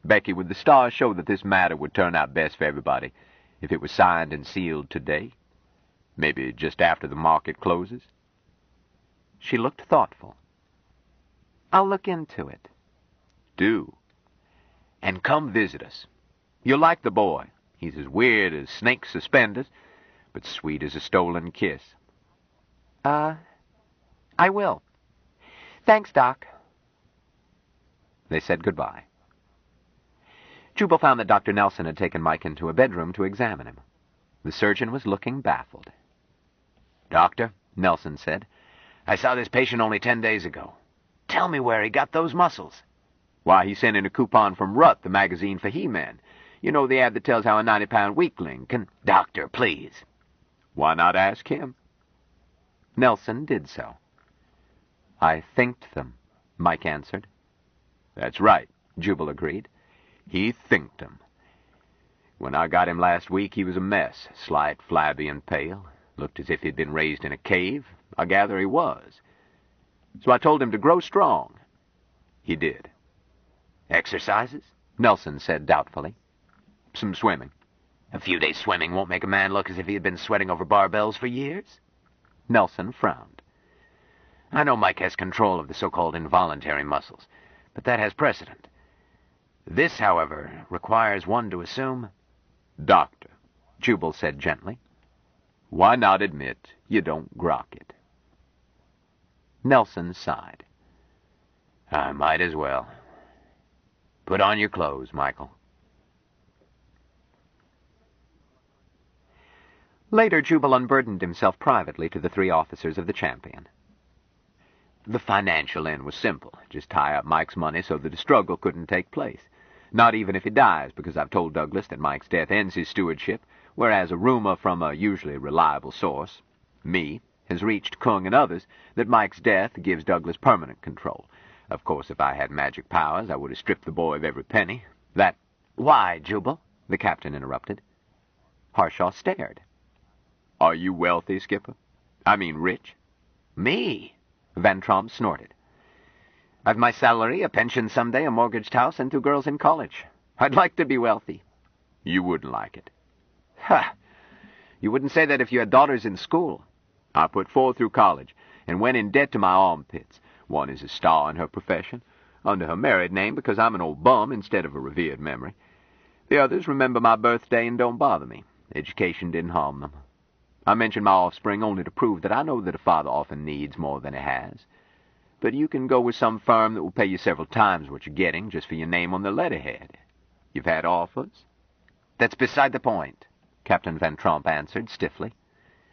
Becky, would the stars show that this matter would turn out best for everybody if it was signed and sealed today? Maybe just after the market closes? She looked thoughtful. I'll look into it. Do. And come visit us. You'll like the boy. He's as weird as snake suspenders, but sweet as a stolen kiss. I will. Thanks, Doc. They said goodbye. Jubal found that Dr. Nelson had taken Mike into a bedroom to examine him. The surgeon was looking baffled. Doctor, Nelson said, I saw this patient only 10 days ago. Tell me where he got those muscles. Why, he sent in a coupon from Rut, the magazine for He-Man. You know, the ad that tells how a 90-pound weakling can... Doctor, please. Why not ask him? Nelson did so. I thinked them, Mike answered. That's right, Jubal agreed. He thinked them. When I got him last week, he was a mess, slight, flabby, and pale. Looked as if he'd been raised in a cave. I gather he was. So I told him to grow strong. He did. Exercises? Nelson said doubtfully. Some swimming. A few days swimming won't make a man look as if he had been sweating over barbells for years. Nelson frowned. I know Mike has control of the so-called involuntary muscles, but that has precedent. This, however, requires one to assume... Doctor, Jubal said gently. Why not admit you don't grok it? Nelson sighed. I might as well. Put on your clothes, Michael. Later, Jubal unburdened himself privately to the 3 officers of the Champion. The financial end was simple. Just tie up Mike's money so that a struggle couldn't take place. Not even if he dies, because I've told Douglas that Mike's death ends his stewardship, whereas a rumor from a usually reliable source, me, has reached Kung and others that Mike's death gives Douglas permanent control. Of course, if I had magic powers, I would have stripped the boy of every penny. That... Why, Jubal? The captain interrupted. Harshaw stared. Are you wealthy, Skipper? I mean rich? Me? Van Tromp snorted. I've my salary, a pension someday, a mortgaged house, and 2 girls in college. I'd like to be wealthy. You wouldn't like it. Ha! You wouldn't say that if you had daughters in school. I put 4 through college, and went in debt to my armpits. One is a star in her profession, under her married name because I'm an old bum instead of a revered memory. The others remember my birthday and don't bother me. Education didn't harm them. I mention my offspring only to prove that I know that a father often needs more than he has. But you can go with some firm that will pay you several times what you're getting just for your name on the letterhead. You've had offers? That's beside the point, Captain Van Tromp answered stiffly.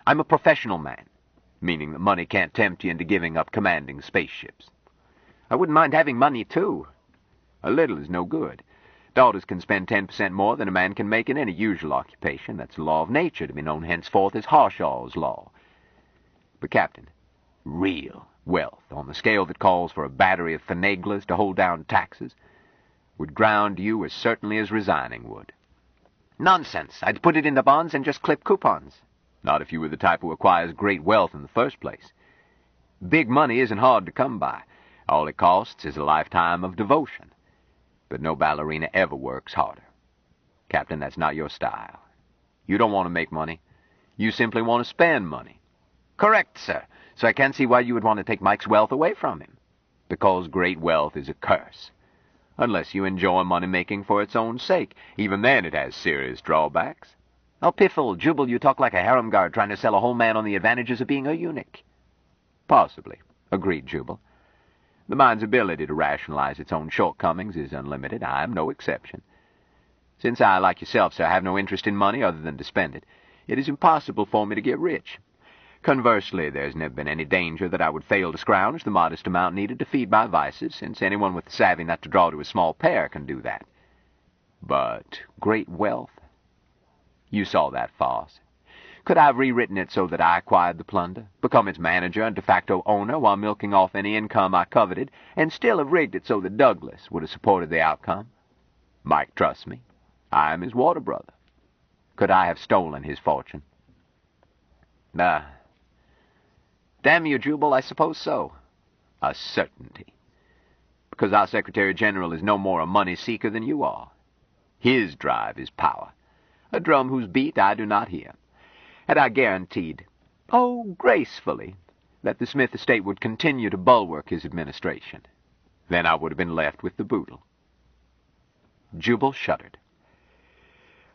I'm a professional man. Meaning that money can't tempt you into giving up commanding spaceships. I wouldn't mind having money, too. A little is no good. Daughters can spend 10% more than a man can make in any usual occupation. That's the law of nature, to be known henceforth as Harshaw's law. But, Captain, real wealth, on the scale that calls for a battery of finaglers to hold down taxes, would ground you as certainly as resigning would. Nonsense. I'd put it in the bonds and just clip coupons. Not if you were the type who acquires great wealth in the first place. Big money isn't hard to come by. All it costs is a lifetime of devotion. But no ballerina ever works harder. Captain, that's not your style. You don't want to make money. You simply want to spend money. Correct, sir. So I can't see why you would want to take Mike's wealth away from him. Because great wealth is a curse. Unless you enjoy money-making for its own sake. Even then it has serious drawbacks. Oh, piffle, Jubal, you talk like a harem guard trying to sell a whole man on the advantages of being a eunuch. Possibly, agreed Jubal. The mind's ability to rationalize its own shortcomings is unlimited. I am no exception. Since I, like yourself, sir, have no interest in money other than to spend it, it is impossible for me to get rich. Conversely, there's never been any danger that I would fail to scrounge the modest amount needed to feed my vices, since anyone with the savvy not to draw to a small pair can do that. But great wealth? You saw that farce. Could I have rewritten it so that I acquired the plunder, become its manager and de facto owner while milking off any income I coveted, and still have rigged it so that Douglas would have supported the outcome? Mike trusts me. I am his water brother. Could I have stolen his fortune? Damn you, Jubal, I suppose so. A certainty. Because our Secretary-General is no more a money-seeker than you are. His drive is power. A drum whose beat I do not hear. Had I guaranteed, gracefully, that the Smith estate would continue to bulwark his administration, then I would have been left with the boodle. Jubal shuddered.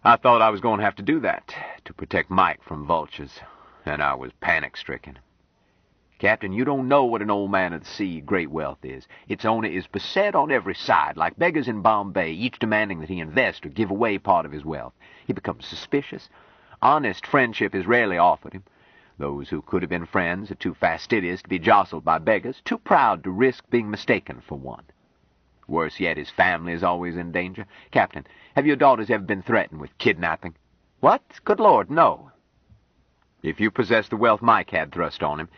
I thought I was going to have to do that, to protect Mike from vultures, and I was panic-stricken. Captain, you don't know what an old man of the sea great wealth is. Its owner is beset on every side, like beggars in Bombay, each demanding that he invest or give away part of his wealth. He becomes suspicious. Honest friendship is rarely offered him. Those who could have been friends are too fastidious to be jostled by beggars, too proud to risk being mistaken for one. Worse yet, his family is always in danger. Captain, have your daughters ever been threatened with kidnapping? What? Good Lord, no. If you possessed the wealth Mike had thrust on him,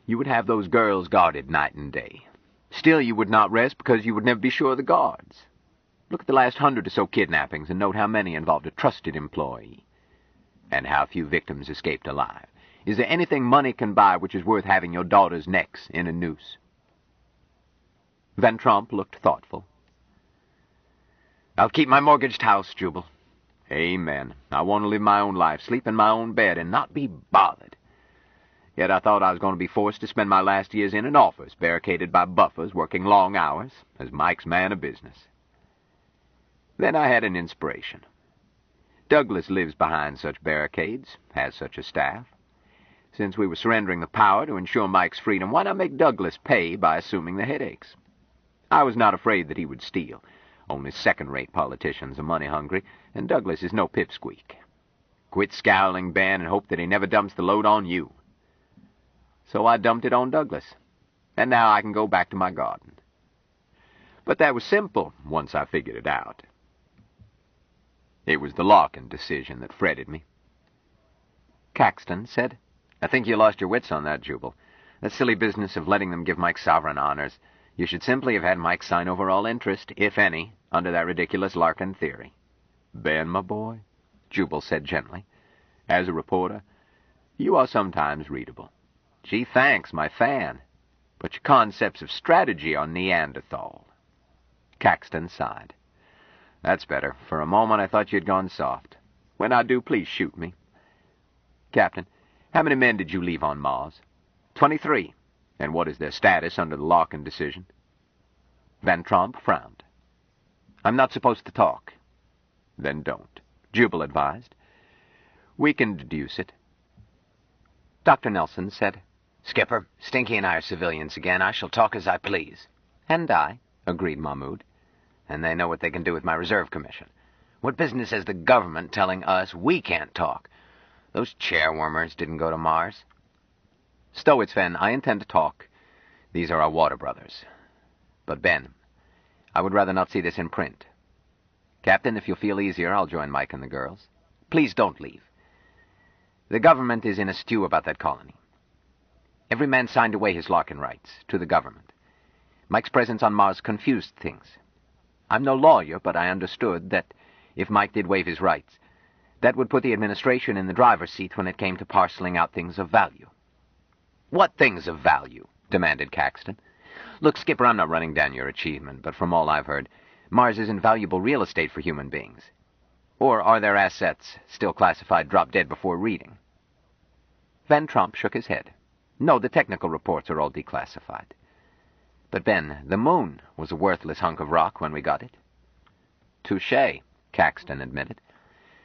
you would have those girls guarded night and day. Still, you would not rest because you would never be sure of the guards. Look at the last 100 or so kidnappings and note how many involved a trusted employee, and how few victims escaped alive. Is there anything money can buy which is worth having your daughters' necks in a noose? Van Tromp looked thoughtful. I'll keep my mortgaged house, Jubal. Amen. I want to live my own life, sleep in my own bed, and not be bothered. Yet I thought I was going to be forced to spend my last years in an office, barricaded by buffers, working long hours, as Mike's man of business. Then I had an inspiration. Douglas lives behind such barricades, has such a staff. Since we were surrendering the power to ensure Mike's freedom, why not make Douglas pay by assuming the headaches? I was not afraid that he would steal. Only second-rate politicians are money-hungry, and Douglas is no pipsqueak. Quit scowling, Ben, and hope that he never dumps the load on you. So I dumped it on Douglas, and now I can go back to my garden. But that was simple once I figured it out. It was the Larkin decision that fretted me. Caxton said, I think you lost your wits on that, Jubal. That silly business of letting them give Mike sovereign honors. You should simply have had Mike sign over all interest, if any, under that ridiculous Larkin theory. Ben, my boy, Jubal said gently, as a reporter, you are sometimes readable. Gee, thanks, my fan. But your concepts of strategy are Neanderthal. Caxton sighed. That's better. For a moment I thought you'd gone soft. When I do, please shoot me. Captain, how many men did you leave on Mars? 23. And what is their status under the Larkin decision? Van Tromp frowned. I'm not supposed to talk. Then don't, Jubal advised. We can deduce it. Dr. Nelson said, Skipper, Stinky and I are civilians again. I shall talk as I please. And I, agreed Mahmoud. And they know what they can do with my reserve commission. What business has the government telling us we can't talk? Those chairwarmers didn't go to Mars. Stow it, Sven. I intend to talk. These are our water brothers. But, Ben, I would rather not see this in print. Captain, if you'll feel easier, I'll join Mike and the girls. Please don't leave. The government is in a stew about that colony. Every man signed away his Larkin rights to the government. Mike's presence on Mars confused things. I'm no lawyer, but I understood that if Mike did waive his rights, that would put the administration in the driver's seat when it came to parceling out things of value. What things of value? Demanded Caxton. Look, Skipper, I'm not running down your achievement, but from all I've heard, Mars is invaluable real estate for human beings. Or are their assets still classified drop dead before reading? Van Tromp shook his head. No, the technical reports are all declassified. But, Ben, the moon was a worthless hunk of rock when we got it. Touché, Caxton admitted.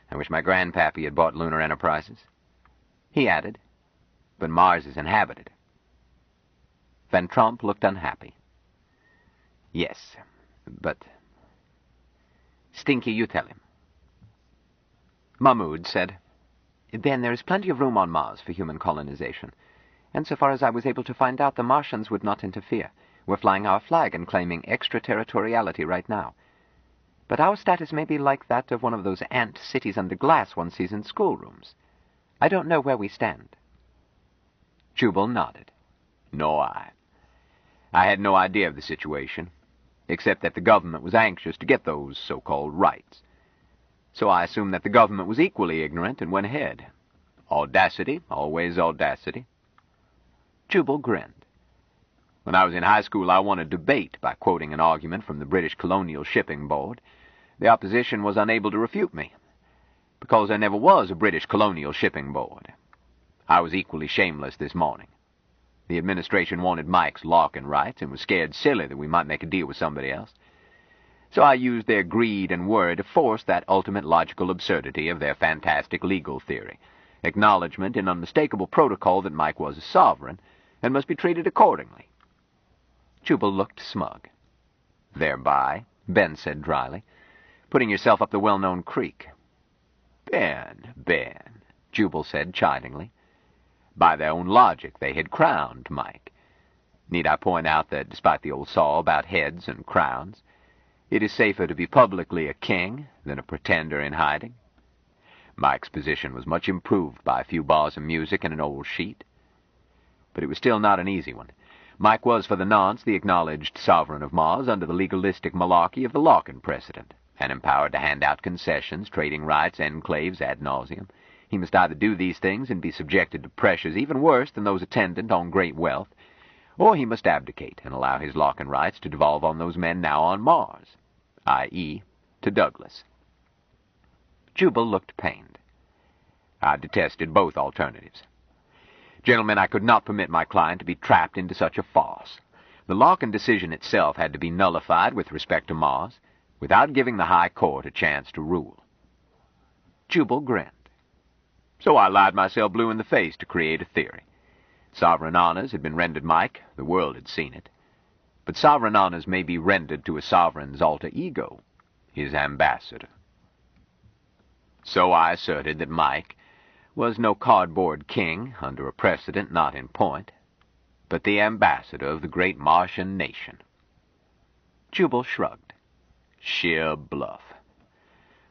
I wish my grandpappy had bought Lunar Enterprises. He added, but Mars is inhabited. Van Tromp looked unhappy. Yes, but... Stinky, you tell him. Mahmoud said, Ben, there is plenty of room on Mars for human colonization. And so far as I was able to find out, the Martians would not interfere. We're flying our flag and claiming extraterritoriality right now. But our status may be like that of one of those ant cities under glass one sees in schoolrooms. I don't know where we stand. Jubal nodded. Nor I. I had no idea of the situation, except that the government was anxious to get those so-called rights. So I assumed that the government was equally ignorant and went ahead. Audacity, always audacity. Jubal grinned. When I was in high school, I won a debate by quoting an argument from the British Colonial Shipping Board. The opposition was unable to refute me, because there never was a British Colonial Shipping Board. I was equally shameless this morning. The administration wanted Mike's Larkin rights and was scared silly that we might make a deal with somebody else. So I used their greed and worry to force that ultimate logical absurdity of their fantastic legal theory, acknowledgement in unmistakable protocol that Mike was a sovereign, and must be treated accordingly. Jubal looked smug. Thereby, Ben said dryly, putting yourself up the well-known creek. Ben, Jubal said chidingly. By their own logic, they had crowned Mike. Need I point out that, despite the old saw about heads and crowns, it is safer to be publicly a king than a pretender in hiding? Mike's position was much improved by a few bars of music and an old sheet. But it was still not an easy one. Mike was, for the nonce, the acknowledged sovereign of Mars under the legalistic malarkey of the Larkin precedent, and empowered to hand out concessions, trading rights, enclaves ad nauseum. He must either do these things and be subjected to pressures even worse than those attendant on great wealth, or he must abdicate and allow his Larkin rights to devolve on those men now on Mars, i.e., to Douglas. Jubal looked pained. I detested both alternatives. Gentlemen, I could not permit my client to be trapped into such a farce. The Larkin decision itself had to be nullified with respect to Mars, without giving the High Court a chance to rule. Jubal grinned. So I lied myself blue in the face to create a theory. Sovereign honors had been rendered Mike, the world had seen it. But sovereign honors may be rendered to a sovereign's alter ego, his ambassador. So I asserted that Mike was no cardboard king under a precedent not in point, but the ambassador of the great Martian nation. Jubal shrugged. Sheer bluff.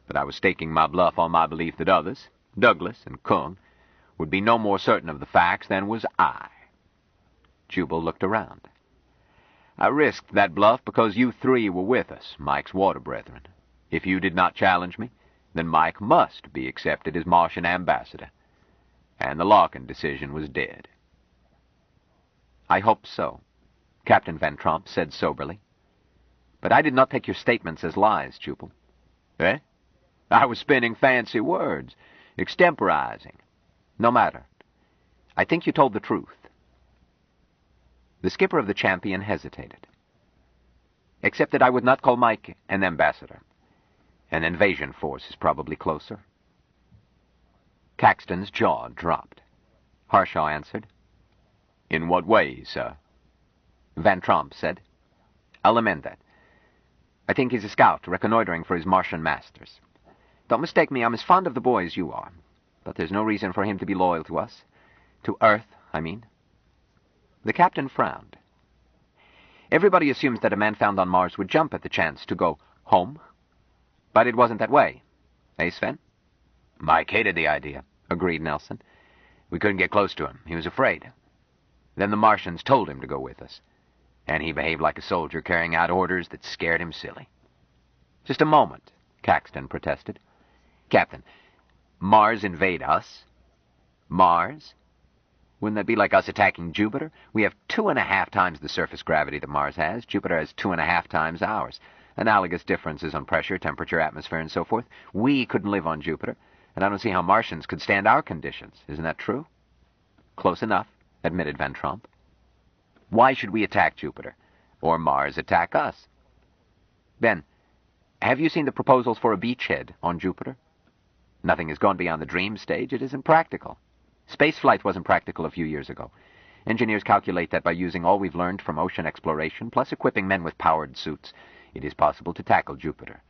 But I was staking my bluff on my belief that others, Douglas and Kung, would be no more certain of the facts than was I. Jubal looked around. I risked that bluff because you three were with us, Mike's water brethren. If you did not challenge me, then Mike must be accepted as Martian ambassador. And the Larkin decision was dead. I hope so, Captain Van Tromp said soberly. But I did not take your statements as lies, Jubal. Eh? I was spinning fancy words, extemporizing. No matter. I think you told the truth. The skipper of the Champion hesitated. Except that I would not call Mike an ambassador. An invasion force is probably closer. Caxton's jaw dropped. Harshaw answered. In what way, sir? Van Tromp said. I'll amend that. I think he's a scout, reconnoitering for his Martian masters. Don't mistake me, I'm as fond of the boy as you are. But there's no reason for him to be loyal to us. To Earth, I mean. The captain frowned. Everybody assumes that a man found on Mars would jump at the chance to go home. But it wasn't that way. Eh, Sven? Mike hated the idea, agreed Nelson. We couldn't get close to him. He was afraid. Then the Martians told him to go with us. And he behaved like a soldier carrying out orders that scared him silly. Just a moment, Caxton protested. Captain, Mars invade us? Mars? Wouldn't that be like us attacking Jupiter? We have 2.5 times the surface gravity that Mars has. Jupiter has 2.5 times ours. Analogous differences on pressure, temperature, atmosphere, and so forth. We couldn't live on Jupiter, and I don't see how Martians could stand our conditions. Isn't that true? Close enough, admitted Van Tromp. Why should we attack Jupiter? Or Mars attack us? Ben, have you seen the proposals for a beachhead on Jupiter? Nothing has gone beyond the dream stage. It isn't practical. Spaceflight wasn't practical a few years ago. Engineers calculate that by using all we've learned from ocean exploration, plus equipping men with powered suits, it is possible to tackle Jupiter.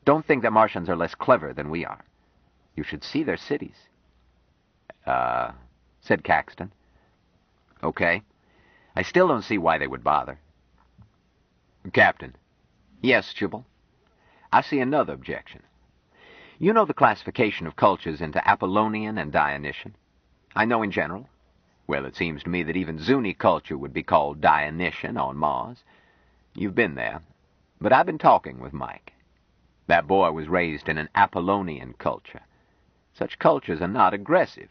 Don't think that Martians are less clever than we are. You should see their cities. Said Caxton. Okay. I still don't see why they would bother. Captain. Yes, Jubal? I see another objection. You know the classification of cultures into Apollonian and Dionysian? I know in general. Well, it seems to me that even Zuni culture would be called Dionysian on Mars. You've been there. But I've been talking with Mike. That boy was raised in an Apollonian culture. Such cultures are not aggressive.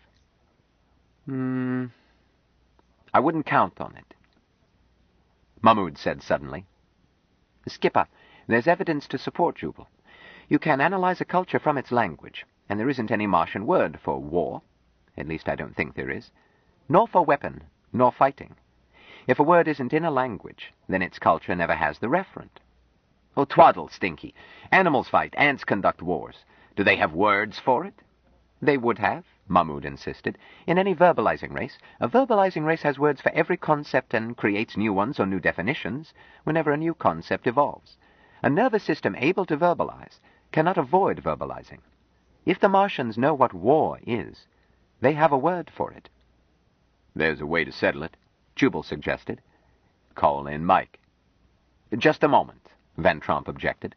I wouldn't count on it. Mahmoud said suddenly. Skipper, there's evidence to support Jubal. You can analyze a culture from its language, and there isn't any Martian word for war. At least I don't think there is. Nor for weapon, nor fighting. If a word isn't in a language, then its culture never has the referent. Oh, twaddle, Stinky. Animals fight, ants conduct wars. Do they have words for it? They would have, Mahmoud insisted. "In any verbalizing race, a verbalizing race has words for every concept and creates new ones or new definitions whenever a new concept evolves. A nervous system able to verbalize cannot avoid verbalizing. If the Martians know what war is, they have a word for it." "There's a way to settle it," Jubal suggested. "Call in Mike." "Just a moment," Van Tromp objected.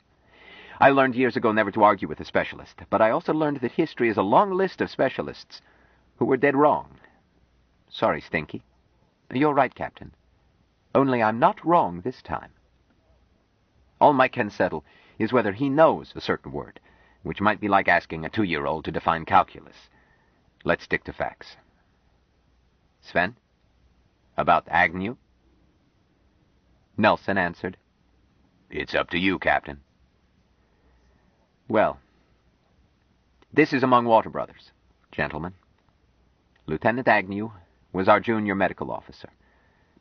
"I learned years ago never to argue with a specialist, but I also learned that history is a long list of specialists who were dead wrong. Sorry, Stinky. You're right, Captain. Only I'm not wrong this time. All Mike can settle is whether he knows a certain word, which might be like asking a 2-year-old to define calculus. Let's stick to facts. Sven? About Agnew?" Nelson answered. "It's up to you, Captain." "Well, this is among Water Brothers, gentlemen. Lieutenant Agnew was our junior medical officer.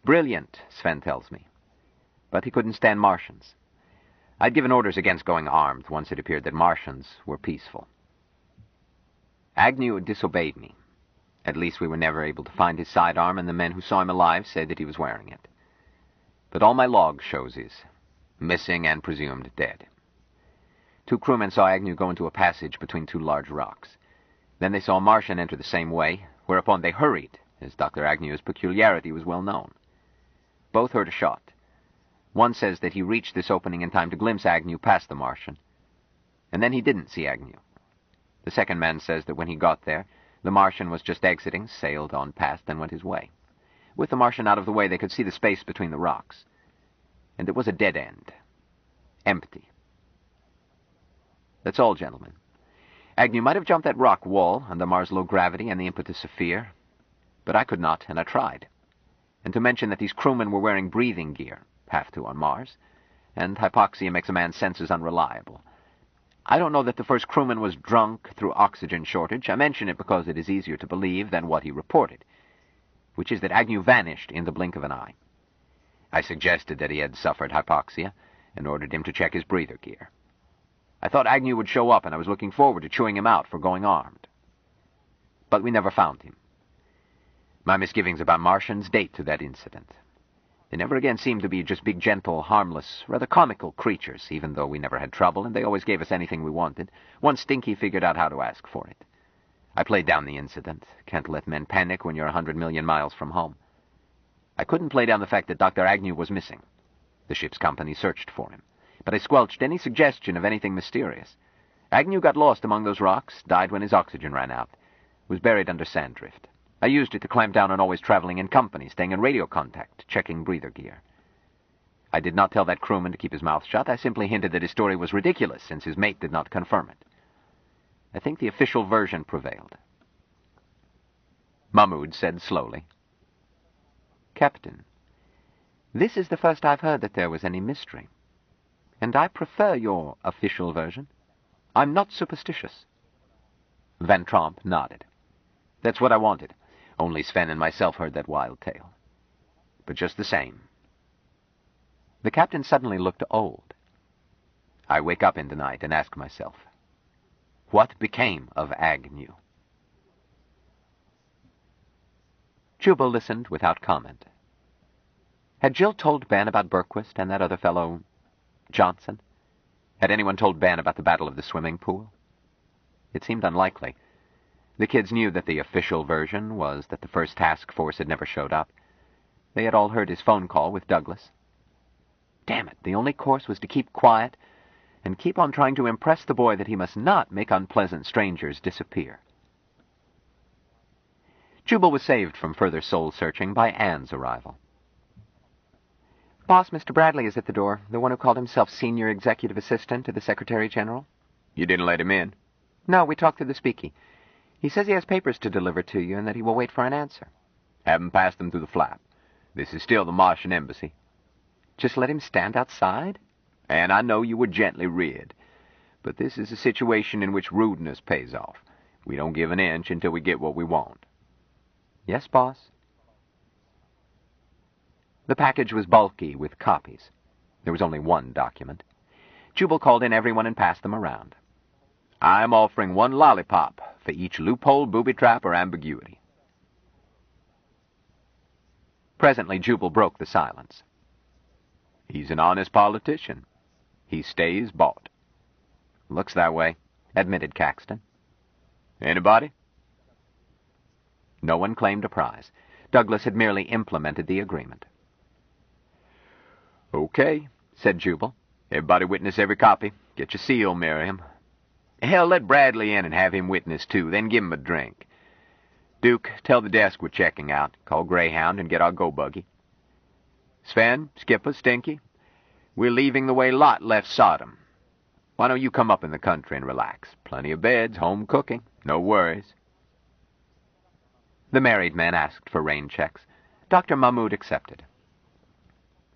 Brilliant, Sven tells me. But he couldn't stand Martians. I'd given orders against going armed once it appeared that Martians were peaceful. Agnew disobeyed me. At least we were never able to find his sidearm, and the men who saw him alive say that he was wearing it. But all my log shows is missing and presumed dead. 2 crewmen saw Agnew go into a passage between 2 large rocks. Then they saw a Martian enter the same way, whereupon they hurried, as Dr. Agnew's peculiarity was well known. Both heard a shot. One says that he reached this opening in time to glimpse Agnew past the Martian, and then he didn't see Agnew. The second man says that when he got there, the Martian was just exiting, sailed on past, and went his way. With the Martian out of the way, they could see the space between the rocks. And it was a dead end. Empty. That's all, gentlemen. Agnew might have jumped that rock wall under Mars' low gravity and the impetus of fear, but I could not, and I tried. And to mention that these crewmen were wearing breathing gear, have to on Mars, and hypoxia makes a man's senses unreliable. I don't know that the first crewman was drunk through oxygen shortage. I mention it because it is easier to believe than what he reported, which is that Agnew vanished in the blink of an eye. I suggested that he had suffered hypoxia and ordered him to check his breather gear. I thought Agnew would show up, and I was looking forward to chewing him out for going armed. But we never found him. My misgivings about Martians date to that incident. They never again seemed to be just big, gentle, harmless, rather comical creatures, even though we never had trouble, and they always gave us anything we wanted. Once Stinky figured out how to ask for it. I played down the incident. Can't let men panic when you're 100 million miles from home. I couldn't play down the fact that Dr. Agnew was missing. The ship's company searched for him. But I squelched any suggestion of anything mysterious. Agnew got lost among those rocks, died when his oxygen ran out, was buried under sand drift. I used it to clamp down on always traveling in company, staying in radio contact, checking breather gear. I did not tell that crewman to keep his mouth shut. I simply hinted that his story was ridiculous, since his mate did not confirm it. I think the official version prevailed. Mahmoud said slowly, "Captain, this is the first I've heard that there was any mystery. And I prefer your official version. I'm not superstitious." Van Tromp nodded. "That's what I wanted. Only Sven and myself heard that wild tale. But just the same." The captain suddenly looked old. I wake up in the night and ask myself, what became of Agnew? Jubal listened without comment. Had Jill told Ben about Berquist and that other fellow, Johnson? Had anyone told Ben about the Battle of the Swimming Pool? It seemed unlikely. The kids knew that the official version was that the first task force had never showed up. They had all heard his phone call with Douglas. Damn it, the only course was to keep quiet and keep on trying to impress the boy that he must not make unpleasant strangers disappear. Jubal was saved from further soul-searching by Anne's arrival. "Boss, Mr. Bradley is at the door, the one who called himself Senior Executive Assistant to the Secretary General." "You didn't let him in?" "No, we talked through the speakie. He says he has papers to deliver to you and that he will wait for an answer." "Haven't passed them through the flap. This is still the Martian embassy." "Just let him stand outside?" "And I know you were gently reared. But this is a situation in which rudeness pays off. We don't give an inch until we get what we want." "Yes, boss." The package was bulky with copies. There was only one document. Jubal called in everyone and passed them around. I'm offering 1 lollipop for each loophole, booby trap, or ambiguity. Presently, Jubal broke the silence. He's an honest politician. He stays bought. Looks that way, admitted Caxton. Anybody? No one claimed a prize. Douglas had merely implemented the agreement. Okay, said Jubal. Everybody witness every copy. Get your seal, Miriam. Hell, let Bradley in and have him witness, too, then give him a drink. Duke, tell the desk we're checking out. Call Greyhound and get our go-buggy. Sven, Skipper, Stinky, we're leaving the way Lot left Sodom. Why don't you come up in the country and relax? Plenty of beds, home cooking, no worries. The married men asked for rain checks. Dr. Mahmoud accepted.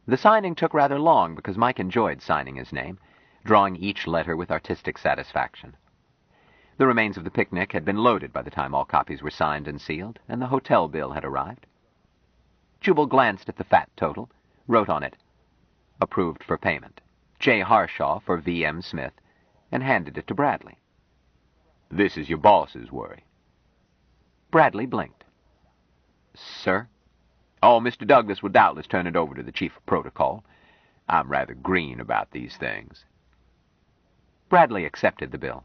The signing took rather long because Mike enjoyed signing his name, drawing each letter with artistic satisfaction. The remains of the picnic had been loaded by the time all copies were signed and sealed, and the hotel bill had arrived. Jubal glanced at the fat total, wrote on it, "Approved for payment. J. Harshaw for V.M. Smith," and handed it to Bradley. This is your boss's worry. Bradley blinked. "Sir?" Oh, Mr. Douglas will doubtless turn it over to the chief of protocol. I'm rather green about these things. Bradley accepted the bill.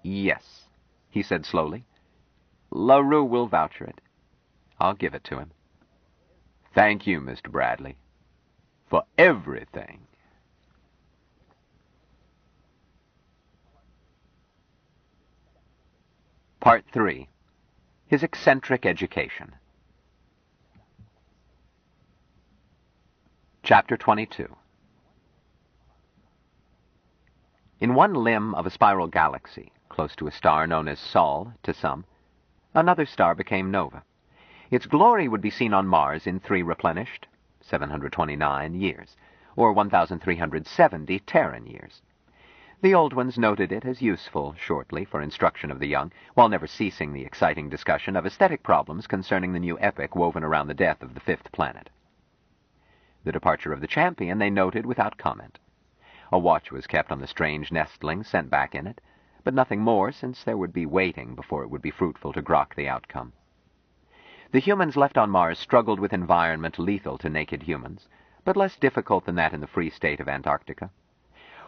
"Yes," he said slowly. "LaRue will voucher it. I'll give it to him." Thank you, Mr. Bradley, for everything. Part 3. His eccentric education. Chapter 22. In one limb of a spiral galaxy, close to a star known as Sol to some, another star became nova. Its glory would be seen on Mars in 3 replenished, 729 years, or 1,370 Terran years. The old ones noted it as useful shortly for instruction of the young, while never ceasing the exciting discussion of aesthetic problems concerning the new epic woven around the death of the 5th planet. The departure of the champion they noted without comment. A watch was kept on the strange nestlings sent back in it, but nothing more, since there would be waiting before it would be fruitful to grok the outcome. The humans left on Mars struggled with environment lethal to naked humans, but less difficult than that in the free state of Antarctica.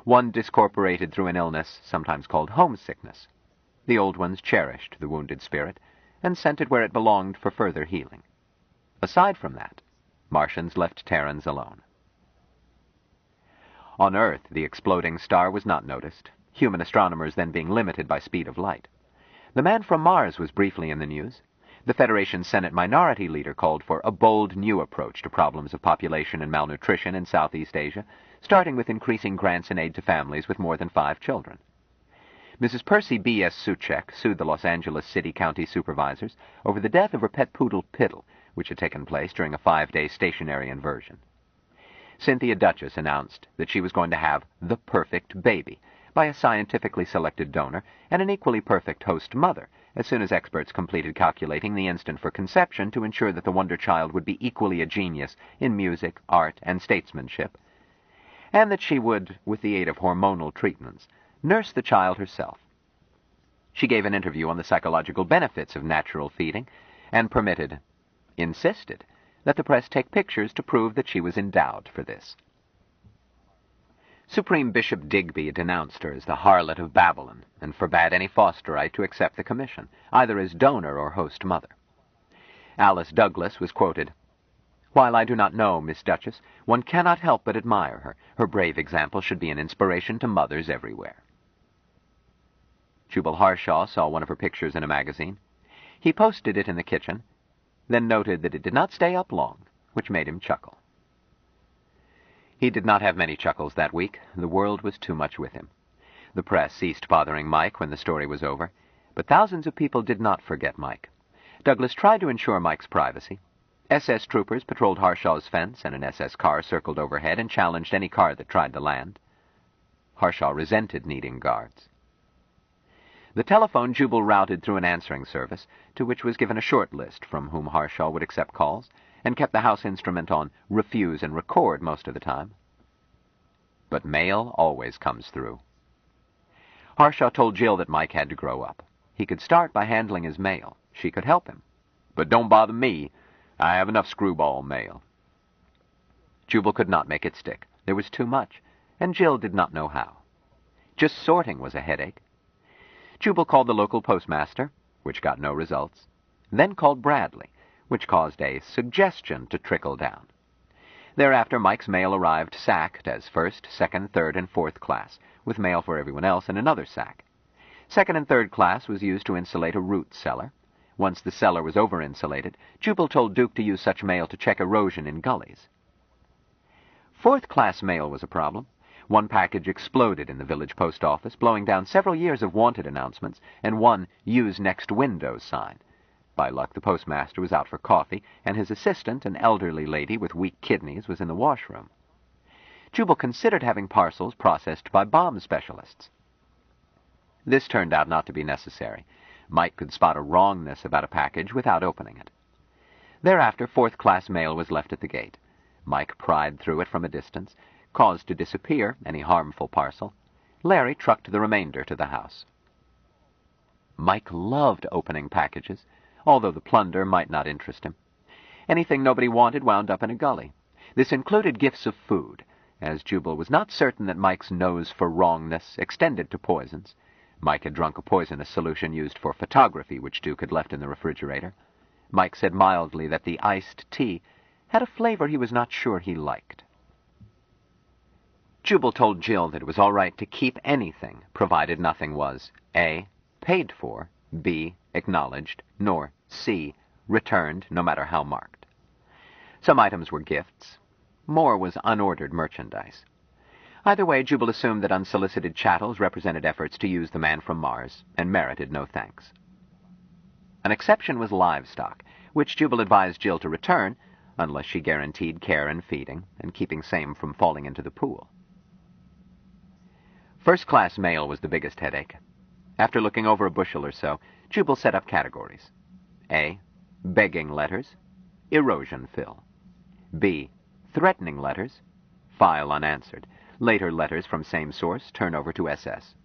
One discorporated through an illness sometimes called homesickness. The old ones cherished the wounded spirit and sent it where it belonged for further healing. Aside from that, Martians left Terrans alone. On Earth, the exploding star was not noticed, human astronomers then being limited by speed of light. The man from Mars was briefly in the news. The Federation Senate Minority Leader called for a bold new approach to problems of population and malnutrition in Southeast Asia, starting with increasing grants and aid to families with more than 5 children. Mrs. Percy B.S. Suchek sued the Los Angeles City County Supervisors over the death of her pet poodle Piddle, which had taken place during a 5-day stationary inversion. Cynthia Duchess announced that she was going to have the perfect baby by a scientifically selected donor and an equally perfect host mother, as soon as experts completed calculating the instant for conception to ensure that the wonder child would be equally a genius in music, art, and statesmanship, and that she would, with the aid of hormonal treatments, nurse the child herself. She gave an interview on the psychological benefits of natural feeding and insisted, that the press take pictures to prove that she was endowed for this. Supreme Bishop Digby denounced her as the harlot of Babylon and forbade any fosterite to accept the commission, either as donor or host mother. Alice Douglas was quoted, "While I do not know Miss Duchess, one cannot help but admire her. Her brave example should be an inspiration to mothers everywhere." Jubal Harshaw saw one of her pictures in a magazine. He posted it in the kitchen, then noted that it did not stay up long, which made him chuckle. He did not have many chuckles that week. The world was too much with him. The press ceased bothering Mike when the story was over, but thousands of people did not forget Mike. Douglas tried to ensure Mike's privacy. SS troopers patrolled Harshaw's fence, and an SS car circled overhead and challenged any car that tried to land. Harshaw resented needing guards. The telephone Jubal routed through an answering service, to which was given a short list from whom Harshaw would accept calls, and kept the house instrument on refuse and record most of the time. But mail always comes through. Harshaw told Jill that Mike had to grow up. He could start by handling his mail. She could help him. But don't bother me. I have enough screwball mail. Jubal could not make it stick. There was too much, and Jill did not know how. Just sorting was a headache. Jubal called the local postmaster, which got no results, then called Bradley, which caused a suggestion to trickle down. Thereafter, Mike's mail arrived sacked as first, second, third, and fourth class, with mail for everyone else in another sack. Second and third class was used to insulate a root cellar. Once the cellar was over-insulated, Jubal told Duke to use such mail to check erosion in gullies. Fourth-class mail was a problem. One package exploded in the village post office, blowing down several years of wanted announcements and one use next window sign. By luck, the postmaster was out for coffee, and his assistant, an elderly lady with weak kidneys, was in the washroom. Jubal considered having parcels processed by bomb specialists. This turned out not to be necessary. Mike could spot a wrongness about a package without opening it. Thereafter, fourth-class mail was left at the gate. Mike pried through it from a distance, caused to disappear any harmful parcel. Larry trucked the remainder to the house. Mike loved opening packages, although the plunder might not interest him. Anything nobody wanted wound up in a gully. This included gifts of food, as Jubal was not certain that Mike's nose for wrongness extended to poisons. Mike had drunk a poisonous solution used for photography, which Duke had left in the refrigerator. Mike said mildly that the iced tea had a flavor he was not sure he liked. Jubal told Jill that it was all right to keep anything, provided nothing was A, paid for, B, acknowledged, nor C, returned, no matter how marked. Some items were gifts. More was unordered merchandise. Either way, Jubal assumed that unsolicited chattels represented efforts to use the man from Mars, and merited no thanks. An exception was livestock, which Jubal advised Jill to return, unless she guaranteed care and feeding, and keeping same from falling into the pool. First-class mail was the biggest headache. After looking over a bushel or so, Jubal set up categories. A, begging letters, erosion fill. B, threatening letters, file unanswered. Later letters from same source turn over to SS.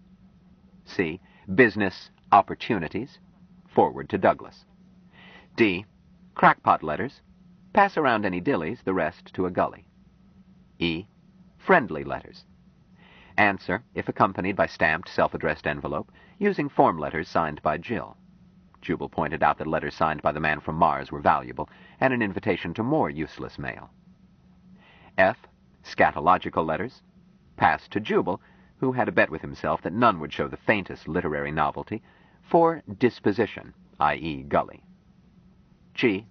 C, business opportunities, forward to Douglas. D, crackpot letters, pass around any dillies, the rest to a gully. E, friendly letters. Answer, if accompanied by stamped, self-addressed envelope, using form letters signed by Jill. Jubal pointed out that letters signed by the man from Mars were valuable, and an invitation to more useless mail. F, scatological letters, passed to Jubal, who had a bet with himself that none would show the faintest literary novelty, for disposition, i.e. gully. G,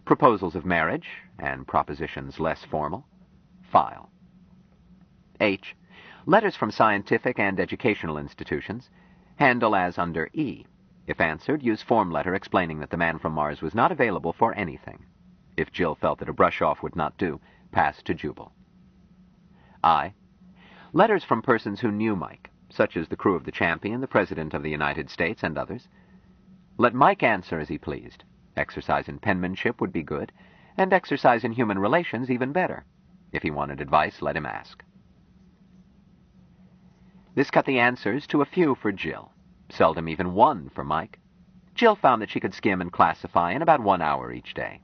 proposals of marriage, and propositions less formal, file. H, letters from scientific and educational institutions, handle as under E. If answered, use form letter explaining that the man from Mars was not available for anything. If Jill felt that a brush-off would not do, pass to Jubal. I, letters from persons who knew Mike, such as the crew of the Champion, the President of the United States, and others. Let Mike answer as he pleased. Exercise in penmanship would be good, and exercise in human relations even better. If he wanted advice, let him ask. This cut the answers to a few for Jill, seldom even one for Mike. Jill found that she could skim and classify in about 1 hour each day.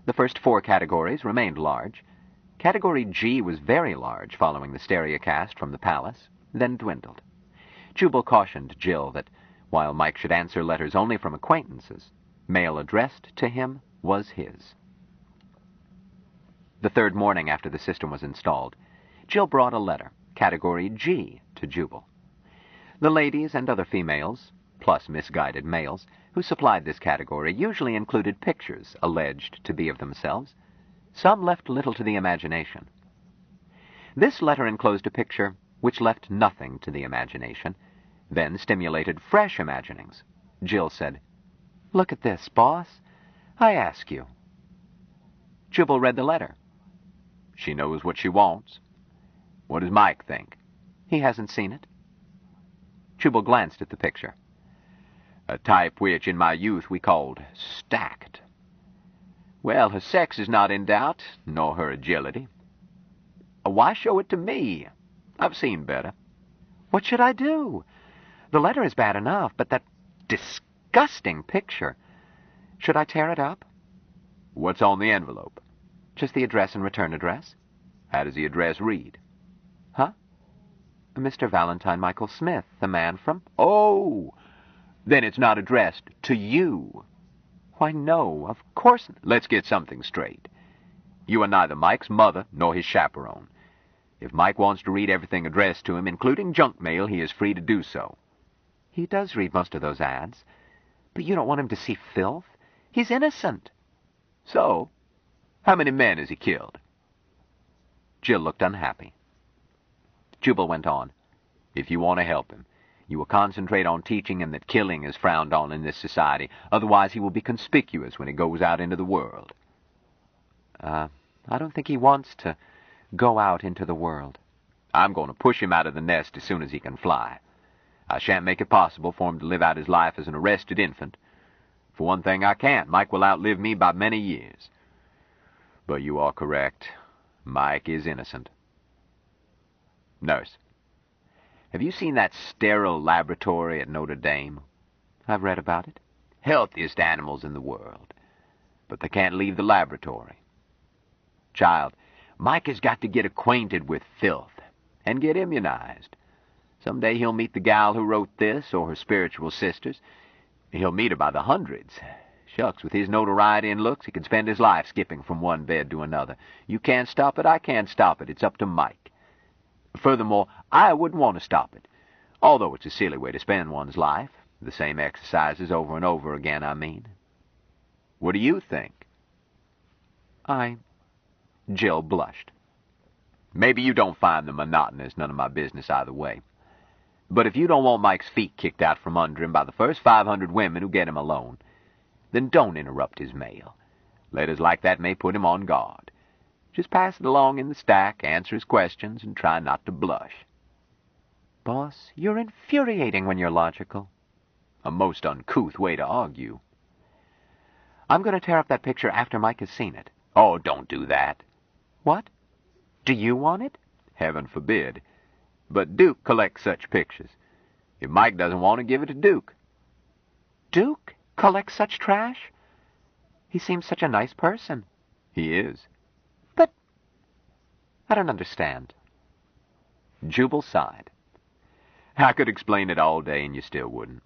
The first 4 categories remained large. Category G was very large following the stereocast from the palace, then dwindled. Jubal cautioned Jill that while Mike should answer letters only from acquaintances, mail addressed to him was his. The third morning after the system was installed, Jill brought a letter, Category G, to Jubal. The ladies and other females, plus misguided males, who supplied this category usually included pictures alleged to be of themselves. Some left little to the imagination. This letter enclosed a picture which left nothing to the imagination, then stimulated fresh imaginings. Jill said, "Look at this, boss. I ask you." Jubal read the letter. She knows what she wants. What does Mike think? He hasn't seen it. Jubal glanced at the picture. A type which in my youth we called stacked. Well, her sex is not in doubt, nor her agility. Why show it to me? I've seen better. What should I do? The letter is bad enough, but that disgusting picture. Should I tear it up? What's on the envelope? Just the address and return address. How does the address read? Huh? Mr. Valentine Michael Smith, the man from... Oh, then it's not addressed to you. Why, no, of course not. Let's get something straight. You are neither Mike's mother nor his chaperone. If Mike wants to read everything addressed to him, including junk mail, he is free to do so. He does read most of those ads. But you don't want him to see filth. He's innocent. So, how many men has he killed? Jill looked unhappy. Jubal went on. If you want to help him, you will concentrate on teaching him that killing is frowned on in this society. Otherwise, he will be conspicuous when he goes out into the world. I don't think he wants to go out into the world. I'm going to push him out of the nest as soon as he can fly. I shan't make it possible for him to live out his life as an arrested infant. For one thing, I can't. Mike will outlive me by many years. But you are correct. Mike is innocent. Nurse, have you seen that sterile laboratory at Notre Dame? I've read about it. Healthiest animals in the world. But they can't leave the laboratory. Child, Mike has got to get acquainted with filth and get immunized. Someday he'll meet the gal who wrote this or her spiritual sisters. He'll meet her by the hundreds. Shucks, with his notoriety and looks, he could spend his life skipping from one bed to another. You can't stop it, I can't stop it. It's up to Mike. Furthermore, I wouldn't want to stop it. Although it's a silly way to spend one's life. The same exercises over and over again, I mean. What do you think? Jill blushed. Maybe you don't find them monotonous, none of my business either way. But if you don't want Mike's feet kicked out from under him by the first 500 women who get him alone, then don't interrupt his mail. Letters like that may put him on guard. Just pass it along in the stack, answer his questions, and try not to blush. Boss, you're infuriating when you're logical. A most uncouth way to argue. I'm going to tear up that picture after Mike has seen it. Oh, don't do that. What? Do you want it? Heaven forbid. But Duke collects such pictures. If Mike doesn't want to, give it to Duke. Duke collects such trash? He seems such a nice person. He is. But I don't understand. Jubal sighed. I could explain it all day and you still wouldn't.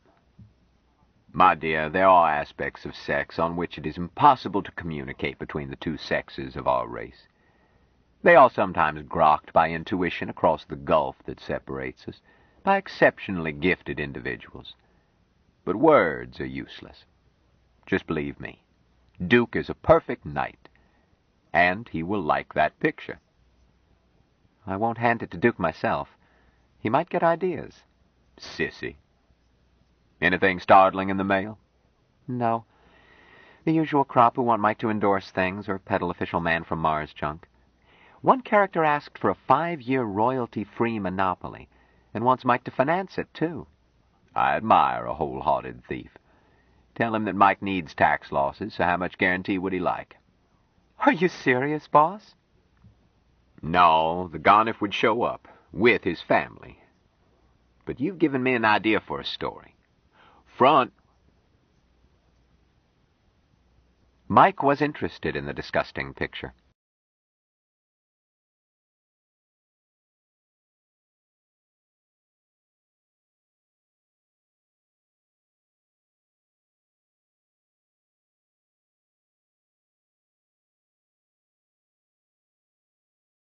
My dear, there are aspects of sex on which it is impossible to communicate between the two sexes of our race. They are sometimes grokked by intuition across the gulf that separates us, by exceptionally gifted individuals. But words are useless. Just believe me, Duke is a perfect knight, and he will like that picture. I won't hand it to Duke myself. He might get ideas. Sissy. Anything startling in the mail? No. The usual crop who want Mike to endorse things or peddle official man from Mars junk. One character asked for a 5-year royalty-free monopoly and wants Mike to finance it, too. I admire a wholehearted thief. Tell him that Mike needs tax losses, so how much guarantee would he like? Are you serious, boss? No, the Garniff would show up, with his family. But you've given me an idea for a story. Front. Mike was interested in the disgusting picture.